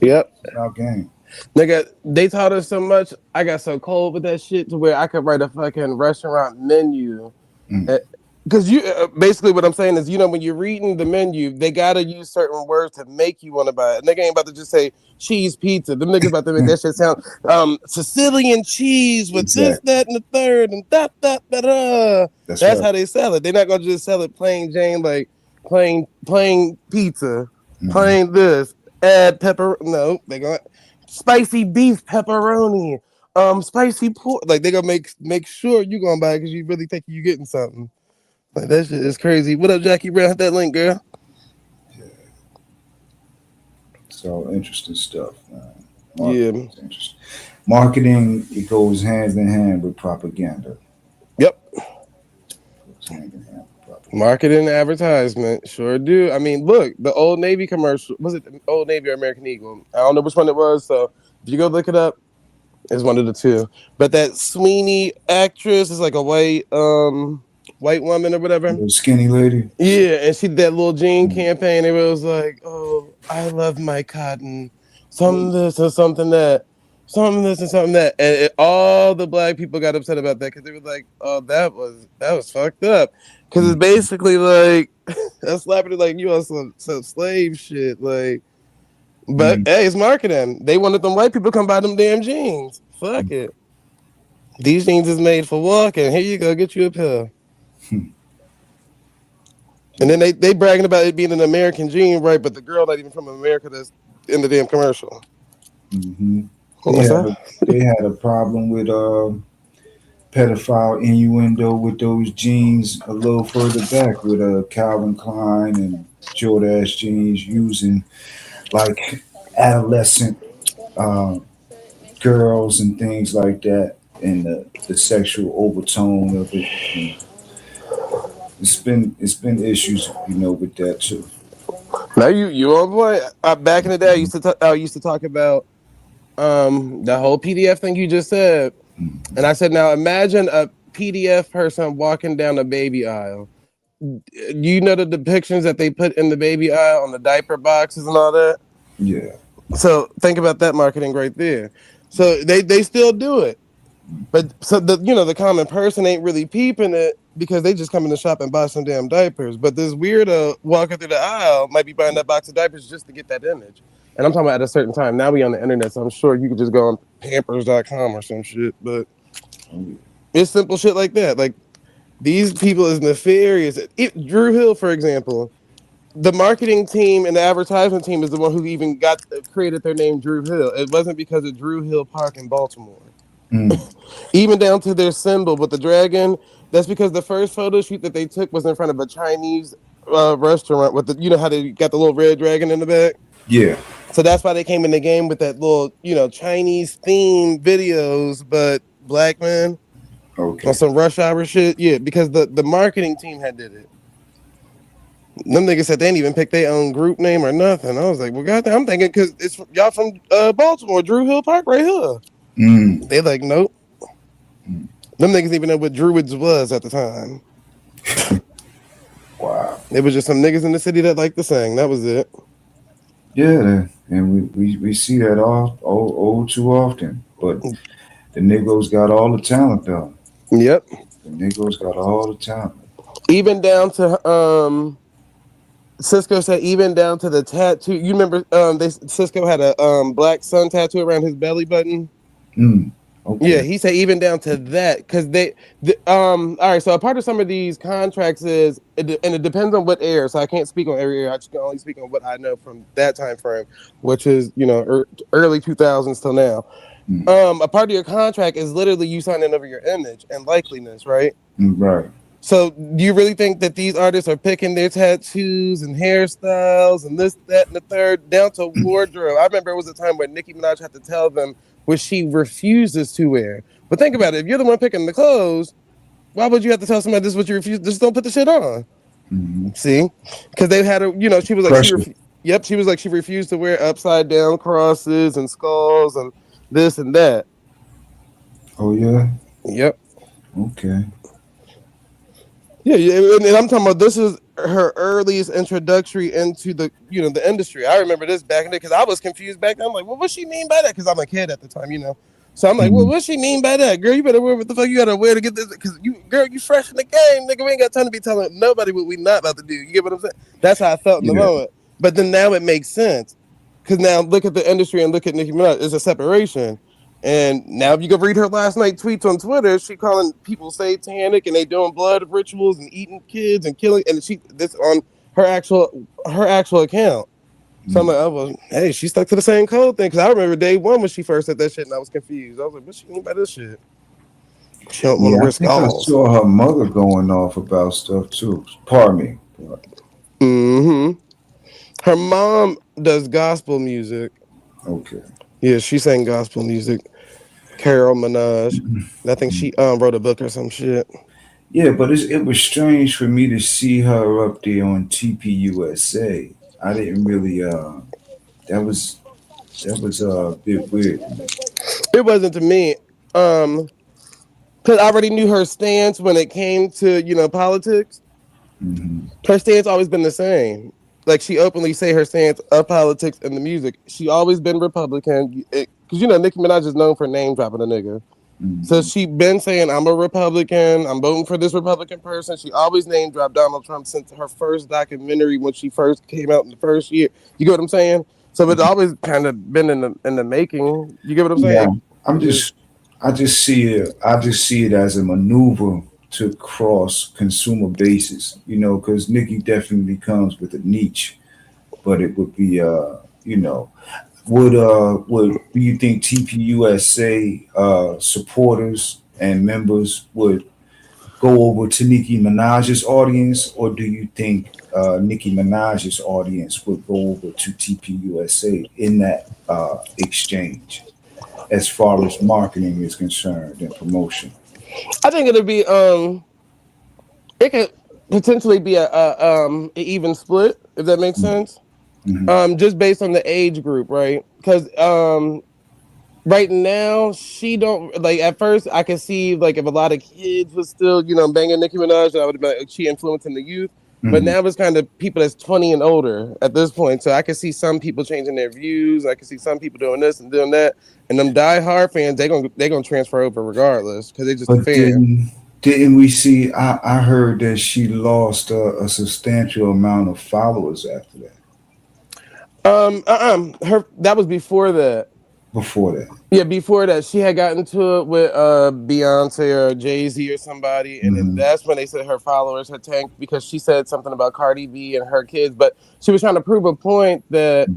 Yep. It's about game. Nigga, they taught us so much. I got so cold with that shit to where I could write a fucking restaurant menu. Mm. Because basically what I'm saying is, when you're reading the menu, they gotta use certain words to make you want to buy it. And they ain't about to just say cheese pizza. Them niggas about to make that shit sound Sicilian cheese with this, Exactly. that, and the third, and da. That's That's right. how they sell it. They're not gonna just sell it plain Jane, like plain pizza, Hmm. plain this, add pepper. No, they gonna spicy beef pepperoni, spicy pork. Like they gonna make sure you gonna buy it because you really think you getting something. Like that shit is crazy. What up, Jackie Brown? Hit that link, girl. It's all interesting stuff, man. Yeah. Marketing is interesting. Marketing, it goes hand in hand with propaganda. Yep. Hand in hand with propaganda. Marketing and advertisement, sure do. I mean, look, the Old Navy commercial, was it the Old Navy or American Eagle? I don't know which one it was. So if you go look it up, it's one of the two. But that Sweeney actress is like a white woman or whatever. Little skinny lady. Yeah, and she did that little jean Mm. campaign. It was like, "Oh, I love my cotton, some Oh, this and something that, some this and something that," and all the black people got upset about that because they were like, "Oh, that was fucked up," because it's mm, basically like that's slapping it like you on some slave shit. Like, but mm, hey, it's marketing. They wanted them white people to come buy them damn jeans. Fuck mm, it. These jeans is made for walking. Here you go, get you a pair. mm. And Yeah. then they bragging about it being an American gene, right? But the girl not even from America that's in the damn commercial. Hmm. What's that? They had a problem with pedophile innuendo with those jeans a little further back with Calvin Klein and Jordache jeans using like adolescent uh, girls and things like that, and the sexual overtone of it. And it's been issues, with that too. Now you on point. Back in the day, I used to talk about the whole PDF thing you just said, and I said, now imagine a PDF person walking down a baby aisle. You know the depictions that they put in the baby aisle on the diaper boxes and all that. Yeah. So think about that marketing right there. So they still do it. But so the common person ain't really peeping it because they just come in the shop and buy some damn diapers. But this weirdo walking through the aisle might be buying that box of diapers just to get that image. And I'm talking about at a certain time. Now we on the internet, so I'm sure you could just go on Pampers.com or some shit. But Oh, yeah. it's simple shit like that. Like these people is nefarious. Drew Hill, for example, the marketing team and the advertisement team is the one who even created their name Drew Hill. It wasn't because of Drew Hill Park in Baltimore. Mm, Even down to their symbol with the dragon. That's because the first photo shoot that they took was in front of a Chinese restaurant with how they got the little red dragon in the back. yeah. So that's why they came in the game with that little Chinese themed videos, but black man on Okay. some rush hour shit. Yeah, because the marketing team had did it. Them niggas said they didn't even pick their own group name or nothing. I was like, well, goddamn, I'm thinking because y'all from Baltimore, Drew Hill Park right here. Mm, They like, nope. mm. Them niggas even know what Druids was at the time. Wow. It was just some niggas in the city that liked to sing. That was it. Yeah, and we see that all too often. But the Negroes got all the talent though. Yep. The Negroes got all the talent. Even down to Cisco said even down to the tattoo. You remember Cisco had a black sun tattoo around his belly button? Mm, Yeah, okay. he said even down to that because all right. So a part of some of these contracts and it depends on what era. So I can't speak on every era. I just can only speak on what I know from that time frame, which is early 2000s till now. Mm, A part of your contract is literally you signing over your image and likeliness, right? right. So do you really think that these artists are picking their tattoos and hairstyles and this, that, and the third down to wardrobe? I remember it was a time where Nicki Minaj had to tell them what she refuses to wear. But think about it. If you're the one picking the clothes, why would you have to tell somebody this is what you refuse? Just don't put the shit on. Hmm. See? Because they had a, she was like, Pressure. yep, she was like, she refused to wear upside down crosses and skulls and this and that. Oh yeah. Yep. Okay. Yeah, yeah, and I'm talking about this is her earliest introductory into the industry. I remember this back in the day because I was confused back then. I'm like, well, what she mean by that? Because I'm a kid at the time. So I'm like, well, Mm, what she mean by that, girl? You better wear what the fuck you gotta wear to get this. Because you fresh in the game, nigga. We ain't got time to be telling nobody what we not about to do. You get what I'm saying? That's how I felt in the yeah. moment. But then now it makes sense because now look at the industry and look at Nicki Minaj. There's a separation. And now, if you go read her last night tweets on Twitter, she calling people satanic and they doing blood rituals and eating kids and killing. And this on her actual account. So I'm Mm, like, oh well, hey, she stuck to the same code thing. Because I remember day one when she first said that shit, and I was confused. I was like, what she mean by this shit? She don't want yeah. to I wear think I skulls. saw her mother going off about stuff too. Pardon me. Mm-hmm. Her mom does gospel music. Okay. Yeah, she sang gospel music. Carol Minaj. I think she wrote a book or some shit. Yeah, but it was strange for me to see her up there on TPUSA. I didn't really that was a bit weird to me. It wasn't to me. Because I already knew her stance when it came to politics. Hmm. Her stance always been the same. Like she openly say her stance of politics and the music. She always been Republican because Nicki Minaj is known for name dropping a nigga. So Hmm. she been saying I'm a Republican. I'm voting for this Republican person. She always name dropped Donald Trump since her first documentary when she first came out in the first year. You get what I'm saying? So it's always kind of been in the making. You get what I'm Yeah, saying? I'm It just just I just see it as a maneuver to cross consumer bases, because Nicki definitely comes with a niche, but it would be you know, would do you think TPUSA supporters and members would go over to Nicki Minaj's audience, or do you think Nicki Minaj's audience would go over to TPUSA in that exchange, as far as marketing is concerned and promotion? I think it'll be it could potentially be a even split if that makes sense. Mm-hmm. Just based on the age group, right? Because right now she don't like at first I could see like if a lot of kids was still banging Nicki Minaj, I would have been like, she influencing the youth. But Mm-hmm. now it's kind of people that's 20 and older at this point. So I can see some people changing their views. I can see some people doing this and doing that. And them diehard fans, they gonna transfer over regardless because they're just a But fan. didn't we see? I heard that she lost a substantial amount of followers after that. Her that was before that. Before that. Yeah, before that, she had gotten into it with Beyonce or Jay Z or somebody, and then Mm-hmm. that's when they said her followers had tanked because she said something about Cardi B and her kids. But she was trying to prove a point that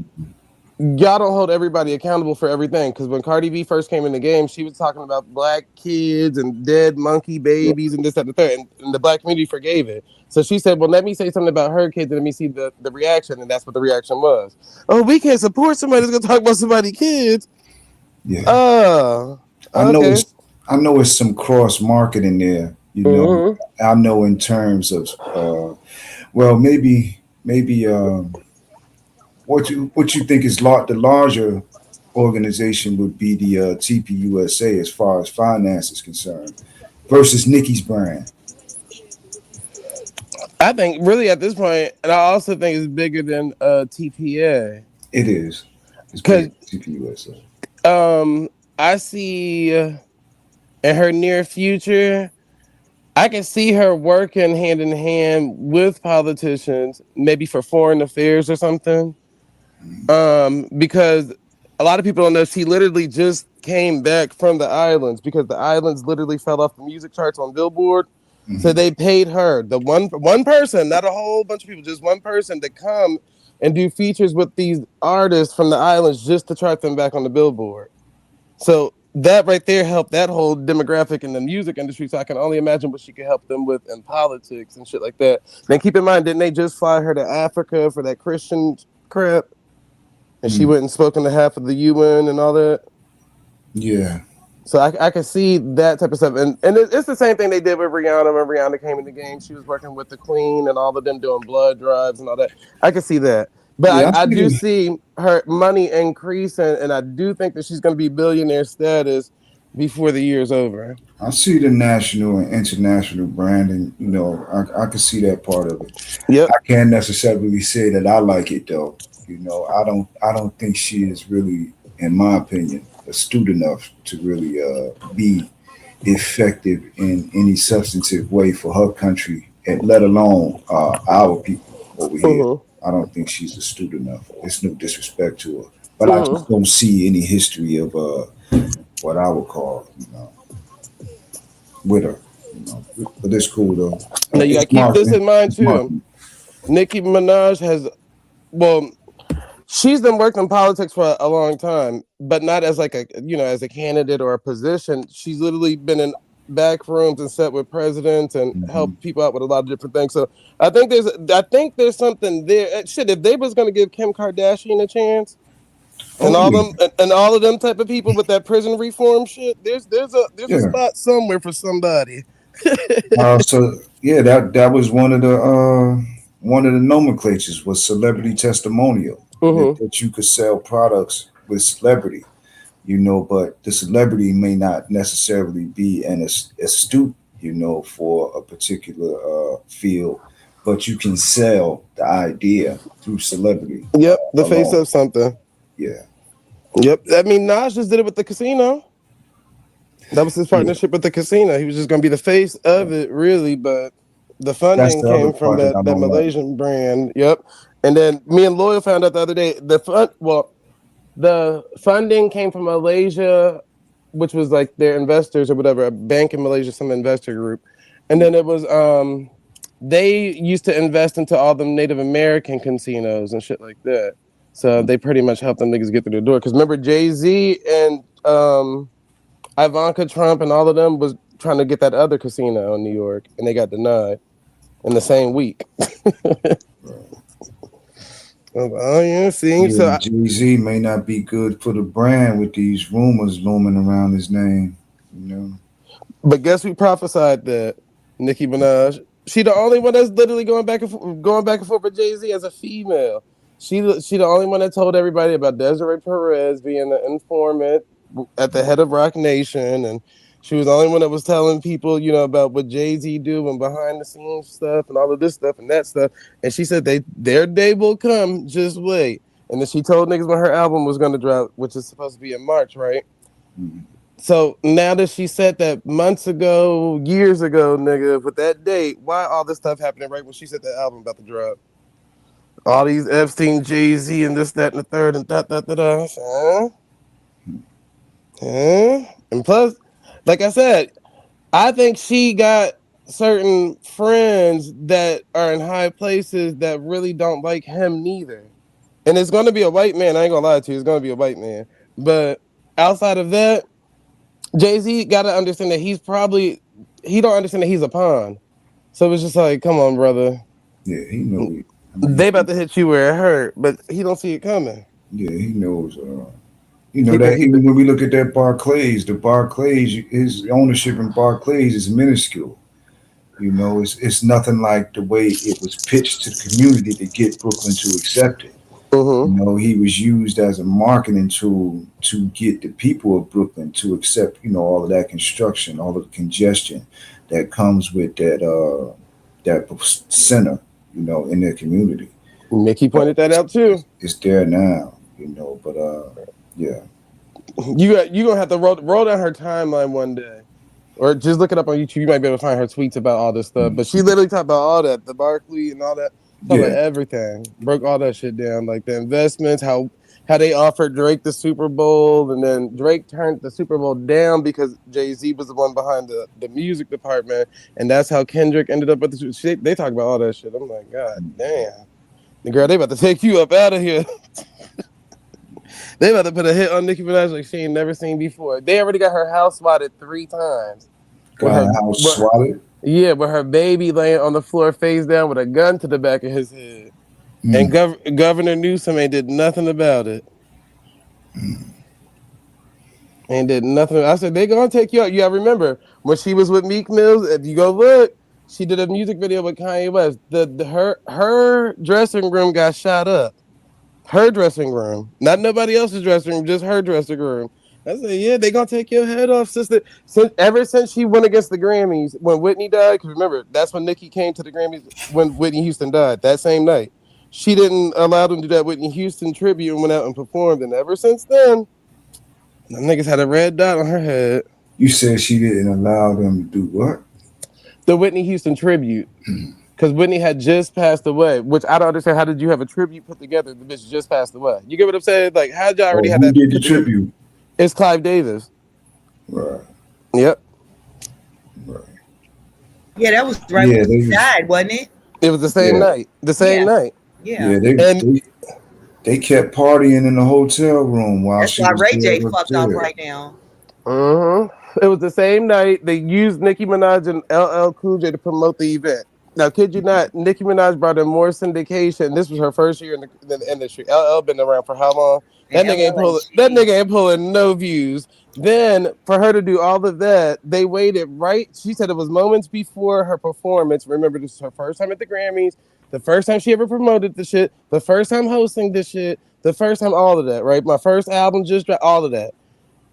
y'all don't hold everybody accountable for everything. Because when Cardi B first came in the game, she was talking about black kids and dead monkey babies and this, that, and the third, and the black community forgave it. So she said, "Well, let me say something about her kids and let me see the reaction," and that's what the reaction was. Oh, we can't support somebody that's gonna talk about somebody's kids. Yeah. Oh, I know okay. it's some cross marketing there. Hmm. I know in terms of well, maybe what you think is the larger organization would be the TPUSA as far as finance is concerned versus Nikki's brand. I think really at this point, and I also think it's bigger than TPA It is. It's bigger because than TPUSA. um I see in her near future, I can see her working hand in hand with politicians, maybe for foreign affairs or something. Because a lot of people don't know she literally just came back from the islands because the islands literally fell off the music charts on Billboard. So Hmm. they paid her the one person, not a whole bunch of people, just one person to come and do features with these artists from the islands just to track them back on the Billboard. So that right there helped that whole demographic in the music industry. So I can only imagine what she could help them with in politics and shit like that. Then keep in mind, didn't they just fly her to Africa for that Christian crap? And she Mm. went and spoken to half of the UN and all that. Yeah. So I can see that type of stuff, and it's the same thing they did with Rihanna when Rihanna came in the game. She was working with the Queen and all of them doing blood drives and all that. I can see that, but Yeah, I I do see. see her money increasing, and I do think that she's going to be billionaire status before the year's over. I see the national and international branding. I can see that part of it. Yep. I can't necessarily say that I like it though. I don't think she is really, in my opinion, astute enough to really be effective in any substantive way for her country, and let alone our people over here. Mhm. I don't think she's astute enough. It's no disrespect to her, but I just Mhm. don't see any history of what I would call, with her. But it's cool though. Now you got It's to keep this marketing. in mind It's too. marketing. Nicki Minaj has well, she's been working in politics for a long time, but not as like a as a candidate or a position. She's literally been in back rooms and sat with presidents and Hmm. helped people out with a lot of different things. So I think there's something there. Shit, if they was gonna give Kim Kardashian a chance and Oh yeah, all of them type of people with that prison reform shit, there's a yeah. spot somewhere for somebody. So yeah, that was one of the nomenclatures was celebrity testimonial Hmm. that you could sell products with celebrity, you know, but the celebrity may not necessarily be an astute, you know, for a particular field, but you can sell the idea through celebrity Yep, the face alone. of something. Yeah, Yep. I mean, Nas just did it with the casino. That was his yeah. partnership with the casino. He was just going to be the face of it, really, but the That's funding the other came from part that I that don't like. Malaysian brand. Yep. And then me and Loyal found out the other day the funding came from Malaysia, which was like their investors or whatever, a bank in Malaysia, some investor group. And then it was they used to invest into all the Native American casinos and shit like that. So they pretty much helped them niggas get through the door. Cause remember Jay-Z and Ivanka Trump and all of them was trying to get that other casino in New York and they got denied in the same week. Oh yeah, see. Yeah, So Jay Z may not be good for the brand with these rumors looming around his name. You know, but guess who prophesied that? Nicki Minaj. She the only one that's literally going back and forth with Jay Z as a female. She the only one that told everybody about Desiree Perez being the informant at the head of Rock Nation, and she was the only one that was telling people, you know, about what Jay Z do and behind the scenes stuff and all of this stuff and that stuff. And she said their day will come. Just wait. And then she told niggas when her album was gonna drop, which is supposed to be in March, right? mhm. So now that she said that months ago, years ago, nigga, with that date, why all this stuff happening right when she said that album about to drop? All these Epstein, Jay Z, and this, that, and the third, and da. Huh? Huh? And plus, like I said, I think she got certain friends that are in high places that really don't like him neither. And it's going to be a white man. I ain't going to lie to you. It's going to be a white man. But outside of that, Jay Z got to understand that he don't understand that he's a pawn. So it's just like, come on, brother. Yeah, he knows. I They mean, about to hit you where it hurt, but he don't see it coming. yeah, he knows. You know He think that he, even when we look at that Barclays, the Barclays, his ownership in Barclays is minuscule. You know, it's nothing like the way it was pitched to the community to get Brooklyn to accept it. You mm-hmm. know, he was used as a marketing tool to get the people of Brooklyn to accept, you know, all of that construction, all of the congestion that comes with that center, you know, in their community. Mickey But pointed that out too. it's there now, you know. But yeah, You gonna have to roll down her timeline one day, or just look it up on YouTube. You might be able to find her tweets about all this stuff. But she literally talked about all that, the Barkley and all that. Talk about yeah, everything. Broke all that shit down, like the investments, how they offered Drake the Super Bowl, and then Drake turned the Super Bowl down because Jay-Z was the one behind the music department, and that's how Kendrick ended up with the shit. They talk about all that shit. I'm like, God damn, the girl, they about to take you up out of here. They about to put a hit on Nicki Minaj like she ain't never seen before. They already got her house swatted 3 times. With got her, her house with, swatted. yeah, with her baby laying on the floor face down with a gun to the back of his head. And Mm. Governor Newsom ain't did nothing about it. Ain't did nothing. I said they gonna take you out. You gotta remember when she was with Meek Mills. If you go look, she did a music video with Kanye West. Her dressing room got shot up. Her dressing room, not nobody else's dressing room, just her dressing room. I said, yeah, they gonna take your head off, sister. Ever since she went against the Grammys when Whitney died, because remember that's when Nicki came to the Grammys when Whitney Houston died that same night. She didn't allow them to do that Whitney Houston tribute and went out and performed. And ever since then, them niggas had a red dot on her head. You said she didn't allow them to do what? The Whitney Houston tribute. Because Whitney had just passed away, which I don't understand. How did you have a tribute put together? The bitch just passed away. You get what I'm saying? Like, how'd y'all already Oh, have who that did the put together? tribute? It's Clive Davis. Right, Yep. right. Yeah, that was right when Yeah, they she was. died, wasn't it? It was the same Yeah, night. The same Yeah, night. yeah. yeah. They And they they kept partying in the hotel room while That's she why was Ray there J fucked off upstairs. right now. it was the same night they used Nicki Minaj and LL Cool J to promote the event. Now, kid you not, Nicki Minaj brought in more syndication. This was her first year in the industry. LL been around for how long? And LL ain't That shit. nigga ain't pulling no views. Then for her to do all of that, they waited right. She said it was moments before her performance. Remember, this is her first time at the Grammys, the first time she ever promoted the shit, the first time hosting this shit, the first time all of that. Right, my first album just dropped. All of that.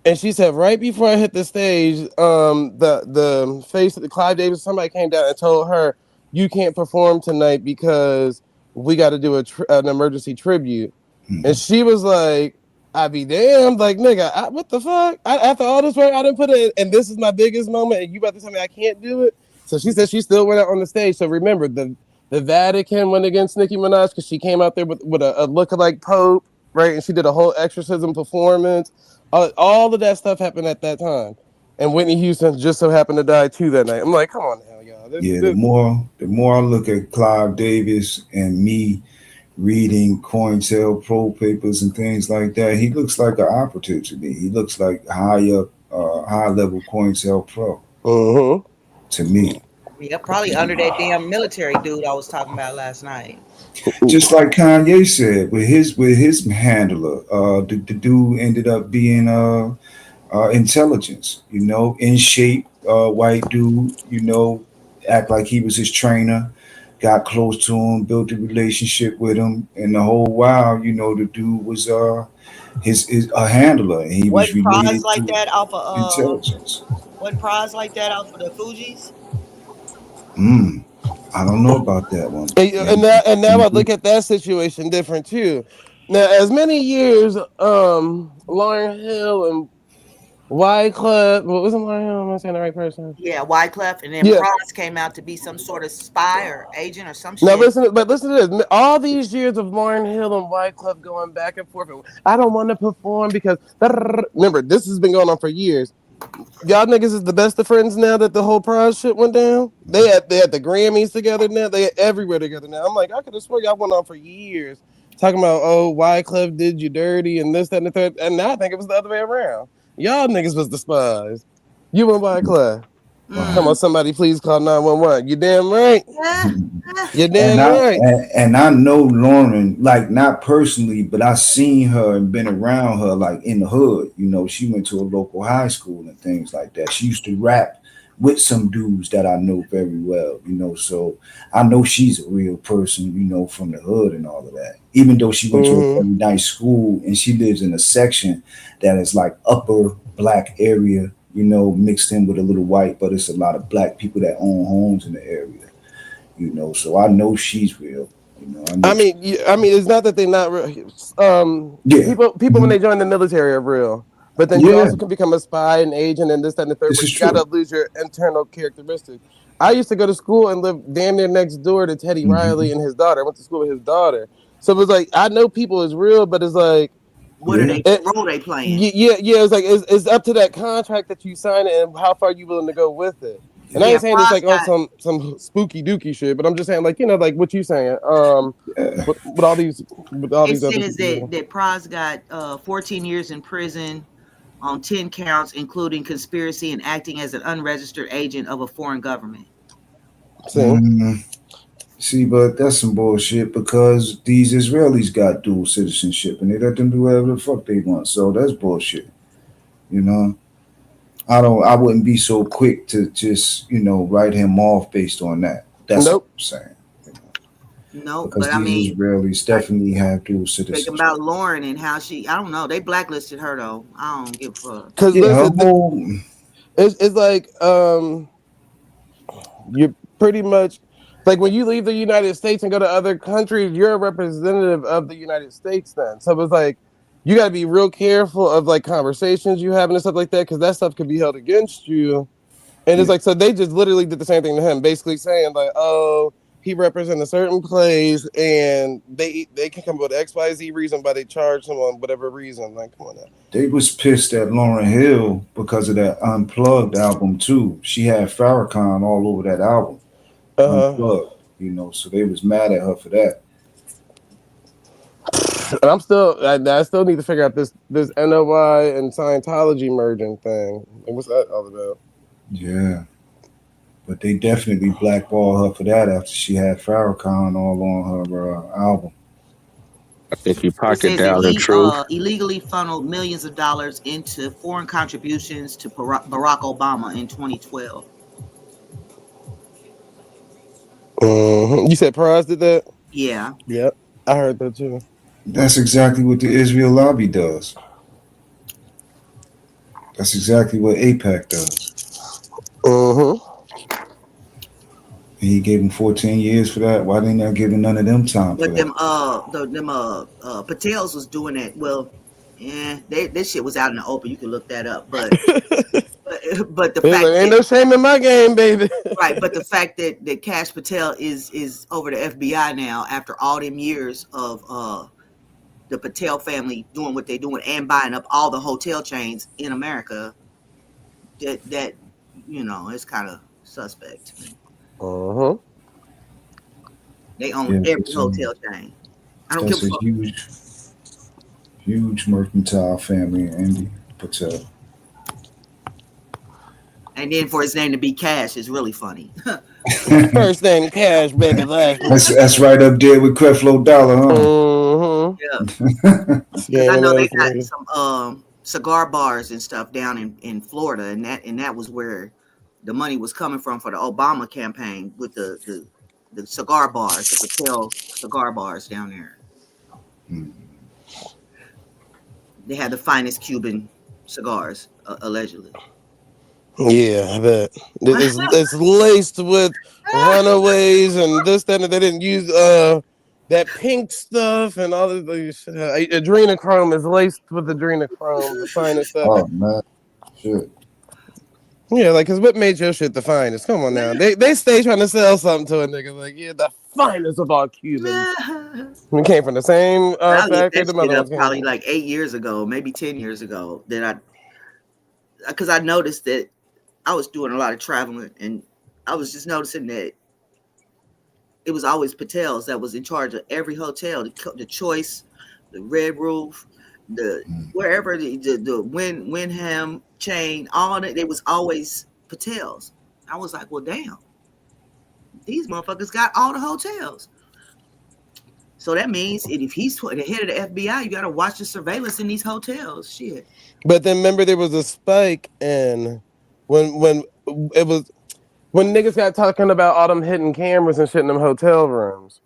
And she said, right before I hit the stage, the face of the Clive Davis, somebody came down and told her, "You can't perform tonight because we got to do an emergency tribute." And Mhm. she was like, "I be damned, like nigga, what the fuck? After all this work, I didn't put it, and this is my biggest moment, and you about to tell me I can't do it?" So she said she still went out on the stage. So remember, the Vatican went against Nicki Minaj because she came out there with a lookalike pope, right? And she did a whole exorcism performance. All of that stuff happened at that time. And Whitney Houston just so happened to die too that night. I'm like, come on now, y'all. Yeah, the more I look at Clive Davis and me reading COINTELPRO papers and things like that, he looks like an operative to me. He looks like high level COINTELPRO Mm-hmm. to me. Yeah, probably under that damn military dude I was talking about last night. Just like Kanye said with his handler, the dude ended up being intelligence, in shape, white dude, act like he was his trainer, got close to him, built a relationship with him, and the whole while, the dude was his a handler, and he was Wasn't prize related like to that off of intelligence. wasn't prize like that off of the Fugees? Mm, I don't know about that one. And now I look at that situation different too. Now, as many years, Lauren Hill and Wyclef, what was it, Lauren Hill? Am I saying the right person? Yeah, Wyclef, and then Yeah. Prize came out to be some sort of spy or agent or some Now shit. listen to this. All these years of Lauren Hill and Wyclef going back and forth. I don't want to perform because remember this has been going on for years. Y'all niggas is the best of friends now that the whole prize shit went down. They had the Grammys together now. They had everywhere together now. I'm like, I could have swore y'all went on for years talking about Wyclef did you dirty and this, that, and the third. And now I think it was the other way around. Y'all niggas was the spies. You and Wyclef. Talking Mm. about somebody please call 911. You damn right. Ah, You And damn I right. and I know Lauren, like not personally, but I seen her and been around her like in the hood. She went to a local high school and things like that. She used to rap with some dudes that I know very well. So I know she's a real person. From the hood and all of that. Even though she went to a Mm-hmm. very nice school and she lives in a section that is like upper black area. Mixed in with a little white, but it's a lot of black people that own homes in the area. So I know she's real. I know. It's not that they're not real. Yeah. People when Mhm. they join the military are real, but then you Yeah, also can become a spy, an agent, and this, that, and the third. this But is you gotta true. lose your internal characteristics. I used to go to school and live damn near next door to Teddy Riley Hmm. and his daughter. I went to school with his daughter, so it was like I know people is real, but it's like Yeah. it, role they playing? yeah. It's like it's up to that contract that you sign and how far you willing to go with it. And I Yeah. Yeah, ain't saying it's Prize like on got some spooky dooky shit, but I'm just saying like like what you saying. Yeah. With all these it other says that people. Prize got 14 years in prison on 10 counts, including conspiracy and acting as an unregistered agent of a foreign government. See, Mm, see, but that's some bullshit because these Israelis got dual citizenship and they let them do whatever the fuck they want. So that's bullshit. You know, I wouldn't be so quick to just write him off based on that. That's all nope. I'm saying. You know, No, because but I these mean, Israelis I definitely have dual thinking citizenship. about Lauren and how I don't know, they blacklisted her though. I don't give a fuck. Cause Yeah, her listen, whole it's like you're pretty much like when you leave the United States and go to other countries, you're a representative of the United States then. So it's like you got to be real careful of like conversations you have and stuff like that because that stuff could be held against you. And it's yeah. like so they just literally did the same thing to him, basically saying like, oh, he represents a certain place and they can come up with XYZ reason why they charge him on whatever reason. Like, come on now. They was pissed at Lauren Hill because of that Unplugged album too. She had Farrakhan all over that album, Uh-huh. Unplugged. So they was mad at her for that. And I still need to figure out this NOI and Scientology merging thing. And what's that all about? Yeah, But they definitely blackballed her for that after she had Farrakhan all on her album. I think he It pocket says that dialed the he truth. illegally funneled millions of dollars into foreign contributions to Barack Obama in 2012. You said Prize did that? Yeah. Yep, I heard that too. That's exactly what the Israel lobby does. That's exactly what APAC does. Mm-hmm. And he gave him 14 years for that. Why they not giving none of them time for But that? Patels was doing it. Well, yeah, this shit was out in the open. You can look that up. But the He's like, fact ain't that no shame in my game, baby. right, but the fact that Cash Patel is over the FBI now after all them years of the Patel family doing what they doing and buying up all the hotel chains in America, that it's kind of suspect to me. Uh-huh. They own Yeah, every hotel chain. I don't give a that's a fuck. huge, huge mercantile family in Indy Patel. And then for his name to be Cash is really funny. First name Cash, baby. Last name That's Cash. right up there with Creflo Dollar, Mm-hmm. Yeah, huh? because I Scamming know they ass got nigga. some cigar bars and stuff down in Florida, and that was where the money was coming from for the Obama campaign with the cigar bars, the Patel cigar bars down there. They had the finest Cuban cigars, allegedly. Yeah, I bet. It's laced with runaways and this, that, and they didn't use that pink stuff and all this other shit. Adrenochrome is laced with adrenochrome, the finest stuff. Oh man, shit. Yeah, like, cause what made your shit the finest? Come on now. They stay trying to sell something to a nigga. Like, yeah, the finest of all Cubans. We came from the same I looked factory that the shit mother up ones came probably from. like 8 years ago, maybe 10 years ago. Because I noticed that I was doing a lot of traveling, and I was just noticing that it was always Patels that was in charge of every hotel, the Choice, the Red Roof, the wherever the Wyndham chain, all that. They was always Patels. I was like, well, damn, these motherfuckers got all the hotels. So that means if he's the head of the FBI, you got to watch the surveillance in these hotels. Shit. But then remember there was a spike in when it was when niggas got talking about all them hidden cameras and shit in them hotel rooms.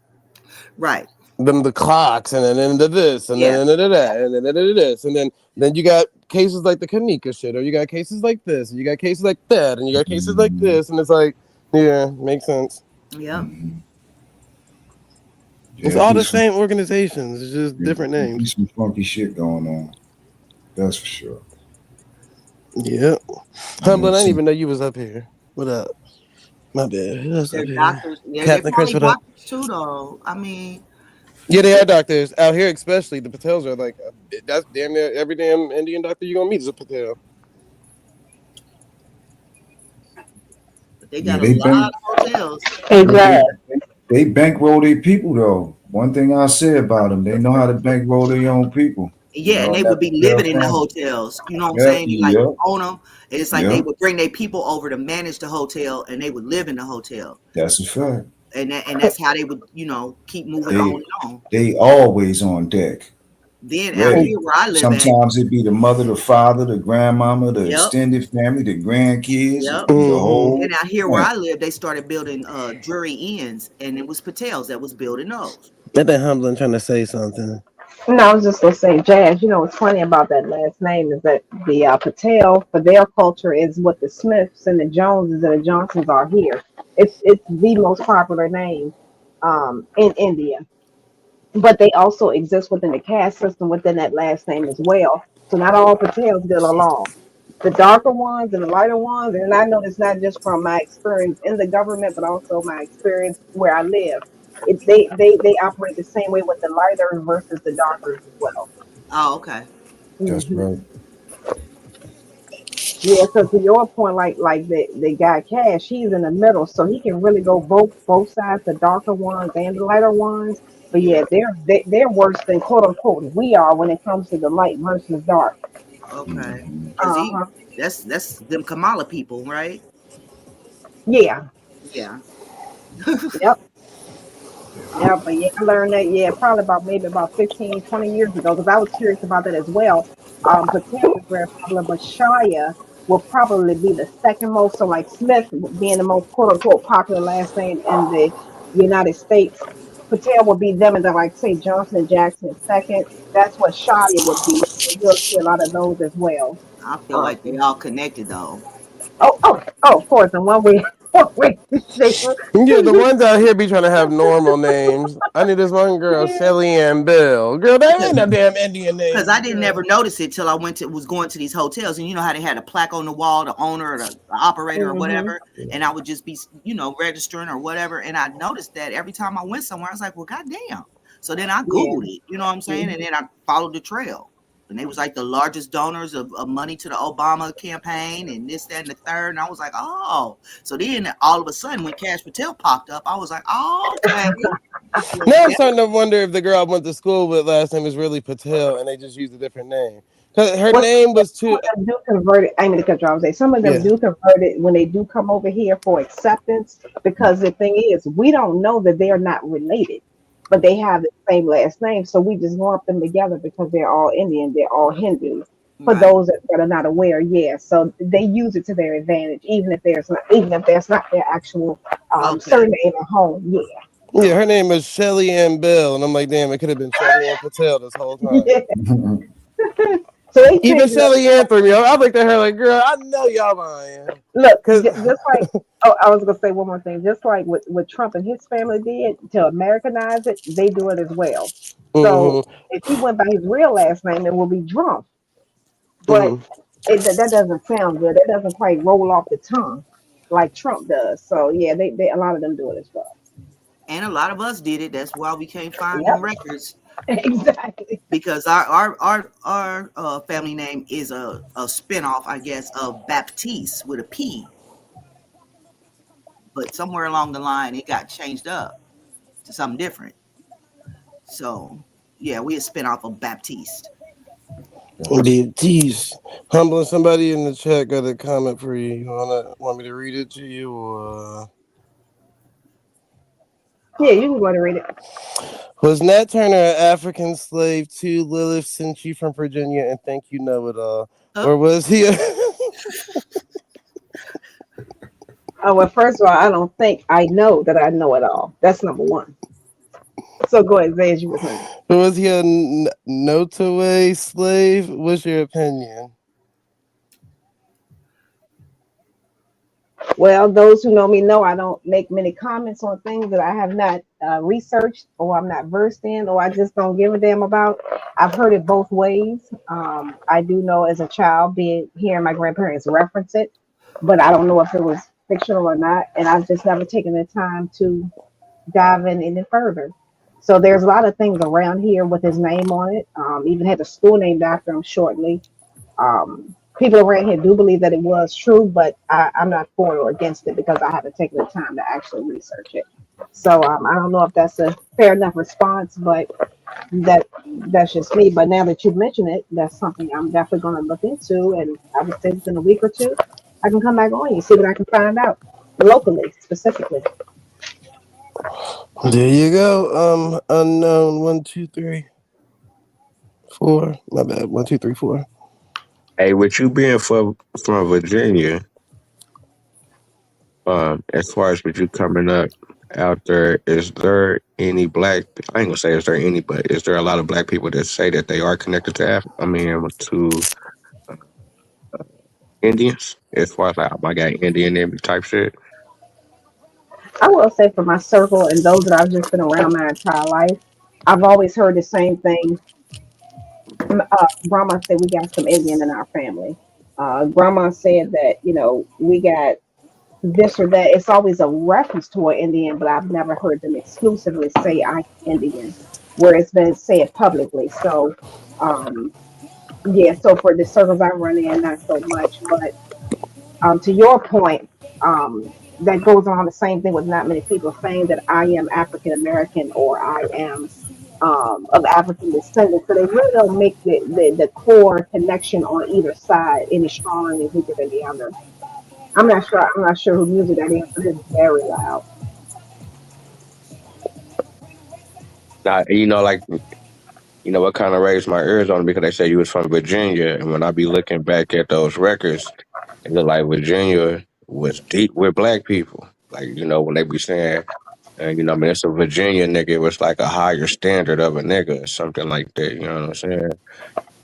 Right. Them the clocks and then the this and Yeah. then that and then this and then you got cases like the Kanika shit, or you got cases like this, and you got cases like that, and you got cases like this, and it's like, yeah, makes sense. Yep. It's Yeah, all the same organizations, it's just different it be names. some funky shit going on. That's for sure. Yeah. Yeah, Humblin', I didn't some, even know you was up here. What up? My bad. Who else up They're here? doctors. They're Captain Chris, probably what up? doctors too, though. I mean, Yeah, they are doctors out here, especially the Patels are like that's damn near every damn Indian doctor you gonna meet is a Patel. but they yeah, got a lot of hotels. but Exactly. they bankroll their people though. One thing I say about them, they know how to bankroll their own people. You Yeah, and know, they and would that be Patel living in the family. hotels. You know what I'm Yep, saying? They like yep, own them. And it's like they yep. would bring their people over to manage the hotel, and they would live in the hotel, That's a fact. and that's how they would keep moving on They and on. they always on deck, Then out ready. here where I live at, Sometimes it be the mother, the father, the grandmama, the yep, extended family, the grandkids. It yep. be the Mm-hmm. Then whole out here where thing. I live, they started building jury inns, and it was Patels that was building those. That Humblin trying to say something. No, I was just gonna say, Jazz. You know what's funny about that last name is that the Patel for their culture is what the Smiths and the Joneses and the Johnsons are here. It's the most popular name in India, but they also exist within the caste system within that last name as well. So not all Patels get along. The darker ones and the lighter ones, and I know it's not just from my experience in the government, but also my experience where I live. They operate the same way with the lighter versus the darkers as well. Oh, okay. That's Hmm. right. Yeah, so to your point, like the guy Cash, he's in the middle, so he can really go both sides, the darker ones and the lighter ones. But yeah, they're worse than quote unquote we are when it comes to the light versus dark. Okay. Cause Uh huh. that's them Kamala people, right? Yeah. Yeah. Yep. Yeah, but yeah, I learned that, yeah, probably about maybe about 15, 20 years ago, because I was curious about that as well. Patel is very popular, but Shia will probably be the second most. So, like Smith being the most quote unquote popular last name in the United States, Patel will be them, and then like say Johnson and Jackson is second. That's what Shia would be. So you'll see a lot of those as well. I feel like they Um, all connected though. of course, and one way, one way to shape. Yeah, the ones out here be trying to have normal names. I knew this one girl, Yeah, Shelly Ann Bill. Girl, that ain't Because no damn Indian because name, I didn't girl. ever notice it till I was going to these hotels, and you know how they had a plaque on the wall, the owner or the operator or hmm whatever, and I would just be registering or whatever, and I noticed that every time I went somewhere, I was like, well, goddamn. So then I yeah. googled it, you know what I'm saying, and then I followed the trail. And they was like the largest donors of money to the Obama campaign and this, that, and the third. And I was like, oh. So then all of a sudden when Cash Patel popped up, I was like, oh, okay. Well, Now I'm that, starting to wonder if the girl I went to school with last name is really Patel and they just used a different name. Cause her Well, name was some too. of them do convert it. I mean, to cut you off, say some of them Yeah. do convert it when they do come over here for acceptance. Because the thing is, we don't know that they are not related, but they have the same last name. So we just lump them together because they're all Indian, they're all Hindu. For right. those that are not aware, yeah. So they use it to their advantage, even if there's not their actual Okay. surname at home. Yeah, Yeah, her Okay. name is Shelly Ann Bill, and I'm like, damn, it could have been Shelly Ann Patel this whole time. yeah. So they Even changed it up. Shelly Ann threw me off. I looked at her like, girl, I know y'all lying. Look, Cause, just like, oh, I was gonna say one more thing. Just like what Trump and his family did to Americanize it, they do it as well. So mm-hmm, if he went by his real last name, it will be Trump. But mm-hmm. that doesn't sound good. That doesn't quite roll off the tongue like Trump does. So yeah, they a lot of them do it as well. And a lot of us did it. That's why we can't find them Yep, records exactly. because our family name is a spinoff, I guess, of Baptiste with a P. But somewhere along the line, it got changed up to something different. So yeah, we a spinoff of Baptiste. The tease. Humbling somebody in the chat got a comment for you. You want me to read it to you or Yeah, you can go to read it. was Nat Turner an African slave too? Lilith sent you from Virginia and think you know it all. Huh? Or was he a Oh well, first of all, I don't think I know that I know it all. That's number one. So go ahead, say as you were saying. or was he a Notaway slave? What's your opinion? Well, those who know me know I don't make many comments on things that I have not researched or I'm not versed in or I just don't give a damn about. I've heard it both ways. I do know as a child, being hearing my grandparents reference it, but I don't know if it was fictional or not, and I've just never taken the time to dive in any further. So there's a lot of things around here with his name on it. Even had a school named after him shortly. People around here do believe that it was true, but I'm not for or against it because I haven't taken the time to actually research it. So I don't know if that's a fair enough response, but that's just me. But now that you've mentioned it, that's something I'm definitely going to look into, and I would say within a week or two, I can come back on you see what I can find out locally, specifically. There you go. Unknown 1, 2, 3, 4. My bad. 1, 2, 3, 4. Hey, with you being from Virginia, as far as with you coming up out there, is there any black? I ain't gonna say is there any, but is there a lot of black people that say that they are connected to I mean, to Indians? As far as like, oh, I got Indian in me type shit. I will say for my circle and those that I've just been around my entire life, I've always heard the same thing. Grandma said we got some Indian in our family. Grandma said that we got this or that. It's always a reference to an Indian, but I've never heard them exclusively say I'm Indian, where it's been said publicly. So, um, yeah. So for the circles I run in, not so much. But to your point, that goes on the same thing with not many people saying that I am African American or I am of African descent. So they really don't make the core connection on either side any stronger, any weaker than the other. I'm not sure. I'm not sure who music that is, but it's very loud. Now, like what kind of raised my ears on it because they said you was from Virginia, and when I be looking back at those records, it look like Virginia was deep with black people. Like when they be saying, I mean, it's a Virginia nigga. It was like a higher standard of a nigga or something like that. You know what I'm saying?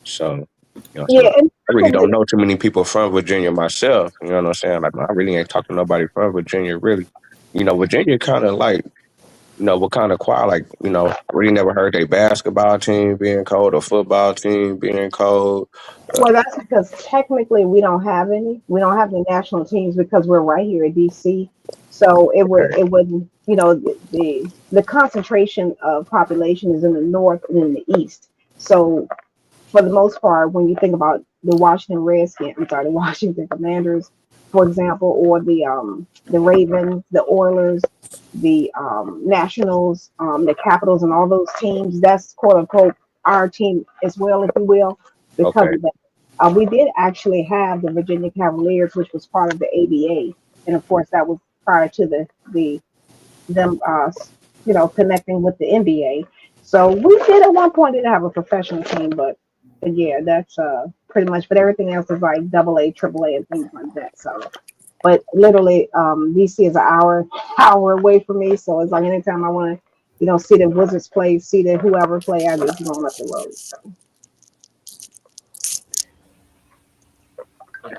So, Yeah, and I really people don't do. know too many people from Virginia myself. You know what I'm saying? Like, I really ain't talking to nobody from Virginia, really. Virginia kind of like, what kind of quiet, like, I really never heard a basketball team being cold or football team being cold. Well, that's because technically we don't have any. We don't have the national teams because we're right here in DC. So Okay, it wouldn't, the concentration of population is in the north and in the east. So for the most part, when you think about the Washington Redskins, I'm sorry, the Washington Commanders, for example, or the Ravens, the Oilers, the Nationals, the Capitals, and all those teams, that's quote unquote our team as well, if you will, because okay, of that. We did actually have the Virginia Cavaliers, which was part of the ABA, and of course that was prior to them connecting with the NBA. So we did at one point did have a professional team, but yeah, that's pretty much. But everything else is like double A, triple A, and things like that. So, but literally, DC is an hour away from me. So it's like anytime I want to, see the Wizards play, see the whoever play, I just going up the road. So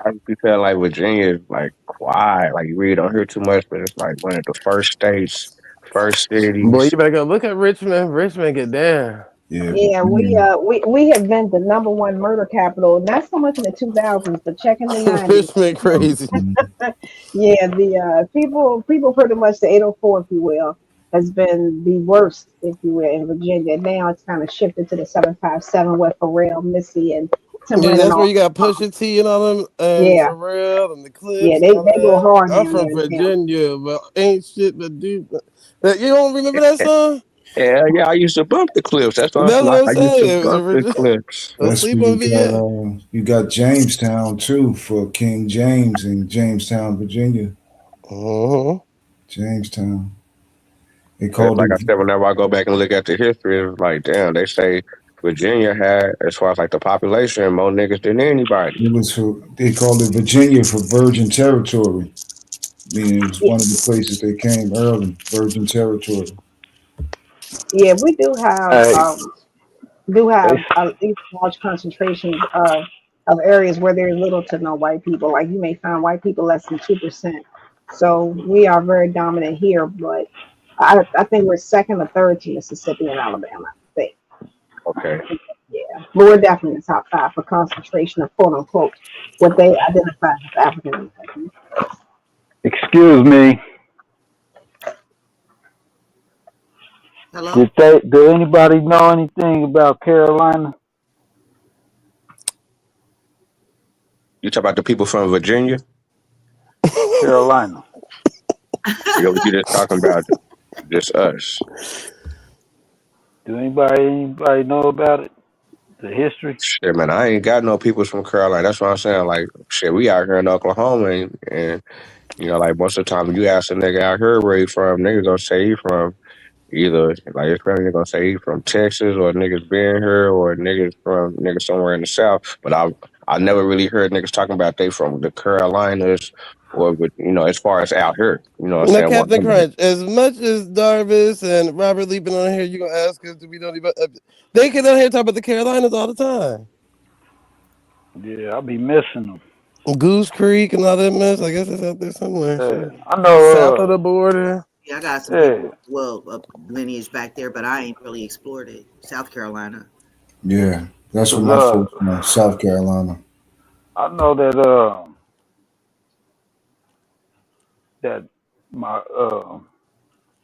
I be feeling like Virginia is like quiet. Like you really don't hear too much, but it's like one of the first states, first Boy, you cities. better go look at Richmond. Richmond get down. Yeah, yeah, Virginia. we have been the number one murder capital, not so much in the 2000s, but check in the 90s. Richmond crazy. Yeah, the people pretty much the 804, if you will, has been the worst, if you will, in Virginia. Now it's kind of shifted to the 757 with Pharrell, Missy, and Yeah, Timberland and that's where all. you got Pusha T and all them, and Yeah, Pharrell and the yeah, Clips and all they go that. hard I'm down from there now. Virginia, but ain't shit but dude. You don't remember that song? Yeah, yeah, I used to bump the clips. That's what I'm That's saying. what I'm I used to saying. bump the clips. Don't That's sleep where on you got VA. you got Jamestown too for King James in Jamestown, Virginia. Uh-huh. Jamestown. They It's called like it. I said, whenever I go back and look at the history, it's like, damn, they say Virginia had, as far as like the population, more niggas than anybody. It was for. They called it Virginia for Virgin Territory, meaning it was Yeah, one of the places they came early. Virgin Territory. yeah, we Hey, do they have these large concentrations of areas where there's little to no white people. Like you may find white people less than 2%. So we are very dominant here, but I think we're second or third to Mississippi and Alabama. I think. Okay. Yeah, but we're definitely in the top five for concentration of quote unquote what they identify as African American. excuse me. Hello? Did anybody know anything about Carolina? You talk about the people from Virginia? Carolina. You just talking about just us. Do anybody know about it? The history? Shit, man, I ain't got no people from Carolina. That's what I'm saying. Like, shit, we out here in Oklahoma, and like most of the time, you ask a nigga out here where he from, niggas gonna say he from either like it's probably gonna say he from Texas or niggas been here or niggas somewhere in the South. But I never really heard niggas talking about they from the Carolinas or with as far as out here. You know what Now, I'm saying? Captain 100. Crunch, as much as Darvis and Robert Lee been on here, you gonna ask us, do we don't even? They get on here talk about the Carolinas all the time. Yeah, I'll be missing them. Goose Creek and all that mess. I guess it's out there somewhere. Yeah, Shit. I South of know. the border. Yeah, I got some Yeah, people, well, lineage back there, but I ain't really explored it. South Carolina. Yeah, that's where cause my folks from. South Carolina. I know that my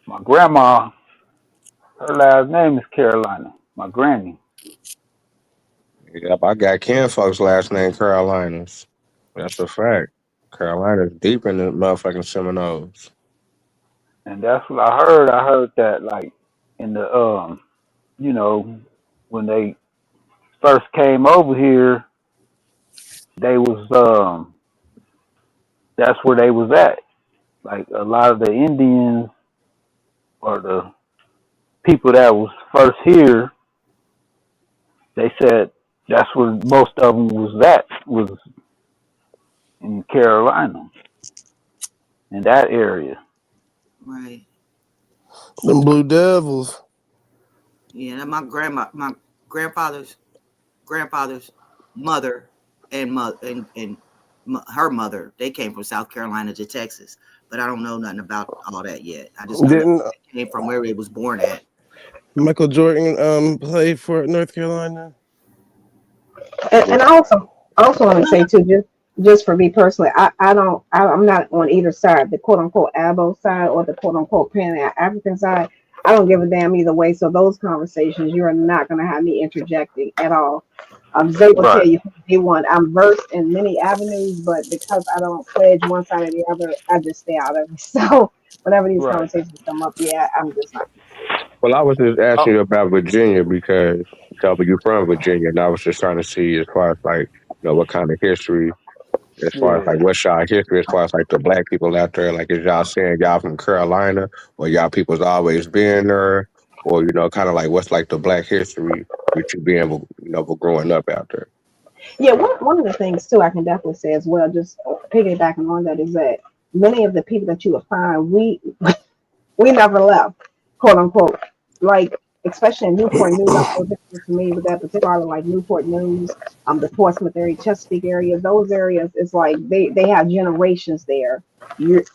my grandma, her last name is Carolina. My granny. Yep, I got Ken folks last name Carolinas. That's a fact. Carolina's deep in the motherfucking Seminoles. And that's what I heard. I heard that like in the you know, when they first came over here, they was that's where they was at. Like a lot of the Indians or the people that was first here, they said that's where most of them was at, was in Carolina, in that area. Right. Them Blue Devils. Yeah, and my grandfather's grandfather's mother and her mother, they came from South Carolina to Texas, but I don't know nothing about all that yet. I just know that Didn't they came from where he was born at. Michael Jordan play for North Carolina? And I also want to say too, just for me personally, I'm not on either side, the quote unquote Abo side or the quote unquote Pan African side. I don't give a damn either way. So those conversations, you are not going to have me interjecting at all. Zay will tell Right, you if you want. I'm versed in many avenues, but because I don't pledge one side or the other, I just stay out of it. So whenever these right. conversations come up, yeah, I'm just not. Well, I was just Oh, asking you about Virginia because you told me you're from Virginia, and I was just trying to see as far as like what kind of history, as far as like yeah. what's y'all history, as far as like the black people out there, like is y'all saying y'all from Carolina, or y'all people's always been there, or kind of like what's like the black history with you being for growing up out there. Yeah, one of the things too I can definitely say as well, just piggybacking on that, is that many of the people that you will find, we never left, quote unquote. Like especially in Newport News, I'm so different familiar with that, particularly like Newport News, the Portsmouth area, Chesapeake area. Those areas, it's like they have generations there.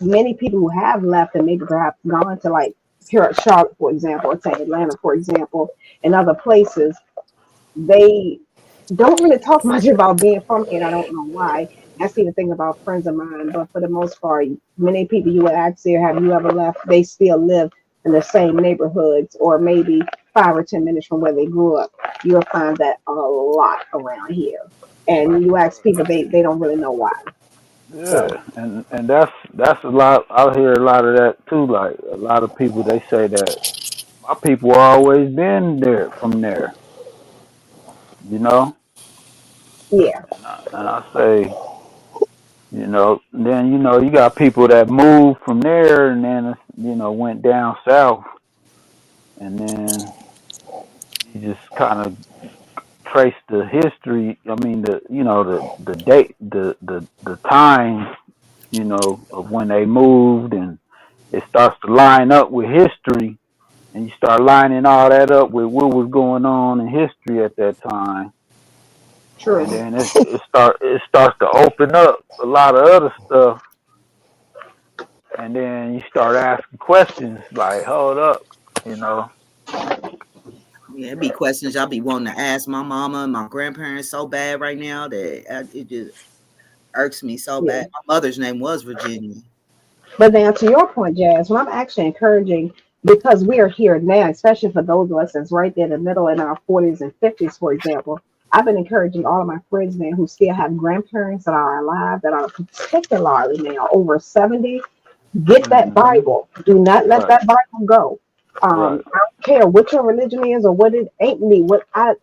Many people who have left and maybe perhaps gone to like here at Charlotte, for example, or to Atlanta, for example, and other places, they don't really talk much about being from here. I don't know why. That's even thing about friends of mine, but for the most part, many people you would ask there, have you ever left? They still live in the same neighborhoods or maybe 5 or 10 minutes from where they grew up. You'll find that a lot around here. And you ask people, they don't really know why. So Yeah, and that's a lot. I hear a lot of that too. Like a lot of people, they say that my people always been there from there, you know. yeah, And I say, then you got people that moved from there and then went down south, and then you just kind of trace the history. I mean, the date, the time, of when they moved, and it starts to line up with history, and you start lining all that up with what was going on in history at that time, and true. then it starts to open up a lot of other stuff, and then you start asking questions like, hold up, you know, Yeah, it be questions y'all be wanting to ask my mama and my grandparents so bad right now that it just irks me so Yeah. bad. My mother's name was Virginia. But now to your point, Jazz, what I'm actually encouraging, because we are here now, especially for those of us that's right there in the middle in our 40s and 50s, for example, I've been encouraging all of my friends now who still have grandparents that are alive, that are particularly now over 70. Get that hmm Bible. Do not let right, that Bible go. right, I don't care what your religion is or what it ain't me.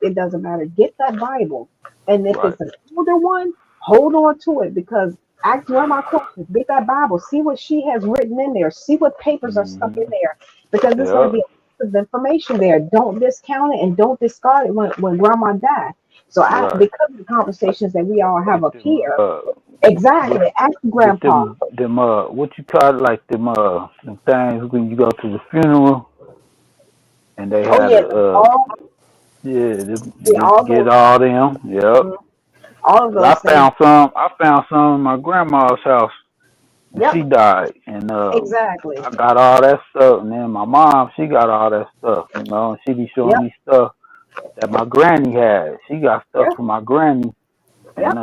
It doesn't matter. Get that Bible, and if right, it's an older one, hold on to it because ask grandma questions. Get that Bible. See what she has written in there. See what papers are stuck in hmm there because there's going to yeah, be a lot of information there. Don't discount it and don't discard it when grandma died. So right. because of the conversations that we all have Get up them, here, what, exactly. Ask get grandpa. them, what you call it, like them things when you go to the funeral and they Oh had yeah, yeah, all get those. all them, yep. Mhm. All of 'Cause those things. I found some in my grandma's house when she Yep, died, and exactly. I got all that stuff, and then my mom, she got all that stuff, and she be showing Yep, me stuff that my granny had. She got stuff yep, from my granny, and yep.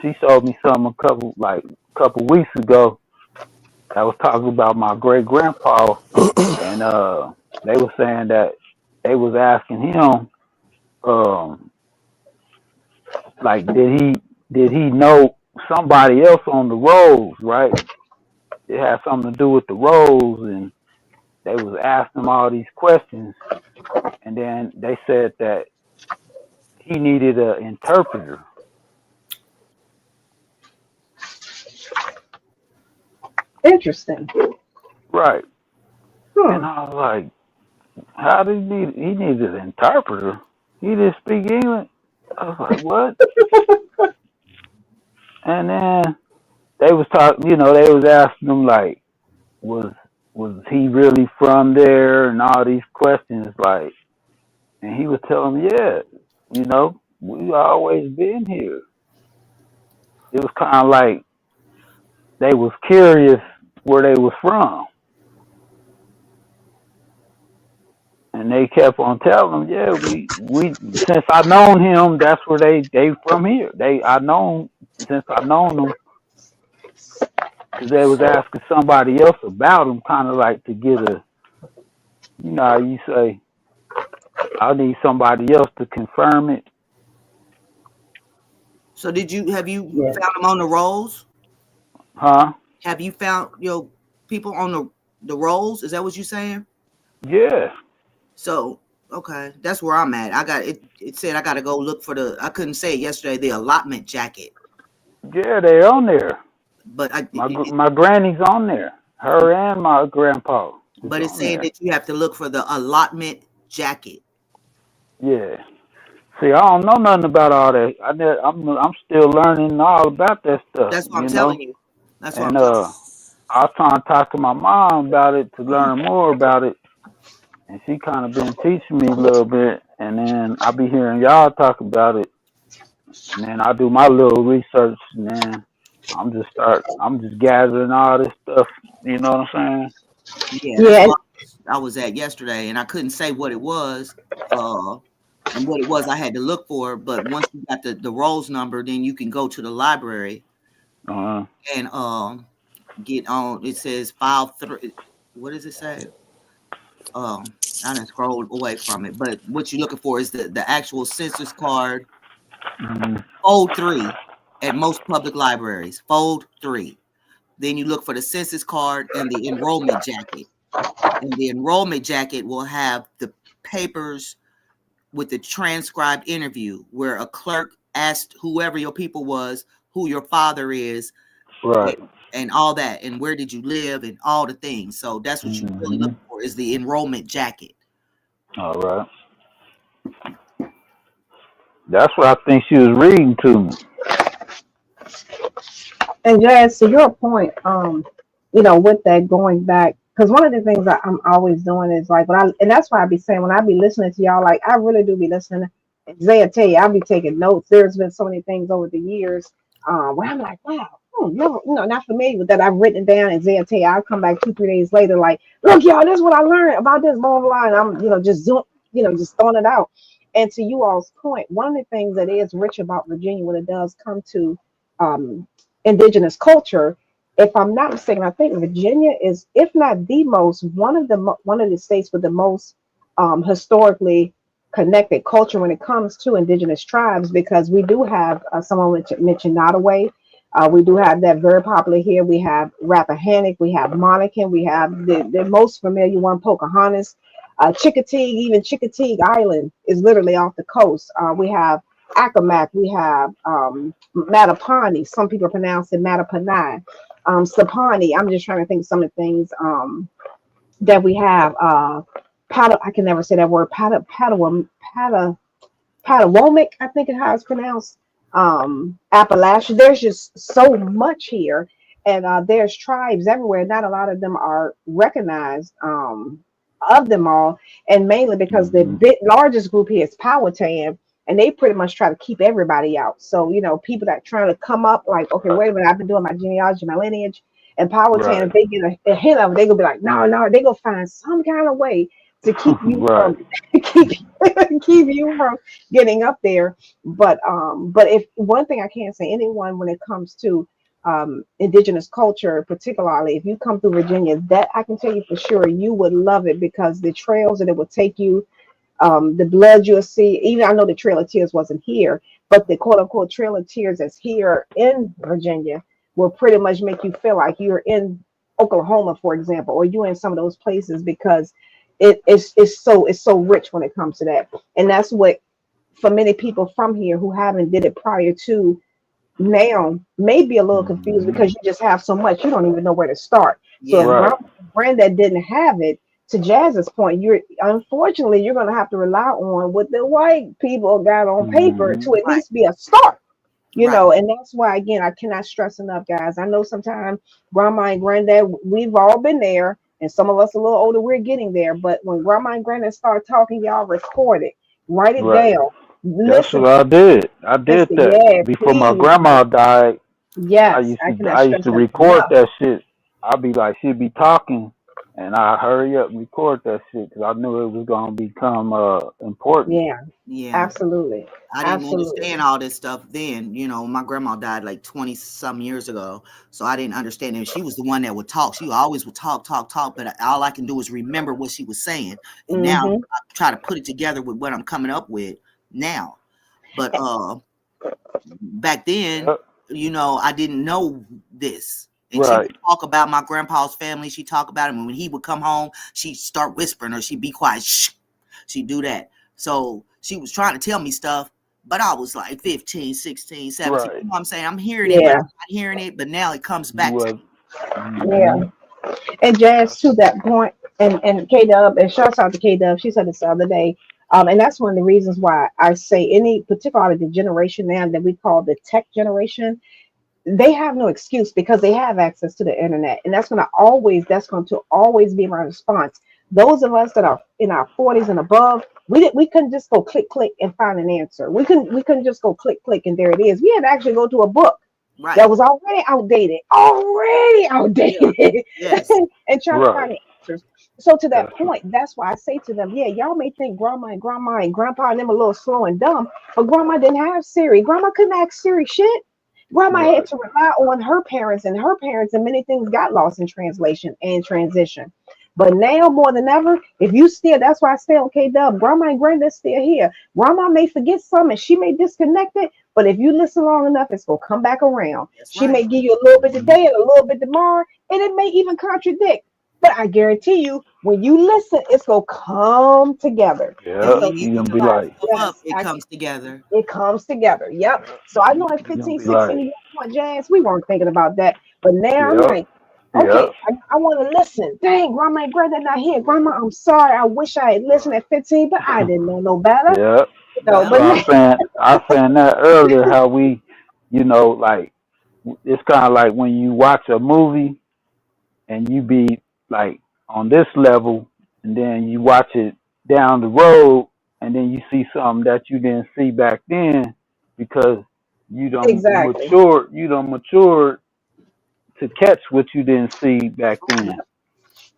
she showed me some a couple weeks ago that was talking about my great grandpa, and they were saying that they was asking him, um, like, did he know somebody else on the roads, right? It had something to do with the roads, and they was asking him all these questions, and then they said that he needed an interpreter. Interesting. Right. And Hmm. I was like, how did he needs an interpreter? He didn't speak English. I was like, what? And then they was talking, they was asking him like, was was he really from there and all these questions like, and he was telling them, yeah, we always been here. It was kind of like they was curious where they was from, and they kept on telling them, yeah, we since I known him, that's where they from here. I known them because they was asking somebody else about him, kind of like to get a, how you say, I need somebody else to confirm it, So have you Yeah. found them on the rolls? huh? Have you found your people on the rolls? Is that what you saying? Yeah, So okay, that's where I'm at. I got it. It said I got to go look for the. I couldn't say it yesterday. The allotment jacket, yeah, they on there. but My granny's on there. Her and my grandpa is but it's on saying there. that you have to look for the allotment jacket. Yeah. See, I don't know nothing about all that. I'm still learning all about that stuff, That's what I'm telling you. That's what I'm And telling. I was trying to talk to my mom about it to learn more about it, and she kind of been teaching me a little bit. And then I be hearing y'all talk about it, and then I do my little research, and then I'm just gathering all this stuff. You know what I'm saying? Yeah, that's Yeah. what I was at yesterday, and I couldn't say what it was. And what it was, I had to look for. But once you got the rolls number, then you can go to the library Uh, and get on. It says file 3. What does it say? I didn't scroll away from it, but what you're looking for is the actual census card. mm, Fold 3 at most public libraries. Fold 3. Then you look for the census card and the enrollment jacket. And the enrollment jacket will have the papers with the transcribed interview where a clerk asked whoever your people was who your father is, right. and all that, and where did you live, and all the things. So that's what you really Hmm. looking for is the enrollment jacket. All right. That's what I think she was reading to me. And Jazz, to your point, with that going back, because one of the things that I'm always doing is like and that's why I be saying when I be listening to y'all, like I really do be listening. Zaya tell you, I be taking notes. There's been so many things over the years, where I'm like, wow, no, not familiar with that. I've written it down, and Zaya tell you, I'll come back 2, 3 days later, like, look, y'all, this is what I learned about this, blah blah blah. And I'm, just doing, just throwing it out. And to you all's point, one of the things that is rich about Virginia when it does come to um, indigenous culture, if I'm not mistaken, I think Virginia is, if not the most, one of the states with the most historically connected culture when it comes to indigenous tribes, because we do have someone mentioned Nottaway. We do have that very popular here. We have Rappahannock, we have Monacan, we have the most familiar one, Pocahontas, Chickateague. Even Chickateague Island is literally off the coast. We have Accomack, we have Mattaponi. Some people pronounce it Mattapani. Sapani. I'm just trying to think of some of the things that we have. I can never say that word. Patawomic, I think is how it's pronounced. Appalachia. There's just so much here, and there's tribes everywhere. Not a lot of them are recognized of them all, and mainly because the Hmm. largest group here is Powhatan, and they pretty much try to keep everybody out. So people that trying to come up, like, okay, wait a minute, I've been doing my genealogy, my lineage, and Powhatan, Right. if they get a hint of it, they gonna be like, no, no, they gonna find some kind of way to keep you Right. from keep keep you from getting up there. But if one thing I can't say, anyone when it comes to indigenous culture, particularly if you come through Virginia, that I can tell you for sure you would love it, because the trails that it would take you, the blood you'll see. Even I know the Trail of Tears wasn't here, but the quote unquote Trail of Tears that's here in Virginia will pretty much make you feel like you're in Oklahoma, for example, or you're in some of those places, because it's so rich when it comes to that. And that's what, for many people from here who haven't did it prior to now may be a little confused Hmm. because you just have so much you don't even know where to start. So if Yeah. Right. grandma and granddad didn't have it, to Jazz's point, you're unfortunately you're gonna have to rely on what the white people got on paper Hmm. to at Right. least be a start. Right. And that's why again I cannot stress enough, guys. I know sometimes grandma and granddad, we've all been there, and some of us a little older, we're getting there. But when grandma and granddad start talking, y'all record it, write it Right. down, That's listen, what I did. I did listen. that Yeah, before my please. grandma died. I Yes, used I to cannot I used stress to that record enough. that shit. I'd be like, she'd be talking, and I hurry up and record that shit because I knew it was gonna become important. Yeah, Yeah. absolutely, I didn't absolutely. understand all this stuff then. My grandma died like 20 some years ago. So I didn't understand it. She was the one that would talk. She always would talk, talk, talk. But all I can do is remember what she was saying. And now Mm-hmm. I try to put it together with what I'm coming up with now. But back then, Yep. I didn't know this. And she would Right. talk about my grandpa's family. She talk about him. And when he would come home, she'd start whispering or she'd be quiet. Shh. She'd do that. So she was trying to tell me stuff, but I was like 15, 16, 17. Right. You know what I'm saying? I'm hearing it, but Yeah, I'm not hearing it. But now it comes You back to was. yeah. Hmm. And Jazz, to that point, and K Dub, and shouts out to K Dub. She said this the other day. And that's one of the reasons why I say any, particularly the generation now that we call the tech generation, they have no excuse because they have access to the internet, and that's going to always be my response. Those of us that are in our 40s and above, we couldn't just go click click and find an answer. We couldn't just go click click and there it is. We had to actually go to a book right. that was already Yeah. outdated, Yes. and try to find Right. the answers. So to that That's point, that's why I say to them, yeah, y'all may think grandma and grandpa and them a little slow and dumb, but grandma didn't have Siri. Grandma couldn't ask Siri shit. Grandma had right. to rely on her parents, and many things got lost in translation and transition. But now more than ever, if you still, that's why I stay on K Dub. Grandma and granddad still here. Grandma may forget some and she may disconnect it, but if you listen long enough, it's gonna come back around. That's She right. may give you a little bit Hmm. today and a little bit tomorrow, and it may even contradict. But I guarantee you, when you listen, it's gonna come together. And Yep. And when so you this You is gonna can be why, look like. stuff up, yes, it comes together. it comes together. Yep. So I know at You gonna 15, be 16 like. years old, Jazz, we weren't thinking about that. But now I'm Yep. like, Yep. okay, I want to listen. Dang, grandma and granddad not here. Grandma, I'm sorry. I wish I had listened at 15, but I didn't know no better. Yep. That's Yep. But what now, I was saying that earlier. How we, like it's kind of like when you watch a movie and you be like on this level, and then you watch it down the road, and then you see something that you didn't see back then because exactly. you don't matured to catch what you didn't see back then.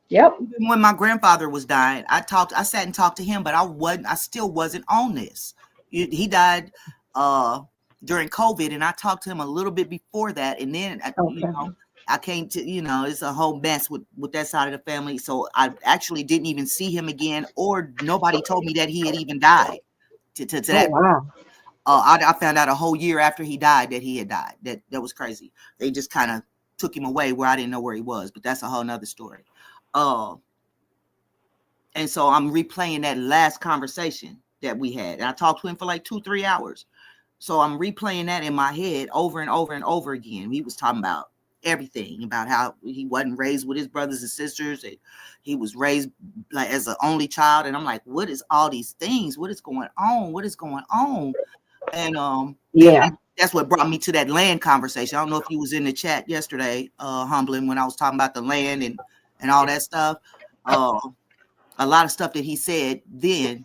Yep. Even when my grandfather was dying, I sat and talked to him, but I still wasn't on this. He died uh during COVID, and I talked to him a little bit before that, and then Okay. I came to, it's a whole mess with that side of the family. So I actually didn't even see him again, or nobody told me that he had even died. To Oh, that, wow. I found out a whole year after he died that he had died. That was crazy. They just kind of took him away where I didn't know where he was, but that's a whole nother story. Uh, and so I'm replaying that last conversation that we had. And I talked to him for like 2, 3 hours. So I'm replaying that in my head over and over and over again. He was talking about everything, about how he wasn't raised with his brothers and sisters. And he was raised like as an only child. And I'm like, what is all these things? What is going on? What is going on? And Yeah. that's what brought me to that land conversation. I don't know if you was in the chat yesterday, Humbling, when I was talking about the land and all that stuff. Uh, a lot of stuff that he said then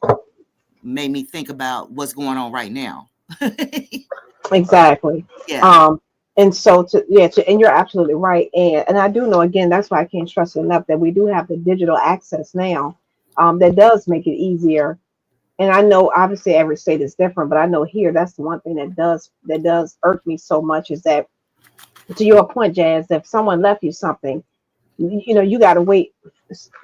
made me think about what's going on right now. Exactly. Yeah. Um, and so and you're absolutely right. And I do know again, that's why I can't stress it enough that we do have the digital access now, that does make it easier. And I know obviously every state is different, but I know here that's the one thing that does irk me so much is that, to your point, Jazz, if someone left you something, you got to wait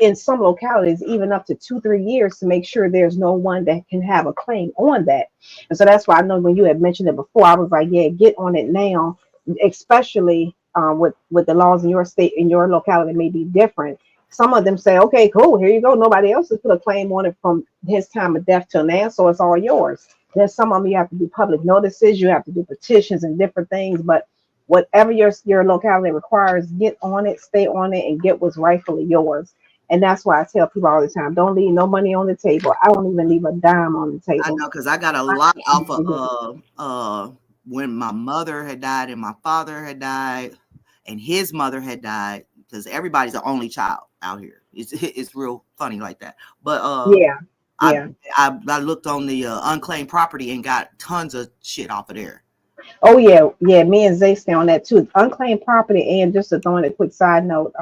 in some localities even up to 2, 3 years to make sure there's no one that can have a claim on that. And so that's why I know when you had mentioned it before, I was like, yeah, get on it now, especially with the laws in your state, in your locality may be different. Some of them say, okay, cool, here you go, nobody else has put a claim on it from his time of death till now, so it's all yours. There's some of them you have to do public notices, you have to do petitions and different things, but whatever your locality requires, get on it, stay on it, and get what's rightfully yours. And that's why I tell people all the time, don't leave no money on the table. I don't even leave a dime on the I table. know because I got a I lot off really do. when my mother had died and my father had died and his mother had died because everybody's the only child out here. It's real funny like that. But Yeah, I yeah. I looked on the unclaimed property and got tons of shit off of there. Oh yeah, yeah. Me and Zay stay on that too. Unclaimed property, and just to throw in a quick side note,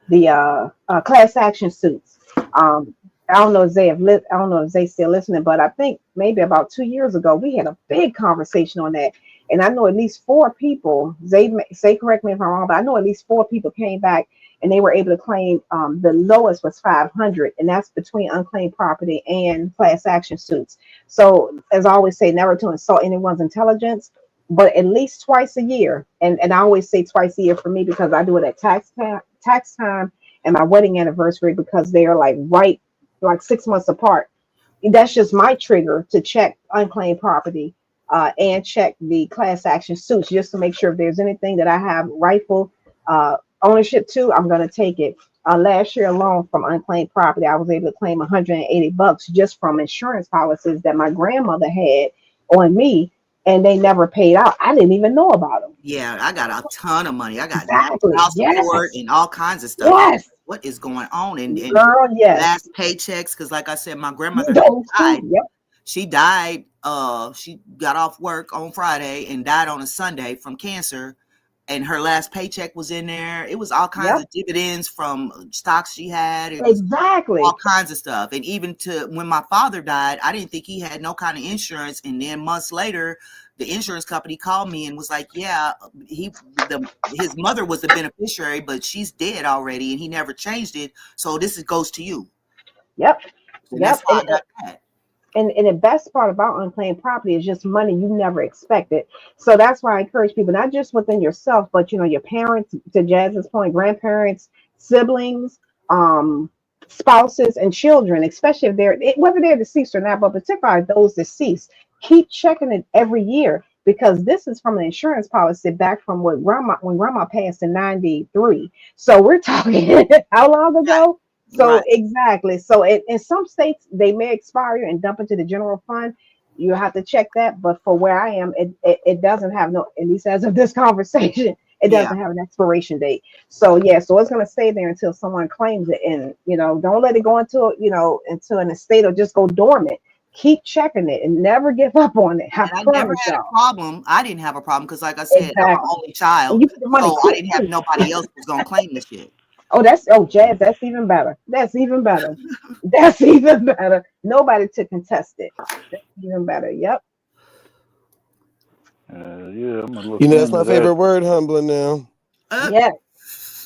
the class action suits. I don't know if I don't know if Zay's still listening, but I think maybe about 2 years ago we had a big conversation on that, and I know at least four people. Zay, correct me if I'm wrong, but I know at least four people came back and they were able to claim. The lowest was 500, and that's between unclaimed property and class action suits. So, as I always say, never to insult anyone's intelligence, but at least twice a year. And I always say twice a year for me because I do it at tax time and my wedding anniversary because they are like 6 months apart. That's just my trigger to check unclaimed property and check the class action suits just to make sure if there's anything that I have rightful uh, ownership to, I'm going to take it. Last year alone from unclaimed property, I was able to claim $180 just from insurance policies that my grandmother had on me, and they never paid out. I didn't even know about them. Yeah, I got a ton of money. I got Exactly. child support Yes. and all kinds of stuff. I was Yes. like, what is going on? And Girl, yes. last paychecks, because like I said, my grandmother Those two. died. Yep. She died. She got off work on Friday and died on a Sunday from cancer. And her last paycheck was in there. It was all kinds Yep. of dividends from stocks she had. It was all Exactly. kinds of stuff. And even to when my father died, I didn't think he had no kind of insurance. And then months later, the insurance company called me and was like, "Yeah, his mother was the beneficiary, but she's dead already, and he never changed it. So goes to you." Yep. And that's Yep. how I got that. And the best part about unclaimed property is just money you never expected. So that's why I encourage people, not just within yourself, but your parents, to Jazz's point, grandparents, siblings, um, spouses, and children, especially if whether they're deceased or not, but particularly those deceased, keep checking it every year because this is from an insurance policy back from when grandma passed in 93. So we're talking how long Right. ago? So Right. exactly. So in some states they may expire and dump into the general fund. You have to check that. But for where I am, it doesn't have no, at least as of this conversation, it Yeah. doesn't have an expiration date. So yeah, so it's gonna stay there until someone claims it. And don't let it go into an estate or just go dormant. Keep checking it and never give up on it. I And I never promise had a y'all. problem. I didn't have a problem because, like I said, I'm an Exactly. only child, And you put the money so I quick didn't have too. nobody else who's gonna claim the shit. Jazz, that's even better. That's even better. That's even better. Nobody to contest it. That's even better. Yep. Yeah, I'm gonna look You know, that's into my that. favorite word, humbling now. Uh, Yes.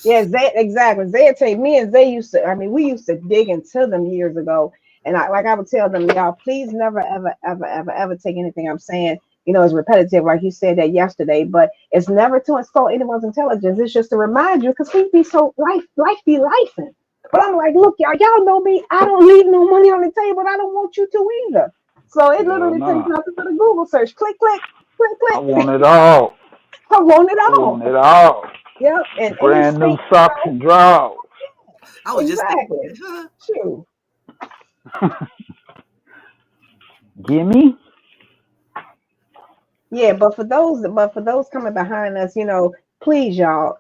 Yeah, Zay, exactly. Zay would take me and Zay used to, I mean, we used to dig into them years ago. And I would tell them, y'all, please never, ever, ever, ever, ever take anything I'm saying, as repetitive, like you said that yesterday, but it's never to insult anyone's intelligence. It's just to remind you because we be so life be lifing. But I'm like, look, y'all know me. I don't leave no money on the table. I don't want you to either. So it Hell literally takes nah. nothing but a Google search. Click, click, click, I click. want it all. I want it I all. want it all. Yep. And any Brand new state, socks and drawers. I was just exactly. thinking, huh? True. Gimme? Yeah, but for those coming behind us, please, y'all,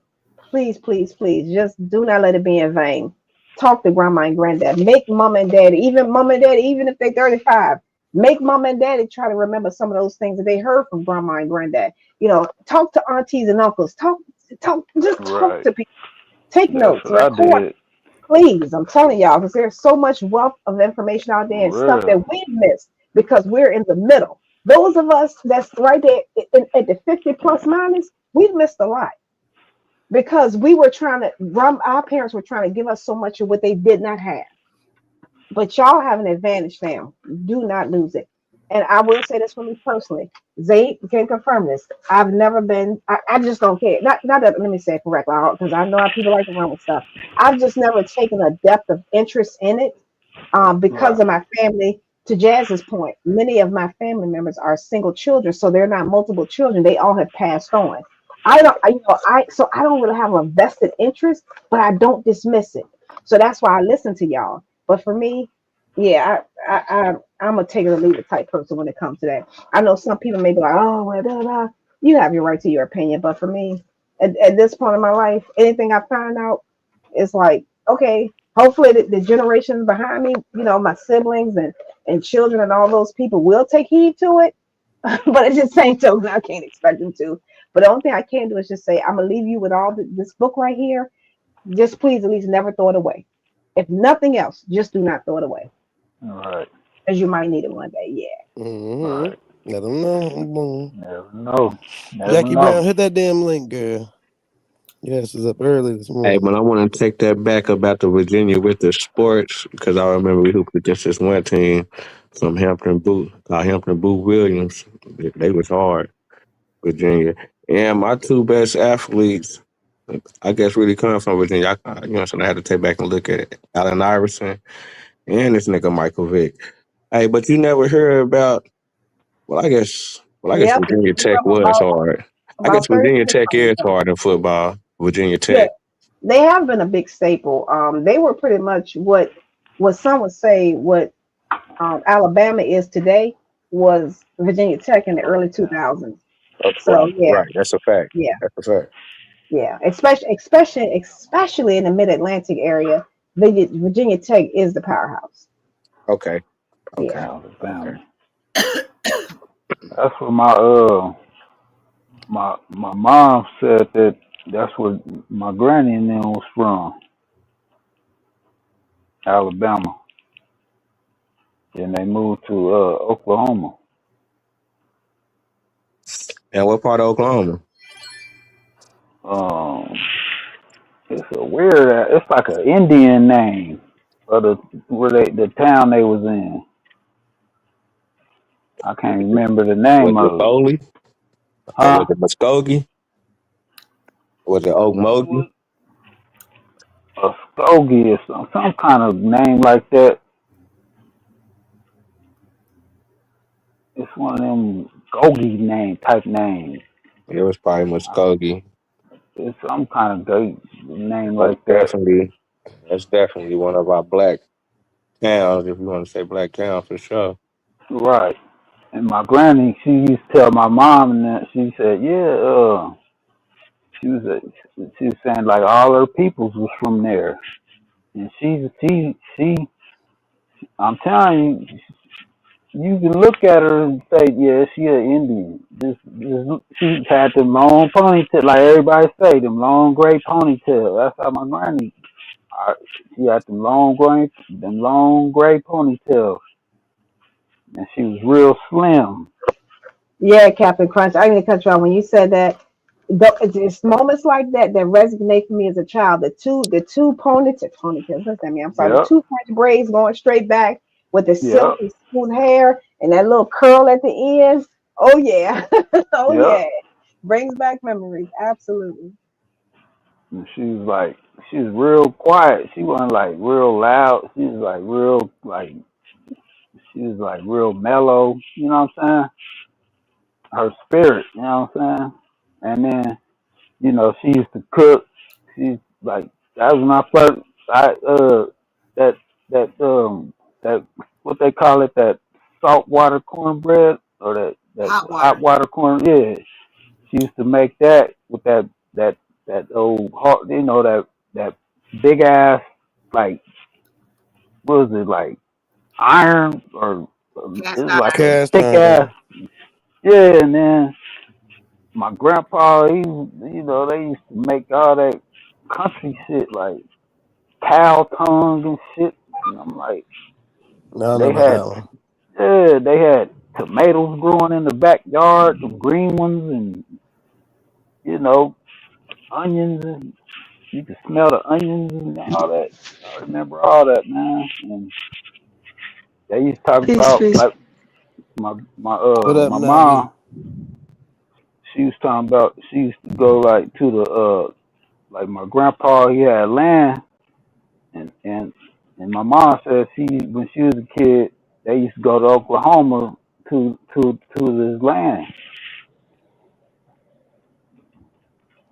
please, please, please, just do not let it be in vain. Talk to grandma and granddad. Make mom and daddy, even if they're 35, make mom and daddy try to remember some of those things that they heard from grandma and granddad. Talk to aunties and uncles. Just talk Right. to people. Take That's notes, what I record. did. Please, I'm telling y'all, because there's so much wealth of information out there and stuff For that we've missed because we're in the middle. Those of us that's right there at the 50 plus minus, we've missed a lot because our parents were trying to give us so much of what they did not have. But y'all have an advantage now. Do not lose it. And I will say this for me personally. Zay can confirm this. I've never been, I just don't care. Not that, let me say it correctly, because I know how people like to run with stuff. I've just never taken a depth of interest in it real. because Right. of my family. to Jazz's point, many of my family members are single children, so they're not multiple children. They all have passed on. I don't, I, you know, I so I don't really have a vested interest, but I don't dismiss it. So that's why I listen to y'all. But for me, yeah, I'm a take it or leave it type person when it comes to that. I know some people may be like, oh, well, blah, blah. You have your right to your opinion, but for me, at this point in my life, anything I find out, it's like, okay, hopefully the generations behind me, my siblings and children and all those people will take heed to it. But at the same token, I can't expect them to. But the only thing I can do is just say, I'm gonna leave you with this book right here. Just please at least never throw it away. If nothing else, just do not throw it away, Right. because you might need it one day. Yeah. Mm-hmm. Right. Let them know. Boom. Never know. Never Jackie Brown, know. hit that damn link, girl. Yes, it's up early this Hey, morning. but I want to take that back about the Virginia with the sports because I remember we hooped against this one team from Hampton Boot Williams. They was hard, Virginia. And my two best athletes, I guess, really come from Virginia. So I had to take back and look at it. Allen Iverson and this nigga Michael Vick. Hey, but you never heard about? Well, I guess Yep. Virginia You're Tech from was hard. I guess about 30 Virginia minutes Tech from each is other. hard in football. Virginia Yeah, Tech. they have been a big staple. They were pretty much what some would say what Alabama is today was Virginia Tech in the early 2000s. So yeah, Right. That's a fact. yeah, That's a fact. yeah. Especially in the Mid Atlantic area, Virginia Tech is the powerhouse. Okay. Yeah. Okay. Okay. Alabama. That's what my mom said that that's where my granny and them was from, Alabama. Then they moved to Oklahoma. And what part of Oklahoma? Um, it's a weird. It's like an Indian name for the town they was in. I can't remember the Was name it of it. Foley? Or was Huh? it Muskogee? Was it It Okmulgee? was a Skogie or some kind of name like that. It's one of them Gogi name type names. It was probably Muskogee. It's some kind of name That's like that. definitely that's definitely one of our black towns, if you want to say black town for sure. Right. And my granny, she used to tell my mom and that she said, yeah, she was she was saying like all her peoples was from there. And she I'm telling you, you can look at her and say, yeah, she an Indian. She had them long ponytail, like everybody say, them long gray ponytail. That's how my granny. I, she had them long gray ponytails, and she was real slim. Yeah, Captain Crunch. I didn't cut you off when you said that. It's moments like that that resonate for me as a child. The two ponytails. What's that mean? I'm sorry. The Yep, two French braids going straight back with the yep, silky smooth hair and that little curl at the end. Oh yeah, oh yep. yeah. Brings back memories. Absolutely. And she was real quiet. She wasn't like real loud. She was like real, like she was like real mellow. You know what I'm saying? Her spirit. You know what I'm saying? And then she used to cook. She's like that was my first. That that what they call it, that saltwater cornbread or that Hot hot water. water corn. Yeah, she used to make that with that that old hot. That big ass, like, what was it, like iron, or it Cast was like iron. a Cast thick iron. ass. Yeah, and then my grandpa, they used to make all that country shit like cow tongue and shit. And I'm like, No, I don't know they about had, that one. yeah, they had tomatoes growing in the backyard, the green ones, and you know, onions, and you could smell the onions and all that. I remember all that, man. And they used to talk Peace, about, peace. like, my my What uh up, my Nagi? mom. She was talking about she used to go like to the like my grandpa. He had land. And my mom said when she was a kid, They used to go to Oklahoma to this land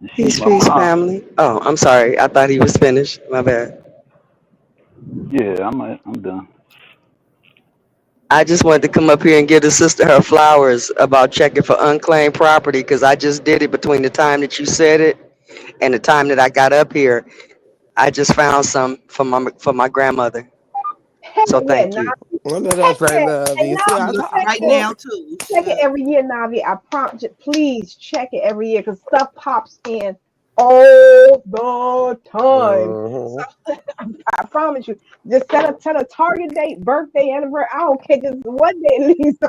and shoot Peace, my peace, mom. family. Oh, I'm sorry. I thought he was finished. My bad. Yeah, I'm done. I just wanted to come up here and give the sister her flowers about checking for unclaimed property because I just did it between the time that you said it and the time that I got up here. I just found some for my grandmother. Heck So yeah, thank you. Navi. I know Heck that's right, yeah. And Navi. See, I'm I Navi, looking thought, check right it. now too. Check it Shit. every year, Navi. I prompt you. Please check it every year because stuff pops in all the time. So uh-huh. I promise you, just set a target date, birthday, anniversary. I don't care, just one day at least.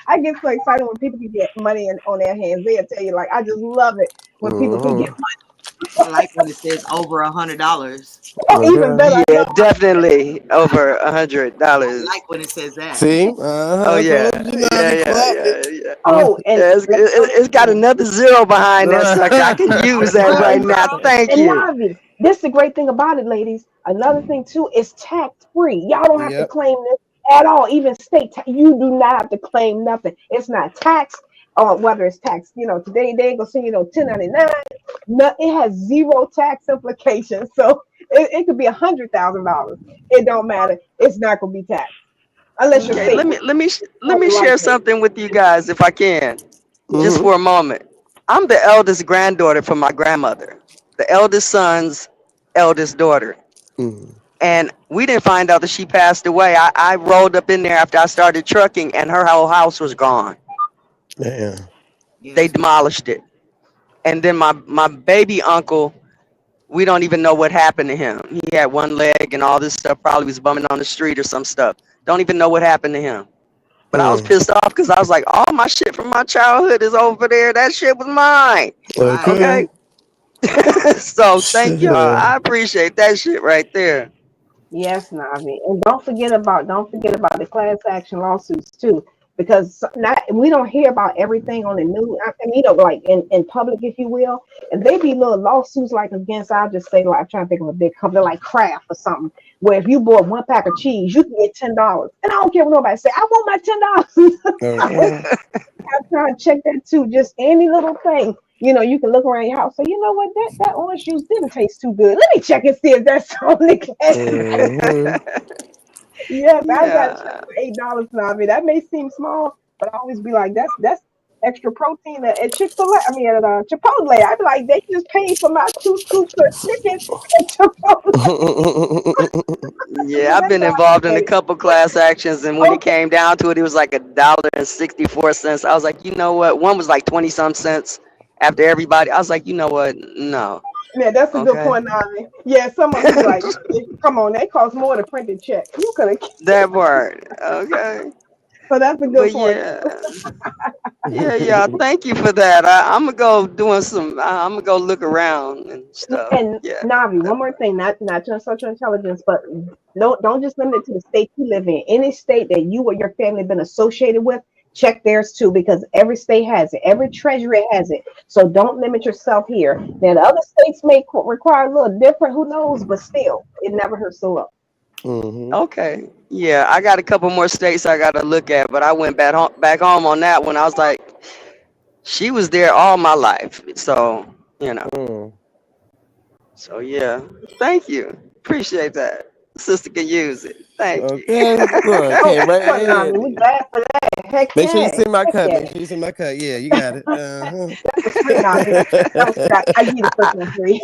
I get so excited when people can get money on their hands. They'll tell you, like, I just love it when people can get Uh-huh. I like when it says over $100. money. Even Okay. better, I Yeah, know. definitely over I $100. like when it says that. See? Oh Uh-huh. I yeah, told you, yeah, Navi yeah, clocked it. yeah, yeah. Oh, and Yeah, let me tell it's got you. another zero behind that sucker. I can use Another that zero, right now. zero. Thank And you. Navi, this is the great thing about it, ladies. Another thing too is tax free. Y'all don't have to Yep. claim this at all. Even you do not have to claim nothing. It's not taxed, or whether it's taxed. Today they ain't gonna send 1099. No, it has zero tax implications. So it could be $100,000. It don't matter. It's not gonna be taxed unless your Okay, state let me like share it. something with you guys if I can, Yeah. just Mm-hmm. for a moment. I'm the eldest granddaughter from my grandmother, the eldest son's eldest daughter, Mm-hmm. and we didn't find out that she passed away. I rolled up in there after I started trucking, and her whole house was gone. Damn. Yeah, They that's crazy. demolished it, and then my baby uncle. We don't even know what happened to him. He had one leg and all this stuff. Probably was bumming on the street or some stuff. Don't even know what happened to him. But I was Mm. pissed off because I was like, all my shit from my childhood is over there. That shit was mine. Right. Okay. Okay. So thank y'all. I appreciate that shit right there. Yes, Navi, and don't forget about the class action lawsuits too, because not we don't hear about everything on the news. I mean, like in public, if you will, and they be little lawsuits like against. I'll just say, like, I'm trying to think of a big company like Kraft or something, where if you bought one pack of cheese, you can get $10, and I don't care what nobody say. I want my $10. Okay. I try to check that too. Just any little thing. You can look around your house. Say, you know what? That orange juice didn't taste too good. Let me check and see if that's on the class. Mm-hmm. Yes, I got a check Yeah. for $8 now. I mean, that may seem small, but I always be like, that's extra protein at Chick-fil-A. I mean, at Chipotle. I'd be like, they just paid for my 2 scoops of chicken at Chipotle. Yeah, But I've that's been all involved in a right. couple class actions, and when it Okay, came down to it, it was like $1.64. I was like, you know what? One was like 20 some cents after everybody. I was like, you know what? No. yeah, that's a good Okay. point, Navi. Yeah, some of them be like, come on, they cost more than printed check. You could have, That part. Okay. so that's a good But point. yeah. Yeah, yeah. Thank you for that. I'm gonna go doing some. I'm gonna go look around and stuff. And Yeah, Navi, one that more part. thing, not just social intelligence, but don't just limit it to the state you live in. Any state that you or your family been associated with, check theirs too, because every state has it. Every treasury has it. So don't limit yourself here. Now the other states may require a little different. Who knows? But still, it never hurts to look. Mm-hmm. Okay. Yeah, I got a couple more states I gotta look at, but I went back home on that one. I was like, she was there all my life, so you know. Mm. So yeah. Thank you. Appreciate that. Sister can use it. Thank you. Okay. Look, Oh, came right well, in Navi, we handy. glad for that. Heck Make sure you yeah, send my heck cut. yeah. Make sure you send my cut. Yeah, you got it. Uh-huh. That was free, Navi. That was free. I give you the I, first one free.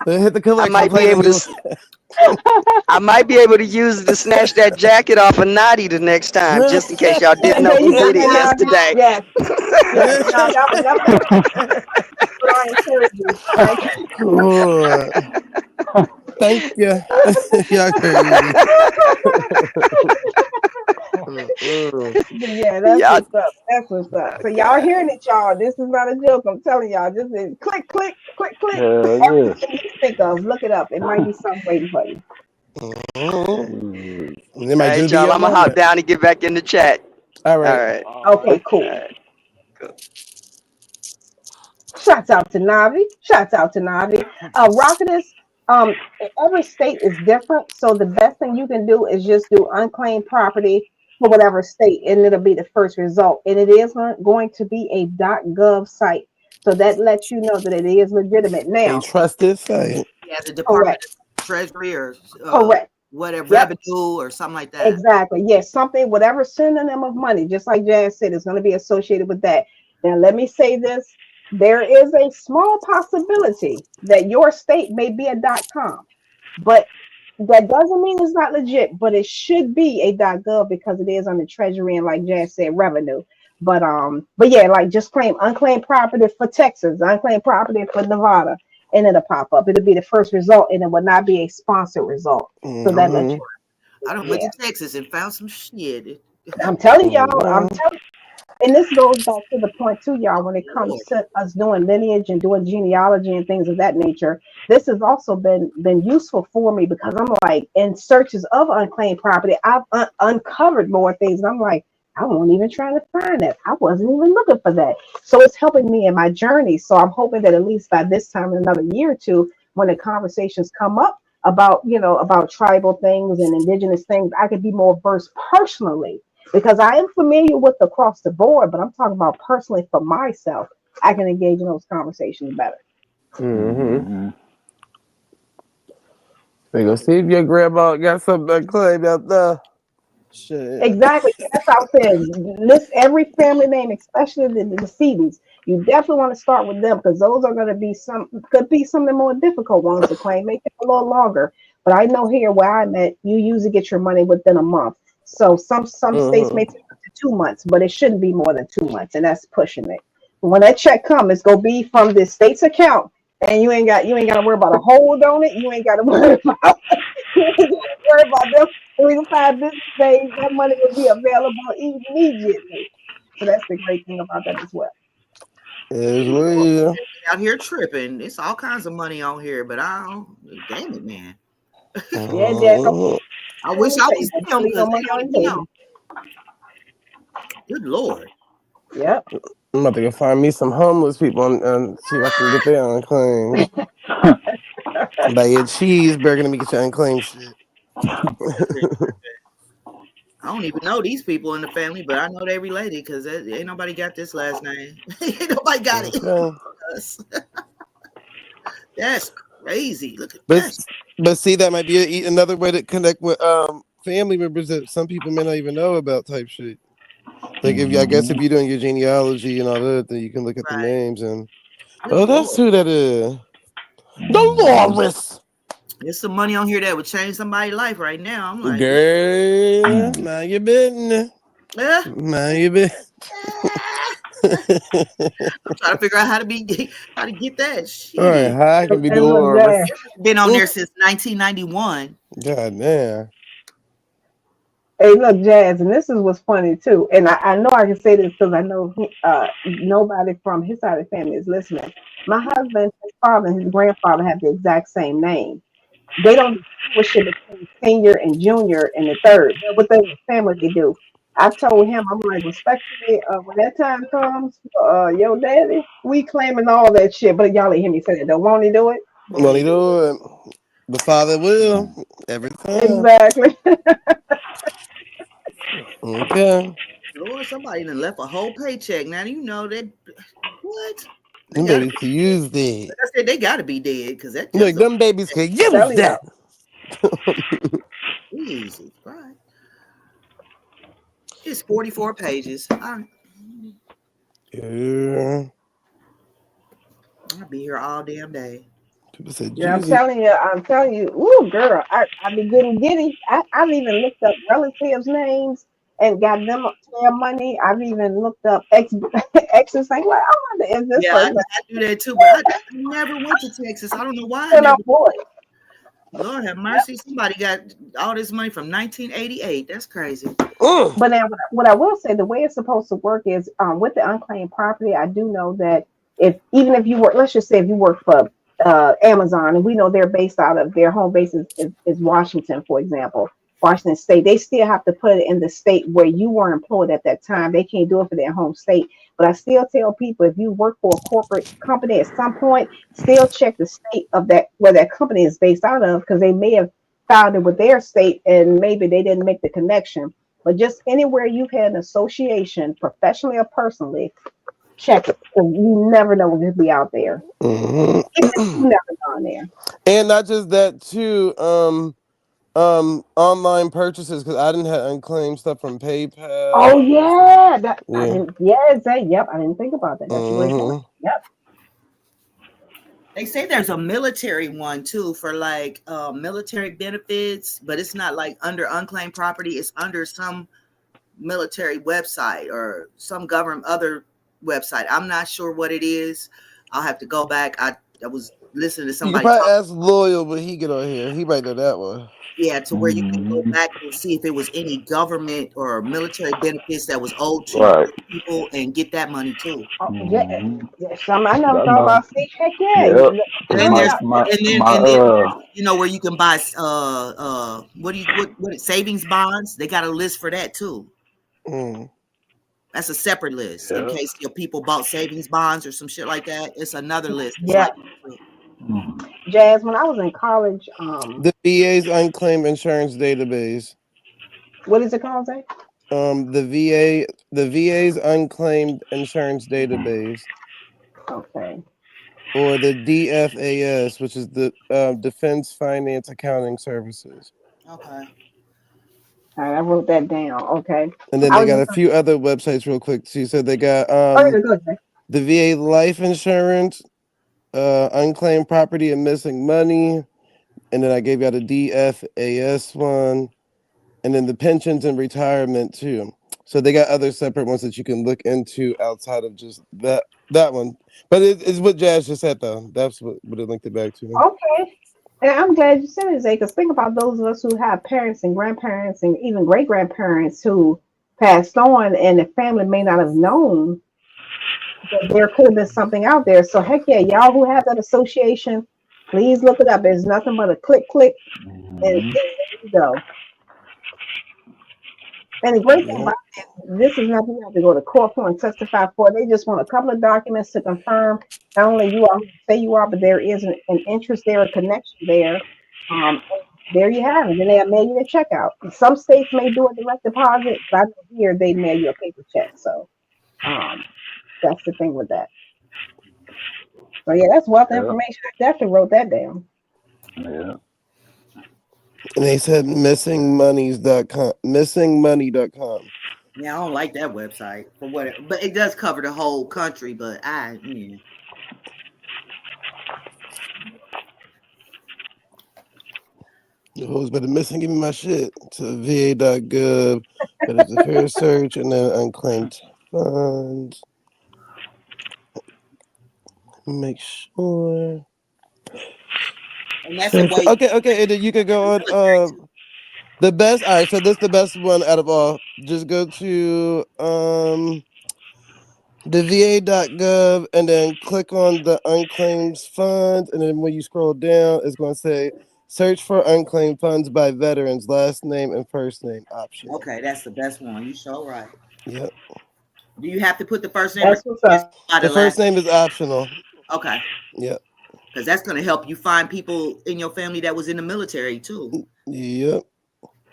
So hit the I collection might be plate and able to. do I might be able to use it to snatch that jacket off of Naughty the next time, just in case y'all didn't know There who you go, did it Navi. yesterday. Yes, yes. No, that was definitely what I encourage you. Cool. Thank you. Y'all crazy. Mm-mm. But yeah, that's Y'all, what's up. That's what's up. So y'all okay. hearing it, y'all. This is not a joke. I'm telling y'all. Just click, click, click, click. Hell yeah. Everything you think of, look it up. It might be something waiting for you. Mm-mm. Shit. It All might just right, be y'all. your I'm gonna hop moment. down and get back in the chat. All All right. right. All Okay, right. All cool. right. Cool. Shouts out to Navi. Shouts out to Navi. Rocketess, every state is different. So the best thing you can do is just do unclaimed property. for whatever state, and it'll be the first result. And it is going to be a .gov site, so that lets you know that it is legitimate. A Now, trusted site. Yeah, the Department correct, of Treasury or correct. whatever Yep. revenue or something like that. Exactly. Yes, something, whatever synonym of money, just like Jazz said, is going to be associated with that. Now, let me say this. There is a small possibility that your state may be a .com, but that doesn't mean it's not legit, but it should be a .gov because it is on the treasury and like Jazz said, revenue. But yeah, like just claim unclaimed property for Texas, unclaimed property for Nevada, and it'll pop up. It'll be the first result and it will not be a sponsored result. So that lets Mm-hmm. I don't went you, to yeah. Texas and found some shit. I'm telling y'all, I'm Mm-hmm. telling, and this goes back to the point too, y'all, when it Lord. comes to us doing lineage and doing genealogy and things of that nature. This has also been useful for me because I'm like in searches of unclaimed property, I've uncovered more things, and I'm like, I wasn't even trying to find that. I wasn't even looking for that. So it's helping me in my journey. So I'm hoping that at least by this time in another year or two, when the conversations come up about about tribal things and indigenous things, I could be more versed personally because I am familiar with across the board, but I'm talking about personally for myself. I can engage in those conversations better. Mm-hmm. Mm-hmm. They go see if your grandma got something to claim out there. Shit. Exactly. That's what I said. List every family name, especially the decedents. You definitely want to start with them because those are going to be could be some of the more difficult ones to claim. Make it a little longer. But I know here where I'm at, you usually get your money within a month. So some states may Mm-hmm. take up to 2 months, but it shouldn't be more than 2 months, and that's pushing it. When that check comes, it's gonna be from the state's account, and you ain't got to worry about a hold on it. You ain't got to worry about you ain't got to worry about them 3 to 5 business days. That money will be available immediately. So that's the great thing about that as well. Is well. Out here tripping. It's all kinds of money on here, but I don't. Damn it, man. Yeah, Jack. Don't Mm-hmm. I put it on wish the I was table. Don't them leave no because money they on don't the even know. table. Good lord. Yep. I'm about to go find me some homeless people and see if I can get their unclaims. Buy you a cheeseburger and me get your unclaimed shit. I don't even know these people in the family, but I know they related because ain't nobody got this last name. Ain't nobody got it. Okay. That's crazy. Look at But that. but see, that might be another way to connect with family members that some people may not even know about type shit. Like if I guess Mm-hmm. if you're doing your genealogy and all that, then you can look at the Right. names and Good oh, that's lord. who that is. Mm-hmm. Dolores. There's some money on here that would change somebody's life right now. I'm like, Girl, mind your business. eh, Mind your business. I'm trying to figure out how to get that. All right, Shit. hi, I can be And look, Dolores. Jack. Been on Mm, there since 1991. God damn. Hey, look, Jazz, and this is what's funny too. And I know I can say this because I know nobody from his side of the family is listening. My husband, his father, and his grandfather have the exact same name. They don't distinguish it between senior and junior and the third. But within the family, they do. I told him, I'm like, respectfully, when that time comes, yo, daddy, we claiming all that shit. But y'all ain't hear me say that. Don't want to do it? Won't Well, he he do it? do it. The father will every time. Exactly. Okay. Lord, somebody done left a whole paycheck. Now you know that what? They Them gotta babies be can use like that. I said, they gotta be dead because that Look, just a them babies can use Telling that. y'all. Jesus Christ. It's 44 pages. Yeah. I'll be here all damn day. People said Yeah, I'm Jesus. telling you, I'm telling you, ooh, girl, I be getting giddy. I've even looked up relatives' names and got them their money. I've even looked up exes like, well, I wonder if this Yeah, person I do that too, but I never went to Texas. I don't know why I went on never. board. Lord have mercy. Somebody got all this money from 1988. That's crazy. Mm. But now, what I will say, the way it's supposed to work is with the unclaimed property. I do know that if even if you work, let's just say if you work for Amazon, and we know they're based out of their home base is Washington, for example, Washington State, they still have to put it in the state where you were employed at that time. They can't do it for their home state. But I still tell people if you work for a corporate company at some point, still check the state of that where that company is based out of because they may have filed it with their state and maybe they didn't make the connection. But just anywhere you've had an association, professionally or personally, check it. 'Cause you never know what could be out there. Hmm. Even if you never gone there. And not just that too. Online purchases because I didn't have unclaimed stuff from Oh PayPal. yeah, that I Yeah. didn't. Yeah, say yep. I didn't think about that. That's a great point. Hmm. Yep. They say there's a military one too for like military benefits, but it's not like under unclaimed property. It's under some military website or some government other website. I'm not sure what it is. I'll have to go back. I was listening to You could somebody probably talk. ask Loyal, but he get on here. He might know that one. Yeah, to where you can go Mm-hmm. back and see if it was any government or military benefits that was owed to Right. people and get that money too. Oh, yeah, Mm-hmm. yeah, some I 'Cause never I thought know. about. See, heck yeah, Yep. put Cause And it my there's out. my and my then there's where you can buy what do you what savings bonds? They got a list for that too. Mm. That's a separate list in yeah. case your people bought savings bonds or some shit like that. It's another list. It's Yeah, like Mm-hmm. Jazz. When I was in college, The VA's unclaimed insurance database. what is it called? Zay? The VA's unclaimed insurance database, Okay, or the DFAS, which is the Defense Finance Accounting Services. okay. all right, I wrote that down. Okay, And then I they was got just a gonna. few other websites real quick too. So they got Oh, yeah, go ahead. the VA life insurance, unclaimed property and missing money, and then I gave you the DFAS one, and then the pensions and retirement too. So they got other separate ones that you can look into outside of just that one. But it's what Jazz just said though. That's what it linked it back to. Okay. And I'm glad you said it, Zay, because think about those of us who have parents and grandparents and even great grandparents who passed on, and the family may not have known that there could have been something out there. So, heck yeah, y'all who have that association, please look it up. It's nothing but a click, and Mm-hmm. there you go. And the great thing Yeah. about this is nothing you have to go to court for and testify for. They just want a couple of documents to confirm not only you are who you say you are, but there is an interest there, a connection there. And there you have it. And they'll mail you a check out. Some states may do a direct deposit, but I know here they mail you a paper check. So um, that's the thing with that. So yeah, that's wealth Yeah. information. I definitely wrote that down. Yeah. And they said missingmonies.com, missingmoney.com. Yeah, I don't like that website for what, but it does cover the whole country. But Who's better missing? Give me my shit to va.gov. But it's a fair search and then unclaimed funds. Make sure. and that's a Search for, way. okay, and then you could go on the best. All right, so this is the best one out of all. Just go to the va.gov and then click on the unclaimed funds, and then when you scroll down, it's going to say search for unclaimed funds by veterans, last name and first name optional. Okay, that's the best one. You sure right. Yep. Do you have to put the first name or That's what's just up. by the The last? first name is optional. Okay, Yep. because that's going to help you find people in your family that was in the military too. Yep.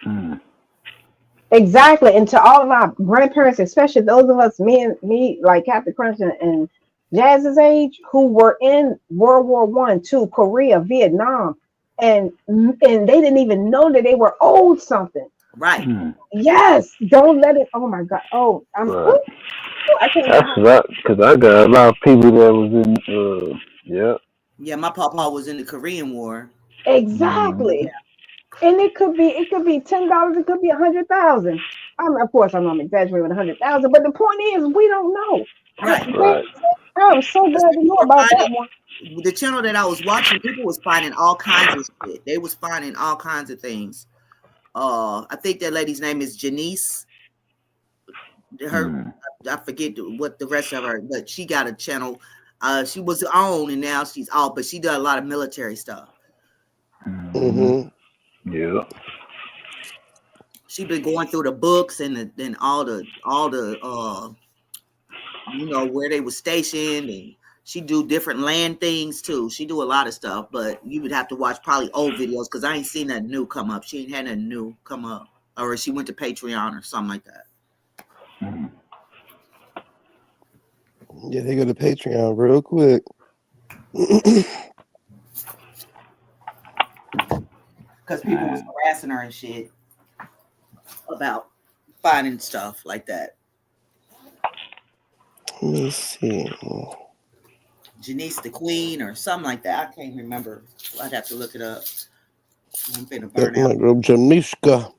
Mm. Exactly. And to all of our grandparents, especially those of us, me, like Captain Crunch and Jazz's age, who were in World War One, Two, Korea, Vietnam, and they didn't even know that they were owed something. Right. Mm. Yes, don't let it. Oh my God. Oh, Right. I can't get That's home. cause I got a lot of people that was in. Yeah. Yeah, my papa was in the Korean War. Mm-hmm. Exactly. And it could be $10, it could be 100,000. Of course I know I'm exaggerating with 100,000, but the point is we don't know. Right. Right. I'm so Because glad to people know were about that one. finding the channel that I was watching. People was finding all kinds of shit. They was finding all kinds of things. I think that lady's name is Janice. Her, Mm. I forget what the rest of her, but she got a channel. She was on and now she's off, but she does a lot of military stuff. Mm-hmm. Mm-hmm. Yeah. She been going through the books and all the where they were stationed, and she do different land things too. She do a lot of stuff, but you would have to watch probably old videos because I ain't seen that new come up. She ain't had nothing new come up. or she went to Patreon or something like that. Mm. Yeah, they go to Patreon real quick. Because people was Man, harassing her and shit about finding stuff like that. Let me see. Janice the Queen or something like that. I can't remember. I'd have to look it up. I'm finna Yep, burn out. my girl Janishka.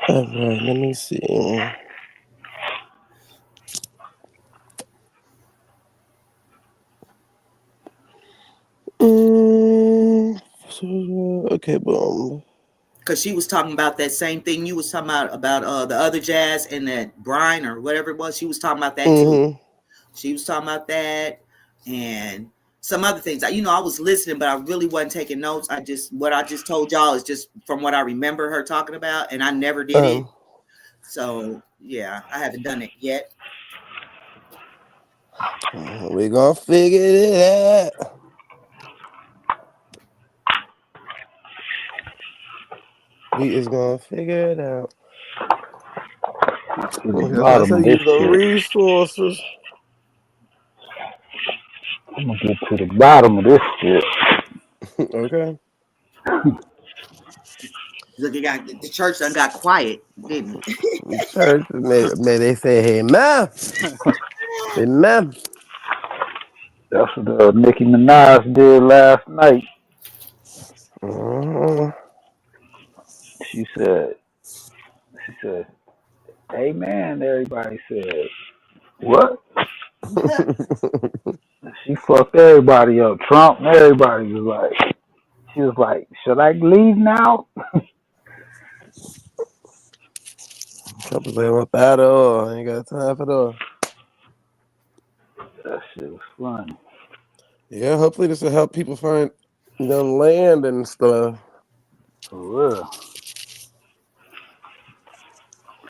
All right, let me see. Mm, okay, boom. Because she was talking about that same thing you was talking about the other jazz and that Brian or whatever it was. She was talking about that too. Mm-hmm. She was talking about that and some other things. I was listening, but I really wasn't taking notes. What I just told y'all is just from what I remember her talking about, and I never did it. So yeah, I haven't done it yet. We gonna figure it out. We is gonna figure it out. to the That's why I bottom say of this use the shit. resources. I'm gonna get to the bottom of this shit. Okay. Look, the church done got quiet, didn't it? Church, may they say, hey, ma'am. Hey, ma'am. That's what Nicki Minaj did last night. Uh-huh. She said, she said, "Amen." Everybody said, "What?" She fucked everybody up. Trump and everybody was like, she was like, "Should I leave now?" Couple say want that all. I ain't got time for that. That shit was funny. Yeah, hopefully this will help people find land and stuff. For real.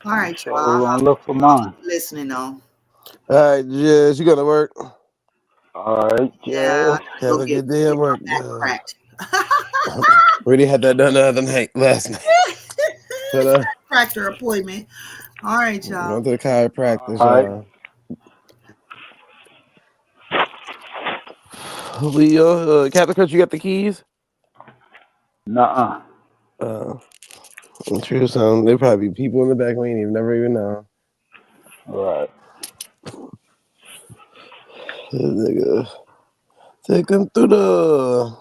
All I'm right, y'all. sure gonna look for I'll mine. keep listening though. All right, Jess, you gotta work. All right, Yeah, I Jess. gotta Have go a get good day at work, my back Jess. cracked. We already had that done the other night, last night. But Chiropractor appointment. All right, y'all. going to the chiropractor, All right. y'all. Leo, Captain Chris, you got the keys? Nuh-uh. Uh, true, son. There probably be people in the back we ain't even never even know. All right. This nigga, take them through the.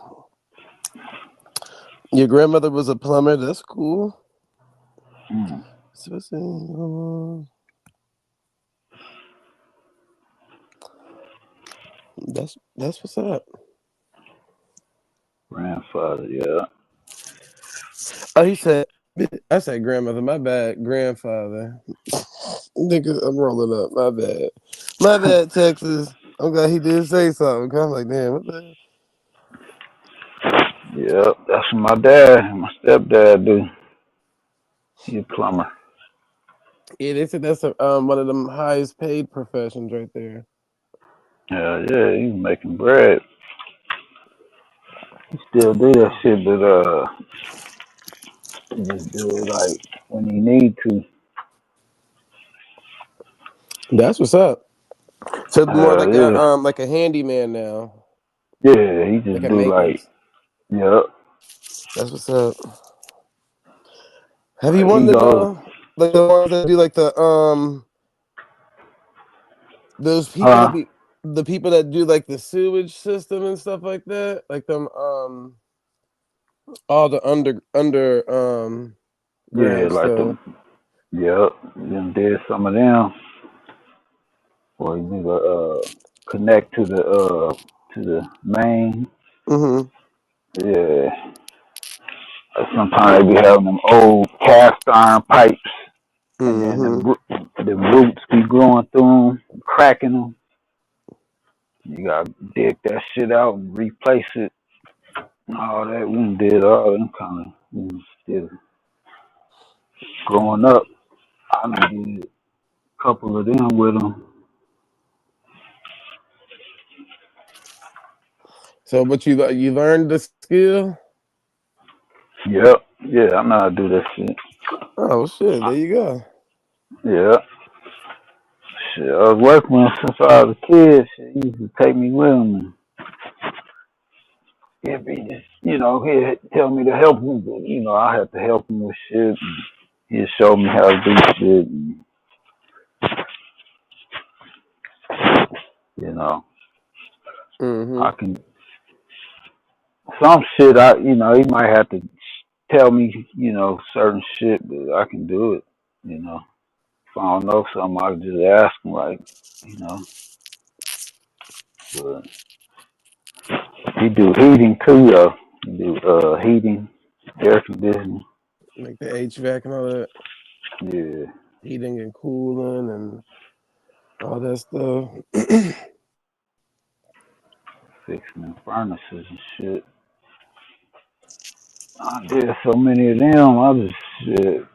Your grandmother was a plumber. That's cool. Mm. That's what's up. Grandfather, yeah. Oh, he said. I said grandmother. My bad. Grandfather. Nigga, I'm rolling up. My bad. My bad, Texas. I'm glad he did say something. 'Cause I'm like, damn, what the hell? Yep, that's what my dad and my stepdad do. He a plumber. Yeah, they said that's one of them highest paid professions right there. Yeah, yeah, he's making bread. He still do that shit, but he just do it like when he need to. That's what's up. So more Yeah. like a handyman now, Yeah, he like just a do like, maintenance. yep. That's what's up. Have you Like he wanted goes, like the ones that do like those people that huh? be the people that do like the sewage system and stuff like that, like them all the Yeah, ground like stuff. them, yep. He done did some of them. Or you need to connect to the main. Mm-hmm. Yeah. Sometimes they be having them old cast iron pipes, and then Mm-hmm. the roots be growing through them, cracking them. You gotta dig that shit out and replace it. And all that. We done did all them kind of. Did growing up. I done did a couple of them with them. So, but you learned the skill. Yep. Yeah, I know how to do that shit. Oh shit, there you go. Yeah. Shit, I was working with him since I was a kid. Shit, he used to take me with him and he'd be just, he'd tell me to help him, but, I had to help him with shit. And he'd show me how to do shit. And, you know, Mm-hmm. I can, some shit, he might have to tell me, certain shit, but I can do it, you know. If I don't know something, I can just ask him, like, you know. But he do heating too, though. He do heating, air conditioning. Like the HVAC and all that, Yeah, heating and cooling and all that stuff. fixing the furnaces and shit. I did so many of them. I just shit,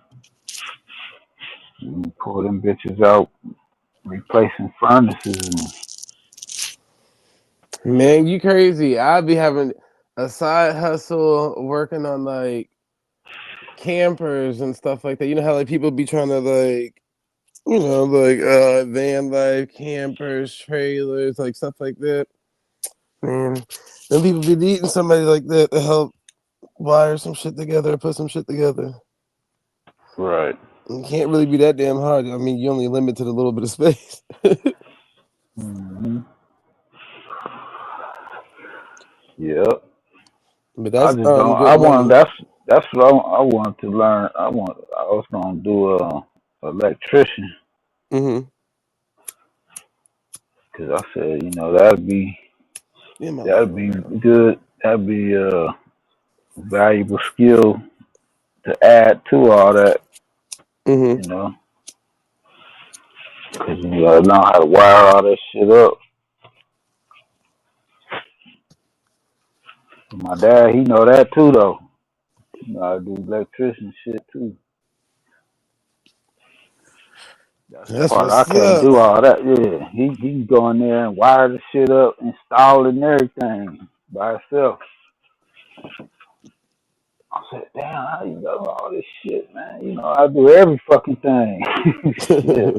pull them bitches out, replacing furnaces and Man, you crazy. I'd be having a side hustle working on like campers and stuff like that. You know how like people be trying to like, like van life, campers, trailers, like stuff like that. Man, then people be needing somebody like that to help wire some shit together, put some shit together. right. It can't really be that damn hard. I mean, you only limited a little bit of space. Hmm. Yep. But I that's just don't. good I want. money. That's what I want to learn. I was gonna do a electrician Mm-hmm. because I said, Yeah, my light that'd on be now. good. That'd be a valuable skill to add to all that. Mm-hmm. You know, because you gotta know how to wire all that shit up. My dad, he know that too, though. You know, I do electrician shit too. That's the That's part I what's can't up. do all that. Yeah, he can go in there and wire the shit up, install it and everything by himself. I said, damn, how you know all this shit, man? I do every fucking thing. Shit.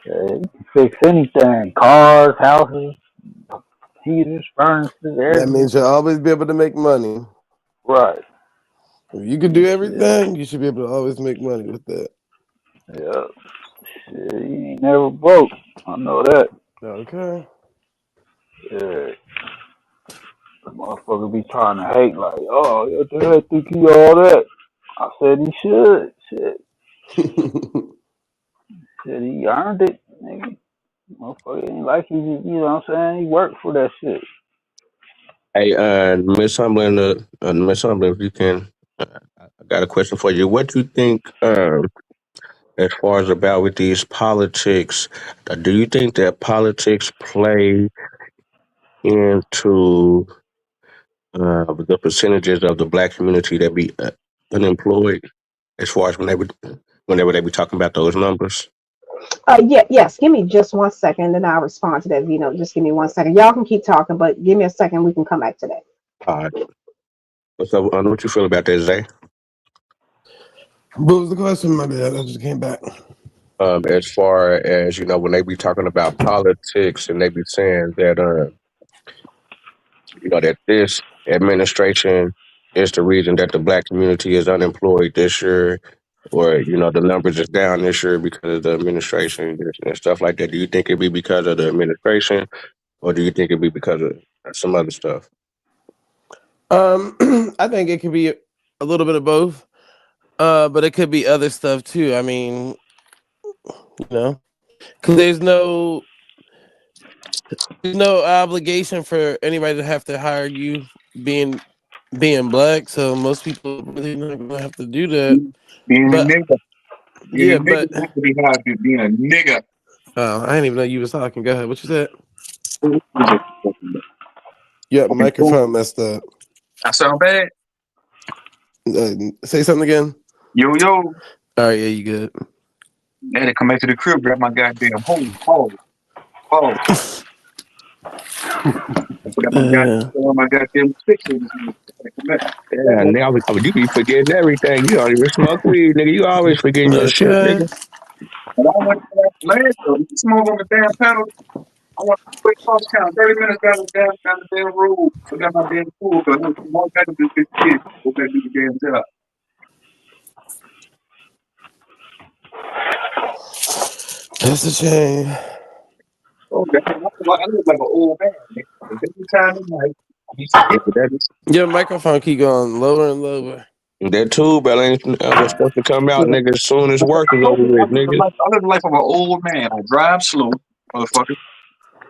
Yeah, you can fix anything. Cars, houses, heaters, furnaces, That everything. means you'll always be able to make money. Right. If you can do And shit. everything, you should be able to always make money with that. Yeah. Shit, you ain't never broke. I know that. Okay. Yeah. The motherfucker be trying to hate like, oh, your dad think he all that. I said he should. Shit. Said he earned it, nigga. Motherfucker ain't like you know what I'm saying? He worked for that shit. Hey, Miss Humblin, if you can, I got a question for you. What do you think, as far as about with these politics? Do you think that politics play into the percentages of the black community that be unemployed? As far as whenever they be talking about those numbers. Yeah, yes. Give me just 1 second, and I'll respond to that. Just give me 1 second. Y'all can keep talking, but give me a second. We can come back to that. Uh, so, what you feel about that, Zay? What was the question, my bad? I just came back. As far as when they be talking about politics and they be saying that that this administration is the reason that the black community is unemployed this year, or the numbers is down this year because of the administration and stuff like that. Do you think it be because of the administration, or do you think it be because of some other stuff? I think it could be a little bit of both. But it could be other stuff too. I mean, because there's no obligation for anybody to have to hire you being being black. So most people really not gonna have to do that. Being a But nigga. Being a yeah, nigga but has to be hard to being a nigga. oh, I didn't even know you was talking. Go ahead. What you said? Okay, Yeah, cool. microphone messed up. I sound bad. Say something again. Yo, yo. All right, yeah, you good. They had to come back to the crib, grab my goddamn home. Oh, oh. I forgot Uh, my goddamn fix in this nigga. Yeah, nigga, you be forgetting everything. You don't even smoke weed, nigga. You always forgetting your shit, okay. nigga. And I went to that last show. You smoke on the damn panel. I want to quick cross count. 30 minutes down the damn road. I got my damn food. But I walk back to this bitch kid. Go back to the damn job. That's a shame. Oh, damn. I look like an old man, nigga. Every time of night, I be forgetting That this. Your microphone keep going lower and lower. that tube bell ain't was supposed to come out, Yeah. nigga, as soon as I work is told over you, with, nigga. I live the life of an old man. I drive slow, motherfucker.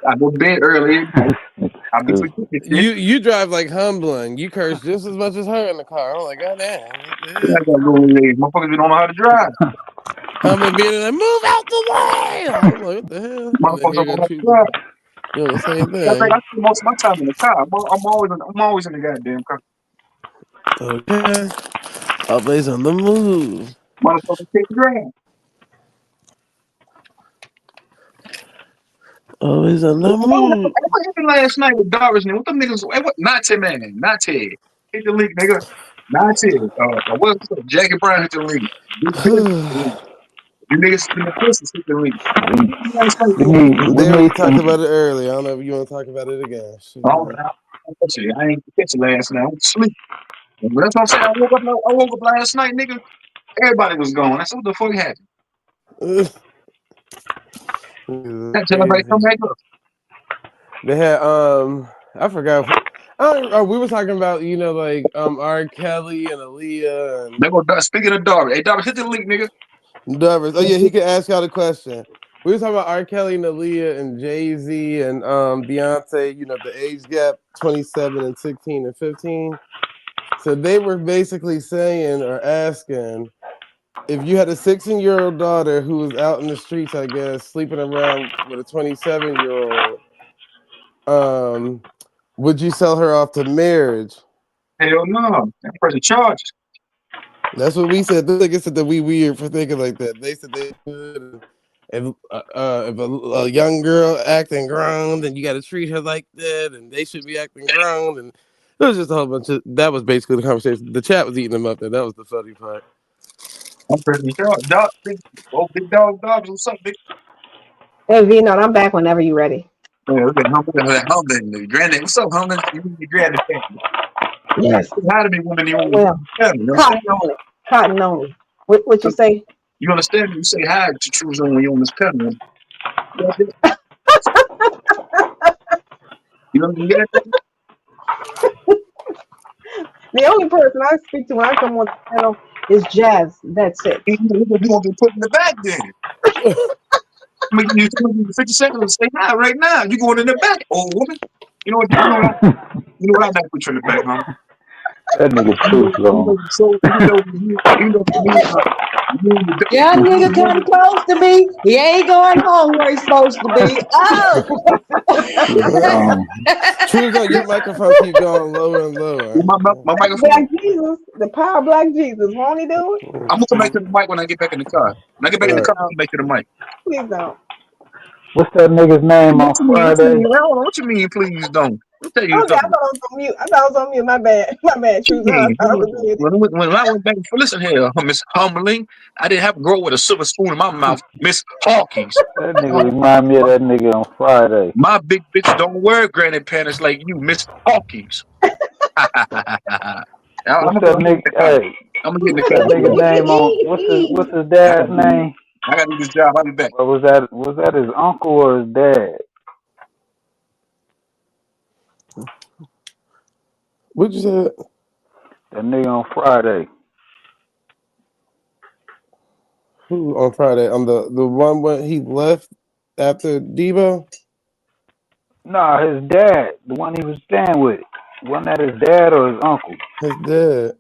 I go to bed early at night. Nigga I be stupid. forgetting shit. You drive like humbling. You curse just as much as her in the car. I'm like, God damn, what the I hell? got little age. Motherfuckers don't know how to drive. Humbling being like, move out the way. I'm like, what the hell? And then Motherfuckers here don't go know how to Truth drive. doing the same I thing. spend most of my time in the car. I'm always in the goddamn car. Okay. Always on the move. Motherfuckers take the drive. Always on the move. What happened last night with Doris and what them niggas? What? Not man, not Ted. Hit the league, nigga. Not Ted. What's up? Jackie Brown hit the league. Big Ben hit the league. You niggas in the pussy hit the league. What We happened last night, we man? need we They already need talked some. about it earlier. I don't know if you want to talk about it again. Oh, Shoot. I ain't catch it last night. I went to sleep. But that's what I'm saying. I woke up last night, nigga. Everybody was gone. I said, what the fuck happened? That's everybody come Crazy. back up. They had I forgot. We were talking about like R. Kelly and Aaliyah and They go, speaking of Doris. Hey, Doris, hit the link, nigga. Doris. Oh yeah, he could ask y'all the question. We were talking about R. Kelly and Aaliyah and Jay Z and Beyonce. The age gap 27 and 16 and 15. So they were basically saying or asking if you had a 16-year-old daughter who was out in the streets, I guess, sleeping around with a 27-year-old, um, would you sell her off to marriage? Hell no. That person charged. That's what we said. The nigga said that we weird for thinking like that. They said they would. If a young girl acting grown, then you got to treat her like that, and they should be acting grown. And it was just a whole bunch of. That was basically the conversation. The chat was eating them up there. That was the funny part. That person charged. Dog, big dog, dogs. What's up, big? Hey, Vino, I'm back whenever you're ready. Yeah, look at Humble. Granddad, what's up, Humble? You need your granddad family. Yes. How to be women you want Well, to family, you cotton understand? only. Cotton only. What you say? You understand me? You say hi to choose on when you're on this panel. You understand? You get that? The only person I speak to when I come on the panel is Jazz. That's it. You gonna get put in the back then. I'm gonna give you 50 seconds to say hi right now. You going in the back, old woman. You know what? You know what? I'm not put you in the back, mama. That nigga truth long. So even though for me, Young nigga come close to me. He ain't going home where he's supposed to be. Oh. Truth long. Truth on your microphone keep going lower and lower. my microphone. Black Jesus, the power of Black Jesus. Won't he do it? I'm gonna come back to the mic when I get back in the car. When I get back in All the right. car, Please I'll don't. come back to the mic. Please don't. What's that nigga's name on What you mean? What you Friday? mean? Hold on. What you mean? Please don't. What the hell you Okay, I talking thought I was on mute. I thought I was on mute. My bad. My bad, Truth. I about? thought I was muted. When I went back for listen here, Miss Humbling, I didn't have to grow with a silver spoon in my mouth, Miss Hawkins. That nigga remind me of that nigga on Friday. My big bitch don't wear granny panties like you, Miss Hawkins. I'm What's gonna that go get in nigga? the car. Hey, I'm gonna get in the what's car. that Hold nigga on. name on? What's his I gotta dad's do name? I gotta do this job. I'll be back. What was that? Was that his uncle or his dad? What you said? That nigga on Friday. Who on Friday? On the one when he left after Debo? Nah, his dad, the one he was staying with. Wasn't that his dad or his uncle? His dad.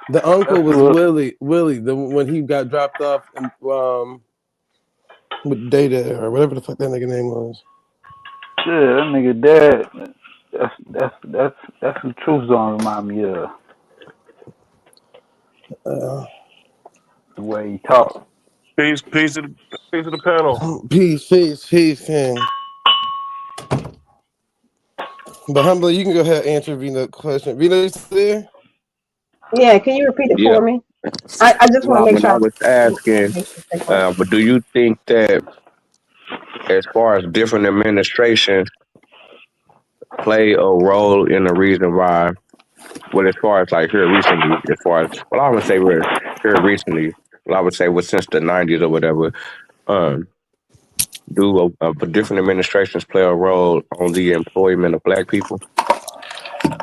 The uncle That's was who. Willie. Willie, the when he got dropped off and with Data or whatever the fuck that nigga name was. Shit, that nigga dad. That's who Truth Zone remind me of. Uh, The way he talk. Peace to the panel. peace, man. But humbly, you can go ahead and answer Vina's question. Vina, you still there? Yeah, can you repeat it Yeah. for me? I just want to No, make but sure I I was asking, make sure I take but do you think that as far as different administrations play a role in the reason why, well, as far as like here recently, as far as, well, I would say we're here recently, well, I would say was since the 90s or whatever, um, different administrations play a role on the employment of black people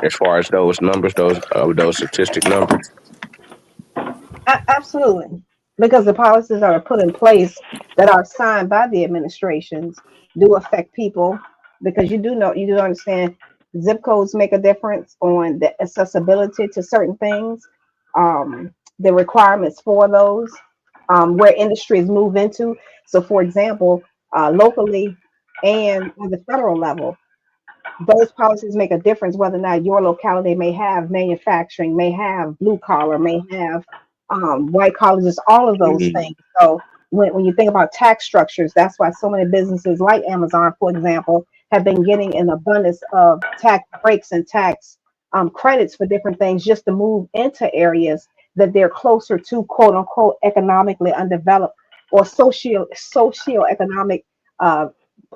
as far as those numbers, those statistic numbers? Absolutely. Because the policies that are put in place that are signed by the administrations do affect people. Because you do understand zip codes make a difference on the accessibility to certain things, the requirements for those, where industries move into. So, for example, locally and on the federal level, those policies make a difference whether or not your locality may have manufacturing, may have blue collar, may have white colleges, all of those Mm, things. So when you think about tax structures, that's why so many businesses like Amazon, for example, have been getting an abundance of tax breaks and tax credits for different things just to move into areas that they're closer to quote unquote economically undeveloped or socio-economic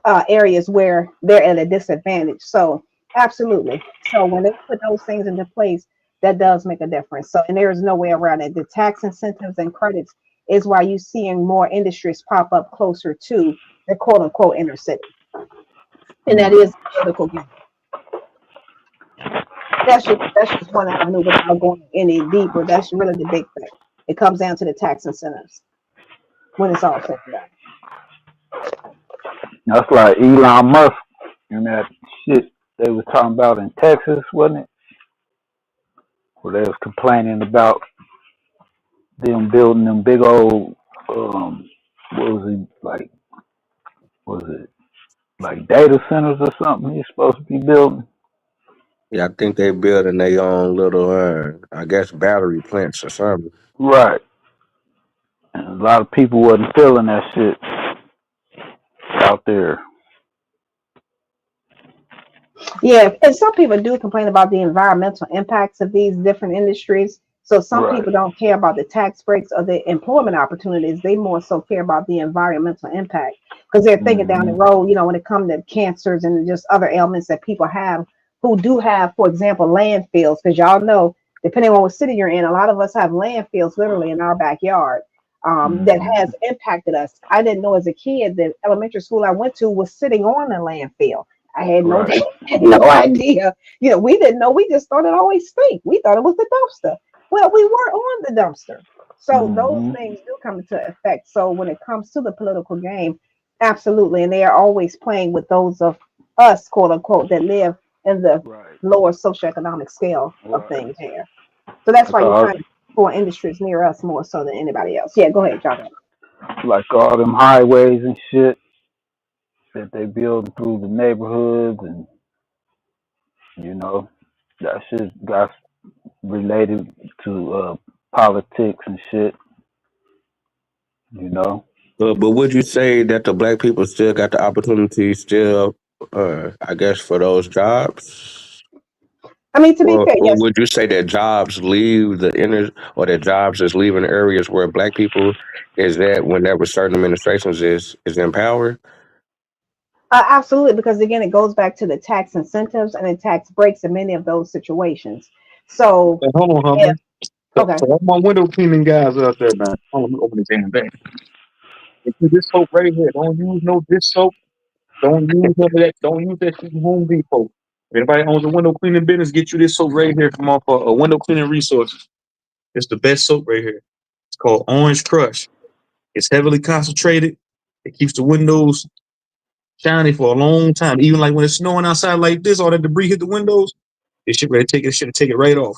uh, areas where they're at a disadvantage. So, absolutely. So, when they put those things into place, that does make a difference. So, and there's no way around it. The tax incentives and credits is why you're seeing more industries pop up closer to the quote unquote inner city. And that is a political game. That's just one avenue without going any deeper. That's really the big thing. It comes down to the tax incentives when it's all said and done. That's like Elon Musk and that shit they was talking about in Texas, wasn't it? Where they was complaining about them building them big old what was it like? Was it like data centers or something? He's supposed to be building. yeah, I think they building their own little, I guess, battery plants or something. Right. And a lot of people wasn't feeling that shit out there. Yeah, and some people do complain about the environmental impacts of these different industries. So some Right. people don't care about the tax breaks or the employment opportunities. They more so care about the environmental impact because they're thinking down the Hmm. road, when it comes to cancers and just other ailments that people have who do have, for example, landfills. Because y'all know, depending on what city you're in, a lot of us have landfills literally in our backyard. That Hmm. has impacted us. I didn't know as a kid that elementary school I went to was sitting on a landfill. I had no Right. had no idea. We didn't know. We just thought it always stink. We thought it was the dumpster. Well, we weren't on the dumpster. So those Hmm. things do come into effect. So when it comes to the political game, absolutely. And they are always playing with those of us, quote unquote, that live in the Right. lower socioeconomic scale of Right. things here. So that's Like why you all find foreign industries near us more so than anybody else. Yeah, go ahead, John. like all them highways and shit that they build through the neighborhoods, and you know that shit got related to politics and shit. You know. But would you say that the black people still got the opportunity still, I guess, for those jobs? I mean, to be fair, Or yes. would you say that jobs leave the inner, or that jobs is leaving areas where black people is that whenever certain administrations is empowered? Absolutely, because again, it goes back to the tax incentives and the tax breaks in many of those situations. So, Hey, hold on, if Humbly. okay, So all my window cleaning guys out there, man. Hold on, let me open the damn thing. And see this soap right here. Don't use no dish soap. Don't use none of that. Don't use that shit from Home Depot. If anybody owns a window cleaning business, get you this soap right here from off a window cleaning resources. It's the best soap right here. It's called Orange Crush. It's heavily concentrated. It keeps the windows shiny for a long time. Even like when it's snowing outside like this, all that debris hit the windows. This shit ready to take it. Shit to take it right off.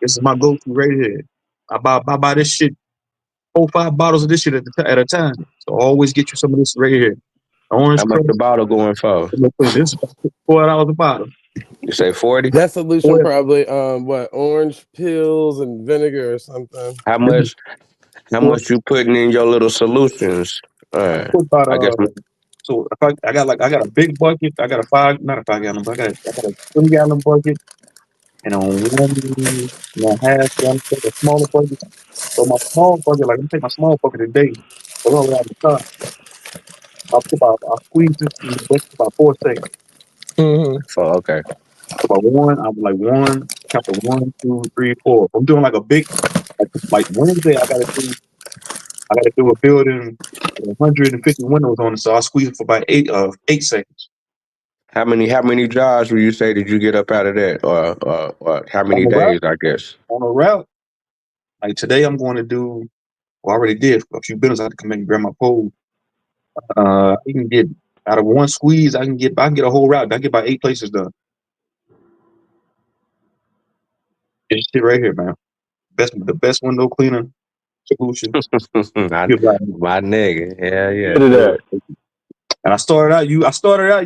This is my go-to right here. I buy this shit 4 5 bottles of this shit at a time. So always get you some of this right here. How Orange much Crush. the bottle going for? This is about $4 a bottle. You say 40? That solution Four, probably what orange peels and vinegar or something. How this is much how four, much you putting in your little solutions? I put about I guess So if I got a big bucket. I got a five, not a 5 gallon, but I got a 3 gallon bucket, and on 1.5 gallon, a smaller bucket. So my small bucket, like I'm take my small bucket today, so I'm around the car. I'll squeeze this in the bucket for about 4 seconds. Mm-hmm. So okay. So about one, I'm like one, count to 1, 2, 3, 4. If I'm doing like a big, like Wednesday, I gotta do a building with 150 windows on it, so I squeeze it for about 8 seconds. How many jobs would you say did you get up out of that, or how On many the route, days? I guess. on a route, like today, I'm going to do. Well, I already did a few buildings. I had to come in and grab my pole. You can get out of one squeeze. I can get a whole route. I can get about 8 places done. This shit right here, man. The best window cleaner solution. I, You got it. my nigga. Yeah, Get yeah. it at. And I started out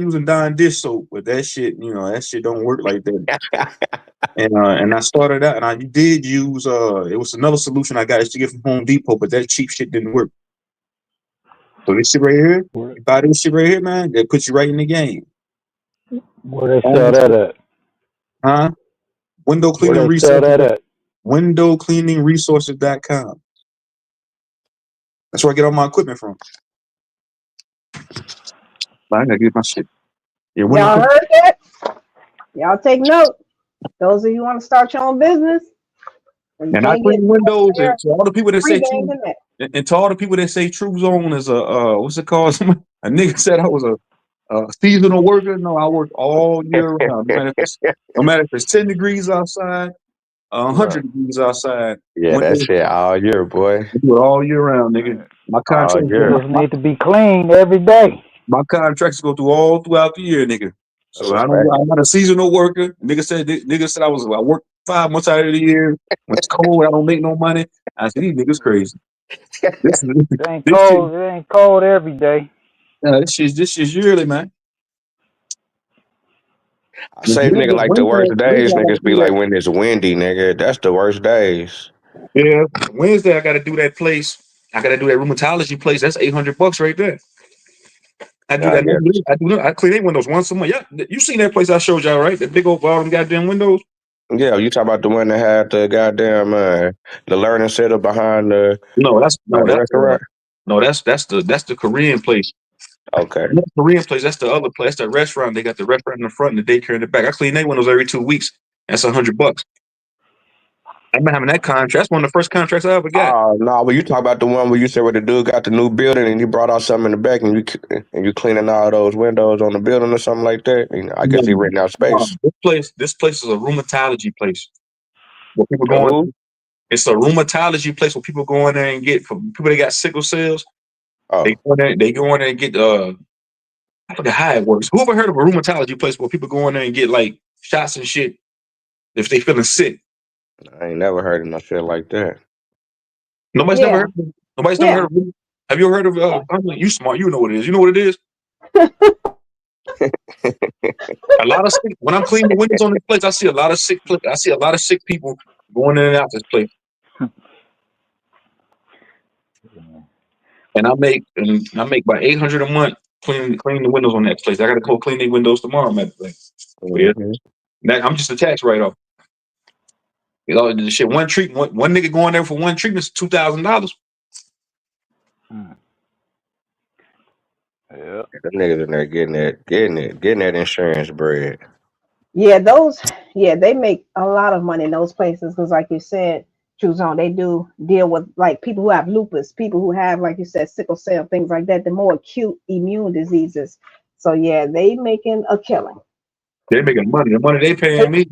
using Dawn dish soap, but that shit, that shit don't work like that. And I started out, and I did use it was another solution I got to get from Home Depot, but that cheap shit didn't work. So this shit right here, Where, you buy this shit right here, man, that puts you right in the game. where they sell Home, that at? huh? Window Where cleaning they sell resources. that at? Windowcleaningresources.com. That's where I get all my equipment from. But I gotta get my shit. Yeah, window Y'all cleaning. heard that? Y'all take note. Those of you want to start your own business, and you And I can't get clean windows. And there, to all the people that free say the True, internet. and to all the people that say True Zone is a what's it called? A nigga said I was a seasonal worker. No, I work all year round. No matter if it's 10 degrees outside, Right. 100 degrees outside. Yeah, that Windows, shit all year, boy. I do it all year round, nigga. Man, My All contracts go year. windows need to be cleaned every day. my contracts go through all throughout the year, nigga. That's So a fact. I'm not a seasonal worker. Nigga said I work 5 months out of the year. When it's cold, I don't make no money. I said these niggas crazy. This It ain't this shit cold. It ain't cold every day. this shit's yearly, man. I The say, nigga, like the worst Wednesday days, I gotta niggas be do like that. when it's windy, nigga. That's the worst days. Yeah, Wednesday I gotta do that place. I gotta do that rheumatology place. That's $800 right there. I do I that. guess. I clean their windows once a month. Yeah, you seen that place I showed y'all, right? That big old all them goddamn windows. Yeah, you talk about the one that had the goddamn the learning center behind the No, that's by no, the that's restaurant. no, that's the Korean place. Okay. That's the Korean place. That's the other place. That's the restaurant. They got the restaurant in the front and the daycare in the back. I clean their windows every 2 weeks. That's $100. I've been having that contract. That's one of the first contracts I ever got. Oh no, but you talk about the one where you said where the dude got the new building and he brought out something in the back and you cleaning all those windows on the building or something like that. You know, I guess No, he renting out no, space. this place is a rheumatology place where people A go in. who? It's a rheumatology place where people go in there and get for people that got sickle cells. They Oh, go in there. They go in there and get I forget how it works. Who ever heard of a rheumatology place where people go in there and get like shots and shit if they feeling sick? I ain't never heard of no shit like that. Nobody's never Yeah, heard of it. Nobody's never heard yeah, of it. Have you ever heard of yeah. you smart, you know what it is. You know what it is? A lot of sick when I'm cleaning the windows on this place, I see a lot of sick people going in and out this place. And I make about 800 a month cleaning the windows on that place. I gotta go clean the windows tomorrow, man. But yeah, Hmm. I'm just a tax write off. The shit one treatment one nigga going there for one treatment is $2,000. Mm. Yeah. Them niggas in there getting that insurance bread. Yeah, those, yeah, they make a lot of money in those places because, like you said, Truzon, they do deal with like people who have lupus, people who have, like you said, sickle cell, things like that, the more acute immune diseases. So yeah, they making a killing. They making money. The money they They- paying me.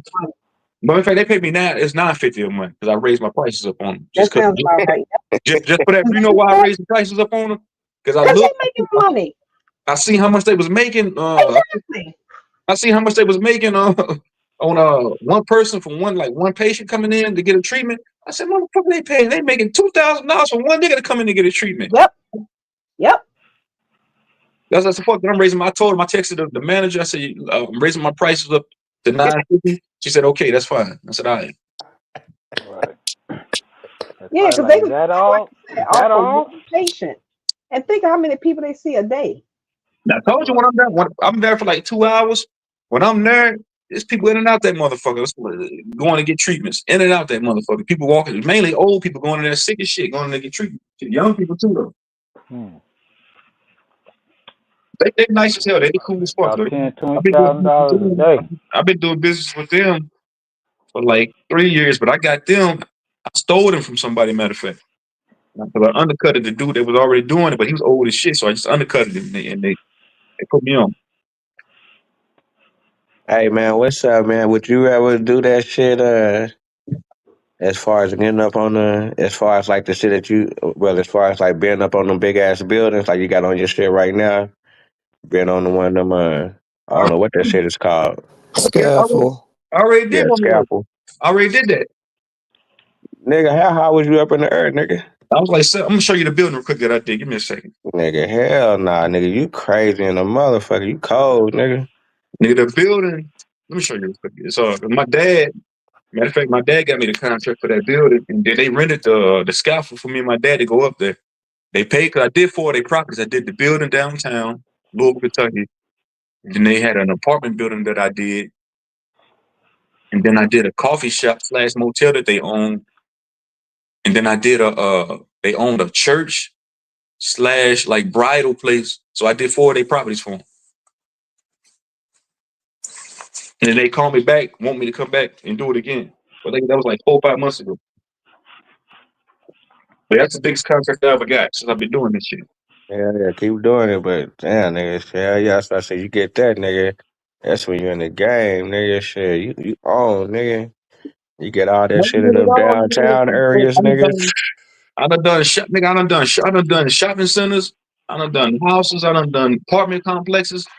But in fact, they pay me now. It's $9.50 a month because I raised my prices up on them. That sounds about right. Just for that. You know why I raised the prices up on them? Because Because they making money. I seen how much they was making. Exactly. I seen how much they was making on one person for one patient coming in to get a treatment. I said, motherfucker, they paying. They making $2,000 for one nigga to come in to get a treatment. Yep. Yep. That's the fuck. I raising my. I told him. I texted the manager. I said, I'm raising my prices up to $9.50. She said, okay, that's fine. I said, all right. Right. That's Yeah, probably because like, they is can do that that, like all? you said, Is all that for all? one patient. And think of how many people they see a day. Now, I told you when I'm there for like 2 hours. When I'm there, there's people in and out that motherfucker going to get treatments. In and out that motherfucker. People walking, mainly old people going in there sick as shit, going in there to get treatment. Young people too though. Hmm. They nice as hell. They cool as fuck. About Look, ten, twenty I've been doing thousand business with dollars a them. day. I've been doing business with them for like 3 years, but I got them. I stole them from somebody. Matter of fact, because I undercutted the dude that was already doing it, but he was old as shit, so I just undercutted him, and they put me on. Hey man, what's up, man? Would you ever do that shit? As far as getting up on as far as like the shit that as far as like being up on them big ass buildings, like you got on your shit right now, being on the one of them, I don't know what that shit is called. Yeah, Scaffold. I already Yeah, did one of those. scalpel. I already did that. Nigga, how high was you up in the air, nigga? I was like, I'm gonna show you the building real quick that I did. Give me a second. Nigga, hell nah, nigga, you crazy in a motherfucker. You cold, nigga. Nigga, the building. Let me show you real quick. So my dad, matter of fact, my dad got me the contract for that building, and then they rented the scaffold for me and my dad to go up there. They paid because I did 4 of their properties. I did the building downtown, Louisville, Kentucky. And then they had an apartment building that I did, and then I did a coffee shop slash motel that they owned, and then I did they owned a church slash like bridal place. So I did 4 of their properties for them. And then they called me back, want me to come back and do it again. But that was like 4 or 5 months ago. But that's the biggest contract I ever got since I've been doing this shit. Yeah, yeah, keep doing it, but damn, nigga, hell yeah, that's why I say you get that, nigga. That's when you're in the game, nigga. Shit, you own, nigga. You get all that When shit you in get it them all, downtown areas, nigga. I done done shop, nigga. I done done shopping centers. I done houses. I done apartment complexes.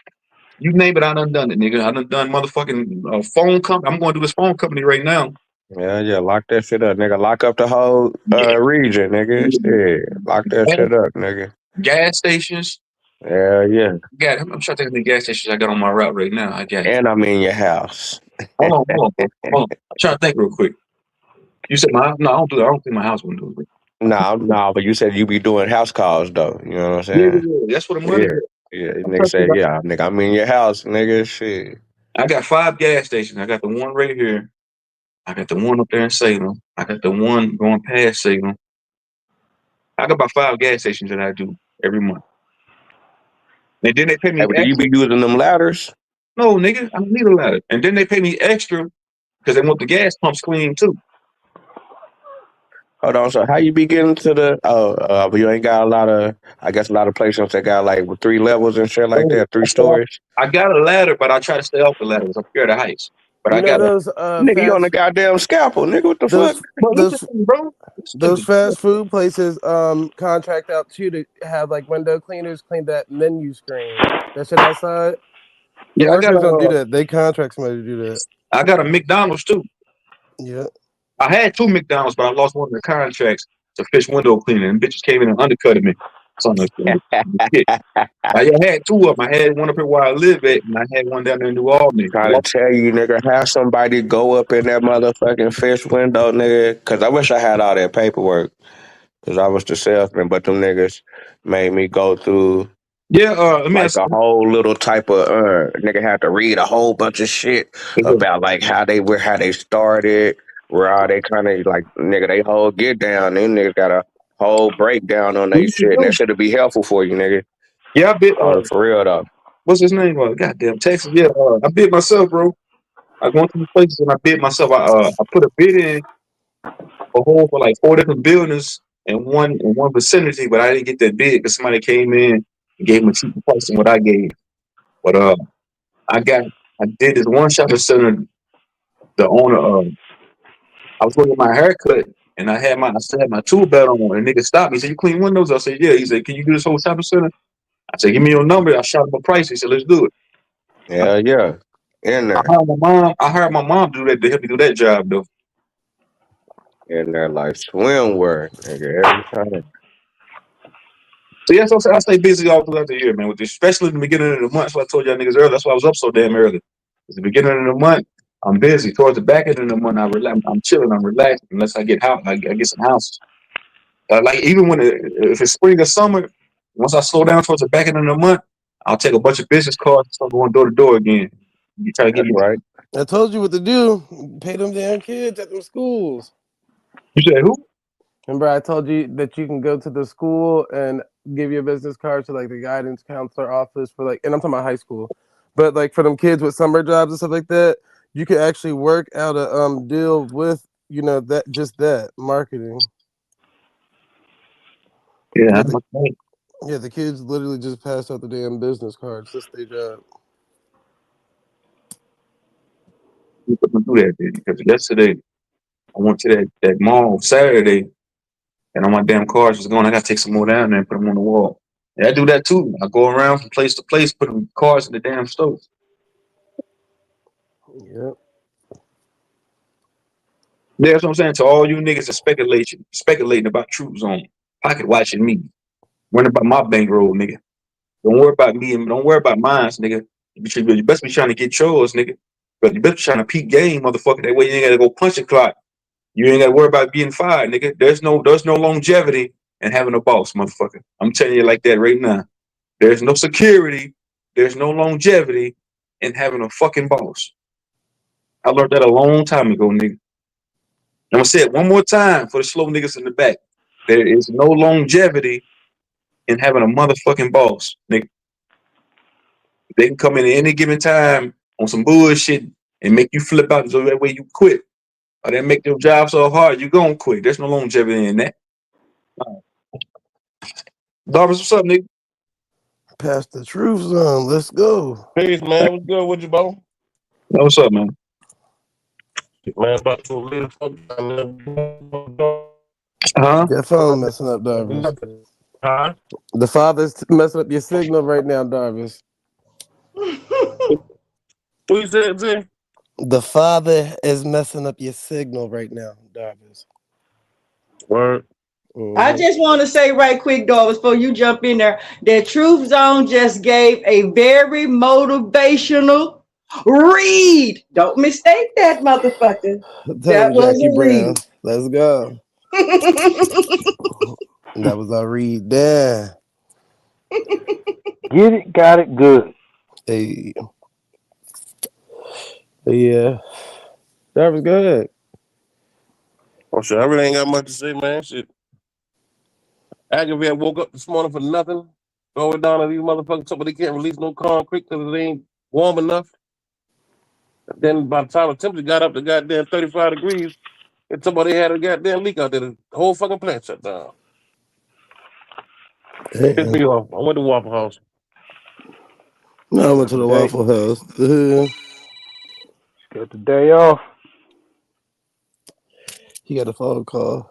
You name it, I done it, nigga. I done motherfucking phone company. I'm going to do this phone company right now. Yeah, yeah, lock that shit up, nigga. Lock up the whole Yeah. region, nigga. Shit, lock that Gas, shit up, nigga. gas stations. Yeah, yeah. I'm trying to think of the gas stations I got on my route right now. I got. And I'm in your house. Hold on, bro. Hold on. I'm trying to think real quick. You said my no, I don't do that. I don't think my house would do it. No, no, but you said you be doing house calls though. You know what I'm Yeah, saying? that's where the money Yeah, is. yeah. I'm Nigga trying to think said, yeah, nigga, I'm in your house, nigga. Shit. I got 5 gas stations. I got the one right here. I got the one up there in Salem. I got the one going past Salem. I got about 5 gas stations that I do every month. And then they pay Hey, me but do you extra. be using them ladders? No, nigga, I don't need a ladder. And then they pay me extra because they want the gas pumps clean too. Hold on. So how you be getting to the? But you ain't got a lot of. I guess a lot of places that got like 3 levels and shit like So that, three so stories. I got a ladder, but I try to stay off the ladder because I'm scared of heights. But You I know got a. those Nigga, you on the goddamn scalpel, nigga. What the fuck? Bro, listen those to me, bro. Listen to those me. fast food places contract out too to have like window cleaners clean that menu screen. That shit outside. The Yeah, workers don't do that. They contract somebody to do that. I got a McDonald's too. Yeah. I had 2 McDonald's, but I lost one of the contracts to fish window cleaning. And bitches came in and undercutted me. So shit. I had 2 of them. I had one up here where I live at, and I had one down there in New Albany. Trying to tell you, nigga, have somebody go up in that motherfucking fish window, nigga. Cause I wish I had all that paperwork. Cause I was the salesman, but them niggas made me go through Yeah, let me like ask a whole little type of nigga had to read a whole bunch of shit you. about like how they started, where all they kind of like nigga they whole get down. Them niggas got a whole breakdown on What they you should shit, and that do? should be helpful for you, nigga. Yeah, I bit. On for real though. What's his name? Goddamn Texas. Yeah, I bid myself, bro. I go into these places and I bid myself. I put a bid in a hole for like 4 different buildings in one vicinity, but I didn't get that bid because somebody came in and gave them a cheaper price than what I gave. But I got I did this one shopping center. The owner, I was going to get my haircut and I still had my tool belt on, and nigga stopped me. He said, "You clean windows?" I said, "Yeah." He said, "Can you do this whole shopping center?" I said, "Give me your number." I shot him a price. He said, "Let's do it." Yeah, yeah, in I there, hired my mom. I hired my mom to do that to help me do that job though. in there like swimwear, nigga, every time. So yeah, so I stay busy all throughout the year, man. With this, especially in the beginning of the month. That's what I told y'all niggas earlier. That's why I was up so damn early. At the beginning of the month, I'm busy. Towards the back end of the month, I relax. I'm chilling. I'm relaxing. Unless I get out, I get some houses. Like even if it's spring or summer, once I slow down towards the back end of the month, I'll take a bunch of business cards and start going door to door again. You try to get That's me. right. I told you what to do. Pay them damn kids at them schools. You said who? Remember, I told you that you can go to the school and give your business card to like the guidance counselor office for like, and I'm talking about high school, but like for them kids with summer jobs and stuff like that, you can actually work out a deal with that just that marketing. Yeah, Yeah, I'm okay. the kids literally just passed out the damn business cards. That's their job. You couldn't do that, dude, because yesterday I went to that mall Saturday, and all my damn cards was gone. I got to take some more down there and put them on the wall. Yeah, I do that too. I go around from place to place, putting cards in the damn stove. Yep. Yeah, that's what I'm saying to all you niggas that speculating about Troop Zone, pocket watching me, worrying about my bankroll, nigga. Don't worry about me and don't worry about mine, nigga. You best be trying to get yours, nigga. But you best be trying to peak game, motherfucker. That way you ain't gotta go punch a clock. You ain't gotta worry about being fired, nigga. There's no longevity in having a boss, motherfucker. I'm telling you like that right now. There's no security. There's no longevity in having a fucking boss. I learned that a long time ago, nigga. I'm gonna say it one more time for the slow niggas in the back. There is no longevity in having a motherfucking boss, nigga. They can come in at any given time on some bullshit and make you flip out so that way you quit. Or they make your job so hard you gonna quit. There's no longevity in that. Darvis, what's up, nigga? Pass the truth zone. Let's go. Peace, man. What's good with you, bro? What's up, man? Man, about to live for Huh? Your phone messing up, Darvis. Huh? The father's messing up your signal right now, Darvis. What you said, Jay? The father is messing up your signal right now, Darvis. Word. I Mm-hmm. just want to say right quick, Doris, before you jump in there, that Truth Zone just gave a very motivational read. Don't mistake that, motherfucker. Tell That him, was Jackie a Brown. read. Let's go. That was our read there. Get it, got it, good. Hey, yeah. Darvis, go ahead. Oh, shit. I really ain't got much to say, man. Shit. Aggravated woke up this morning for nothing. Going down to these motherfuckers, somebody can't release no concrete because it ain't warm enough. Then by the time the temperature got up to goddamn 35 degrees, and somebody had a goddamn leak out there, the whole fucking plant shut down. Pissed Damn. me off. I went to Waffle House. No, I went Got to the the day, Waffle House. The got the day off. he got a phone call.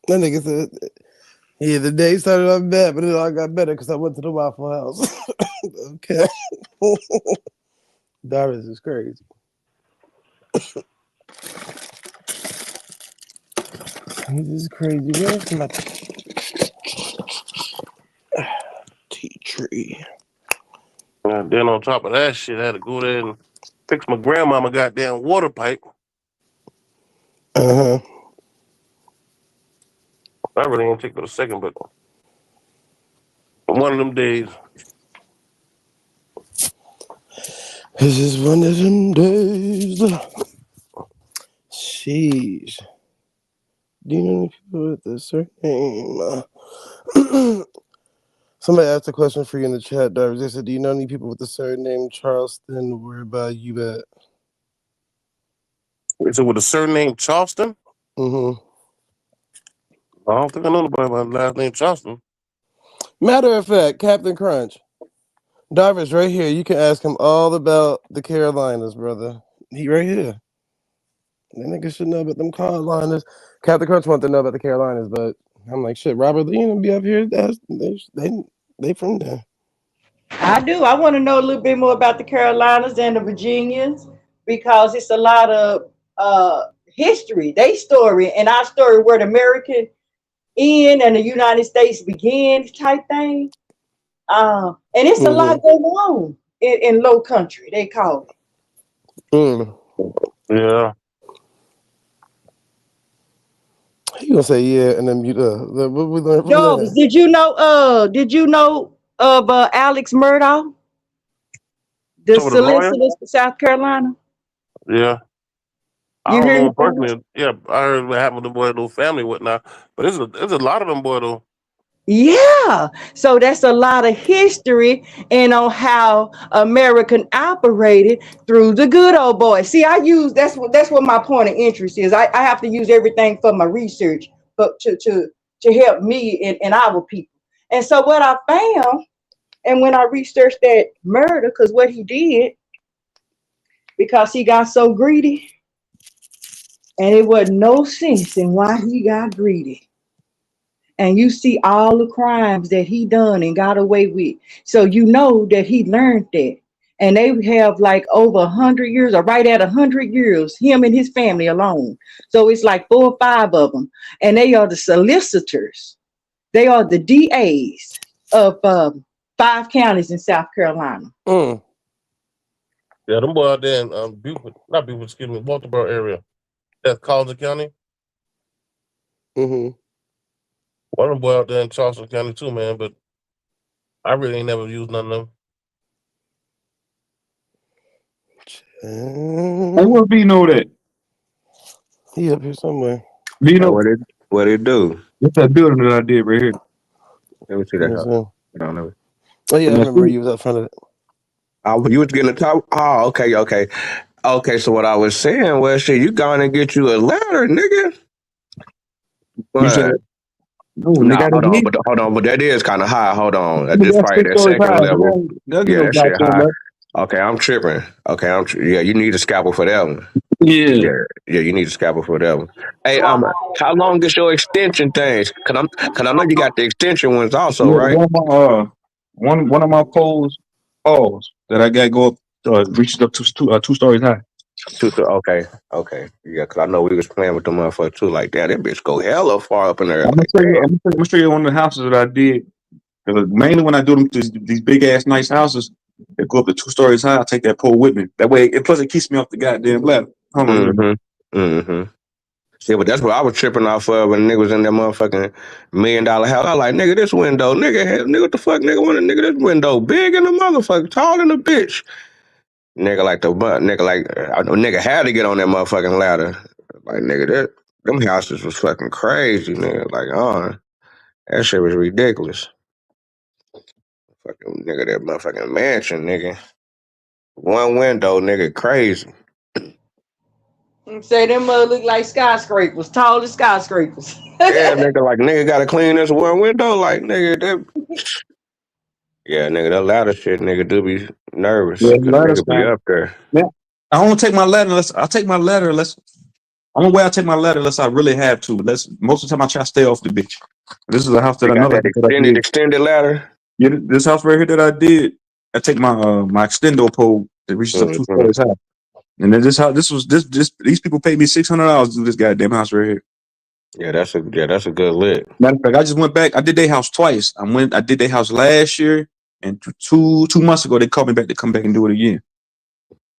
That nigga said, yeah, the day started off bad, but it all got better because I went to the Waffle House. Okay. Darvis is crazy. This is crazy. Where's my tea tree? And then on top of that shit, I had to go there and fix my grandmama goddamn water pipe. Uh-huh. I really didn't take but a second, but one of them days. This is one of them days. Sheesh. Do you know any people with the surname? Somebody asked a question for you in the chat, Darvis. They said, do you know any people with the surname Charleston? Where about you at? Is it with a surname Charleston? Mm-hmm. I don't think I know nobody by the last name Charleston. Matter of fact, Captain Crunch. Darvis right here. You can ask him all about the Carolinas, brother. He right here. That nigga should know about them Carolinas. Captain Crunch want to know about the Carolinas, but I'm like, shit, Robert Lee and be up here. They from there. I do. I want to know a little bit more about the Carolinas and the Virginians because it's a lot of history, they story, and our story where the American end and the United States began type thing. And it's a lot Mm-hmm. going on in low country, they call it. Mm. Yeah. He gonna say yeah, and then mute. What we learned from Jokes, that? did you know of Alex Murdaugh, the So the lawyer? solicitor for South Carolina? Yeah. I You don't hear know him anything? personally. Yeah, I heard what happened to the boy, little family, and whatnot. But there's a lot of them boy though. Yeah. So that's a lot of history and on how American operated through the good old boys. See, that's what my point of interest is. I have to use everything for my research, but to help me and our people. And so what I found, and when I researched that murder, because what he did, because he got so greedy, and it was no sense in why he got greedy. And you see all the crimes that he done and got away with. So you know that he learned that. And they have like over 100 years, or right at 100 years, him and his family alone. So it's like 4 or 5 of them. And they are the solicitors. They are the DAs of 5 counties in South Carolina. Mm. Yeah, them boy out there in Beaufort, not Beaufort, excuse me, Baltimore area. That's Collins County. Mm-hmm. One of them boy out there in Charleston County too, man. But I really ain't never used none of them. And where B know that? He up here somewhere. B know What it do? what's that building that I did right here? Let me see Let that. me see. Oh I don't know. yeah, I In that remember street? you was up front of it. You was getting the top. Oh, okay, okay, okay. So what I was saying was, shit, you gonna get you a ladder, nigga. You said But no, nigga, nah, I hold didn't on, need. but hold on, but that is kind of high. Hold on, Nigga, this that's probably six that stories second high. level. That get Yeah, no that shit goddamn high. letter. Okay, I'm tripping. Okay, yeah, you need a scalpel for that one. Yeah. Yeah, yeah, you need a scalpel for that one. Hey, how long is your extension things? Cause I know you got the extension ones also, Yeah, right? one of my poles that I got go up reaches up to 2 stories high. Okay, okay, yeah. Cause I know we was playing with the motherfucker too. Like, damn, that bitch go hella far up in there. I'm gonna Like, show you. damn. I'm gonna show you one of the houses that I did. 'Cause mainly when I do these big ass nice houses that go up to 2 stories high, I take that pole with me. That way, and plus it keeps me off the goddamn ladder. Hold on, here. Mm-hmm. Mm-hmm. See, but that's what I was tripping off of when nigga was in that motherfucking $1 million house. I like, nigga, this window, nigga, what the fuck, nigga, this window big in the motherfucker, tall in the bitch. Nigga like nigga had to get on that motherfucking ladder. Like, nigga, them houses was fucking crazy, nigga. Like, that shit was ridiculous. Fucking nigga, that motherfucking mansion, nigga. One window, nigga, crazy. Say them look like skyscrapers, tall as skyscrapers. Yeah, nigga gotta clean this one window. Like, nigga, yeah, nigga, that ladder shit, nigga, do be nervous. Yeah, Cause ladders, nigga be man. up there. Yeah. I don't take my ladder unless I take my ladder unless I'm aware I take my ladder unless I really have to. Most of the time I try to stay off the bitch. This is a house that They I know got like that that I did. extended ladder. Yeah, this house right here that I did, I take my my extendo pole that reaches up two Mm-hmm. stories high. And then this house, this these people paid me $600 to do this goddamn house right here. Yeah, that's a good lit. Matter of fact, I just went back. I did their house twice. I did their house last year, and two months ago they called me back to come back and do it again.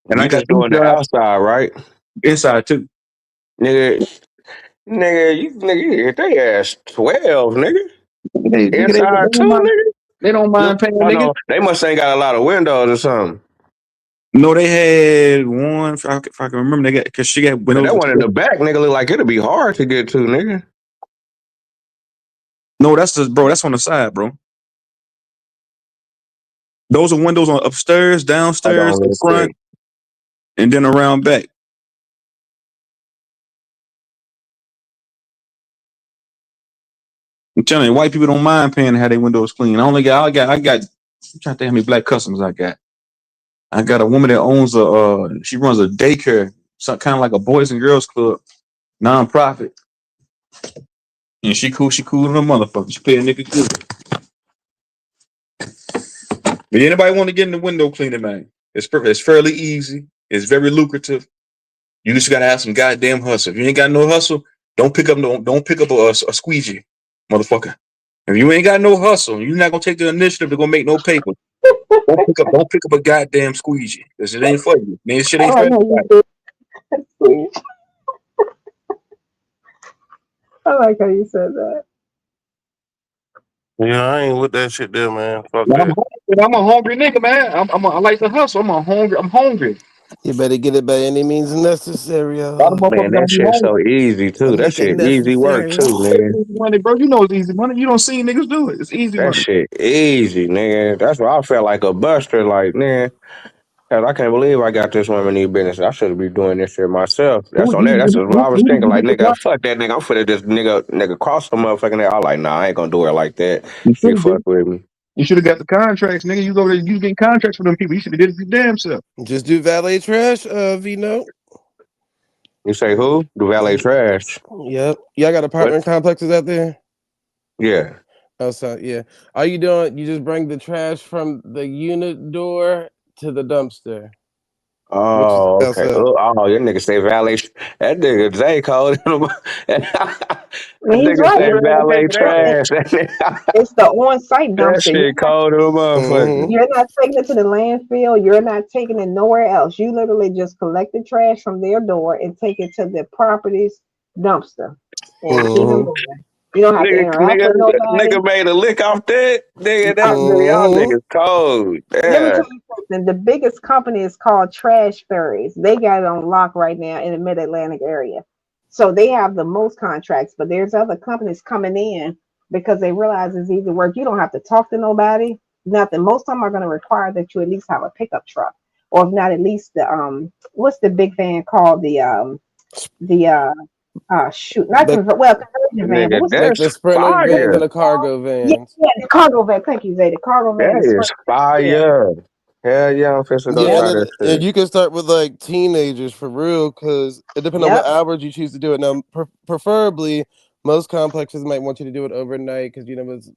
And I You got just these doing the jobs outside, right? inside too. Nigga, you hit they ass 12, nigga. Nigga, Inside too, nigga. they don't Them- mind paying, Oh nigga. no, they must ain't got a lot of windows or something. No, they had one. If I can remember, they got because she got Cause windows. that one in the back, nigga, look like it'll be hard to get to, nigga. No, that's the bro. That's on the side, bro. Those are windows on upstairs, Hold downstairs, on the real front, quick. and then around back. I'm telling you, white people don't mind paying to have their windows clean. I got. I'm trying to think how many black customers I got. I got a woman that owns she runs a daycare, some kind of like a boys and girls club, nonprofit, and she cool. She cool than a motherfucker. She pay a nigga good. But anybody want to get in the window cleaning, man? It's fairly easy. It's very lucrative. You just gotta have some goddamn hustle. If you ain't got no hustle, don't pick up a squeegee, motherfucker. If you ain't got no hustle, you're not gonna take the initiative to go make no paper. Don't pick up a goddamn squeegee. Cause it ain't for you. Man, shit ain't Oh, for I know you everybody. did. Please. I like how you said that. Yeah, I ain't with that shit there, man. Fuck But that. I'm a hungry nigga, man. I like to hustle. I'm hungry. You better get it by any means necessary. A lot of Man, motherfuckers that don't be shit's hungry. so easy I too. That make it shit easy work necessary. too, It's nigga. easy money, bro. You know it's easy money. You don't see niggas do it. It's easy That money. shit easy, nigga. That's why I felt like a buster. Like, man, hell, I can't believe I got this woman in these business. I should be doing this shit myself. Who That's on there. you, That's just what I was who did thinking. you Like, get the nigga, fuck that nigga. I'm finna just nigga cross the motherfucking there. I like, nah, I ain't gonna do it like that. You should She have fuck did. with me. You should have got the contracts, nigga. You go there, you getting contracts for them people. You should have did it your damn self. Just do valet trash, Vino. You say who? Do valet trash? Yep. Y'all got What? apartment complexes out there? Yeah. Outside, yeah. All you doing? You just bring the trash from the unit door to the dumpster, which is Oh, okay. outside. Oh, your nigga say valet. That nigga Jay called him. That And he's nigga right. say It's valet it- trash. it's the on-site That dumpster. shit cold to a motherfucker. Mm-hmm. You're not taking it to the landfill. You're not taking it nowhere else. You literally just collect the trash from their door and take it to the property's dumpster and keep it Mm-hmm. moving. You don't have to Nigga, interact nigga, with nobody. nigga made a lick off that. Nigga, that nigga, y'all Mm-hmm. niggas cold. Let me Yeah. tell you something. The biggest company is called Trash Fairies. They got it on lock right now in the Mid Atlantic area. So they have the most contracts, but there's other companies coming in because they realize it's easy work. You don't have to talk to nobody. Nothing. Most of them are going to require that you at least have a pickup truck, or if not, at least the what's the big van called the shoot, not The well, conversion van, but Nigga, what's the like that's the sprinter vans fire. and the cargo yeah, vans. yeah, the cargo van. Thank you, Zay. The cargo van, That the is sprint. Yeah, fire. Hell yeah, I'm finna go Yeah, yep, try that and shit. you can start with like teenagers for real, because it depends on what yep. hours you choose to do it. Now, preferably, most complexes might want you to do it overnight because it's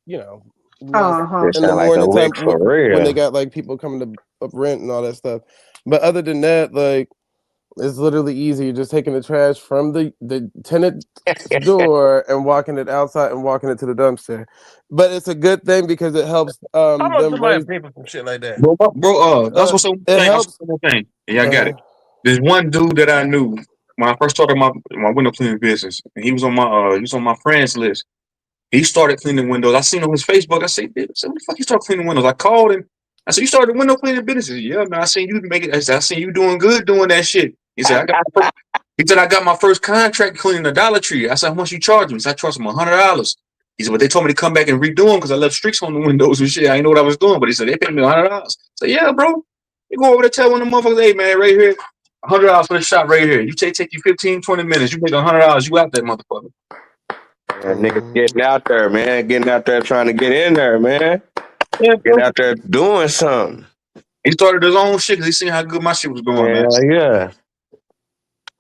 less Uh-huh. It in the sound like a morning time lick for when they real. got like people coming to up rent and all that stuff. But other than that, like it's literally easy. You're just taking the trash from the tenant's door and walking it outside and walking it to the dumpster. But it's a good thing because it helps How much them somebody raise. pay for some shit like that? That's what's so It thing. I saw helps. one thing. Yeah, I got Uh, it. There's one dude that I knew when I first started my window cleaning business, and he was on my friends list. He started cleaning windows. I seen on his Facebook. I said, "Dude, so when the fuck you start cleaning windows?" I called him. I said, "You started window cleaning business?" He said, "Yeah, man. I seen you make it. I seen you doing good doing that shit." He said, he said, "I got my first contract cleaning the Dollar Tree." I said, "How much you charge me?" He said, "I charged him $100." He said, "But they told me to come back and redo them because I left streaks on the windows and shit. I didn't know what I was doing." But he said, "They paid me $100." I said, "Yeah, bro. You go over there, tell one of the motherfuckers, hey, man, right here, $100 for this shop right here. You take you 15, 20 minutes. You make $100. You out that motherfucker." Yeah, niggas getting out there, man. Getting out there trying to get in there, man. Yeah, Get bro. out there doing something. He started his own shit because he seen how good my shit was going, man. Hell yeah.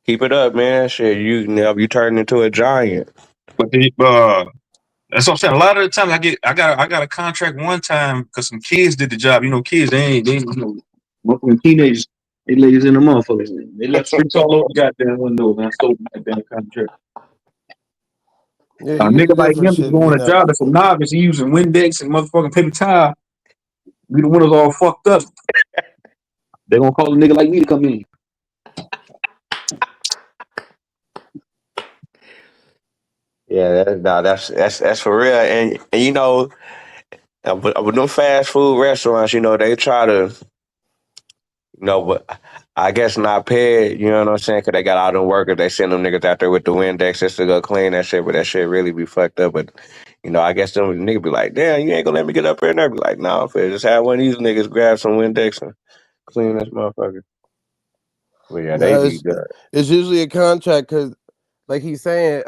Keep it up, man. Shit, you turn into a giant. But that's what I'm saying. A lot of the time, I got a contract one time because some kids did the job. You know, kids they ain't motherfucking teenagers. They ladies in the motherfuckers. They left streaks all over the goddamn windows, and I stole the goddamn contract. yeah, A you can do nigga like different him is shit, doing a Vino. job that's a novice. He using Windex and motherfucking paper towel. Be the windows all fucked up. They gonna call a nigga like me to come in. Yeah, that's for real. And with them fast food restaurants, they try to, but I guess not pay it, you know what I'm saying? Because they got all them workers. They send them niggas out there with the Windex just to go clean that shit, but that shit really be fucked up. But, I guess them niggas be like, damn, you ain't gonna let me get up here. And they be like, nah, I'm finna just have one of these niggas grab some Windex and clean this motherfucker. But yeah, they No, be good. it's usually a contract because, like he's saying,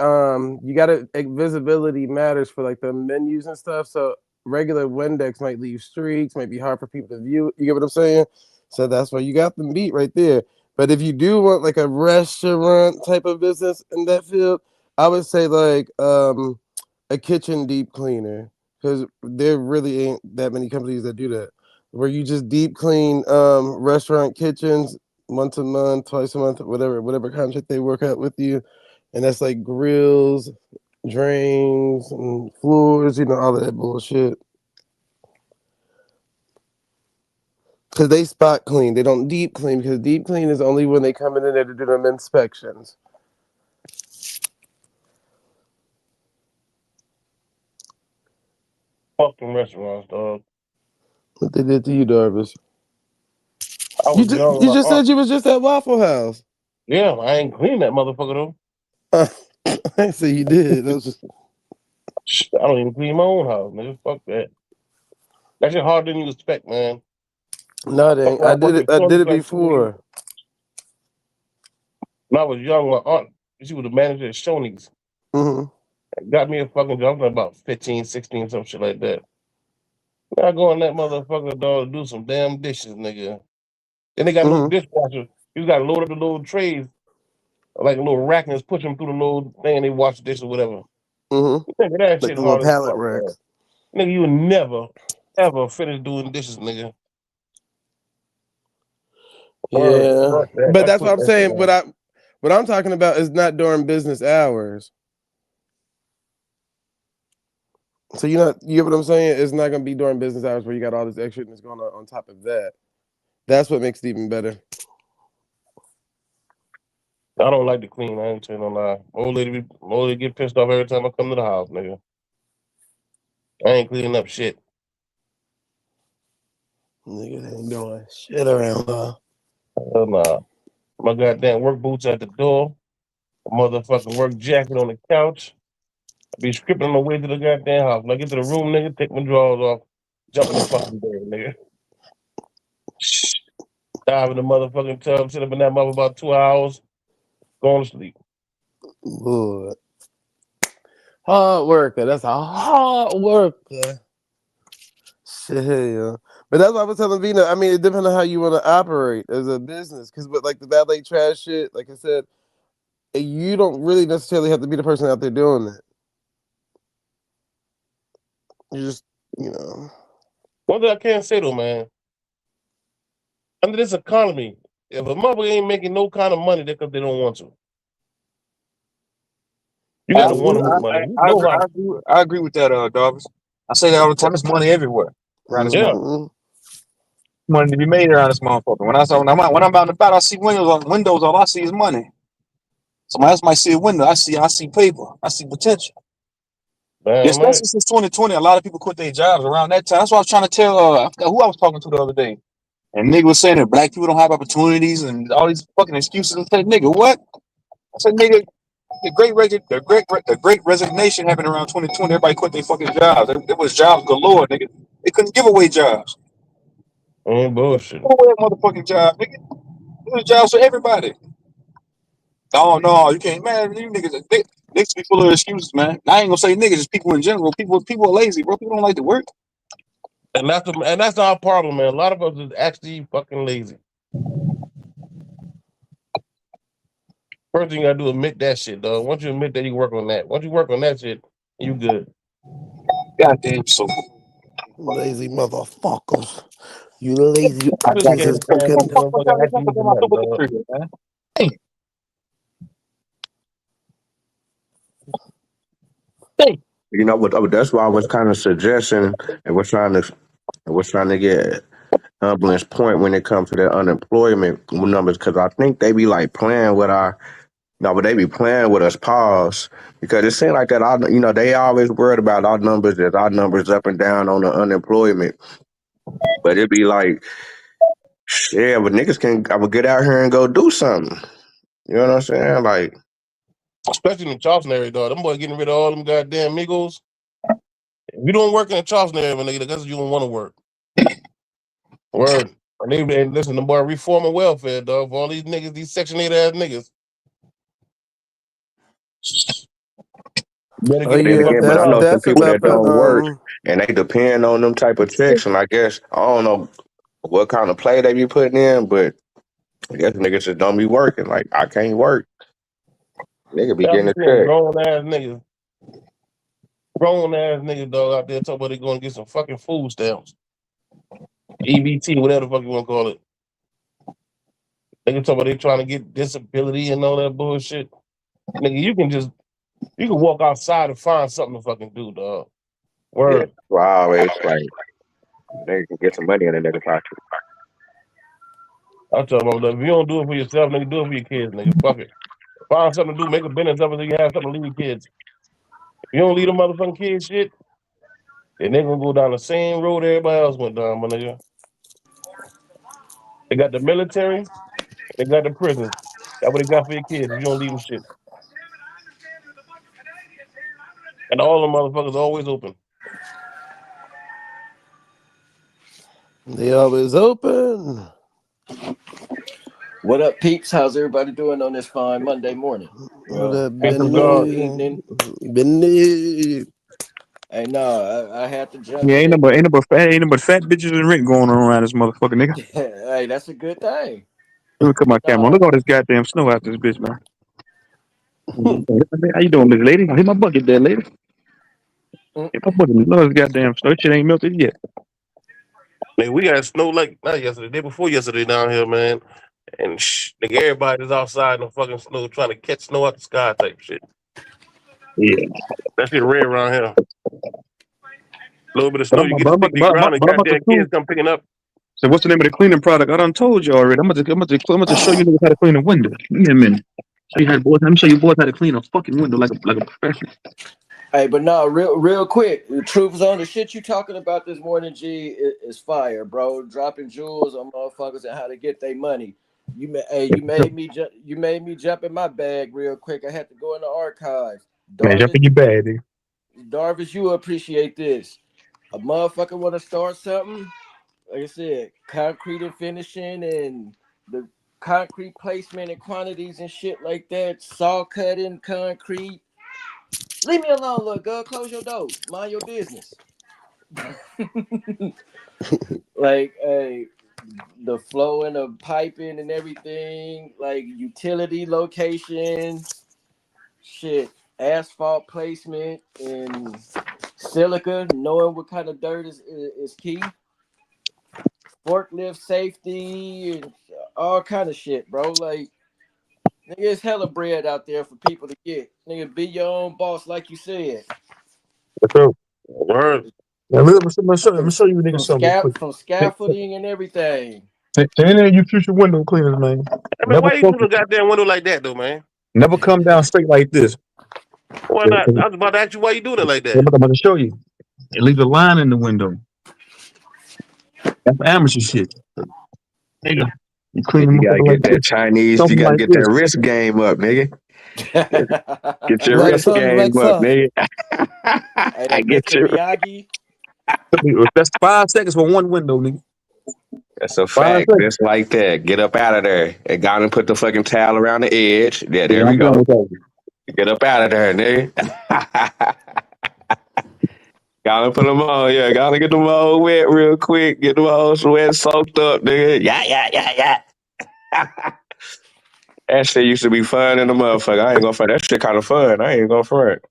you gotta visibility matters for like the menus and stuff. So regular Windex might leave streaks, might be hard for people to view. You get what I'm saying? So that's why you got them beat right there. But if you do want like a restaurant type of business in that field, I would say like a kitchen deep cleaner because there really ain't that many companies that do that. Where you just deep clean restaurant kitchens once a month, twice a month, whatever contract they work out with you, and that's like grills, drains, and floors, all of that bullshit. Because they spot clean, they don't deep clean. Because deep clean is only when they come in there to do them inspections. Fucking restaurants, dog. What they did to you, Darvis? I was young. You My just aunt. said you was just at Waffle House. Yeah, I ain't clean that motherfucker though. I say you did. That was just I don't even clean my own house, nigga. Fuck that. That shit harder than you expect, man. no, it Fuck ain't. around, work at I did Shorty's it like 2 years. before. When I was young, my aunt, she was the manager at Shoney's. Hmm. Got me a fucking job. I was about 15, 16, some shit like that. I go in that motherfucker, dog, to do some damn dishes, nigga. Then they got a little Hmm. dishwasher. You got to load up the little trays, like a little rack, and just push them through the little thing, and they wash the dishes or whatever. Hmm. Nigga, that Like shit the little hard as pallet fuck, man. racks. Nigga, you would never, ever finish doing dishes, nigga. Word, Yeah, fuck that. but I that's what quit I'm that shit, saying. man. What I'm talking about is not during business hours. So you get what I'm saying? It's not gonna be during business hours where you got all this extra that's going on top of that. That's what makes it even better. I don't like to clean. I ain't telling no lie. Old lady get pissed off every time I come to the house, nigga. I ain't cleaning up shit. Niggas ain't doing shit around her. Hell nah. My goddamn work boots at the door. A motherfucking work jacket on the couch. I be scripting on the way to the goddamn house. When I get to the room, nigga, take my drawers off, jump in the fucking bed, nigga. Dive in the motherfucking tub, sit up in that mother about 2 hours, going to sleep. Lord. Hard worker. That's a hard worker. Shit, yeah. But that's what I was telling Vina. I mean, it depends on how you want to operate as a business. Because with like the valet trash shit, like I said, you don't really necessarily have to be the person out there doing it. You just, you know. One thing I can't say though, man, under this economy, if a mother ain't making no kind of money, that's because they don't want to. You got I to want agree. to make money. You I know agree. how? I agree with that, Dobbs. I say that all the time. There's money everywhere around this Yeah. motherfucker. Mm-hmm. Money to be made around this motherfucker. When I'm out and about, I see windows. All I see is money. Somebody else might see a window. I see paper. I see potential. Damn right. Especially since 2020, a lot of people quit their jobs around that time. That's what I was trying to tell. I forgot who I was talking to the other day. And nigga was saying that black people don't have opportunities and all these fucking excuses. I said, nigga, what? I said, nigga, the great resignation happened around 2020. Everybody quit their fucking jobs. There was jobs galore, nigga. They couldn't give away jobs. Ain't Give bullshit. away a motherfucking job, nigga. There was jobs for everybody. Oh no, you can't, man. You niggas be full of excuses, man. I ain't gonna say niggas, just people in general. People are lazy, bro. People don't like to work. And that's our problem, man. A lot of us is actually fucking lazy. First thing you gotta do is admit that shit, dog. Once you admit that, you work on that. Once you work on that shit, you good. Goddamn, so Lazy motherfuckers. You lazy I just can't bitches. stand Okay. these motherfuckers asking me for nothing, dog. man. Hey, That's why I was kind of suggesting and we're trying to get Humblin's point when it comes to the unemployment numbers because I think they be like playing with our no, but they be playing with us pause because it seems like that they always worried about our numbers as our numbers up and down on the unemployment, but it be like yeah, but niggas can I would get out here and go do something. You know what I'm saying? Like Especially in the Charleston area, dog. Them boys getting rid of all them goddamn Migos. If you don't work in the Charleston area, my nigga, that's you don't want to work. Word. And they been listen, the boy reforming welfare, dog. For all these niggas, these Section 8 ass niggas. Better Oh get but their then yeah, again, fucking but I know some that's people about that the don't work and they depend on them type of checks, and I guess I don't know what kind of play they be putting in, but I guess niggas just don't be working. Like I can't work. Nigga be I getting be a seeing check. grown ass niggas, dog, out there talking about they going to get some fucking food stamps, EBT, whatever the fuck you want to call it. They can talk about they trying to get disability and all that bullshit. Nigga, you can walk outside and find something to fucking do, dog. Yeah, Word. so I always like they can get some money in the nigga pocket. I tell them, if you don't do it for yourself, nigga, do it for your kids, nigga. Fuck it. Find something to do, make a business of it so you have something to leave your kids. If you don't leave them motherfucking kids shit, And they gonna go down the same road everybody else went down, my nigga. They got the military, they got the prison. That's what they got for your kids if you don't leave them shit. And all them motherfuckers always open. They always open. What up, peeps? How's everybody doing on this fine Monday morning? What Well, up, Ain't some afternoon, God. evening. Benny? Hey, no, I had to jump Yeah, in. ain't no but fat bitches and rent going on around this motherfucker, nigga. Hey, that's a good thing. Let me cut my But camera on. Look at all this goddamn snow out this bitch, man. How you doing, Miss Lady? Hit my bucket there, lady. Hit my bucket. Look at this goddamn snow. Shit ain't melted yet. Nigga, we got snow like not yesterday, the day before yesterday down here, man. And nigga, everybody's outside in the fucking snow trying to catch snow out the sky type shit. Yeah. That shit rare around here. A little bit of But snow, I'm, you get but to I'm, stick to the but I'm, ground and but I'm about to goddamn prove. kids come picking up. So what's the name of the cleaning product? I done told you already. I'm about to show you niggas how to clean a window. Give me a minute. Show you how to boys. Let me show you boys how to clean a fucking window like a professional. hey, but no, real quick. The truth is on the shit you talking about this morning, G, is fire, bro. Dropping jewels on motherfuckers and how to get their money. You made me jump in my bag real quick. I had to go in the archives. Man, jump Darvish, in your bag, nigga. Darvish, you appreciate this. A motherfucker want to start something. Like I said, concrete and finishing and the concrete placement and quantities and shit like that. Saw cutting, concrete. Leave me alone, little girl. Close your door. Mind your business. Like, hey, the flowing of piping and everything, like utility locations, shit, asphalt placement and silica, knowing what kind of dirt is key. Forklift safety and all kind of shit, bro. Like, nigga, it's hella bread out there for people to get. Nigga, be your own boss, like you said. What's up? Word. Now, let me From show you niggas something real quick. from Take, scaffolding and everything. take any of you future window cleaners, man. I mean, Never why you come, do the goddamn window like that though, man? never come down straight like this. Why I'm not? I was about to ask you why you doing it like that. about to show you. It leaves a line in the window. That's amateur shit. Nigga, you clean Yeah, them you gotta motherfucker like get that this. Chinese. You Something gotta like get this. that wrist game up, nigga. Get your Black wrist sauce, black game up, sauce. nigga. Hey, that Get Mr. your. Miyagi. That's 5 seconds for one window, nigga. That's a 5 fact. seconds. Just like that. Get up out of there. And go and put the fucking towel around the edge. Yeah, Yeah, there we I'm done go. with that. Get up out of there, nigga. Gotta put them on, yeah. Gotta get them all wet real quick. Get them all wet, soaked up, nigga. Yeah, yeah, yeah. That shit used to be fun in the motherfucker. I ain't gonna front. That shit kind of fun. I ain't gonna front.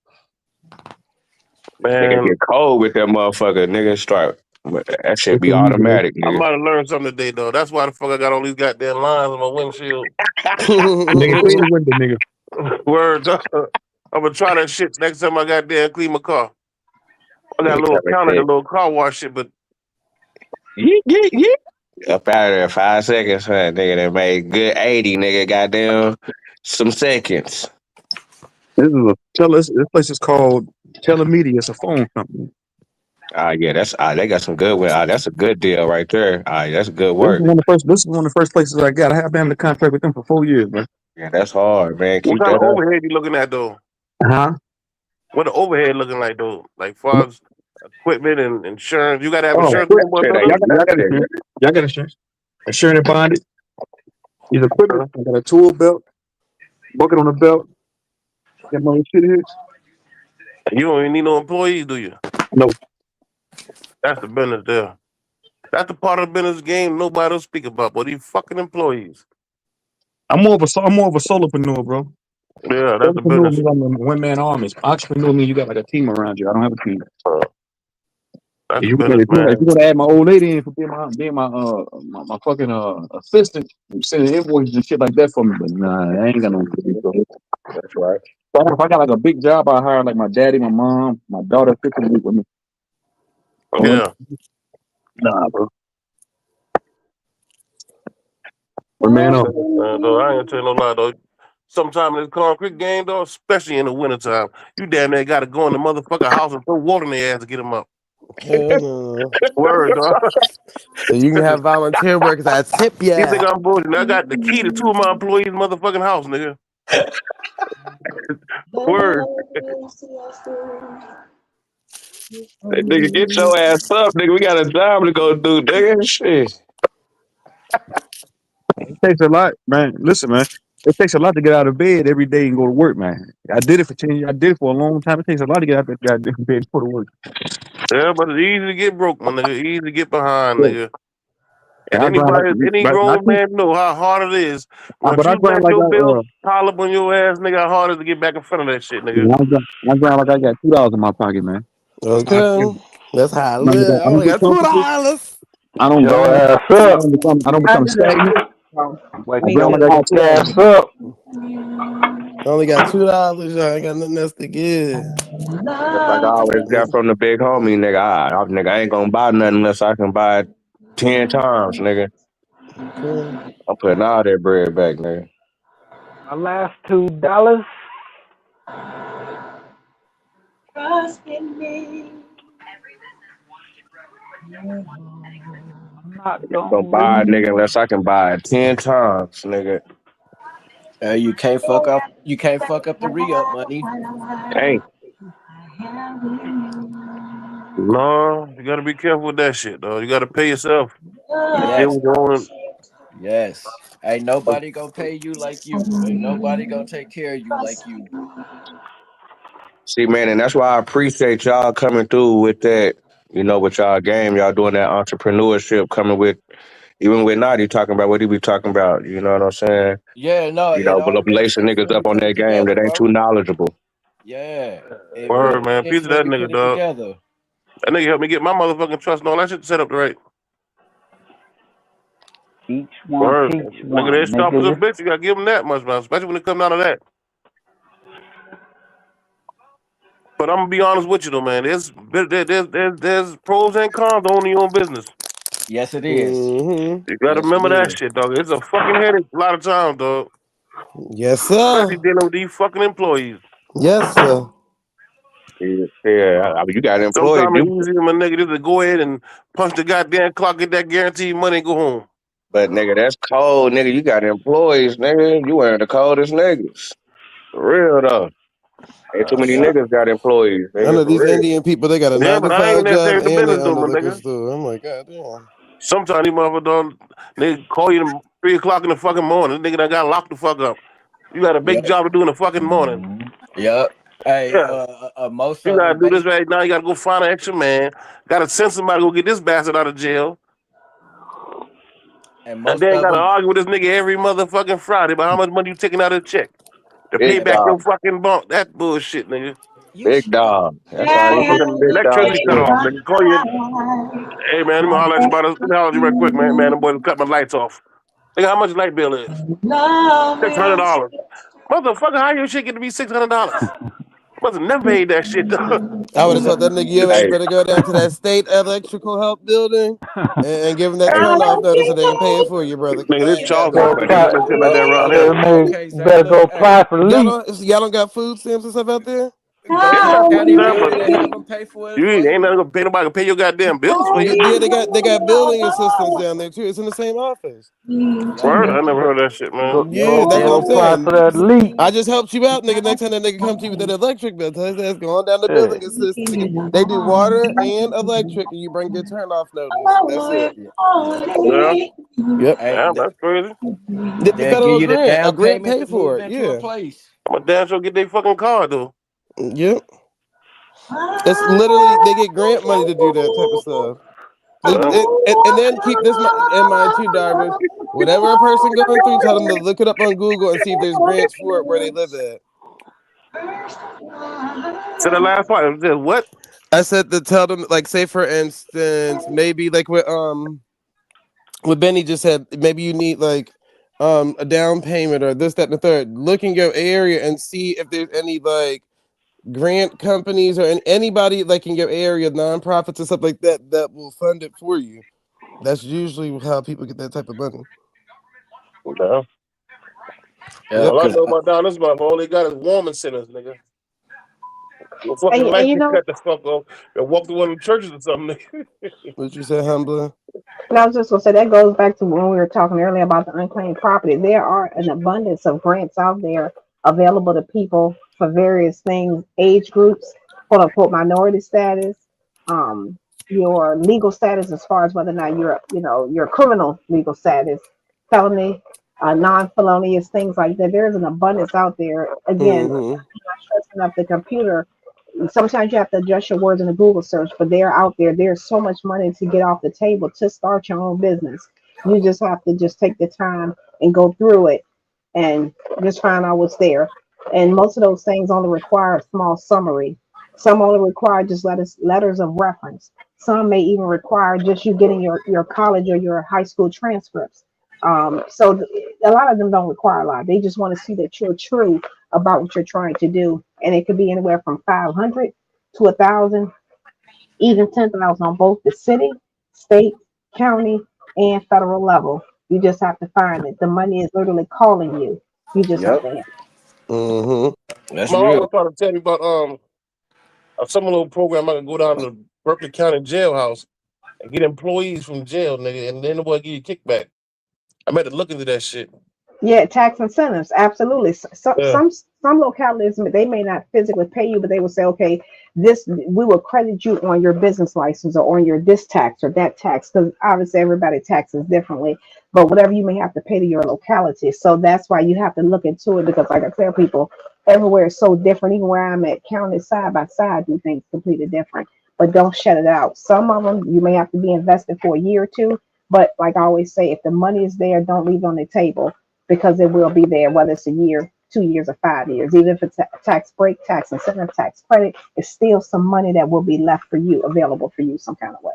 Nigga Man, get cold with that motherfucker. Nigga start. That shit That's be what you do. automatic, I nigga. might have learned something today though. That's why the fuck I got all these goddamn lines on my windshield. Nigga, clean the window, nigga. Word. I'm gonna try that shit next time I goddamn clean my car. I got a Nigga little tell me counter, the shit. little car wash shit, but Yeet, yeet, yeet. Up out of there 5 seconds, huh? Nigga that made good 80, nigga. Goddamn some seconds. This place is called Telemedia. It's a phone company. Yeah, that's they got some good one. That's a good deal right there. That's good This is work. one of the first. This is one of the first places I got. I have been in the contract with them for 4 years, man. Yeah, that's hard, man. what Keep kind of that up. overhead you looking at though? Huh? What the overhead looking like though? Like far as equipment and insurance, you gotta have Oh, insurance with them boys, Shit don't ain't y'all got nothing. insurance. Y'all got insurance. Insurance and bonded. These you? equipment. I got a tool belt, bucket on the belt. Got my own shit here. You don't even need no employees, do you? No, That's the business there. That's the part of the business game nobody will speak about, but these fucking employees. I'm more of a solopreneur, bro. Yeah, that's the Solopreneur business. means I'm a one man army. Entrepreneur means you got like a team around you. I don't have a team. Uh, that's If the you business, if you man. want to add my old lady in for being my fucking assistant, sending invoices and shit like that for me, but nah, I ain't got no. That's right. If I got like a big job, I hire like my daddy, my mom, my daughter, sister to be with me. Oh, Yeah. nah, bro. One That's man the on. business, man, though. I ain't gonna tell you no lie, though. Sometime in this concrete game, though, especially in the wintertime, you damn near got to go in the motherfucker house and throw water in their ass to get them up. Hell no. Word, dog. So you can have volunteer work 'cause I tip You think ya. I'm bullshit? I got the key to two of my employees' motherfucking house, nigga. Word. Hey, nigga, get your ass up, nigga. We got a job to go do, nigga. Shit. It takes a lot, man. Listen, man. It takes a lot to get out of bed every day and go to work, man. I did it for 10 years. I did it for a long time. It takes a lot to get out of that goddamn bed and go to work. Yeah, but it's easy to get broke, my nigga. Easy to get behind, Yeah. nigga. And And I grind like, any but I grown keep, man know how hard it is. Once but I you grind let like your bills pile up on your ass, nigga, how hard it is to get back in front of that shit, nigga. I grind like I got $2 in my pocket, man. That's how I feel. Okay. That's how I I'm not live. I I don't only get got comfortable. $2. I don't Get your grind. ass I up. don't I become do the stagnant. so Wake I me grind your like I too. got punk $2. ass up. I only got $2. I ain't got nothing else to give. That's Like I always got from the big homie, nigga. Nigga, I ain't gonna buy nothing unless I can buy it 10 times, nigga. Okay. I'm putting all that bread back, nigga. My last $2. Trust in me. I'm not I ain't gonna gonna buy it, leave. nigga, unless I can buy it 10 times, nigga. You can't fuck up. You can't fuck up the re-up money. Hey, No, you gotta be careful with that shit, though. You gotta pay yourself. And then Yes, we going yes. Ain't nobody gonna pay you like you. Ain't nobody gonna take care of you like you. see, man, and that's why I appreciate y'all coming through with that. You know, with y'all game, y'all doing that entrepreneurship, coming with even with Naughty talking about what he be talking about. You know what I'm saying? Yeah, no, You it know, but all makes lacing sense niggas when we up on put it that game together, that ain't bro. too knowledgeable. Yeah, it word, makes man. sense Piece of when that we nigga, put it dog. together. That nigga helped me get my motherfucking trust and all that shit set up right. Each one Word. teach Nigga, one, they sharp as a nigga. bitch. You gotta give them that much, man. Especially when it comes down to that. But I'm gonna be honest with you though, man. There's pros and cons to owning your own business. Yes, it is. Mm-hmm. You gotta Yes, it remember that is. shit, dog. It's a fucking headache a lot of times, dog. Yes, Especially sir. dealing with these fucking employees. Yes, sir. Yeah, I mean, you got employed, Sometimes it's easy for my nigga just to go ahead and punch the goddamn clock, get that guaranteed money, and go home. but nigga, that's cold, nigga. You got employees, nigga. You one of the coldest niggas. For real though. Ain't too many Yep. niggas got employees, I nigga. know For these real. Indian people, they got a Yeah, nine but to I ain't five job necessarily the and they business own though, a my liquor nigga. store. I'm like, God damn. Sometimes these motherfuckers don't, they call you at 3 o'clock in the fucking morning. Nigga that got locked the fuck up. You got a big Yep. job to do in the fucking morning. Mm-hmm. Yep. Hey, Yeah. most You of gotta them, do this right now. You gotta go find an extra man. Gotta send somebody to go get this bastard out of jail. and And most then of gotta them, argue with this nigga every motherfucking Friday about how much money you taking out of the check to pay Big and back mo- your dog. fucking bunk. That bullshit, nigga. you Big smoke. dog. That's how you do. Motherfucking the Big dog electricity cut shit. off, nigga. Call you. Hey man, let me holler at you about this. Let me holler at you right quick, man. Man, them boys cut my lights off. Nigga, how much light bill is? $600. Motherfucker, how your shit get to be $600? Must have never paid that shit, though. I would have told that nigga, your ass Hey, better go down to that state electrical help building and give them that hey, turn off notice so they can pay it for you, brother. Because Nigga, I this ain't got Charles no gonna Go cut. They apply. don't money. let shit like that around here. Nigga, Okay, say better go look, hey, apply for leave. Y'all don't got food stamps and stuff out there? go to the Yeah, county yeah, but building and have them pay for it you for ain't you. nothing gonna pay nobody to pay your goddamn bills for you. Yeah, they got building assistants down there too. It's in the same office. Yep. Word, I never heard that shit, man. Yeah, Go that's what I'm apply for saying. that leave. I just helped you out, nigga. Next time that nigga come to you with that electric bill, tell his ass go on down to Shit. building assistance. They do water and electric, and you bring your turn off notice. That's it. Yeah, Yep. Hey, yeah, that's crazy. Get the they'll give federal you the grant. A down grant payment pay to for move it. into a Yeah. place. I'm a damn sure get their fucking car, though. Yep. It's literally they get grant money to do that type of stuff. Yeah. And then keep this in mind too, Darvish. Whatever a person going through, tell them to look it up on Google and see if there's grants for it where they live at. So the last part, it said what? I said to tell them, like, say for instance, maybe like what Benny just said, maybe you need like a down payment or this, that, and the third. Look in your area and see if there's any like grant companies or anybody like in your area, nonprofits and stuff like that that will fund it for you. That's usually how people get that type of money. Yeah. Yep. Yep. All I Cause know about down this month, all they got is warming centers, nigga. Well, fucking And lights you get know, cut the fuck off and walk to one of the churches or something. What you say, Humbler? and I was just gonna say that goes back to when we were talking earlier about the unclaimed property. There are an abundance of grants out there available to people for various things, age groups, quote unquote minority status, um, your legal status as far as whether or not you're, your criminal legal status, felony, non-felonious things like that. There's an abundance out there. Again, Mm-hmm. not stressing up the computer. Sometimes you have to adjust your words in a Google search, but they're out there. There's so much money to get off the table to start your own business. You just have to just take the time and go through it and just find out what's there. And most of those things only require a small summary. Some only require just letters of reference. Some may even require just you getting your college or your high school transcripts. A lot of them don't require a lot. They just want to see that you're true about what you're trying to do. And it could be anywhere from 500 to 1,000, even 10,000 on both the city, state, county, and federal level. You just have to find it. The money is literally calling you. You just have Yep, to answer. Mm-hmm. that's My real. uncle was trying to tell me about some little program I could go down to Berkeley County jailhouse and get employees from jail, nigga, and then the boy give you kickback. I better look into that shit. Yeah, tax incentives, absolutely. Yeah. Some localities they may not physically pay you, but they will say, okay, this we will credit you on your business license or on your this tax or that tax, because obviously everybody taxes differently. But whatever you may have to pay to your locality, so that's why you have to look into it because, like I tell people, everywhere is so different. Even where I'm at, county side by side, do things completely different. But don't shut it out. Some of them you may have to be invested for a year or two. But like I always say, if the money is there, don't leave it on the table because it will be there, whether it's a year, 2 years, or 5 years. Even if it's a tax break, tax incentive, tax credit, it's still some money that will be left for you, available for you some kind of way.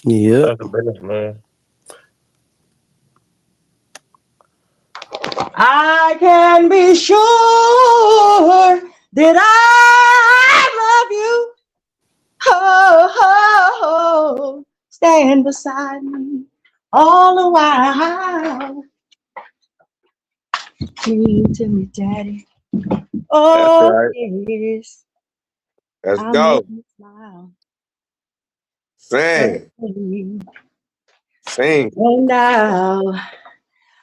Yep. That's the business, man. I can be sure that I love you. Oh, oh, oh, stand beside me all the while. Sing to me, Daddy. That's Oh, right. yes, Let's I'll make go. you smile. Sing, And sing.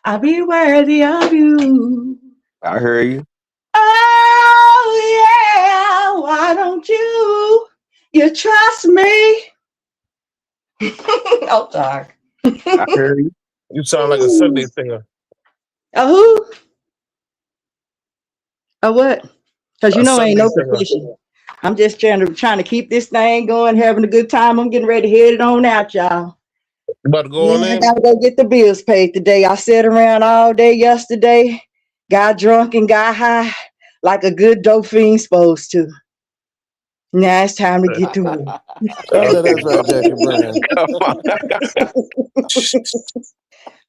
I'll be worthy of you. I hear you. Oh, yeah, why don't you trust me? Oh, sorry. I hear you. You sound like a Sunday singer. A who? A what? Because A ain't Sunday no singer. competition. I'm just trying to keep this thing going, having a good time. I'm getting ready to head it on out, y'all. You about to go on Yeah, I in? gotta go get the bills paid today. I sat around all day yesterday, got drunk and got high like a good dope fiend supposed to. Now it's time to get to work. I know Okay. that's right, Jackie Brown. Come on.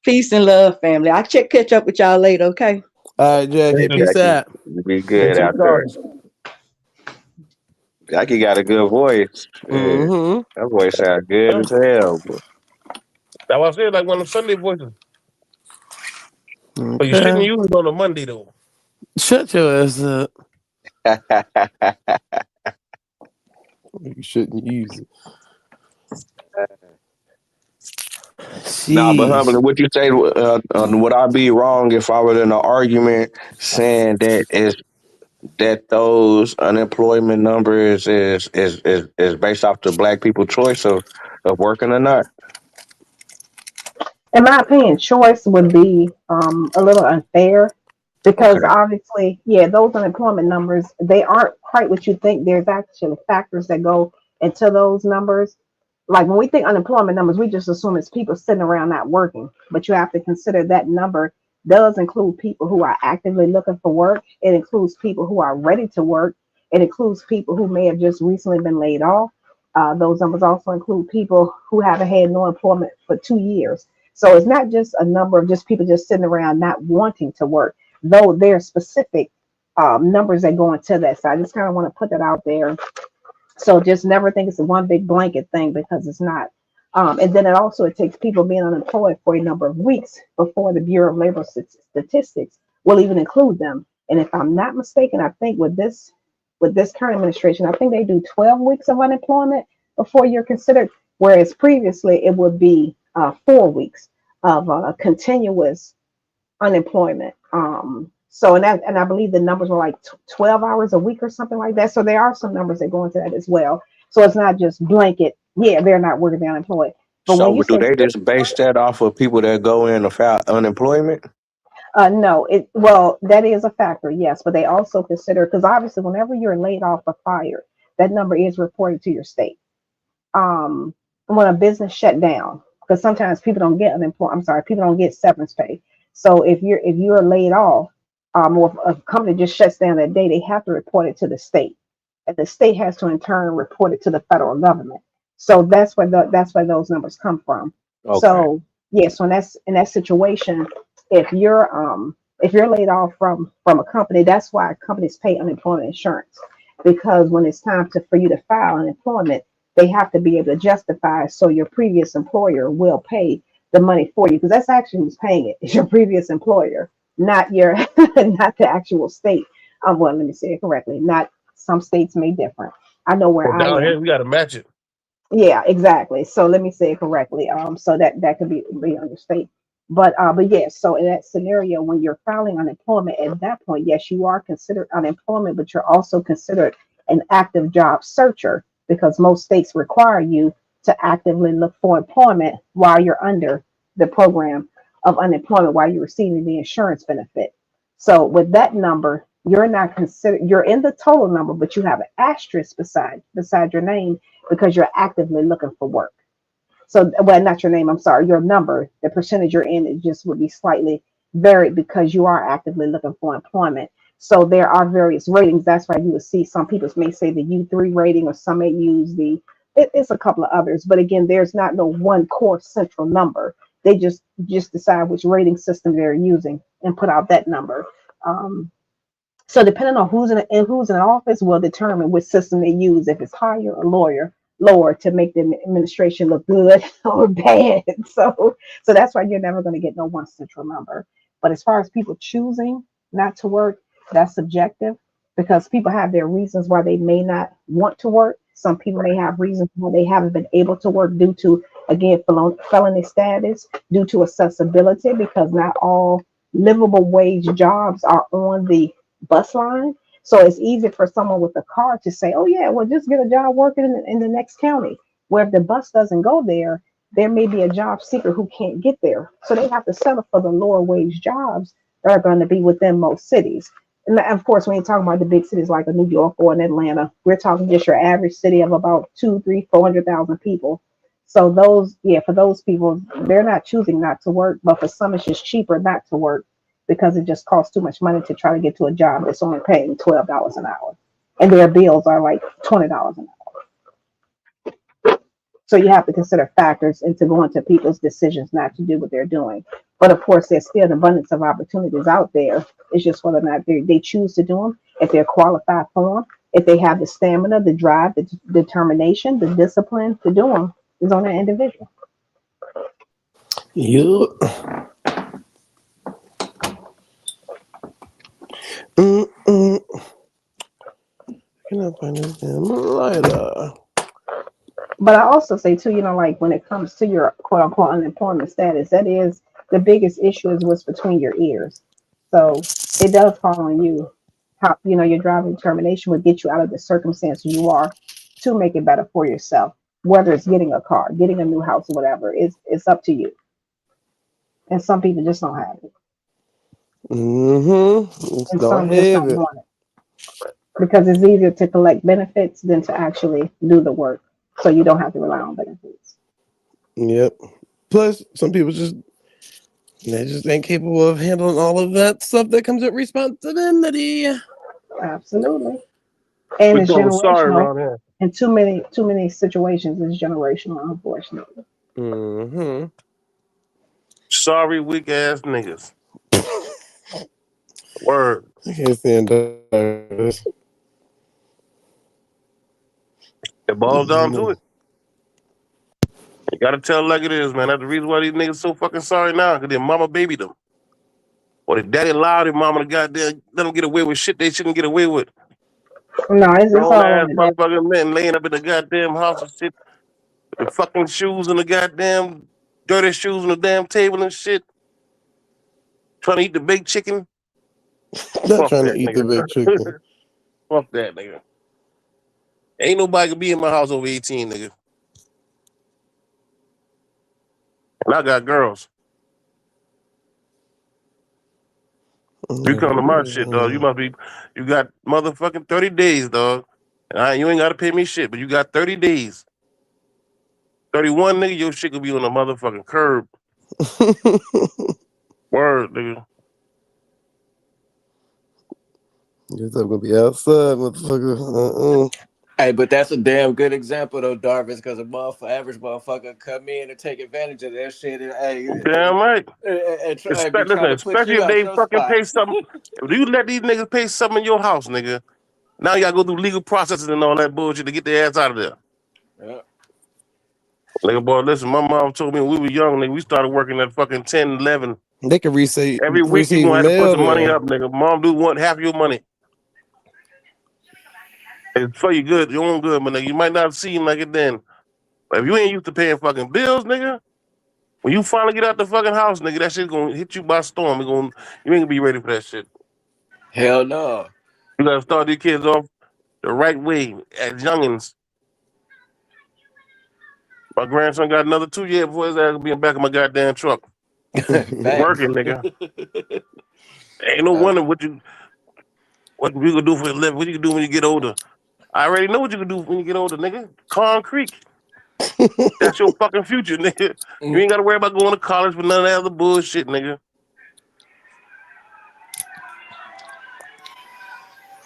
Peace and love, family. I'll catch up with y'all later, okay? All right, Jackie. Later. Peace Jackie, out. you be Thanks good for the out there. cards. Jackie got a good voice. Yeah. Mm-hmm. That voice sounds good Yeah. as hell, boy. That was it, like one of the Sunday voices. But you shouldn't Okay. use it on a Monday though. Shut your ass up. You shouldn't use it. Nah, but Sheesh. humbly, what you say? Would I be wrong if I were in an argument saying that those unemployment numbers is based off the black people choice of working or not? In my opinion, choice would be a little unfair because Okay. obviously, yeah, those unemployment numbers they aren't quite what you think. There's actually factors that go into those numbers. Like when we think unemployment numbers, we just assume it's people sitting around not working. But you have to consider that number does include people who are actively looking for work. It includes people who are ready to work. It includes people who may have just recently been laid off. Those numbers also include people who haven't had no employment for 2 years. So it's not just a number of just people just sitting around not wanting to work, though there are specific numbers that go into that. So I just kind of want to put that out there. So just never think it's a one big blanket thing because it's not. And then it takes people being unemployed for a number of weeks before the Bureau of Labor Statistics will even include them. And if I'm not mistaken, I think with this current administration, I think they do 12 weeks of unemployment before you're considered, whereas previously it would be 4 weeks of continuous unemployment. So and I believe the numbers were like 12 hours a week or something like that. So there are some numbers that go into that as well. So it's not just blanket. Yeah, they're not working, they're unemployed. But when So you do say they just base that off of people that go in and file unemployment? no, well, that is a factor, yes, but they also consider, because obviously whenever you're laid off or fired, that number is reported to your state. When a business shut down, because sometimes people don't get unemployment. I'm sorry, people don't get severance pay. So if you're laid off, or if a company just shuts down that day, they have to report it to the state, and the state has to in turn report it to the federal government. So that's where those numbers come from. Okay. So yes, when that's in that situation, if you're laid off from a company, that's why companies pay unemployment insurance, because when it's time for you to file unemployment, they have to be able to justify, so your previous employer will pay the money for you, because that's actually who's paying it. It's your previous employer, not your not the actual state. Well, let me say it correctly. Not Some states may differ. I know where But I down am. here we gotta match it. Yeah, exactly. So let me say it correctly. So that could be understated. But yes, so in that scenario, when you're filing unemployment, at that point, yes, you are considered unemployment, but you're also considered an active job searcher, because most states require you to actively look for employment while you're under the program of unemployment, while you're receiving the insurance benefit. So with that number, you're not considered, you're in the total number, but you have an asterisk beside your name, because you're actively looking for work. So, well, not your name, I'm sorry, your number, the percentage you're in, it just would be slightly varied, because you are actively looking for employment. So there are various ratings. That's why you would see some people may say the U3 rating, or some may use it's a couple of others. But again, there's not no one core central number. They just decide which rating system they're using and put out that number. Um, so depending on who's in office will determine which system they use, if it's higher or lower, to make the administration look good or bad. So that's why you're never going to get no one central number. But as far as people choosing not to work, that's subjective, because people have their reasons why they may not want to work. Some people may have reasons why they haven't been able to work, due to, again, felony status, due to accessibility, because not all livable wage jobs are on the bus line. So it's easy for someone with a car to say, "Oh yeah, well just get a job working in the next county." Where if the bus doesn't go there, there may be a job seeker who can't get there, so they have to settle for the lower wage jobs that are going to be within most cities. And of course, when you're talking about the big cities like a New York or an Atlanta, we're talking just your average city of about 2, 3, 400,000 people. So those, yeah, for those people, they're not choosing not to work, but for some, it's just cheaper not to work, because it just costs too much money to try to get to a job that's only paying $12 an hour, and their bills are like $20 an hour. So you have to consider factors into going to people's decisions not to do what they're doing. But of course, there's still an abundance of opportunities out there. It's just whether or not they choose to do them, if they're qualified for them, if they have the stamina, the drive, the determination, the discipline to do them, is on an individual. You. Mm-mm. Can I find this damn lighter? But I also say too, like when it comes to your quote unquote unemployment status, that is the biggest issue, is what's between your ears. So it does fall on you, how your driving determination would get you out of the circumstances you are, to make it better for yourself. Whether it's getting a car, getting a new house, or whatever, it's up to you. And some people just don't have it, It's and don't some just have don't it. want it, because it's easier to collect benefits than to actually do the work. So you don't have to rely on benefits. Yep. Plus, some people they just ain't capable of handling all of that stuff that comes with responsibility. Absolutely. And We it's call them sorry generational. around here. In too many situations, it's generational, unfortunately. Mm-hmm. Sorry, weak ass niggas. Word. I can't stand this. It boils down to it. Gotta tell it like it is, man. That's the reason why these niggas so fucking sorry now, because their mama babied them. Or their daddy allowed their mama to goddamn let them get away with shit they shouldn't get away with. No, it's Grown all ass right. motherfucking men laying up in the goddamn house and shit with the fucking shoes and the goddamn dirty shoes on the damn table and shit. Trying to eat the baked chicken. Not Fuck trying to that, eat the nigga. big chicken. Fuck that, nigga. Ain't nobody can be in my house over 18, nigga. And I got girls. You come to my shit, dog. Mm-hmm. You got motherfucking 30 days, dog. And you ain't got to pay me shit, but you got 30 days. 31, nigga, your shit could be on the motherfucking curb. Word, nigga. Guess I'm gonna be outside, motherfucker. Hey, but that's a damn good example though, Darvis, because a average motherfucker come in and take advantage of that shit, and Damn right. be Listen, trying to put especially you if out they your fucking spot. pay something. If you let these niggas pay something in your house, nigga, now you gotta go through legal processes and all that bullshit to get their ass out of there. Yeah. Nigga, boy, listen, my mom told me when we were young, nigga, we started working at fucking 10, 11. They can receive Every week you gonna have to put mail some money there. up, nigga. Mom do want half your money. It's for you good, your own good, but nigga, you might not seem like it then. But if you ain't used to paying fucking bills, nigga, when you finally get out the fucking house, nigga, that shit gonna hit you by storm. You ain't gonna be ready for that shit. Hell no. You gotta start these kids off the right way as youngins. My grandson got another 2 years before his ass will be in the back of my goddamn truck. Facts. Working, nigga. Ain't no Uh, wonder what you gonna do for a living, what you can do when you get older. I already know what you can do when you get older, nigga. Concrete. That's your fucking future, nigga. You mm, ain't gotta worry about going to college for none of that other bullshit, nigga.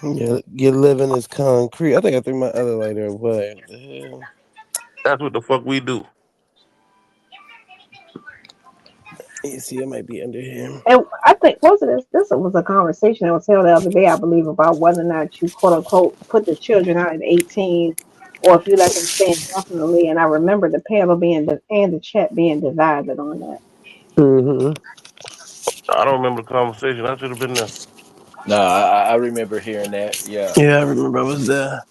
Yeah, your living is concrete. I think I threw my other lighter away. What the hell? That's what the fuck we do. You see, it might be under here. And I think wasn't this was a conversation that was held the other day, I believe, about whether or not you quote unquote put the children out at 18 or if you let them stay indefinitely. And I remember the panel and the chat being divided on that. Mm-hmm. I don't remember the conversation. I should have been there. no, I remember hearing that. Yeah. Yeah, I remember I was there.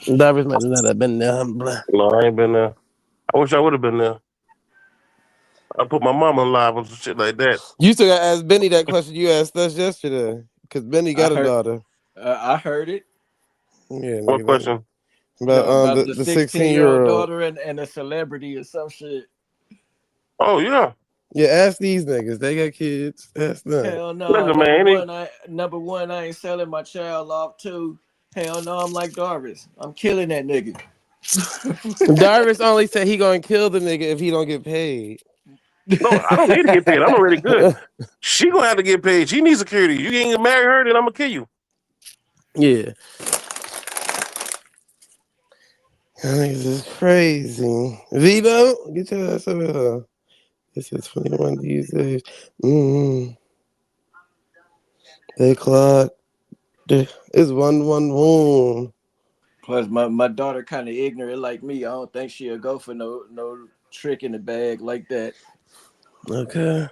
Davis might not have been there. Blah. No, I ain't been there. I wish I would have been there. I put my mama in live on some shit like that. You still got to ask Benny that question you asked us yesterday. Because Benny I got a heard. daughter. I heard it. Yeah, What nigga. question? About About the, the the 16 16 year year old old. daughter and a celebrity or some shit. Oh yeah. Yeah, ask these niggas. They got kids. Ask them. Hell no. Listen, man, Number one, I ain't selling my child off. Two, hell no, I'm like Darvis. I'm killing that nigga. Darvis only said he gonna kill the nigga if he don't get paid. no, I don't need to get paid. I'm already good. She gonna have to get paid. She needs security. You ain't gonna marry her, then I'm gonna kill you. Yeah. This is crazy. Vito, get your ass over here. This is 21 these days. Mm-hmm. They clock. It's 111. Plus, my daughter kind of ignorant like me. I don't think she'll go for no trick in the bag like that. Okay.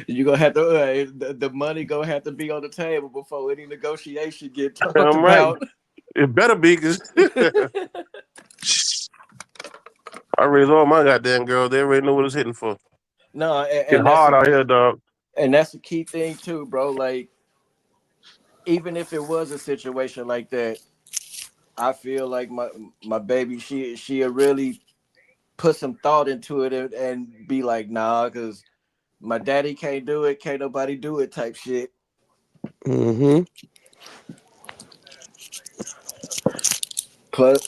You gonna have to the money gonna have to be on the table before any negotiation get talked I'm right. about. It better be, because I raised all my goddamn girls. They already know what it's hitting for. No, Get and hard out here, dog. that's a key thing too, bro. Like, even if it was a situation like that, I feel like my baby, she'll really put some thought into it and be like, nah, because my daddy can't do it, can't nobody do it type shit. Mm-hmm. Plus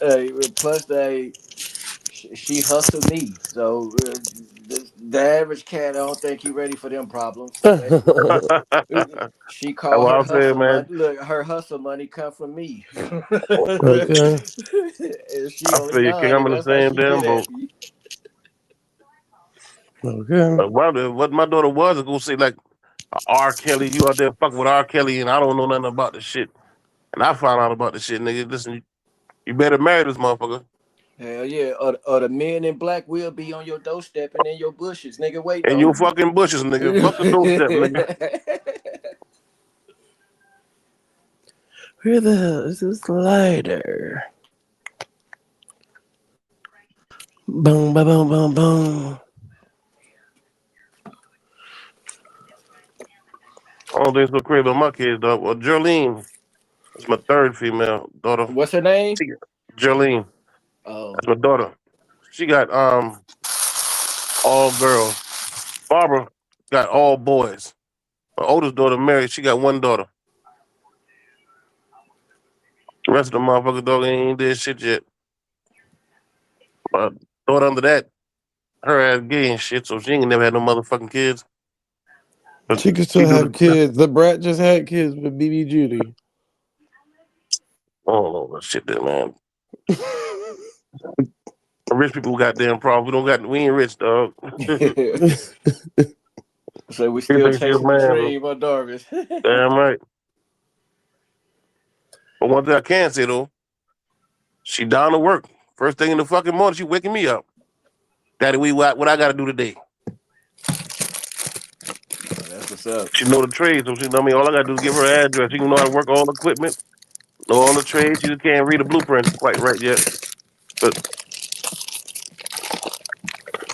they she hustled me, so the average cat, I don't think he ready for them problems. She That's called what her I'm saying, hustle money. man. Look, her hustle money come from me. Okay. And she I only feel you, King. 9, I'm and in the that's how same she damn get boat. at me. Okay. What my daughter was gonna say, like, R. Kelly, you out there fucking with R. Kelly, and I don't know nothing about this shit. And I found out about the shit, nigga. Listen, you better marry this motherfucker. Hell yeah. Or the men in black will be on your doorstep and in your bushes, nigga, waiting And on your you. fucking bushes, nigga. Fuck the doorstep, nigga. Where the hell is this lighter? Boom, ba, boom, boom, boom. I don't think it's so crazy about my kids, though. Well, Gerlene, that's my third female daughter. What's her name? She, Gerlene, Oh. that's my daughter. She got all girls. Barbara got all boys. My oldest daughter, Mary, she got one daughter. The rest of the motherfuckers, dog, ain't did shit yet. My daughter under that, her ass gay and shit, so she ain't never had no motherfucking kids. But She could she still do have the, kids. The brat just had kids with BB Judy. I don't know that shit there, man. Rich people got damn problems. We ain't rich, dog. So we She still thinks she a chasing the man, bro. dream of Darvis. Damn right. But one thing I can say though, she down to work. First thing in the fucking morning, she waking me up. Daddy, what I gotta do today? That's what's up. She know the trade, so she know me. All I gotta do is give her an address. She can know how to work all the equipment, know all the trades. She just can't read a blueprint quite right yet. But as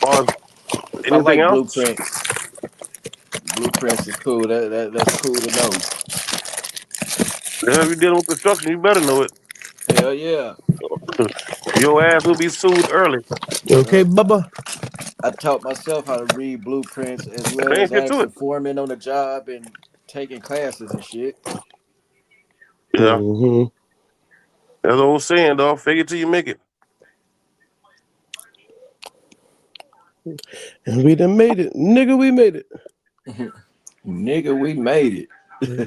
far as I anything like else, blueprints. Blueprints is cool. That's cool to know. if you're dealing with construction, you better know it. Hell yeah. Your ass will be sued early. You okay, Yep. Bubba? I taught myself how to read blueprints as well There ain't as shit to it. asking foremen on the job and taking classes and shit. Yeah, Mm-hmm. that's the old saying, dog. Fake it till you make it. And we done made it. Nigga, we made it. Nigga, we made it.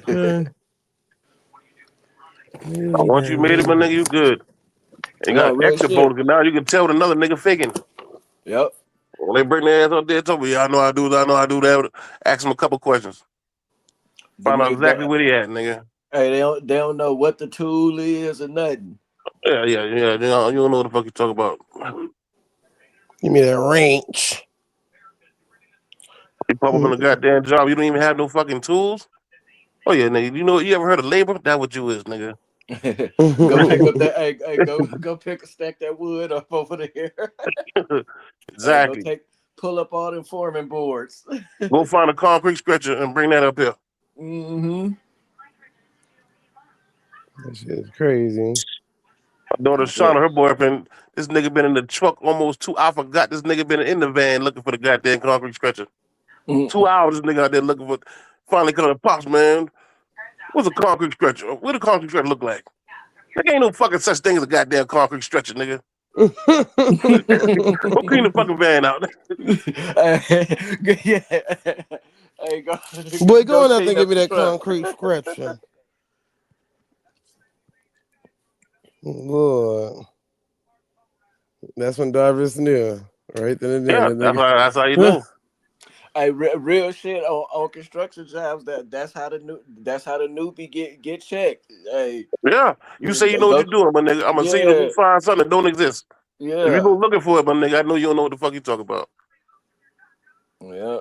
Okay. Nigga, we Once you done made it, my made nigga, it. you good. And you No, got real extra shit. bonus. 'Cause now you can tell when another nigga faking. Yep. When they bring their ass up there, tell me, yeah, I know how to do that, I know how to do that. Ask them a couple questions. Them Find out niggas exactly don't, where they at, nigga. hey, they don't know what the tool is or nothing. Yeah. You don't know what the fuck you talk about. Give me that wrench. You pop up in a goddamn job, you don't even have no fucking tools. Oh yeah, nigga. You ever heard of labor? That what you is, nigga. Go pick up that. Hey, go pick a stack that wood up over there. Hey, Exactly. pull up all them foreman boards. Go find a concrete stretcher and bring that up here. Mm-hmm. That shit is crazy. My daughter Yeah. Shauna, her boyfriend, this nigga been in the truck almost 2 I forgot this nigga been in the van looking for the goddamn concrete stretcher. Mm. 2 hours this nigga out there looking for finally coming to pops, man. What's a concrete stretcher? What a concrete stretcher look like? There ain't no fucking such thing as a goddamn concrete stretcher, nigga. Go clean the fucking van out. Yeah. Hey, Boy, go go on out there clean and give up me the that truck. concrete scratcher. Lord. That's when Darvis knew. Right then and there. Yeah, That nigga. that's how you Huh. know. Hey, real shit on construction jobs. That's how the newbie get checked. Hey, Yeah. You say you know what go. you're doing, my nigga. I'm gonna say you to go Yeah, find something that don't exist. If you go yeah, looking for it, my nigga, I know you don't know what the fuck you talking about. yeah.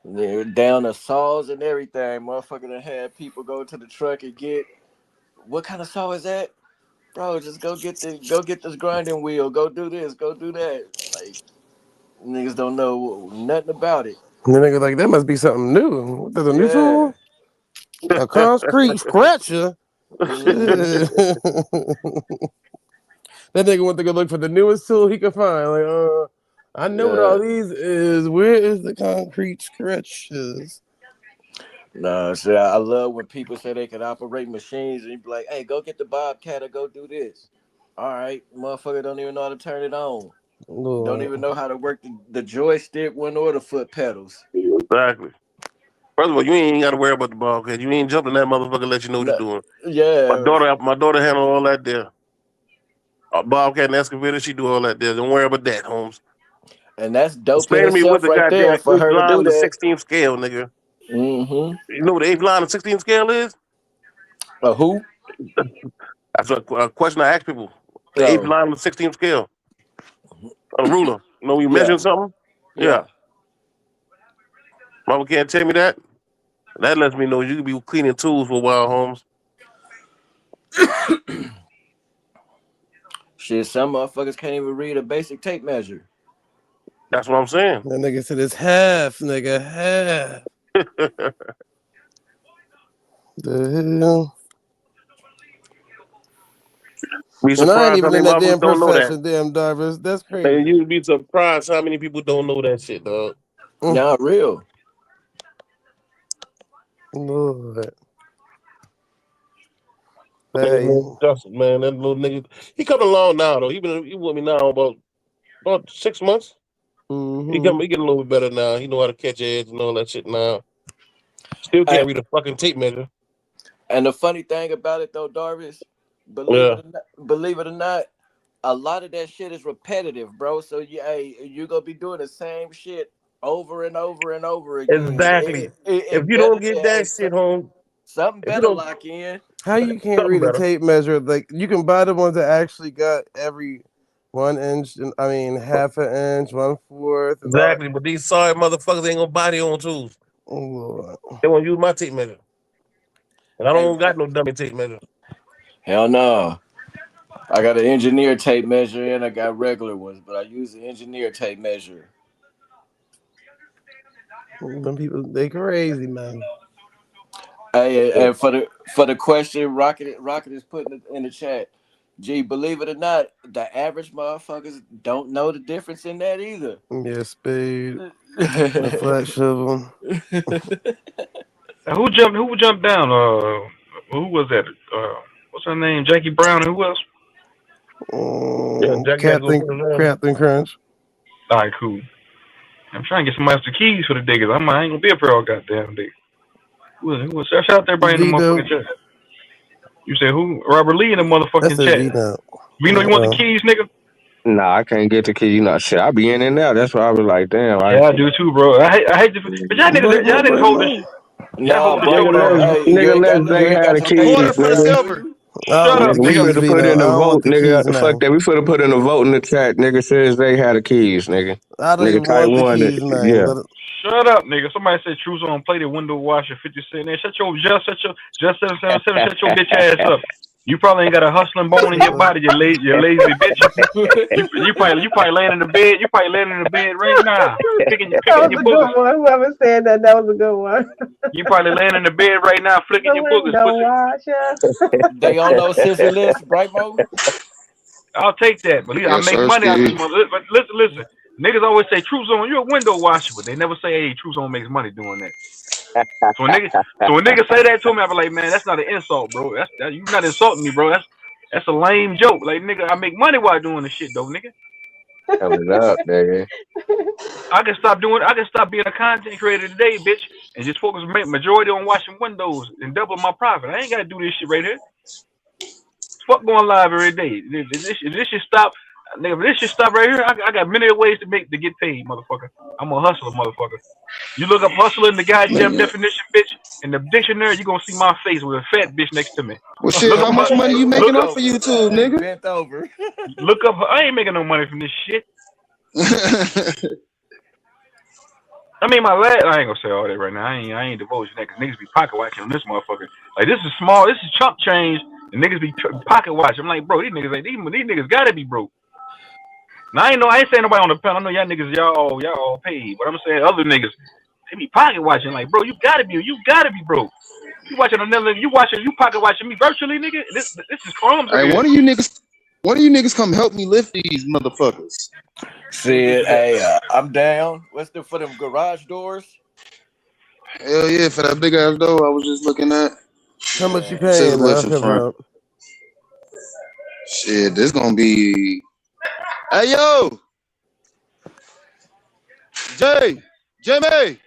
They're down the saws and everything. Motherfucker done had people go to the truck and get what kind of saw is that? Bro, just go get this grinding wheel. Go do this. Go do that. Like niggas don't know nothing about it. And the nigga like, that must be something new. What, there's a new Yeah. tool? A concrete scratcher? Hmm. Shit. That nigga went to go look for the newest tool he could find. Like, I know what Yeah. all these is. Where is the concrete scratches? No, so I love when people say they can operate machines and you be like, hey, go get the Bobcat or go do this. All right, motherfucker don't even know how to turn it on. Don't Lord. even know how to work the joystick one or the foot pedals. Exactly. First of all, you ain't got to worry about the ball because you ain't jumping that motherfucker. Let you know what you're No, doing. yeah, My daughter handle all that there. Bobcat and excavator, she do all that there. Don't worry about that, Holmes. and that's dope in Explain to me what itself the right there goddamn for eighth her to line do of the that. 16th scale, nigga. Mm-hmm. You know what the eighth line of 16th scale is? A who? That's a question I ask people. The eighth Oh, line of the 16th scale. A ruler. You know, you Yeah, measuring something? yeah. Yeah. Mama can't tell me that. That lets me know you could be cleaning tools for Wild Homes. Shit, some motherfuckers can't even read a basic tape measure. That's what I'm saying. That nigga said it's half, nigga, half. The hell? Be And I ain't surprised how even many in that motherfuckers damn don't know that. profession, damn Darvis. That's And crazy. you'd be surprised how many people don't know that shit, dog. Mm, Nah, real. Lord. Nigga Hey. named Justin, man, that little nigga. He coming along now though. He with me now about 6 months. Mm-hmm. He getting a little bit better now. He know how to catch edge and all that shit now. Still Hey, can't read a fucking tape measure. and the funny thing about it though, Darvis, Yeah, believe it or not, a lot of that shit is repetitive, bro. So you gonna be doing the same shit over and over and over again. exactly. If It you better don't get that and shit home, something if you better don't lock in. How you can't something read a better. tape measure? Like you can buy the ones that actually got every 1 inch, and I mean half an inch, 1/4, and all that. Exactly, but these sorry motherfuckers ain't gonna buy their own tools. Oh, Lord. They won't use my tape measure, and I Hey, don't got no dummy tape measure. hell no. I got an engineer tape measure and I got regular ones, but I use the engineer tape measure. Them people, they crazy, man. Hey, and for the question, Rocket is putting it in the chat. Gee, believe it or not, the average motherfuckers don't know the difference in that either. Yeah, spade, a flat shovel. Who jumped down? Who was that? What's her name? Jackie Brown and who else? Yeah, Jackie got to go Captain, put it down. Captain Crunch. All right, cool. I'm trying to get somebody else the keys for the diggers. I ain't gonna be up here all goddamn day. Who was shout out to everybody in the V motherfucking Dope. chat. You say who? Robert Lee in the I motherfucking said chat. V Dope. You know you want the keys, nigga? Nah, I can't get the key. You know, shit. I be in and out. That's why I was like, damn. Yeah, I do too, bro. I hate to, but Break y'all more, niggas break hold this, more. y'all Nah, hold this bro. so Hey, Nigga, let Zay you ain't have got the your tape keys, Quarter measure for yet, nigga. do silver. you? I don't shut up, want Nigga, the we nigga. keys, finna put Vito. in I the don't vote, want the nigga. keys Fuck now. that. We finna put in the vote in the chat. Nigga says Zay had the keys, nigga. I don't Nigga even type want the one. keys, man. Yeah. But Shut up, nigga. Somebody said Truth on play the window washer 50 cent. Man, just 777, shut your bitch ass up. You probably ain't got a hustling bone in your body, you lazy bitch. You probably laying in the bed. You probably laying in the bed right now, That picking was your a boogers. good one. Whoever said that, that was a good one. You probably laying in the bed right now, flicking The your boogers, window pussy. washer. They on no scissor lift, right, Mo? I'll take that, but I Yes, make sir, money out this Ski. mother. But listen. Niggas always say True Zone, you're a window washer, but they never say, hey, True Zone makes money doing that. So when niggas say that to me, I be like, man, that's not an insult, bro. You not insulting me, bro. That's a lame joke. Like nigga, I make money while doing the shit though, nigga. Coming up, nigga. I can stop being a content creator today, bitch, and just focus majority on washing windows and double my profit. I ain't gotta do this shit right here. Fuck going live every day. If this should stop, nigga. If this should stop right here, I got many ways to get paid, motherfucker. I'm a hustler, motherfucker. You look up hustle in the goddamn Nigga. definition, bitch. In the dictionary, you gonna see my face with a fat bitch next to me. Well, shit, Look up, how much money Hey, you look making bent up, off of over. YouTube, Hey, nigga? bent over. look up. I ain't making no money from this shit. I mean, I ain't gonna say all that right now. I ain't divulging that because niggas be pocket watching on this motherfucker. Like this is small. This is chump change, and niggas be pocket watching. I'm like, bro, these niggas ain't these niggas gotta be broke. Now I ain't saying nobody on the panel. I know y'all niggas y'all all paid, but I'm saying other niggas they be pocket watching. Like, bro, you gotta be broke. You watching another, you pocket watching me virtually, nigga. This is crumbs Hey, right here. one of you niggas come help me lift these motherfuckers. What bitch Shit, is that? hey, I'm down. What's the for them garage doors? Hell yeah, for that big ass door I was just looking at. how much you Man, Scissor paying now, lifts in pimp front. out? Shit, this gonna be. Hey yo, Jamie,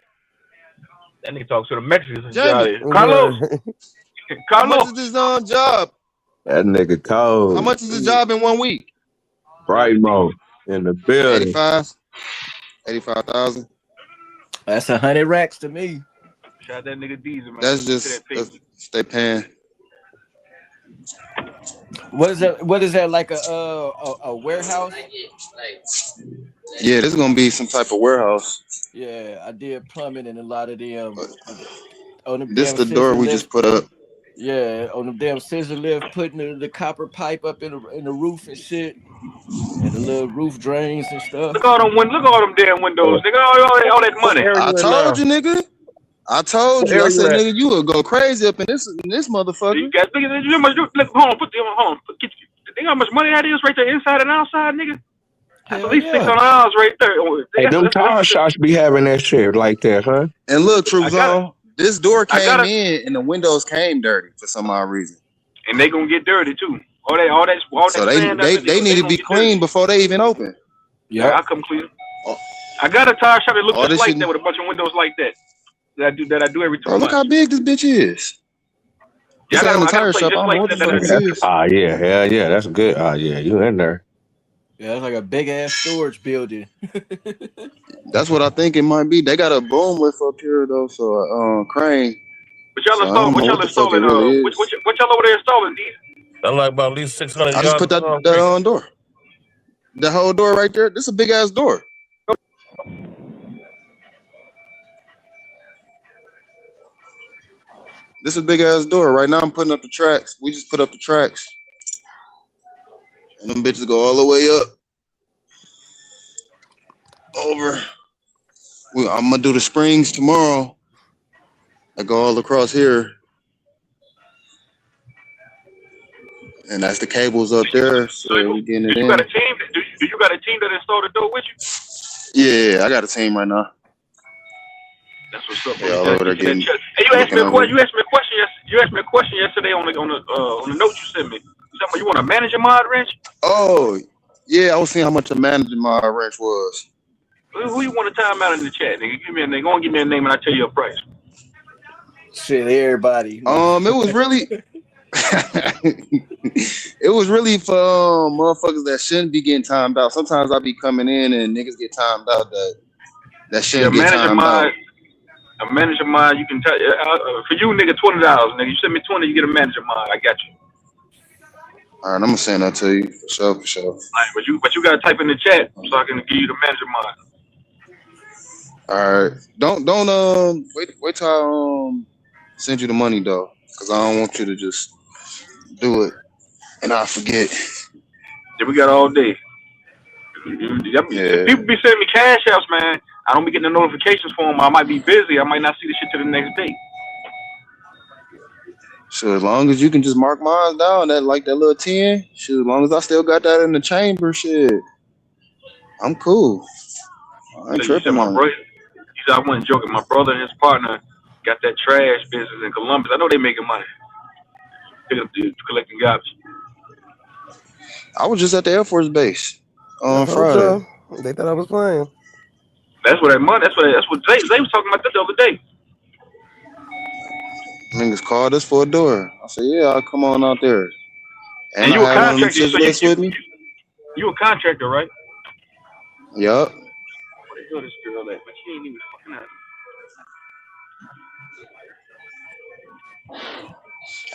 That nigga talks to the Mexicans and Jamie. Johnny. Carlos, Right. How much Carlos. is this job? That nigga How cold. much is the job in 1 week? Shout out Bright to D. mode in the building. 85, 85,000. that's 100 racks to me. Shout out that nigga Diesel, man. That's Put me to just that paper. stay paying. What is that? What is that like a warehouse? Yeah, this is gonna be some type of warehouse. Yeah, I did plumbing and a lot of them on them This damn the door scissor we lift. just put up. Yeah, on them damn scissor lift, putting the copper pipe up in the roof and shit, and the little roof drains and stuff. Look at all them damn windows, nigga. All that What money. area I you in told now? you, nigga. I told What you. I area you said, at? nigga, you would go crazy up in this You motherfucker. got look at you much. Look, hold on, hold on. Get you. Think how much money that is right there, inside and outside, nigga. That's at Hell least yeah. $600 right there. Oh, Hey, them That's tire shops be having that shit like that, huh? And look, I got it. Truzon, this door I got came it. in and the windows came dirty for some odd reason. And they gonna get dirty too. All that So they sand they under they there, need they to gonna be get dirty. clean before they even open. Yeah, Yep. I'll come clean. All, I got a tire shop that looks all just this like shit, that with a bunch of windows like that. That I do every two bro. Look how months. big this bitch is. Yeah, This ain't a I got a tire place shop. I just don't know like what the that. fuck this That's is. yeah, hell yeah, that's good. Yeah, you in there? Yeah, it's like a big ass storage building. That's what I think it might be. They got a boom lift up here though, so crane. So I don't What know y'all what the fuck it installing? really is. What y'all over there installing? These? That's like about at least 600 I just yards put of that concrete. door. The whole door right there. This is a big ass door. This is a big ass door. Right now I'm putting up the tracks. We just put up the tracks. And them bitches go all the way up over. I'm gonna do the springs tomorrow. I go all across here. And that's the cables up there. So we getting it Do you got a in. team? Do you got a team that installed the door with you? Yeah, I got a team right now. That's what's up, bro. They all over there Get that getting check. Hey, you asked looking me a over. question. You asked me a question. You asked me a question yesterday on the note you sent me. You want to manage a mod wrench? Oh, yeah, I was seeing how much a manager my wrench was. Who you want to time out in the chat? Nigga, give me a name. Go and give me a name and I tell you a price. Shit, everybody. It was really it was really for motherfuckers that shouldn't be getting timed out. Sometimes I be coming in and niggas get timed out that Yeah, shouldn't get timed out. a manager mod. You can tell for you, nigga, $20. Nigga, you send me 20, you get a manager mod. I got you. All right, I'm gonna send that to you for sure, for sure. All right, but you gotta type in the chat so I can give you the manager mod. All right, don't wait till I send you the money though, because I don't want you to just do it and I forget. Yeah, we got all day. Yeah. People be sending me cash outs, man. I don't be getting the notifications for them. I might be busy. I might not see the shit till the next day. So as long as you can just mark mine down, that like that little 10, shit, as long as I still got that in the chamber, shit, I'm cool. I ain't So you said tripping my on it. brother. You said I wasn't joking. My brother and his partner got that trash business in Columbus. I know they making money. Collecting garbage. I was just at the Air Force Base I on told Friday. y'all. They thought I was playing. That's what that money. That's what Zay was talking about the other day. Niggas called us for a door. I said, yeah, I'll come on out there. And And I you a had one of them contractor, so scissor lifts with me. you a contractor, right? Yup. Where the hell this girl at? But she ain't even fucking out.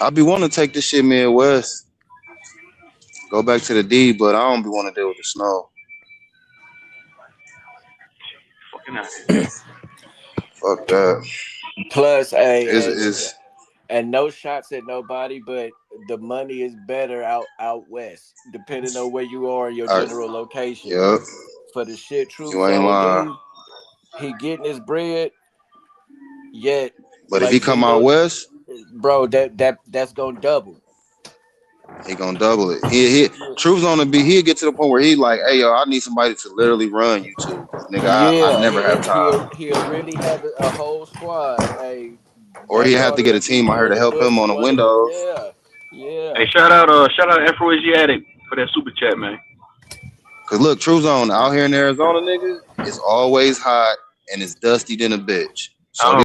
I be wanting to take this shit Midwest, go back to the D, but I don't be want to deal with the snow. Fucking out. Fuck that. Plus, Is and no shots at nobody, but the money is better out west, depending on where you are in your general location. Yup. For the shit Truth You ain't Zone lying. do, he getting his bread. Yet, But if like he come out Zeno, west, bro, that's gonna double. he gonna double it. He Truth's on the beat. He'll get to the point where he like, hey yo, I need somebody to literally run you two, because nigga, I Yeah, never have time. he'll really have a whole squad. Hey, Or he have backyard to of get the a team out D here or to the help him boogie, on the one of the windows. Hey, yeah. shout out Afroasiatic for that super chat, man. Cause look, True Zone out here in Arizona, nigga, it's always hot and it's dusty than a bitch. So